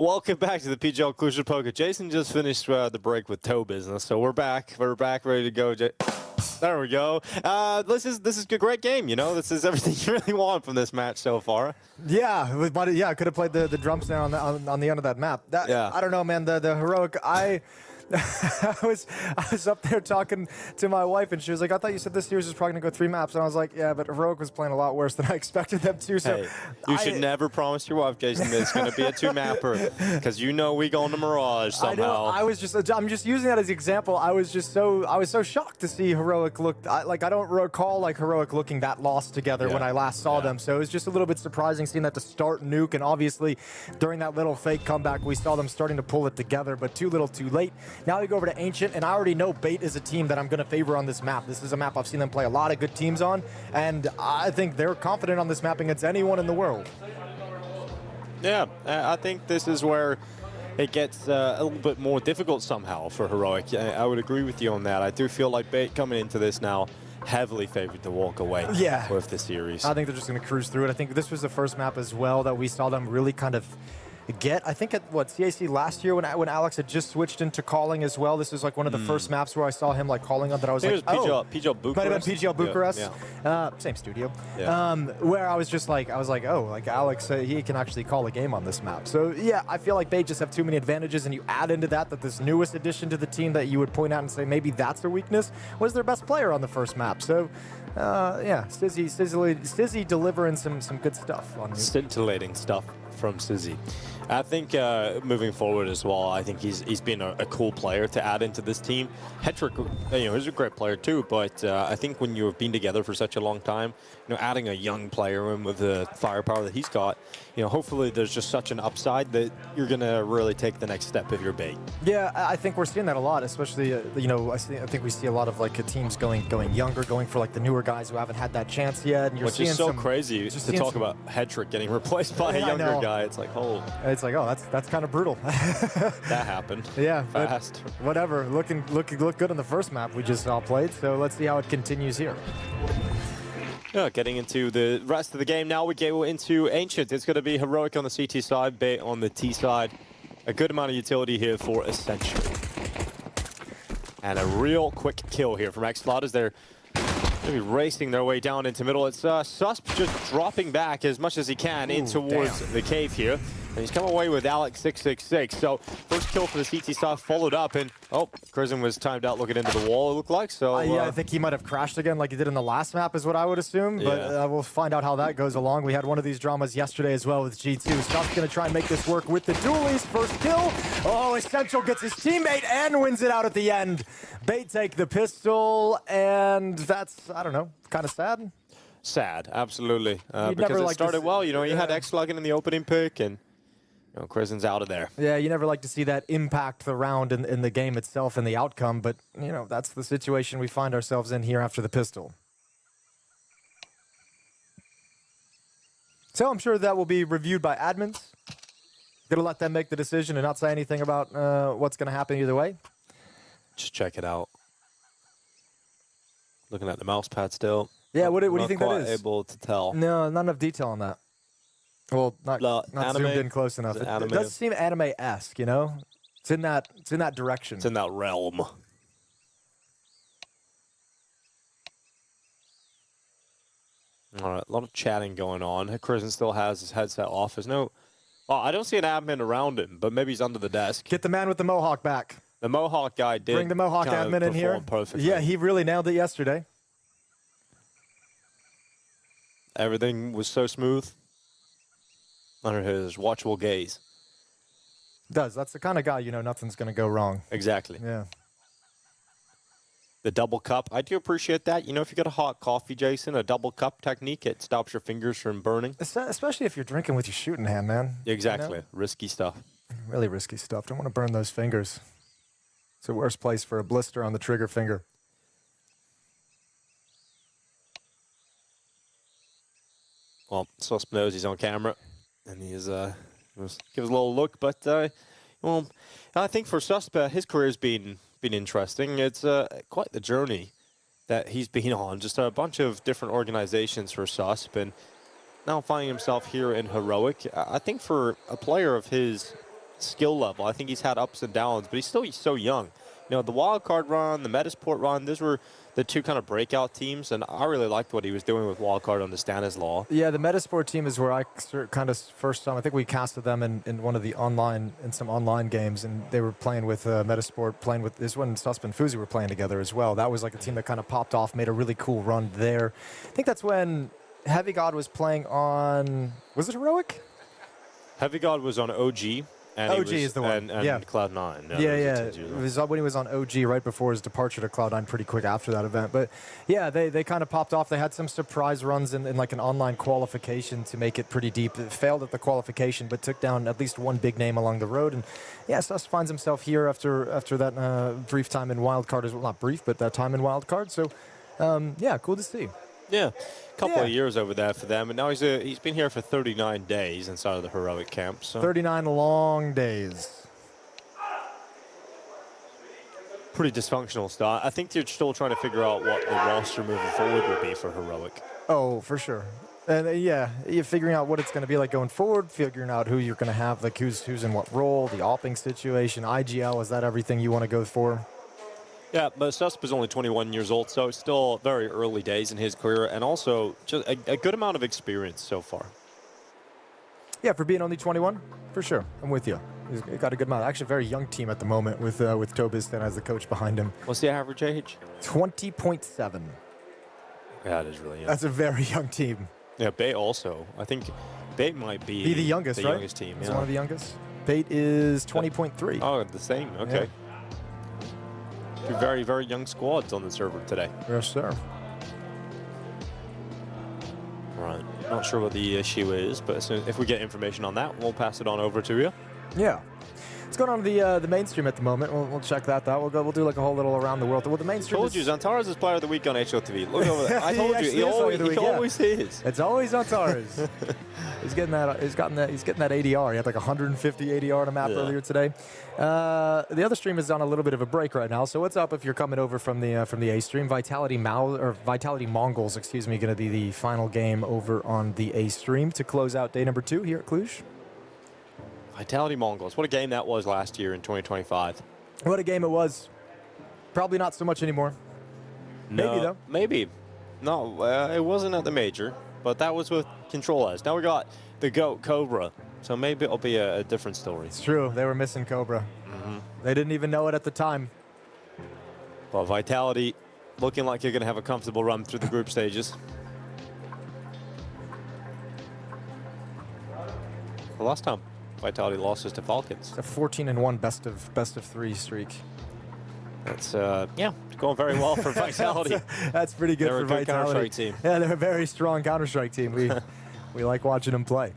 Welcome back to the PGL Cluj-Napoca. Jason just finished the break with toe business, so we're back. We're back, ready to go. There we go. This is a great game. You know, this is everything you really want from this match so far. Yeah, I could have played the drum snare on the end of that map. Yeah. I don't know, man. The heroic. I was up there talking to my wife, and she was like, "I thought you said this series was probably gonna go 3 maps," and I was like, "Yeah, but heroic was playing a lot worse than I expected them to." So hey, you should never promise your wife, Jason, that it's gonna be a 2-mapper, because you know we go into Mirage somehow. I know. I'm just using that as an example. I was so shocked to see heroic look like I don't recall like heroic looking that lost together when I last saw them. So it was just a little bit surprising seeing that to start Nuke, and obviously during that little fake comeback, we saw them starting to pull it together, but too little, too late. Now we go over to Ancient, and I already know Bait is a team that I'm going to favor on this map. This is a map I've seen them play a lot of good teams on, and I think they're confident on this map against anyone in the world. Yeah, I think this is where it gets a little bit more difficult somehow for Heroic. I would agree with you on that. I do feel like Bait coming into this now heavily favored to walk away with the series. I think they're just going to cruise through it. I think this was the first map as well that we saw them really kind of get. I think at CAC last year when Alex had just switched into calling as well. This was like one of the first maps where I saw him like calling on that. I was like, PGL Bucharest. Might have been PGL Bucharest. Yeah. Same studio. Yeah. Where I was like, oh, like Alex, he can actually call a game on this map. So yeah, I feel like they just have too many advantages, and you add into that this newest addition to the team that you would point out and say maybe that's their weakness was their best player on the first map. So yeah, Sizzy delivering some good stuff on Nuke. Scintillating stuff from Sizzy. I think moving forward as well, I think he's been a cool player to add into this team. Hetrick, he's a great player too, but I think when you've been together for such a long time, adding a young player in with the firepower that he's got, hopefully there's just such an upside that you're gonna really take the next step if you're Bait. Yeah, I think we're seeing that a lot, especially I think we see a lot of like teams going younger, going for like the newer guys who haven't had that chance yet. And you're Which is so crazy to talk about Hetrick getting replaced by a younger guy. It's like, oh. It's like, oh, that's kind of brutal. That happened. Yeah, fast. Whatever. Looked good on the first map we just saw played. So let's see how it continues here. Yeah, getting into the rest of the game now, we go into Ancient. It's going to be Heroic on the CT side, Bait on the T side. A good amount of utility here for Essential. And a real quick kill here from X-Flood as they're going to be racing their way down into middle. It's Susp just dropping back as much as he can in towards the cave here. And he's come away with Alex 666. So first kill for the CT side followed up, and Crimson was timed out looking into the wall, it looked like. So yeah, I think he might have crashed again like he did in the last map is what I would assume. But we'll find out how that goes along. We had one of these dramas yesterday as well with G2. Scott's going to try and make this work with the dualies. First kill. Oh, Essential gets his teammate and wins it out at the end. Bait take the pistol, and that's, I don't know, kind of sad. Sad, absolutely. Because it started well. You had X-Flood in the opening pick, and Crimson's out of there. Yeah, you never like to see that impact the round in the game itself and the outcome, but, that's the situation we find ourselves in here after the pistol. So I'm sure that will be reviewed by admins. Gonna let them make the decision and not say anything about what's gonna happen either way. Just check it out. Looking at the mouse pad still. Yeah, what do you think that is? Not quite able to tell. No, not enough detail on that. Well, not zoomed in close enough. It does seem anime-esque, It's in that direction. It's in that realm. All right, a lot of chatting going on. Crimson still has his headset off. There's no... Oh, I don't see an admin around him, but maybe he's under the desk. Get the man with the mohawk back. The mohawk guy did bring the mohawk admin in here. Perfectly. Yeah, he really nailed it yesterday. Everything was so smooth under his watchful gaze. That's the kind of guy, nothing's going to go wrong. Exactly. Yeah. The double cup, I do appreciate that. If you get a hot coffee, Jason, a double cup technique, it stops your fingers from burning. Especially if you're drinking with your shooting hand, man. Exactly. Risky stuff. Really risky stuff. Don't want to burn those fingers. It's the worst place for a blister on the trigger finger. Well, Susp knows he's on camera, and he's give us a little look. But well, I think for Susp, his career's been interesting. It's quite the journey that he's been on. Just a bunch of different organizations for Susp, and now finding himself here in Heroic. I think for a player of his skill level. I think he's had ups and downs, but he's still so young. You know, the wildcard run, the Metasport run, those were the two kind of breakout teams, and I really liked what he was doing with wildcard on the Stanislaw. Yeah, the Metasport team is where I kind of first time, I think we casted them in one of the some online games, and they were playing with Metasport, playing with this one, Susp and FUZI were playing together as well. That was like a team that kind of popped off, made a really cool run there. I think that's when Heavy God was playing on, was it Heroic? Heavy God was on OG. And OG is the one. And yeah. Cloud9. Yeah. It was when he was on OG right before his departure to Cloud9 pretty quick after that event. But yeah, they kind of popped off. They had some surprise runs in like an online qualification to make it pretty deep. It failed at the qualification, but took down at least one big name along the road. And yeah, Sus finds himself here after that brief time in wildcard as well. Not brief, but that time in wildcard. So yeah, cool to see. Yeah, a couple of years over there for them, and now he's been here for 39 days inside of the Heroic camp. So 39 long days. Pretty dysfunctional start. I think they're still trying to figure out what the roster moving forward will be for Heroic. Oh, for sure. And yeah, you're figuring out what it's going to be like going forward, figuring out who you're going to have, like who's in what role, the opping situation, IGL, is that everything you want to go for? Yeah, but Susp is only 21 years old, so it's still very early days in his career, and also just a good amount of experience so far. Yeah, for being only 21, for sure. I'm with you. He's got a good amount. Actually, a very young team at the moment with Tobistan as the coach behind him. What's the average age? 20.7. Yeah, that is really young. That's a very young team. Yeah, Bait also. I think Bait might be the youngest, right? Youngest team. He's one of the youngest. Bait is 20.3. Oh, the same. Okay. Yeah. Two very, very young squads on the server today. Yes, sir. Right. Not sure what the issue is, but if we get information on that, we'll pass it on over to you. Yeah. What's going on the mainstream at the moment? We'll check that out. We'll do like a whole little around the world. Well, the mainstream. I told you, Zantares is player of the week on HLTV. Look over there. I told you, he always is. It's always Zantares. He's getting that. He's getting that ADR. He had like 150 ADR on a map earlier today. The other stream is on a little bit of a break right now. So what's up if you're coming over from the A stream? Vitality MongolZ, excuse me, going to be the final game over on the A stream to close out day number 2 here at Cluj. Vitality MongolZ. What a game that was last year in 2025. What a game it was. Probably not so much anymore. No, maybe, though. Maybe. No, it wasn't at the major, but that was with Control-S. Now we got the GOAT, Cobra, so maybe it'll be a different story. It's true. They were missing Cobra. They didn't even know it at the time. Well, Vitality looking like you're going to have a comfortable run through the group stages. The last time Vitality lost us to Falcons. It's a 14-1 best of 3 streak. That's yeah, going very well for Vitality. That's pretty good for Vitality. They're a good Counter-Strike team. Yeah, they're a very strong Counter-Strike team. We like watching them play.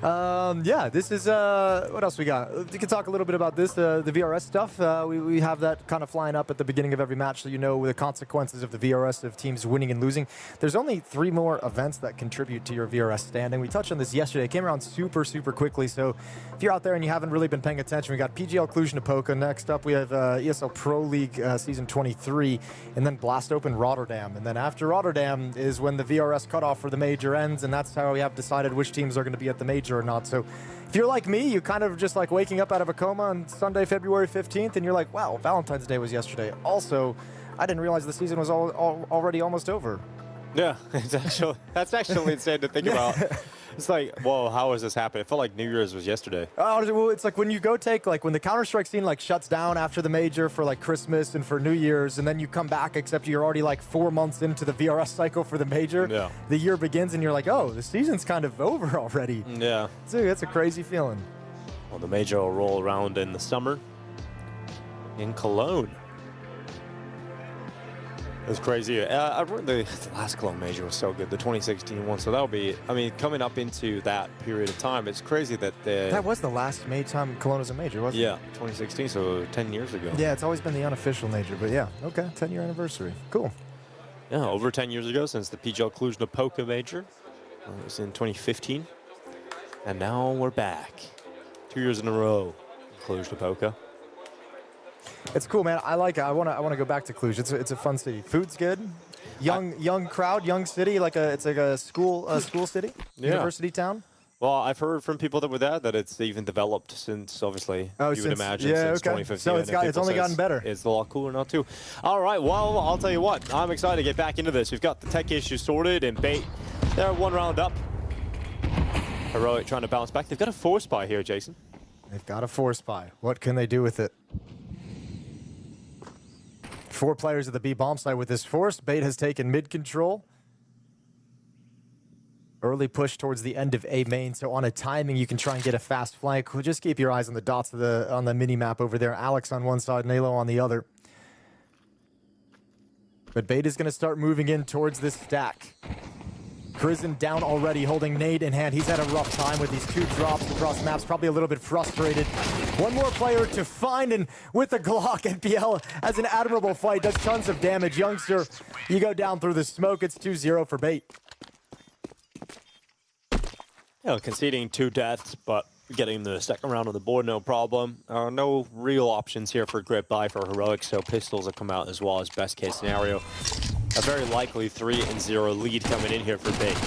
Yeah, this is what else we got? We can talk a little bit about this, the VRS stuff. We have that kind of flying up at the beginning of every match, so you know the consequences of the VRS of teams winning and losing. There's only 3 more events that contribute to your VRS standing. We touched on this yesterday. It came around super quickly, so if you're out there and you haven't really been paying attention, we got PGL Cluj-Napoca. Next up, we have ESL Pro League Season 23, and then Blast Open Rotterdam. And then after Rotterdam is when the VRS cutoff for the major ends, and that's how we have decided which teams are going to be at the major or not. So if you're like me, you kind of just like waking up out of a coma on Sunday, February 15th, and you're like, wow, Valentine's Day was yesterday. Also, I didn't realize the season was already almost over. Yeah, that's actually insane to think about. It's like, whoa, how has this happened? It felt like New Year's was yesterday. Oh, well, it's like when you go take, like when the Counter-Strike scene like shuts down after the major for like Christmas and for New Year's, and then you come back, except you're already like 4 months into the VRS cycle for the major. Yeah. The year begins and you're like, oh, the season's kind of over already. Yeah. So that's a crazy feeling. Well, the major will roll around in the summer in Cologne. It was crazy. I remember the last Cologne major was so good, the 2016 one. So that'll be, I mean, coming up into that period of time, it's crazy that that was the last time Cologne was a major, wasn't it? Yeah, 2016, so 10 years ago. Yeah, it's always been the unofficial major, but yeah, okay, 10-year anniversary. Cool. Yeah, over 10 years ago since the PGL Cluj-Napoca major. It was in 2015. And now we're back. 2 years in a row, Cluj-Napoca. It's cool, man. I like it. I want to go back to Cluj. It's a fun city. Food's good. Young crowd, young city. It's like a school city, university town. Well, I've heard from people that were there that it's even developed since, obviously, you would imagine, since 2015. So it's only gotten better. It's a lot cooler now, too. All right, well, I'll tell you what. I'm excited to get back into this. We've got the tech issues sorted, and Bait, they're 1 round up. Heroic trying to bounce back. They've got a force buy here, Jason. They've got a force buy. What can they do with it? 4 players at the B bomb site with this force. Bait has taken mid control. Early push towards the end of A main, so on a timing you can try and get a fast flank. We'll just keep your eyes on the dots of on the mini map over there. Alex on one side, Nalo on the other. But Bait is going to start moving in towards this stack. Crizzen down already, holding nade in hand. He's had a rough time with these 2 drops across maps, probably a little bit frustrated. One more player to find, and with the Glock, NPL has an admirable fight, does tons of damage. Youngster, you go down through the smoke. It's 2-0 for Bait. You know, conceding 2 deaths, but getting the second round on the board, no problem. No real options here for grip buy for Heroic, so pistols will come out as well as best case scenario. A very likely 3-0 lead coming in here for Bait.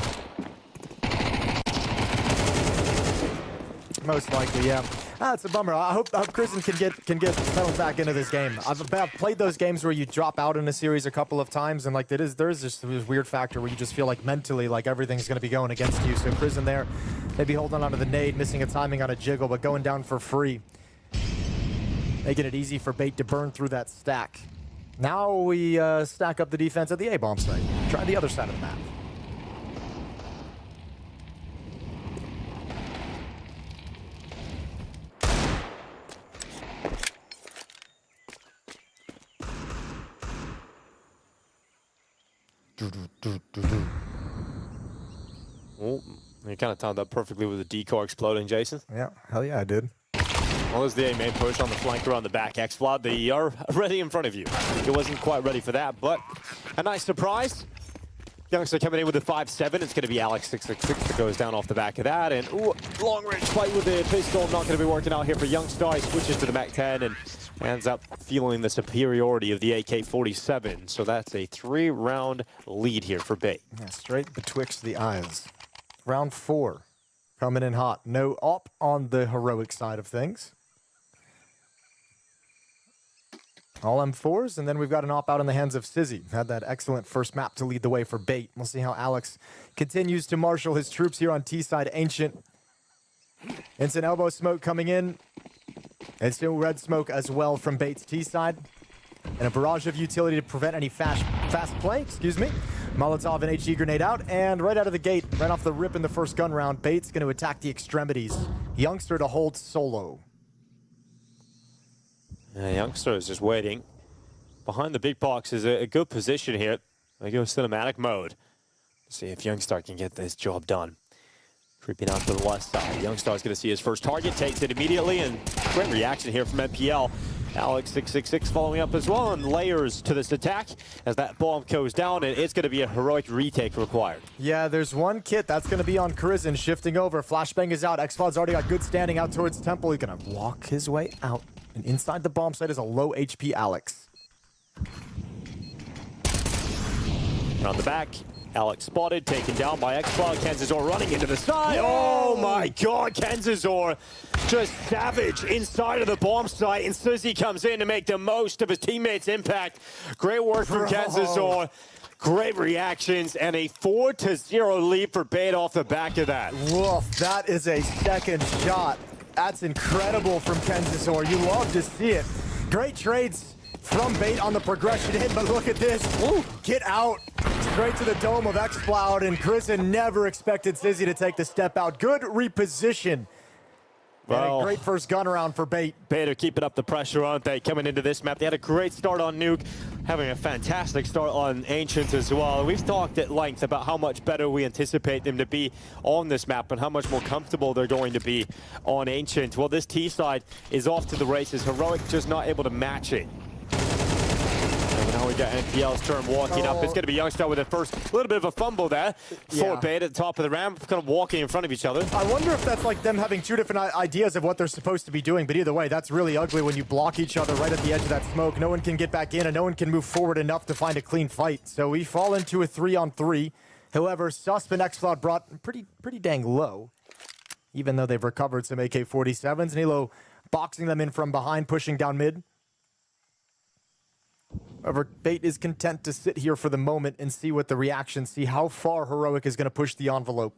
Most likely, yeah. It's a bummer. I hope Crizzen can get settled back into this game. I've played those games where you drop out in a series a couple of times, and like there is just this weird factor where you just feel like mentally like everything's going to be going against you. So Crizzen there, maybe holding on to the nade, missing a timing on a jiggle, but going down for free, making it easy for Bait to burn through that stack. Now we stack up the defense at the A bomb site. Try the other side of the map. Oh, you kind of timed that perfectly with the decoy exploding, Jason. Yeah, hell yeah, I did. Well, there's the A main push on the flank around the back. X-Flood, they are ready in front of you. It wasn't quite ready for that, but a nice surprise. Youngster coming in with a 5-7. It's going to be Alex 666 that goes down off the back of that. And ooh, long-range fight with the pistol. Not going to be working out here for Youngstar. He switches to the Mac-10 and ends up feeling the superiority of the AK-47. So that's a 3-round lead here for Bait. Yeah, straight betwixt the eyes. Round 4 coming in hot. No op on the Heroic side of things. All M4s, and then we've got an op out in the hands of Sizzy. Had that excellent first map to lead the way for Bait. We'll see how Alex continues to marshal his troops here on T-side. Ancient. Instant elbow smoke coming in. And still red smoke as well from Bait's T-side. And a barrage of utility to prevent any fast play, excuse me. Molotov and HE grenade out, and right out of the gate, right off the rip in the first gun round, Bait's going to attack the extremities. Youngster to hold solo. Youngster is just waiting. Behind the big box is a good position here. They go cinematic mode. See if Youngstar can get this job done. Creeping out to the left side. Youngstar's going to see his first target, takes it immediately, and great reaction here from NPL. Alex 666 following up as well, and layers to this attack as that bomb goes down, and it's going to be a Heroic retake required. Yeah, there's one kit that's going to be on Crizzen, shifting over. Flashbang is out. X-Fod's already got good standing out towards Temple. He's going to walk his way out. And inside the bomb site is a low HP Alex. On the back, Alex spotted, taken down by X-Cloud. Kenzazor running into the side. Oh my god, Kenzazor just savage inside of the bomb site, and Sizzy comes in to make the most of his teammates' impact. Great work from Kenzazor. Great reactions, and a 4-0 lead for Bait off the back of that. Woof, that is a second shot. That's incredible from Kenzazor. You love to see it. Great trades from Bait on the progression in, but look at this. Ooh, get out. Straight to the dome of X-Cloud, and Crizzen never expected Sizzy to take the step out. Good reposition. Well, and a great first gun around for Bait. Bait are keeping up the pressure, aren't they? Coming into this map, they had a great start on Nuke, having a fantastic start on Ancient as well. We've talked at length about how much better we anticipate them to be on this map and how much more comfortable they're going to be on Ancient. Well, this T-side is off to the races. Heroic just not able to match it. Now we got NPL's turn walking up. It's going to be Youngstar with a first little bit of a fumble there. For Bait at the top of the ramp, kind of walking in front of each other. I wonder if that's like them having two different ideas of what they're supposed to be doing, but either way, that's really ugly when you block each other right at the edge of that smoke. No one can get back in, and no one can move forward enough to find a clean fight. So we fall into a 3-on-3. However, Susp and X-Cloud brought pretty dang low. even though they've recovered some AK-47s. Nilo boxing them in from behind, pushing down mid. However, Bait is content to sit here for the moment and see what the reaction, see how far Heroic is going to push the envelope.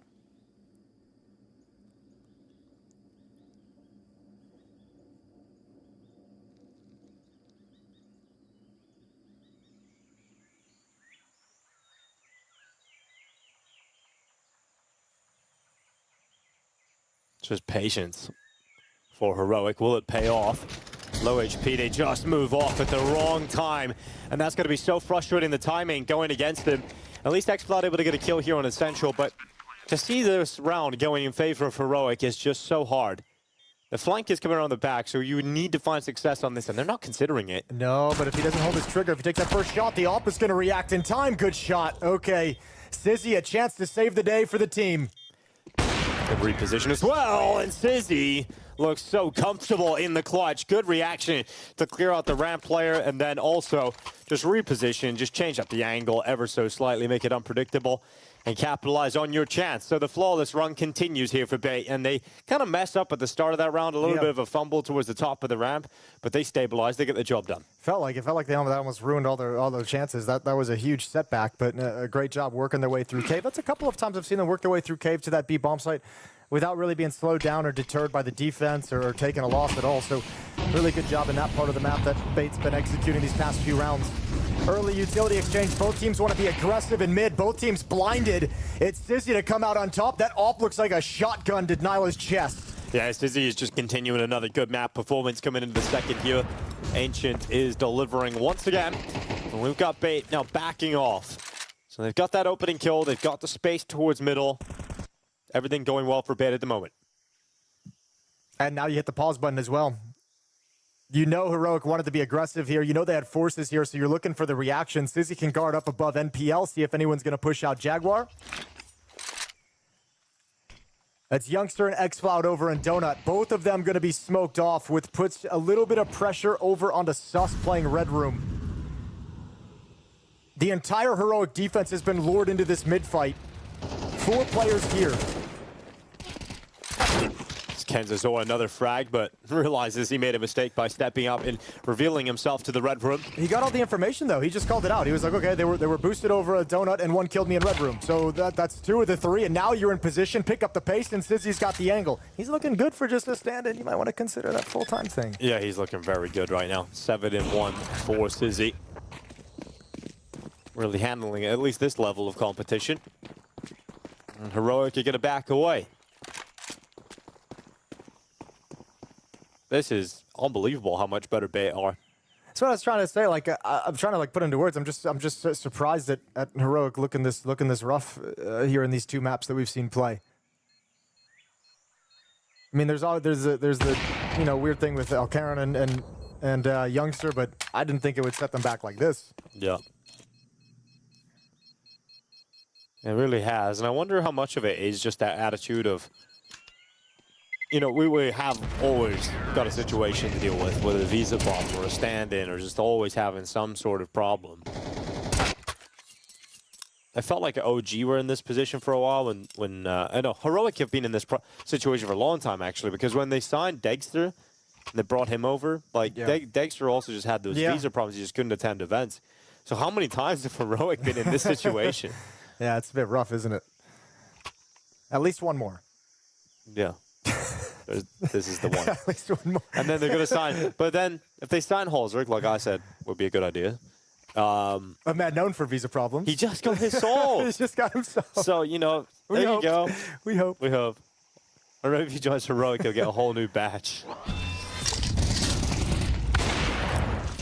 Just patience for Heroic. Will it pay off? Low HP, they just move off at the wrong time. And that's going to be so frustrating, the timing going against them. At least xFloud able to get a kill here on Essential, but to see this round going in favor of Heroic is just so hard. The flank is coming around the back, so you need to find success on this, and they're not considering it. No, but if he doesn't hold his trigger, if he takes that first shot, the op is going to react in time. Good shot. Okay, Sizzy, a chance to save the day for the team. Good reposition as well, and Sizzy looks so comfortable in the clutch. Good reaction to clear out the ramp player, and then also just reposition, just change up the angle ever so slightly, make it unpredictable, and capitalize on your chance. So the flawless run continues here for Bait, and they kind of mess up at the start of that round, a little bit of a fumble towards the top of the ramp, but they stabilize, they get the job done. Felt like they almost ruined all their chances. That was a huge setback, but a great job working their way through cave. That's a couple of times I've seen them work their way through cave to that B bomb site without really being slowed down or deterred by the defense or taking a loss at all. So really good job in that part of the map that Bait's been executing these past few rounds. Early utility exchange. Both teams want to be aggressive in mid. Both teams blinded. It's Sizzy to come out on top. That op looks like a shotgun to Nyla's chest. Yeah, Sizzy is just continuing another good map performance coming into the second here. Ancient is delivering once again. And we've got Bait now backing off. So they've got that opening kill. They've got the space towards middle. Everything going well for Bait at the moment. And now you hit the pause button as well. You know Heroic wanted to be aggressive here. You know they had forces here, so you're looking for the reaction. Sizzy can guard up above NPL, see if anyone's going to push out Jaguar. That's Youngster and xFloud over in Donut. Both of them going to be smoked off, which puts a little bit of pressure over onto Sus playing Red Room. The entire Heroic defense has been lured into this mid-fight. 4 players here. Kenza's another frag, but realizes he made a mistake by stepping up and revealing himself to the Red Room. He got all the information, though. He just called it out. He was like, okay, they were boosted over a Donut, and one killed me in Red Room. So that's 2 of the 3, and now you're in position. Pick up the pace, and Sizzy's got the angle. He's looking good for just a stand-in. You might want to consider that full-time thing. Yeah, he's looking very good right now. 7-1 for Sizzy. Really handling at least this level of competition. And Heroic, you're going to back away. This is unbelievable how much better Bait are. That's what I was trying to say. Like I'm trying to like put into words. I'm just surprised at Heroic looking this rough here in these 2 maps that we've seen play. I mean, there's the weird thing with Alcaran and Youngster, but I didn't think it would set them back like this. Yeah. It really has, and I wonder how much of it is just that attitude of, we have always got a situation to deal with, whether a visa bomb or a stand-in or just always having some sort of problem. I felt like OG were in this position for a while when I know Heroic have been in this situation for a long time, actually, because when they signed Dexter and they brought him over, Dexter also just had those visa problems. He just couldn't attend events. So how many times have Heroic been in this situation? Yeah, it's a bit rough, isn't it? At least one more. Yeah. This is the one. At least one more. And then they're going to sign. But then if they sign Holzrick, like I said, would be a good idea. A man known for visa problems. He just got his soul. He just got himself. So, there you go. We hope. We hope. Or maybe if he joins Heroic, he'll get a whole new batch.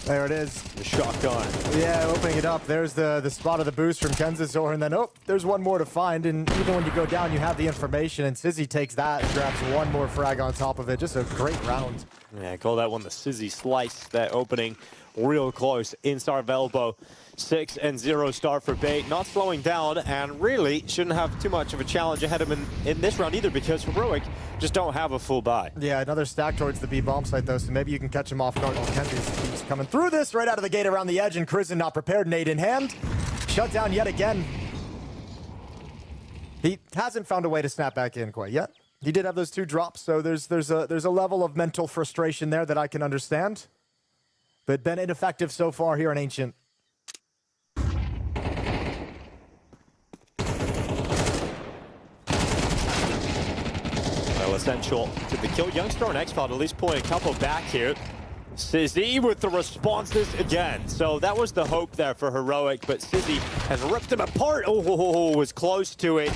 There it is. The shotgun. Yeah, opening it up. There's the spot of the boost from Kenzazor, and then, there's one more to find. And even when you go down, you have the information, and Sizzy takes that and grabs one more frag on top of it. Just a great round. Yeah, I call that one the Sizzy slice. That opening real close. Inside of elbow. 6-0 start for Bait. Not slowing down, and really shouldn't have too much of a challenge ahead of him in this round either, because Heroic just don't have a full buy. Yeah, another stack towards the B bomb site, though, so maybe you can catch him off guard. Kenzie's coming through this right out of the gate around the edge, and Crizzen not prepared. Nade in hand. Shut down yet again. He hasn't found a way to snap back in quite yet. He did have those 2 drops, so there's a level of mental frustration there that I can understand. But been ineffective so far here in Ancient. Well, essential to the kill. Youngstar and X-Cloud at least pulling a couple back here. Sizzy with the responses again. So that was the hope there for Heroic, but Sizzy has ripped him apart. Oh, was close to it.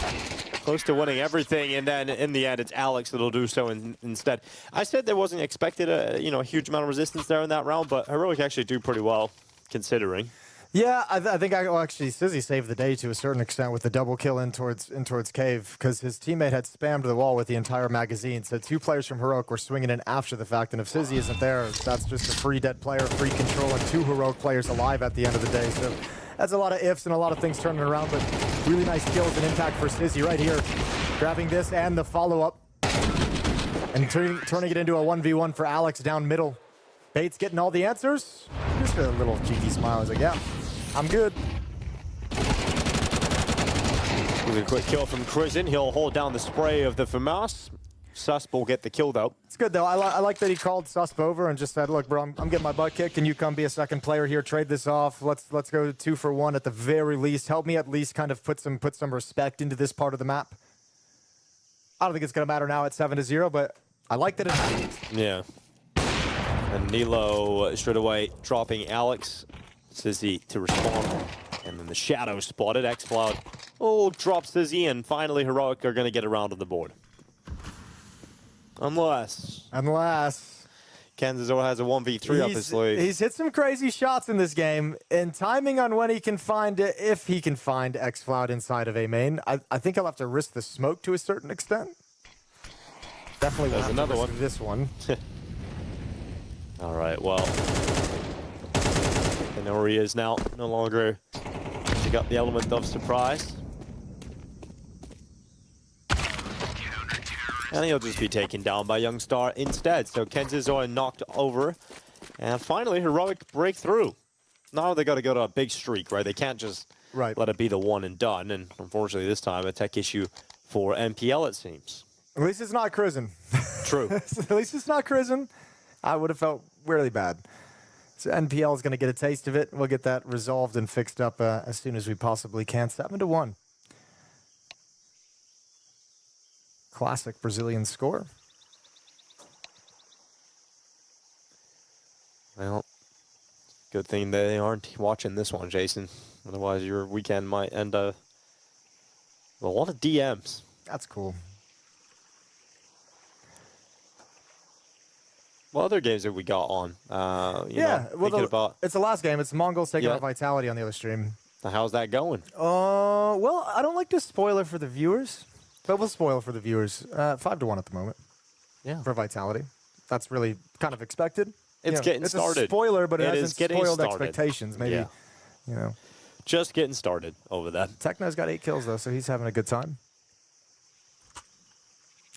Close to winning everything, and then in the end, it's Alex that'll do so instead. I said there wasn't expected a huge amount of resistance there in that round, but Heroic actually do pretty well, considering. Yeah, I think actually Sizzy saved the day to a certain extent with the double kill in towards Cave, because his teammate had spammed the wall with the entire magazine. So 2 players from Heroic were swinging in after the fact, and if Sizzy isn't there, that's just a free dead player, free control, and 2 Heroic players alive at the end of the day. So that's a lot of ifs and a lot of things turning around, but really nice kills and impact for Sizzy right here. Grabbing this and the follow-up, and turning it into a 1v1 for Alex down middle. Bates getting all the answers. Just a little cheeky smile. I was like, yeah, I'm good. With a quick kill from Crizin, he'll hold down the spray of the FAMAS. Susp will get the kill, though. It's good, though. I like that he called Susp over and just said, look, bro, I'm getting my butt kicked. Can you come be a second player here? Trade this off. Let's go 2 for 1 at the very least. Help me at least kind of put some respect into this part of the map. I don't think it's going to matter now at 7-0, but I like that it happened. Yeah. And Nilo straight away dropping Alex. Sizzy to respond. And then the shadow spotted. X-Cloud drops Sizzy, and finally Heroic are going to get around on the board. Unless Kenzo has a 1v3 up his sleeve. He's hit some crazy shots in this game, and timing on when he can find it, if he can find X-Cloud inside of A main, I think I'll have to risk the smoke to a certain extent. Definitely will have another to risk one. This one. All right, well, I know where he is now. No longer he got the element of surprise. And he'll just be taken down by Youngstar instead. So Kenzo knocked over. And finally, Heroic breakthrough. Now they got to go to a big streak, right? They can't just let it be the one and done. And unfortunately, this time, a tech issue for MPL, it seems. At least it's not Crizin. True. At least it's not Crizin. I would have felt really bad. So NPL is going to get a taste of it. We'll get that resolved and fixed up as soon as we possibly can. 7-1. Classic Brazilian score. Well, good thing they aren't watching this one, Jason. Otherwise, your weekend might end up with a lot of DMs. That's cool. What other games have we got on? It's the last game. It's MongolZ taking out Vitality on the other stream. How's that going? Well, I don't like to spoil it for the viewers, but we'll spoil for the viewers. 5-1 at the moment. Yeah. For Vitality. That's really kind of expected. It's getting started. It's a spoiler, but it hasn't spoiled started. expectations. Maybe, Just getting started over that. Techno's got 8 kills, though, so he's having a good time.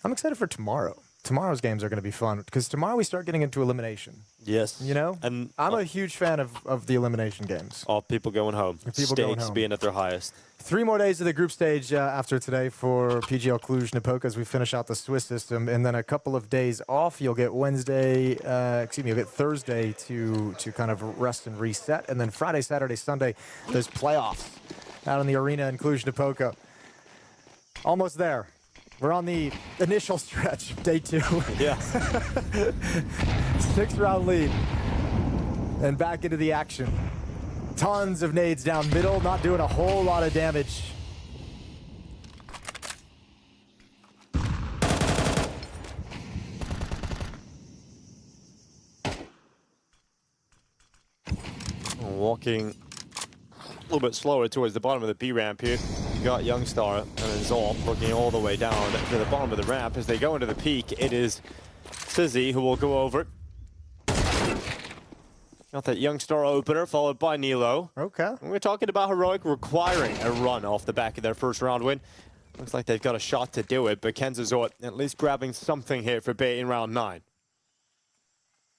I'm excited for tomorrow. Tomorrow's games are going to be fun, because tomorrow we start getting into elimination. Yes. And I'm a huge fan of the elimination games. All people going home. Stakes being at their highest. 3 more days of the group stage after today for PGL Cluj-Napoca as we finish out the Swiss system, and then a couple of days off. You'll get you'll get Thursday to kind of rest and reset, and then Friday, Saturday, Sunday, there's playoffs out in the arena in Cluj-Napoca. Almost there. We're on the initial stretch, day 2. Yeah. 6-round lead. And back into the action. Tons of nades down middle, not doing a whole lot of damage. Walking a little bit slower towards the bottom of the B ramp here. You got Youngstar and then Zolf looking all the way down to the bottom of the ramp. As they go into the peak, it is Sizzy who will go over. Got that Youngstar opener, followed by Nilo. Okay. And we're talking about Heroic requiring a run off the back of their first round win. Looks like they've got a shot to do it, but KenZort at least grabbing something here for Bay in round 9.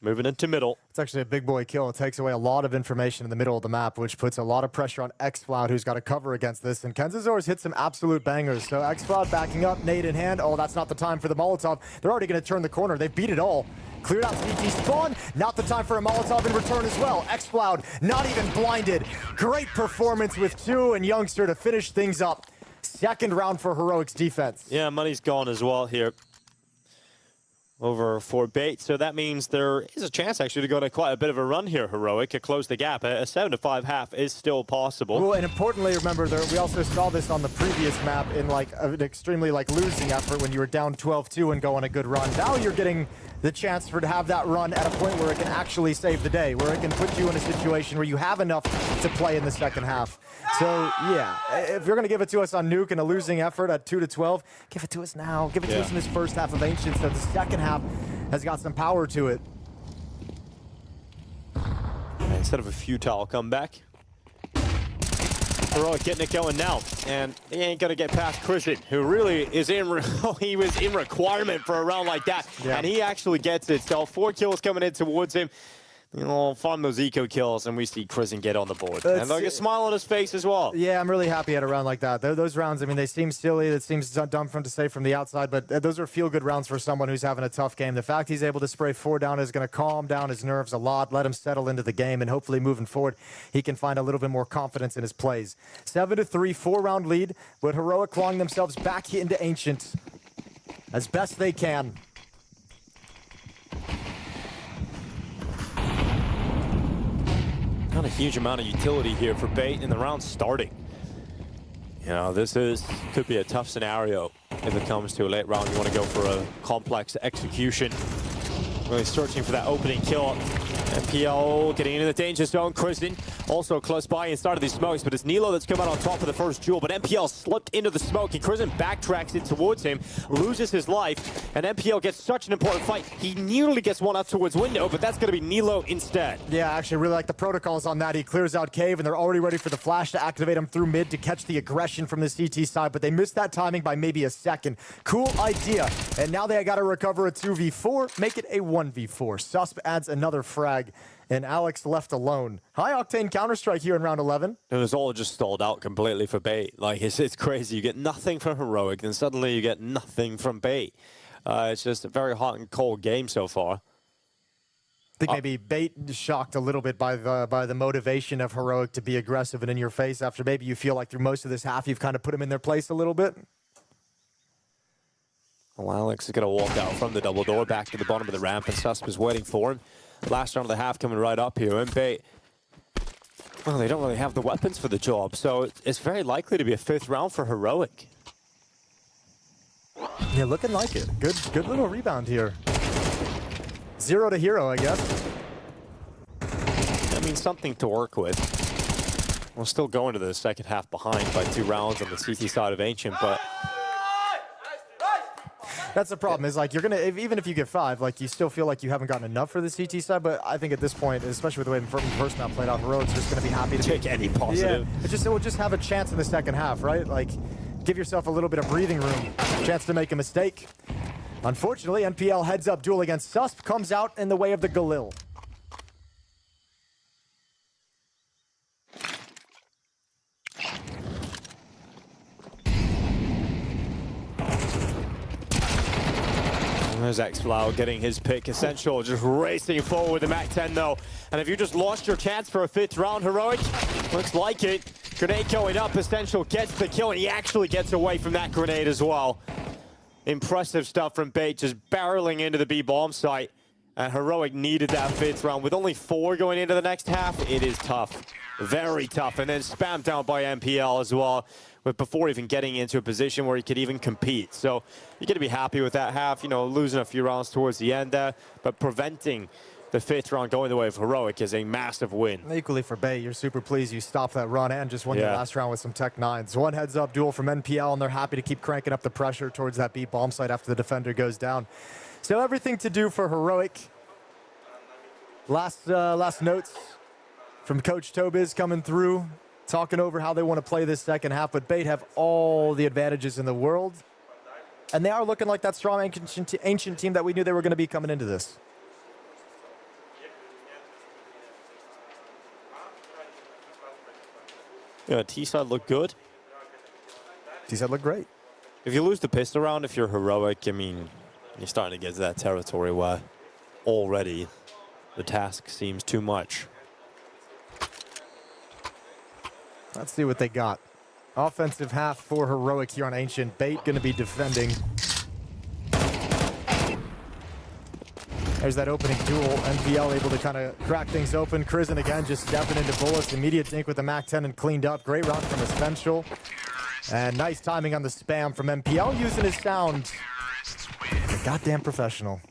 moving into middle. It's actually a big boy kill. It takes away a lot of information in the middle of the map, which puts a lot of pressure on xFloud, who's got to cover against this. And Kenzazor's hit some absolute bangers. So xFloud backing up, nade in hand. Oh, that's not the time for the Molotov. They're already going to turn the corner. They beat it all. Cleared out CT spawn. Not the time for a Molotov in return as well. xFloud not even blinded. Great performance with 2 and Youngster to finish things up. Second round for Heroic's defense. Yeah, money's gone as well here. Over for Bait, so that means there is a chance actually to go to quite a bit of a run here. Heroic to close the gap. A 7-5 half is still possible. Well, and importantly, remember, we also saw this on the previous map in like an extremely losing effort when you were down 12-2 and go on a good run. Now you're getting the chance to have that run at a point where it can actually save the day, where it can put you in a situation where you have enough to play in the second half. So yeah, if you're going to give it to us on Nuke in a losing effort at 2-12, give it to us now. Give it to us in this first half of Ancient, so the second half has got some power to it. Instead of a futile comeback, Heroic getting it going now, and he ain't gonna get past Christian, who really is he was in requirement for a round like that, and he actually gets it. So 4 kills coming in towards him. You know, find those eco kills, and we see Christian get on the board. And like a smile on his face as well. Yeah, I'm really happy at a round like that. Those rounds, I mean, they seem silly. It seems dumb for him to say from the outside, but those are feel-good rounds for someone who's having a tough game. The fact he's able to spray 4 down is going to calm down his nerves a lot, let him settle into the game, and hopefully moving forward, he can find a little bit more confidence in his plays. 7-3, 4-round lead, with Heroic clawing themselves back into Ancient as best they can. Not a huge amount of utility here for Bait in the round starting. You know, could be a tough scenario if it comes to a late round. You want to go for a complex execution. Really searching for that opening kill. MPL getting into the danger zone. Christian also close by and started these smokes, but it's Nilo that's come out on top of the first duel. But MPL slipped into the smoke, and Christian backtracks it towards him, loses his life, and MPL gets such an important fight. He nearly gets one up towards window, but that's going to be Nilo instead. Yeah, actually really like the protocols on that. He clears out Cave, and they're already ready for the flash to activate him through mid to catch the aggression from the CT side, but they missed that timing by maybe a second. Cool idea. And now they got to recover a 2v4, make it a 1v4. Susp adds another frag, and Alex left alone. High-octane Counter-Strike here in round 11. It was all just stalled out completely for Bait. Like, it's crazy. You get nothing from Heroic, then suddenly you get nothing from Bait. It's just a very hot and cold game so far. I think maybe Bait shocked a little bit by the motivation of Heroic to be aggressive and in your face after maybe you feel like through most of this half you've kind of put him in their place a little bit. Well, Alex is going to walk out from the double door back to the bottom of the ramp, and Susp is waiting for him. Last round of the half coming right up here, and Bait, well, they don't really have the weapons for the job, so it's very likely to be a 5th round for Heroic. Yeah, looking like it. Good little rebound here. 0 to hero, I guess. I mean, something to work with. We're still going to the second half behind by 2 rounds on the CT side of Ancient, but that's the problem, is like you're gonna, even if you get 5, like you still feel like you haven't gotten enough for the CT side. But I think at this point, especially with the way the first map played out, Heroic's just gonna be happy to take any positive. Yeah, it will just have a chance in the second half, right? Like, give yourself a little bit of breathing room, chance to make a mistake. Unfortunately, NPL heads up duel against Susp comes out in the way of the Galil. There's xFloud getting his pick. Essential just racing forward with the MAC-10 though. And if you just lost your chance for a 5th round, Heroic, looks like it. Grenade going up, Essential gets the kill, and he actually gets away from that grenade as well. Impressive stuff from Bait, just barreling into the B bomb site. And Heroic needed that 5th round. With only 4 going into the next half, it is tough. Very tough. And then spammed down by MPL as well, but before even getting into a position where he could even compete. So you're going to be happy with that half, you know, losing a few rounds towards the end there, but preventing the 5th round going the way of Heroic is a massive win. Equally for Bait, you're super pleased you stopped that run and just won your last round with some Tech 9s. One heads-up duel from NPL, and they're happy to keep cranking up the pressure towards that B bomb site after the defender goes down. So everything to do for Heroic. Last notes from Coach Tobiz coming through, talking over how they want to play this second half, but Bait have all the advantages in the world, and they are looking like that strong ancient team that we knew they were going to be coming into this. Yeah, T-side looked good. T-side looked great. If you lose the pistol round, if you're heroic, I mean, you're starting to get to that territory where already the task seems too much. Let's see what they got. Offensive half for heroic here on Ancient. Bait going to be defending. There's that opening duel. NPL able to kind of crack things open. Crizin again just stepping into bullets. Immediate dink with the MAC-10 and cleaned up. Great round from Essential. And nice timing on the spam from MPL using his sound. A goddamn professional.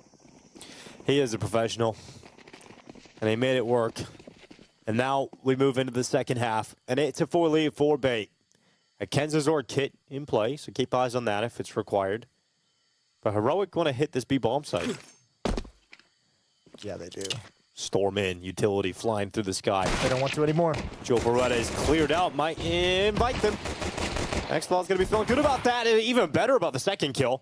He is a professional. And he made it work. And now we move into the second half. An 8-4 lead for Bait. A KenZor kit in play, so keep eyes on that if it's required. But Heroic want to hit this B-bomb site. Yeah, they do. Storm in, utility flying through the sky. They don't want to anymore. Joe Beretta is cleared out, might invite them. X-Flaw's going to be feeling good about that, and even better about the second kill.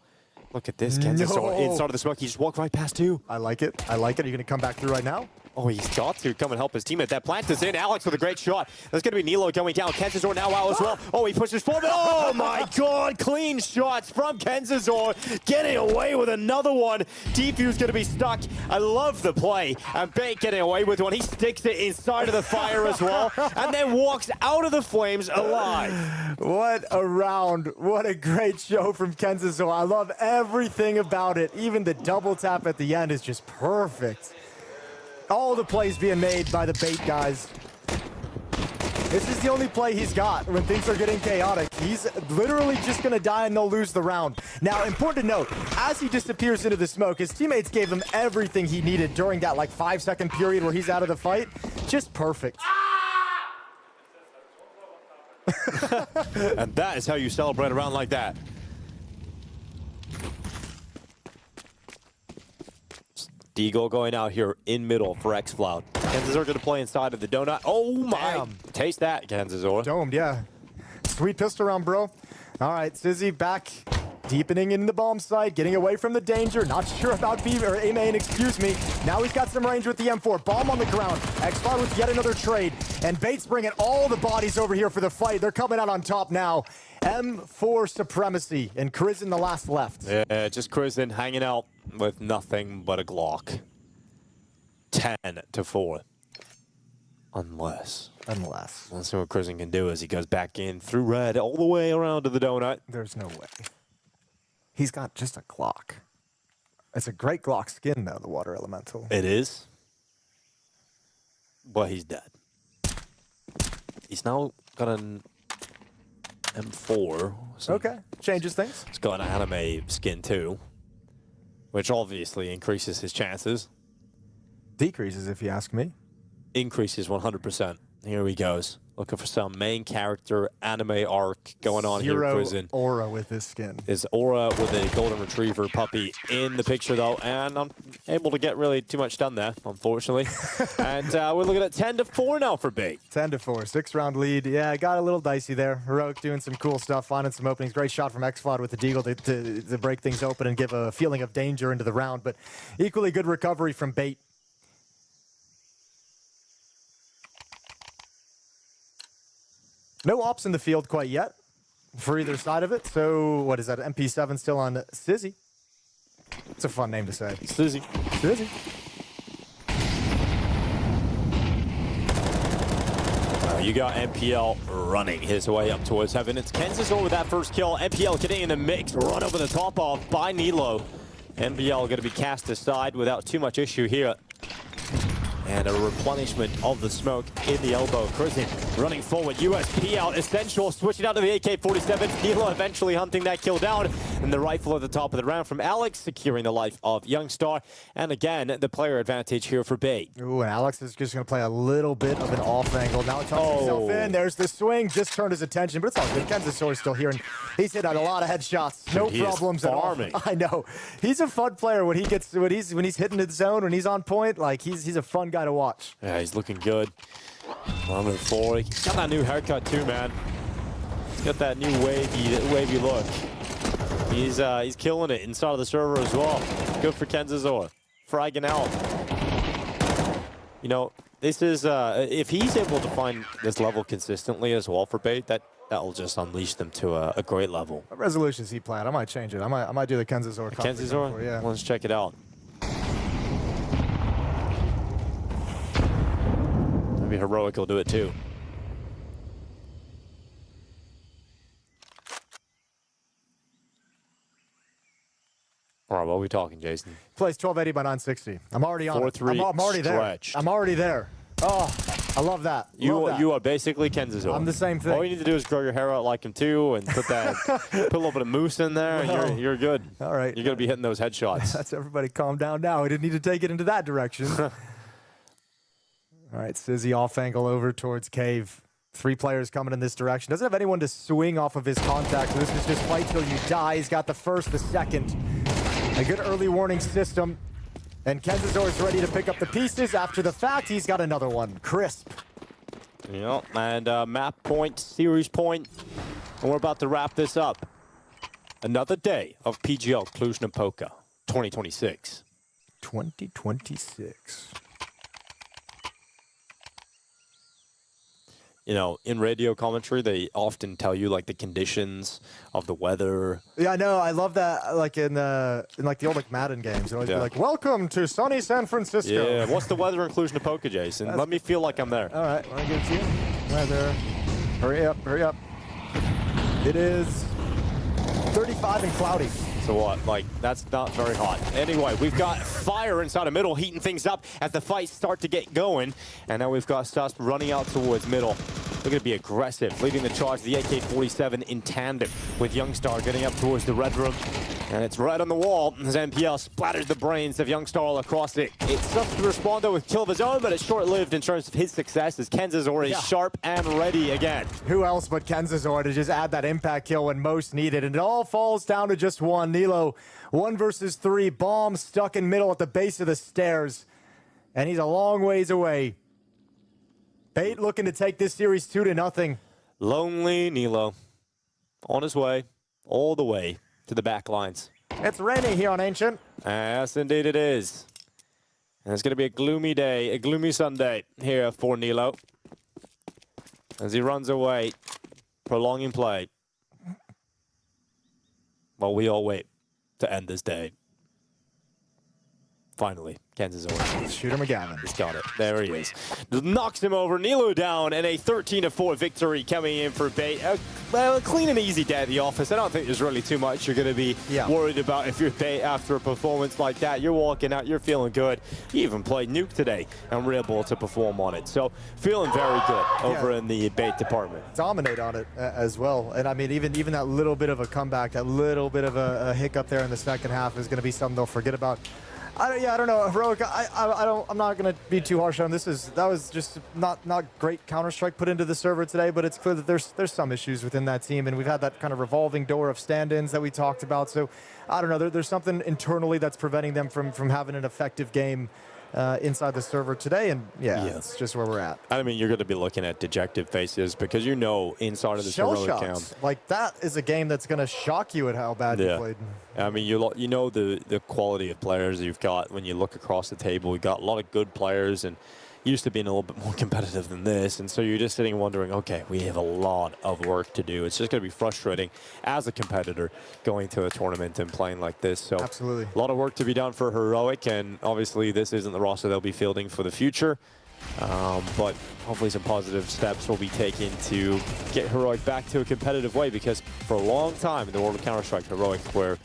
Look at this, KenZor inside of the smoke. He just walked right past two. I like it. I like it. Are you going to come back through right now? Oh, he's got to come and help his teammate. That plant is in. Alex with a great shot. That's going to be Nilo going down. KenZor now out as well. Oh, he pushes forward. Oh, my God. Clean shots from KenZor. Getting away with another one. Defuse going to be stuck. I love the play. And Bait getting away with one. He sticks it inside of the fire as well. And then walks out of the flames alive. What a round. What a great show from KenZor. I love everything about it. Even the double tap at the end is just perfect. All the plays being made by the Bait guys. This is the only play he's got when things are getting chaotic. He's literally just going to die and they'll lose the round. Now, important to note, as he disappears into the smoke, his teammates gave him everything he needed during that like 5-second period where he's out of the fight. Just perfect. And that is how you celebrate a round like that. Deagle going out here in middle for XFloud. KenZor going to play inside of the donut. Oh my! Damn. Taste that, KenZor. Domed, yeah. Sweet pistol round, bro. All right, Sizzy back, deepening in the bomb site, getting away from the danger. Not sure about B or A main, excuse me. Now he's got some range with the M4. Bomb on the ground. XFloud with yet another trade. And Bait's bringing all the bodies over here for the fight. They're coming out on top now. M4 supremacy, and Crizin the last left. Yeah, just Crizin hanging out with nothing but a Glock. 10-4. Unless. Let's see what Crizin can do as he goes back in through red all the way around to the donut. There's no way. He's got just a Glock. It's a great Glock skin, though, the Water Elemental. It is. But he's dead. He's now got an M4. So okay, changes things. He's got an anime skin too, which obviously increases his chances. Decreases, if you ask me. Increases 100%. Here he goes. Looking for some main character anime arc going on here, Crizin. Aura with this skin. Is Aura with a golden retriever puppy in the picture, though, and I'm able to get really too much done there, unfortunately. And we're looking at 10-4 now for Bait. 10-4, 6-round lead. Yeah, got a little dicey there. Heroic doing some cool stuff, finding some openings. Great shot from XFloud with the Deagle to break things open and give a feeling of danger into the round, but equally good recovery from Bait. No ops in the field quite yet for either side of it. So what is that? MP7 still on Sizzy. It's a fun name to say. Sizzy. Sizzy. You got MPL running his way up towards heaven. It's KenZor with that first kill. MPL getting in the mix, run over the top of by Nilo. MPL going to be cast aside without too much issue here. And a replenishment of the smoke in the elbow. Crizin running forward. USP out. Essential switching out to the AK-47. Nilo eventually hunting that kill down. And the rifle at the top of the round from Alex, securing the life of Youngstar. And again, the player advantage here for Bait. Ooh, and Alex is just going to play a little bit of an off angle. Now he tucks himself in. There's the swing. Just turned his attention, but it's all good. KenZor is still here, and he's hit out a lot of headshots. No problems at all. I know. He's a fun player when he's hitting the zone, when he's on point. Like he's a fun guy to watch. Yeah, he's looking good. Running forward. He's got that new haircut too, man. He's got that new wavy look. He's killing it inside of the server as well. Good for KenZor. Fragging out. You know, This is, if he's able to find this level consistently as well for Bait, that will just unleash them to a great level. What resolutions he playing? I might change it. I might do the KenZor. KenZor? Yeah. Let's check it out. Maybe Heroic will do it too. All right, what are we talking, Jason? Plays 1280 by 960. I'm already on 4-3 I'm already stretched. there. I'm already there. Oh, I love that. You are basically KenZor. I'm the same thing. All you need to do is grow your hair out like him too, and put a little bit of MOUZ in there, and you're good. All right. You're gonna be hitting those headshots. That's everybody calm down now. We didn't need to take it into that direction. All right, Sizzy off angle over towards Cave. 3 players coming in this direction. Doesn't have anyone to swing off of his contact. So this is just fight till you die. He's got the first, the second. A good early warning system. And KenZor is ready to pick up the pieces. After the fact, he's got another one. Crisp. Yep, and map point, series point. And we're about to wrap this up. Another day of PGL Cluj-Napoca 2026. 2026. You know, in radio commentary, they often tell you like the conditions of the weather. Yeah, I know. I love that. Like in like the old like Madden games, always be like, "Welcome to sunny San Francisco." Yeah. What's the weather in Cluj-Napoca, Jason? Let me feel like I'm there. All right, want to give it to you? Right there. Hurry up! Hurry up! It is 35 and cloudy. So what? Like, that's not very hot. Anyway, we've got Fire inside the middle, heating things up as the fights start to get going. And now we've got Stusp running out towards middle. Looking to be aggressive, leading the charge, the AK-47 in tandem with Youngstar getting up towards the red room. And it's right on the wall as NPL splatters the brains of Youngstar all across it. It's Stusp to respond though with kill of his own, but it's short-lived in terms of his success as KenZor is sharp and ready again. Who else but KenZor to just add that impact kill when most needed? And it all falls down to just one. Nilo, 1 versus 3, bomb stuck in middle at the base of the stairs. And he's a long ways away. Bait looking to take this series 2-0. Lonely Nilo on his way, all the way to the back lines. It's raining here on Ancient. Yes, indeed it is. And it's going to be a gloomy day, a gloomy Sunday here for Nilo. As he runs away, prolonging play. While we all wait to end this day. Finally, KenZor. Shooter McGavin. He's got it. There he is. Knocks him over. Nilo down, and a 13-4 victory coming in for Bait. Well, a clean and easy day at the office. I don't think there's really too much you're going to be worried about if you're Bait after a performance like that. You're walking out, you're feeling good. You even played Nuke today and were able to perform on it. So, feeling very good over in the Bait department. Dominate on it as well. And I mean, even that little bit of a comeback, that little bit of a hiccup there in the second half is going to be something they'll forget about. I don't know, Heroic. I'm not gonna be too harsh on this. That was just not great Counter-Strike put into the server today, but it's clear that there's some issues within that team, and we've had that kind of revolving door of stand-ins that we talked about. So I don't know. There's something internally that's preventing them from having an effective game inside the server today, and that's just where we're at. I mean, you're going to be looking at dejected faces because you know inside of the heroic camp. Like, that is a game that's going to shock you at how bad you played. I mean, you know the quality of players you've got when you look across the table. You've got a lot of good players, and used to being a little bit more competitive than this, and so you're just sitting wondering, okay, we have a lot of work to do. It's just going to be frustrating as a competitor going to a tournament and playing like this. So absolutely, a lot of work to be done for Heroic, and obviously this isn't the roster they'll be fielding for the future. But hopefully some positive steps will be taken to get Heroic back to a competitive way, because for a long time in the world of Counter-Strike, Heroic were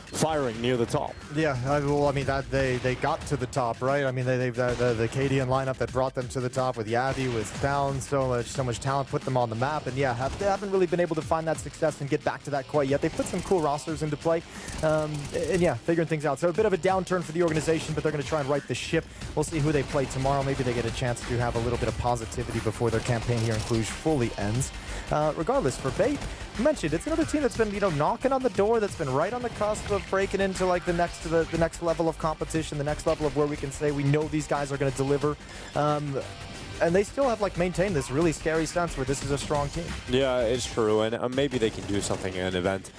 firing near the top. Yeah, well, I mean, that they got to the top, right? I mean, the Cadian lineup that brought them to the top with Yavi, with Found, so much talent, put them on the map, and yeah, they haven't really been able to find that success and get back to that quite yet. They put some cool rosters into play, and yeah, figuring things out. So a bit of a downturn for the organization, but they're going to try and right the ship. We'll see who they play tomorrow. Maybe they get a chance to have a little bit of positivity before their campaign here in Cluj fully ends. Regardless, for Bait, you mentioned it's another team that's been, knocking on the door, that's been right on the cusp of breaking into like the next level of competition, the next level of where we can say we know these guys are going to deliver. And they still have maintained this really scary sense where this is a strong team. Yeah, it's true, and maybe they can do something in an event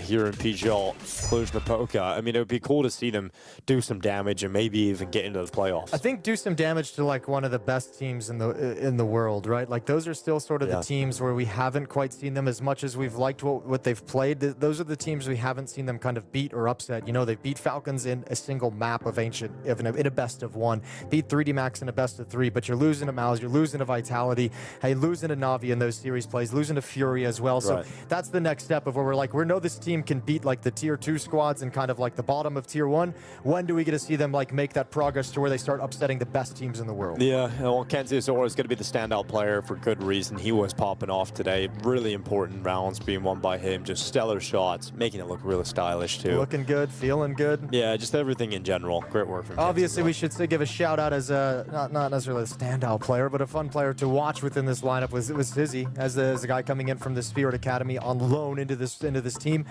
here in PGL Cluj-Napoca. I mean, it would be cool to see them do some damage and maybe even get into the playoffs. I think do some damage to like one of the best teams in the world, right? Like those are still sort of the teams where we haven't quite seen them as much as we've liked what they've played. Those are the teams we haven't seen them kind of beat or upset. You know, they beat Falcons in a single map of Ancient, in a best of one. Beat 3D Max in a best of three, but you're losing to MOUZ, you're losing to Vitality, hey, losing to Navi in those series plays, losing to FURIA as well. So that's the next step of where we're like, we know this team can beat like the tier 2 squads and kind of like the bottom of tier 1. When do we get to see them like make that progress to where they start upsetting the best teams in the world? Yeah, well, Kenzie Azora is going to be the standout player for good reason. He was popping off today. Really important rounds being won by him. Just stellar shots, making it look really stylish too. Looking good, feeling good. Yeah, just everything in general. Great work from Obviously, we should give a shout out as a not necessarily a standout player, but a fun player to watch within this lineup was Sizzy as a guy coming in from the Spirit Academy on loan into this team.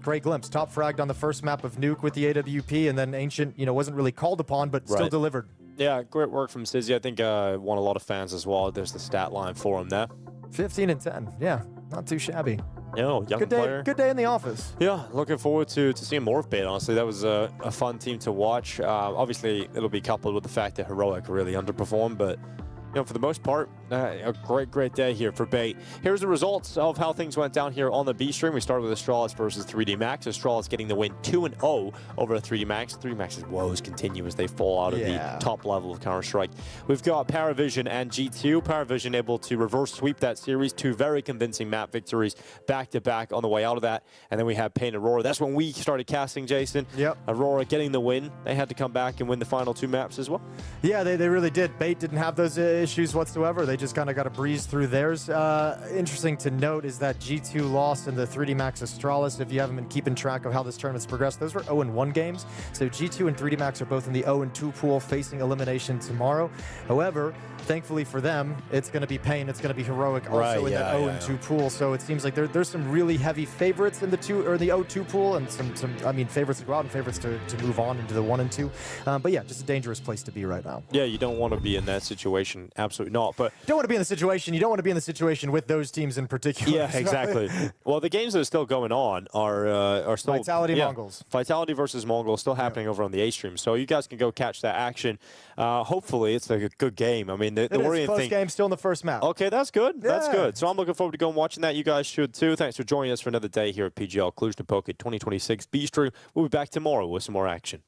Great glimpse, top fragged on the first map of Nuke with the AWP, and then Ancient, you know, wasn't really called upon, but still delivered. Yeah, great work from Sizzy. I think won a lot of fans as well. There's the stat line for him there. 15 and 10. Yeah, not too shabby. No, young player. Good day in the office. Yeah, looking forward to seeing more of Bait, honestly. That was a fun team to watch. Obviously, it'll be coupled with the fact that Heroic really underperformed, but you know, for the most part, a great day here for Bait. Here's the results of how things went down here on the B stream. We started with Astralis versus 3D Max. Astralis getting the win 2-0 over 3D Max. 3D Max's woes continue as they fall out of the top level of Counter-Strike. We've got Paravision and G2. Paravision able to reverse sweep that series. 2 very convincing map victories back-to-back on the way out of that. And then we have Pain Aurora. That's when we started casting, Jason. Yep. Aurora getting the win. They had to come back and win the final 2 maps as well. Yeah, they really did. Bait didn't have those issues whatsoever. They just kind of got to breeze through theirs. Interesting to note is that G2 lost in the 3D Max Astralis. If you haven't been keeping track of how this tournament's progressed, those were 0-1 games. So G2 and 3D Max are both in the 0-2 pool facing elimination tomorrow. However, thankfully for them, it's going to be Pain, it's going to be Heroic also in that 0-2 pool. So it seems like there's some really heavy favorites in the 0-2 pool, and some I mean favorites to go out and favorites to move on into the 1 and 2. But yeah, just a dangerous place to be right now. Yeah, you don't want to be in that situation. Absolutely not. But don't want to be in the situation. You don't want to be in the situation with those teams in particular. Yeah, exactly. Well, the games that are still going on are still Vitality Mongols. Vitality versus Mongols still happening over on the A stream. So you guys can go catch that action. Hopefully, it's like a good game. I mean, the worrying close thing. game still in the first map. Okay, that's good. Yeah. That's good. So I'm looking forward to going watching that. You guys should too. Thanks for joining us for another day here at PGL Cluj-Napoca 2026 B stream. We'll be back tomorrow with some more action.